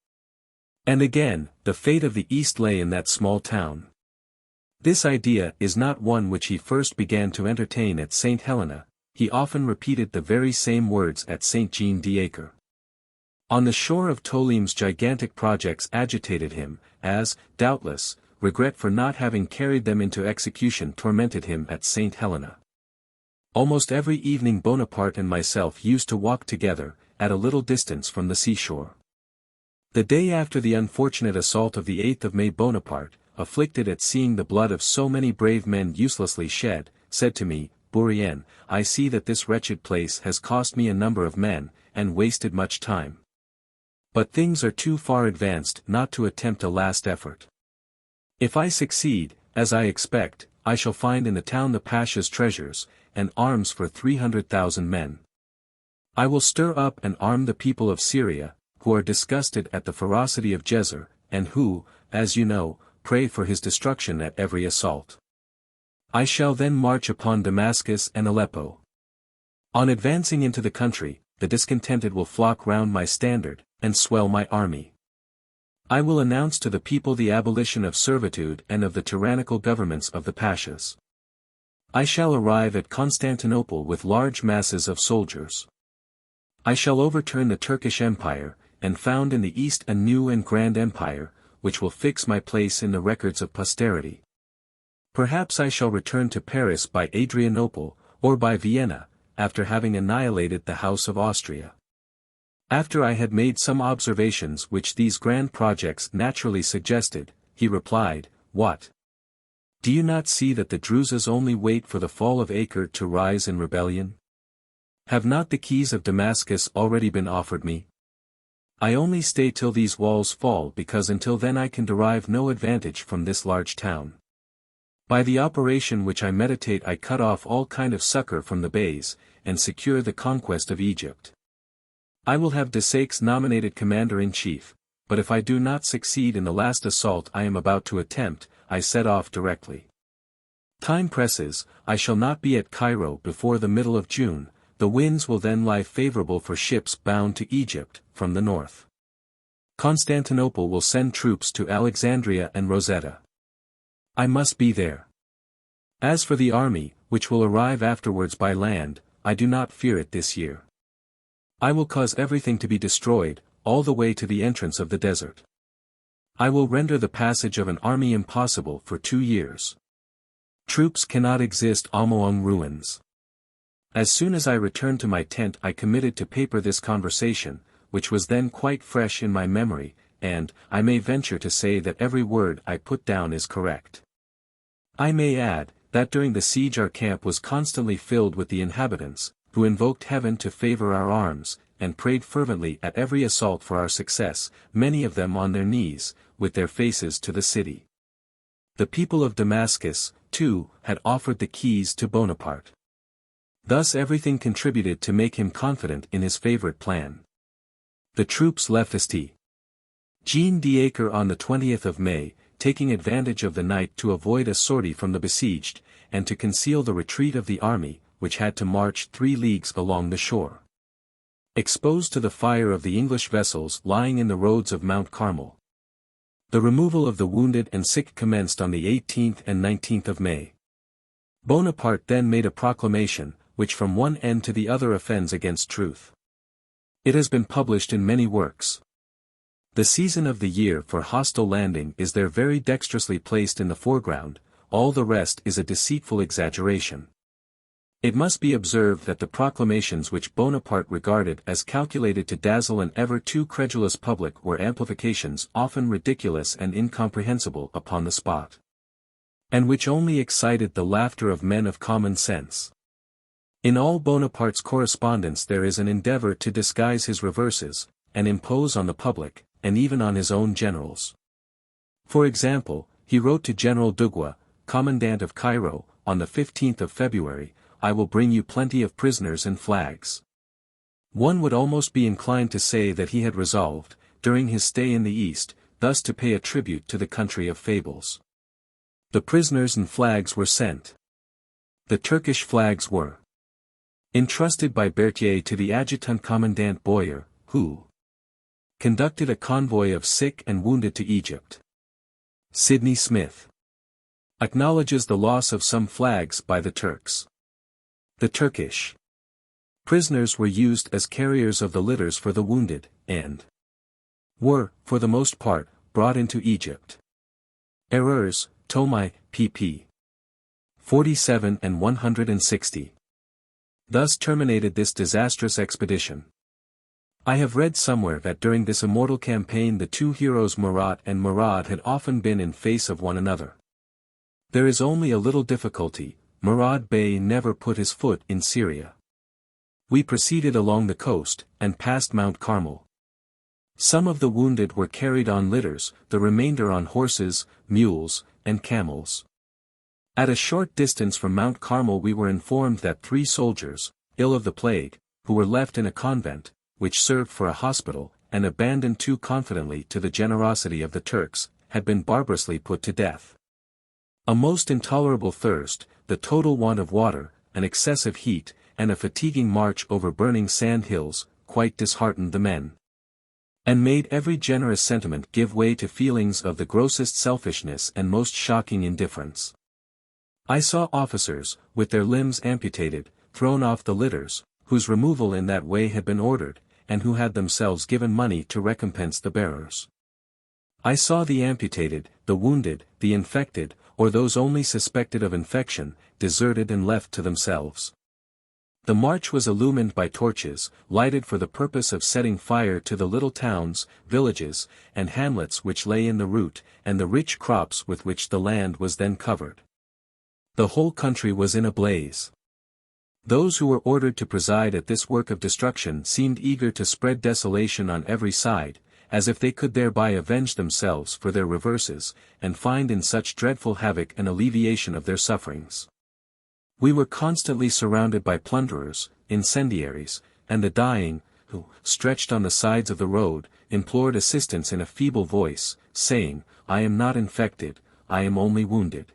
And again, the fate of the East lay in that small town. This idea is not one which he first began to entertain at St. Helena. he often repeated the very same words at St. Jean d'Acre. On the shore of Ptolemy's gigantic projects agitated him, as, doubtless, regret for not having carried them into execution tormented him at St. Helena. Almost every evening Bonaparte and myself used to walk together, at a little distance from the seashore. The day after the unfortunate assault of the 8th of May Bonaparte, afflicted at seeing the blood of so many brave men uselessly shed, said to me, "Bourrienne, I see that this wretched place has cost me a number of men, and wasted much time. But things are too far advanced not to attempt a last effort. If I succeed, as I expect, I shall find in the town the Pasha's treasures, and arms for 300,000 men. I will stir up and arm the people of Syria, who are disgusted at the ferocity of Jezer, and who, as you know, pray for his destruction at every assault. I shall then march upon Damascus and Aleppo. On advancing into the country, the discontented will flock round my standard, and swell my army. I will announce to the people the abolition of servitude and of the tyrannical governments of the Pashas. I shall arrive at Constantinople with large masses of soldiers. I shall overturn the Turkish Empire, and found in the East a new and grand empire, which will fix my place in the records of posterity. Perhaps I shall return to Paris by Adrianople, or by Vienna, after having annihilated the House of Austria." After I had made some observations which these grand projects naturally suggested, he replied, "What? Do you not see that the Druzes only wait for the fall of Acre to rise in rebellion? Have not the keys of Damascus already been offered me? I only stay till these walls fall because until then I can derive no advantage from this large town. By the operation which I meditate I cut off all kind of succor from the Beys, and secure the conquest of Egypt. I will have Desaix nominated commander-in-chief, but if I do not succeed in the last assault I am about to attempt, I set off directly. Time presses, I shall not be at Cairo before the middle of June, the winds will then lie favorable for ships bound to Egypt, from the north. Constantinople will send troops to Alexandria and Rosetta. I must be there. As for the army, which will arrive afterwards by land, I do not fear it this year. I will cause everything to be destroyed, all the way to the entrance of the desert. I will render the passage of an army impossible for 2 years. Troops cannot exist among ruins. As soon as I returned to my tent I committed to paper this conversation, which was then quite fresh in my memory, and, I may venture to say that every word I put down is correct. I may add, that during the siege our camp was constantly filled with the inhabitants, who invoked heaven to favor our arms, and prayed fervently at every assault for our success, many of them on their knees, with their faces to the city. The people of Damascus, too, had offered the keys to Bonaparte. Thus everything contributed to make him confident in his favorite plan. The troops left St. Jean d'Acre on the 20th of May, taking advantage of the night to avoid a sortie from the besieged, and to conceal the retreat of the army, which had to march 3 leagues along the shore. Exposed to the fire of the English vessels lying in the roads of Mount Carmel. The removal of the wounded and sick commenced on the 18th and 19th of May. Bonaparte then made a proclamation, which from one end to the other offends against truth. It has been published in many works. The season of the year for hostile landing is there very dexterously placed in the foreground, all the rest is a deceitful exaggeration. It must be observed that the proclamations which Bonaparte regarded as calculated to dazzle an ever too credulous public were amplifications often ridiculous and incomprehensible upon the spot, and which only excited the laughter of men of common sense. In all Bonaparte's correspondence there is an endeavor to disguise his reverses, and impose on the public, and even on his own generals. For example, he wrote to General Duguay, commandant of Cairo, on the 15th of February, "I will bring you plenty of prisoners and flags." One would almost be inclined to say that he had resolved, during his stay in the East, thus to pay a tribute to the country of fables. The prisoners and flags were sent. The Turkish flags were entrusted by Berthier to the adjutant commandant Boyer, who conducted a convoy of sick and wounded to Egypt. Sidney Smith acknowledges the loss of some flags by the Turks. The Turkish Prisoners were used as carriers of the litters for the wounded, and were, for the most part, brought into Egypt. Errors, Tomai, pp. 47 and 160. Thus terminated this disastrous expedition. I have read somewhere that during this immortal campaign the two heroes Murat and Murad had often been in face of one another. There is only a little difficulty: Murad Bey never put his foot in Syria. We proceeded along the coast, and passed Mount Carmel. Some of the wounded were carried on litters, the remainder on horses, mules, and camels. At a short distance from Mount Carmel we were informed that 3 soldiers, ill of the plague, who were left in a convent, which served for a hospital, and abandoned too confidently to the generosity of the Turks, had been barbarously put to death. A most intolerable thirst, the total want of water, an excessive heat, and a fatiguing march over burning sand hills, quite disheartened the men, and made every generous sentiment give way to feelings of the grossest selfishness and most shocking indifference. I saw officers, with their limbs amputated, thrown off the litters, whose removal in that way had been ordered, and who had themselves given money to recompense the bearers. I saw the amputated, the wounded, the infected, or those only suspected of infection, deserted and left to themselves. The march was illumined by torches, lighted for the purpose of setting fire to the little towns, villages, and hamlets which lay in the route, and the rich crops with which the land was then covered. The whole country was in a blaze. Those who were ordered to preside at this work of destruction seemed eager to spread desolation on every side, as if they could thereby avenge themselves for their reverses, and find in such dreadful havoc an alleviation of their sufferings. We were constantly surrounded by plunderers, incendiaries, and the dying, who, stretched on the sides of the road, implored assistance in a feeble voice, saying, "I am not infected, I am only wounded."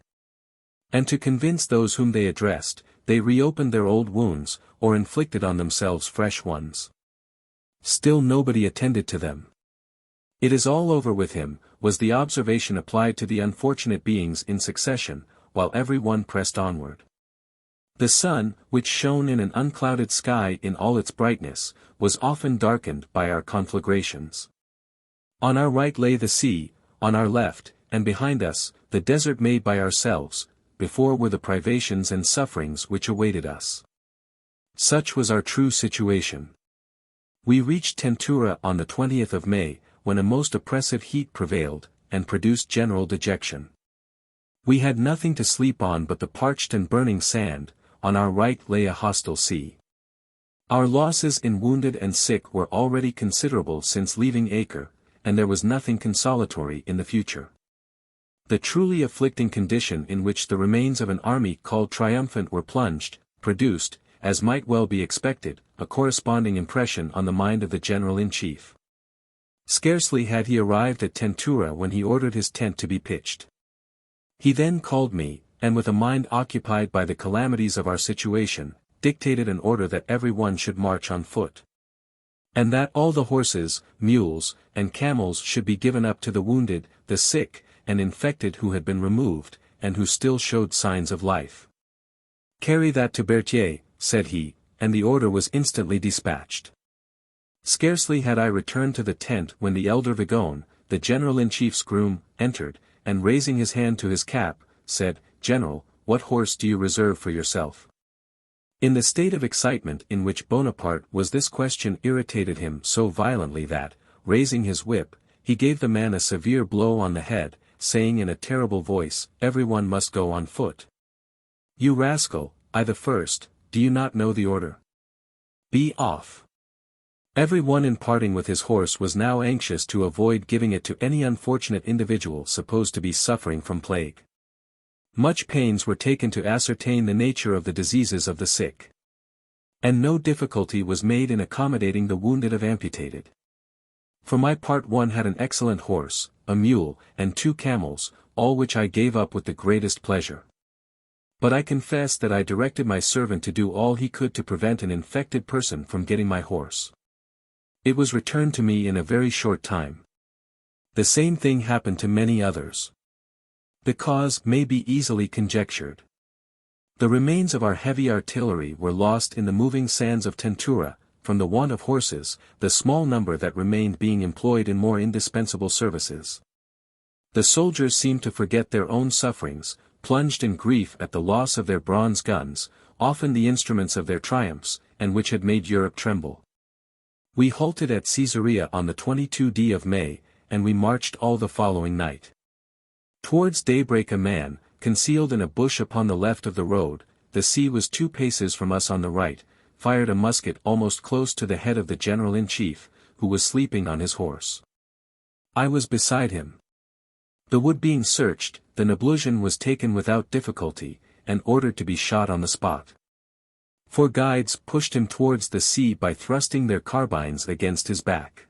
And to convince those whom they addressed, they reopened their old wounds, or inflicted on themselves fresh ones. Still nobody attended to them. "It is all over with him," was the observation applied to the unfortunate beings in succession, while every one pressed onward. The sun, which shone in an unclouded sky in all its brightness, was often darkened by our conflagrations. On our right lay the sea, on our left, and behind us, the desert made by ourselves. Before were the privations and sufferings which awaited us. Such was our true situation. We reached Tentura on the 20th of May, when a most oppressive heat prevailed, and produced general dejection. We had nothing to sleep on but the parched and burning sand. On our right lay a hostile sea. Our losses in wounded and sick were already considerable since leaving Acre, and there was nothing consolatory in the future. The truly afflicting condition in which the remains of an army called triumphant were plunged, produced, as might well be expected, a corresponding impression on the mind of the general-in-chief. Scarcely had he arrived at Tentura when he ordered his tent to be pitched. He then called me, and with a mind occupied by the calamities of our situation, dictated an order that every one should march on foot, and that all the horses, mules, and camels should be given up to the wounded, the sick, and infected who had been removed, and who still showed signs of life. "Carry that to Berthier," said he, and the order was instantly dispatched. Scarcely had I returned to the tent when the elder Vigon, the general-in-chief's groom, entered, and raising his hand to his cap, said, "General, what horse do you reserve for yourself?" In the state of excitement in which Bonaparte was, this question irritated him so violently that, raising his whip, he gave the man a severe blow on the head, saying in a terrible voice, "Everyone must go on foot." "You rascal, I the first, do you not know the order? Be off." Every one in parting with his horse was now anxious to avoid giving it to any unfortunate individual supposed to be suffering from plague. Much pains were taken to ascertain the nature of the diseases of the sick, and no difficulty was made in accommodating the wounded or amputated. For my part, one had an excellent horse, a mule, and 2 camels, all which I gave up with the greatest pleasure. But I confess that I directed my servant to do all he could to prevent an infected person from getting my horse. It was returned to me in a very short time. The same thing happened to many others. The cause may be easily conjectured. The remains of our heavy artillery were lost in the moving sands of Tentura, from the want of horses, the small number that remained being employed in more indispensable services. The soldiers seemed to forget their own sufferings, plunged in grief at the loss of their bronze guns, often the instruments of their triumphs, and which had made Europe tremble. We halted at Caesarea on the 22d of May, and we marched all the following night. Towards daybreak a man, concealed in a bush upon the left of the road, the sea was 2 paces from us on the right, fired a musket almost close to the head of the general-in-chief, who was sleeping on his horse. I was beside him. The wood being searched, the Nablusian was taken without difficulty, and ordered to be shot on the spot. 4 guides pushed him towards the sea by thrusting their carbines against his back.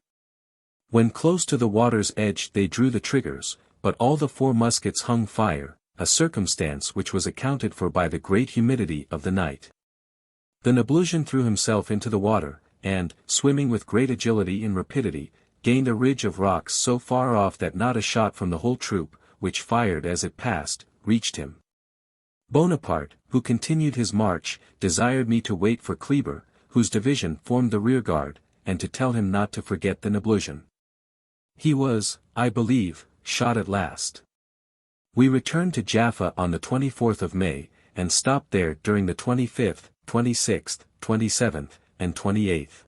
When close to the water's edge they drew the triggers, but all the 4 muskets hung fire, a circumstance which was accounted for by the great humidity of the night. The Nablusian threw himself into the water, and, swimming with great agility and rapidity, gained a ridge of rocks so far off that not a shot from the whole troop, which fired as it passed, reached him. Bonaparte, who continued his march, desired me to wait for Kleber, whose division formed the rearguard, and to tell him not to forget the Nablusian. He was, I believe, shot at last. We returned to Jaffa on the 24th of May, and stopped there during the 25th, 26th, 27th, and 28th.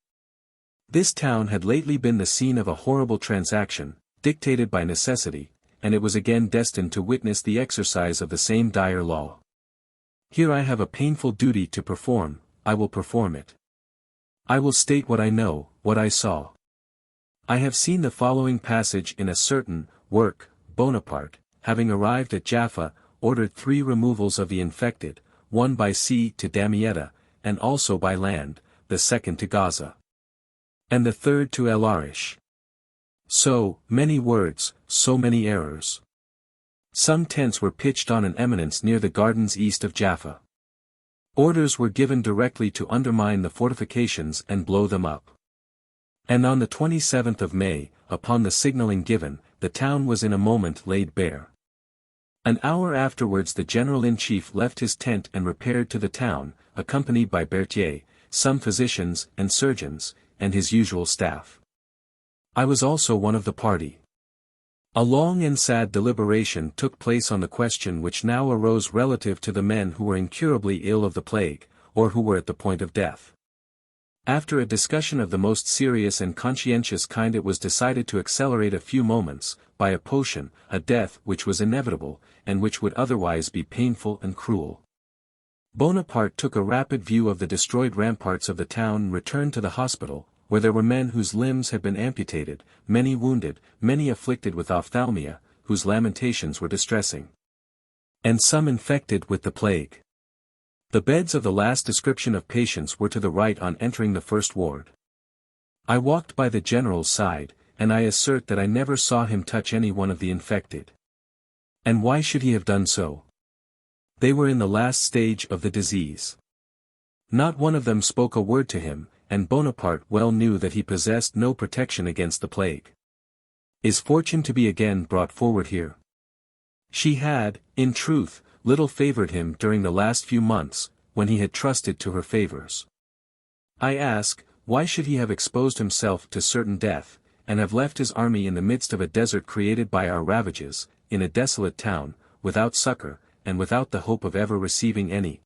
This town had lately been the scene of a horrible transaction, dictated by necessity, and it was again destined to witness the exercise of the same dire law. Here I have a painful duty to perform, I will perform it. I will state what I know, what I saw. I have seen the following passage in a certain work. Bonaparte, having arrived at Jaffa, ordered 3 removals of the infected, 1 by sea to Damietta, and also by land, the 2nd to Gaza, and the 3rd to El Arish. So many words, so many errors. Some tents were pitched on an eminence near the gardens east of Jaffa. Orders were given directly to undermine the fortifications and blow them up. And on the 27th of May, upon the signaling given, the town was in a moment laid bare. An hour afterwards the general-in-chief left his tent and repaired to the town, accompanied by Berthier, some physicians and surgeons, and his usual staff. I was also one of the party. A long and sad deliberation took place on the question which now arose relative to the men who were incurably ill of the plague, or who were at the point of death. After a discussion of the most serious and conscientious kind it was decided to accelerate a few moments, by a potion, a death which was inevitable, and which would otherwise be painful and cruel. Bonaparte took a rapid view of the destroyed ramparts of the town and returned to the hospital, where there were men whose limbs had been amputated, many wounded, many afflicted with ophthalmia, whose lamentations were distressing, and some infected with the plague. The beds of the last description of patients were to the right on entering the first ward. I walked by the general's side, and I assert that I never saw him touch any one of the infected. And why should he have done so? They were in the last stage of the disease. Not one of them spoke a word to him, and Bonaparte well knew that he possessed no protection against the plague. Is fortune to be again brought forward here? She had, in truth, little favored him during the last few months, when he had trusted to her favors. I ask, why should he have exposed himself to certain death, and have left his army in the midst of a desert created by our ravages, in a desolate town, without succor, and without the hope of ever receiving any?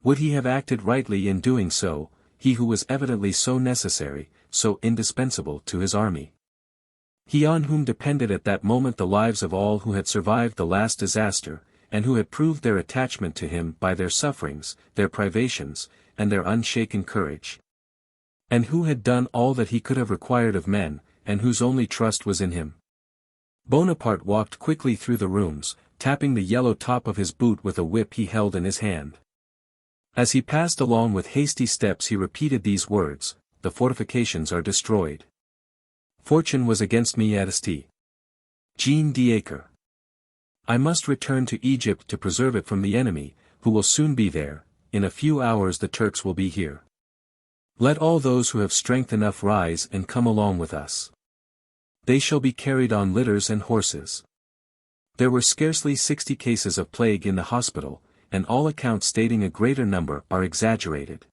Would he have acted rightly in doing so, he who was evidently so necessary, so indispensable to his army? He on whom depended at that moment the lives of all who had survived the last disaster, and who had proved their attachment to him by their sufferings, their privations, and their unshaken courage. And who had done all that he could have required of men, and whose only trust was in him. Bonaparte walked quickly through the rooms, tapping the yellow top of his boot with a whip he held in his hand. As he passed along with hasty steps he repeated these words, "The fortifications are destroyed. Fortune was against me at St. Jean d'Acre. I must return to Egypt to preserve it from the enemy, who will soon be there. In a few hours the Turks will be here. Let all those who have strength enough rise and come along with us. They shall be carried on litters and horses." There were scarcely 60 cases of plague in the hospital, and all accounts stating a greater number are exaggerated.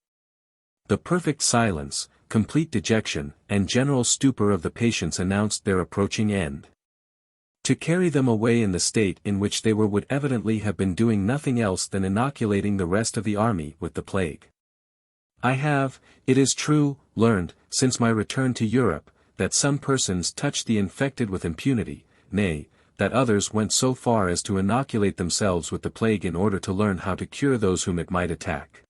The perfect silence, complete dejection, and general stupor of the patients announced their approaching end. To carry them away in the state in which they were would evidently have been doing nothing else than inoculating the rest of the army with the plague. I have, it is true, learned, since my return to Europe, that some persons touched the infected with impunity, nay, that others went so far as to inoculate themselves with the plague in order to learn how to cure those whom it might attack.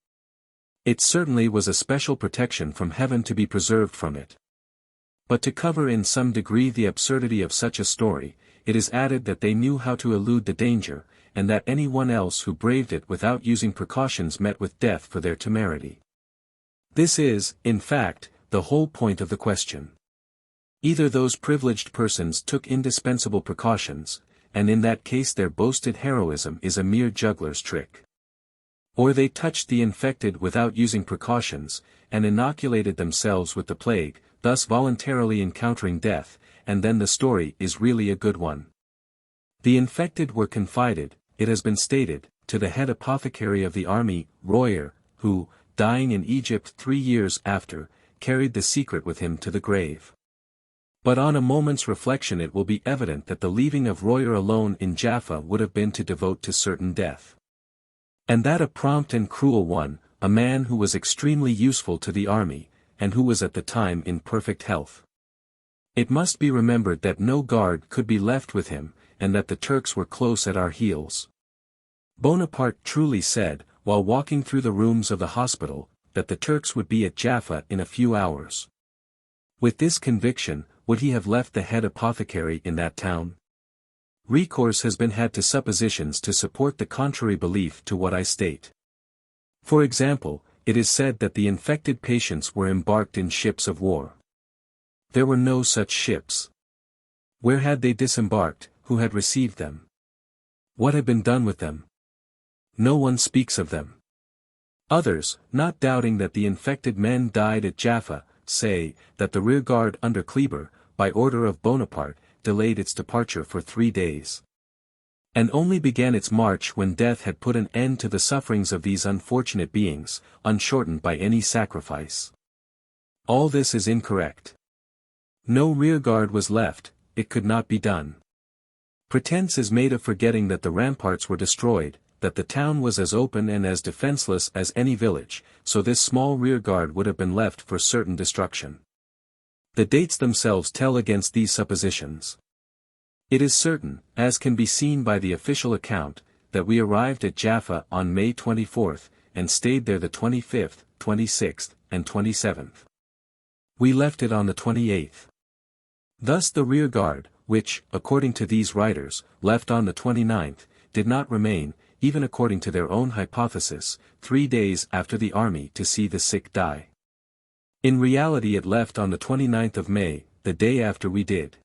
It certainly was a special protection from heaven to be preserved from it. But to cover in some degree the absurdity of such a story, it is added that they knew how to elude the danger, and that any one else who braved it without using precautions met with death for their temerity. This is, in fact, the whole point of the question. Either those privileged persons took indispensable precautions, and in that case their boasted heroism is a mere juggler's trick. Or they touched the infected without using precautions, and inoculated themselves with the plague, thus voluntarily encountering death, and then the story is really a good one. The infected were confided, it has been stated, to the head apothecary of the army, Royer, who, dying in Egypt 3 years after, carried the secret with him to the grave. But on a moment's reflection it will be evident that the leaving of Royer alone in Jaffa would have been to devote to certain death. And that a prompt and cruel one, a man who was extremely useful to the army, and who was at the time in perfect health. It must be remembered that no guard could be left with him, and that the Turks were close at our heels. Bonaparte truly said, while walking through the rooms of the hospital, that the Turks would be at Jaffa in a few hours. With this conviction, would he have left the head apothecary in that town? Recourse has been had to suppositions to support the contrary belief to what I state. For example, it is said that the infected patients were embarked in ships of war. There were no such ships. Where had they disembarked, who had received them? What had been done with them? No one speaks of them. Others, not doubting that the infected men died at Jaffa, say, that the rearguard under Kleber, by order of Bonaparte, delayed its departure for 3 days. And only began its march when death had put an end to the sufferings of these unfortunate beings, unshortened by any sacrifice. All this is incorrect. No rearguard was left, it could not be done. Pretense is made of forgetting that the ramparts were destroyed, that the town was as open and as defenseless as any village, so this small rearguard would have been left for certain destruction. The dates themselves tell against these suppositions. It is certain, as can be seen by the official account, that we arrived at Jaffa on May 24th, and stayed there the 25th, 26th, and 27th. We left it on the 28th. Thus the rearguard, which, according to these writers, left on the 29th, did not remain, even according to their own hypothesis, 3 days after the army to see the sick die. In reality it left on the 29th of May, the day after we did.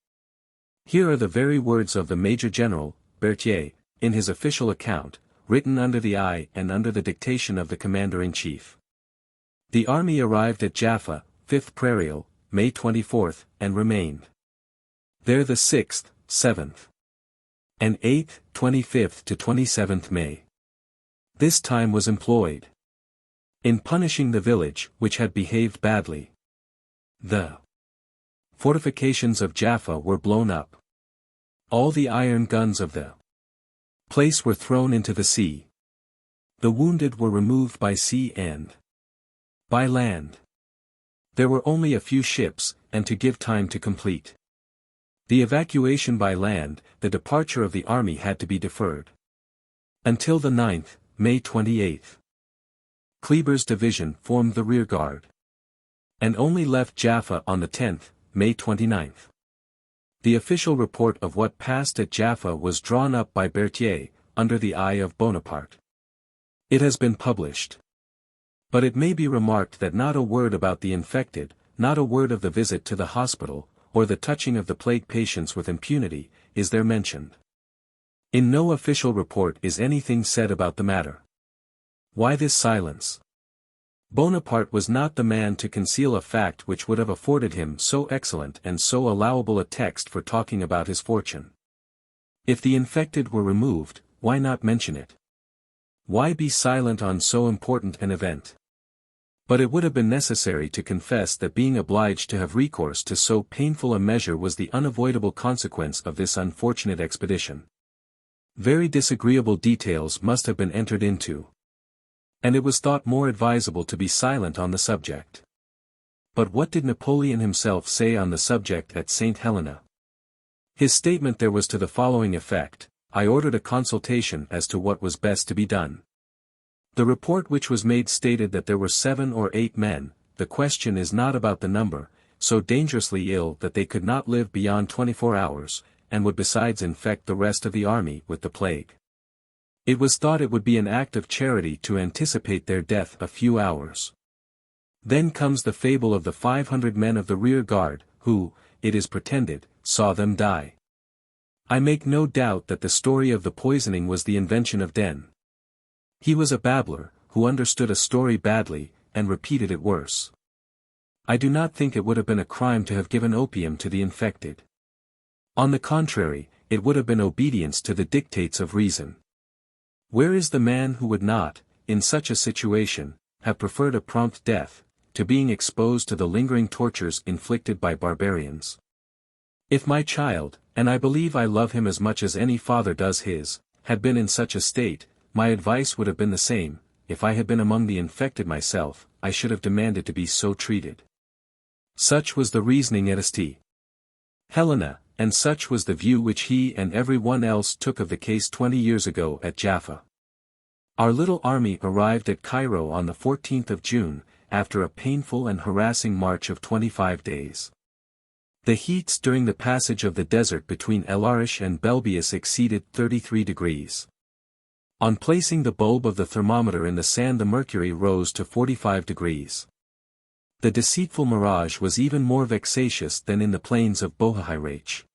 Here are the very words of the Major General, Berthier, in his official account, written under the eye and under the dictation of the Commander-in-Chief. The army arrived at Jaffa, 5th Prairial, May 24th, and remained there the 6th, 7th, and 8th, 25th to 27th May. This time was employed in punishing the village which had behaved badly. The fortifications of Jaffa were blown up. All the iron guns of the place were thrown into the sea. The wounded were removed by sea and by land. There were only a few ships, and to give time to complete the evacuation by land, the departure of the army had to be deferred until the 9th, May 28th. Kleber's division formed the rearguard, and only left Jaffa on the 10th, May 29th. The official report of what passed at Jaffa was drawn up by Berthier, under the eye of Bonaparte. It has been published. But it may be remarked that not a word about the infected, not a word of the visit to the hospital, or the touching of the plague patients with impunity, is there mentioned. In no official report is anything said about the matter. Why this silence? Bonaparte was not the man to conceal a fact which would have afforded him so excellent and so allowable a text for talking about his fortune. If the infected were removed, why not mention it? Why be silent on so important an event? But it would have been necessary to confess that being obliged to have recourse to so painful a measure was the unavoidable consequence of this unfortunate expedition. Very disagreeable details must have been entered into. And it was thought more advisable to be silent on the subject. But what did Napoleon himself say on the subject at St. Helena? His statement there was to the following effect: I ordered a consultation as to what was best to be done. The report which was made stated that there were 7 or 8 men, the question is not about the number, so dangerously ill that they could not live beyond 24 hours, and would besides infect the rest of the army with the plague. It was thought it would be an act of charity to anticipate their death a few hours. Then comes the fable of the 500 men of the rear guard, who, it is pretended, saw them die. I make no doubt that the story of the poisoning was the invention of Den. He was a babbler, who understood a story badly, and repeated it worse. I do not think it would have been a crime to have given opium to the infected. On the contrary, it would have been obedience to the dictates of reason. Where is the man who would not, in such a situation, have preferred a prompt death, to being exposed to the lingering tortures inflicted by barbarians? If my child, and I believe I love him as much as any father does his, had been in such a state, my advice would have been the same. If I had been among the infected myself, I should have demanded to be so treated. Such was the reasoning at St. Helena, and such was the view which he and every one else took of the case 20 years ago at Jaffa. Our little army arrived at Cairo on the 14th of June, after a painful and harassing march of 25 days. The heats during the passage of the desert between El Arish and Belbius exceeded 33 degrees. On placing the bulb of the thermometer in the sand the mercury rose to 45 degrees. The deceitful mirage was even more vexatious than in the plains of Bohahirach.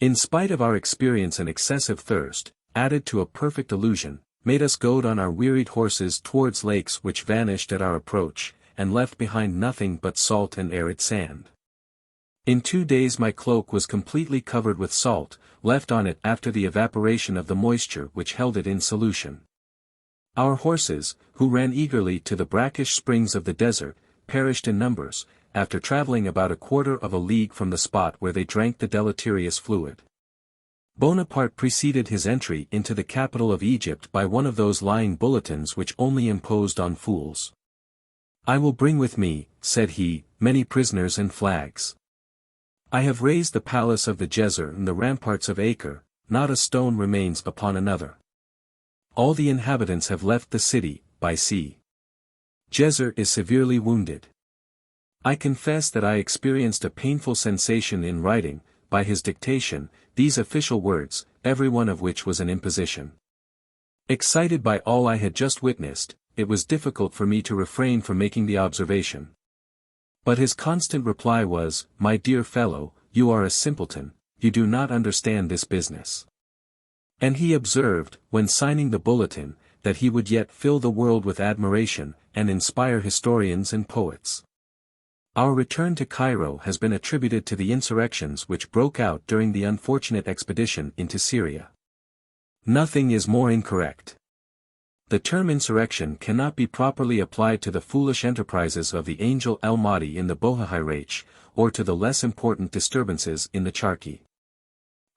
In spite of our experience and excessive thirst, added to a perfect illusion, made us goad on our wearied horses towards lakes which vanished at our approach, and left behind nothing but salt and arid sand. In 2 days my cloak was completely covered with salt, left on it after the evaporation of the moisture which held it in solution. Our horses, who ran eagerly to the brackish springs of the desert, perished in numbers, after traveling about a quarter of a league from the spot where they drank the deleterious fluid. Bonaparte preceded his entry into the capital of Egypt by one of those lying bulletins which only imposed on fools. I will bring with me, said he, many prisoners and flags. I have raised the palace of the Jezzer and the ramparts of Acre, not a stone remains upon another. All the inhabitants have left the city, by sea. Jezzer is severely wounded. I confess that I experienced a painful sensation in writing, by his dictation, these official words, every one of which was an imposition. Excited by all I had just witnessed, it was difficult for me to refrain from making the observation. But his constant reply was, my dear fellow, you are a simpleton, you do not understand this business. And he observed, when signing the bulletin, that he would yet fill the world with admiration, and inspire historians and poets. Our return to Cairo has been attributed to the insurrections which broke out during the unfortunate expedition into Syria. Nothing is more incorrect. The term insurrection cannot be properly applied to the foolish enterprises of the Angel El-Mahdi in the Bohahirach, or to the less important disturbances in the Charqui.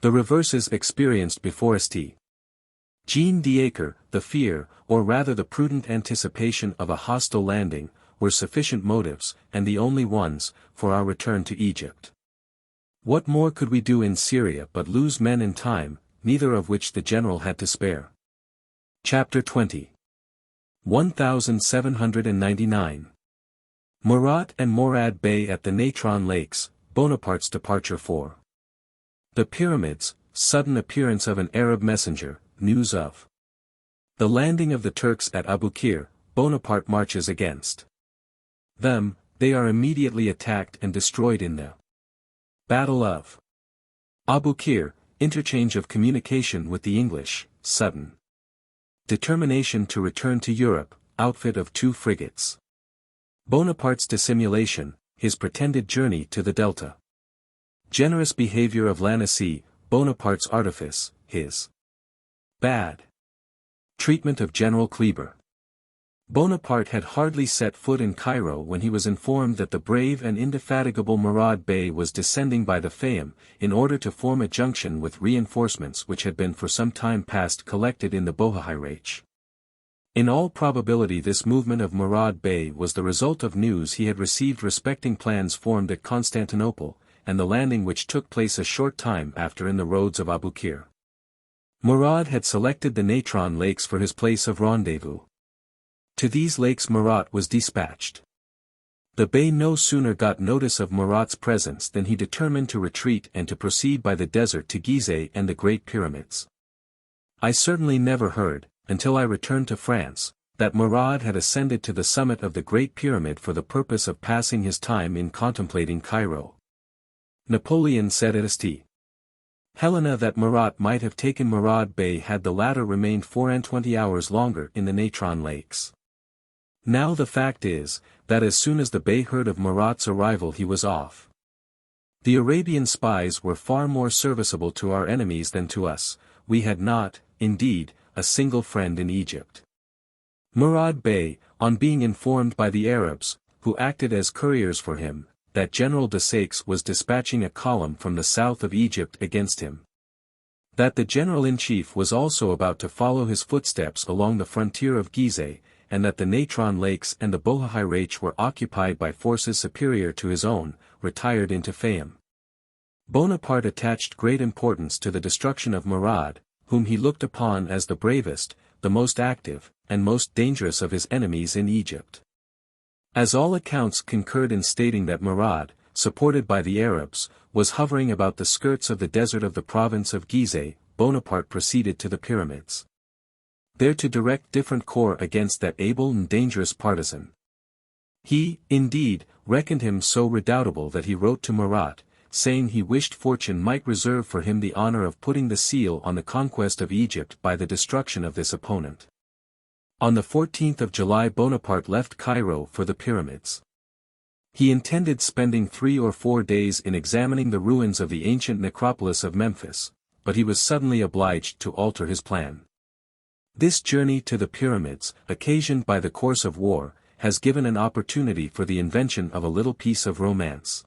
The reverses experienced before St. Jean d'Acre, the fear, or rather the prudent anticipation of a hostile landing, were sufficient motives, and the only ones, for our return to Egypt. What more could we do in Syria but lose men and time, neither of which the general had to spare? Chapter 20. 1799. Murat and Morad Bey at the Natron Lakes, Bonaparte's departure for the Pyramids, sudden appearance of an Arab messenger, news of the landing of the Turks at Aboukir, Bonaparte marches against them, they are immediately attacked and destroyed in the Battle of Aboukir, interchange of communication with the English, sudden determination to return to Europe, outfit of 2 frigates. Bonaparte's dissimulation, his pretended journey to the Delta. Generous behavior of Lannesy, Bonaparte's artifice, his bad Treatment of General Kleber. Bonaparte had hardly set foot in Cairo when he was informed that the brave and indefatigable Murad Bey was descending by the Fayum, in order to form a junction with reinforcements which had been for some time past collected in the Bohahirach. In all probability this movement of Murad Bey was the result of news he had received respecting plans formed at Constantinople, and the landing which took place a short time after in the roads of Aboukir. Murad had selected the Natron Lakes for his place of rendezvous. To these lakes Murat was dispatched. The Bey no sooner got notice of Murat's presence than he determined to retreat and to proceed by the desert to Gizeh and the Great Pyramids. I certainly never heard, until I returned to France, that Murad had ascended to the summit of the Great Pyramid for the purpose of passing his time in contemplating Cairo. Napoleon said at St. Helena that Murat might have taken Murad Bey had the latter remained 24 hours longer in the Natron Lakes. Now the fact is, that as soon as the Bey heard of Murat's arrival he was off. The Arabian spies were far more serviceable to our enemies than to us. We had not, indeed, a single friend in Egypt. Murad Bey, on being informed by the Arabs, who acted as couriers for him, that General de Saix was dispatching a column from the south of Egypt against him. That the General-in-Chief was also about to follow his footsteps along the frontier of Gizeh, and that the Natron Lakes and the Bohahirach were occupied by forces superior to his own, retired into Fayum. Bonaparte attached great importance to the destruction of Murad, whom he looked upon as the bravest, the most active, and most dangerous of his enemies in Egypt. As all accounts concurred in stating that Murad, supported by the Arabs, was hovering about the skirts of the desert of the province of Gizeh, Bonaparte proceeded to the pyramids. There to direct different corps against that able and dangerous partisan. He, indeed, reckoned him so redoubtable that he wrote to Murat, saying he wished fortune might reserve for him the honor of putting the seal on the conquest of Egypt by the destruction of this opponent. On the 14th of July Bonaparte left Cairo for the pyramids. He intended spending 3 or 4 days in examining the ruins of the ancient necropolis of Memphis, but he was suddenly obliged to alter his plan. This journey to the pyramids, occasioned by the course of war, has given an opportunity for the invention of a little piece of romance.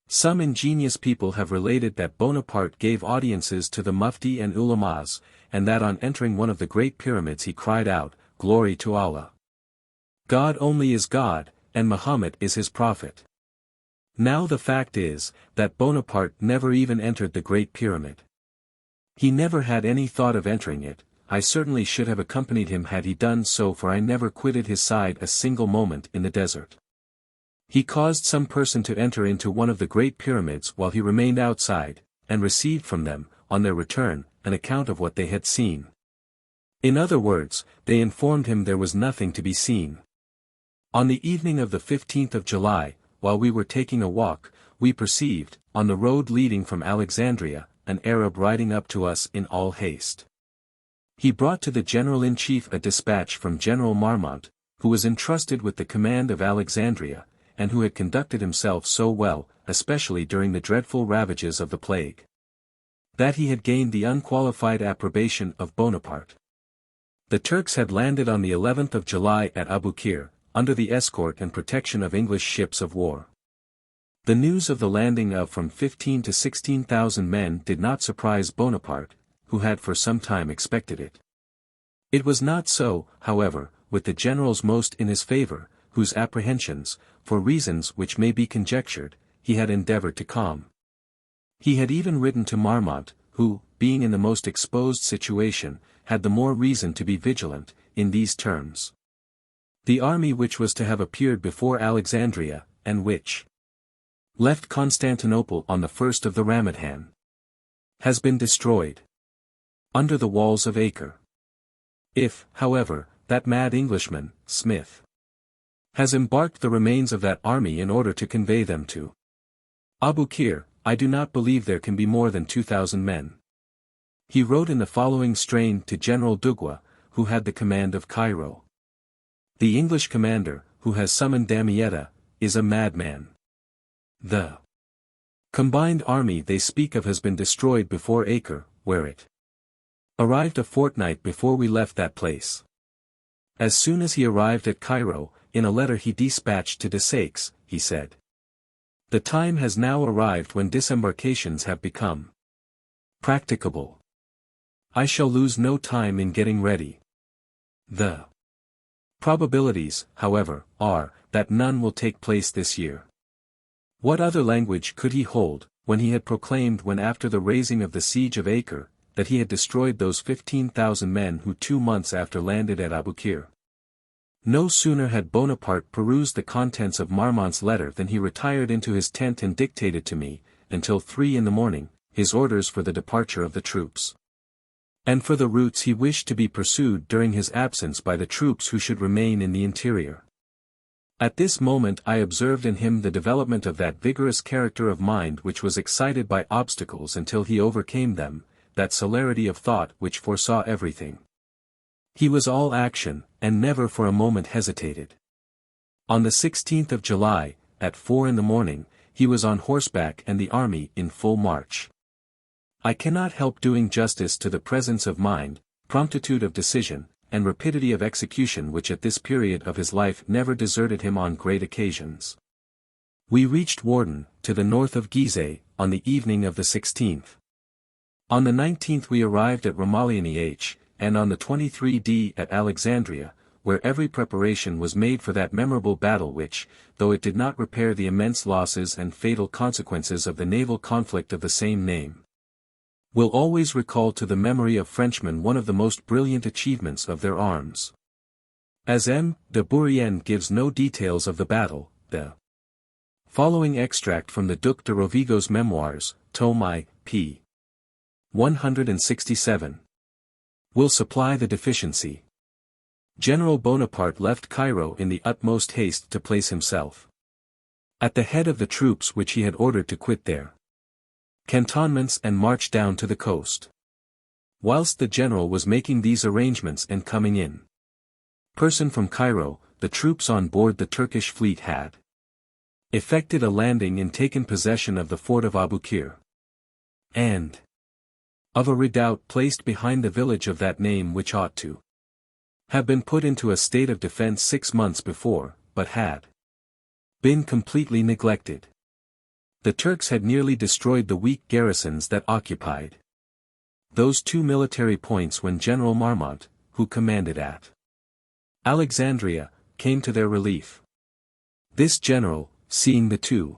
Some ingenious people have related that Bonaparte gave audiences to the Mufti and Ulamas, and that on entering one of the great pyramids he cried out, "Glory to Allah! God only is God, and Muhammad is his prophet." Now the fact is, that Bonaparte never even entered the Great Pyramid. He never had any thought of entering it. I certainly should have accompanied him had he done so, for I never quitted his side a single moment in the desert. He caused some person to enter into one of the great pyramids while he remained outside, and received from them, on their return, an account of what they had seen. In other words, they informed him there was nothing to be seen. On the evening of the 15th of July, while we were taking a walk, we perceived, on the road leading from Alexandria, an Arab riding up to us in all haste. He brought to the General-in-Chief a dispatch from General Marmont, who was entrusted with the command of Alexandria, and who had conducted himself so well, especially during the dreadful ravages of the plague, that he had gained the unqualified approbation of Bonaparte. The Turks had landed on the 11th of July at Aboukir, under the escort and protection of English ships of war. The news of the landing of from 15 to 16,000 men did not surprise Bonaparte, who had for some time expected it. It was not so, however, with the generals most in his favor, whose apprehensions, for reasons which may be conjectured, he had endeavored to calm. He had even written to Marmont, who, being in the most exposed situation, had the more reason to be vigilant, in these terms. The army which was to have appeared before Alexandria, and which left Constantinople on the 1st of the Ramadan, has been destroyed under the walls of Acre. If, however, that mad Englishman, Smith, has embarked the remains of that army in order to convey them to Aboukir, I do not believe there can be more than 2,000 men. He wrote in the following strain to General Duguay, who had the command of Cairo. The English commander, who has summoned Damietta, is a madman. The combined army they speak of has been destroyed before Acre, where it Arrived a fortnight before we left that place. As soon as he arrived at Cairo, in a letter he dispatched to Desaix, he said. The time has now arrived when disembarkations have become practicable. I shall lose no time in getting ready. The probabilities, however, are, that none will take place this year. What other language could he hold, when he had proclaimed when after the raising of the siege of Acre, that he had destroyed those 15,000 men who 2 months after landed at Aboukir? No sooner had Bonaparte perused the contents of Marmont's letter than he retired into his tent and dictated to me, until 3 in the morning, his orders for the departure of the troops. And for the routes he wished to be pursued during his absence by the troops who should remain in the interior. At this moment I observed in him the development of that vigorous character of mind which was excited by obstacles until he overcame them, that celerity of thought which foresaw everything. He was all action, and never for a moment hesitated. On the 16th of July, at 4 in the morning, he was on horseback and the army in full march. I cannot help doing justice to the presence of mind, promptitude of decision, and rapidity of execution which at this period of his life never deserted him on great occasions. We reached Worden, to the north of Gizeh, on the evening of the 16th. On the 19th we arrived at Ramaliani, and on the 23rd at Alexandria, where every preparation was made for that memorable battle which, though it did not repair the immense losses and fatal consequences of the naval conflict of the same name, will always recall to the memory of Frenchmen one of the most brilliant achievements of their arms. As M. de Bourrienne gives no details of the battle, the following extract from the Duc de Rovigo's Memoirs, tome I, p. 167, will supply the deficiency. General Bonaparte left Cairo in the utmost haste to place himself at the head of the troops which he had ordered to quit their cantonments and march down to the coast. Whilst the general was making these arrangements and coming in person from Cairo, the troops on board the Turkish fleet had effected a landing and taken possession of the fort of Aboukir, and of a redoubt placed behind the village of that name which ought to have been put into a state of defense 6 months before, but had been completely neglected. The Turks had nearly destroyed the weak garrisons that occupied those 2 military points when General Marmont, who commanded at Alexandria, came to their relief. This general, seeing the 2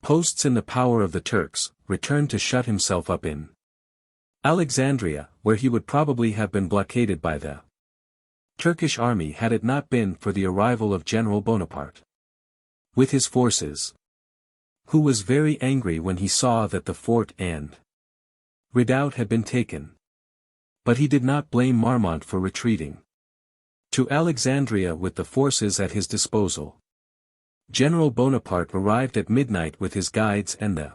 posts in the power of the Turks, returned to shut himself up in Alexandria, where he would probably have been blockaded by the Turkish army had it not been for the arrival of General Bonaparte with his forces, who was very angry when he saw that the fort and redoubt had been taken. But he did not blame Marmont for retreating to Alexandria with the forces at his disposal. General Bonaparte arrived at midnight with his guides and the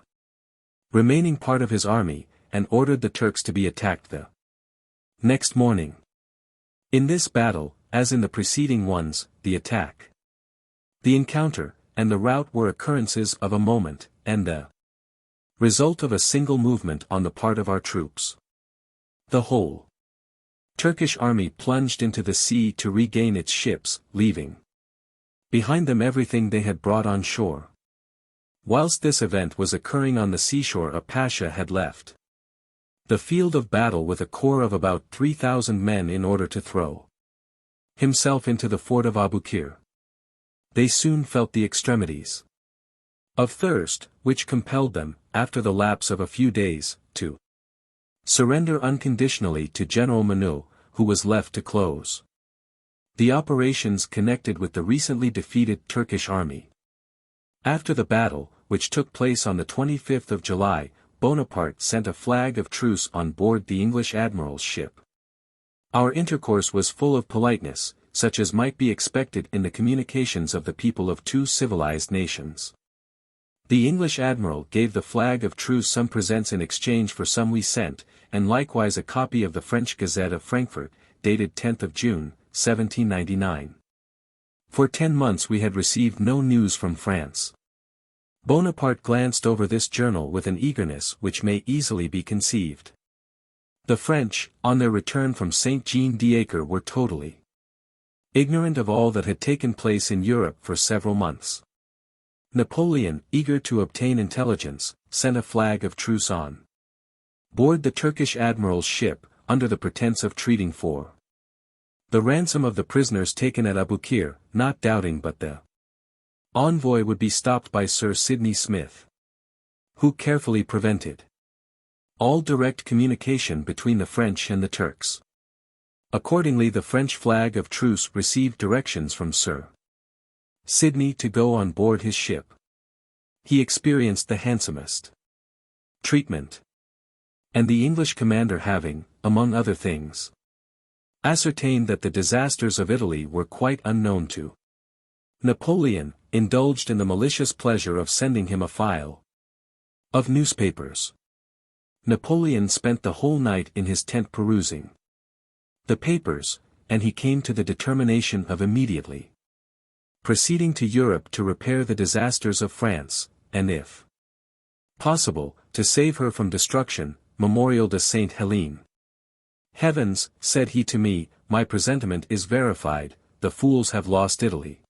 remaining part of his army, and ordered the Turks to be attacked the next morning. In this battle, as in the preceding ones, the attack, the encounter, and the rout were occurrences of a moment, and the result of a single movement on the part of our troops. The whole Turkish army plunged into the sea to regain its ships, leaving behind them everything they had brought on shore. Whilst this event was occurring on the seashore, a pasha had left the field of battle with a corps of about 3,000 men in order to throw himself into the fort of Aboukir. They soon felt the extremities of thirst, which compelled them, after the lapse of a few days, to surrender unconditionally to General Menou, who was left to close the operations connected with the recently defeated Turkish army. After the battle, which took place on the 25th of July, Bonaparte sent a flag of truce on board the English admiral's ship. Our intercourse was full of politeness, such as might be expected in the communications of the people of 2 civilized nations. The English admiral gave the flag of truce some presents in exchange for some we sent, and likewise a copy of the French Gazette of Frankfurt, dated 10th of June, 1799. For 10 months we had received no news from France. Bonaparte glanced over this journal with an eagerness which may easily be conceived. The French, on their return from Saint-Jean-d'Acre, were totally ignorant of all that had taken place in Europe for several months. Napoleon, eager to obtain intelligence, sent a flag of truce on board the Turkish admiral's ship, under the pretense of treating for the ransom of the prisoners taken at Aboukir, not doubting but the envoy would be stopped by Sir Sidney Smith, who carefully prevented all direct communication between the French and the Turks. Accordingly, the French flag of truce received directions from Sir Sidney to go on board his ship. He experienced the handsomest treatment, and the English commander having, among other things, ascertained that the disasters of Italy were quite unknown to Napoleon, indulged in the malicious pleasure of sending him a file of newspapers. Napoleon spent the whole night in his tent perusing the papers, and he came to the determination of immediately proceeding to Europe to repair the disasters of France, and if possible, to save her from destruction. Memorial de Sainte Helene. Heavens, said he to me, my presentiment is verified, the fools have lost Italy.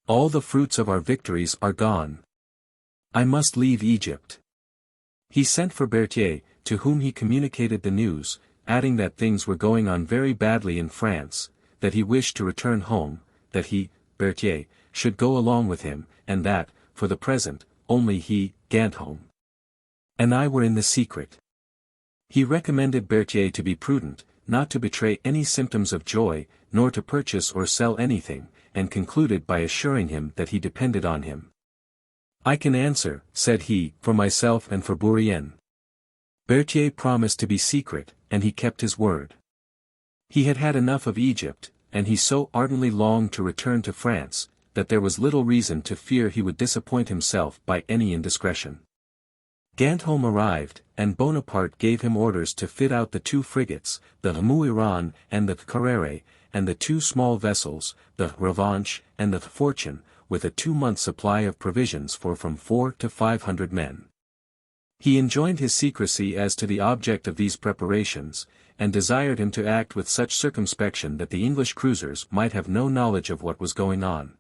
All the fruits of our victories are gone. I must leave Egypt. He sent for Berthier, to whom he communicated the news, adding that things were going on very badly in France, that he wished to return home, that he, Berthier, should go along with him, and that, for the present, only he, Ganteaume, and I were in the secret. He recommended Berthier to be prudent, not to betray any symptoms of joy, nor to purchase or sell anything, and concluded by assuring him that he depended on him. I can answer, said he, for myself and for Bourrienne. Berthier promised to be secret, and he kept his word. He had had enough of Egypt, and he so ardently longed to return to France, that there was little reason to fear he would disappoint himself by any indiscretion. Ganteaume arrived, and Bonaparte gave him orders to fit out the 2 frigates, the Mouiran and the Carrere, and the 2 small vessels, the Revanche and the Fortune, with a 2-month supply of provisions for from 400 to 500 men. He enjoined his secrecy as to the object of these preparations, and desired him to act with such circumspection that the English cruisers might have no knowledge of what was going on.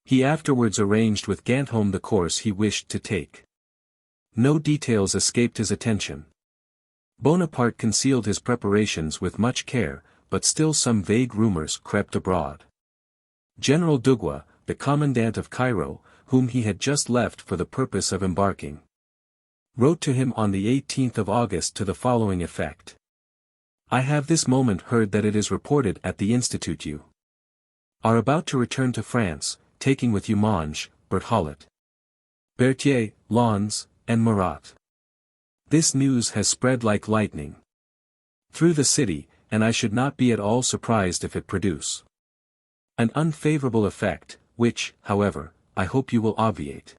He afterwards arranged with Ganteaume the course he wished to take. No details escaped his attention. Bonaparte concealed his preparations with much care, but still some vague rumors crept abroad. General Duguay, the commandant of Cairo, whom he had just left for the purpose of embarking, wrote to him on the 18th of August to the following effect. I have this moment heard that it is reported at the Institute you are about to return to France, taking with you Monge, Berthollet, Berthier, Lons, and Marat. This news has spread like lightning through the city, and I should not be at all surprised if it produce an unfavorable effect, which, however, I hope you will obviate.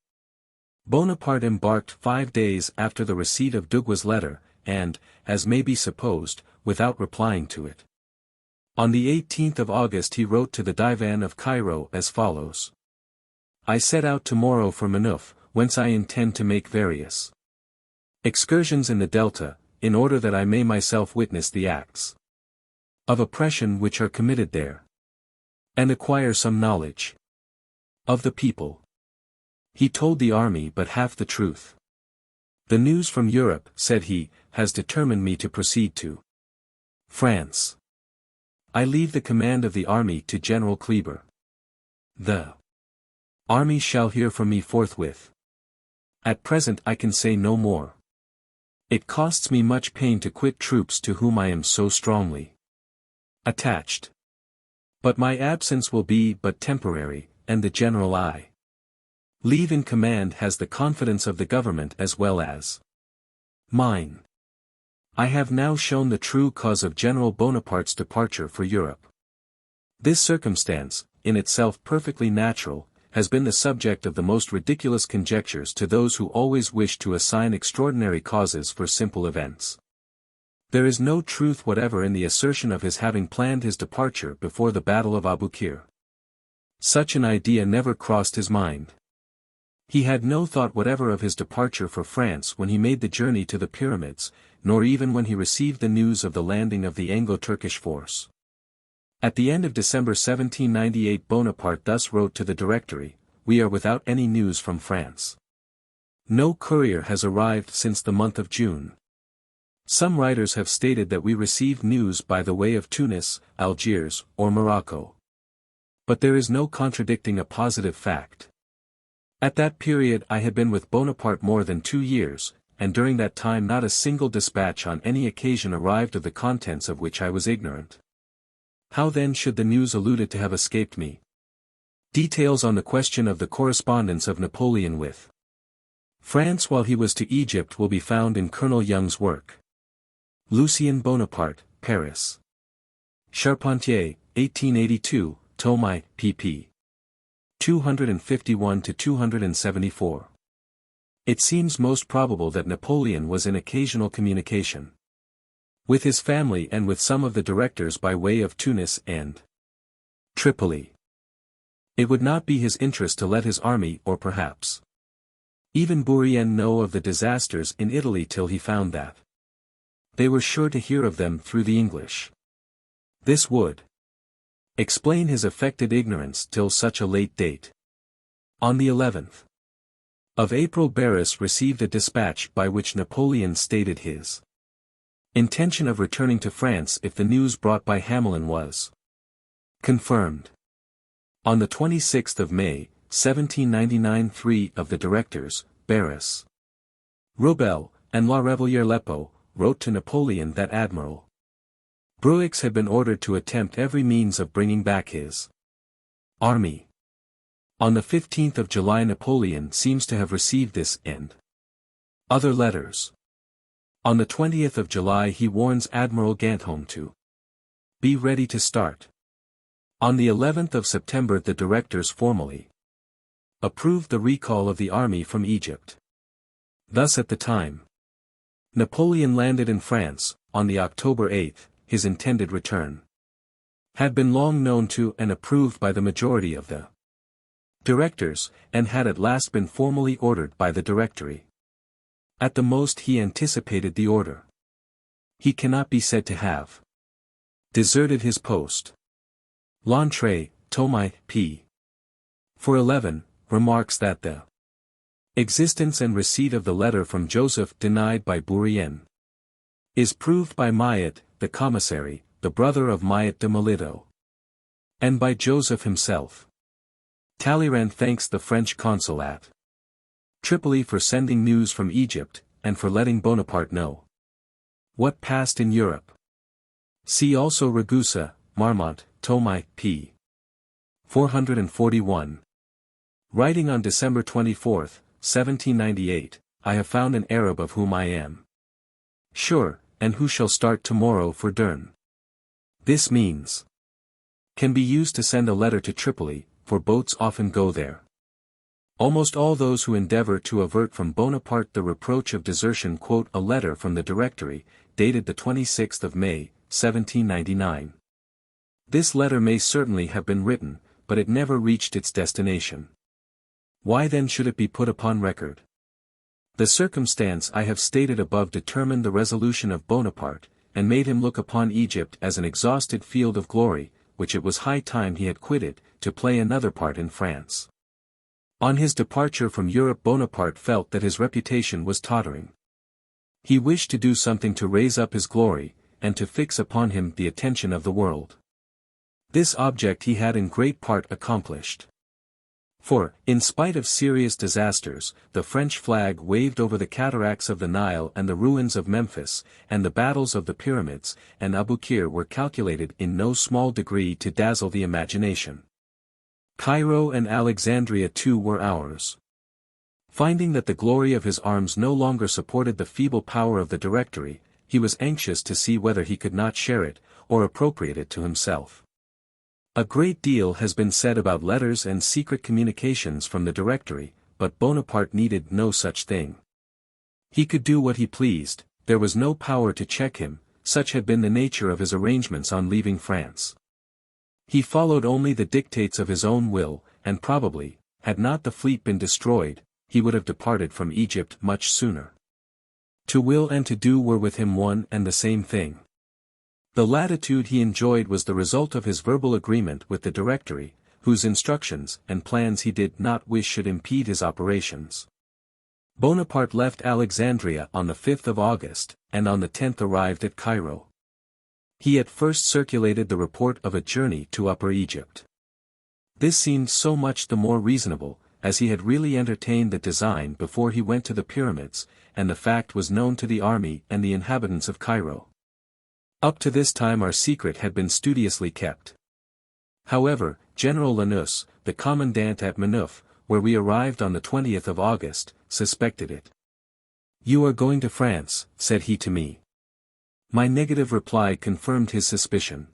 Bonaparte embarked 5 days after the receipt of Duguy's letter, and, as may be supposed, without replying to it. On the 18th of August he wrote to the Divan of Cairo as follows. I set out tomorrow for Manouf, whence I intend to make various excursions in the Delta, in order that I may myself witness the acts of oppression which are committed there, and acquire some knowledge of the people. He told the army but half the truth. The news from Europe, said he, has determined me to proceed to France. I leave the command of the army to General Kleber. The army shall hear from me forthwith. At present I can say no more. It costs me much pain to quit troops to whom I am so strongly attached. But my absence will be but temporary, and the general I leave in command has the confidence of the government as well as mine. I have now shown the true cause of General Bonaparte's departure for Europe. This circumstance, in itself perfectly natural, has been the subject of the most ridiculous conjectures to those who always wish to assign extraordinary causes for simple events. There is no truth whatever in the assertion of his having planned his departure before the Battle of Aboukir. Such an idea never crossed his mind. He had no thought whatever of his departure for France when he made the journey to the pyramids, nor even when he received the news of the landing of the Anglo-Turkish force. At the end of December 1798 Bonaparte thus wrote to the Directory, "We are without any news from France. No courier has arrived since the month of June. Some writers have stated that we received news by the way of Tunis, Algiers, or Morocco. But there is no contradicting a positive fact. At that period I had been with Bonaparte more than 2 years, and during that time not a single dispatch on any occasion arrived of the contents of which I was ignorant. How then should the news alluded to have escaped me?" Details on the question of the correspondence of Napoleon with France while he was to Egypt will be found in Colonel Young's work. Lucien Bonaparte, Paris. Charpentier, 1882, Tome I, pp. 251–274. It seems most probable that Napoleon was in occasional communication with his family and with some of the directors by way of Tunis and Tripoli. It would not be his interest to let his army or perhaps even Bourrienne know of the disasters in Italy till he found that they were sure to hear of them through the English. This would explain his affected ignorance till such a late date. On the 11th of April Barras received a dispatch by which Napoleon stated his intention of returning to France if the news brought by Hamelin was confirmed. On the 26th of May, 1799 3 of the directors, Barras, Robel, and La Revillière-Lepeau, wrote to Napoleon that Admiral Bruix had been ordered to attempt every means of bringing back his army. On the 15th of July Napoleon seems to have received this and other letters. On the 20th of July he warns Admiral Ganteaume to be ready to start. On the 11th of September the directors formally approved the recall of the army from Egypt. Thus at the time Napoleon landed in France, on the October 8, his intended return had been long known to and approved by the majority of the directors, and had at last been formally ordered by the Directory. At the most he anticipated the order. He cannot be said to have deserted his post. L'Entrée, Tome I, p. 411, remarks that the existence and receipt of the letter from Joseph denied by Bourrienne is proved by Maillet, the commissary, the brother of Maillet de Melito, and by Joseph himself. Talleyrand thanks the French consul at Tripoli for sending news from Egypt, and for letting Bonaparte know what passed in Europe. See also Ragusa, Marmont, Tome I, p. 441. Writing on December 24, 1798, "I have found an Arab of whom I am sure, and who shall start tomorrow for Dern." This means can be used to send a letter to Tripoli, for boats often go there. Almost all those who endeavor to avert from Bonaparte the reproach of desertion quote a letter from the Directory, dated the 26th of May, 1799. This letter may certainly have been written, but it never reached its destination. Why then should it be put upon record? The circumstance I have stated above determined the resolution of Bonaparte, and made him look upon Egypt as an exhausted field of glory, which it was high time he had quitted, to play another part in France. On his departure from Europe Bonaparte felt that his reputation was tottering. He wished to do something to raise up his glory, and to fix upon him the attention of the world. This object he had in great part accomplished. For, in spite of serious disasters, the French flag waved over the cataracts of the Nile and the ruins of Memphis, and the battles of the pyramids, and Aboukir were calculated in no small degree to dazzle the imagination. Cairo and Alexandria too were ours. Finding that the glory of his arms no longer supported the feeble power of the Directory, he was anxious to see whether he could not share it, or appropriate it to himself. A great deal has been said about letters and secret communications from the Directory, but Bonaparte needed no such thing. He could do what he pleased, there was no power to check him, such had been the nature of his arrangements on leaving France. He followed only the dictates of his own will, and probably, had not the fleet been destroyed, he would have departed from Egypt much sooner. To will and to do were with him one and the same thing. The latitude he enjoyed was the result of his verbal agreement with the Directory, whose instructions and plans he did not wish should impede his operations. Bonaparte left Alexandria on the 5th of August, and on the 10th arrived at Cairo. He at first circulated the report of a journey to Upper Egypt. This seemed so much the more reasonable, as he had really entertained the design before he went to the pyramids, and the fact was known to the army and the inhabitants of Cairo. Up to this time our secret had been studiously kept. However, General Lanus, the commandant at Manouf, where we arrived on the 20th of August, suspected it. "You are going to France," said he to me. My negative reply confirmed his suspicion.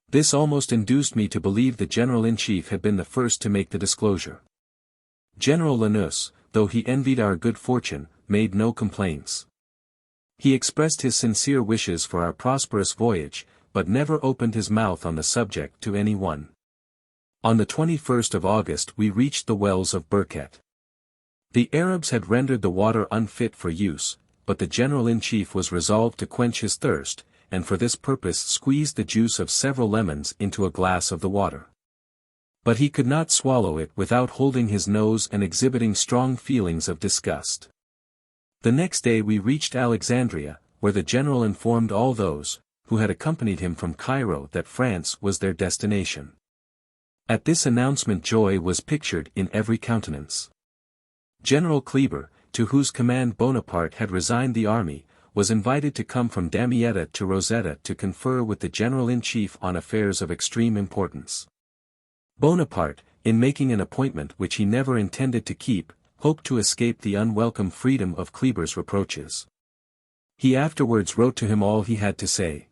This almost induced me to believe the General-in-Chief had been the first to make the disclosure. General Lanus, though he envied our good fortune, made no complaints. He expressed his sincere wishes for our prosperous voyage, but never opened his mouth on the subject to any one. On the 21st of August we reached the wells of Birket. The Arabs had rendered the water unfit for use, but the General-in-Chief was resolved to quench his thirst, and for this purpose squeezed the juice of several lemons into a glass of the water. But he could not swallow it without holding his nose and exhibiting strong feelings of disgust. The next day we reached Alexandria, where the general informed all those, who had accompanied him from Cairo, that France was their destination. At this announcement joy was pictured in every countenance. General Kleber, to whose command Bonaparte had resigned the army, was invited to come from Damietta to Rosetta to confer with the General-in-Chief on affairs of extreme importance. Bonaparte, in making an appointment which he never intended to keep, hoped to escape the unwelcome freedom of Kleber's reproaches. He afterwards wrote to him all he had to say.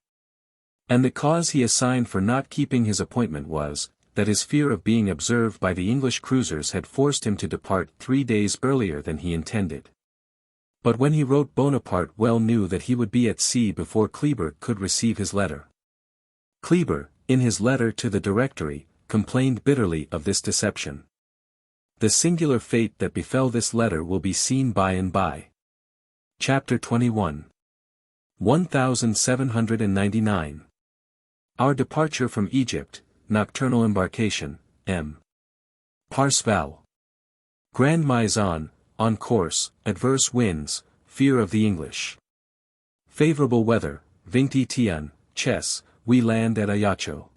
And the cause he assigned for not keeping his appointment was, that his fear of being observed by the English cruisers had forced him to depart 3 days earlier than he intended. But when he wrote, Bonaparte well knew that he would be at sea before Kleber could receive his letter. Kleber, in his letter to the Directory, complained bitterly of this deception. The singular fate that befell this letter will be seen by and by. Chapter 21. 1799. Our departure from Egypt, nocturnal embarkation, M. Parsval. Grand Maison, on course, adverse winds, fear of the English. Favorable weather, XXII, chess, we land at Ajaccio.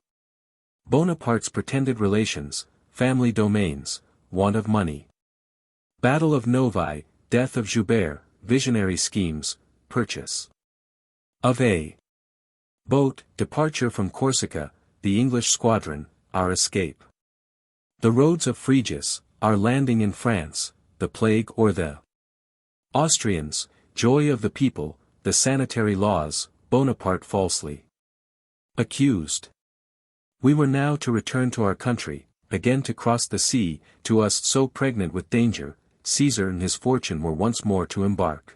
Bonaparte's pretended relations, family domains, want of money. Battle of Novi, death of Joubert, visionary schemes, purchase of a boat, departure from Corsica, the English squadron, our escape. The roads of Frejus, our landing in France, the plague or the Austrians, joy of the people, the sanitary laws, Bonaparte falsely accused. We were now to return to our country, again to cross the sea, to us so pregnant with danger. Caesar and his fortune were once more to embark.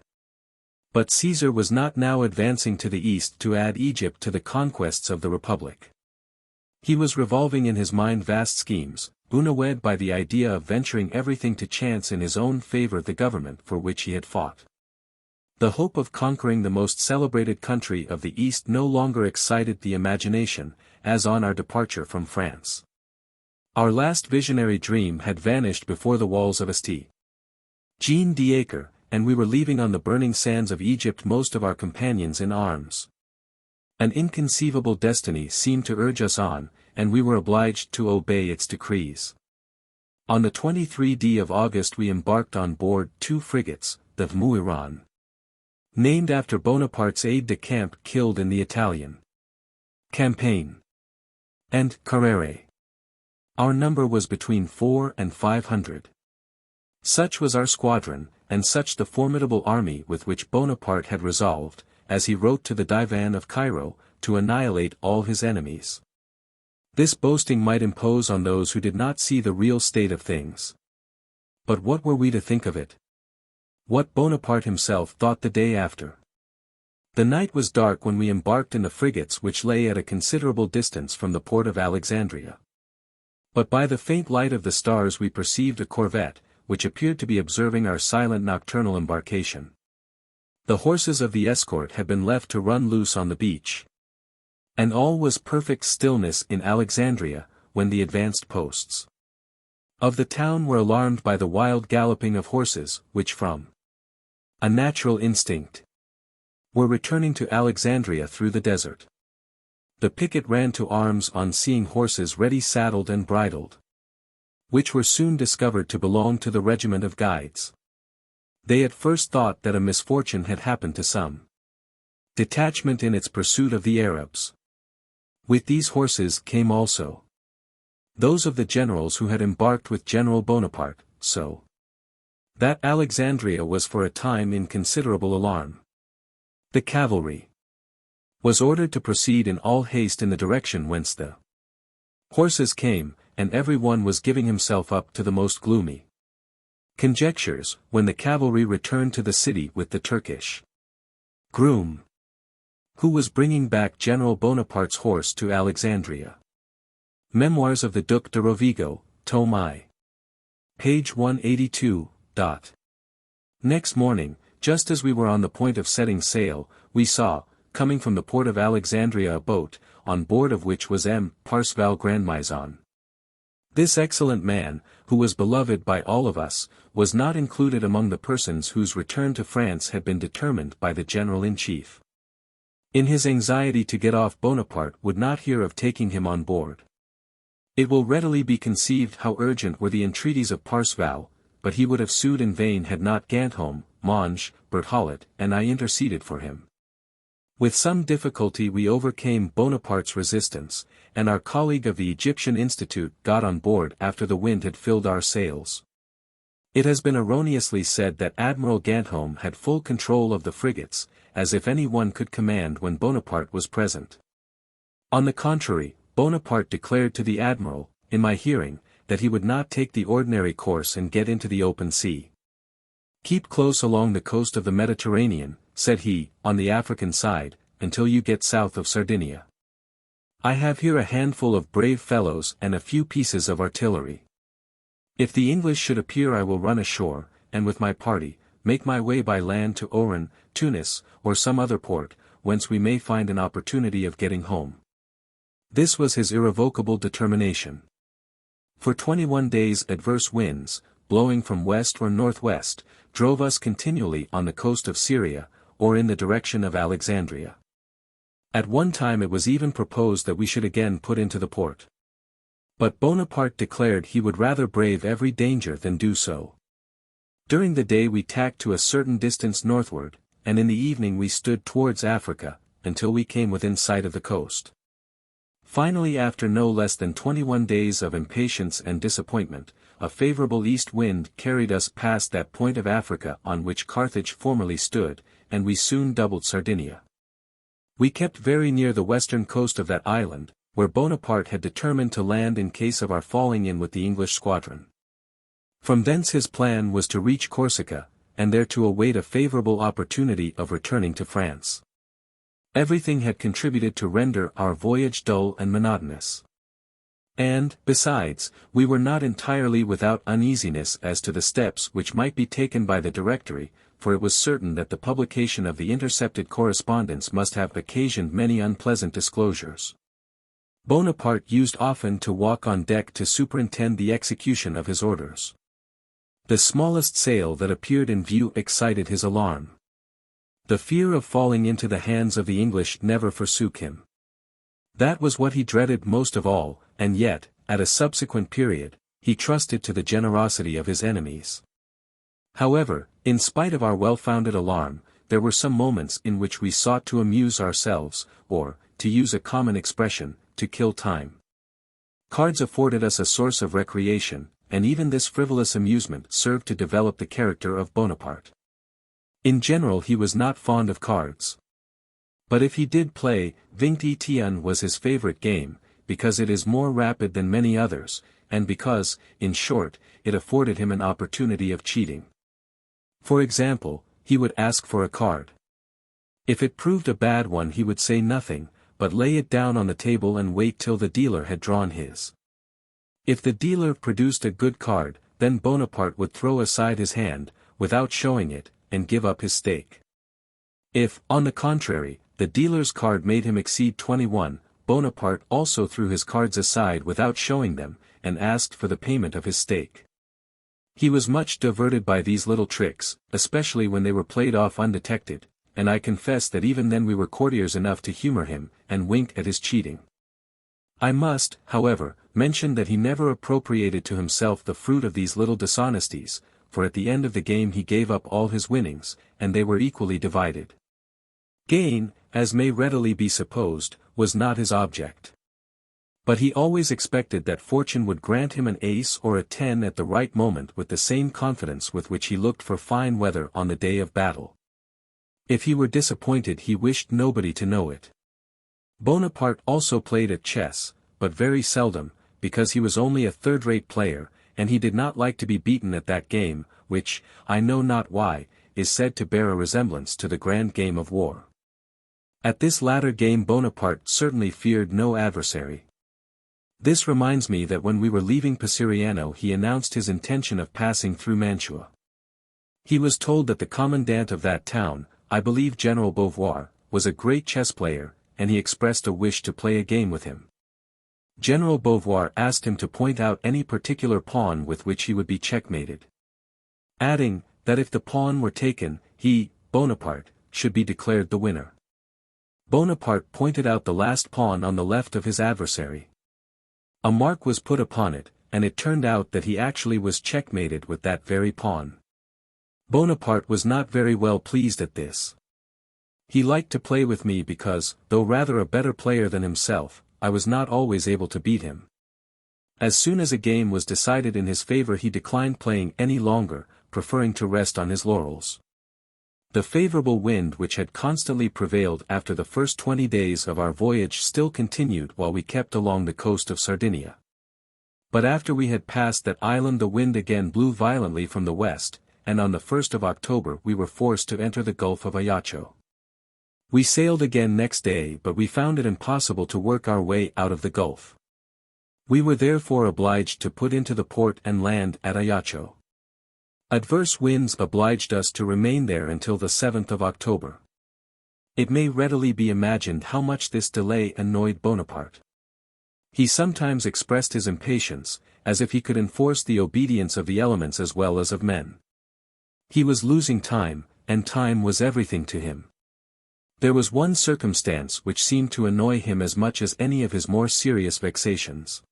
But Caesar was not now advancing to the east to add Egypt to the conquests of the Republic. He was revolving in his mind vast schemes, unawed by the idea of venturing everything to chance in his own favor the government for which he had fought. The hope of conquering the most celebrated country of the East no longer excited the imagination, as on our departure from France. Our last visionary dream had vanished before the walls of Asti. Jean d'Acre, and we were leaving on the burning sands of Egypt most of our companions in arms. An inconceivable destiny seemed to urge us on, and we were obliged to obey its decrees. On the 23rd of August we embarked on board 2 frigates, the Muiran, named after Bonaparte's aide-de-camp killed in the Italian campaign, and Carrere. Our number was between 400 and 500. Such was our squadron, and such the formidable army with which Bonaparte had resolved, as he wrote to the Divan of Cairo, to annihilate all his enemies. This boasting might impose on those who did not see the real state of things. But what were we to think of it? What Bonaparte himself thought the day after? The night was dark when we embarked in the frigates which lay at a considerable distance from the port of Alexandria. But by the faint light of the stars we perceived a corvette, which appeared to be observing our silent nocturnal embarkation. The horses of the escort had been left to run loose on the beach. And all was perfect stillness in Alexandria, when the advanced posts of the town were alarmed by the wild galloping of horses, which from a natural instinct were returning to Alexandria through the desert. The picket ran to arms on seeing horses ready saddled and bridled, which were soon discovered to belong to the regiment of guides. They at first thought that a misfortune had happened to some detachment in its pursuit of the Arabs. With these horses came also those of the generals who had embarked with General Bonaparte, so that Alexandria was for a time in considerable alarm. The cavalry was ordered to proceed in all haste in the direction whence the horses came, and every one was giving himself up to the most gloomy conjectures, when the cavalry returned to the city with the Turkish groom, who was bringing back General Bonaparte's horse to Alexandria. Memoirs of the Duc de Rovigo, Tome I. Page 182. Next morning, just as we were on the point of setting sail, we saw, coming from the port of Alexandria, a boat, on board of which was M. Parsifal Grandmaison. This excellent man, who was beloved by all of us, was not included among the persons whose return to France had been determined by the General-in-Chief. In his anxiety to get off, Bonaparte would not hear of taking him on board. It will readily be conceived how urgent were the entreaties of Parsifal, but he would have sued in vain had not Gantholm, Monge, Berthollet, and I interceded for him. With some difficulty we overcame Bonaparte's resistance, and our colleague of the Egyptian Institute got on board after the wind had filled our sails. It has been erroneously said that Admiral Gantholm had full control of the frigates, as if any one could command when Bonaparte was present. On the contrary, Bonaparte declared to the admiral, in my hearing, that he would not take the ordinary course and get into the open sea. "Keep close along the coast of the Mediterranean," said he, "on the African side, until you get south of Sardinia. I have here a handful of brave fellows and a few pieces of artillery. If the English should appear I will run ashore, and with my party, make my way by land to Oran, Tunis, or some other port, whence we may find an opportunity of getting home." This was his irrevocable determination. For 21 days adverse winds, blowing from west or northwest, drove us continually on the coast of Syria, or in the direction of Alexandria. At one time it was even proposed that we should again put into the port. But Bonaparte declared he would rather brave every danger than do so. During the day we tacked to a certain distance northward, and in the evening we stood towards Africa, until we came within sight of the coast. Finally, after no less than 21 days of impatience and disappointment, a favorable east wind carried us past that point of Africa on which Carthage formerly stood, and we soon doubled Sardinia. We kept very near the western coast of that island, where Bonaparte had determined to land in case of our falling in with the English squadron. From thence his plan was to reach Corsica, and there to await a favorable opportunity of returning to France. Everything had contributed to render our voyage dull and monotonous. And, besides, we were not entirely without uneasiness as to the steps which might be taken by the Directory, for it was certain that the publication of the intercepted correspondence must have occasioned many unpleasant disclosures. Bonaparte used often to walk on deck to superintend the execution of his orders. The smallest sail that appeared in view excited his alarm. The fear of falling into the hands of the English never forsook him. That was what he dreaded most of all, and yet, at a subsequent period, he trusted to the generosity of his enemies. However, in spite of our well-founded alarm, there were some moments in which we sought to amuse ourselves, or, to use a common expression, to kill time. Cards afforded us a source of recreation, and even this frivolous amusement served to develop the character of Bonaparte. In general he was not fond of cards. But if he did play, XXIII was his favorite game, because it is more rapid than many others, and because, in short, it afforded him an opportunity of cheating. For example, he would ask for a card. If it proved a bad one he would say nothing, but lay it down on the table and wait till the dealer had drawn his. If the dealer produced a good card, then Bonaparte would throw aside his hand, without showing it, and give up his stake. If, on the contrary, the dealer's card made him exceed 21, Bonaparte also threw his cards aside without showing them, and asked for the payment of his stake. He was much diverted by these little tricks, especially when they were played off undetected, and I confess that even then we were courtiers enough to humor him, and wink at his cheating. I must, however, mention that he never appropriated to himself the fruit of these little dishonesties, for at the end of the game he gave up all his winnings, and they were equally divided. Gain, as may readily be supposed, was not his object. But he always expected that fortune would grant him an ace or a 10 at the right moment with the same confidence with which he looked for fine weather on the day of battle. If he were disappointed he wished nobody to know it. Bonaparte also played at chess, but very seldom, because he was only a third-rate player, and he did not like to be beaten at that game, which, I know not why, is said to bear a resemblance to the grand game of war. At this latter game Bonaparte certainly feared no adversary. This reminds me that when we were leaving Pesariano he announced his intention of passing through Mantua. He was told that the commandant of that town, I believe General Beauvoir, was a great chess player, and he expressed a wish to play a game with him. General Beauvoir asked him to point out any particular pawn with which he would be checkmated, adding, that if the pawn were taken, he, Bonaparte, should be declared the winner. Bonaparte pointed out the last pawn on the left of his adversary. A mark was put upon it, and it turned out that he actually was checkmated with that very pawn. Bonaparte was not very well pleased at this. He liked to play with me because, though rather a better player than himself, I was not always able to beat him. As soon as a game was decided in his favor he declined playing any longer, preferring to rest on his laurels. The favorable wind which had constantly prevailed after the first 20 days of our voyage still continued while we kept along the coast of Sardinia. But after we had passed that island the wind again blew violently from the west, and on the 1st of October we were forced to enter the Gulf of Ajaccio. We sailed again next day but we found it impossible to work our way out of the Gulf. We were therefore obliged to put into the port and land at Ajaccio. Adverse winds obliged us to remain there until the 7th of October. It may readily be imagined how much this delay annoyed Bonaparte. He sometimes expressed his impatience, as if he could enforce the obedience of the elements as well as of men. He was losing time, and time was everything to him. There was one circumstance which seemed to annoy him as much as any of his more serious vexations.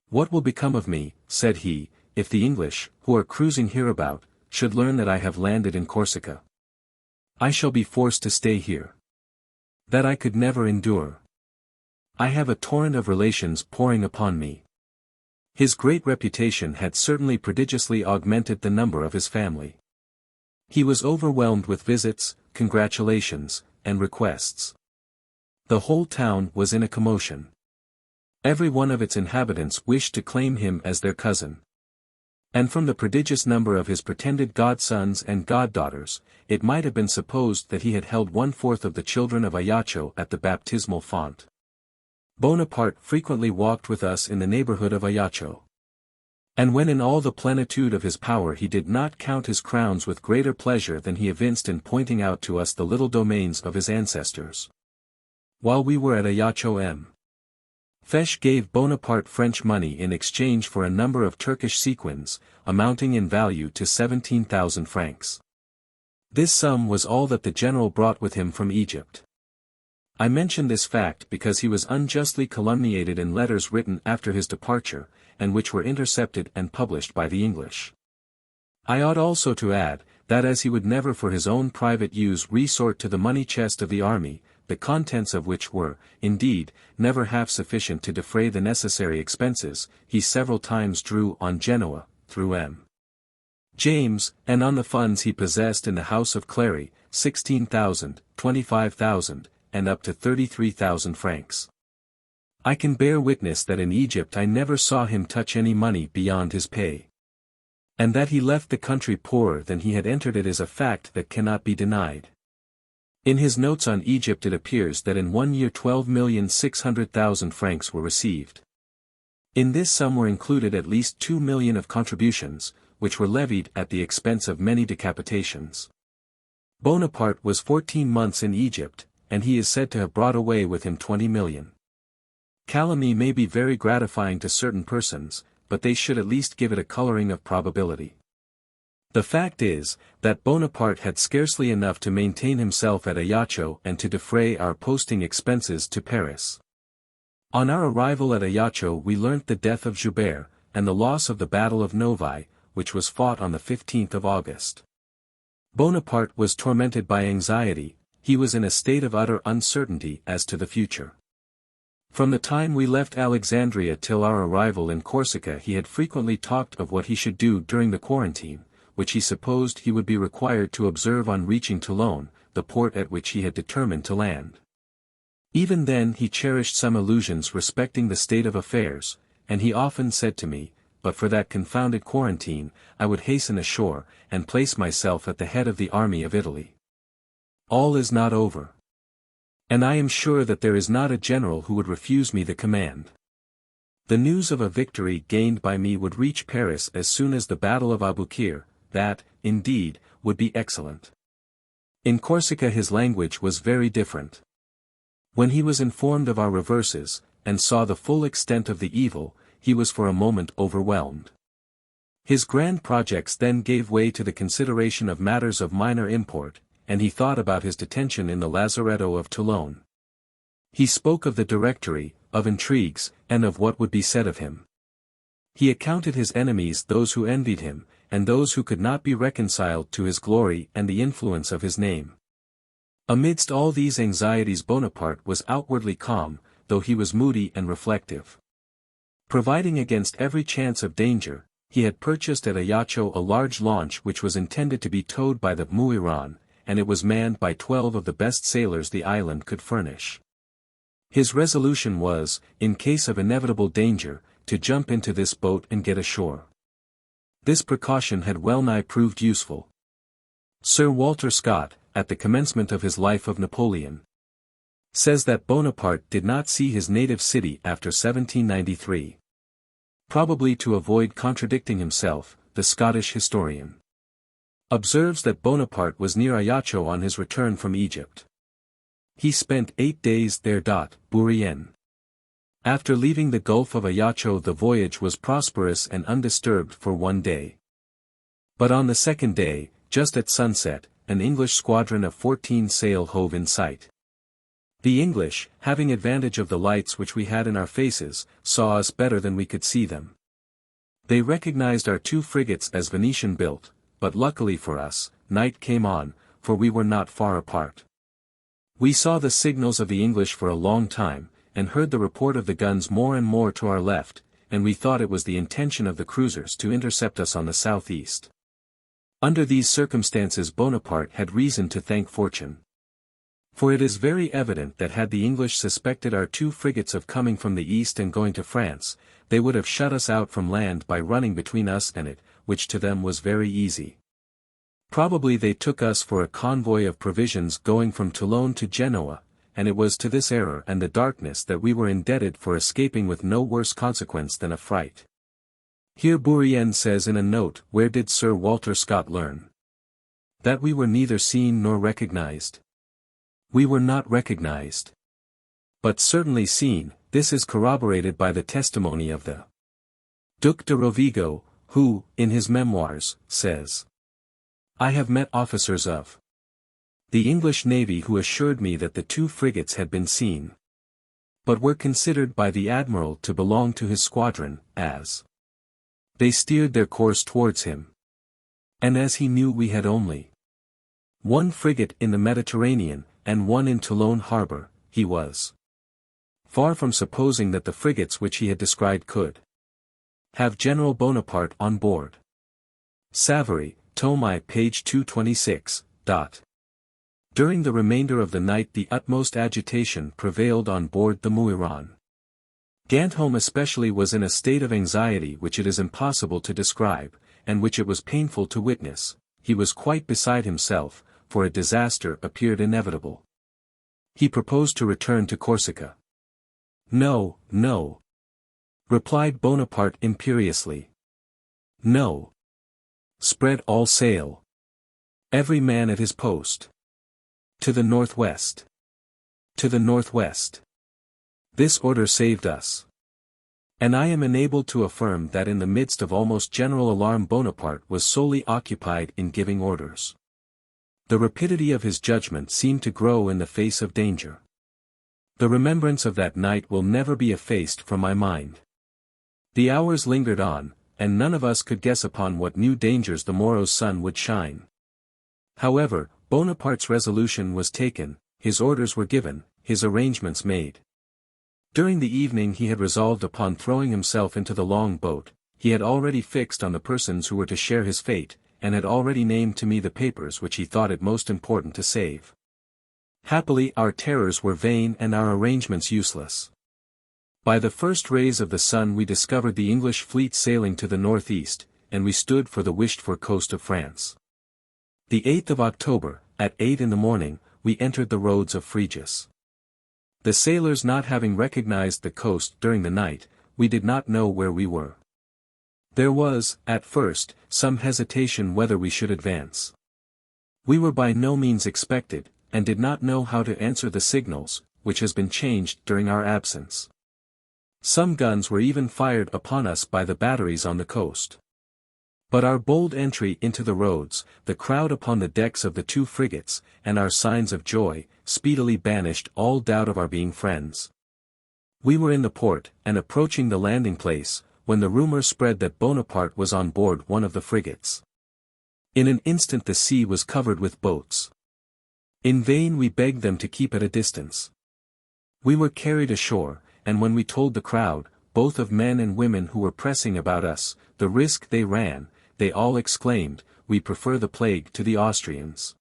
"What will become of me," said he, "if the English, who are cruising hereabout, should learn that I have landed in Corsica? I shall be forced to stay here. That I could never endure. I have a torrent of relations pouring upon me." His great reputation had certainly prodigiously augmented the number of his family. He was overwhelmed with visits, congratulations, and requests. The whole town was in a commotion. Every one of its inhabitants wished to claim him as their cousin. And from the prodigious number of his pretended godsons and goddaughters, it might have been supposed that he had held 1/4 of the children of Ajaccio at the baptismal font. Bonaparte frequently walked with us in the neighborhood of Ajaccio. And when in all the plenitude of his power he did not count his crowns with greater pleasure than he evinced in pointing out to us the little domains of his ancestors. While we were at Ajaccio Fesch gave Bonaparte French money in exchange for a number of Turkish sequins, amounting in value to 17,000 francs. This sum was all that the general brought with him from Egypt. I mention this fact because he was unjustly calumniated in letters written after his departure, and which were intercepted and published by the English. I ought also to add, that as he would never for his own private use resort to the money chest of the army, the contents of which were, indeed, never half sufficient to defray the necessary expenses, he several times drew on Genoa, through M. James, and on the funds he possessed in the house of Clary, 16,000, 25,000, and up to 33,000 francs. I can bear witness that in Egypt I never saw him touch any money beyond his pay. And that he left the country poorer than he had entered it is a fact that cannot be denied. In his notes on Egypt it appears that in 1 year 12,600,000 francs were received. In this sum were included at least 2 million of contributions, which were levied at the expense of many decapitations. Bonaparte was 14 months in Egypt, and he is said to have brought away with him 20 million. Calumny may be very gratifying to certain persons, but they should at least give it a coloring of probability. The fact is, that Bonaparte had scarcely enough to maintain himself at Ajaccio and to defray our posting expenses to Paris. On our arrival at Ajaccio we learnt the death of Joubert, and the loss of the Battle of Novi, which was fought on the 15th of August. Bonaparte was tormented by anxiety, he was in a state of utter uncertainty as to the future. From the time we left Alexandria till our arrival in Corsica he had frequently talked of what he should do during the quarantine, which he supposed he would be required to observe on reaching Toulon, the port at which he had determined to land. Even then he cherished some illusions respecting the state of affairs, and he often said to me, but for that confounded quarantine, I would hasten ashore, and place myself at the head of the army of Italy. All is not over. And I am sure that there is not a general who would refuse me the command. The news of a victory gained by me would reach Paris as soon as the Battle of Aboukir, that, indeed, would be excellent. In Corsica his language was very different. When he was informed of our reverses, and saw the full extent of the evil, he was for a moment overwhelmed. His grand projects then gave way to the consideration of matters of minor import, and he thought about his detention in the lazaretto of Toulon. He spoke of the Directory, of intrigues, and of what would be said of him. He accounted his enemies those who envied him, and those who could not be reconciled to his glory and the influence of his name. Amidst all these anxieties Bonaparte was outwardly calm, though he was moody and reflective. Providing against every chance of danger, he had purchased at Ajaccio a large launch which was intended to be towed by the Muiran, and it was manned by 12 of the best sailors the island could furnish. His resolution was, in case of inevitable danger, to jump into this boat and get ashore. This precaution had well-nigh proved useful. Sir Walter Scott, at the commencement of his Life of Napoleon, says that Bonaparte did not see his native city after 1793. Probably to avoid contradicting himself, the Scottish historian observes that Bonaparte was near Ajaccio on his return from Egypt. He spent 8 days there. Bourrienne. After leaving the Gulf of Ajaccio the voyage was prosperous and undisturbed for 1 day. But on the second day, just at sunset, an English squadron of 14 sail hove in sight. The English, having advantage of the lights which we had in our faces, saw us better than we could see them. They recognized our 2 frigates as Venetian built, but luckily for us, night came on, for we were not far apart. We saw the signals of the English for a long time, and heard the report of the guns more and more to our left, and we thought it was the intention of the cruisers to intercept us on the southeast. Under these circumstances Bonaparte had reason to thank fortune. For it is very evident that had the English suspected our 2 frigates of coming from the east and going to France, they would have shut us out from land by running between us and it, which to them was very easy. Probably they took us for a convoy of provisions going from Toulon to Genoa, and it was to this error and the darkness that we were indebted for escaping with no worse consequence than a fright. Here Bourrienne says in a note, where did Sir Walter Scott learn that we were neither seen nor recognized? We were not recognized, but certainly seen. This is corroborated by the testimony of the Duc de Rovigo, who, in his memoirs, says, "I have met officers of the English Navy who assured me that the 2 frigates had been seen, but were considered by the Admiral to belong to his squadron, as they steered their course towards him. And as he knew we had only 1 frigate in the Mediterranean, and 1 in Toulon harbor, he was far from supposing that the frigates which he had described could have General Bonaparte on board." Savary, Tomai page 226. During the remainder of the night the utmost agitation prevailed on board the Muiran. Gantholm especially was in a state of anxiety which it is impossible to describe, and which it was painful to witness. He was quite beside himself, for a disaster appeared inevitable. He proposed to return to Corsica. "No, no. replied Bonaparte imperiously. No. Spread all sail. Every man at his post. To the northwest. To the northwest. This order saved us. And I am enabled to affirm that in the midst of almost general alarm Bonaparte was solely occupied in giving orders. The rapidity of his judgment seemed to grow in the face of danger. The remembrance of that night will never be effaced from my mind. The hours lingered on, and none of us could guess upon what new dangers the morrow's sun would shine. However, Bonaparte's resolution was taken, his orders were given, his arrangements made. During the evening he had resolved upon throwing himself into the long boat, he had already fixed on the persons who were to share his fate, and had already named to me the papers which he thought it most important to save. Happily our terrors were vain and our arrangements useless. By the first rays of the sun we discovered the English fleet sailing to the northeast, and we stood for the wished-for coast of France. The 8th of October, at 8 in the morning, we entered the roads of Frejus. The sailors not having recognized the coast during the night, we did not know where we were. There was, at first, some hesitation whether we should advance. We were by no means expected, and did not know how to answer the signals, which has been changed during our absence. Some guns were even fired upon us by the batteries on the coast. But our bold entry into the roads, the crowd upon the decks of the two frigates, and our signs of joy, speedily banished all doubt of our being friends. We were in the port, and approaching the landing place, when the rumor spread that Bonaparte was on board one of the frigates. In an instant the sea was covered with boats. In vain we begged them to keep at a distance. We were carried ashore, and when we told the crowd, both of men and women who were pressing about us, the risk they ran, they all exclaimed, "We prefer the plague to the Austrians."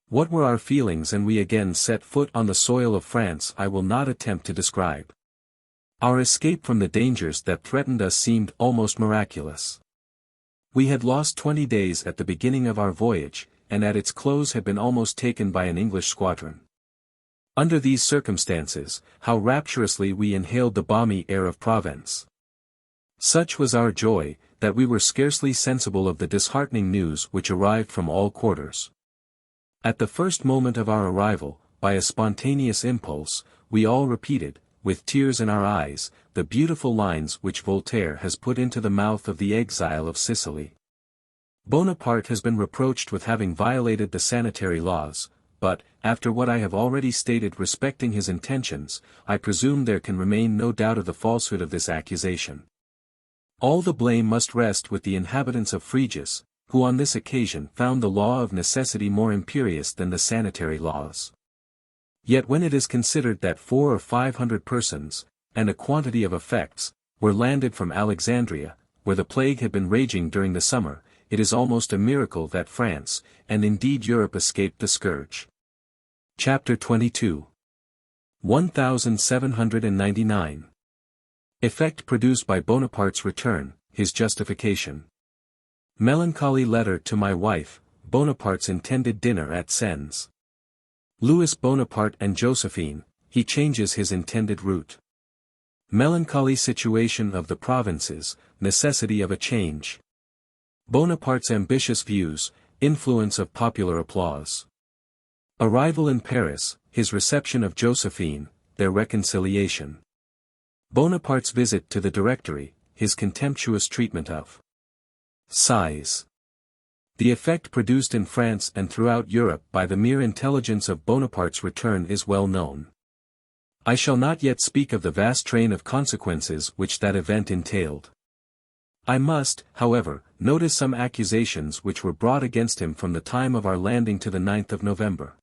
What were our feelings when we again set foot on the soil of France I will not attempt to describe. Our escape from the dangers that threatened us seemed almost miraculous. We had lost 20 days at the beginning of our voyage, and at its close had been almost taken by an English squadron. Under these circumstances, how rapturously we inhaled the balmy air of Provence. Such was our joy, that we were scarcely sensible of the disheartening news which arrived from all quarters. At the first moment of our arrival, by a spontaneous impulse, we all repeated, with tears in our eyes, the beautiful lines which Voltaire has put into the mouth of the exile of Sicily. Bonaparte has been reproached with having violated the sanitary laws, but, after what I have already stated respecting his intentions, I presume there can remain no doubt of the falsehood of this accusation. All the blame must rest with the inhabitants of Frejus, who on this occasion found the law of necessity more imperious than the sanitary laws. Yet when it is considered that 400 or 500 persons, and a quantity of effects, were landed from Alexandria, where the plague had been raging during the summer, it is almost a miracle that France, and indeed Europe escaped the scourge. Chapter 22. 1799. Effect produced by Bonaparte's return, his justification. Melancholy letter to my wife, Bonaparte's intended dinner at Sens. Louis Bonaparte and Josephine, he changes his intended route. Melancholy situation of the provinces, necessity of a change. Bonaparte's ambitious views, influence of popular applause. Arrival in Paris, his reception of Josephine, their reconciliation. Bonaparte's visit to the Directory, his contemptuous treatment of size. The effect produced in France and throughout Europe by the mere intelligence of Bonaparte's return is well known. I shall not yet speak of the vast train of consequences which that event entailed. I must, however, notice some accusations which were brought against him from the time of our landing to the 9th of November.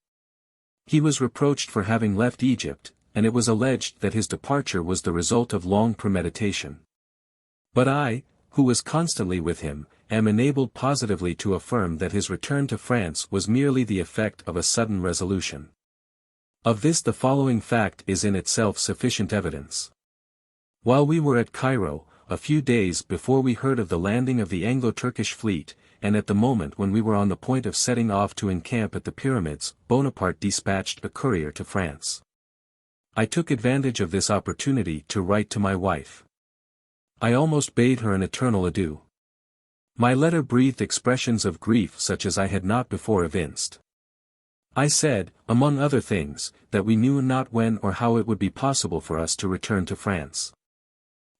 He was reproached for having left Egypt, and it was alleged that his departure was the result of long premeditation. But I, who was constantly with him, am enabled positively to affirm that his return to France was merely the effect of a sudden resolution. Of this the following fact is in itself sufficient evidence. While we were at Cairo, a few days before we heard of the landing of the Anglo-Turkish fleet, and at the moment when we were on the point of setting off to encamp at the pyramids, Bonaparte dispatched a courier to France. I took advantage of this opportunity to write to my wife. I almost bade her an eternal adieu. My letter breathed expressions of grief such as I had not before evinced. I said, among other things, that we knew not when or how it would be possible for us to return to France.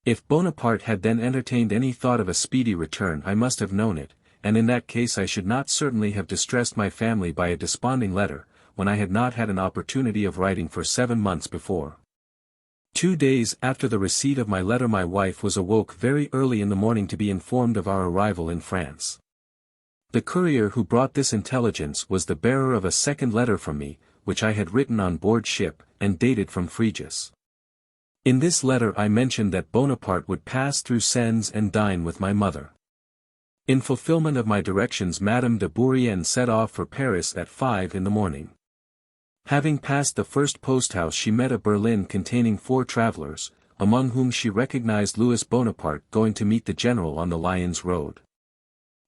If Bonaparte had then entertained any thought of a speedy return, I must have known it, and in that case I should not certainly have distressed my family by a desponding letter, when I had not had an opportunity of writing for 7 months before. 2 days after the receipt of my letter my wife was awoke very early in the morning to be informed of our arrival in France. The courier who brought this intelligence was the bearer of a second letter from me, which I had written on board ship, and dated from Fréjus. In this letter I mentioned that Bonaparte would pass through Sens and dine with my mother. In fulfillment of my directions Madame de Bourrienne set off for Paris at 5 in the morning. Having passed the first post-house she met a berlin containing 4 travelers, among whom she recognized Louis Bonaparte going to meet the general on the Lyons road.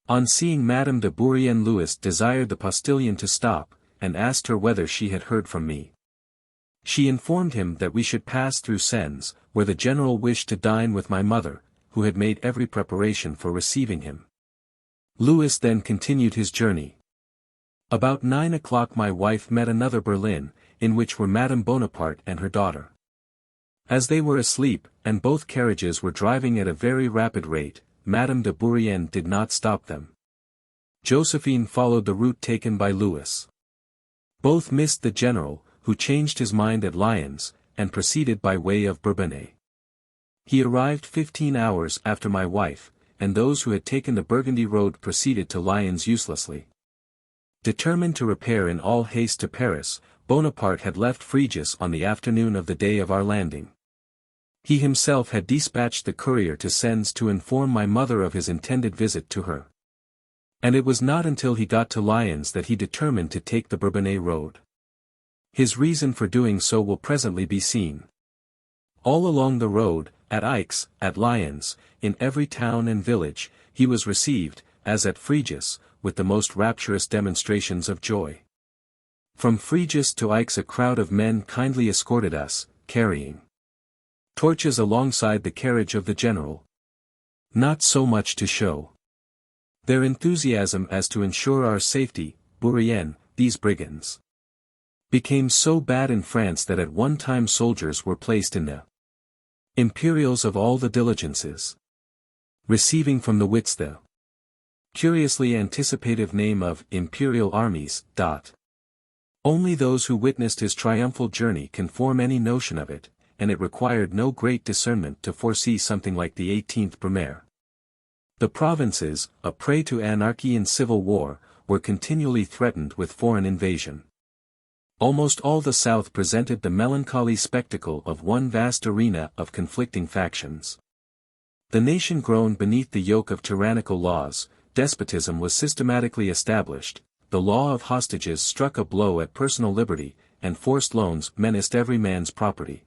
On seeing Madame de Bourrienne Louis desired the postilion to stop, and asked her whether she had heard from me. She informed him that we should pass through Sens, where the general wished to dine with my mother, who had made every preparation for receiving him. Louis then continued his journey. About 9 o'clock my wife met another berlin, in which were Madame Bonaparte and her daughter. As they were asleep, and both carriages were driving at a very rapid rate, Madame de Bourrienne did not stop them. Josephine followed the route taken by Louis. Both missed the general, who changed his mind at Lyons, and proceeded by way of Bourbonnais. He arrived 15 hours after my wife, and those who had taken the Burgundy road proceeded to Lyons uselessly. Determined to repair in all haste to Paris, Bonaparte had left Fréjus on the afternoon of the day of our landing. He himself had dispatched the courier to Sens to inform my mother of his intended visit to her. And it was not until he got to Lyons that he determined to take the Bourbonnais road. His reason for doing so will presently be seen. All along the road, at Aix, at Lyons, in every town and village, he was received, as at Fréjus, with the most rapturous demonstrations of joy. From Fréjus to Aix a crowd of men kindly escorted us, carrying torches alongside the carriage of the general. Not so much to show their enthusiasm as to ensure our safety, Bourrienne, these brigands became so bad in France that at one time soldiers were placed in the imperials of all the diligences, receiving from the wits the curiously anticipative name of imperial armies. Only those who witnessed his triumphal journey can form any notion of it, and it required no great discernment to foresee something like the 18th Brumaire. The provinces, a prey to anarchy and civil war, were continually threatened with foreign invasion. Almost all the south presented the melancholy spectacle of one vast arena of conflicting factions. The nation groaned beneath the yoke of tyrannical laws, despotism was systematically established, the law of hostages struck a blow at personal liberty, and forced loans menaced every man's property.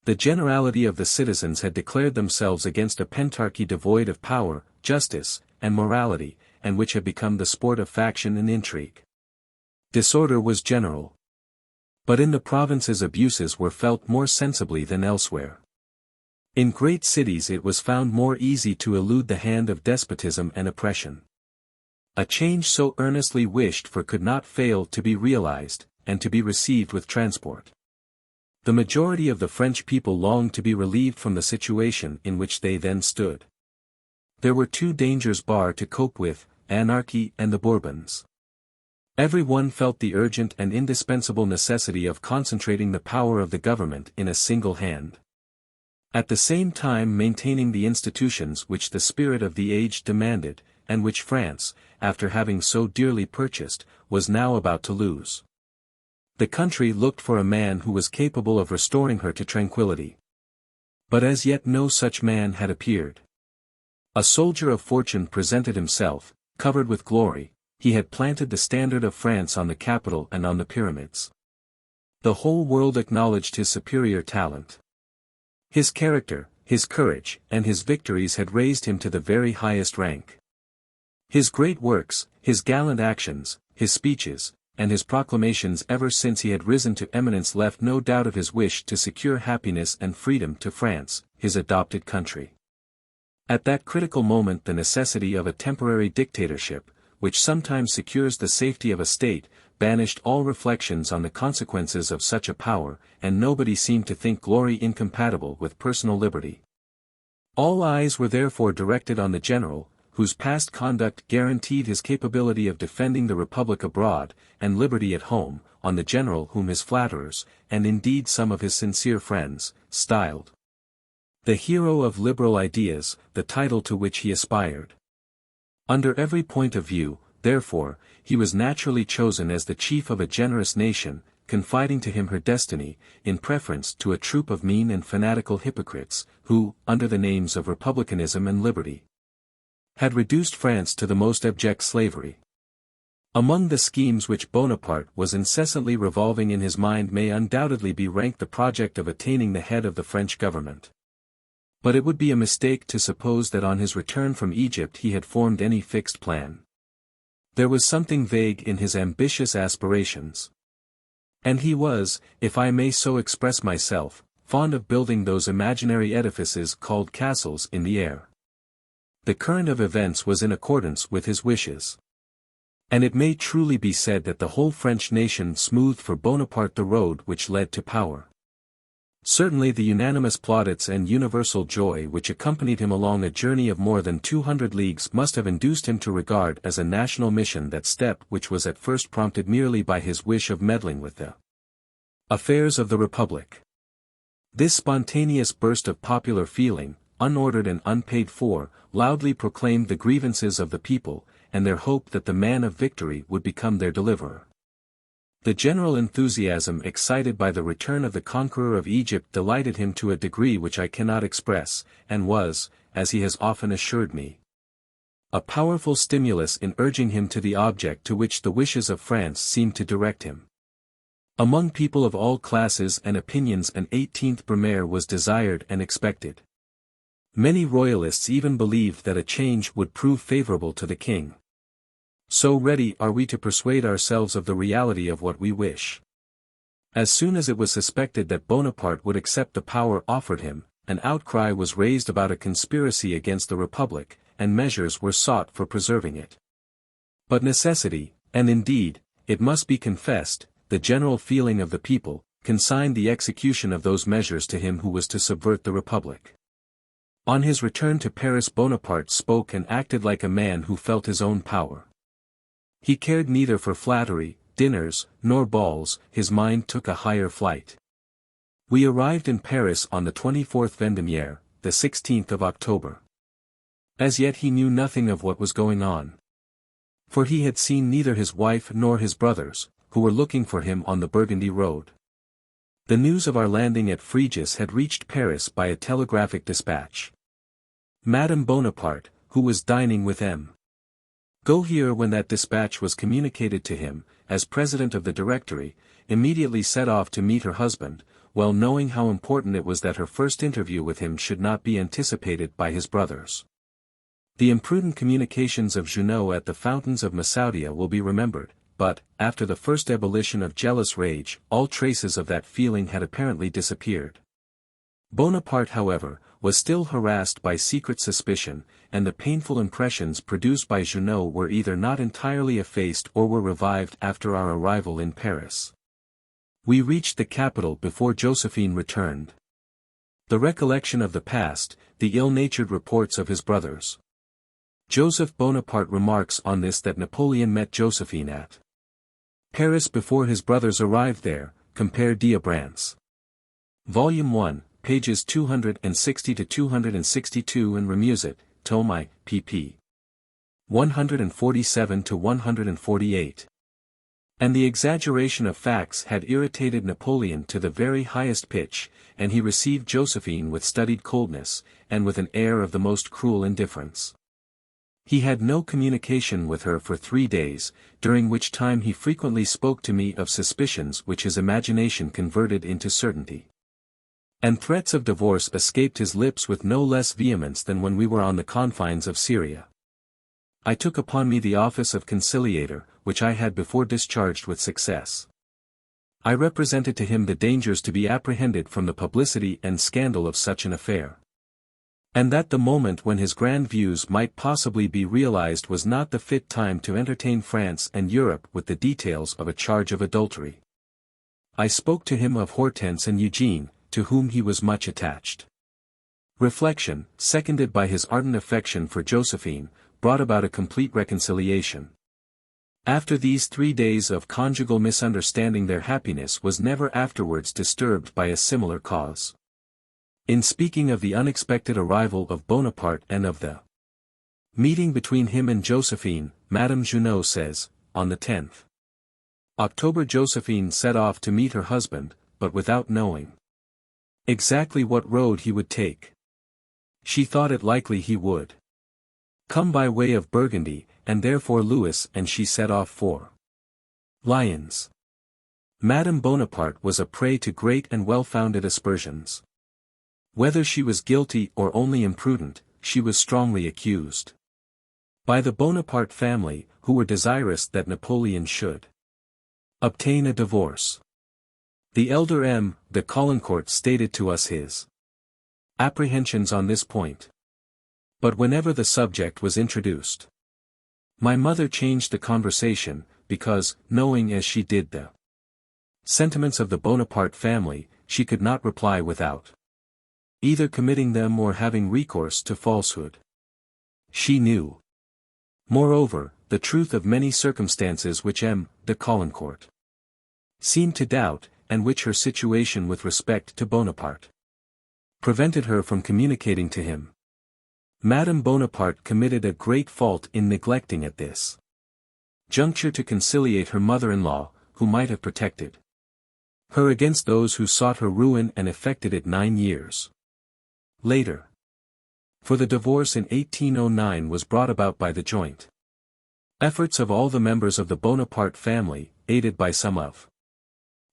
The generality of the citizens had declared themselves against a pentarchy devoid of power, justice, and morality, and which had become the sport of faction and intrigue. Disorder was general. But in the provinces abuses were felt more sensibly than elsewhere. In great cities it was found more easy to elude the hand of despotism and oppression. A change so earnestly wished for could not fail to be realized, and to be received with transport. The majority of the French people longed to be relieved from the situation in which they then stood. There were 2 dangers barred to cope with, anarchy and the Bourbons. Every one felt the urgent and indispensable necessity of concentrating the power of the government in a single hand. At the same time maintaining the institutions which the spirit of the age demanded, and which France, after having so dearly purchased, was now about to lose. The country looked for a man who was capable of restoring her to tranquility. But as yet no such man had appeared. A soldier of fortune presented himself, covered with glory. He had planted the standard of France on the Capitol and on the pyramids. The whole world acknowledged his superior talent. His character, his courage, and his victories had raised him to the very highest rank. His great works, his gallant actions, his speeches, and his proclamations ever since he had risen to eminence left no doubt of his wish to secure happiness and freedom to France, his adopted country. At that critical moment the necessity of a temporary dictatorship, which sometimes secures the safety of a state, banished all reflections on the consequences of such a power, and nobody seemed to think glory incompatible with personal liberty. All eyes were therefore directed on the general, whose past conduct guaranteed his capability of defending the republic abroad, and liberty at home, on the general whom his flatterers, and indeed some of his sincere friends, styled the hero of liberal ideas, the title to which he aspired. Under every point of view, therefore, he was naturally chosen as the chief of a generous nation, confiding to him her destiny, in preference to a troop of mean and fanatical hypocrites, who, under the names of republicanism and liberty, had reduced France to the most abject slavery. Among the schemes which Bonaparte was incessantly revolving in his mind may undoubtedly be ranked the project of attaining the head of the French government. But it would be a mistake to suppose that on his return from Egypt he had formed any fixed plan. There was something vague in his ambitious aspirations. And he was, if I may so express myself, fond of building those imaginary edifices called castles in the air. The current of events was in accordance with his wishes. And it may truly be said that the whole French nation smoothed for Bonaparte the road which led to power. Certainly the unanimous plaudits and universal joy which accompanied him along a journey of more than 200 leagues must have induced him to regard as a national mission that step which was at first prompted merely by his wish of meddling with the affairs of the Republic. This spontaneous burst of popular feeling, unordered and unpaid for, loudly proclaimed the grievances of the people, and their hope that the man of victory would become their deliverer. The general enthusiasm excited by the return of the conqueror of Egypt delighted him to a degree which I cannot express, and was, as he has often assured me, a powerful stimulus in urging him to the object to which the wishes of France seemed to direct him. Among people of all classes and opinions an 18th Brumaire was desired and expected. Many royalists even believed that a change would prove favorable to the king. So ready are we to persuade ourselves of the reality of what we wish. As soon as it was suspected that Bonaparte would accept the power offered him, an outcry was raised about a conspiracy against the Republic, and measures were sought for preserving it. But necessity, and indeed, it must be confessed, the general feeling of the people, consigned the execution of those measures to him who was to subvert the Republic. On his return to Paris Bonaparte spoke and acted like a man who felt his own power. He cared neither for flattery, dinners, nor balls, his mind took a higher flight. We arrived in Paris on the 24th Vendemiaire, the 16th of October. As yet he knew nothing of what was going on. For he had seen neither his wife nor his brothers, who were looking for him on the Burgundy road. The news of our landing at Fréjus had reached Paris by a telegraphic dispatch. Madame Bonaparte, who was dining with M. Gohier when that dispatch was communicated to him, as president of the Directory, immediately set off to meet her husband, well knowing how important it was that her first interview with him should not be anticipated by his brothers. The imprudent communications of Junot at the fountains of Massoudia will be remembered, but, after the first ebullition of jealous rage, all traces of that feeling had apparently disappeared. Bonaparte, however, was still harassed by secret suspicion, and the painful impressions produced by Junot were either not entirely effaced or were revived after our arrival in Paris. We reached the capital before Josephine returned. The recollection of the past, the ill-natured reports of his brothers. Joseph Bonaparte remarks on this that Napoleon met Josephine at Paris before his brothers arrived there, compare D'Abrance. Volume 1, pages 260 to 262 and Remusat, Tome I, pp. 147 to 148. And the exaggeration of facts had irritated Napoleon to the very highest pitch, and he received Josephine with studied coldness, and with an air of the most cruel indifference. He had no communication with her for 3 days, during which time he frequently spoke to me of suspicions which his imagination converted into certainty. And threats of divorce escaped his lips with no less vehemence than when we were on the confines of Syria. I took upon me the office of conciliator, which I had before discharged with success. I represented to him the dangers to be apprehended from the publicity and scandal of such an affair. and that the moment when his grand views might possibly be realized was not the fit time to entertain France and Europe with the details of a charge of adultery. I spoke to him of Hortense and Eugene, to whom he was much attached. Reflection, seconded by his ardent affection for Josephine, brought about a complete reconciliation. After these 3 days of conjugal misunderstanding, their happiness was never afterwards disturbed by a similar cause. In speaking of the unexpected arrival of Bonaparte and of the meeting between him and Josephine, Madame Junot says, on the 10th October Josephine set off to meet her husband, but without knowing exactly what road he would take. She thought it likely he would come by way of Burgundy, and therefore Louis and she set off for Lyons. Madame Bonaparte was a prey to great and well-founded aspersions. Whether she was guilty or only imprudent, she was strongly accused by the Bonaparte family, who were desirous that Napoleon should obtain a divorce. The elder M. de Caulaincourt stated to us his apprehensions on this point. But whenever the subject was introduced, my mother changed the conversation, because, knowing as she did the sentiments of the Bonaparte family, she could not reply without either committing them or having recourse to falsehood. She knew, moreover, the truth of many circumstances which M. de Caulaincourt seemed to doubt, and which her situation with respect to Bonaparte prevented her from communicating to him. Madame Bonaparte committed a great fault in neglecting at this juncture to conciliate her mother-in-law, who might have protected her against those who sought her ruin and effected it 9 years later. For the divorce in 1809 was brought about by the joint efforts of all the members of the Bonaparte family, aided by some of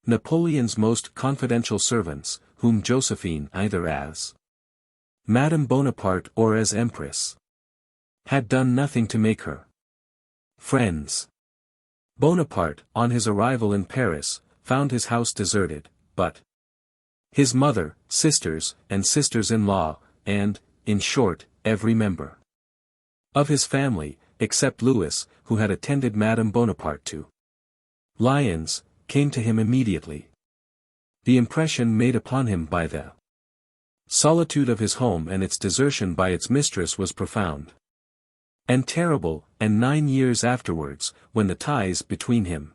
Napoleon's most confidential servants, whom Josephine, either as Madame Bonaparte or as Empress, had done nothing to make her friends. Bonaparte, on his arrival in Paris, found his house deserted, but his mother, sisters, and sisters-in-law, and, in short, every member of his family, except Louis, who had attended Madame Bonaparte to Lyons, came to him immediately. The impression made upon him by the solitude of his home and its desertion by its mistress was profound and terrible, and 9 years afterwards, when the ties between him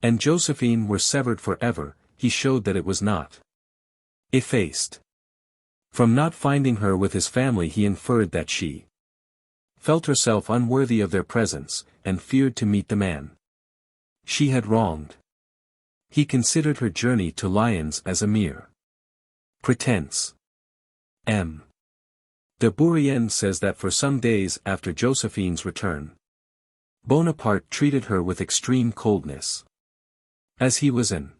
and Josephine were severed forever, he showed that it was not effaced. From not finding her with his family he inferred that she felt herself unworthy of their presence, and feared to meet the man she had wronged. He considered her journey to Lyons as a mere pretense. M. de Bourrienne says that for some days after Josephine's return, Bonaparte treated her with extreme coldness. As he was an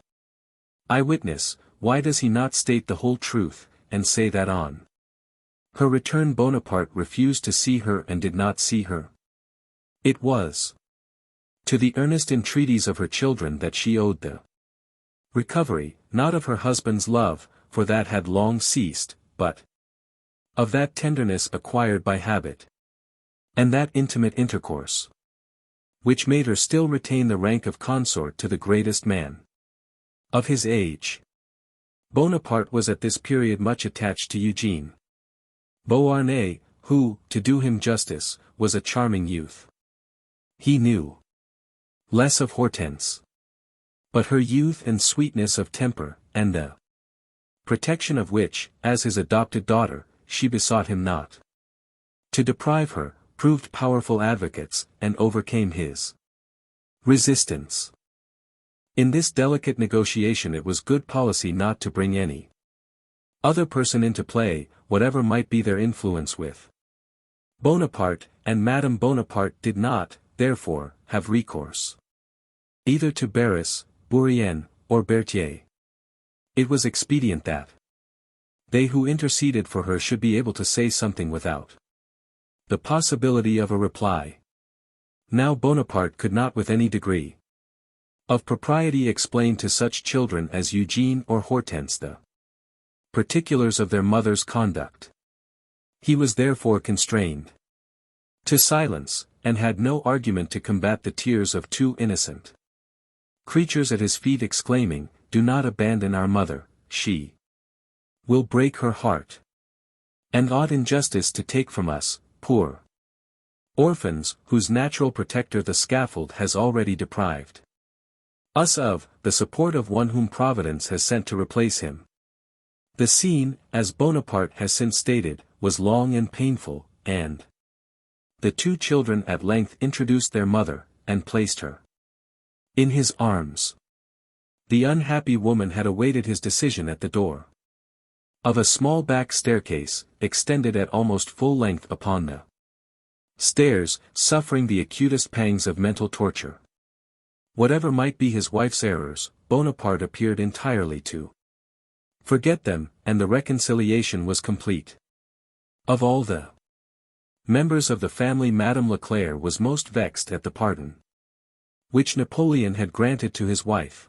eyewitness, why does he not state the whole truth, and say that on her return Bonaparte refused to see her and did not see her? It was to the earnest entreaties of her children that she owed the recovery, not of her husband's love, for that had long ceased, but of that tenderness acquired by habit, and that intimate intercourse, which made her still retain the rank of consort to the greatest man of his age. Bonaparte was at this period much attached to Eugene Beauharnais, who, to do him justice, was a charming youth. He knew less of Hortense, but her youth and sweetness of temper, and the protection of which, as his adopted daughter, she besought him not to deprive her, proved powerful advocates, and overcame his resistance. In this delicate negotiation it was good policy not to bring any other person into play, whatever might be their influence with Bonaparte, and Madame Bonaparte did not, therefore, have recourse either to Barras, Bourrienne, or Berthier. It was expedient that they who interceded for her should be able to say something without the possibility of a reply. Now Bonaparte could not with any degree of propriety explain to such children as Eugene or Hortense the particulars of their mother's conduct. He was therefore constrained to silence, and had no argument to combat the tears of two innocent creatures at his feet exclaiming, "Do not abandon our mother, she will break her heart, and ought in justice to take from us, poor orphans, whose natural protector the scaffold has already deprived us of, the support of one whom Providence has sent to replace him." The scene, as Bonaparte has since stated, was long and painful, and the two children at length introduced their mother, and placed her in his arms. The unhappy woman had awaited his decision at the door of a small back staircase, extended at almost full length upon the stairs, suffering the acutest pangs of mental torture. Whatever might be his wife's errors, Bonaparte appeared entirely to forget them, and the reconciliation was complete. Of all the members of the family, Madame Leclerc was most vexed at the pardon which Napoleon had granted to his wife.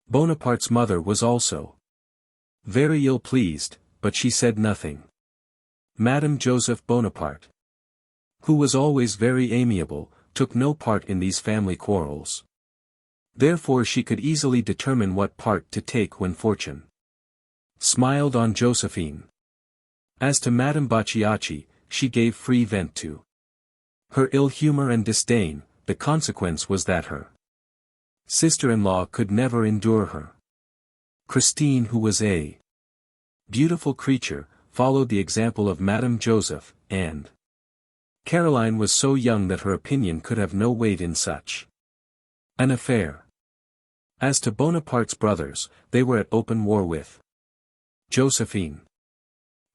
Bonaparte's mother was also very ill pleased, but she said nothing. Madame Joseph Bonaparte, who was always very amiable, took no part in these family quarrels. Therefore she could easily determine what part to take when fortune smiled on Josephine. As to Madame Baciachi, she gave free vent to her ill humor and disdain. The consequence was that her sister-in-law could never endure her. Christine, who was a beautiful creature, followed the example of Madame Joseph, and Caroline was so young that her opinion could have no weight in such an affair. As to Bonaparte's brothers, they were at open war with Josephine.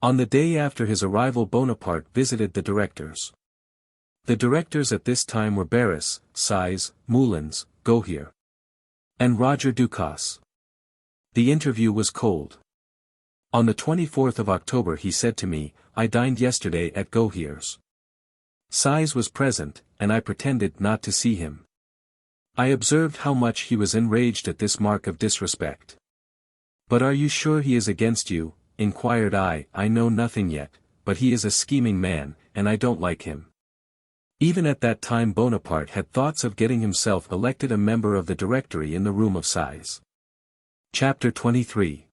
On the day after his arrival, Bonaparte visited the directors. The directors at this time were Barras, Size, Moulins, Gohier, and Roger Ducasse. The interview was cold. On the 24th of October he said to me, "I dined yesterday at Gohier's. Size was present, and I pretended not to see him. I observed how much he was enraged at this mark of disrespect. 'But are you sure he is against you?' inquired I. 'I know nothing yet, but he is a scheming man, and I don't like him.'" Even at that time Bonaparte had thoughts of getting himself elected a member of the Directory in the room of Size. Chapter 23.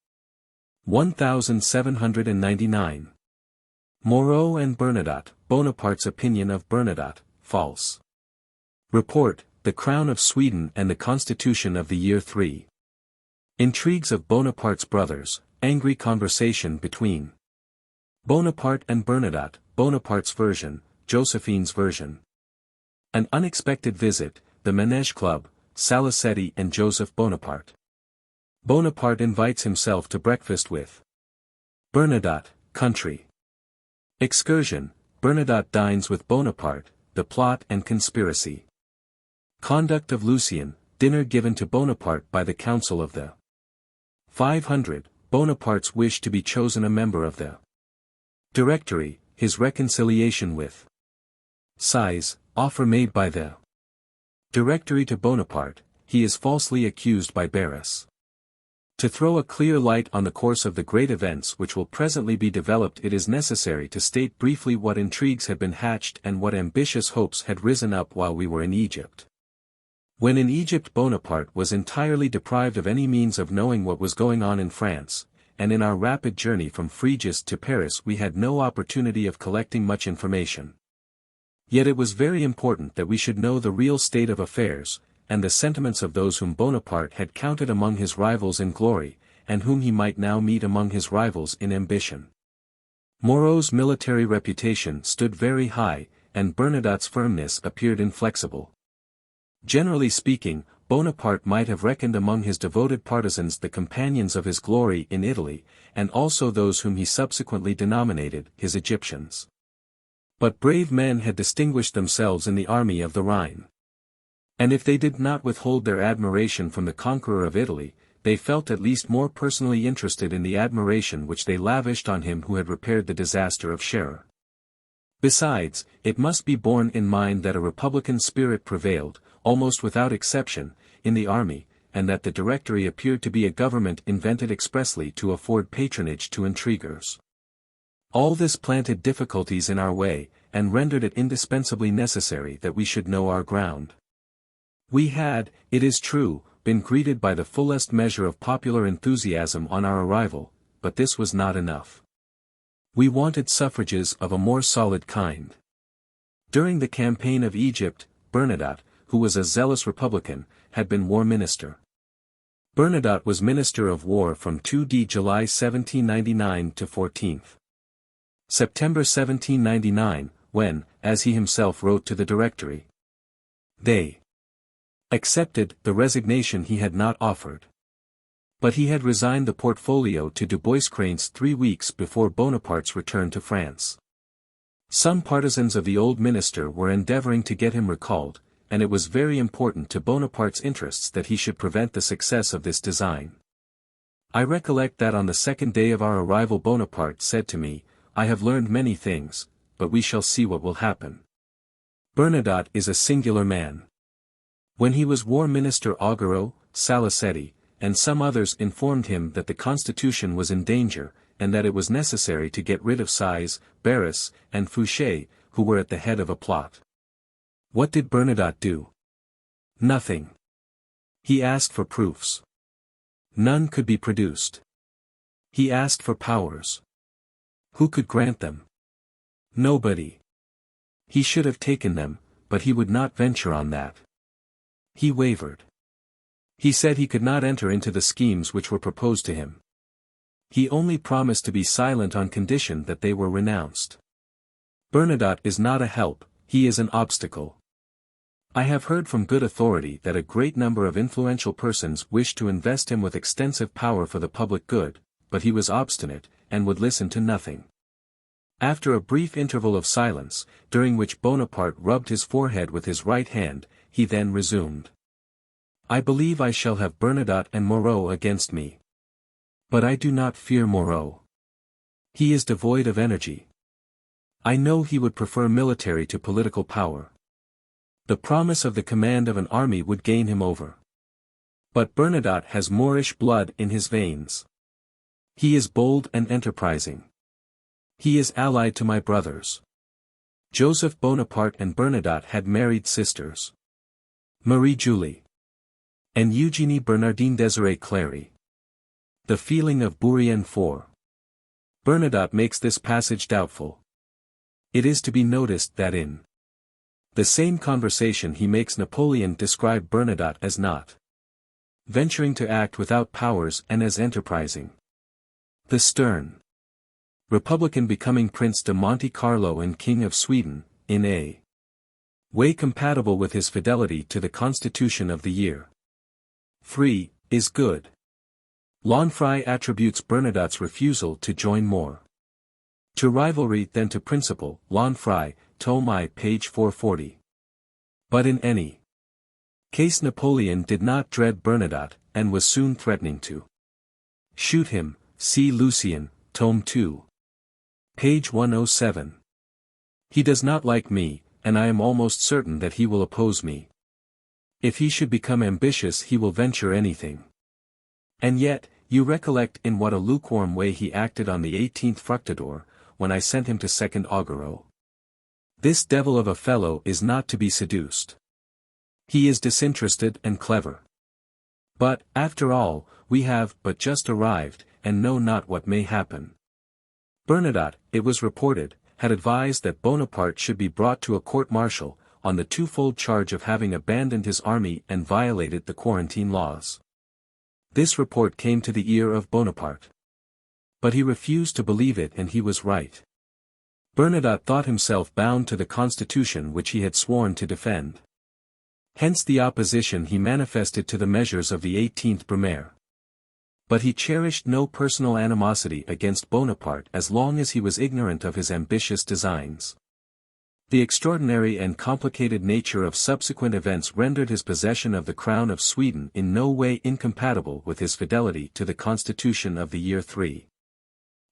1799. Moreau and Bernadotte, Bonaparte's opinion of Bernadotte, false. Report, the Crown of Sweden and the Constitution of the year III. Intrigues of Bonaparte's brothers, angry conversation between Bonaparte and Bernadotte, Bonaparte's version, Josephine's version. An unexpected visit, the Manège Club, Salicetti and Joseph Bonaparte. Bonaparte invites himself to breakfast with Bernadotte, country excursion, Bernadotte dines with Bonaparte, the plot and conspiracy. Conduct of Lucien, dinner given to Bonaparte by the Council of the 500, Bonaparte's wish to be chosen a member of the Directory, his reconciliation with Size, offer made by the Directory to Bonaparte, he is falsely accused by Barras. To throw a clear light on the course of the great events which will presently be developed, it is necessary to state briefly what intrigues had been hatched and what ambitious hopes had risen up while we were in Egypt. When in Egypt Bonaparte was entirely deprived of any means of knowing what was going on in France, and in our rapid journey from Fréjus to Paris we had no opportunity of collecting much information. Yet it was very important that we should know the real state of affairs, and the sentiments of those whom Bonaparte had counted among his rivals in glory, and whom he might now meet among his rivals in ambition. Moreau's military reputation stood very high, and Bernadotte's firmness appeared inflexible. Generally speaking, Bonaparte might have reckoned among his devoted partisans the companions of his glory in Italy, and also those whom he subsequently denominated his Egyptians. But brave men had distinguished themselves in the army of the Rhine. And if they did not withhold their admiration from the conqueror of Italy, they felt at least more personally interested in the admiration which they lavished on him who had repaired the disaster of Scherer. Besides, it must be borne in mind that a republican spirit prevailed, almost without exception, in the army, and that the Directory appeared to be a government invented expressly to afford patronage to intriguers. All this planted difficulties in our way, and rendered it indispensably necessary that we should know our ground. We had, it is true, been greeted by the fullest measure of popular enthusiasm on our arrival, but this was not enough. We wanted suffrages of a more solid kind. During the campaign of Egypt, Bernadotte, who was a zealous Republican, had been war minister. Bernadotte was Minister of War from 2d July 1799 to 14th September 1799, when, as he himself wrote to the Directory, they accepted the resignation he had not offered. But he had resigned the portfolio to Du Boiscrance 3 weeks before Bonaparte's return to France. Some partisans of the old minister were endeavoring to get him recalled, and it was very important to Bonaparte's interests that he should prevent the success of this design. I recollect that on the second day of our arrival Bonaparte said to me, "I have learned many things, but we shall see what will happen." Bernadotte is a singular man. When he was war minister Augereau, Salicetti, and some others informed him that the constitution was in danger, and that it was necessary to get rid of Size, Barras, and Fouché, who were at the head of a plot. What did Bernadotte do? Nothing. He asked for proofs. None could be produced. He asked for powers. Who could grant them? Nobody. He should have taken them, but he would not venture on that. He wavered. He said he could not enter into the schemes which were proposed to him. He only promised to be silent on condition that they were renounced. Bernadotte is not a help, he is an obstacle. I have heard from good authority that a great number of influential persons wished to invest him with extensive power for the public good, but he was obstinate, and would listen to nothing. After a brief interval of silence, during which Bonaparte rubbed his forehead with his right hand, he then resumed. "I believe I shall have Bernadotte and Moreau against me. But I do not fear Moreau. He is devoid of energy. I know he would prefer military to political power. The promise of the command of an army would gain him over. But Bernadotte has Moorish blood in his veins. He is bold and enterprising. He is allied to my brothers. Joseph Bonaparte and Bernadotte had married sisters. Marie-Julie and Eugénie Bernardine Désirée Clary. The feeling of Bourrienne for Bernadotte makes this passage doubtful. It is to be noticed that in the same conversation he makes Napoleon describe Bernadotte as not venturing to act without powers and as enterprising. The stern Republican becoming Prince de Monte Carlo and King of Sweden, in a way compatible with his fidelity to the constitution of the year 3, is good. Lanfray attributes Bernadotte's refusal to join more to rivalry than to principle, Lanfray, tome I, page 440. But in any case Napoleon did not dread Bernadotte, and was soon threatening to shoot him, see Lucien, tome 2. Page 107. He does not like me, and I am almost certain that he will oppose me. If he should become ambitious he will venture anything. And yet, you recollect in what a lukewarm way he acted on the 18th Fructidor, when I sent him to second Augereau. This devil of a fellow is not to be seduced. He is disinterested and clever. But, after all, we have but just arrived, and know not what may happen. Bernadotte, it was reported, had advised that Bonaparte should be brought to a court-martial, on the twofold charge of having abandoned his army and violated the quarantine laws. This report came to the ear of Bonaparte. But he refused to believe it, and he was right. Bernadotte thought himself bound to the constitution which he had sworn to defend. Hence the opposition he manifested to the measures of the 18th Brumaire. But he cherished no personal animosity against Bonaparte as long as he was ignorant of his ambitious designs. The extraordinary and complicated nature of subsequent events rendered his possession of the crown of Sweden in no way incompatible with his fidelity to the constitution of the year 3.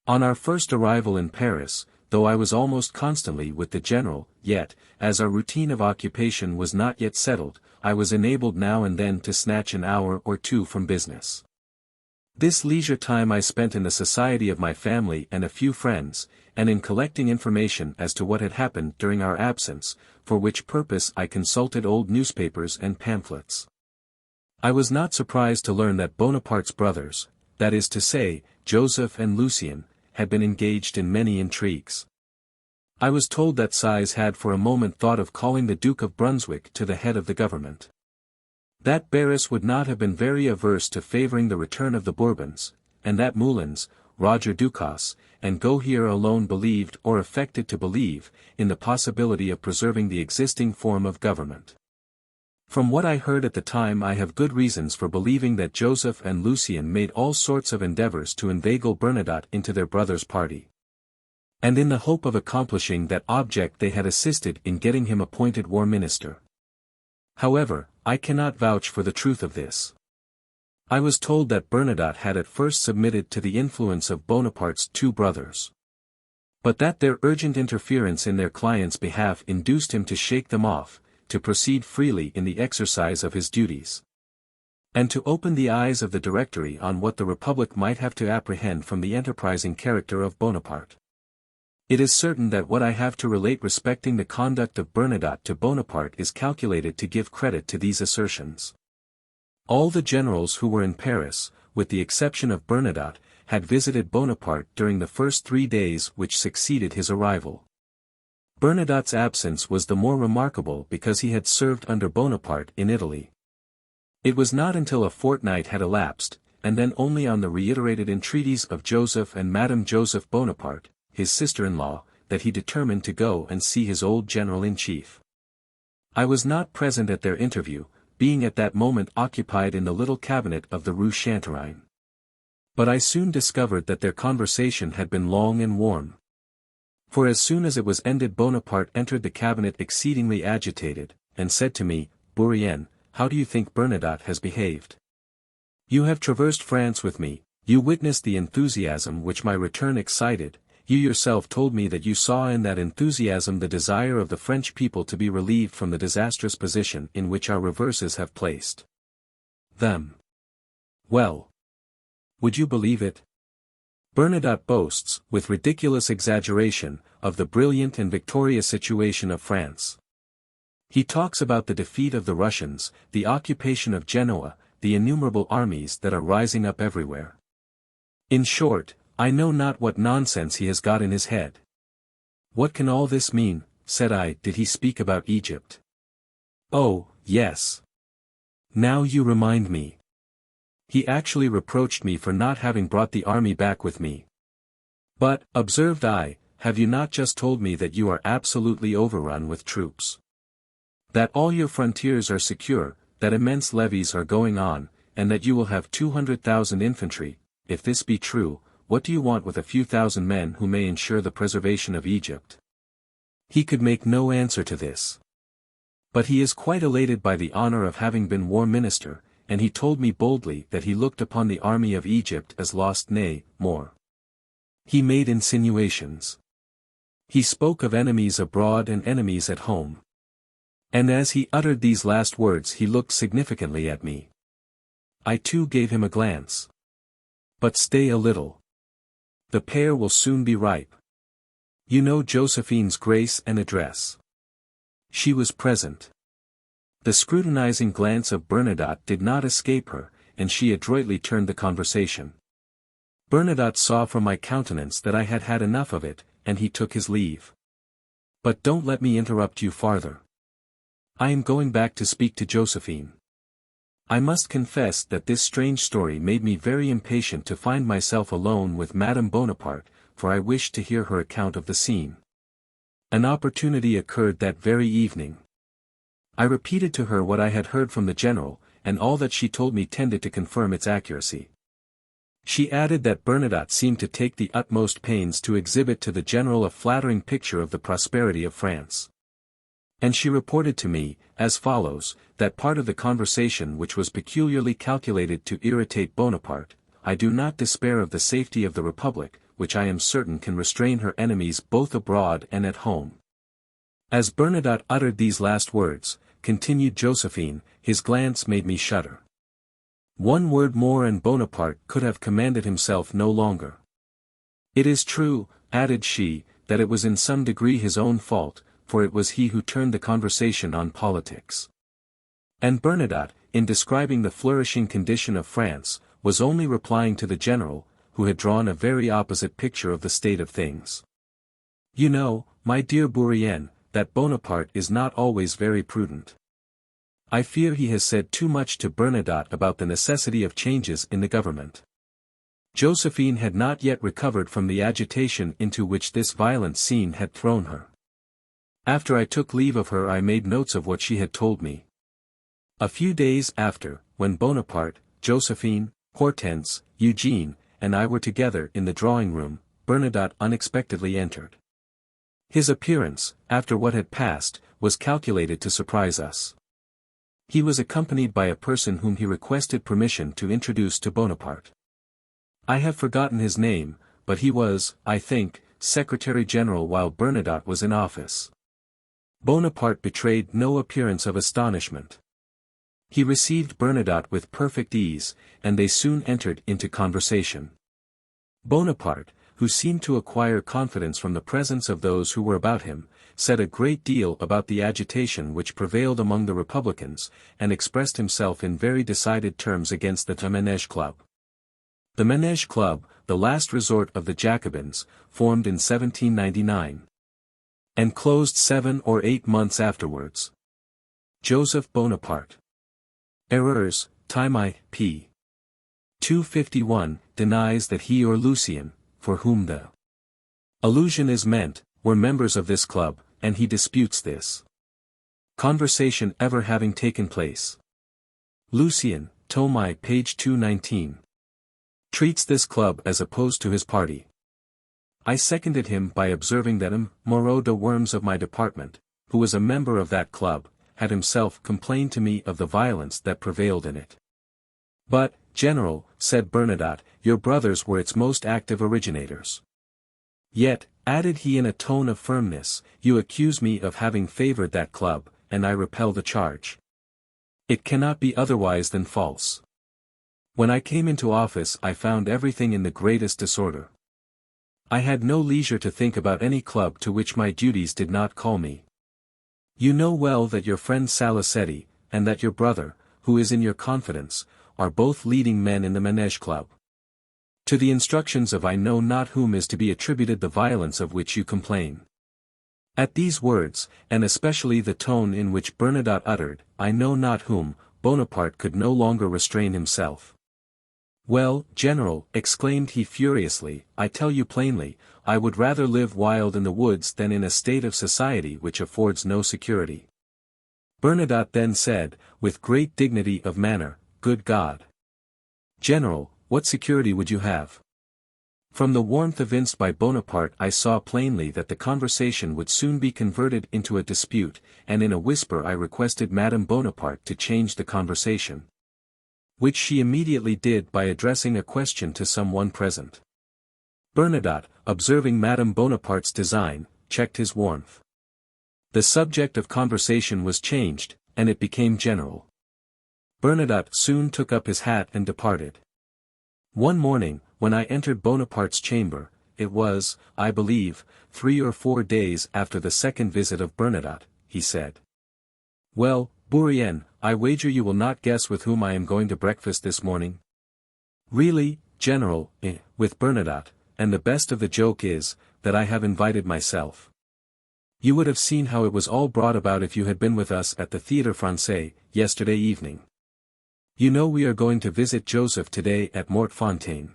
On our first arrival in Paris, though I was almost constantly with the general, yet, as our routine of occupation was not yet settled, I was enabled now and then to snatch an hour or two from business. This leisure time I spent in the society of my family and a few friends, and in collecting information as to what had happened during our absence, for which purpose I consulted old newspapers and pamphlets. I was not surprised to learn that Bonaparte's brothers, that is to say, Joseph and Lucien, had been engaged in many intrigues. I was told that Size had for a moment thought of calling the Duke of Brunswick to the head of the government. That Barras would not have been very averse to favoring the return of the Bourbons, and that Moulins, Roger Ducasse, and Gohier alone believed or affected to believe, in the possibility of preserving the existing form of government. From what I heard at the time I have good reasons for believing that Joseph and Lucien made all sorts of endeavors to inveigle Bernadotte into their brother's party. And in the hope of accomplishing that object they had assisted in getting him appointed war minister. However, I cannot vouch for the truth of this. I was told that Bernadotte had at first submitted to the influence of Bonaparte's two brothers. But that their urgent interference in their client's behalf induced him to shake them off, to proceed freely in the exercise of his duties. And to open the eyes of the Directory on what the Republic might have to apprehend from the enterprising character of Bonaparte. It is certain that what I have to relate respecting the conduct of Bernadotte to Bonaparte is calculated to give credit to these assertions. All the generals who were in Paris, with the exception of Bernadotte, had visited Bonaparte during the first 3 days which succeeded his arrival. Bernadotte's absence was the more remarkable because he had served under Bonaparte in Italy. It was not until a fortnight had elapsed, and then only on the reiterated entreaties of Joseph and Madame Joseph Bonaparte, his sister-in-law, that he determined to go and see his old general-in-chief. I was not present at their interview, being at that moment occupied in the little cabinet of the Rue Chantereine. But I soon discovered that their conversation had been long and warm. For as soon as it was ended Bonaparte entered the cabinet exceedingly agitated, and said to me, "Bourrienne, how do you think Bernadotte has behaved? You have traversed France with me, you witnessed the enthusiasm which my return excited. You yourself told me that you saw in that enthusiasm the desire of the French people to be relieved from the disastrous position in which our reverses have placed them. Well, would you believe it? Bernadotte boasts, with ridiculous exaggeration, of the brilliant and victorious situation of France. He talks about the defeat of the Russians, the occupation of Genoa, the innumerable armies that are rising up everywhere. In short, I know not what nonsense he has got in his head." "What can all this mean?" said I. "Did he speak about Egypt?" "Oh, yes. Now you remind me. He actually reproached me for not having brought the army back with me. But, observed I, have you not just told me that you are absolutely overrun with troops? That all your frontiers are secure, that immense levies are going on, and that you will have 200,000 infantry? If this be true, what do you want with a few thousand men who may ensure the preservation of Egypt?" He could make no answer to this. But he is quite elated by the honor of having been war minister, and he told me boldly that he looked upon the army of Egypt as lost, nay, more. He made insinuations. He spoke of enemies abroad and enemies at home. And as he uttered these last words he looked significantly at me. I too gave him a glance. But stay a little. The pear will soon be ripe. You know Josephine's grace and address. She was present. The scrutinizing glance of Bernadotte did not escape her, and she adroitly turned the conversation. Bernadotte saw from my countenance that I had had enough of it, and he took his leave. But don't let me interrupt you farther. I am going back to speak to Josephine. I must confess that this strange story made me very impatient to find myself alone with Madame Bonaparte, for I wished to hear her account of the scene. An opportunity occurred that very evening. I repeated to her what I had heard from the general, and all that she told me tended to confirm its accuracy. She added that Bernadotte seemed to take the utmost pains to exhibit to the general a flattering picture of the prosperity of France. And she reported to me, as follows, that part of the conversation which was peculiarly calculated to irritate Bonaparte: "I do not despair of the safety of the Republic, which I am certain can restrain her enemies both abroad and at home." As Bernadotte uttered these last words, continued Josephine, his glance made me shudder. One word more and Bonaparte could have commanded himself no longer. It is true, added she, that it was in some degree his own fault, for it was he who turned the conversation on politics. And Bernadotte, in describing the flourishing condition of France, was only replying to the general, who had drawn a very opposite picture of the state of things. You know, my dear Bourrienne, that Bonaparte is not always very prudent. I fear he has said too much to Bernadotte about the necessity of changes in the government. Josephine had not yet recovered from the agitation into which this violent scene had thrown her. After I took leave of her I made notes of what she had told me. A few days after, when Bonaparte, Josephine, Hortense, Eugene, and I were together in the drawing-room, Bernadotte unexpectedly entered. His appearance, after what had passed, was calculated to surprise us. He was accompanied by a person whom he requested permission to introduce to Bonaparte. I have forgotten his name, but he was, I think, Secretary-General while Bernadotte was in office. Bonaparte betrayed no appearance of astonishment. He received Bernadotte with perfect ease, and they soon entered into conversation. Bonaparte, who seemed to acquire confidence from the presence of those who were about him, said a great deal about the agitation which prevailed among the Republicans, and expressed himself in very decided terms against the Manège Club. The Manège Club, the last resort of the Jacobins, formed in 1799. And closed 7 or 8 months afterwards. Joseph Bonaparte. Erreurs, Timai, p. 251, denies that he or Lucien, for whom the allusion is meant, were members of this club, and he disputes this conversation ever having taken place. Lucien, Tomai, page 219. Treats this club as opposed to his party. I seconded him by observing that Moreau de Worms of my department, who was a member of that club, had himself complained to me of the violence that prevailed in it. But, General, said Bernadotte, your brothers were its most active originators. Yet, added he in a tone of firmness, you accuse me of having favored that club, and I repel the charge. It cannot be otherwise than false. When I came into office I found everything in the greatest disorder. I had no leisure to think about any club to which my duties did not call me. You know well that your friend Salicetti, and that your brother, who is in your confidence, are both leading men in the Manège Club. To the instructions of I know not whom is to be attributed the violence of which you complain. At these words, and especially the tone in which Bernadotte uttered, I know not whom, Bonaparte could no longer restrain himself. Well, General, exclaimed he furiously, I tell you plainly, I would rather live wild in the woods than in a state of society which affords no security. Bernadotte then said, with great dignity of manner, Good God! General, what security would you have? From the warmth evinced by Bonaparte I saw plainly that the conversation would soon be converted into a dispute, and in a whisper I requested Madame Bonaparte to change the conversation. Which she immediately did by addressing a question to some one present. Bernadotte, observing Madame Bonaparte's design, checked his warmth. The subject of conversation was changed, and it became general. Bernadotte soon took up his hat and departed. One morning, when I entered Bonaparte's chamber, it was, I believe, 3 or 4 days after the second visit of Bernadotte, he said. Well, Bourrienne, I wager you will not guess with whom I am going to breakfast this morning? Really, General, with Bernadotte, and the best of the joke is, that I have invited myself. You would have seen how it was all brought about if you had been with us at the Théâtre Français, yesterday evening. You know we are going to visit Joseph today at Mortefontaine.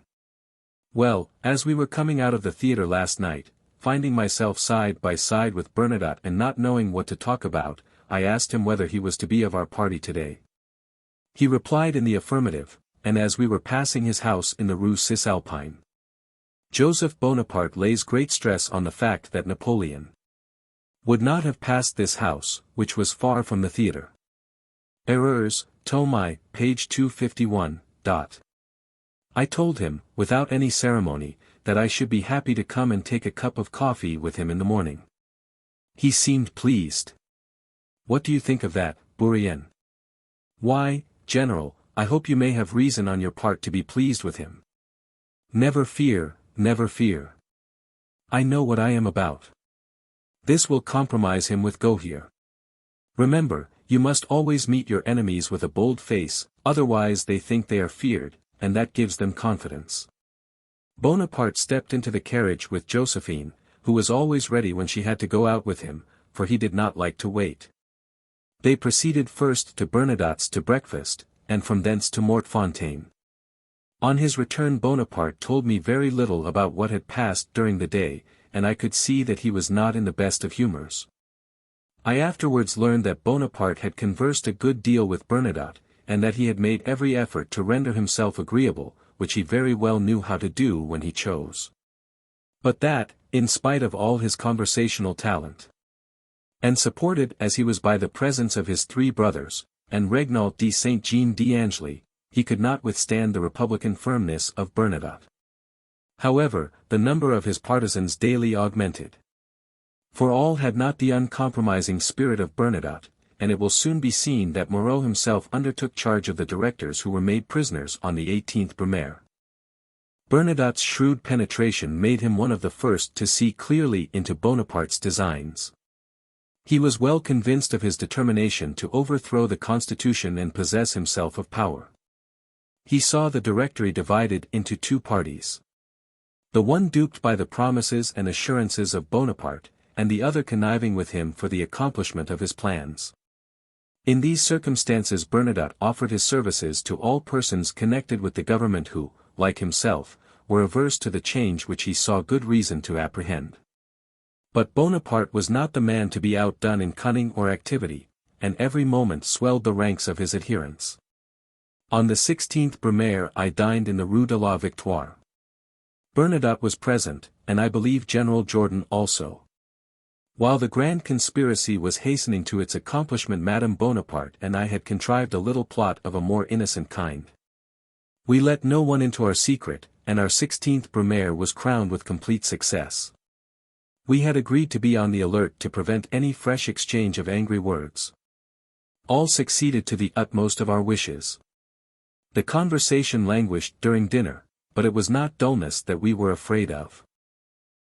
Well, as we were coming out of the theatre last night, finding myself side by side with Bernadotte and not knowing what to talk about, I asked him whether he was to be of our party today. He replied in the affirmative, and as we were passing his house in the Rue Cisalpine. Joseph Bonaparte lays great stress on the fact that Napoleon would not have passed this house, which was far from the theatre. Erreurs, Tomai, page 251. I told him, without any ceremony, that I should be happy to come and take a cup of coffee with him in the morning. He seemed pleased. What do you think of that, Bourrienne? Why, General, I hope you may have reason on your part to be pleased with him. Never fear, never fear. I know what I am about. This will compromise him with go here. Remember, you must always meet your enemies with a bold face, otherwise they think they are feared, and that gives them confidence. Bonaparte stepped into the carriage with Josephine, who was always ready when she had to go out with him, for he did not like to wait. They proceeded first to Bernadotte's to breakfast, and from thence to Mortefontaine. On his return Bonaparte told me very little about what had passed during the day, and I could see that he was not in the best of humors. I afterwards learned that Bonaparte had conversed a good deal with Bernadotte, and that he had made every effort to render himself agreeable, which he very well knew how to do when he chose. But that, in spite of all his conversational talent, and supported as he was by the presence of his three brothers, and Regnault de Saint-Jean d'Angely, he could not withstand the republican firmness of Bernadotte. However, the number of his partisans daily augmented. For all had not the uncompromising spirit of Bernadotte, and it will soon be seen that Moreau himself undertook charge of the directors who were made prisoners on the 18th Brumaire. Bernadotte's shrewd penetration made him one of the first to see clearly into Bonaparte's designs. He was well convinced of his determination to overthrow the constitution and possess himself of power. He saw the Directory divided into two parties. The one duped by the promises and assurances of Bonaparte, and the other conniving with him for the accomplishment of his plans. In these circumstances Bernadotte offered his services to all persons connected with the government who, like himself, were averse to the change which he saw good reason to apprehend. But Bonaparte was not the man to be outdone in cunning or activity, and every moment swelled the ranks of his adherents. On the 16th Brumaire I dined in the Rue de la Victoire. Bernadotte was present, and I believe General Jourdan also. While the grand conspiracy was hastening to its accomplishment Madame Bonaparte and I had contrived a little plot of a more innocent kind. We let no one into our secret, and our 16th Brumaire was crowned with complete success. We had agreed to be on the alert to prevent any fresh exchange of angry words. All succeeded to the utmost of our wishes. The conversation languished during dinner, but it was not dullness that we were afraid of.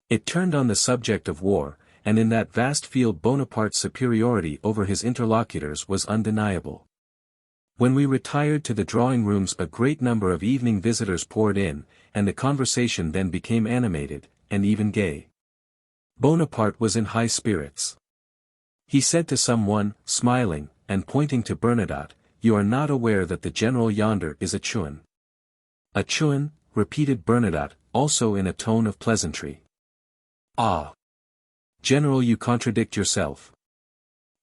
It turned on the subject of war, and in that vast field Bonaparte's superiority over his interlocutors was undeniable. When we retired to the drawing-rooms a great number of evening visitors poured in, and the conversation then became animated, and even gay. Bonaparte was in high spirits. He said to someone, smiling, and pointing to Bernadotte, "You are not aware that the general yonder is a chouan." "A chouan?" repeated Bernadotte, also in a tone of pleasantry. "Ah! General, you contradict yourself.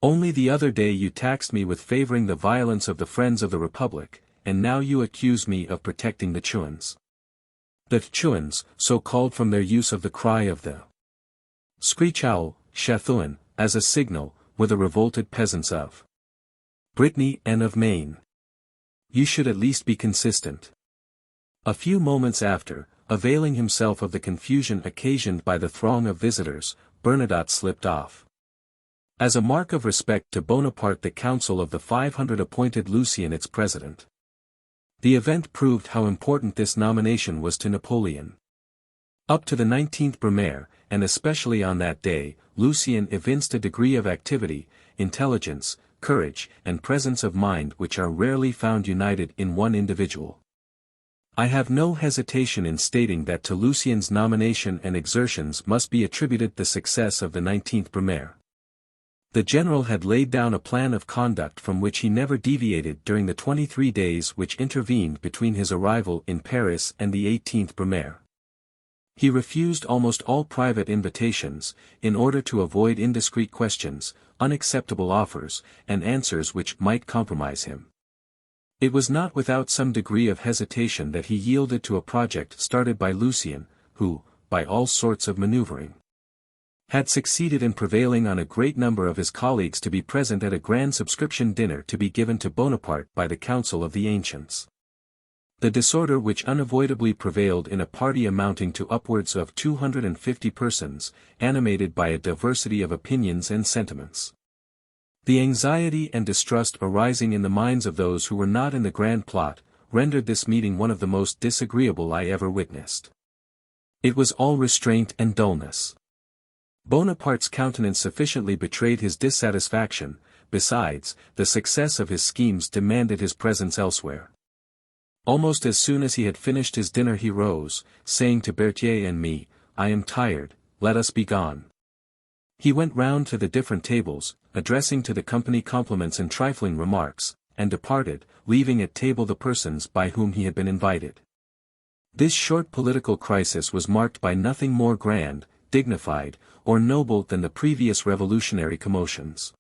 Only the other day you taxed me with favoring the violence of the friends of the Republic, and now you accuse me of protecting the chouans." The chouans, so called from their use of the cry of the screech owl, Chathuan, as a signal, were the revolted peasants of Brittany and of Maine. You should at least be consistent. A few moments after, availing himself of the confusion occasioned by the throng of visitors, Bernadotte slipped off. As a mark of respect to Bonaparte the Council of the 500 appointed Lucien its president. The event proved how important this nomination was to Napoleon. Up to the 19th Brumaire, and especially on that day, Lucien evinced a degree of activity, intelligence, courage, and presence of mind which are rarely found united in one individual. I have no hesitation in stating that to Lucien's nomination and exertions must be attributed the success of the 19th Brumaire. The general had laid down a plan of conduct from which he never deviated during the 23 days which intervened between his arrival in Paris and the 18th Brumaire. He refused almost all private invitations, in order to avoid indiscreet questions, unacceptable offers, and answers which might compromise him. It was not without some degree of hesitation that he yielded to a project started by Lucien, who, by all sorts of maneuvering, had succeeded in prevailing on a great number of his colleagues to be present at a grand subscription dinner to be given to Bonaparte by the Council of the Ancients. The disorder which unavoidably prevailed in a party amounting to upwards of 250 persons, animated by a diversity of opinions and sentiments. The anxiety and distrust arising in the minds of those who were not in the grand plot, rendered this meeting one of the most disagreeable I ever witnessed. It was all restraint and dullness. Bonaparte's countenance sufficiently betrayed his dissatisfaction. Besides, the success of his schemes demanded his presence elsewhere. Almost as soon as he had finished his dinner he rose, saying to Berthier and me, "I am tired, let us be gone." He went round to the different tables, addressing to the company compliments and trifling remarks, and departed, leaving at table the persons by whom he had been invited. This short political crisis was marked by nothing more grand, dignified, or noble than the previous revolutionary commotions.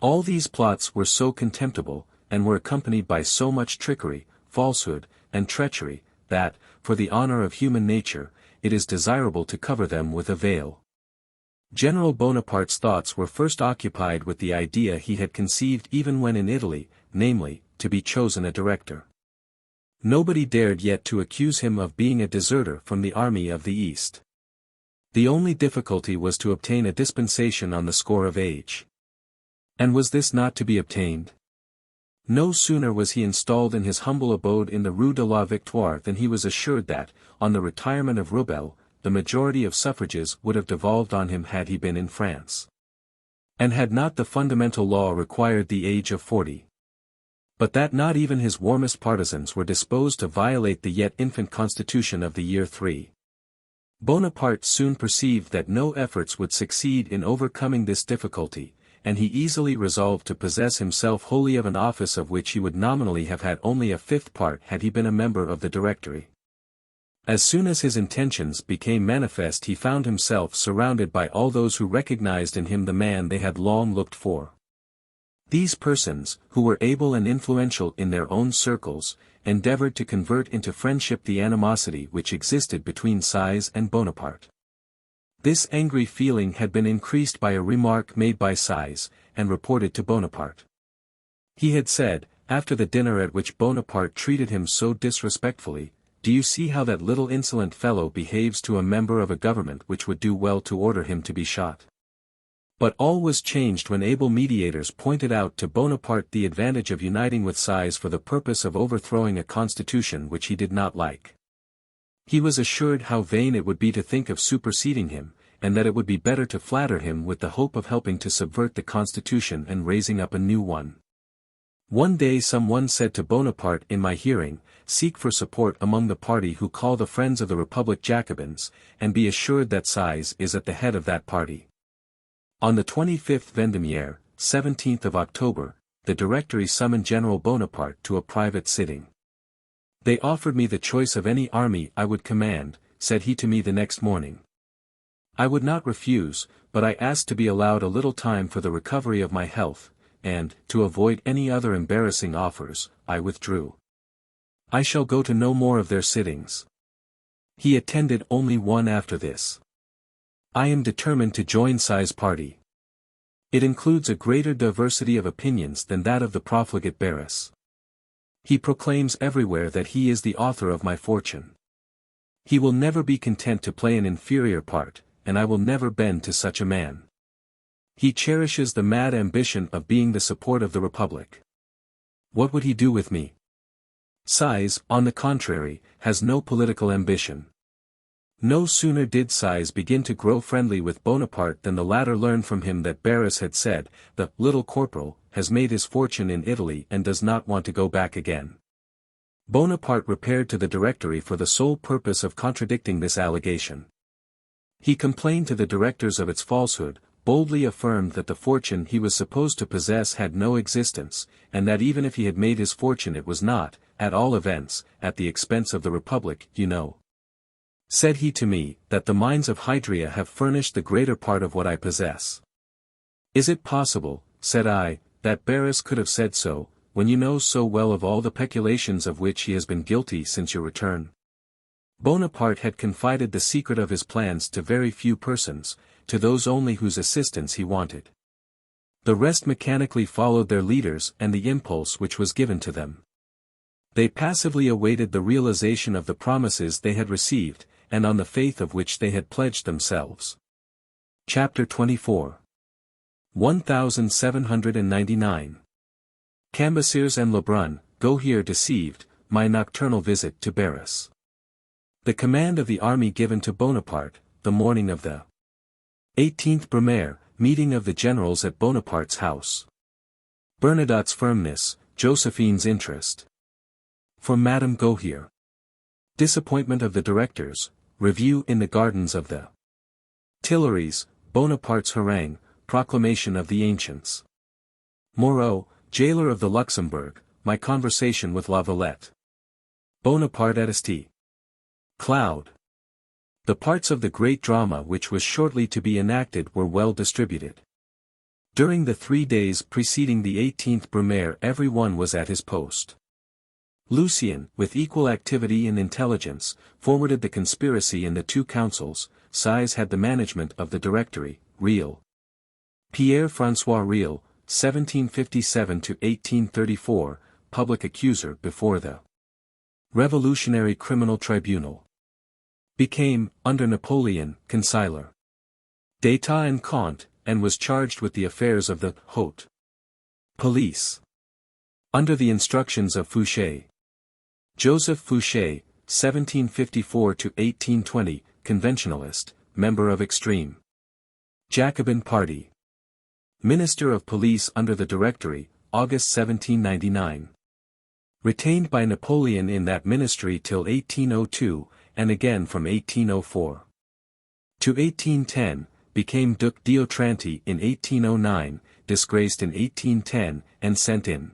All these plots were so contemptible, and were accompanied by so much trickery, falsehood, and treachery, that, for the honor of human nature, it is desirable to cover them with a veil. General Bonaparte's thoughts were first occupied with the idea he had conceived even when in Italy, namely, to be chosen a director. Nobody dared yet to accuse him of being a deserter from the army of the East. The only difficulty was to obtain a dispensation on the score of age. And was this not to be obtained? No sooner was he installed in his humble abode in the Rue de la Victoire than he was assured that, on the retirement of Rebel, the majority of suffrages would have devolved on him had he been in France. And had not the fundamental law required the age of 40. But that not even his warmest partisans were disposed to violate the yet infant constitution of the year III. Bonaparte soon perceived that no efforts would succeed in overcoming this difficulty, and he easily resolved to possess himself wholly of an office of which he would nominally have had only a fifth part had he been a member of the Directory. As soon as his intentions became manifest he found himself surrounded by all those who recognized in him the man they had long looked for. These persons, who were able and influential in their own circles, endeavored to convert into friendship the animosity which existed between Size and Bonaparte. This angry feeling had been increased by a remark made by Size, and reported to Bonaparte. He had said, after the dinner at which Bonaparte treated him so disrespectfully, "Do you see how that little insolent fellow behaves to a member of a government which would do well to order him to be shot?" But all was changed when able mediators pointed out to Bonaparte the advantage of uniting with Size for the purpose of overthrowing a constitution which he did not like. He was assured how vain it would be to think of superseding him, and that it would be better to flatter him with the hope of helping to subvert the constitution and raising up a new one. One day someone said to Bonaparte in my hearing, "Seek for support among the party who call the Friends of the Republic Jacobins, and be assured that Size is at the head of that party." On the 25th Vendemiaire, 17th of October, the Directory summoned General Bonaparte to a private sitting. "They offered me the choice of any army I would command," said he to me the next morning. "I would not refuse, but I asked to be allowed a little time for the recovery of my health, and, to avoid any other embarrassing offers, I withdrew. I shall go to no more of their sittings." He attended only one after this. "I am determined to join Size's party. It includes a greater diversity of opinions than that of the profligate Barras. He proclaims everywhere that he is the author of my fortune. He will never be content to play an inferior part, and I will never bend to such a man. He cherishes the mad ambition of being the support of the Republic. What would he do with me? Size, on the contrary, has no political ambition." No sooner did Size begin to grow friendly with Bonaparte than the latter learned from him that Barras had said, "The little corporal has made his fortune in Italy and does not want to go back again." Bonaparte repaired to the Directory for the sole purpose of contradicting this allegation. He complained to the directors of its falsehood, boldly affirmed that the fortune he was supposed to possess had no existence, and that even if he had made his fortune it was not, at all events, at the expense of the Republic. "You know," said he to me, "that the mines of Hydria have furnished the greater part of what I possess." "Is it possible," said I, "that Barras could have said so, when you know so well of all the peculations of which he has been guilty since your return?" Bonaparte had confided the secret of his plans to very few persons, to those only whose assistance he wanted. The rest mechanically followed their leaders and the impulse which was given to them. They passively awaited the realization of the promises they had received, and on the faith of which they had pledged themselves. Chapter 24. 1799. Cambacérès and Lebrun, go here deceived, my nocturnal visit to Paris. The command of the army given to Bonaparte, the morning of the 18th Brumaire, meeting of the generals at Bonaparte's house. Bernadotte's firmness, Josephine's interest. From Madame Gohier. Disappointment of the directors, review in the gardens of the Tuileries, Bonaparte's harangue, proclamation of the ancients. Moreau, jailer of the Luxembourg, my conversation with La Valette. Bonaparte at St. Cloud. The parts of the great drama which was shortly to be enacted were well distributed. During the 3 days preceding the 18th Brumaire every one was at his post. Lucien, with equal activity and intelligence, forwarded the conspiracy in the 2 councils. Size had the management of the Directory, Real. Pierre-François Real, 1757–1834, public accuser before the Revolutionary Criminal Tribunal. Became, under Napoleon, consigliere d'État and Comte, and was charged with the affairs of the haute police. Under the instructions of Fouché. Joseph Fouché, 1754–1820, conventionalist, member of extreme Jacobin party. Minister of Police under the Directory, August 1799. Retained by Napoleon in that ministry till 1802, and again from 1804 to 1810, became Duc d'Otranto in 1809, disgraced in 1810, and sent in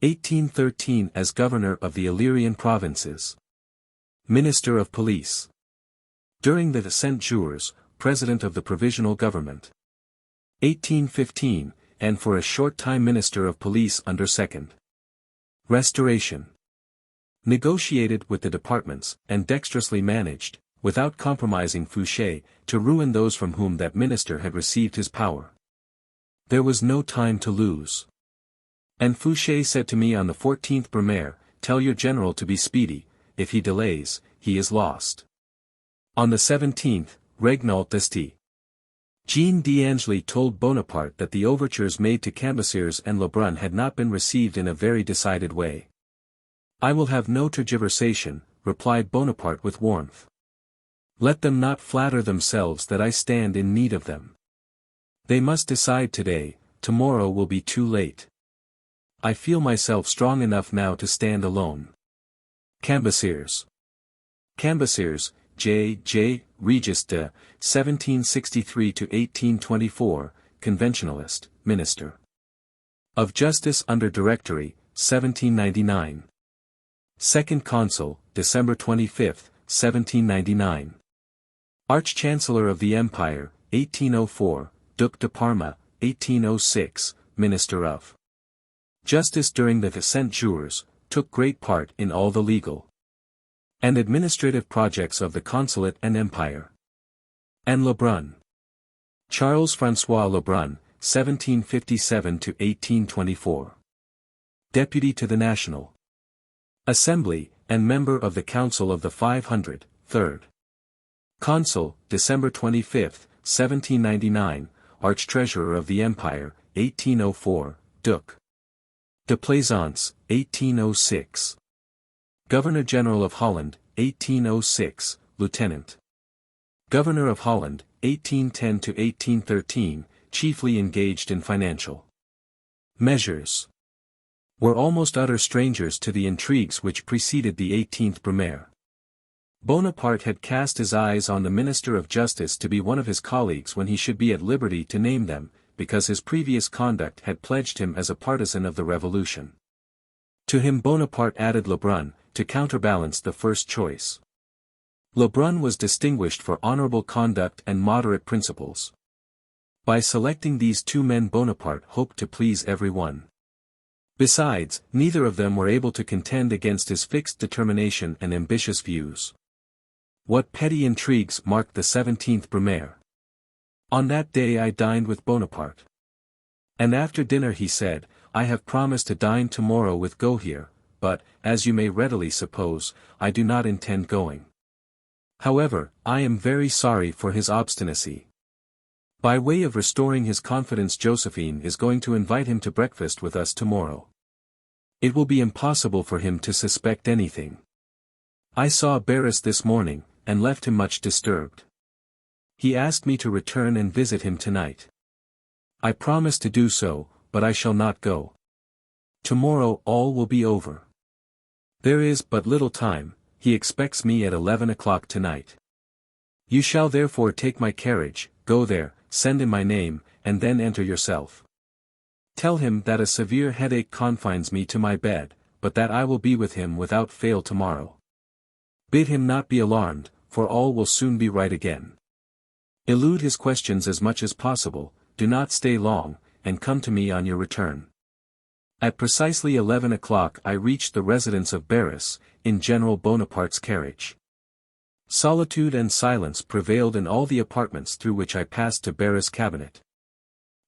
1813 as governor of the Illyrian provinces. Minister of Police. During the Cent-Jours, President of the Provisional Government. 1815, and for a short time Minister of Police under Second Restoration. Negotiated with the departments, and dexterously managed, without compromising Fouché, to ruin those from whom that minister had received his power. There was no time to lose. And Fouché said to me on the 14th Brumaire, tell your general to be speedy, if he delays, he is lost. On the 17th, Regnault d'Este. Jean d'Angely told Bonaparte that the overtures made to Cambacérès and Lebrun had not been received in a very decided way. I will have no tergiversation, replied Bonaparte with warmth. Let them not flatter themselves that I stand in need of them. They must decide today, tomorrow will be too late. I feel myself strong enough now to stand alone. Cambacérès. Cambacérès, J. Regis de, 1763–1824, conventionalist, minister of justice under Directory, 1799. Second Consul, December 25, 1799. Arch-Chancellor of the Empire, 1804, Duc de Parma, 1806, Minister of Justice during the Cent-Jours, took great part in all the legal and administrative projects of the Consulate and Empire. And Lebrun. Charles-François Lebrun, 1757–1824. Deputy to the National Assembly, and member of the Council of the 500, 3rd Consul, December 25, 1799, Arch-Treasurer of the Empire, 1804, Duc de Plaisance, 1806. Governor-General of Holland, 1806, Lieutenant Governor of Holland, 1810–1813, chiefly engaged in financial measures. Were almost utter strangers to the intrigues which preceded the 18th Brumaire. Bonaparte had cast his eyes on the Minister of Justice to be one of his colleagues when he should be at liberty to name them, because his previous conduct had pledged him as a partisan of the Revolution. To him Bonaparte added Lebrun, to counterbalance the first choice. Lebrun was distinguished for honorable conduct and moderate principles. By selecting these 2 men Bonaparte hoped to please everyone. Besides, neither of them were able to contend against his fixed determination and ambitious views. What petty intrigues marked the 17th Brumaire? On that day I dined with Bonaparte. And after dinner he said, I have promised to dine tomorrow with Gohier, but, as you may readily suppose, I do not intend going. However, I am very sorry for his obstinacy. By way of restoring his confidence, Josephine is going to invite him to breakfast with us tomorrow. It will be impossible for him to suspect anything. I saw Barras this morning, and left him much disturbed. He asked me to return and visit him tonight. I promised to do so, but I shall not go. Tomorrow all will be over. There is but little time. He expects me at 11 o'clock tonight. You shall therefore take my carriage, go there, send in my name, and then enter yourself. Tell him that a severe headache confines me to my bed, but that I will be with him without fail tomorrow. Bid him not be alarmed, for all will soon be right again. Elude his questions as much as possible, do not stay long, and come to me on your return. At precisely 11 o'clock I reached the residence of Barras, in General Bonaparte's carriage. Solitude and silence prevailed in all the apartments through which I passed to Barras' cabinet.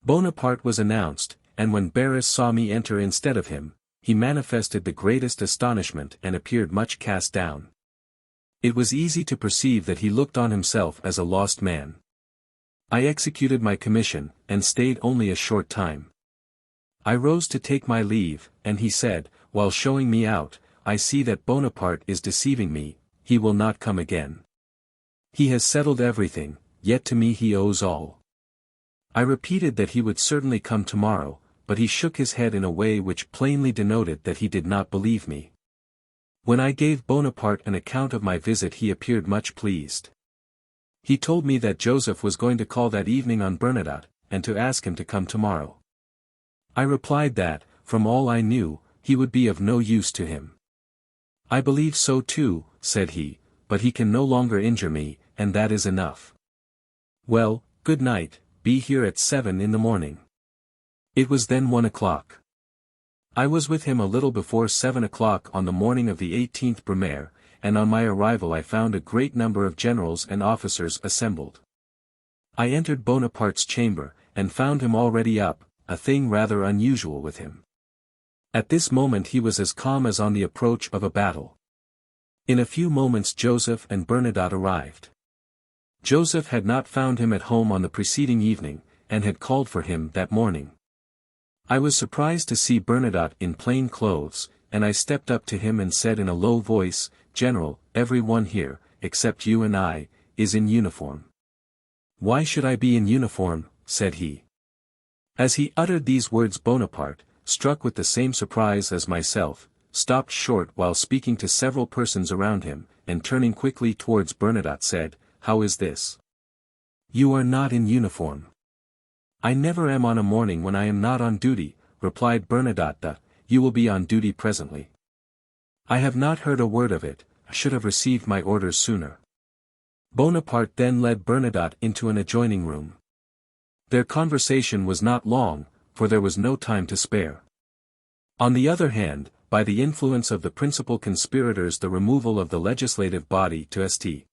Bonaparte was announced, and when Barras saw me enter instead of him, he manifested the greatest astonishment and appeared much cast down. It was easy to perceive that he looked on himself as a lost man. I executed my commission, and stayed only a short time. I rose to take my leave, and he said, while showing me out, I see that Bonaparte is deceiving me, he will not come again. He has settled everything, yet to me he owes all. I repeated that he would certainly come tomorrow, but he shook his head in a way which plainly denoted that he did not believe me. When I gave Bonaparte an account of my visit he appeared much pleased. He told me that Joseph was going to call that evening on Bernadotte, and to ask him to come tomorrow. I replied that, from all I knew, he would be of no use to him. I believe so too, said he, but he can no longer injure me, and that is enough. Well, good night, be here at 7 in the morning. It was then 1 o'clock. I was with him a little before 7 o'clock on the morning of the 18th Brumaire, and on my arrival I found a great number of generals and officers assembled. I entered Bonaparte's chamber, and found him already up, a thing rather unusual with him. At this moment he was as calm as on the approach of a battle. In a few moments Joseph and Bernadotte arrived. Joseph had not found him at home on the preceding evening, and had called for him that morning. I was surprised to see Bernadotte in plain clothes, and I stepped up to him and said in a low voice, General, every one here, except you and I, is in uniform. Why should I be in uniform? Said he. As he uttered these words Bonaparte, struck with the same surprise as myself, stopped short while speaking to several persons around him, and turning quickly towards Bernadotte said, How is this? You are not in uniform. I never am on a morning when I am not on duty, replied Bernadotte. You will be on duty presently. I have not heard a word of it, I should have received my orders sooner. Bonaparte then led Bernadotte into an adjoining room. Their conversation was not long, for there was no time to spare. On the other hand, by the influence of the principal conspirators the removal of the legislative body to St.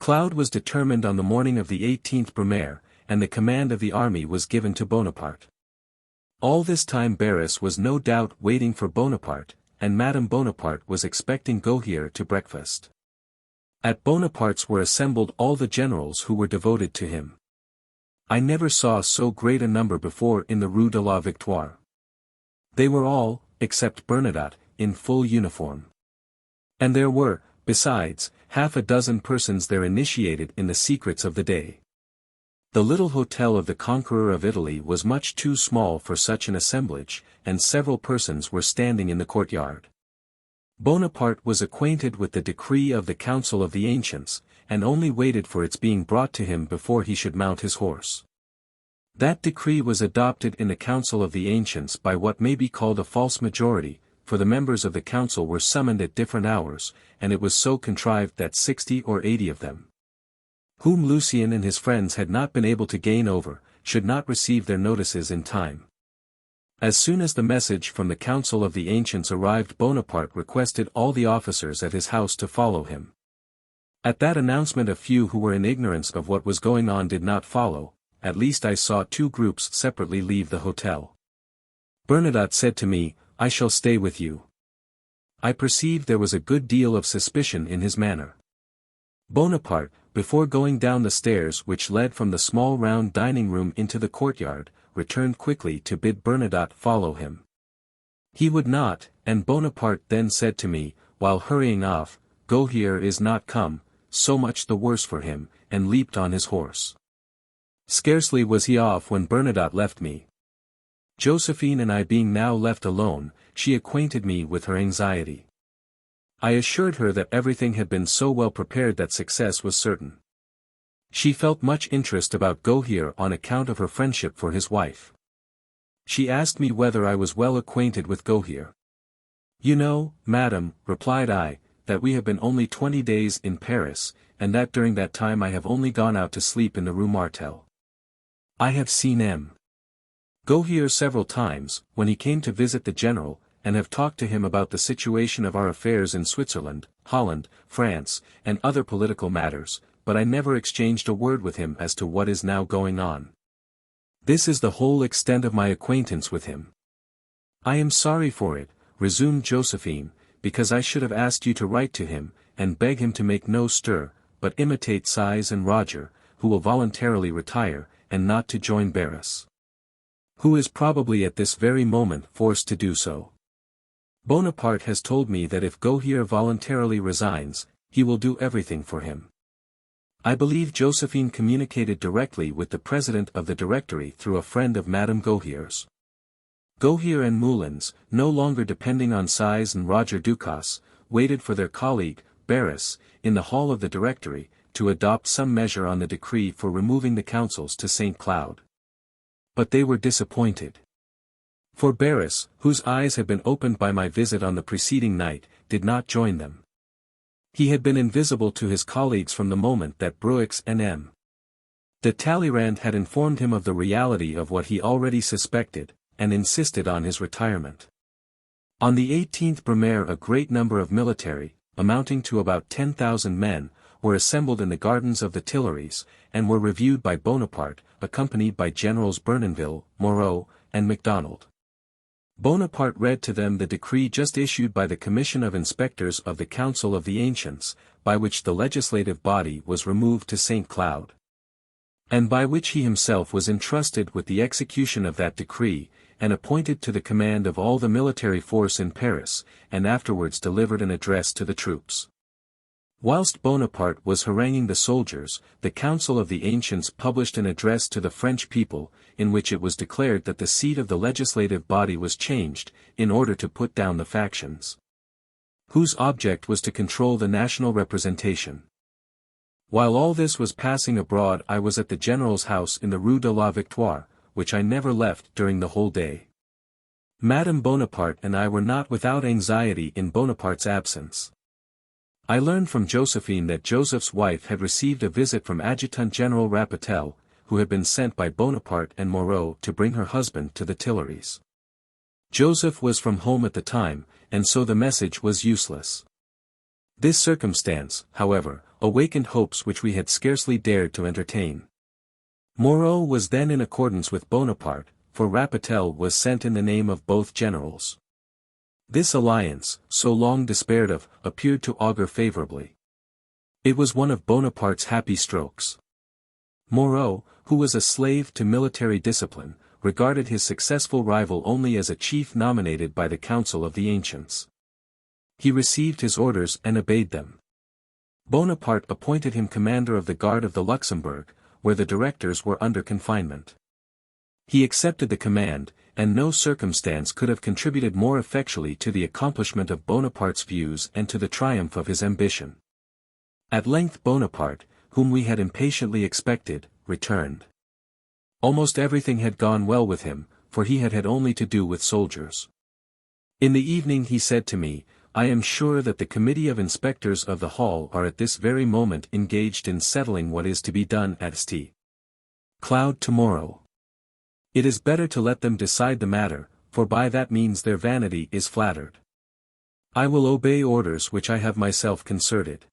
Cloud was determined on the morning of the 18th Brumaire, and the command of the army was given to Bonaparte. All this time Barras was no doubt waiting for Bonaparte, and Madame Bonaparte was expecting Gohier to breakfast. At Bonaparte's were assembled all the generals who were devoted to him. I never saw so great a number before in the Rue de la Victoire. They were all, except Bernadotte, in full uniform. And there were, besides, half a dozen persons there initiated in the secrets of the day. The little hotel of the conqueror of Italy was much too small for such an assemblage, and several persons were standing in the courtyard. Bonaparte was acquainted with the decree of the Council of the Ancients, and only waited for its being brought to him before he should mount his horse. That decree was adopted in the Council of the Ancients by what may be called a false majority, for the members of the council were summoned at different hours, and it was so contrived that 60 or 80 of them, whom Lucien and his friends had not been able to gain over, should not receive their notices in time. As soon as the message from the Council of the Ancients arrived Bonaparte requested all the officers at his house to follow him. At that announcement a few who were in ignorance of what was going on did not follow, at least I saw two groups separately leave the hotel. Bernadotte said to me, I shall stay with you. I perceived there was a good deal of suspicion in his manner. Bonaparte, before going down the stairs which led from the small round dining room into the courtyard, returned quickly to bid Bernadotte follow him. He would not, and Bonaparte then said to me, while hurrying off, "Gohier is not come, so much the worse for him," and leaped on his horse. Scarcely was he off when Bernadotte left me. Josephine and I being now left alone, she acquainted me with her anxiety. I assured her that everything had been so well prepared that success was certain. She felt much interest about Gohier on account of her friendship for his wife. She asked me whether I was well acquainted with Gohier. "You know, madam," replied I, "that we have been only 20 days in Paris, and that during that time I have only gone out to sleep in the Rue Martel. I have seen M. Gohier several times, when he came to visit the general, and have talked to him about the situation of our affairs in Switzerland, Holland, France, and other political matters, but I never exchanged a word with him as to what is now going on. This is the whole extent of my acquaintance with him." "I am sorry for it," resumed Josephine, "because I should have asked you to write to him, and beg him to make no stir, but imitate Size and Roger, who will voluntarily retire, and not to join Barras, who is probably at this very moment forced to do so. Bonaparte has told me that if Gohier voluntarily resigns, he will do everything for him." I believe Josephine communicated directly with the president of the Directory through a friend of Madame Gohier's. Gohier and Moulins, no longer depending on Size and Roger Ducasse, waited for their colleague, Barras, in the hall of the Directory, to adopt some measure on the decree for removing the councils to St. Cloud. But they were disappointed. For Barras, whose eyes had been opened by my visit on the preceding night, did not join them. He had been invisible to his colleagues from the moment that Bruix and M. de Talleyrand had informed him of the reality of what he already suspected, and insisted on his retirement. On the 18th Brumaire a great number of military, amounting to about 10,000 men, were assembled in the gardens of the Tuileries, and were reviewed by Bonaparte, accompanied by Generals Bournonville, Moreau, and MacDonald. Bonaparte read to them the decree just issued by the Commission of Inspectors of the Council of the Ancients, by which the legislative body was removed to St. Cloud, and by which he himself was entrusted with the execution of that decree, and appointed to the command of all the military force in Paris, and afterwards delivered an address to the troops. Whilst Bonaparte was haranguing the soldiers, the Council of the Ancients published an address to the French people, in which it was declared that the seat of the legislative body was changed, in order to put down the factions, whose object was to control the national representation. While all this was passing abroad I was at the general's house in the Rue de la Victoire, which I never left during the whole day. Madame Bonaparte and I were not without anxiety in Bonaparte's absence. I learned from Josephine that Joseph's wife had received a visit from Adjutant General Rapetel, who had been sent by Bonaparte and Moreau to bring her husband to the Tuileries. Joseph was from home at the time, and so the message was useless. This circumstance, however, awakened hopes which we had scarcely dared to entertain. Moreau was then in accordance with Bonaparte, for Rapetel was sent in the name of both generals. This alliance, so long despaired of, appeared to augur favorably. It was one of Bonaparte's happy strokes. Moreau, who was a slave to military discipline, regarded his successful rival only as a chief nominated by the Council of the Ancients. He received his orders and obeyed them. Bonaparte appointed him commander of the Guard of the Luxembourg, where the directors were under confinement. He accepted the command, and no circumstance could have contributed more effectually to the accomplishment of Bonaparte's views and to the triumph of his ambition. At length Bonaparte, whom we had impatiently expected, returned. Almost everything had gone well with him, for he had had only to do with soldiers. In the evening he said to me, "I am sure that the Committee of Inspectors of the Hall are at this very moment engaged in settling what is to be done at St. Cloud tomorrow. It is better to let them decide the matter, for by that means their vanity is flattered. I will obey orders which I have myself concerted."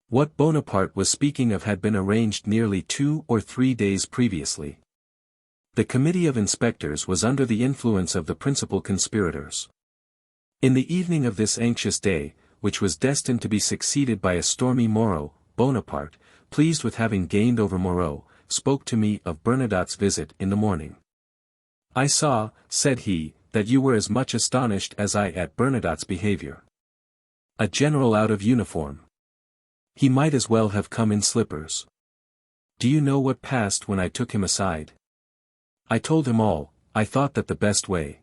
What Bonaparte was speaking of had been arranged nearly 2 or 3 days previously. The Committee of Inspectors was under the influence of the principal conspirators. In the evening of this anxious day, which was destined to be succeeded by a stormy morrow, Bonaparte, pleased with having gained over Moreau, spoke to me of Bernadotte's visit in the morning. "I saw," said he, "that you were as much astonished as I at Bernadotte's behavior. A general out of uniform. He might as well have come in slippers. Do you know what passed when I took him aside? I told him all. I thought that the best way.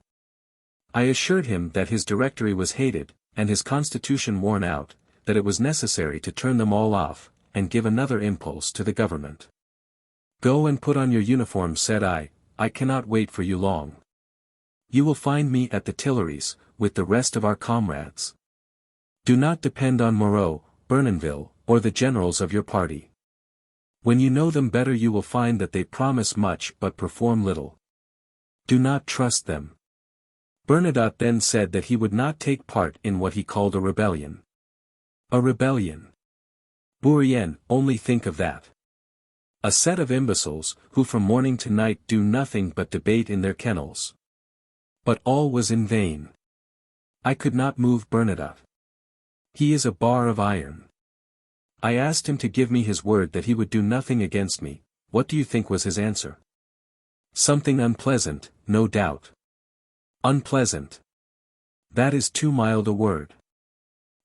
I assured him that his directory was hated, and his constitution worn out, that it was necessary to turn them all off, and give another impulse to the government. Go and put on your uniform, said I cannot wait for you long. You will find me at the Tuileries, with the rest of our comrades. Do not depend on Moreau, Bournonville, or the generals of your party. When you know them better you will find that they promise much but perform little. Do not trust them." Bernadotte then said that he would not take part in what he called a rebellion. A rebellion. Bourrienne, only think of that. A set of imbeciles, who from morning to night do nothing but debate in their kennels. But all was in vain. I could not move Bernadotte. He is a bar of iron. I asked him to give me his word that he would do nothing against me. What do you think was his answer? Something unpleasant, no doubt. Unpleasant. That is too mild a word.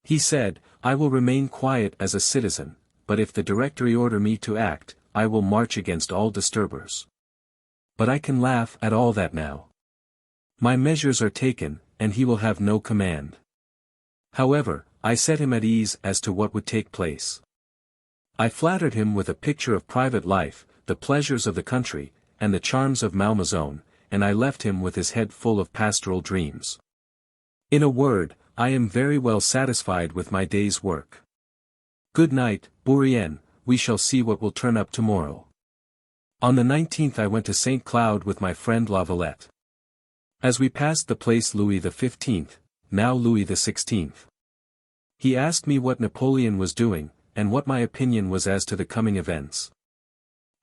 He said, I will remain quiet as a citizen, but if the Directory order me to act, I will march against all disturbers. But I can laugh at all that now. My measures are taken, and he will have no command. However, I set him at ease as to what would take place. I flattered him with a picture of private life, the pleasures of the country, and the charms of Malmaison, and I left him with his head full of pastoral dreams. In a word, I am very well satisfied with my day's work. Good night, Bourrienne, we shall see what will turn up tomorrow. On the 19th I went to St. Cloud with my friend Lavalette. As we passed the place Louis XV, now Louis XVI. He asked me what Napoleon was doing, and what my opinion was as to the coming events.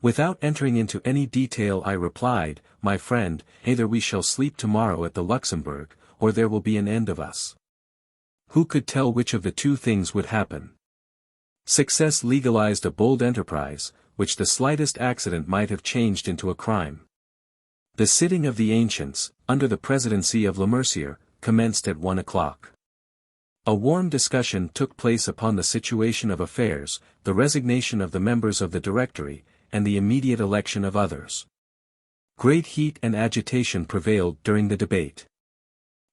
Without entering into any detail I replied, my friend, either we shall sleep tomorrow at the Luxembourg, or there will be an end of us. Who could tell which of the two things would happen? Success legalized a bold enterprise, which the slightest accident might have changed into a crime. The sitting of the ancients, under the presidency of Lemercier, commenced at 1 o'clock. A warm discussion took place upon the situation of affairs, the resignation of the members of the Directory, and the immediate election of others. Great heat and agitation prevailed during the debate.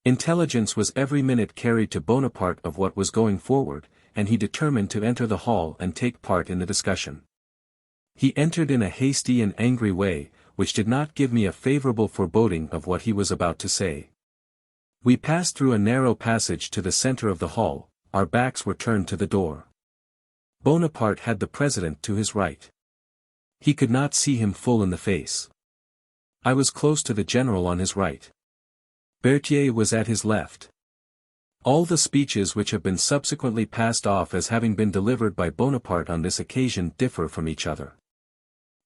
Intelligence was every minute carried to Bonaparte of what was going forward, and he determined to enter the hall and take part in the discussion. He entered in a hasty and angry way, which did not give me a favorable foreboding of what he was about to say. We passed through a narrow passage to the center of the hall, our backs were turned to the door. Bonaparte had the president to his right. He could not see him full in the face. I was close to the general on his right. Berthier was at his left. All the speeches which have been subsequently passed off as having been delivered by Bonaparte on this occasion differ from each other.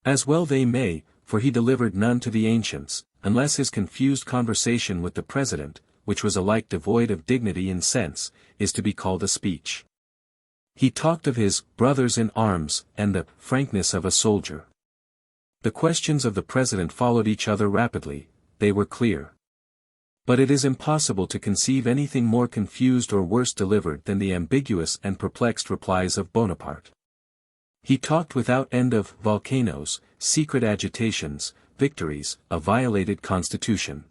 As well they may, for he delivered none to the ancients, unless his confused conversation with the president, which was alike devoid of dignity and sense, is to be called a speech. He talked of his brothers in arms, and the frankness of a soldier. The questions of the president followed each other rapidly, they were clear. But it is impossible to conceive anything more confused or worse delivered than the ambiguous and perplexed replies of Bonaparte. He talked without end of volcanoes, secret agitations, victories, a violated constitution.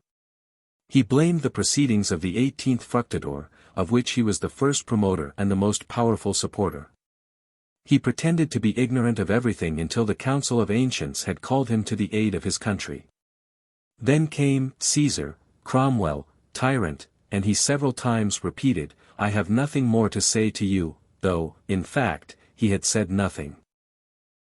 He blamed the proceedings of the 18th Fructidor, of which he was the first promoter and the most powerful supporter. He pretended to be ignorant of everything until the Council of Ancients had called him to the aid of his country. Then came Caesar, Cromwell, tyrant, and he several times repeated, I have nothing more to say to you, though, in fact, he had said nothing.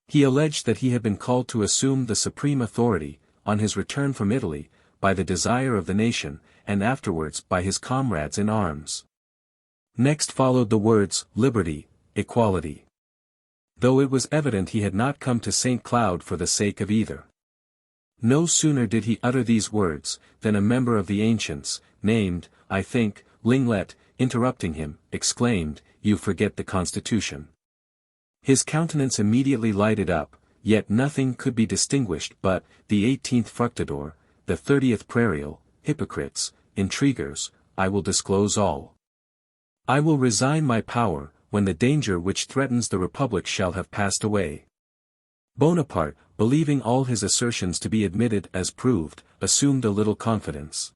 He alleged that he had been called to assume the supreme authority, on his return from Italy, by the desire of the nation, and afterwards by his comrades in arms. Next followed the words, liberty, equality. Though it was evident he had not come to St. Cloud for the sake of either. No sooner did he utter these words, than a member of the ancients, named, I think, Linglet, interrupting him, exclaimed, You forget the Constitution. His countenance immediately lighted up, yet nothing could be distinguished but the 18th Fructidor, the 30th Prairial, hypocrites, intriguers. I will disclose all. I will resign my power, when the danger which threatens the Republic shall have passed away. Bonaparte, believing all his assertions to be admitted as proved, assumed a little confidence,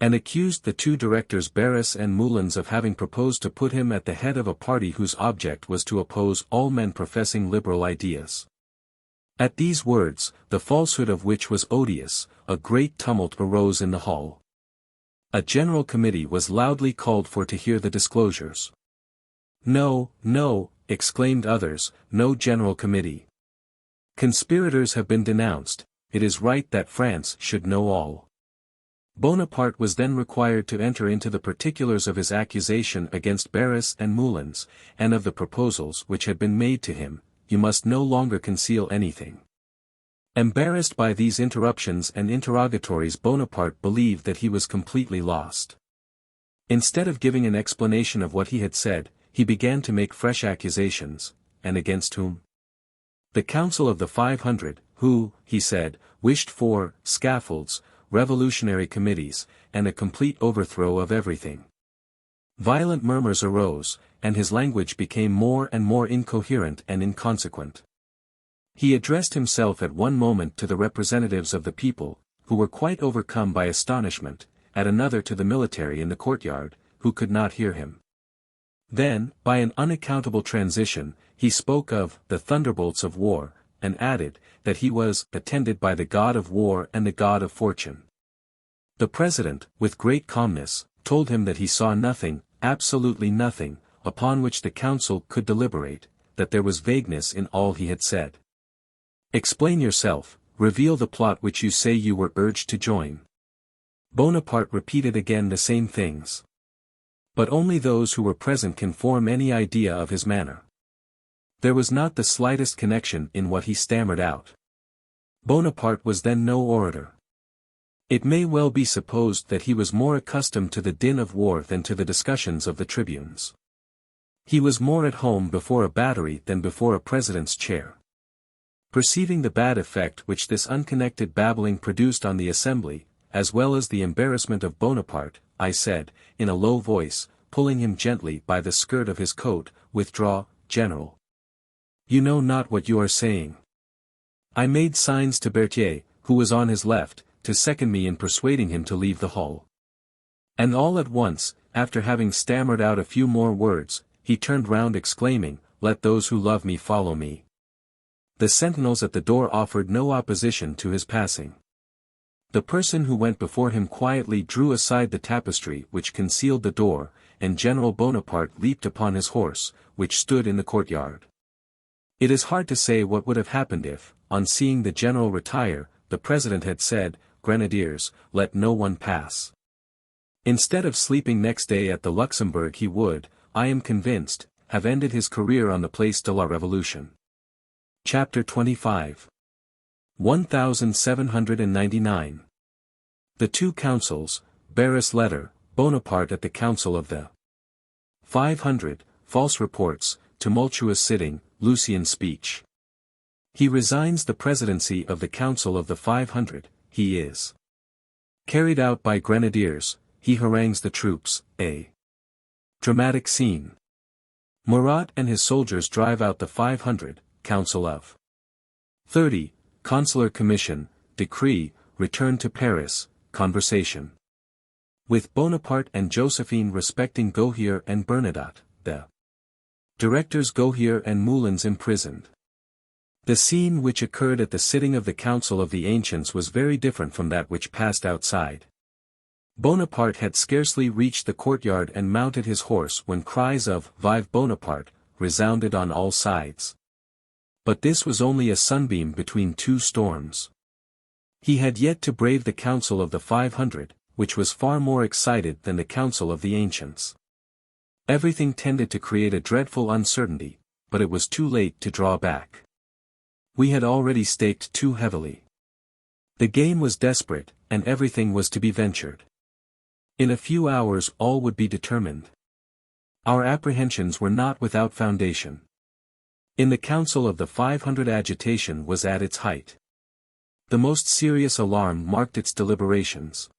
and accused the two directors Barras and Moulins of having proposed to put him at the head of a party whose object was to oppose all men professing liberal ideas. At these words, the falsehood of which was odious, a great tumult arose in the hall. A general committee was loudly called for to hear the disclosures. No, no, exclaimed others, no general committee. Conspirators have been denounced, it is right that France should know all. Bonaparte was then required to enter into the particulars of his accusation against Barras and Moulins, and of the proposals which had been made to him. You must no longer conceal anything. Embarrassed by these interruptions and interrogatories, Bonaparte believed that he was completely lost. Instead of giving an explanation of what he had said, he began to make fresh accusations, and against whom? The Council of the 500, who, he said, wished for scaffolds, revolutionary committees, and a complete overthrow of everything. Violent murmurs arose, and his language became more and more incoherent and inconsequent. He addressed himself at one moment to the representatives of the people, who were quite overcome by astonishment, at another to the military in the courtyard, who could not hear him. Then, by an unaccountable transition, he spoke of the thunderbolts of war, and added, that he was attended by the god of war and the god of fortune. The president, with great calmness, told him that he saw nothing, absolutely nothing, upon which the council could deliberate, that there was vagueness in all he had said. Explain yourself, reveal the plot which you say you were urged to join. Bonaparte repeated again the same things. But only those who were present can form any idea of his manner. There was not the slightest connection in what he stammered out. Bonaparte was then no orator. It may well be supposed that he was more accustomed to the din of war than to the discussions of the tribunes. He was more at home before a battery than before a president's chair. Perceiving the bad effect which this unconnected babbling produced on the assembly, as well as the embarrassment of Bonaparte, I said, in a low voice, pulling him gently by the skirt of his coat, "Withdraw, General. You know not what you are saying." I made signs to Berthier, who was on his left, to second me in persuading him to leave the hall. And all at once, after having stammered out a few more words, he turned round exclaiming, "Let those who love me follow me." The sentinels at the door offered no opposition to his passing. The person who went before him quietly drew aside the tapestry which concealed the door, and General Bonaparte leaped upon his horse, which stood in the courtyard. It is hard to say what would have happened if, on seeing the general retire, the president had said, "Grenadiers, let no one pass." Instead of sleeping next day at the Luxembourg, he would, I am convinced, have ended his career on the Place de la Révolution. Chapter 25. 1799. The two councils, Barras' letter, Bonaparte at the Council of the 500, false reports, tumultuous sitting, Lucien's speech. He resigns the presidency of the Council of the 500, he is carried out by grenadiers, he harangues the troops, a dramatic scene. Murat and his soldiers drive out the 500, Council of 30, Consular Commission, decree, return to Paris, conversation with Bonaparte and Josephine respecting Gohier and Bernadotte, the directors Gohier and Moulins imprisoned. The scene which occurred at the sitting of the Council of the Ancients was very different from that which passed outside. Bonaparte had scarcely reached the courtyard and mounted his horse when cries of "Vive Bonaparte" resounded on all sides. But this was only a sunbeam between two storms. He had yet to brave the Council of the 500, which was far more excited than the Council of the Ancients. Everything tended to create a dreadful uncertainty, but it was too late to draw back. We had already staked too heavily. The game was desperate, and everything was to be ventured. In a few hours all would be determined. Our apprehensions were not without foundation. In the Council of the 500 agitation was at its height. The most serious alarm marked its deliberations.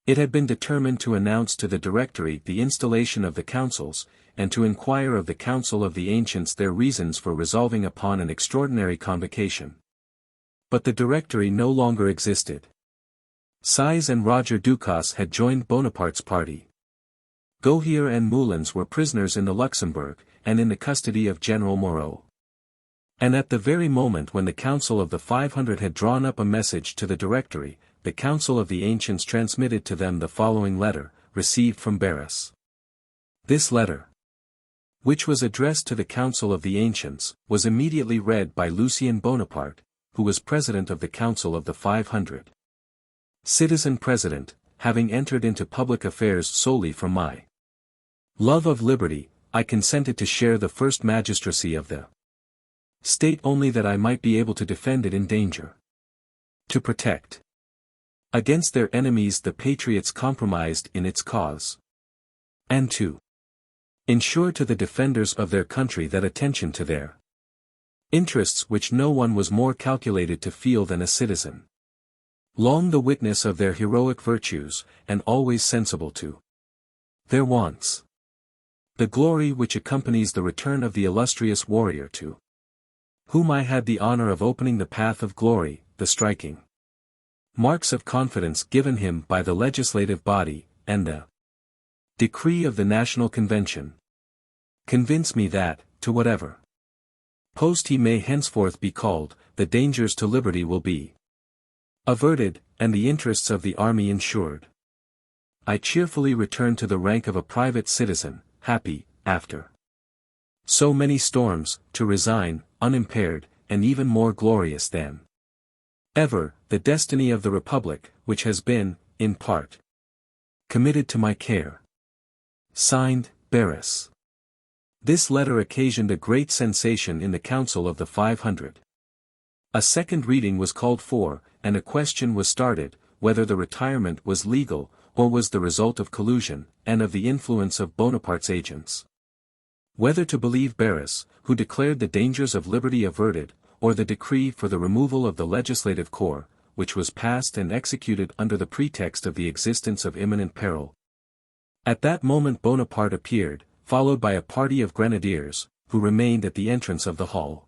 It had been determined to announce to the Directory the installation of the councils, and to inquire of the Council of the Ancients their reasons for resolving upon an extraordinary convocation. But the Directory no longer existed. Size and Roger Ducasse had joined Bonaparte's party. Gohier and Moulins were prisoners in the Luxembourg, and in the custody of General Moreau. And at the very moment when the Council of the 500 had drawn up a message to the Directory, the Council of the Ancients transmitted to them the following letter, received from Barras. This letter, which was addressed to the Council of the Ancients, was immediately read by Lucien Bonaparte, who was President of the Council of the 500. Citizen President, having entered into public affairs solely from my love of liberty, I consented to share the first magistracy of the state only that I might be able to defend it in danger. To protect against their enemies the patriots compromised in its cause. And to ensure to the defenders of their country that attention to their interests which no one was more calculated to feel than a citizen. Long the witness of their heroic virtues, and always sensible to their wants. The glory which accompanies the return of the illustrious warrior to whom I had the honor of opening the path of glory, the striking marks of confidence given him by the legislative body, and the decree of the National Convention, convince me that, to whatever post he may henceforth be called, the dangers to liberty will be averted, and the interests of the army ensured. I cheerfully return to the rank of a private citizen, happy, after so many storms, to resign, unimpaired, and even more glorious than ever, the destiny of the Republic, which has been, in part, committed to my care. Signed, Barras. This letter occasioned a great sensation in the Council of the 500. A second reading was called for, and a question was started, whether the retirement was legal, or was the result of collusion, and of the influence of Bonaparte's agents. Whether to believe Barras, who declared the dangers of liberty averted, or the decree for the removal of the legislative corps, which was passed and executed under the pretext of the existence of imminent peril. At that moment Bonaparte appeared, followed by a party of grenadiers, who remained at the entrance of the hall.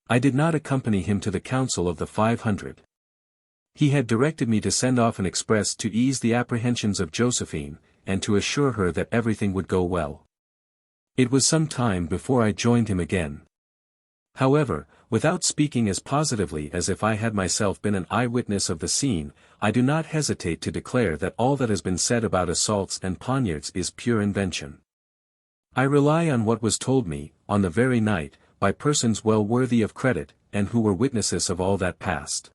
I did not accompany him to the Council of the 500. He had directed me to send off an express to ease the apprehensions of Josephine, and to assure her that everything would go well. It was some time before I joined him again. However, without speaking as positively as if I had myself been an eyewitness of the scene, I do not hesitate to declare that all that has been said about assaults and poniards is pure invention. I rely on what was told me, on the very night, by persons well worthy of credit, and who were witnesses of all that passed.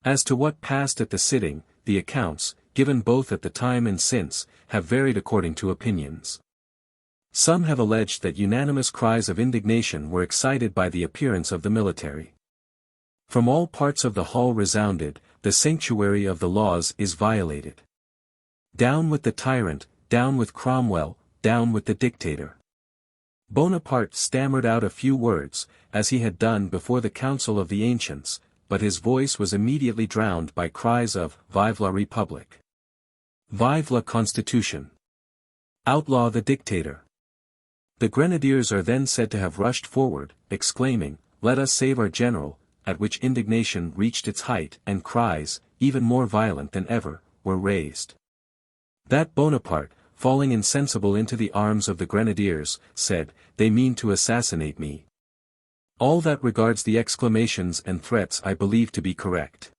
As to what passed at the sitting, the accounts, given both at the time and since, have varied according to opinions. Some have alleged that unanimous cries of indignation were excited by the appearance of the military. From all parts of the hall resounded, the sanctuary of the laws is violated. Down with the tyrant, down with Cromwell, down with the dictator. Bonaparte stammered out a few words, as he had done before the Council of the Ancients, but his voice was immediately drowned by cries of "Vive la République! Vive la Constitution! Outlaw the dictator!" The grenadiers are then said to have rushed forward, exclaiming, "Let us save our general," at which indignation reached its height and cries, even more violent than ever, were raised. That Bonaparte, falling insensible into the arms of the grenadiers, said, "They mean to assassinate me." All that regards the exclamations and threats I believe to be correct.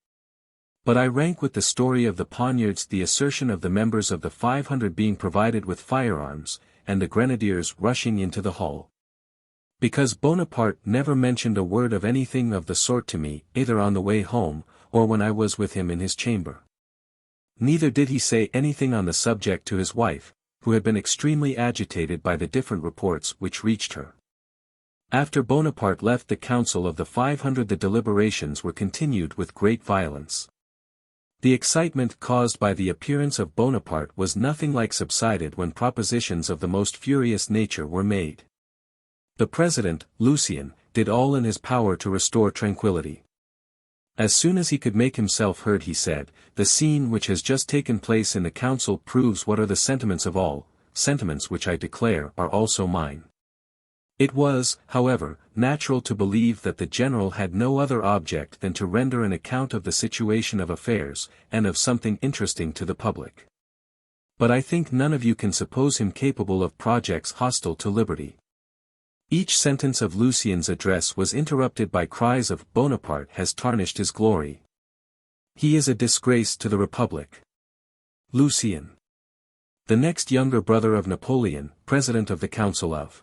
But I rank with the story of the poniards the assertion of the members of the 500 being provided with firearms, and the grenadiers rushing into the hall. Because Bonaparte never mentioned a word of anything of the sort to me, either on the way home, or when I was with him in his chamber. Neither did he say anything on the subject to his wife, who had been extremely agitated by the different reports which reached her. After Bonaparte left the Council of the 500 the deliberations were continued with great violence. The excitement caused by the appearance of Bonaparte was nothing like subsided when propositions of the most furious nature were made. The president, Lucien, did all in his power to restore tranquility. As soon as he could make himself heard he said, "The scene which has just taken place in the council proves what are the sentiments of all, sentiments which I declare are also mine." It was, however, natural to believe that the general had no other object than to render an account of the situation of affairs, and of something interesting to the public. But I think none of you can suppose him capable of projects hostile to liberty. Each sentence of Lucien's address was interrupted by cries of "Bonaparte has tarnished his glory. He is a disgrace to the Republic." Lucien, the next younger brother of Napoleon, president of the Council of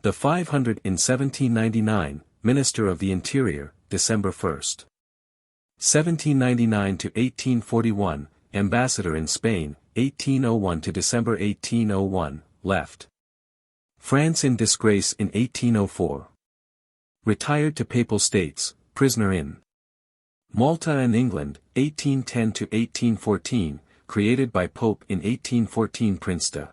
the 500 in 1799, Minister of the Interior, December 1, 1799 to 1841, Ambassador in Spain, 1801 to December 1801, left France in disgrace in 1804. Retired to Papal States, prisoner in Malta and England, 1810 to 1814, created by Pope in 1814 Prince de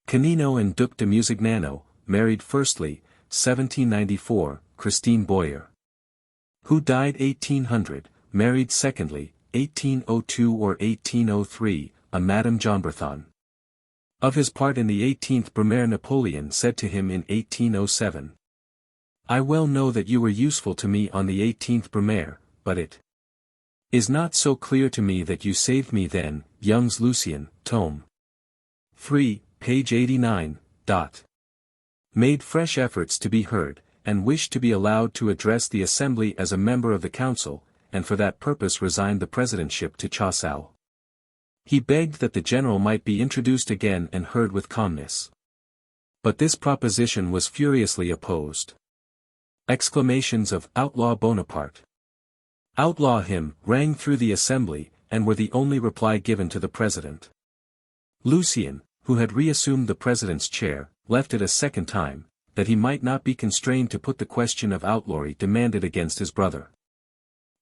Canino and Duc de Musignano, married firstly, 1794, Christine Boyer, who died 1800, married secondly, 1802 or 1803, a Madame Jonberthon. Of his part in the 18th Brumaire, Napoleon said to him in 1807, "I well know that you were useful to me on the 18th Brumaire, but it is not so clear to me that you saved me then." Young's Lucien, tome 3, page 89. Made fresh efforts to be heard, and wished to be allowed to address the Assembly as a member of the Council, and for that purpose resigned the presidentship to Choiseul. He begged that the general might be introduced again and heard with calmness. But this proposition was furiously opposed. Exclamations of "Outlaw Bonaparte! Outlaw him!" rang through the assembly, and were the only reply given to the president. Lucien, who had reassumed the president's chair, left it a second time, that he might not be constrained to put the question of outlawry demanded against his brother.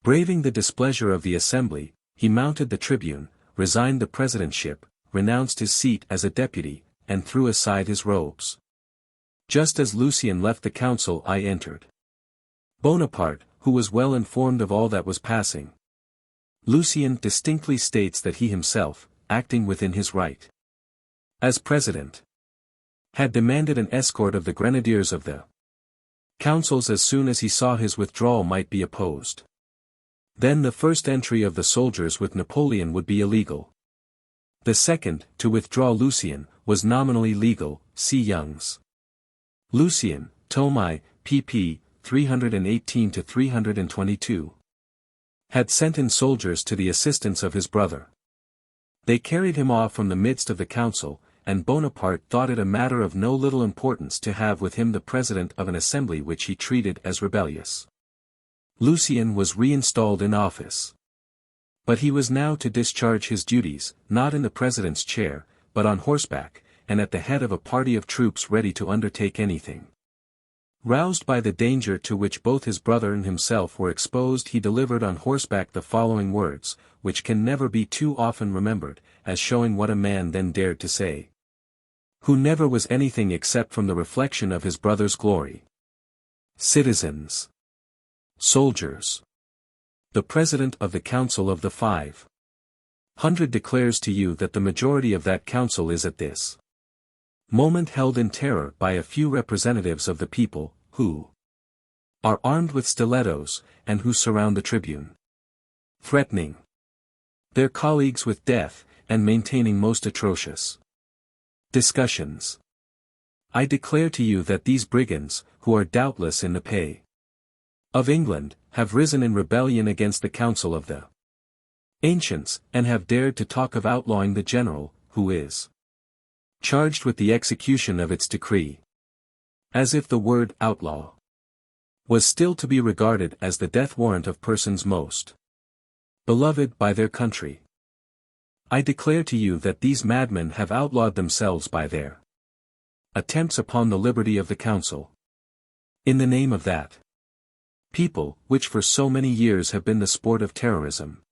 Braving the displeasure of the assembly, he mounted the tribune, resigned the presidentship, renounced his seat as a deputy, and threw aside his robes. Just as Lucien left the council I entered. Bonaparte, who was well informed of all that was passing. Lucien distinctly states that he himself, acting within his right as president, had demanded an escort of the grenadiers of the councils as soon as he saw his withdrawal might be opposed. Then the first entry of the soldiers with Napoleon would be illegal. The second, to withdraw Lucien, was nominally legal. See Young's Lucien, tome I, pp. 318 to 322. Had sent in soldiers to the assistance of his brother. They carried him off from the midst of the council, and Bonaparte thought it a matter of no little importance to have with him the president of an assembly which he treated as rebellious. Lucien was reinstalled in office. But he was now to discharge his duties, not in the president's chair, but on horseback, and at the head of a party of troops ready to undertake anything. Roused by the danger to which both his brother and himself were exposed, he delivered on horseback the following words, which can never be too often remembered, as showing what a man then dared to say, who never was anything except from the reflection of his brother's glory. Citizens, soldiers, the President of the Council of the 500 declares to you that the majority of that council is at this moment held in terror by a few representatives of the people, who are armed with stilettos, and who surround the tribune, threatening their colleagues with death, and maintaining most atrocious discussions. I declare to you that these brigands, who are doubtless in the pay of England, have risen in rebellion against the council of the ancients, and have dared to talk of outlawing the general, who is charged with the execution of its decree. As if the word outlaw was still to be regarded as the death warrant of persons most beloved by their country. I declare to you that these madmen have outlawed themselves by their attempts upon the liberty of the council. In the name of that people, which for so many years have been the sport of terrorism,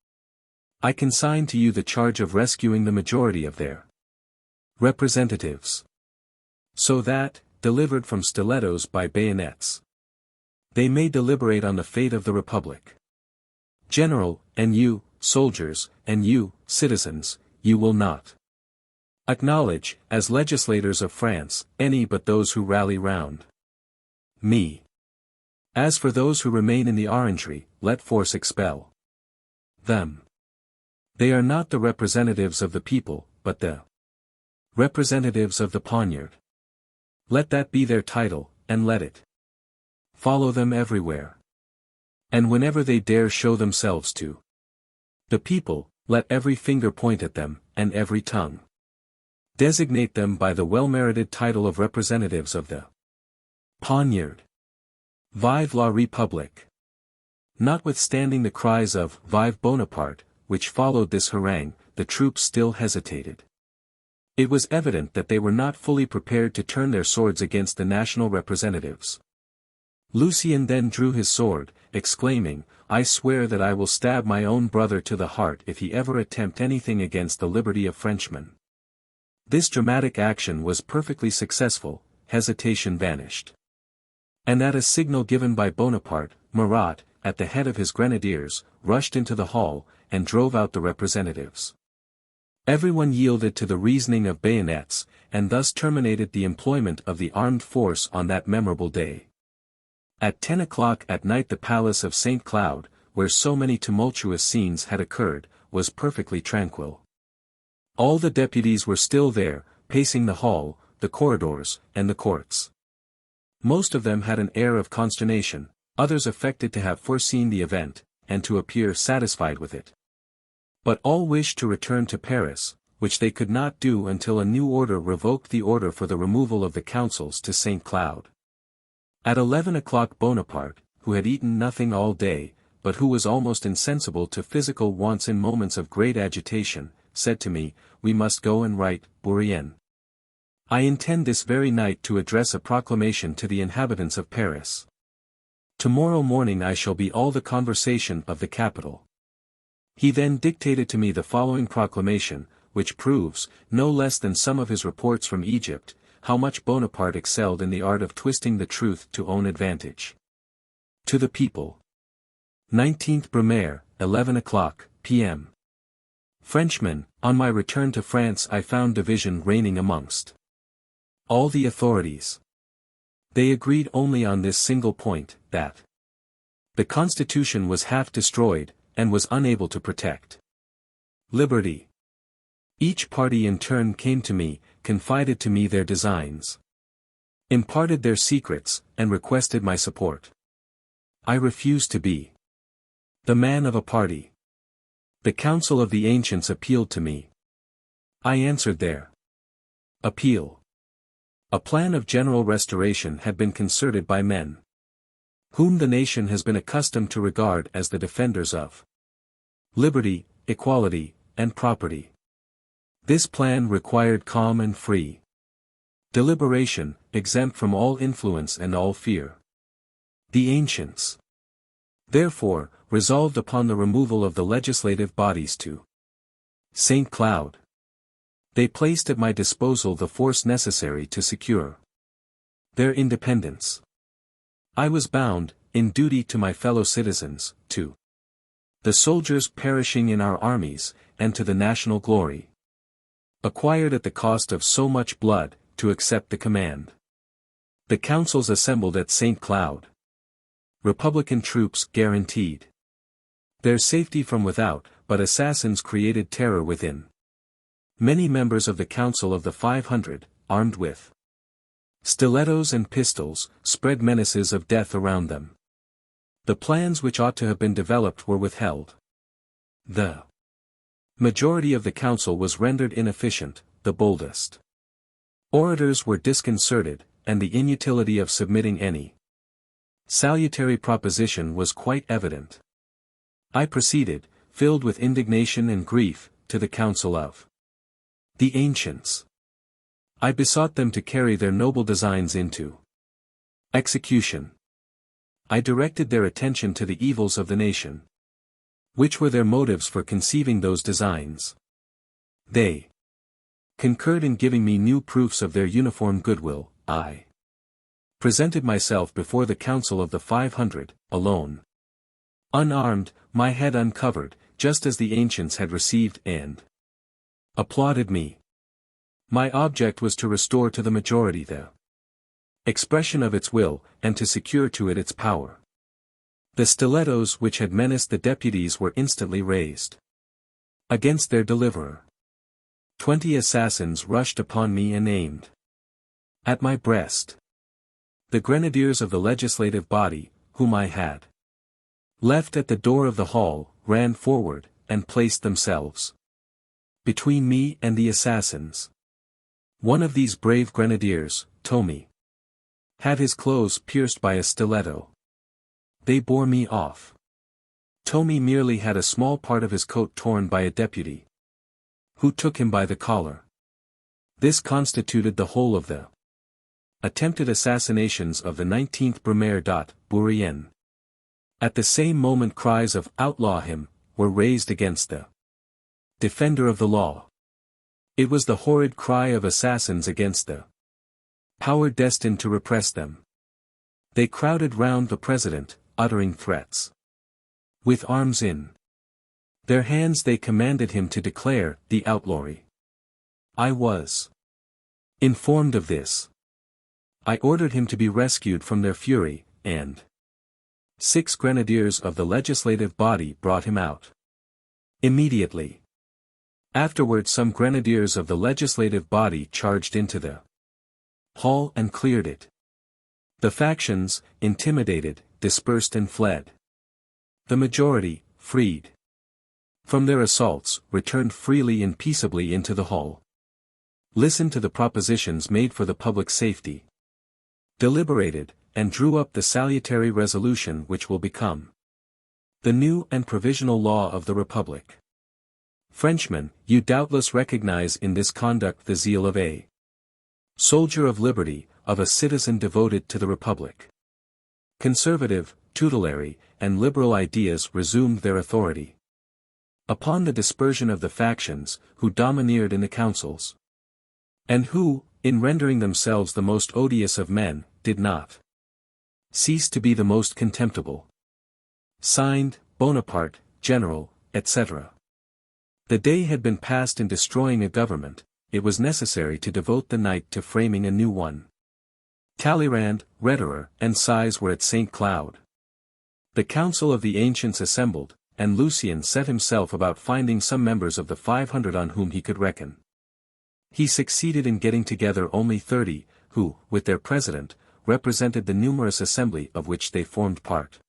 I consign to you the charge of rescuing the majority of their representatives, so that, delivered from stilettos by bayonets. They may deliberate on the fate of the Republic. General, and you, soldiers, and you, citizens, you will not acknowledge, as legislators of France, any but those who rally round me. As for those who remain in the orangery, let force expel them. They are not the representatives of the people, but the representatives of the poniard. Let that be their title, and let it follow them everywhere. And whenever they dare show themselves to the people, let every finger point at them, and every tongue designate them by the well-merited title of representatives of the poniard. Vive la République! Notwithstanding the cries of Vive Bonaparte, which followed this harangue, the troops still hesitated. It was evident that they were not fully prepared to turn their swords against the national representatives. Lucien then drew his sword, exclaiming, "I swear that I will stab my own brother to the heart if he ever attempt anything against the liberty of Frenchmen." This dramatic action was perfectly successful, hesitation vanished. And at a signal given by Bonaparte, Murat, at the head of his grenadiers, rushed into the hall, and drove out the representatives. Everyone yielded to the reasoning of bayonets, and thus terminated the employment of the armed force on that memorable day. At 10 o'clock at night the palace of St. Cloud, where so many tumultuous scenes had occurred, was perfectly tranquil. All the deputies were still there, pacing the hall, the corridors, and the courts. Most of them had an air of consternation, others affected to have foreseen the event, and to appear satisfied with it. But all wished to return to Paris, which they could not do until a new order revoked the order for the removal of the councils to St. Cloud. At 11 o'clock Bonaparte, who had eaten nothing all day, but who was almost insensible to physical wants in moments of great agitation, said to me, "We must go and write, Bourrienne. I intend this very night to address a proclamation to the inhabitants of Paris. Tomorrow morning I shall be all the conversation of the capital." He then dictated to me the following proclamation, which proves, no less than some of his reports from Egypt, how much Bonaparte excelled in the art of twisting the truth to own advantage. To the people. 19th Brumaire, 11 o'clock, p.m. Frenchmen, on my return to France I found division reigning amongst all the authorities. They agreed only on this single point, that the Constitution was half destroyed, and was unable to protect liberty. Each party in turn came to me, confided to me their designs, imparted their secrets, and requested my support. I refused to be the man of a party. The Council of the Ancients appealed to me. I answered their appeal. A plan of general restoration had been concerted by men whom the nation has been accustomed to regard as the defenders of liberty, equality, and property. This plan required calm and free deliberation, exempt from all influence and all fear. The ancients, therefore, resolved upon the removal of the legislative bodies to St. Cloud. They placed at my disposal the force necessary to secure their independence. I was bound, in duty to my fellow citizens, to the soldiers perishing in our armies, and to the national glory acquired at the cost of so much blood, to accept the command. The councils assembled at St. Cloud. Republican troops guaranteed their safety from without, but assassins created terror within. Many members of the Council of the 500, armed with stilettos and pistols, spread menaces of death around them. The plans which ought to have been developed were withheld. The majority of the council was rendered inefficient, the boldest orators were disconcerted, and the inutility of submitting any salutary proposition was quite evident. I proceeded, filled with indignation and grief, to the Council of the Ancients. I besought them to carry their noble designs into execution. I directed their attention to the evils of the nation. Which were their motives for conceiving those designs? They concurred in giving me new proofs of their uniform goodwill. I Presented myself before the council of the 500, alone. Unarmed, my head uncovered, just as the ancients had received and applauded me. My object was to restore to the majority the expression of its will, and to secure to it its power. The stilettos which had menaced the deputies were instantly raised against their deliverer. 20 assassins rushed upon me and aimed at my breast. The grenadiers of the legislative body, whom I had left at the door of the hall, ran forward, and placed themselves between me and the assassins. One of these brave grenadiers, Tommy, had his clothes pierced by a stiletto. They bore me off. Tommy merely had a small part of his coat torn by a deputy, who took him by the collar. This constituted the whole of the attempted assassinations of the 19th Brumaire. Bourrienne. At the same moment cries of "Outlaw him!" were raised against the defender of the law. It was the horrid cry of assassins against the power destined to repress them. They crowded round the president, uttering threats. With arms in their hands they commanded him to declare the outlawry. I was informed of this. I ordered him to be rescued from their fury, and 6 grenadiers of the legislative body brought him out immediately. Afterwards some grenadiers of the legislative body charged into the hall and cleared it. The factions, intimidated, dispersed and fled. The majority, freed from their assaults, returned freely and peaceably into the hall. Listened to the propositions made for the public safety. Deliberated, and drew up the salutary resolution which will become the new and provisional law of the Republic. Frenchmen, you doubtless recognize in this conduct the zeal of a soldier of liberty, of a citizen devoted to the Republic. Conservative, tutelary, and liberal ideas resumed their authority upon the dispersion of the factions, who domineered in the councils, and who, in rendering themselves the most odious of men, did not cease to be the most contemptible. Signed, Bonaparte, General, etc. The day had been passed in destroying a government, it was necessary to devote the night to framing a new one. Talleyrand, Roederer, and Size were at St. Cloud. The council of the ancients assembled, and Lucien set himself about finding some members of the 500 on whom he could reckon. He succeeded in getting together only 30, who, with their president, represented the numerous assembly of which they formed part.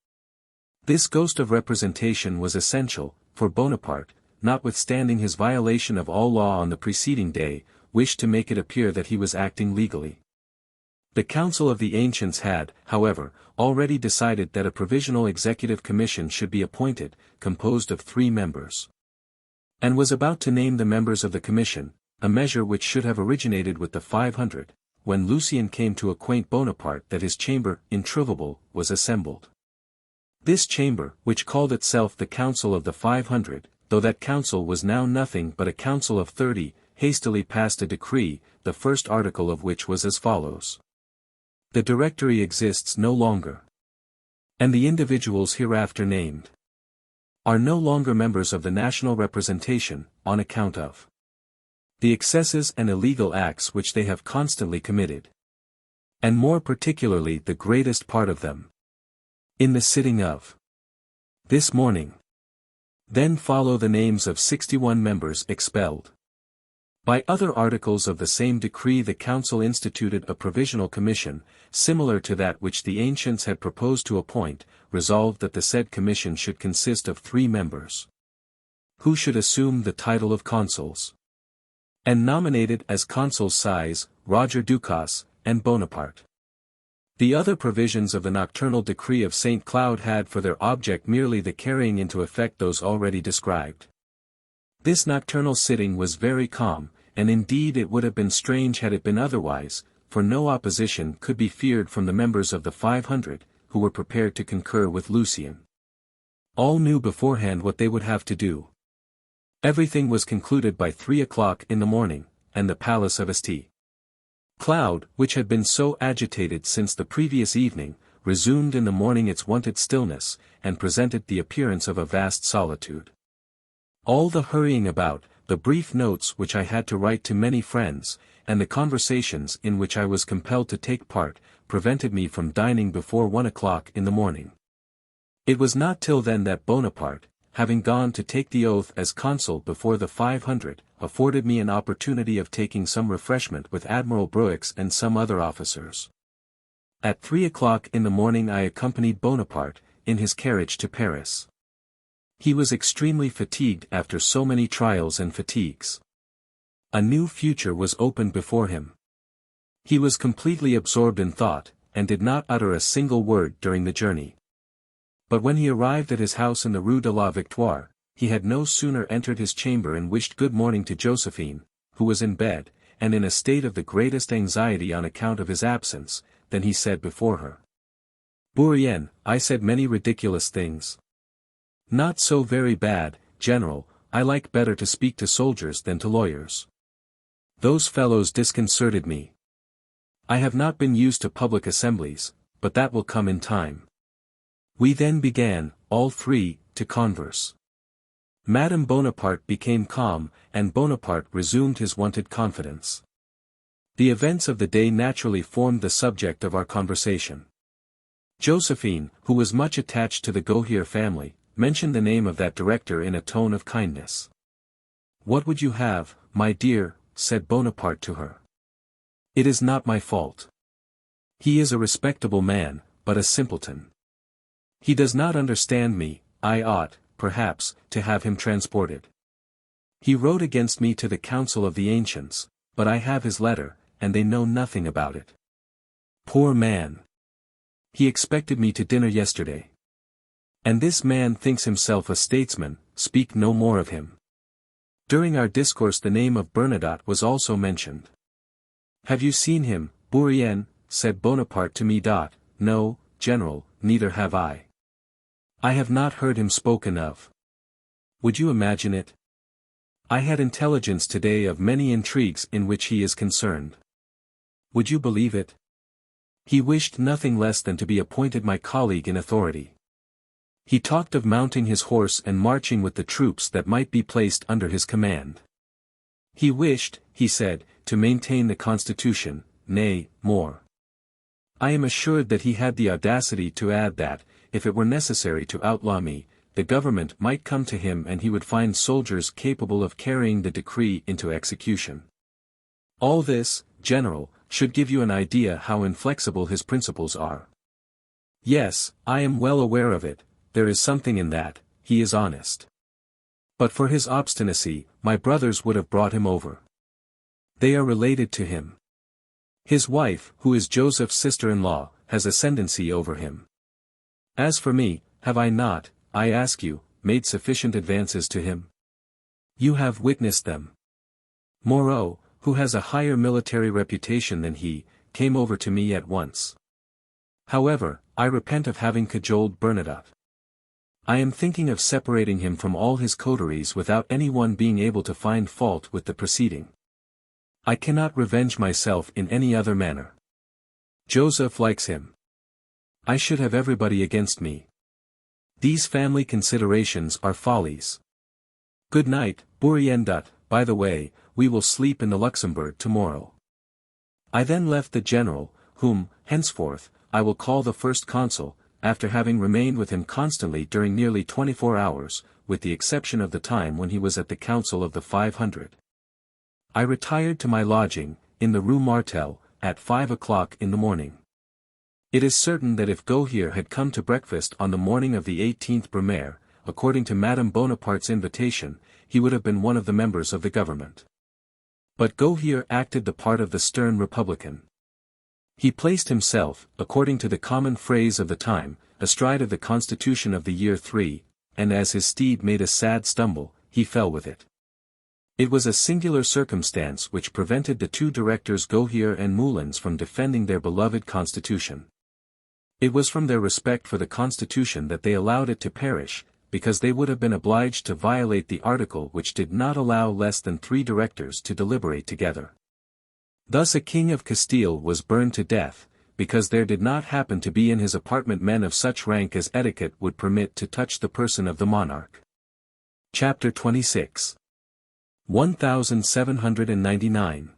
This ghost of representation was essential, for Bonaparte, notwithstanding his violation of all law on the preceding day, wished to make it appear that he was acting legally. The Council of the Ancients had, however, already decided that a provisional executive commission should be appointed, composed of 3 members, and was about to name the members of the commission, a measure which should have originated with the 500, when Lucien came to acquaint Bonaparte that his chamber, introuvable, was assembled. This chamber, which called itself the Council of the 500, though that council was now nothing but a council of 30, hastily passed a decree, the first article of which was as follows. The Directory exists no longer, and the individuals hereafter named are no longer members of the national representation, on account of the excesses and illegal acts which they have constantly committed, and more particularly the greatest part of them, in the sitting of this morning. Then follow the names of 61 members expelled. By other articles of the same decree the council instituted a provisional commission, similar to that which the ancients had proposed to appoint, resolved that the said commission should consist of 3 members, who should assume the title of consuls, and nominated as consuls Size, Roger Ducasse, and Bonaparte. The other provisions of the nocturnal decree of St. Cloud had for their object merely the carrying into effect those already described. This nocturnal sitting was very calm, and indeed it would have been strange had it been otherwise, for no opposition could be feared from the members of the 500, who were prepared to concur with Lucien. All knew beforehand what they would have to do. Everything was concluded by 3 o'clock in the morning, and the palace of St. Cloud, which had been so agitated since the previous evening, resumed in the morning its wonted stillness, and presented the appearance of a vast solitude. All the hurrying about, the brief notes which I had to write to many friends, and the conversations in which I was compelled to take part, prevented me from dining before 1 o'clock in the morning. It was not till then that Bonaparte, having gone to take the oath as consul before the 500, afforded me an opportunity of taking some refreshment with Admiral Bruix and some other officers. At 3 o'clock in the morning I accompanied Bonaparte, in his carriage to Paris. He was extremely fatigued after so many trials and fatigues. A new future was opened before him. He was completely absorbed in thought, and did not utter a single word during the journey. But when he arrived at his house in the Rue de la Victoire, he had no sooner entered his chamber and wished good morning to Josephine, who was in bed, and in a state of the greatest anxiety on account of his absence, than he said before her. "Bourrienne, I said many ridiculous things. Not so very bad, General, I like better to speak to soldiers than to lawyers. Those fellows disconcerted me. I have not been used to public assemblies, but that will come in time." We then began, all three, to converse. Madame Bonaparte became calm, and Bonaparte resumed his wonted confidence. The events of the day naturally formed the subject of our conversation. Josephine, who was much attached to the Gohier family, mentioned the name of that director in a tone of kindness. "What would you have, my dear?" said Bonaparte to her. "It is not my fault. He is a respectable man, but a simpleton. He does not understand me. I ought, perhaps, to have him transported. He wrote against me to the Council of the Ancients, but I have his letter, and they know nothing about it. Poor man! He expected me to dinner yesterday. And this man thinks himself a statesman, speak no more of him." During our discourse the name of Bernadotte was also mentioned. "Have you seen him, Bourrienne?" said Bonaparte to me. "No, General, neither have I. I have not heard him spoken of. Would you imagine it? I had intelligence today of many intrigues in which he is concerned. Would you believe it? He wished nothing less than to be appointed my colleague in authority. He talked of mounting his horse and marching with the troops that might be placed under his command. He wished, he said, to maintain the Constitution, nay, more. I am assured that he had the audacity to add that, if it were necessary to outlaw me, the government might come to him and he would find soldiers capable of carrying the decree into execution. All this, General, should give you an idea how inflexible his principles are. Yes, I am well aware of it, there is something in that, he is honest. But for his obstinacy, my brothers would have brought him over. They are related to him. His wife, who is Joseph's sister-in-law, has ascendancy over him. As for me, have I not, I ask you, made sufficient advances to him? You have witnessed them. Moreau, who has a higher military reputation than he, came over to me at once. However, I repent of having cajoled Bernadotte. I am thinking of separating him from all his coteries without anyone being able to find fault with the proceeding. I cannot revenge myself in any other manner. Joseph likes him. I should have everybody against me. These family considerations are follies. Good night, Bourrienne. By the way, we will sleep in the Luxembourg tomorrow. I then left the general, whom, henceforth, I will call the first consul, after having remained with him constantly during nearly 24 hours, with the exception of the time when he was at the Council of the 500. I retired to my lodging, in the Rue Martel, at 5 o'clock in the morning. It is certain that if Gohier had come to breakfast on the morning of the 18th Brumaire, according to Madame Bonaparte's invitation, he would have been one of the members of the government. But Gohier acted the part of the stern republican. He placed himself, according to the common phrase of the time, astride of the constitution of the year III, and as his steed made a sad stumble, he fell with it. It was a singular circumstance which prevented the two directors Gohier and Moulins from defending their beloved constitution. It was from their respect for the constitution that they allowed it to perish, because they would have been obliged to violate the article which did not allow less than 3 directors to deliberate together. Thus a king of Castile was burned to death, because there did not happen to be in his apartment men of such rank as etiquette would permit to touch the person of the monarch. Chapter 26. 1799.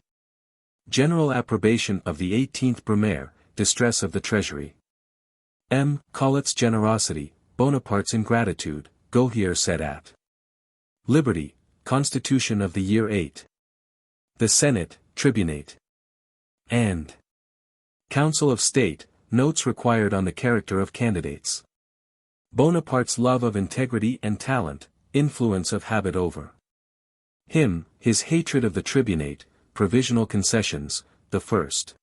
General approbation of the 18th Brumaire, distress of the treasury. Collett's generosity, Bonaparte's ingratitude, Gohier said at Liberty, Constitution of the year VIII. The Senate, Tribunate. And Council of State, notes required on the character of candidates. Bonaparte's love of integrity and talent, influence of habit over him, his hatred of the tribunate, provisional concessions, the first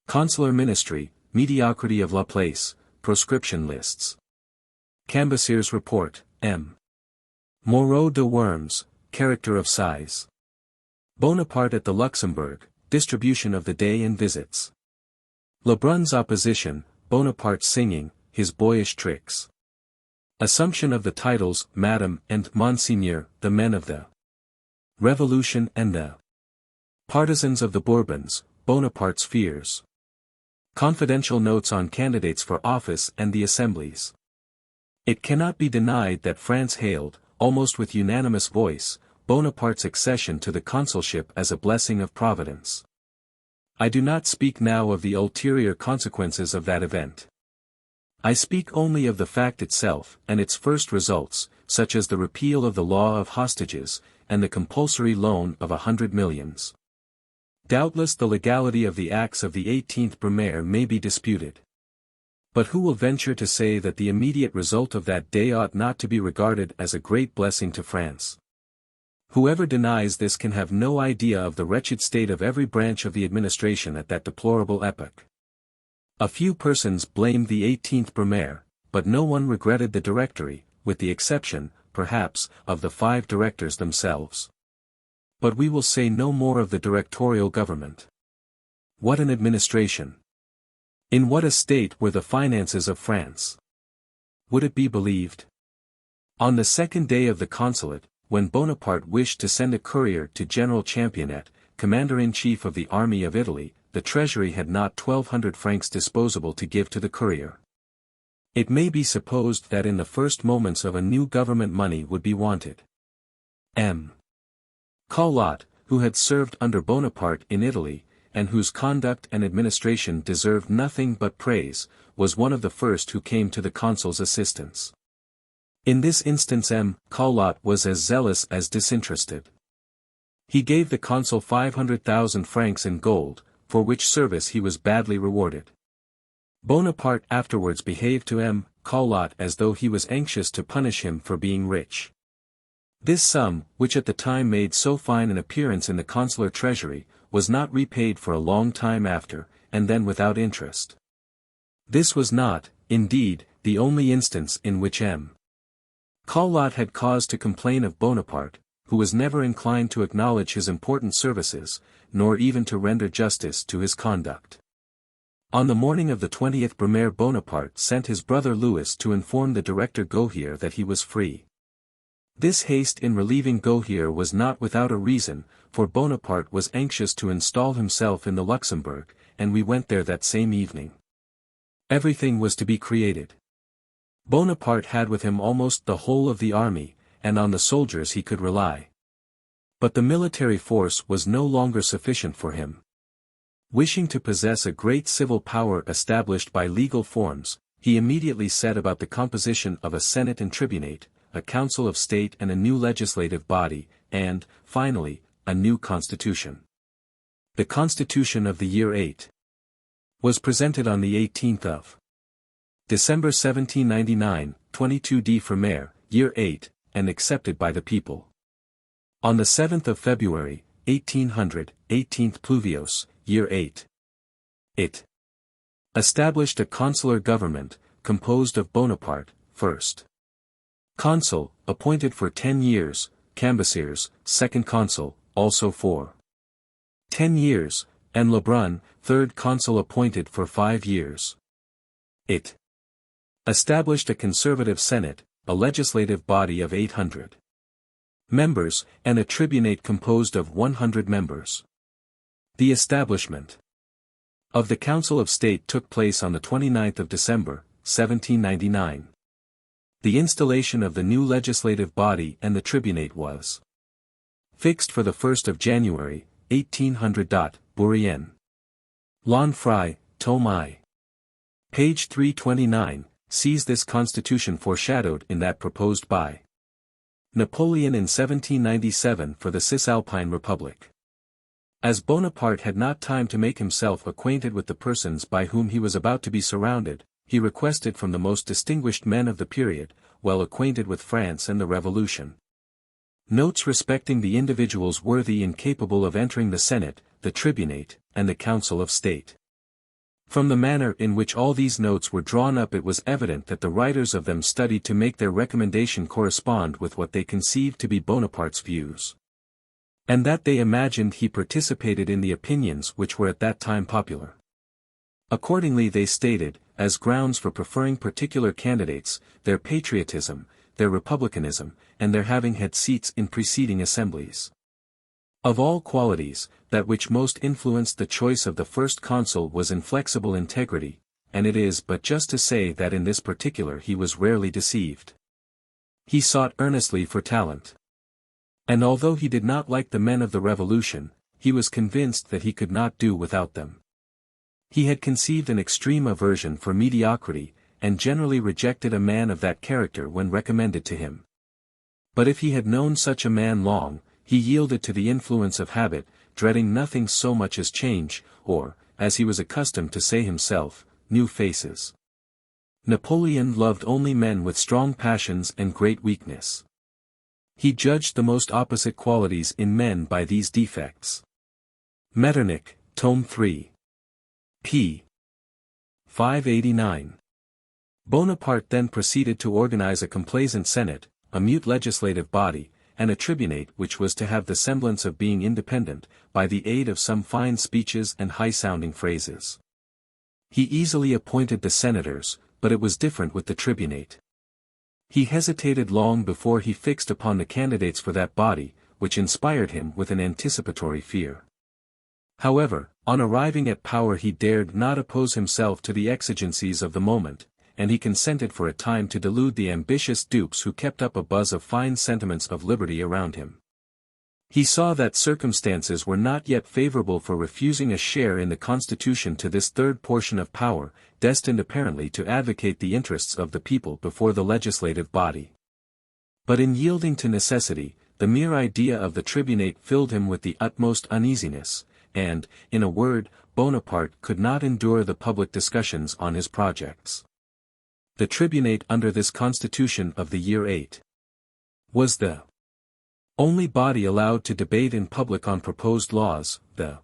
consular ministry, mediocrity of Laplace, proscription lists. Cambassier's report, M. Moreau de Worms, character of size. Bonaparte at the Luxembourg, distribution of the day and visits. Lebrun's opposition, Bonaparte's singing, his boyish tricks. Assumption of the titles, Madame and Monseigneur, the men of the Revolution and the partisans of the Bourbons, Bonaparte's fears. Confidential notes on candidates for office and the assemblies. It cannot be denied that France hailed, almost with unanimous voice, Bonaparte's accession to the consulship as a blessing of Providence. I do not speak now of the ulterior consequences of that event. I speak only of the fact itself and its first results, such as the repeal of the law of hostages, and the compulsory loan of 100 millions. Doubtless the legality of the acts of the 18th Brumaire may be disputed. But who will venture to say that the immediate result of that day ought not to be regarded as a great blessing to France? Whoever denies this can have no idea of the wretched state of every branch of the administration at that deplorable epoch. A few persons blamed the 18th Brumaire, but no one regretted the Directory, with the exception, perhaps, of the 5 directors themselves. But we will say no more of the directorial government. What an administration! In what a state were the finances of France? Would it be believed? On the second day of the consulate, when Bonaparte wished to send a courier to General Championnet, Commander-in-Chief of the Army of Italy, the treasury had not 1,200 francs disposable to give to the courier. It may be supposed that in the first moments of a new government money would be wanted. M. Collot, who had served under Bonaparte in Italy, and whose conduct and administration deserved nothing but praise, was one of the first who came to the consul's assistance. In this instance M. Collot was as zealous as disinterested. He gave the consul 500,000 francs in gold, for which service he was badly rewarded. Bonaparte afterwards behaved to M. Collot as though he was anxious to punish him for being rich. This sum, which at the time made so fine an appearance in the consular treasury, was not repaid for a long time after, and then without interest. This was not, indeed, the only instance in which M. Collot had cause to complain of Bonaparte, who was never inclined to acknowledge his important services, nor even to render justice to his conduct. On the morning of the 20th Brumaire Bonaparte sent his brother Louis to inform the director Gohier that he was free. This haste in relieving Gohier was not without a reason, for Bonaparte was anxious to install himself in the Luxembourg, and we went there that same evening. Everything was to be created. Bonaparte had with him almost the whole of the army, and on the soldiers he could rely. But the military force was no longer sufficient for him. Wishing to possess a great civil power established by legal forms, he immediately set about the composition of a Senate and Tribunate, a Council of State and a new legislative body, and, finally, a new constitution. The Constitution of the year VIII was presented on the 18th of December 1799, 22d Brumaire, year VIII, and accepted by the people. On the 7th of February, 1800, 18th Pluvios, year VIII. It established a consular government, composed of Bonaparte, first consul, appointed for 10 years, Cambassiers, second consul, also for 10 years, and Lebrun, third consul appointed for 5 years. It established a conservative Senate, a legislative body of 800 members, and a tribunate composed of 100 members. The establishment of the Council of State took place on the 29th of December, 1799. The installation of the new legislative body and the tribunate was fixed for the 1st of January, 1800. Bourrienne. L'Enfray, Tome I. Page 329, sees this constitution foreshadowed in that proposed by Napoleon in 1797 for the Cisalpine Republic. As Bonaparte had not time to make himself acquainted with the persons by whom he was about to be surrounded, he requested from the most distinguished men of the period, well acquainted with France and the Revolution, notes respecting the individuals worthy and capable of entering the Senate, the Tribunate, and the Council of State. From the manner in which all these notes were drawn up, it was evident that the writers of them studied to make their recommendation correspond with what they conceived to be Bonaparte's views, and that they imagined he participated in the opinions which were at that time popular. Accordingly they stated, as grounds for preferring particular candidates, their patriotism, their republicanism, and their having had seats in preceding assemblies. Of all qualities, that which most influenced the choice of the first consul was inflexible integrity, and it is but just to say that in this particular he was rarely deceived. He sought earnestly for talent. And although he did not like the men of the Revolution, he was convinced that he could not do without them. He had conceived an extreme aversion for mediocrity, and generally rejected a man of that character when recommended to him. But if he had known such a man long, he yielded to the influence of habit, dreading nothing so much as change, or, as he was accustomed to say himself, new faces. Napoleon loved only men with strong passions and great weakness. He judged the most opposite qualities in men by these defects. Metternich, Tome 3. p. 589. Bonaparte then proceeded to organize a complaisant Senate, a mute legislative body, and a tribunate which was to have the semblance of being independent, by the aid of some fine speeches and high-sounding phrases. He easily appointed the senators, but it was different with the tribunate. He hesitated long before he fixed upon the candidates for that body, which inspired him with an anticipatory fear. However, on arriving at power he dared not oppose himself to the exigencies of the moment, and he consented for a time to delude the ambitious dupes who kept up a buzz of fine sentiments of liberty around him. He saw that circumstances were not yet favorable for refusing a share in the constitution to this third portion of power, destined apparently to advocate the interests of the people before the legislative body. But in yielding to necessity, the mere idea of the tribunate filled him with the utmost uneasiness, and, in a word, Bonaparte could not endure the public discussions on his projects. The tribunate under this constitution of the year VIII was the only body allowed to debate in public on proposed laws, the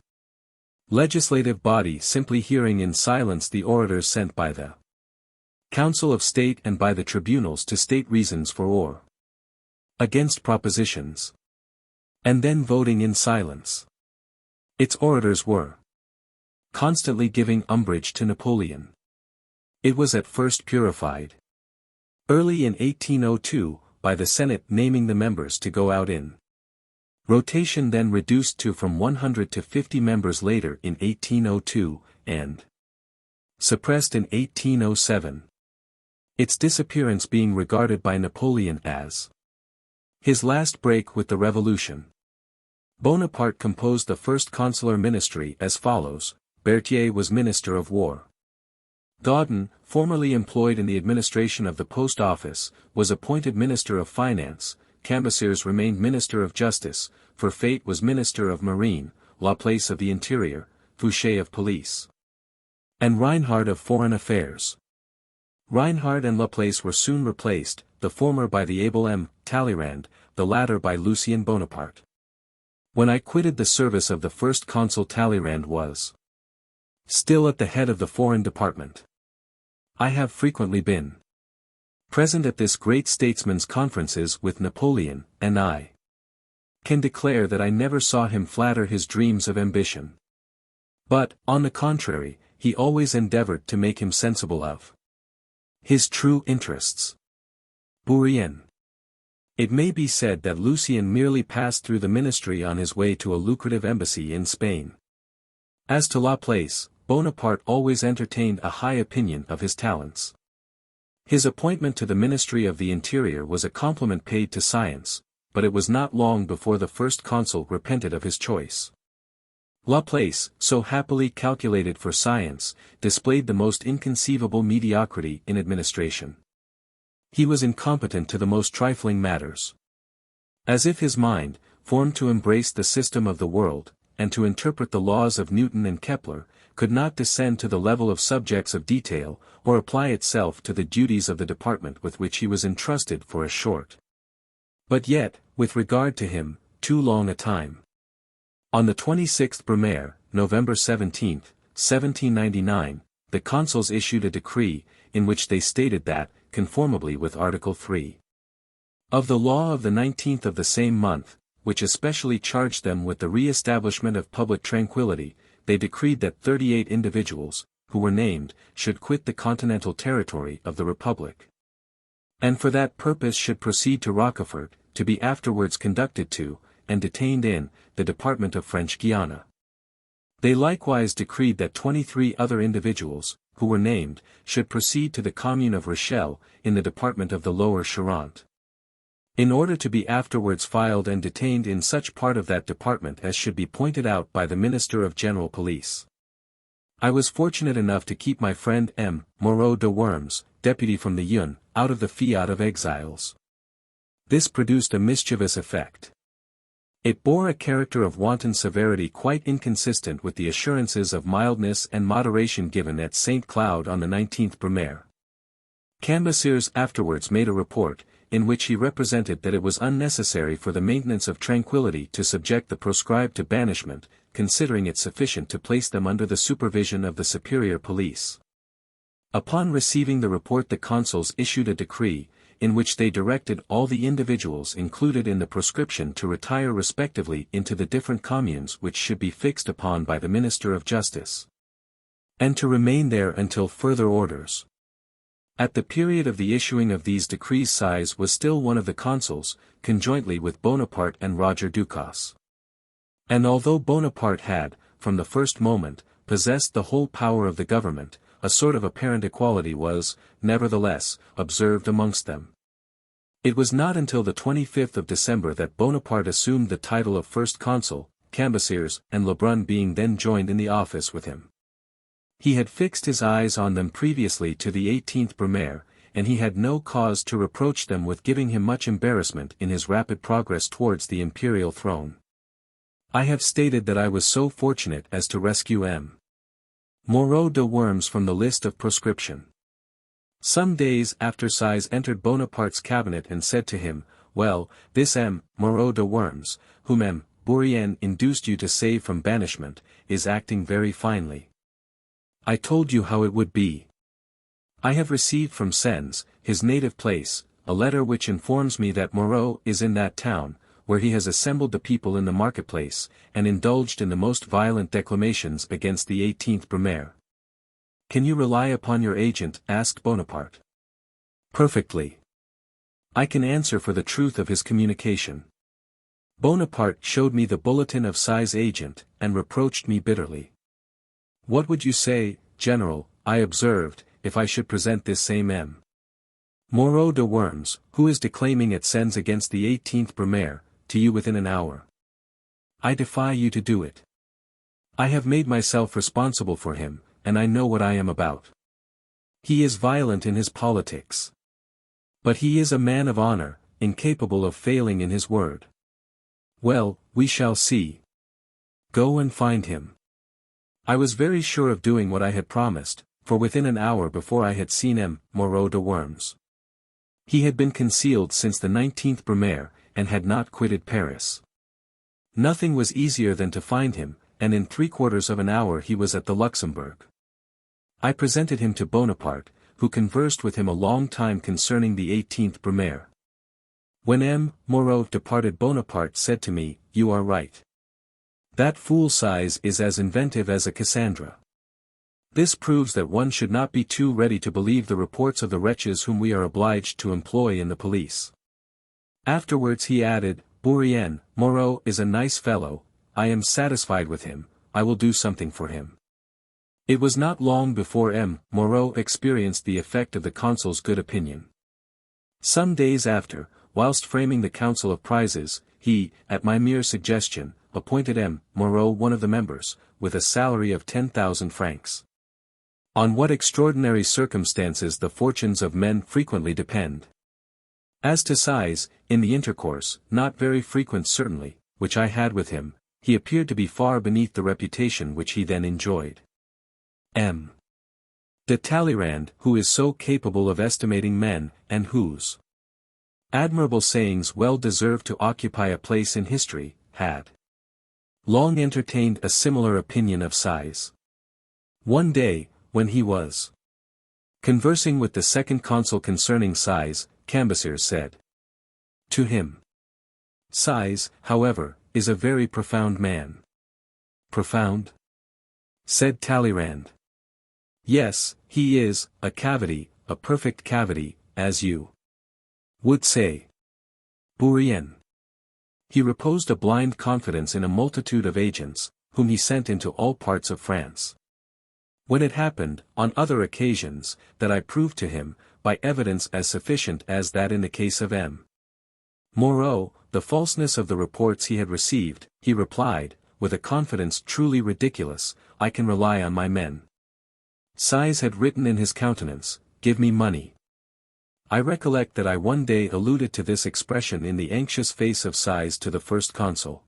legislative body simply hearing in silence the orators sent by the Council of State and by the tribunals to state reasons for or against propositions, and then voting in silence. Its orators were constantly giving umbrage to Napoleon. It was at first purified early in 1802, by the Senate naming the members to go out in rotation, then reduced to from 100 to 50 members later in 1802, and suppressed in 1807. Its disappearance being regarded by Napoleon as his last break with the Revolution. Bonaparte composed the first consular ministry as follows: Berthier was Minister of War. Gaudin, formerly employed in the administration of the Post Office, was appointed Minister of Finance. Cambacérès remained Minister of Justice, Fouvet was Minister of Marine, Laplace of the Interior, Fouché of Police, and Reinhard of Foreign Affairs. Reinhard and Laplace were soon replaced, the former by the able M. Talleyrand, the latter by Lucien Bonaparte. When I quitted the service of the first consul, Talleyrand was still at the head of the foreign department. I have frequently been present at this great statesman's conferences with Napoleon, and I can declare that I never saw him flatter his dreams of ambition. But, on the contrary, he always endeavored to make him sensible of his true interests. Bourrienne. It may be said that Lucien merely passed through the ministry on his way to a lucrative embassy in Spain. As to Laplace, Bonaparte always entertained a high opinion of his talents. His appointment to the Ministry of the Interior was a compliment paid to science, but it was not long before the first consul repented of his choice. Laplace, so happily calculated for science, displayed the most inconceivable mediocrity in administration. He was incompetent to the most trifling matters. As if his mind, formed to embrace the system of the world, and to interpret the laws of Newton and Kepler, could not descend to the level of subjects of detail, or apply itself to the duties of the department with which he was entrusted for a short, but yet, with regard to him, too long a time. On the 26th Brumaire, November 17, 1799, the consuls issued a decree, in which they stated that, conformably with Article 3 of the law of the 19th of the same month, which especially charged them with the re-establishment of public tranquility, they decreed that 38 individuals, who were named, should quit the continental territory of the Republic, and for that purpose should proceed to Rochefort, to be afterwards conducted to, and detained in, the Department of French Guiana. They likewise decreed that 23 other individuals, who were named, should proceed to the commune of Rochelle, in the department of the Lower Charente, in order to be afterwards filed and detained in such part of that department as should be pointed out by the Minister of General Police. I was fortunate enough to keep my friend M. Moreau de Worms, deputy from the Yonne, out of the fiat of exiles. This produced a mischievous effect. It bore a character of wanton severity quite inconsistent with the assurances of mildness and moderation given at St. Cloud on the 19th Brumaire. Cambacérès afterwards made a report, in which he represented that it was unnecessary for the maintenance of tranquility to subject the proscribed to banishment, considering it sufficient to place them under the supervision of the superior police. Upon receiving the report the consuls issued a decree, in which they directed all the individuals included in the proscription to retire respectively into the different communes which should be fixed upon by the Minister of Justice, and to remain there until further orders. At the period of the issuing of these decrees Size was still one of the consuls, conjointly with Bonaparte and Roger Ducasse. And although Bonaparte had, from the first moment, possessed the whole power of the government, a sort of apparent equality was, nevertheless, observed amongst them. It was not until the 25th of December that Bonaparte assumed the title of First Consul, Cambacérès and Lebrun being then joined in the office with him. He had fixed his eyes on them previously to the 18th Brumaire, and he had no cause to reproach them with giving him much embarrassment in his rapid progress towards the imperial throne. I have stated that I was so fortunate as to rescue M. Moreau de Worms from the list of proscription. Some days after Size entered Bonaparte's cabinet and said to him, "Well, this M. Moreau de Worms, whom M. Bourrienne induced you to save from banishment, is acting very finely. I told you how it would be. I have received from Sens, his native place, a letter which informs me that Moreau is in that town, where he has assembled the people in the marketplace, and indulged in the most violent declamations against the 18th Brumaire." "Can you rely upon your agent?" asked Bonaparte. "Perfectly. I can answer for the truth of his communication." Bonaparte showed me the bulletin of Size's agent, and reproached me bitterly. "What would you say, General," I observed, "if I should present this same M. Moreau de Worms, who is declaiming at Sens against the 18th Brumaire, to you within an hour? I defy you to do it. I have made myself responsible for him, and I know what I am about. He is violent in his politics. But he is a man of honor, incapable of failing in his word. Well, we shall see. Go and find him." I was very sure of doing what I had promised, for within an hour before I had seen M. Moreau de Worms. He had been concealed since the 19th Brumaire, and had not quitted Paris. Nothing was easier than to find him, and in 3/4 of an hour he was at the Luxembourg. I presented him to Bonaparte, who conversed with him a long time concerning the 18th Brumaire. When M. Moreau departed Bonaparte said to me, "You are right. That fool Size is as inventive as a Cassandra." This proves that one should not be too ready to believe the reports of the wretches whom we are obliged to employ in the police. Afterwards he added, "Bourrienne, Moreau is a nice fellow, I am satisfied with him, I will do something for him. It was not long before M. Moreau experienced the effect of the consul's good opinion. Some days after, whilst framing the council of prizes, he, at my mere suggestion, appointed M. Moreau one of the members, with a salary of 10,000 francs. On what extraordinary circumstances the fortunes of men frequently depend. As to size, in the intercourse, not very frequent certainly, which I had with him, he appeared to be far beneath the reputation which he then enjoyed. M. de Talleyrand, who is so capable of estimating men, and whose admirable sayings well deserve to occupy a place in history, had long entertained a similar opinion of size. One day, when he was conversing with the second consul concerning size, Cambyses said to him, "Size, however, is a very profound man." "Profound?" said Talleyrand. "Yes, he is, a cavity, a perfect cavity, as you would say." Bourrienne. He reposed a blind confidence in a multitude of agents, whom he sent into all parts of France. When it happened, on other occasions, that I proved to him, by evidence as sufficient as that in the case of M. Moreau, the falseness of the reports he had received, he replied, with a confidence truly ridiculous, "I can rely on my men." Size had written in his countenance, "Give me money." I recollect that I one day alluded to this expression in the anxious face of Size to the first consul.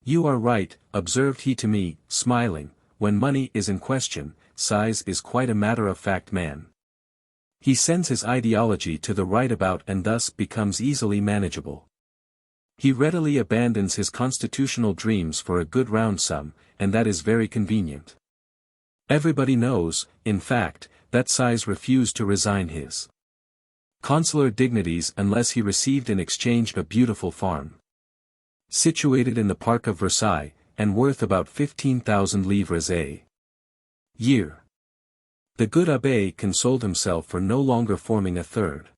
"You are right," observed he to me, smiling, "when money is in question, Size is quite a matter-of-fact man. He sends his ideology to the right about and thus becomes easily manageable. He readily abandons his constitutional dreams for a good round sum, and that is very convenient." Everybody knows, in fact, that Size refused to resign his consular dignities unless he received in exchange a beautiful farm, situated in the Park of Versailles, and worth about 15,000 livres a year. The good abbé consoled himself for no longer forming a third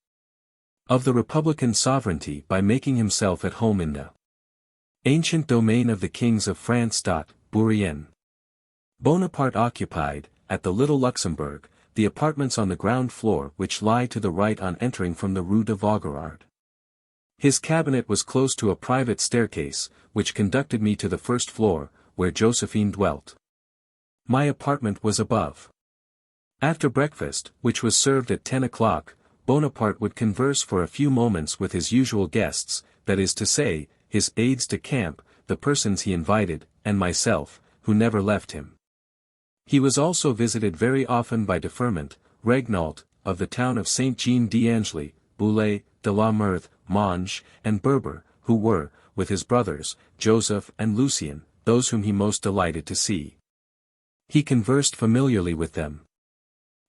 of the republican sovereignty by making himself at home in the ancient domain of the kings of France. Bourrienne. Bonaparte occupied, at the Little Luxembourg, the apartments on the ground floor which lie to the right on entering from the Rue de Vaugirard. His cabinet was close to a private staircase, which conducted me to the first floor, where Josephine dwelt. My apartment was above. After breakfast, which was served at 10 o'clock, Bonaparte would converse for a few moments with his usual guests, that is to say, his aides-de-camp, the persons he invited, and myself, who never left him. He was also visited very often by Deferment, Regnault, of the town of Saint-Jean-d'Angely, Boulet, de la Meurthe, Monge, and Berber, who were, with his brothers, Joseph and Lucien, those whom he most delighted to see. He conversed familiarly with them.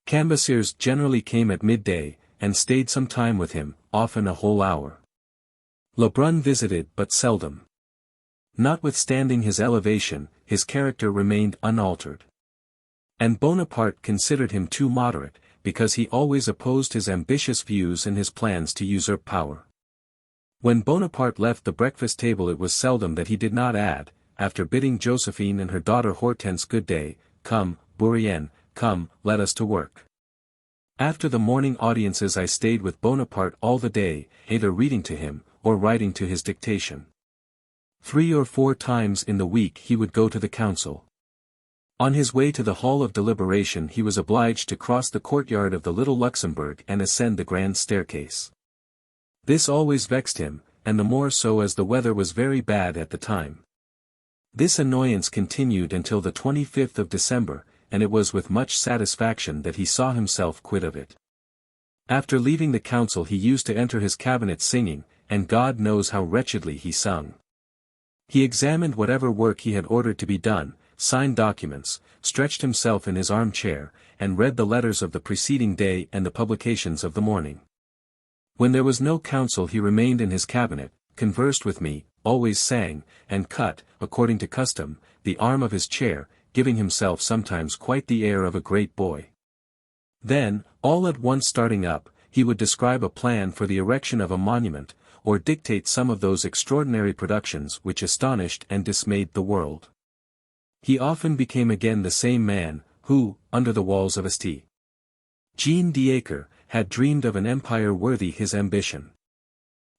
Cambyses generally came at midday, and stayed some time with him, often a whole hour. Lebrun visited but seldom. Notwithstanding his elevation, his character remained unaltered. And Bonaparte considered him too moderate, because he always opposed his ambitious views and his plans to usurp power. When Bonaparte left the breakfast table it was seldom that he did not add, after bidding Josephine and her daughter Hortense good day, "Come, Bourrienne, come, let us to work." After the morning audiences I stayed with Bonaparte all the day, either reading to him, or writing to his dictation. 3 or 4 times in the week he would go to the council. On his way to the hall of deliberation he was obliged to cross the courtyard of the Little Luxembourg and ascend the grand staircase. This always vexed him, and the more so as the weather was very bad at the time. This annoyance continued until the 25th of December, and it was with much satisfaction that he saw himself quit of it. After leaving the council he used to enter his cabinet singing, and God knows how wretchedly he sung. He examined whatever work he had ordered to be done, signed documents, stretched himself in his armchair, and read the letters of the preceding day and the publications of the morning. When there was no council he remained in his cabinet, conversed with me, always sang, and cut, according to custom, the arm of his chair, giving himself sometimes quite the air of a great boy. Then, all at once starting up, he would describe a plan for the erection of a monument, or dictate some of those extraordinary productions which astonished and dismayed the world. He often became again the same man, who, under the walls of St. Jean d'Acre, had dreamed of an empire worthy his ambition.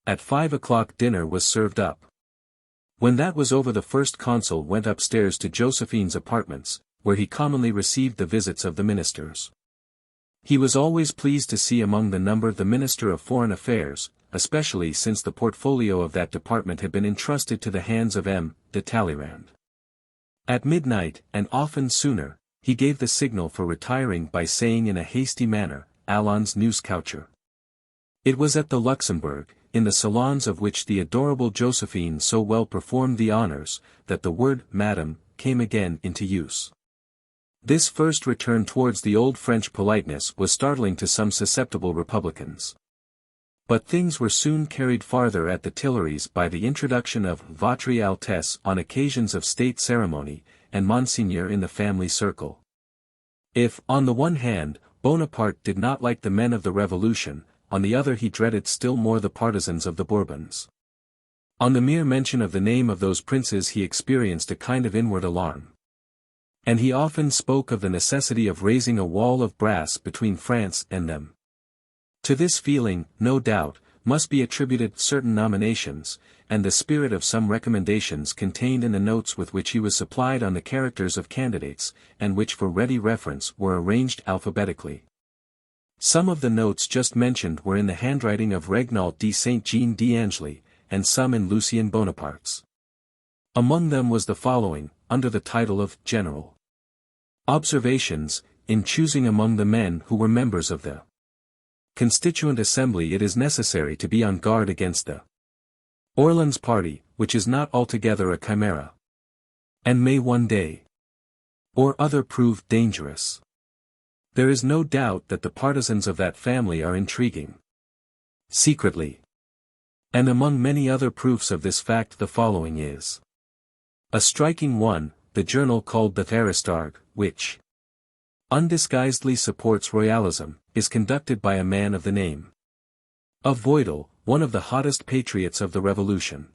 At 5 o'clock dinner was served up. When that was over, the first consul went upstairs to Josephine's apartments, where he commonly received the visits of the ministers. He was always pleased to see among the number the Minister of Foreign Affairs, especially since the portfolio of that department had been entrusted to the hands of M. de Talleyrand. At midnight, and often sooner, he gave the signal for retiring by saying in a hasty manner, "Allons nous coucher." It was at the Luxembourg, in the salons of which the adorable Josephine so well performed the honors, that the word "Madame" came again into use. This first return towards the old French politeness was startling to some susceptible republicans. But things were soon carried farther at the Tuileries by the introduction of Votre Altesse on occasions of state ceremony, and Monseigneur in the family circle. If, on the one hand, Bonaparte did not like the men of the Revolution, on the other he dreaded still more the partisans of the Bourbons. On the mere mention of the name of those princes he experienced a kind of inward alarm. And he often spoke of the necessity of raising a wall of brass between France and them. To this feeling, no doubt, must be attributed certain nominations, and the spirit of some recommendations contained in the notes with which he was supplied on the characters of candidates, and which for ready reference were arranged alphabetically. Some of the notes just mentioned were in the handwriting of Regnault de Saint-Jean d'Angely, and some in Lucien Bonaparte's. Among them was the following, under the title of General Observations, in choosing among the men who were members of the Constituent Assembly. It is necessary to be on guard against the Orleans party, which is not altogether a chimera, and may one day or other prove dangerous. There is no doubt that the partisans of that family are intriguing secretly. And among many other proofs of this fact the following is a striking one, the journal called the Théristargue, which undisguisedly supports royalism, is conducted by a man of the name of Voidel, one of the hottest patriots of the Revolution.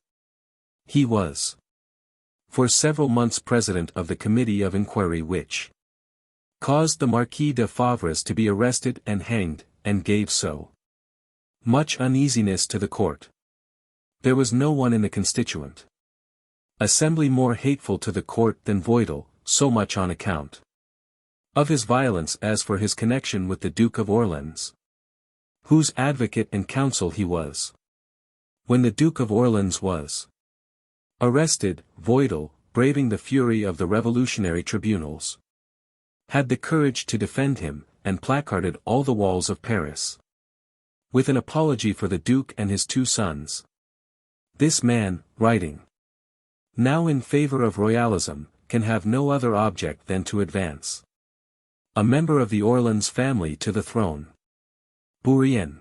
He was for several months president of the committee of inquiry which caused the Marquis de Favres to be arrested and hanged, and gave so much uneasiness to the court. There was no one in the Constituent Assembly more hateful to the court than Voidel, so much on account of his violence as for his connection with the Duke of Orleans, whose advocate and counsel he was. When the Duke of Orleans was arrested, Voidel, braving the fury of the revolutionary tribunals, had the courage to defend him, and placarded all the walls of Paris with an apology for the Duke and his two sons. This man, writing now in favor of royalism, can have no other object than to advance a member of the Orleans family to the throne. Bourrienne.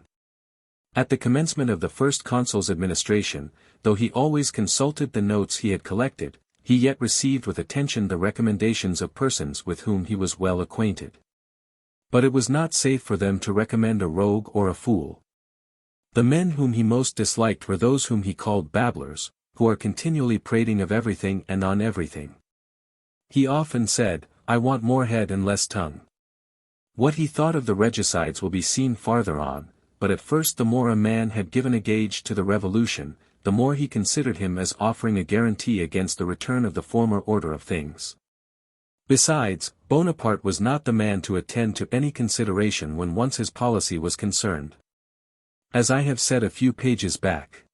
At the commencement of the first consul's administration, though he always consulted the notes he had collected, he yet received with attention the recommendations of persons with whom he was well acquainted. But it was not safe for them to recommend a rogue or a fool. The men whom he most disliked were those whom he called babblers, who are continually prating of everything and on everything. He often said, "I want more head and less tongue." What he thought of the regicides will be seen farther on, but at first the more a man had given a gauge to the revolution, the more he considered him as offering a guarantee against the return of the former order of things. Besides, Bonaparte was not the man to attend to any consideration when once his policy was concerned. As I have said a few pages back,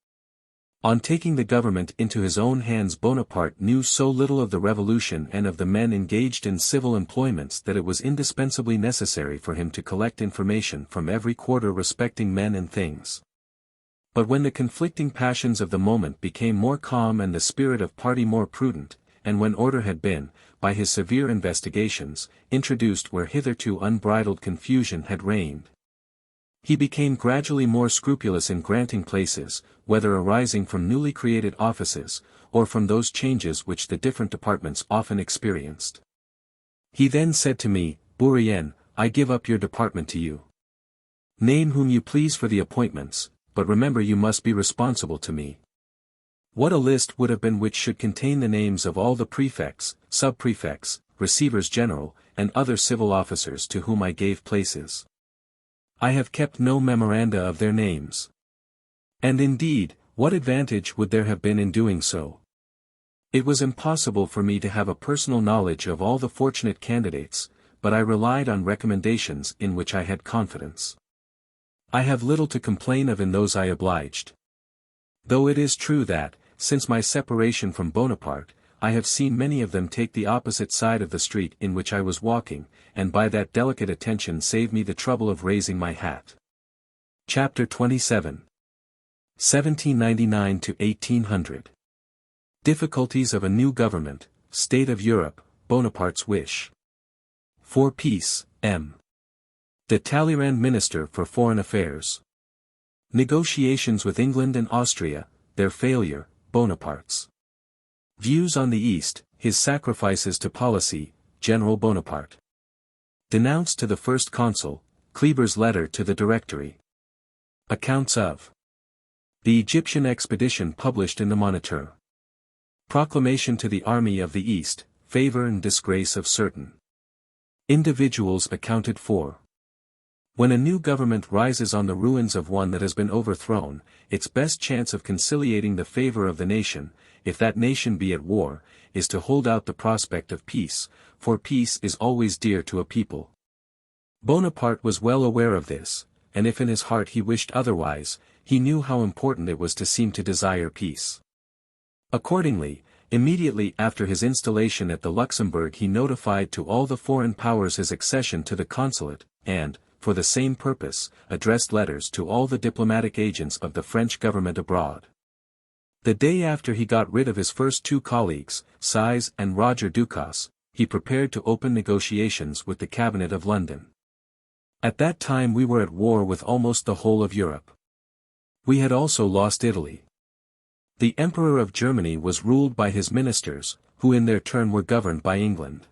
on taking the government into his own hands, Bonaparte knew so little of the revolution and of the men engaged in civil employments that it was indispensably necessary for him to collect information from every quarter respecting men and things. But when the conflicting passions of the moment became more calm and the spirit of party more prudent, and when order had been, by his severe investigations, introduced where hitherto unbridled confusion had reigned, he became gradually more scrupulous in granting places, whether arising from newly created offices, or from those changes which the different departments often experienced. He then said to me, "Bourrienne, I give up your department to you. Name whom you please for the appointments, but remember you must be responsible to me." What a list would have been which should contain the names of all the prefects, sub-prefects, receivers general, and other civil officers to whom I gave places. I have kept no memoranda of their names. And indeed, what advantage would there have been in doing so? It was impossible for me to have a personal knowledge of all the fortunate candidates, but I relied on recommendations in which I had confidence. I have little to complain of in those I obliged. Though it is true that, since my separation from Bonaparte, I have seen many of them take the opposite side of the street in which I was walking, and by that delicate attention save me the trouble of raising my hat. Chapter 27. 1799 to 1800. Difficulties of a new government, state of Europe, Bonaparte's wish. For peace, M. De Talleyrand Minister for Foreign Affairs. Negotiations with England and Austria, their failure, Bonaparte's. Views on the East, his sacrifices to policy, General Bonaparte. Denounced to the First Consul, Kleber's letter to the Directory. Accounts of the Egyptian expedition published in the Moniteur. Proclamation to the Army of the East, favor and disgrace of certain individuals accounted for. When a new government rises on the ruins of one that has been overthrown, its best chance of conciliating the favor of the nation, if that nation be at war, is to hold out the prospect of peace, for peace is always dear to a people. Bonaparte was well aware of this, and if in his heart he wished otherwise, he knew how important it was to seem to desire peace. Accordingly, immediately after his installation at the Luxembourg he notified to all the foreign powers his accession to the consulate, and, for the same purpose, addressed letters to all the diplomatic agents of the French government abroad. The day after he got rid of his first two colleagues, Size and Roger Ducasse, he prepared to open negotiations with the Cabinet of London. At that time we were at war with almost the whole of Europe. We had also lost Italy. The Emperor of Germany was ruled by his ministers, who in their turn were governed by England.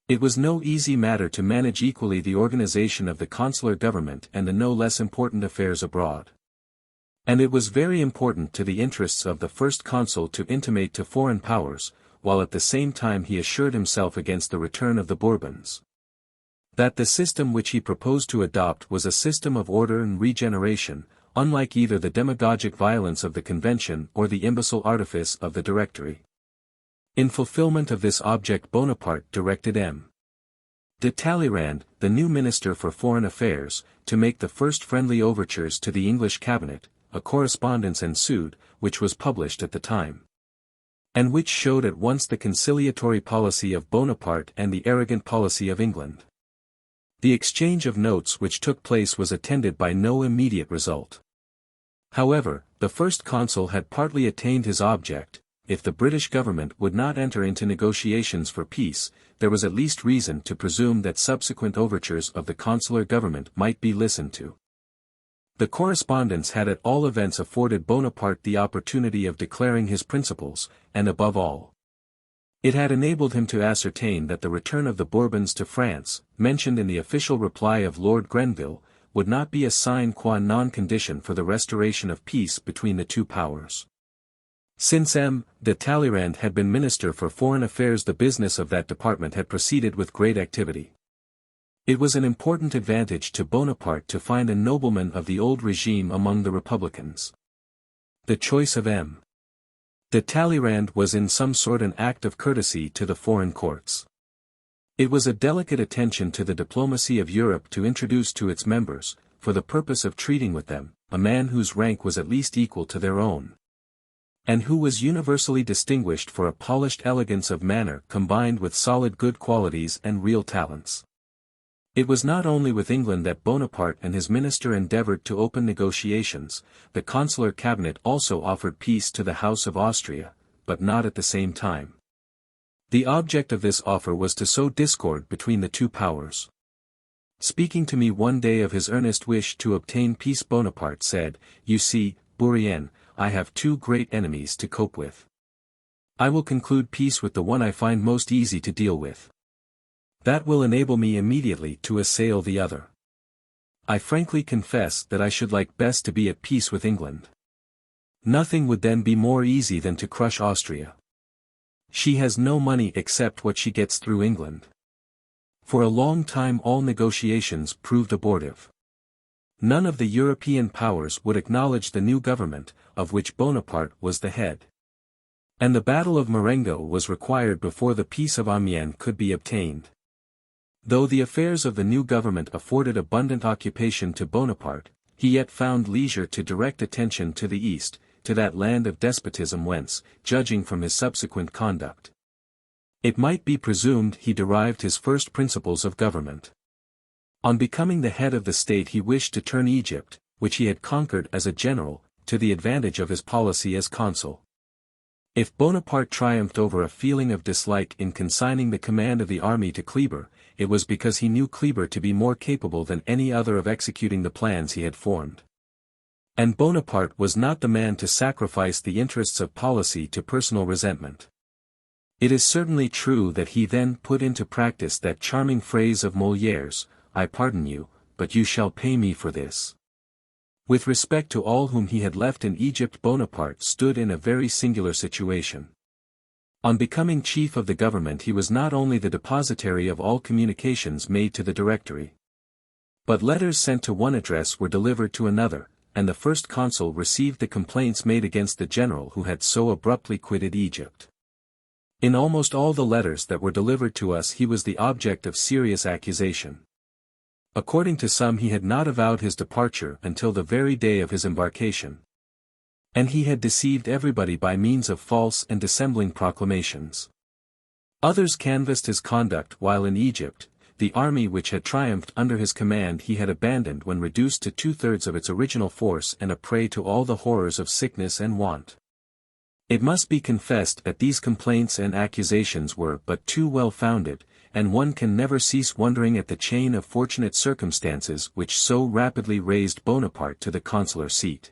It was no easy matter to manage equally the organization of the consular government and the no less important affairs abroad. And it was very important to the interests of the first consul to intimate to foreign powers, while at the same time he assured himself against the return of the Bourbons, that the system which he proposed to adopt was a system of order and regeneration, unlike either the demagogic violence of the Convention or the imbecile artifice of the Directory. In fulfillment of this object Bonaparte directed M. de Talleyrand, the new Minister for Foreign Affairs, to make the first friendly overtures to the English cabinet. A correspondence ensued, which was published at the time, and which showed at once the conciliatory policy of Bonaparte and the arrogant policy of England. The exchange of notes which took place was attended by no immediate result. However, the first consul had partly attained his object. If the British government would not enter into negotiations for peace, there was at least reason to presume that subsequent overtures of the consular government might be listened to. The correspondence had at all events afforded Bonaparte the opportunity of declaring his principles, and above all, it had enabled him to ascertain that the return of the Bourbons to France, mentioned in the official reply of Lord Grenville, would not be a sine qua non condition for the restoration of peace between the two powers. Since M. de Talleyrand had been Minister for Foreign Affairs, the business of that department had proceeded with great activity. It was an important advantage to Bonaparte to find a nobleman of the old regime among the Republicans. The choice of M. de Talleyrand was in some sort an act of courtesy to the foreign courts. It was a delicate attention to the diplomacy of Europe to introduce to its members, for the purpose of treating with them, a man whose rank was at least equal to their own, and who was universally distinguished for a polished elegance of manner combined with solid good qualities and real talents. It was not only with England that Bonaparte and his minister endeavored to open negotiations. The consular cabinet also offered peace to the House of Austria, but not at the same time. The object of this offer was to sow discord between the two powers. Speaking to me one day of his earnest wish to obtain peace, Bonaparte said, "You see, Bourrienne, I have two great enemies to cope with. I will conclude peace with the one I find most easy to deal with. That will enable me immediately to assail the other. I frankly confess that I should like best to be at peace with England. Nothing would then be more easy than to crush Austria. She has no money except what she gets through England. For a long time all negotiations proved abortive. None of the European powers would acknowledge the new government, of which Bonaparte was the head. And the Battle of Marengo was required before the Peace of Amiens could be obtained. Though the affairs of the new government afforded abundant occupation to Bonaparte, he yet found leisure to direct attention to the east, to that land of despotism whence, judging from his subsequent conduct, it might be presumed he derived his first principles of government. On becoming the head of the state he wished to turn Egypt, which he had conquered as a general, to the advantage of his policy as consul. If Bonaparte triumphed over a feeling of dislike in consigning the command of the army to Kleber, it was because he knew Kleber to be more capable than any other of executing the plans he had formed. And Bonaparte was not the man to sacrifice the interests of policy to personal resentment. It is certainly true that he then put into practice that charming phrase of Molière's, "I pardon you, but you shall pay me for this." With respect to all whom he had left in Egypt, Bonaparte stood in a very singular situation. On becoming chief of the government he was not only the depositary of all communications made to the Directory, but letters sent to one address were delivered to another, and the first consul received the complaints made against the general who had so abruptly quitted Egypt. In almost all the letters that were delivered to us he was the object of serious accusation. According to some he had not avowed his departure until the very day of his embarkation. And he had deceived everybody by means of false and dissembling proclamations. Others canvassed his conduct while in Egypt. The army which had triumphed under his command he had abandoned when reduced to 2/3 of its original force and a prey to all the horrors of sickness and want. It must be confessed that these complaints and accusations were but too well founded, and one can never cease wondering at the chain of fortunate circumstances which so rapidly raised Bonaparte to the consular seat.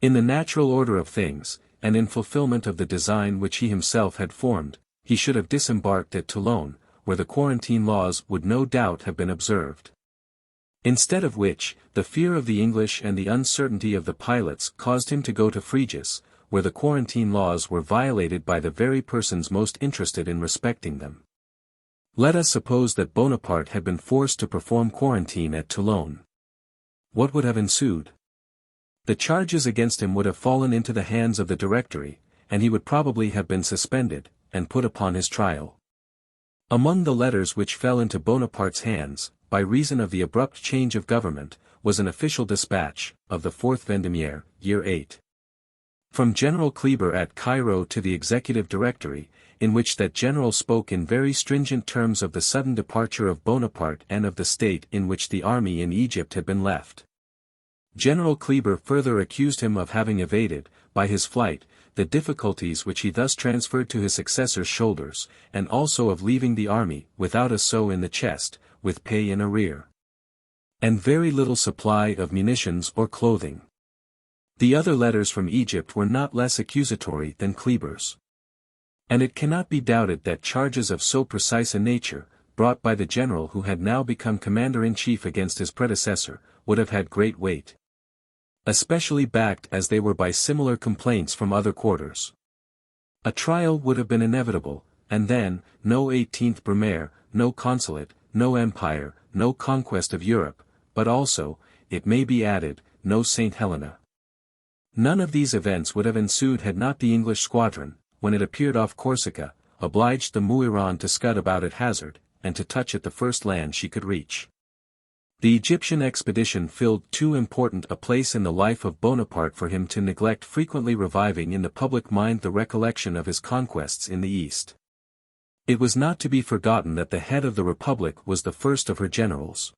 In the natural order of things, and in fulfillment of the design which he himself had formed, he should have disembarked at Toulon, where the quarantine laws would no doubt have been observed. Instead of which, the fear of the English and the uncertainty of the pilots caused him to go to Frejus, where the quarantine laws were violated by the very persons most interested in respecting them. Let us suppose that Bonaparte had been forced to perform quarantine at Toulon. What would have ensued? The charges against him would have fallen into the hands of the Directory, and he would probably have been suspended, and put upon his trial. Among the letters which fell into Bonaparte's hands, by reason of the abrupt change of government, was an official dispatch, of the 4th Vendemiaire, year 8. From General Kleber at Cairo to the Executive Directory, in which that general spoke in very stringent terms of the sudden departure of Bonaparte and of the state in which the army in Egypt had been left. General Kleber further accused him of having evaded, by his flight, the difficulties which he thus transferred to his successor's shoulders, and also of leaving the army, without a sou in the chest, with pay in arrear, and very little supply of munitions or clothing. The other letters from Egypt were not less accusatory than Kleber's. And it cannot be doubted that charges of so precise a nature, brought by the general who had now become commander-in-chief against his predecessor, would have had great weight. Especially backed as they were by similar complaints from other quarters. A trial would have been inevitable, and then, no 18th Brumaire, no consulate, no empire, no conquest of Europe, but also, it may be added, no St. Helena. None of these events would have ensued had not the English squadron, when it appeared off Corsica, obliged the Muiron to scud about at hazard, and to touch at the first land she could reach. The Egyptian expedition filled too important a place in the life of Bonaparte for him to neglect frequently reviving in the public mind the recollection of his conquests in the East. It was not to be forgotten that the head of the Republic was the first of her generals.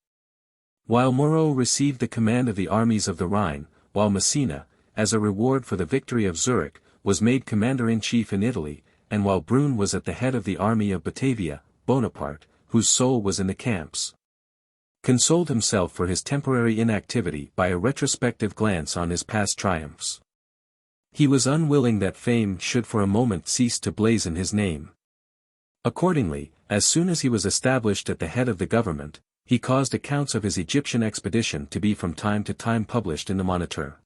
While Moreau received the command of the armies of the Rhine, while Messina, as a reward for the victory of Zurich, was made commander-in-chief in Italy, and while Brune was at the head of the army of Batavia, Bonaparte, whose soul was in the camps, consoled himself for his temporary inactivity by a retrospective glance on his past triumphs. He was unwilling that fame should for a moment cease to blazon his name. Accordingly, as soon as he was established at the head of the government, he caused accounts of his Egyptian expedition to be from time to time published in the Moniteur.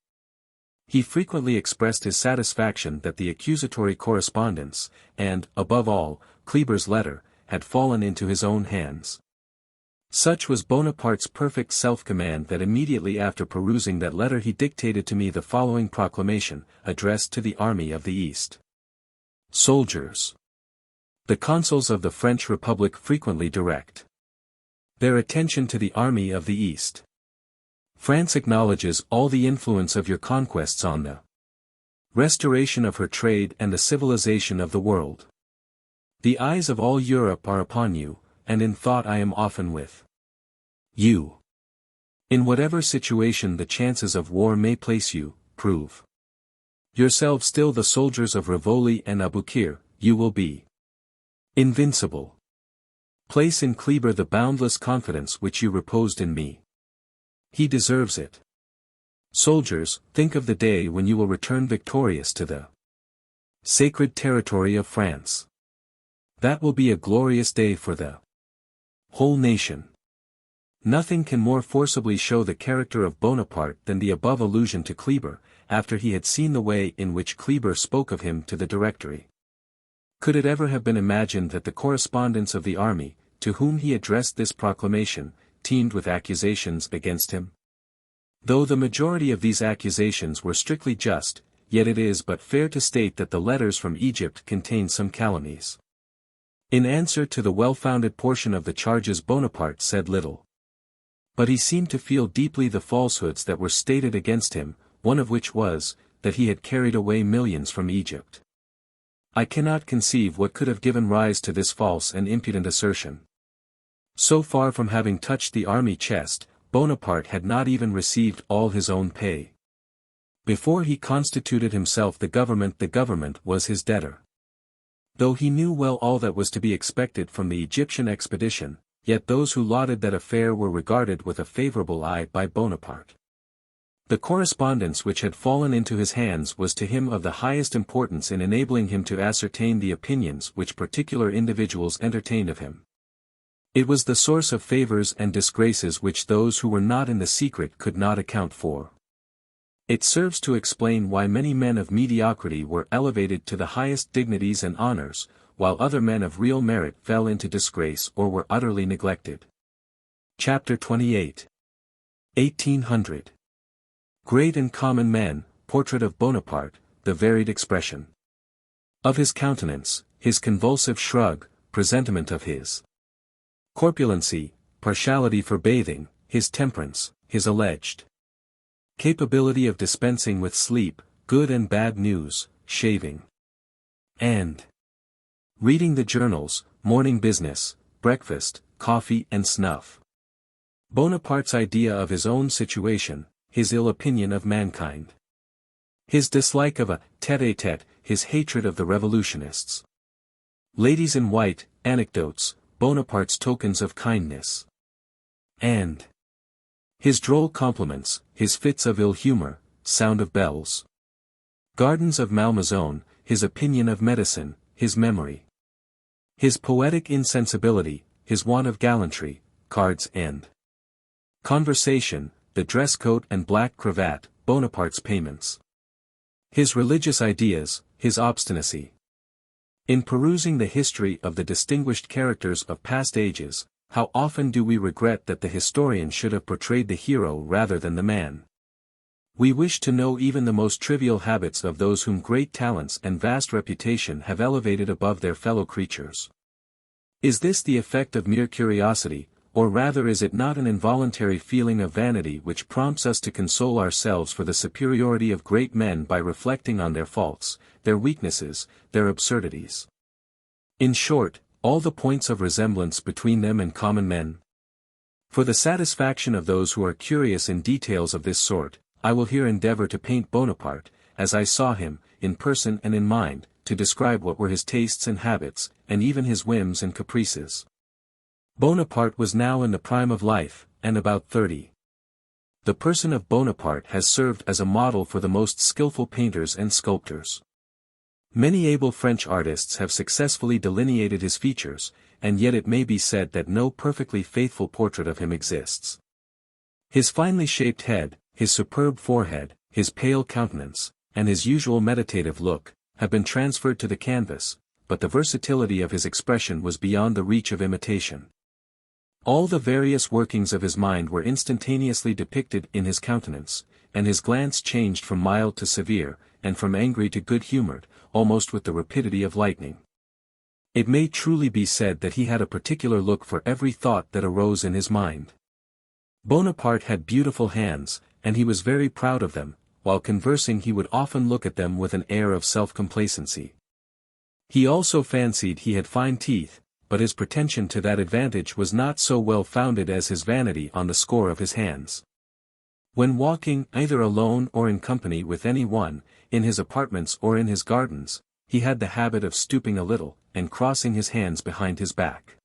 He frequently expressed his satisfaction that the accusatory correspondence, and, above all, Kleber's letter, had fallen into his own hands. Such was Bonaparte's perfect self-command that immediately after perusing that letter he dictated to me the following proclamation, addressed to the Army of the East. Soldiers. The consuls of the French Republic frequently direct their attention to the Army of the East. France acknowledges all the influence of your conquests on the restoration of her trade and the civilization of the world. The eyes of all Europe are upon you, and in thought I am often with you. In whatever situation the chances of war may place you, prove yourselves still the soldiers of Rivoli and Aboukir, you will be invincible. Place in Kleber the boundless confidence which you reposed in me. He deserves it. Soldiers, think of the day when you will return victorious to the sacred territory of France. That will be a glorious day for the whole nation. Nothing can more forcibly show the character of Bonaparte than the above allusion to Kleber, after he had seen the way in which Kleber spoke of him to the Directory. Could it ever have been imagined that the correspondence of the army, to whom he addressed this proclamation, teemed with accusations against him? Though the majority of these accusations were strictly just, yet it is but fair to state that the letters from Egypt contained some calumnies. In answer to the well-founded portion of the charges Bonaparte said little. But he seemed to feel deeply the falsehoods that were stated against him, one of which was, that he had carried away millions from Egypt. I cannot conceive what could have given rise to this false and impudent assertion. So far from having touched the army chest, Bonaparte had not even received all his own pay. Before he constituted himself the government was his debtor. Though he knew well all that was to be expected from the Egyptian expedition, yet those who lauded that affair were regarded with a favorable eye by Bonaparte. The correspondence which had fallen into his hands was to him of the highest importance in enabling him to ascertain the opinions which particular individuals entertained of him. It was the source of favors and disgraces which those who were not in the secret could not account for. It serves to explain why many men of mediocrity were elevated to the highest dignities and honors, while other men of real merit fell into disgrace or were utterly neglected. Chapter 28. 1800. Great and Common Men, Portrait of Bonaparte, the varied expression of his countenance, his convulsive shrug, presentiment of his corpulency, partiality for bathing, his temperance, his alleged capability of dispensing with sleep, good and bad news, shaving and reading the journals, morning business, breakfast, coffee and snuff. Bonaparte's idea of his own situation, his ill opinion of mankind. His dislike of a tête-à-tête, his hatred of the revolutionists. Ladies in white, anecdotes, Bonaparte's tokens of kindness. And his droll compliments, his fits of ill humor, sound of bells. Gardens of Malmaison, his opinion of medicine, his memory. His poetic insensibility, his want of gallantry, cards and conversation, the dress coat and black cravat, Bonaparte's payments. His religious ideas, his obstinacy. In perusing the history of the distinguished characters of past ages, how often do we regret that the historian should have portrayed the hero rather than the man. We wish to know even the most trivial habits of those whom great talents and vast reputation have elevated above their fellow creatures. Is this the effect of mere curiosity, or rather is it not an involuntary feeling of vanity which prompts us to console ourselves for the superiority of great men by reflecting on their faults, their weaknesses, their absurdities? In short, all the points of resemblance between them and common men? For the satisfaction of those who are curious in details of this sort, I will here endeavor to paint Bonaparte, as I saw him, in person and in mind, to describe what were his tastes and habits, and even his whims and caprices. Bonaparte was now in the prime of life, and about 30. The person of Bonaparte has served as a model for the most skillful painters and sculptors. Many able French artists have successfully delineated his features, and yet it may be said that no perfectly faithful portrait of him exists. His finely shaped head, his superb forehead, his pale countenance, and his usual meditative look, have been transferred to the canvas, but the versatility of his expression was beyond the reach of imitation. All the various workings of his mind were instantaneously depicted in his countenance, and his glance changed from mild to severe, and from angry to good-humored, almost with the rapidity of lightning. It may truly be said that he had a particular look for every thought that arose in his mind. Bonaparte had beautiful hands, and he was very proud of them. While conversing he would often look at them with an air of self-complacency. He also fancied he had fine teeth, but his pretension to that advantage was not so well founded as his vanity on the score of his hands. When walking, either alone or in company with any one, in his apartments or in his gardens, he had the habit of stooping a little, and crossing his hands behind his back.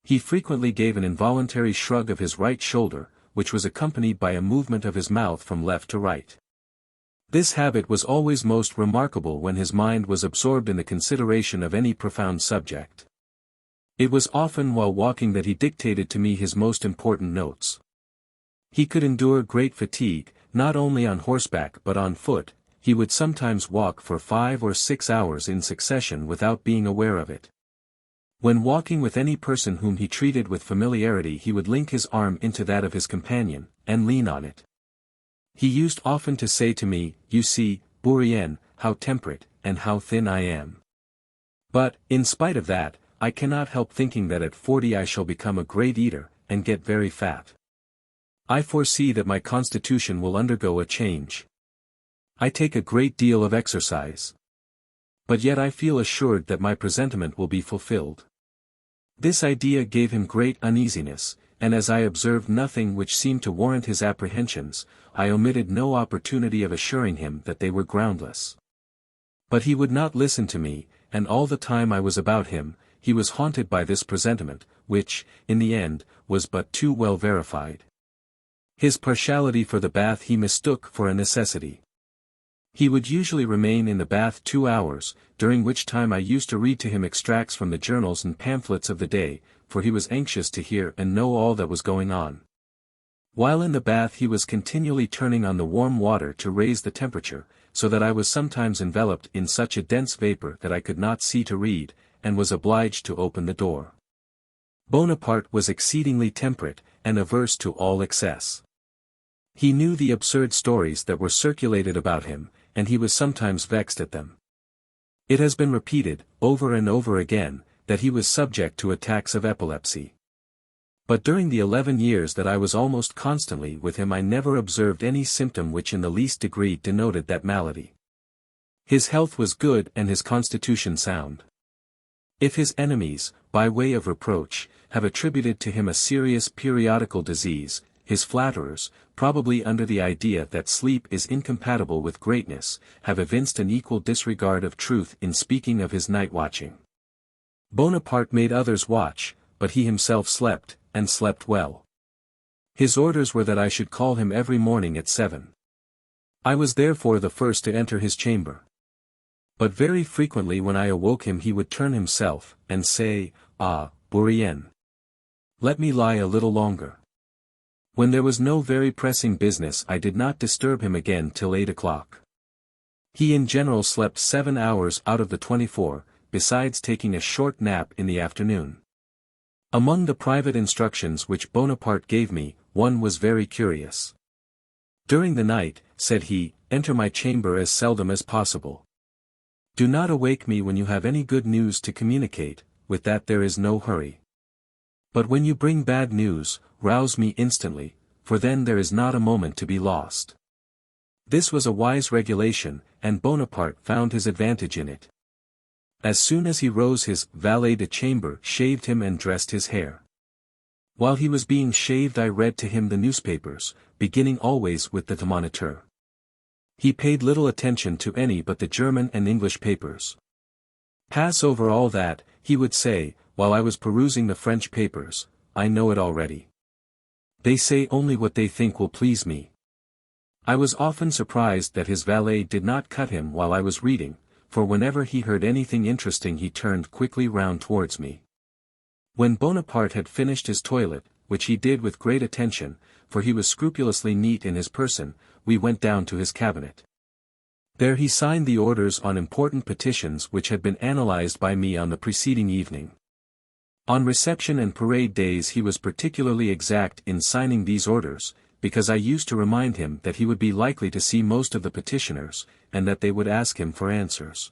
He frequently gave an involuntary shrug of his right shoulder, which was accompanied by a movement of his mouth from left to right. This habit was always most remarkable when his mind was absorbed in the consideration of any profound subject. It was often while walking that he dictated to me his most important notes. He could endure great fatigue, not only on horseback but on foot. He would sometimes walk for 5 or 6 hours in succession without being aware of it. When walking with any person whom he treated with familiarity he would link his arm into that of his companion, and lean on it. He used often to say to me, "You see, Bourrienne, how temperate, and how thin I am. But, in spite of that, I cannot help thinking that at 40 I shall become a great eater, and get very fat. I foresee that my constitution will undergo a change. I take a great deal of exercise. But yet I feel assured that my presentiment will be fulfilled." This idea gave him great uneasiness, and as I observed nothing which seemed to warrant his apprehensions, I omitted no opportunity of assuring him that they were groundless. But he would not listen to me, and all the time I was about him, he was haunted by this presentiment, which, in the end, was but too well verified. His partiality for the bath he mistook for a necessity. He would usually remain in the bath 2 hours, during which time I used to read to him extracts from the journals and pamphlets of the day, for he was anxious to hear and know all that was going on. While in the bath he was continually turning on the warm water to raise the temperature, so that I was sometimes enveloped in such a dense vapor that I could not see to read, and was obliged to open the door. Bonaparte was exceedingly temperate, and averse to all excess. He knew the absurd stories that were circulated about him, and he was sometimes vexed at them. It has been repeated, over and over again, that he was subject to attacks of epilepsy. But during the 11 years that I was almost constantly with him I never observed any symptom which in the least degree denoted that malady. His health was good and his constitution sound. If his enemies, by way of reproach, have attributed to him a serious periodical disease, his flatterers, probably under the idea that sleep is incompatible with greatness, have evinced an equal disregard of truth in speaking of his night watching. Bonaparte made others watch, but he himself slept, and slept well. His orders were that I should call him every morning at 7. I was therefore the first to enter his chamber. But very frequently when I awoke him he would turn himself, and say, "Ah, Bourrienne. Let me lie a little longer." When there was no very pressing business I did not disturb him again till 8 o'clock. He in general slept 7 hours out of the 24, besides taking a short nap in the afternoon. Among the private instructions which Bonaparte gave me, one was very curious. "During the night," said he, "enter my chamber as seldom as possible. Do not awake me when you have any good news to communicate, with that there is no hurry. But when you bring bad news, rouse me instantly, for then there is not a moment to be lost." This was a wise regulation, and Bonaparte found his advantage in it. As soon as he rose his valet de chambre shaved him and dressed his hair. While he was being shaved I read to him the newspapers, beginning always with the Moniteur. He paid little attention to any but the German and English papers. "Pass over all that," he would say, while I was perusing the French papers, "I know it already. They say only what they think will please me." I was often surprised that his valet did not cut him while I was reading, for whenever he heard anything interesting he turned quickly round towards me. When Bonaparte had finished his toilet, which he did with great attention, for he was scrupulously neat in his person, we went down to his cabinet. There he signed the orders on important petitions which had been analyzed by me on the preceding evening. On reception and parade days he was particularly exact in signing these orders, because I used to remind him that he would be likely to see most of the petitioners, and that they would ask him for answers.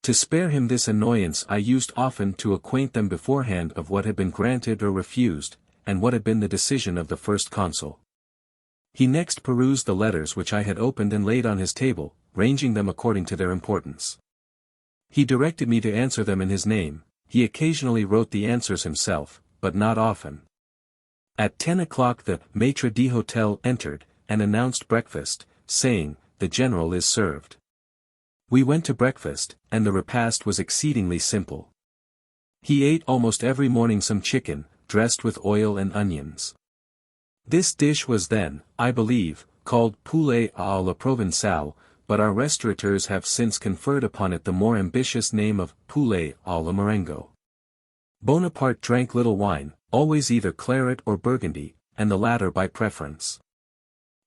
To spare him this annoyance I used often to acquaint them beforehand of what had been granted or refused, and what had been the decision of the first consul. He next perused the letters which I had opened and laid on his table, ranging them according to their importance. He directed me to answer them in his name. He occasionally wrote the answers himself, but not often. At 10 o'clock the maître d'hôtel entered, and announced breakfast, saying, "The general is served." We went to breakfast, and the repast was exceedingly simple. He ate almost every morning some chicken, dressed with oil and onions. This dish was then, I believe, called poulet à la provençale, but our restaurateurs have since conferred upon it the more ambitious name of poulet à la Marengo. Bonaparte drank little wine, always either claret or burgundy, and the latter by preference.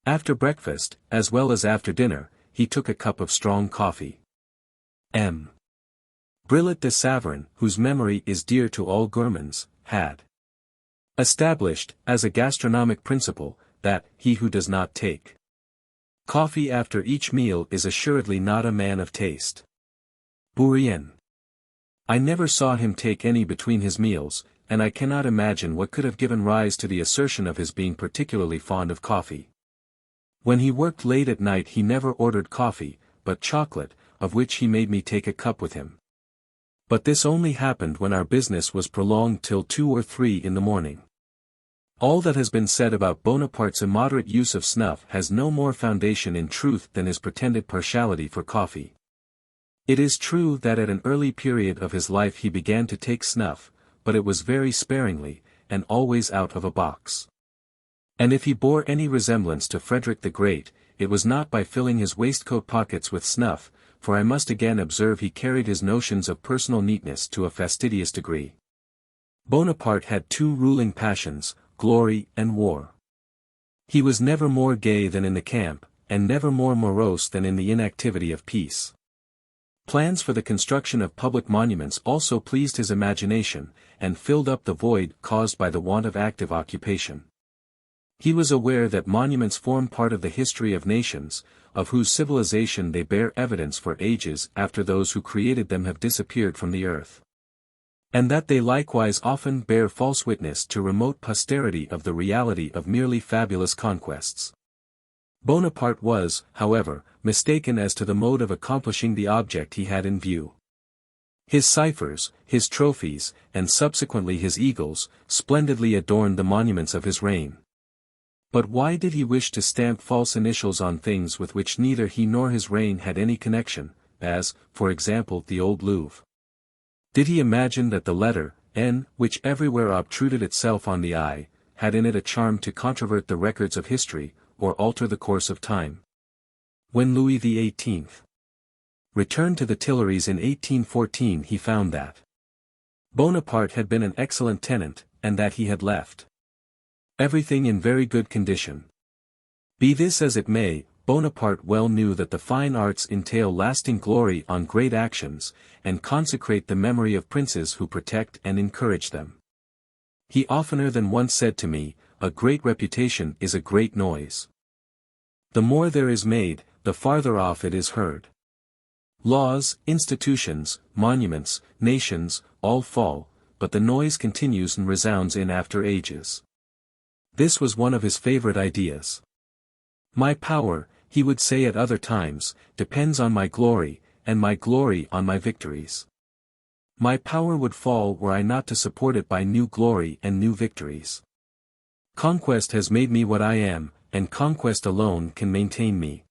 After breakfast, as well as after dinner, he took a cup of strong coffee. M. Brillat de Savarin, whose memory is dear to all gourmands, had established, as a gastronomic principle, that he who does not take coffee after each meal is assuredly not a man of taste. Bourrienne. I never saw him take any between his meals, and I cannot imagine what could have given rise to the assertion of his being particularly fond of coffee. When he worked late at night he never ordered coffee, but chocolate, of which he made me take a cup with him. But this only happened when our business was prolonged till 2 or 3 in the morning. All that has been said about Bonaparte's immoderate use of snuff has no more foundation in truth than his pretended partiality for coffee. It is true that at an early period of his life he began to take snuff, but it was very sparingly, and always out of a box. And if he bore any resemblance to Frederick the Great, it was not by filling his waistcoat pockets with snuff, for I must again observe he carried his notions of personal neatness to a fastidious degree. Bonaparte had 2 ruling passions, glory and war. He was never more gay than in the camp, and never more morose than in the inactivity of peace. Plans for the construction of public monuments also pleased his imagination, and filled up the void caused by the want of active occupation. He was aware that monuments form part of the history of nations, of whose civilization they bear evidence for ages after those who created them have disappeared from the earth. And that they likewise often bear false witness to remote posterity of the reality of merely fabulous conquests. Bonaparte was, however, mistaken as to the mode of accomplishing the object he had in view. His ciphers, his trophies, and subsequently his eagles, splendidly adorned the monuments of his reign. But why did he wish to stamp false initials on things with which neither he nor his reign had any connection, as, for example, the old Louvre? Did he imagine that the letter, N, which everywhere obtruded itself on the eye, had in it a charm to controvert the records of history, or alter the course of time? When Louis XVIII returned to the Tuileries in 1814 he found that Bonaparte had been an excellent tenant, and that he had left everything in very good condition. Be this as it may, Bonaparte well knew that the fine arts entail lasting glory on great actions, and consecrate the memory of princes who protect and encourage them. He oftener than once said to me, "A great reputation is a great noise. The more there is made, the farther off it is heard. Laws, institutions, monuments, nations, all fall, but the noise continues and resounds in after ages." This was one of his favorite ideas. My power, he would say at other times, depends on my glory, and my glory on my victories. My power would fall were I not to support it by new glory and new victories. Conquest has made me what I am, and conquest alone can maintain me.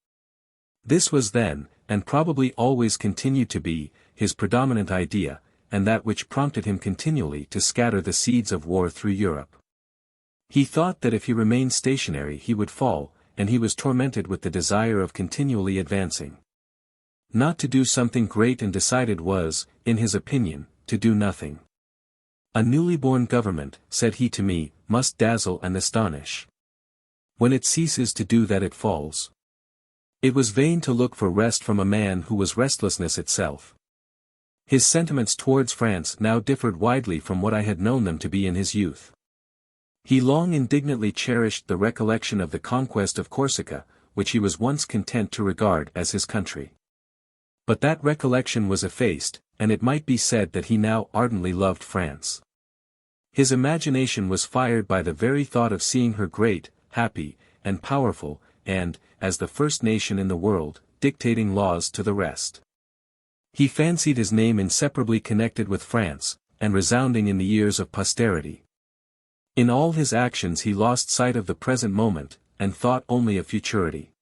This was then, and probably always continued to be, his predominant idea, and that which prompted him continually to scatter the seeds of war through Europe. He thought that if he remained stationary he would fall, and he was tormented with the desire of continually advancing. Not to do something great and decided was, in his opinion, to do nothing. A newly born government, said he to me, must dazzle and astonish. When it ceases to do that it falls. It was vain to look for rest from a man who was restlessness itself. His sentiments towards France now differed widely from what I had known them to be in his youth. He long indignantly cherished the recollection of the conquest of Corsica, which he was once content to regard as his country. But that recollection was effaced, and it might be said that he now ardently loved France. His imagination was fired by the very thought of seeing her great, happy, and powerful, and, as the first nation in the world, dictating laws to the rest. He fancied his name inseparably connected with France, and resounding in the ears of posterity. In all his actions he lost sight of the present moment, and thought only of futurity.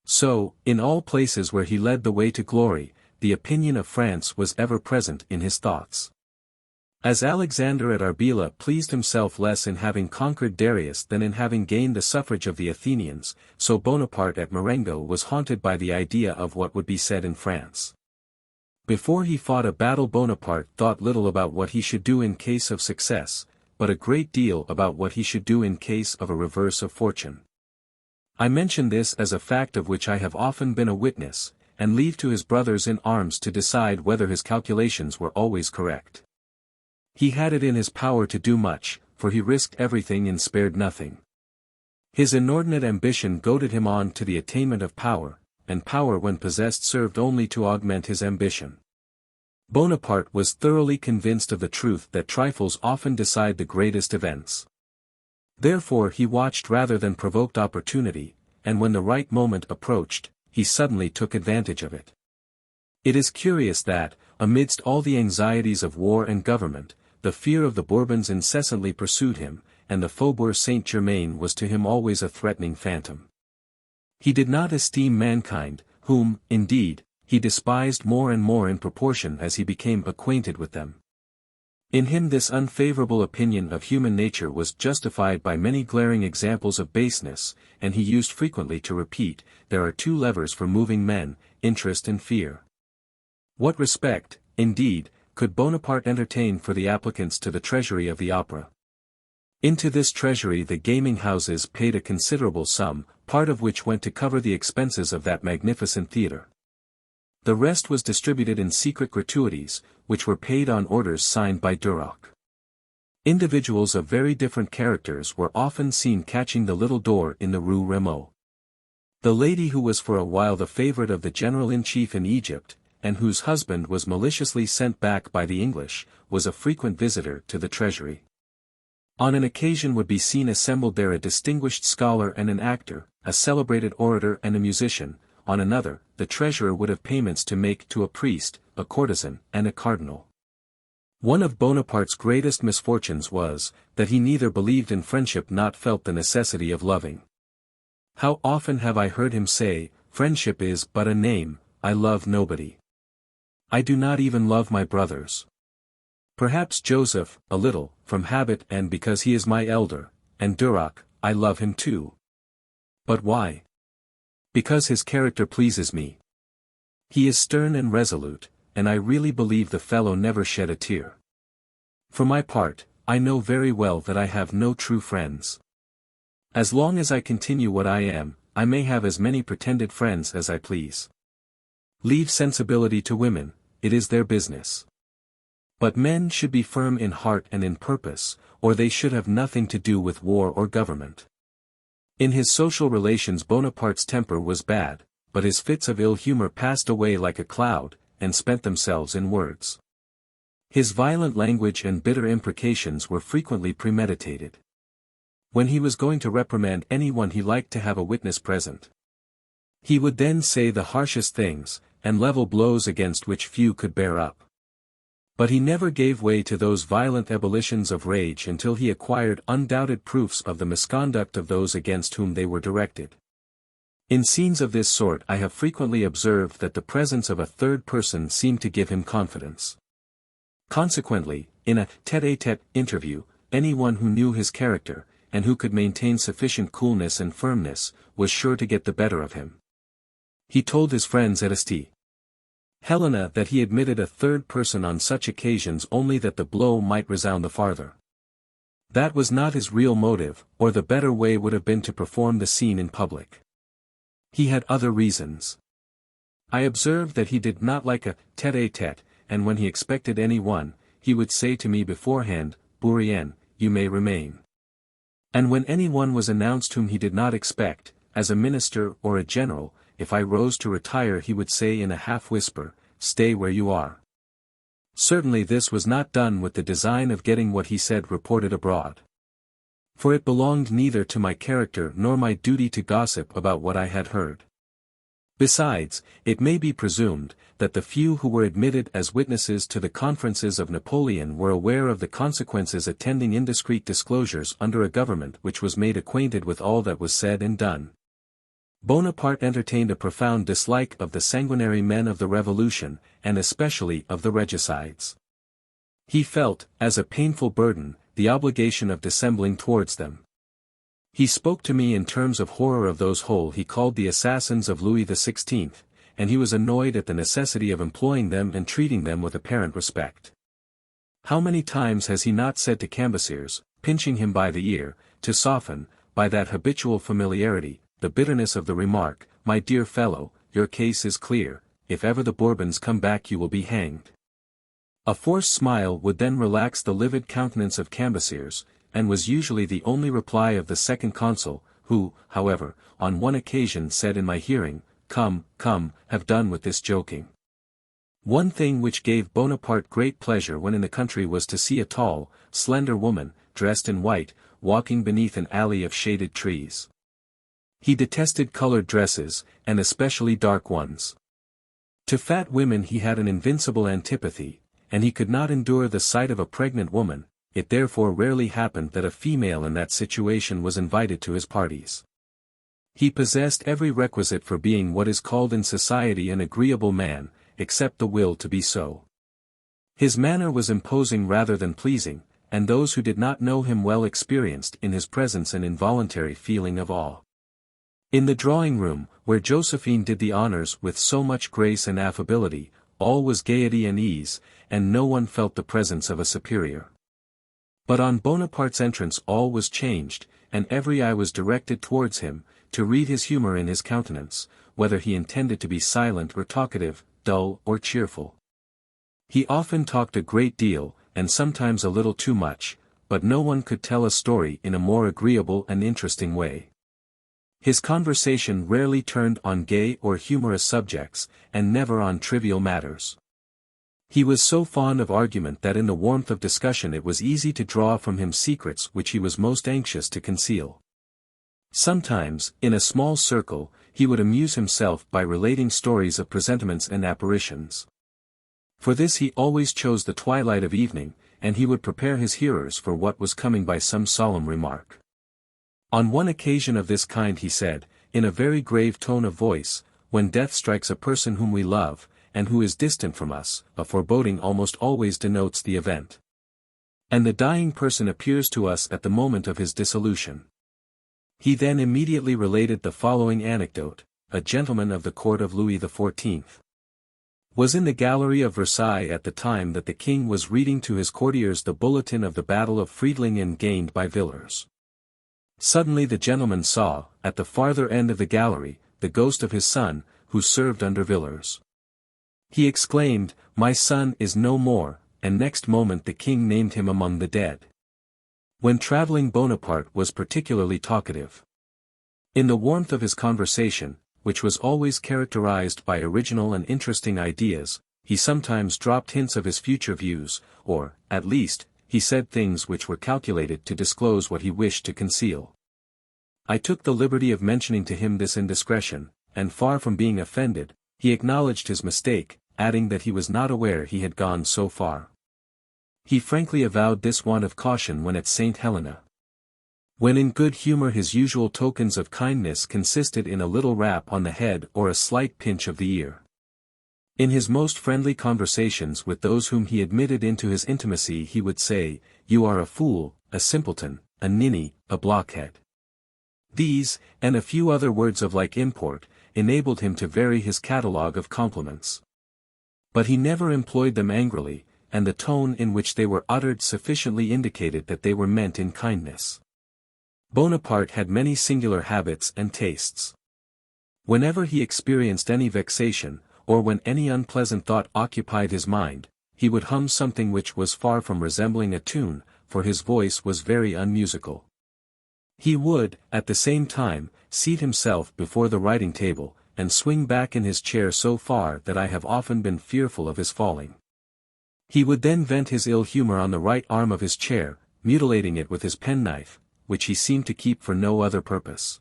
So, in all places where he led the way to glory, the opinion of France was ever present in his thoughts. As Alexander at Arbela pleased himself less in having conquered Darius than in having gained the suffrage of the Athenians, so Bonaparte at Marengo was haunted by the idea of what would be said in France. Before he fought a battle Bonaparte thought little about what he should do in case of success, but a great deal about what he should do in case of a reverse of fortune. I mention this as a fact of which I have often been a witness, and leave to his brothers in arms to decide whether his calculations were always correct. He had it in his power to do much, for he risked everything and spared nothing. His inordinate ambition goaded him on to the attainment of power, and power when possessed served only to augment his ambition. Bonaparte was thoroughly convinced of the truth that trifles often decide the greatest events. Therefore he watched rather than provoked opportunity, and when the right moment approached, he suddenly took advantage of it. It is curious that, amidst all the anxieties of war and government, the fear of the Bourbons incessantly pursued him, and the Faubourg Saint-Germain was to him always a threatening phantom. He did not esteem mankind, whom, indeed, he despised more and more in proportion as he became acquainted with them. In him this unfavorable opinion of human nature was justified by many glaring examples of baseness, and he used frequently to repeat, there are two levers for moving men, interest and fear. What respect, indeed, could Bonaparte entertain for the applicants to the treasury of the opera? Into this treasury the gaming houses paid a considerable sum, part of which went to cover the expenses of that magnificent theatre. The rest was distributed in secret gratuities, which were paid on orders signed by Duroc. Individuals of very different characters were often seen catching the little door in the Rue Rameau. The lady who was for a while the favorite of the general-in-chief in Egypt, and whose husband was maliciously sent back by the English, was a frequent visitor to the treasury. On an occasion would be seen assembled there a distinguished scholar and an actor, a celebrated orator and a musician. On another, the treasurer would have payments to make to a priest, a courtesan, and a cardinal. One of Bonaparte's greatest misfortunes was, that he neither believed in friendship nor felt the necessity of loving. How often have I heard him say, friendship is but a name, I love nobody. I do not even love my brothers. Perhaps Joseph, a little, from habit and because he is my elder, and Duroc, I love him too. But why? Because his character pleases me. He is stern and resolute, and I really believe the fellow never shed a tear. For my part, I know very well that I have no true friends. As long as I continue what I am, I may have as many pretended friends as I please. Leave sensibility to women, it is their business. But men should be firm in heart and in purpose, or they should have nothing to do with war or government. In his social relations Bonaparte's temper was bad, but his fits of ill humor passed away like a cloud, and spent themselves in words. His violent language and bitter imprecations were frequently premeditated. When he was going to reprimand anyone he liked to have a witness present. He would then say the harshest things, and level blows against which few could bear up. But he never gave way to those violent ebullitions of rage until he acquired undoubted proofs of the misconduct of those against whom they were directed. In scenes of this sort I have frequently observed that the presence of a third person seemed to give him confidence. Consequently, in a tête-à-tête interview, anyone who knew his character, and who could maintain sufficient coolness and firmness, was sure to get the better of him. He told his friends at St. Helena that he admitted a third person on such occasions only that the blow might resound the farther. That was not his real motive, or the better way would have been to perform the scene in public. He had other reasons. I observed that he did not like a tête-à-tête, and when he expected any one, he would say to me beforehand, "Bourrienne, you may remain." And when any one was announced whom he did not expect, as a minister or a general, if I rose to retire he would say in a half-whisper, "Stay where you are." Certainly this was not done with the design of getting what he said reported abroad. For it belonged neither to my character nor my duty to gossip about what I had heard. Besides, it may be presumed, that the few who were admitted as witnesses to the conferences of Napoleon were aware of the consequences attending indiscreet disclosures under a government which was made acquainted with all that was said and done. Bonaparte entertained a profound dislike of the sanguinary men of the Revolution, and especially of the regicides. He felt, as a painful burden, the obligation of dissembling towards them. He spoke to me in terms of horror of those whole he called the assassins of Louis XVI, and he was annoyed at the necessity of employing them and treating them with apparent respect. How many times has he not said to Cambyses, pinching him by the ear, to soften, by that habitual familiarity, the bitterness of the remark, "My dear fellow, your case is clear, if ever the Bourbons come back you will be hanged." A forced smile would then relax the livid countenance of Cambyses, and was usually the only reply of the second consul, who, however, on one occasion said in my hearing, "Come, come, have done with this joking." One thing which gave Bonaparte great pleasure when in the country was to see a tall, slender woman, dressed in white, walking beneath an alley of shaded trees. He detested colored dresses, and especially dark ones. To fat women he had an invincible antipathy, and he could not endure the sight of a pregnant woman. It therefore rarely happened that a female in that situation was invited to his parties. He possessed every requisite for being what is called in society an agreeable man, except the will to be so. His manner was imposing rather than pleasing, and those who did not know him well experienced in his presence an involuntary feeling of awe. In the drawing-room, where Josephine did the honors with so much grace and affability, all was gaiety and ease, and no one felt the presence of a superior. But on Bonaparte's entrance all was changed, and every eye was directed towards him, to read his humor in his countenance, whether he intended to be silent or talkative, dull or cheerful. He often talked a great deal, and sometimes a little too much, but no one could tell a story in a more agreeable and interesting way. His conversation rarely turned on gay or humorous subjects, and never on trivial matters. He was so fond of argument that in the warmth of discussion it was easy to draw from him secrets which he was most anxious to conceal. Sometimes, in a small circle, he would amuse himself by relating stories of presentiments and apparitions. For this he always chose the twilight of evening, and he would prepare his hearers for what was coming by some solemn remark. On one occasion of this kind he said, in a very grave tone of voice, "When death strikes a person whom we love, and who is distant from us, a foreboding almost always denotes the event. And the dying person appears to us at the moment of his dissolution." He then immediately related the following anecdote: a gentleman of the court of Louis XIV. was in the gallery of Versailles at the time that the king was reading to his courtiers the bulletin of the battle of Friedlingen gained by Villars. Suddenly the gentleman saw, at the farther end of the gallery, the ghost of his son, who served under Villars. He exclaimed, "My son is no more," and next moment the king named him among the dead. When traveling Bonaparte was particularly talkative. In the warmth of his conversation, which was always characterized by original and interesting ideas, he sometimes dropped hints of his future views, or, at least, he said things which were calculated to disclose what he wished to conceal. I took the liberty of mentioning to him this indiscretion, and far from being offended, he acknowledged his mistake, adding that he was not aware he had gone so far. He frankly avowed this want of caution when at St. Helena. When in good humor his usual tokens of kindness consisted in a little rap on the head or a slight pinch of the ear. In his most friendly conversations with those whom he admitted into his intimacy he would say, "You are a fool, a simpleton, a ninny, a blockhead." These, and a few other words of like import, enabled him to vary his catalogue of compliments. But he never employed them angrily, and the tone in which they were uttered sufficiently indicated that they were meant in kindness. Bonaparte had many singular habits and tastes. Whenever he experienced any vexation, or when any unpleasant thought occupied his mind, he would hum something which was far from resembling a tune, for his voice was very unmusical. He would, at the same time, seat himself before the writing table, and swing back in his chair so far that I have often been fearful of his falling. He would then vent his ill humor on the right arm of his chair, mutilating it with his penknife, which he seemed to keep for no other purpose.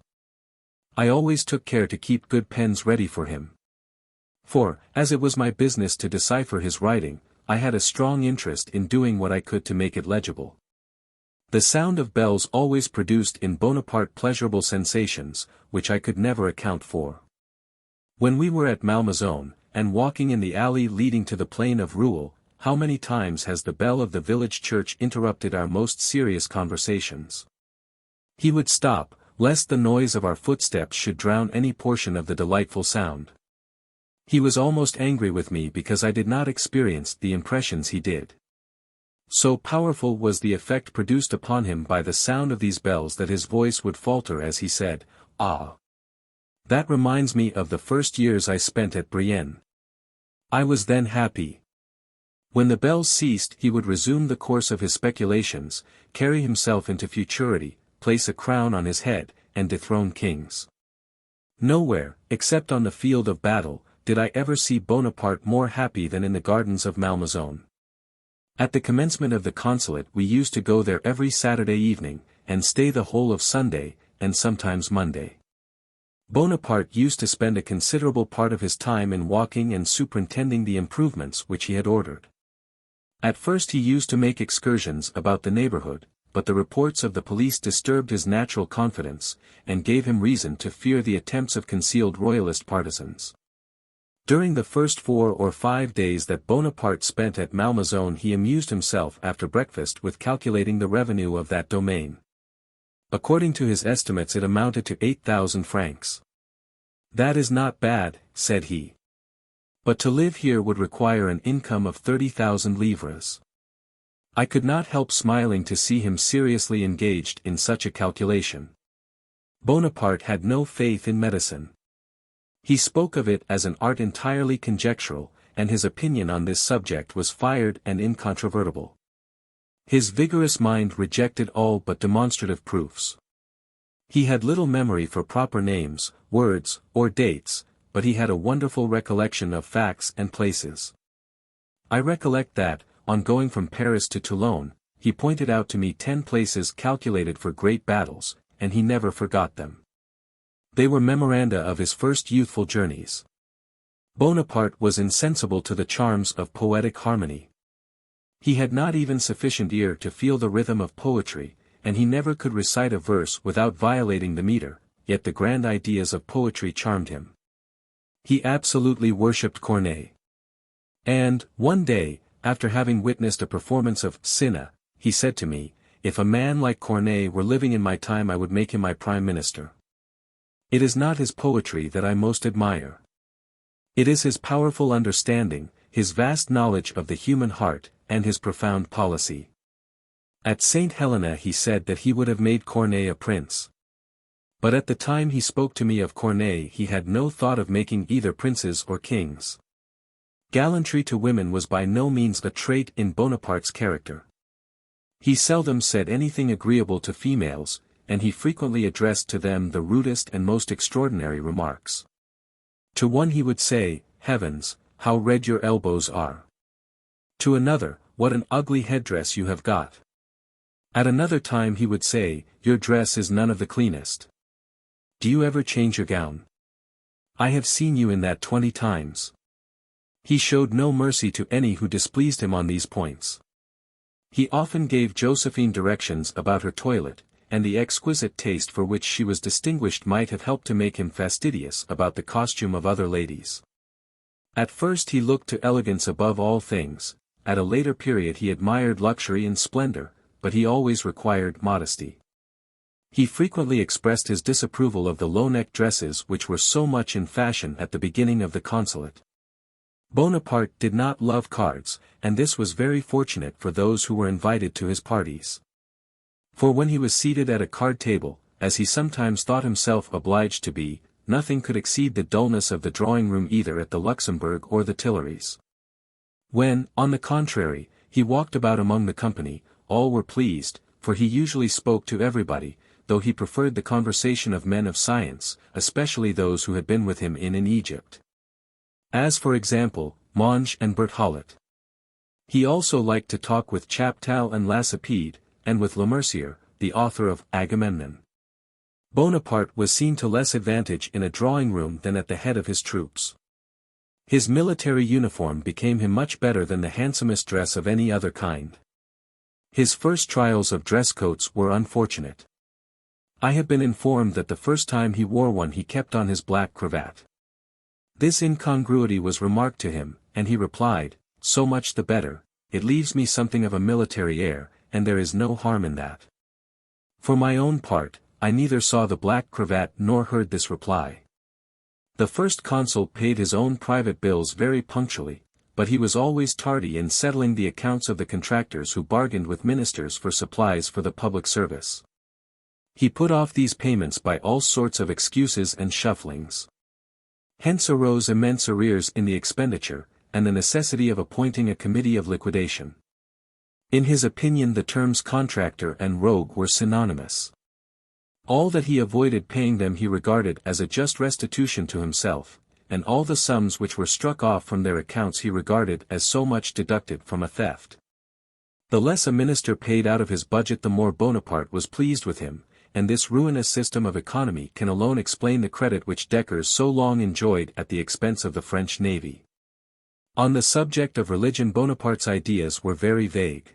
I always took care to keep good pens ready for him. For, as it was my business to decipher his writing, I had a strong interest in doing what I could to make it legible. The sound of bells always produced in Bonaparte pleasurable sensations, which I could never account for. When we were at Malmaison, and walking in the alley leading to the plain of Rouen, how many times has the bell of the village church interrupted our most serious conversations? He would stop, lest the noise of our footsteps should drown any portion of the delightful sound. He was almost angry with me because I did not experience the impressions he did. So powerful was the effect produced upon him by the sound of these bells that his voice would falter as he said, "Ah! That reminds me of the first years I spent at Brienne. I was then happy." When the bells ceased he would resume the course of his speculations, carry himself into futurity, place a crown on his head, and dethrone kings. Nowhere, except on the field of battle, did I ever see Bonaparte more happy than in the gardens of Malmaison. At the commencement of the consulate we used to go there every Saturday evening, and stay the whole of Sunday, and sometimes Monday. Bonaparte used to spend a considerable part of his time in walking and superintending the improvements which he had ordered. At first he used to make excursions about the neighborhood, but the reports of the police disturbed his natural confidence, and gave him reason to fear the attempts of concealed royalist partisans. During the first 4 or 5 days that Bonaparte spent at Malmaison he amused himself after breakfast with calculating the revenue of that domain. According to his estimates it amounted to 8,000 francs. "That is not bad," said he. "But to live here would require an income of 30,000 livres." I could not help smiling to see him seriously engaged in such a calculation. Bonaparte had no faith in medicine. He spoke of it as an art entirely conjectural, and his opinion on this subject was fired and incontrovertible. His vigorous mind rejected all but demonstrative proofs. He had little memory for proper names, words, or dates, but he had a wonderful recollection of facts and places. I recollect that, on going from Paris to Toulon, he pointed out to me 10 places calculated for great battles, and he never forgot them. They were memoranda of his first youthful journeys. Bonaparte was insensible to the charms of poetic harmony. He had not even sufficient ear to feel the rhythm of poetry, and he never could recite a verse without violating the meter, yet the grand ideas of poetry charmed him. He absolutely worshipped Corneille. And, one day, after having witnessed a performance of Cinna, he said to me, "If a man like Corneille were living in my time I would make him my prime minister." It is not his poetry that I most admire. It is his powerful understanding, his vast knowledge of the human heart, and his profound policy. At St. Helena he said that he would have made Corneille a prince. But at the time he spoke to me of Corneille he had no thought of making either princes or kings. Gallantry to women was by no means a trait in Bonaparte's character. He seldom said anything agreeable to females, and he frequently addressed to them the rudest and most extraordinary remarks. To one he would say, "Heavens, how red your elbows are." To another, "What an ugly headdress you have got." At another time he would say, "Your dress is none of the cleanest. Do you ever change your gown? I have seen you in that 20 times. He showed no mercy to any who displeased him on these points. He often gave Josephine directions about her toilet, and the exquisite taste for which she was distinguished might have helped to make him fastidious about the costume of other ladies. At first he looked to elegance above all things, at a later period he admired luxury and splendor, but he always required modesty. He frequently expressed his disapproval of the low-neck dresses which were so much in fashion at the beginning of the consulate. Bonaparte did not love cards, and this was very fortunate for those who were invited to his parties. For when he was seated at a card table, as he sometimes thought himself obliged to be, nothing could exceed the dullness of the drawing-room either at the Luxembourg or the Tuileries. When, on the contrary, he walked about among the company, all were pleased, for he usually spoke to everybody, though he preferred the conversation of men of science, especially those who had been with him in Egypt. As for example, Monge and Berthollet. He also liked to talk with Chaptal and Lacépède, and with Lemercier, the author of Agamemnon. Bonaparte was seen to less advantage in a drawing-room than at the head of his troops. His military uniform became him much better than the handsomest dress of any other kind. His first trials of dress coats were unfortunate. I have been informed that the first time he wore one he kept on his black cravat. This incongruity was remarked to him, and he replied, "So much the better, it leaves me something of a military air, and there is no harm in that." For my own part, I neither saw the black cravat nor heard this reply. The first consul paid his own private bills very punctually, but he was always tardy in settling the accounts of the contractors who bargained with ministers for supplies for the public service. He put off these payments by all sorts of excuses and shufflings. Hence arose immense arrears in the expenditure, and the necessity of appointing a committee of liquidation. In his opinion the terms contractor and rogue were synonymous. All that he avoided paying them he regarded as a just restitution to himself, and all the sums which were struck off from their accounts he regarded as so much deducted from a theft. The less a minister paid out of his budget the more Bonaparte was pleased with him, and this ruinous system of economy can alone explain the credit which Deckers so long enjoyed at the expense of the French navy. On the subject of religion Bonaparte's ideas were very vague.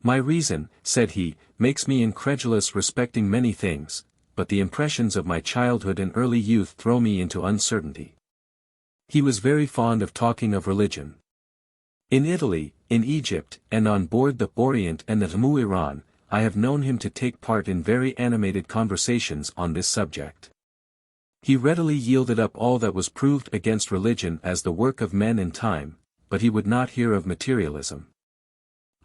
"My reason," said he, "makes me incredulous respecting many things, but the impressions of my childhood and early youth throw me into uncertainty." He was very fond of talking of religion. In Italy, in Egypt, and on board the Orient and the Temuiran, I have known him to take part in very animated conversations on this subject. He readily yielded up all that was proved against religion as the work of men in time, but he would not hear of materialism.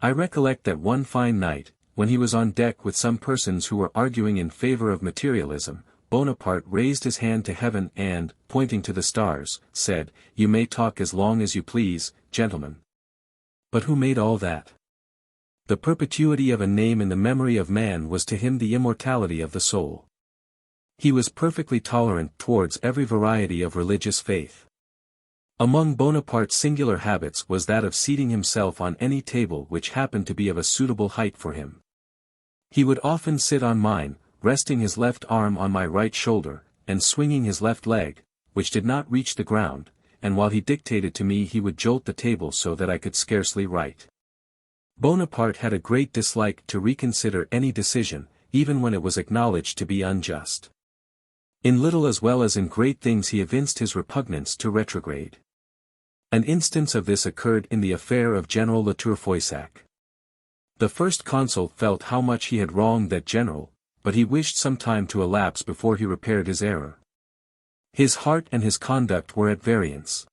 I recollect that one fine night, when he was on deck with some persons who were arguing in favor of materialism, Bonaparte raised his hand to heaven and, pointing to the stars, said, "You may talk as long as you please, gentlemen. But who made all that?" The perpetuity of a name in the memory of man was to him the immortality of the soul. He was perfectly tolerant towards every variety of religious faith. Among Bonaparte's singular habits was that of seating himself on any table which happened to be of a suitable height for him. He would often sit on mine, resting his left arm on my right shoulder, and swinging his left leg, which did not reach the ground, and while he dictated to me he would jolt the table so that I could scarcely write. Bonaparte had a great dislike to reconsider any decision, even when it was acknowledged to be unjust. In little as well as in great things he evinced his repugnance to retrograde. An instance of this occurred in the affair of General La Tour Foissac. The first consul felt how much he had wronged that general, but he wished some time to elapse before he repaired his error. His heart and his conduct were at variance.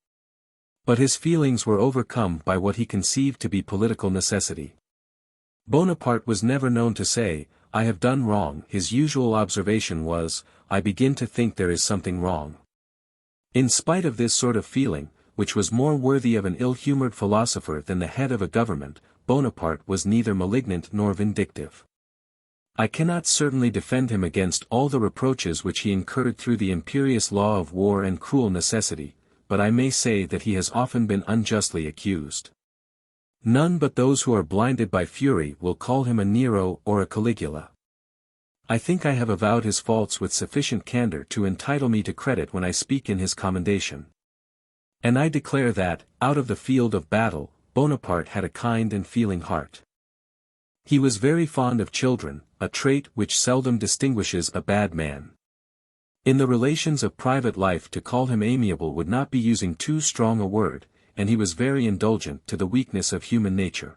But his feelings were overcome by what he conceived to be political necessity. Bonaparte was never known to say, "I have done wrong." His usual observation was, "I begin to think there is something wrong." In spite of this sort of feeling, which was more worthy of an ill-humored philosopher than the head of a government, Bonaparte was neither malignant nor vindictive. I cannot certainly defend him against all the reproaches which he incurred through the imperious law of war and cruel necessity, but I may say that he has often been unjustly accused. None but those who are blinded by fury will call him a Nero or a Caligula. I think I have avowed his faults with sufficient candor to entitle me to credit when I speak in his commendation. And I declare that, out of the field of battle, Bonaparte had a kind and feeling heart. He was very fond of children, a trait which seldom distinguishes a bad man. In the relations of private life to call him amiable would not be using too strong a word, and he was very indulgent to the weakness of human nature.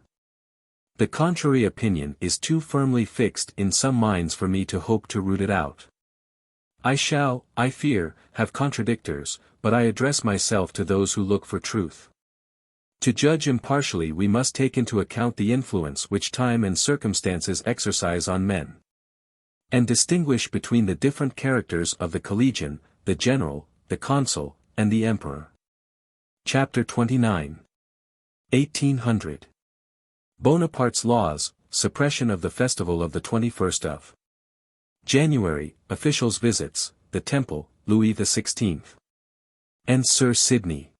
The contrary opinion is too firmly fixed in some minds for me to hope to root it out. I shall, I fear, have contradictors, but I address myself to those who look for truth. To judge impartially we must take into account the influence which time and circumstances exercise on men, and distinguish between the different characters of the collegian, the general, the consul, and the emperor. Chapter 29. 1800. Bonaparte's laws, suppression of the festival of the 21st of January, officials' visits, the Temple, Louis XVI. And Sir Sidney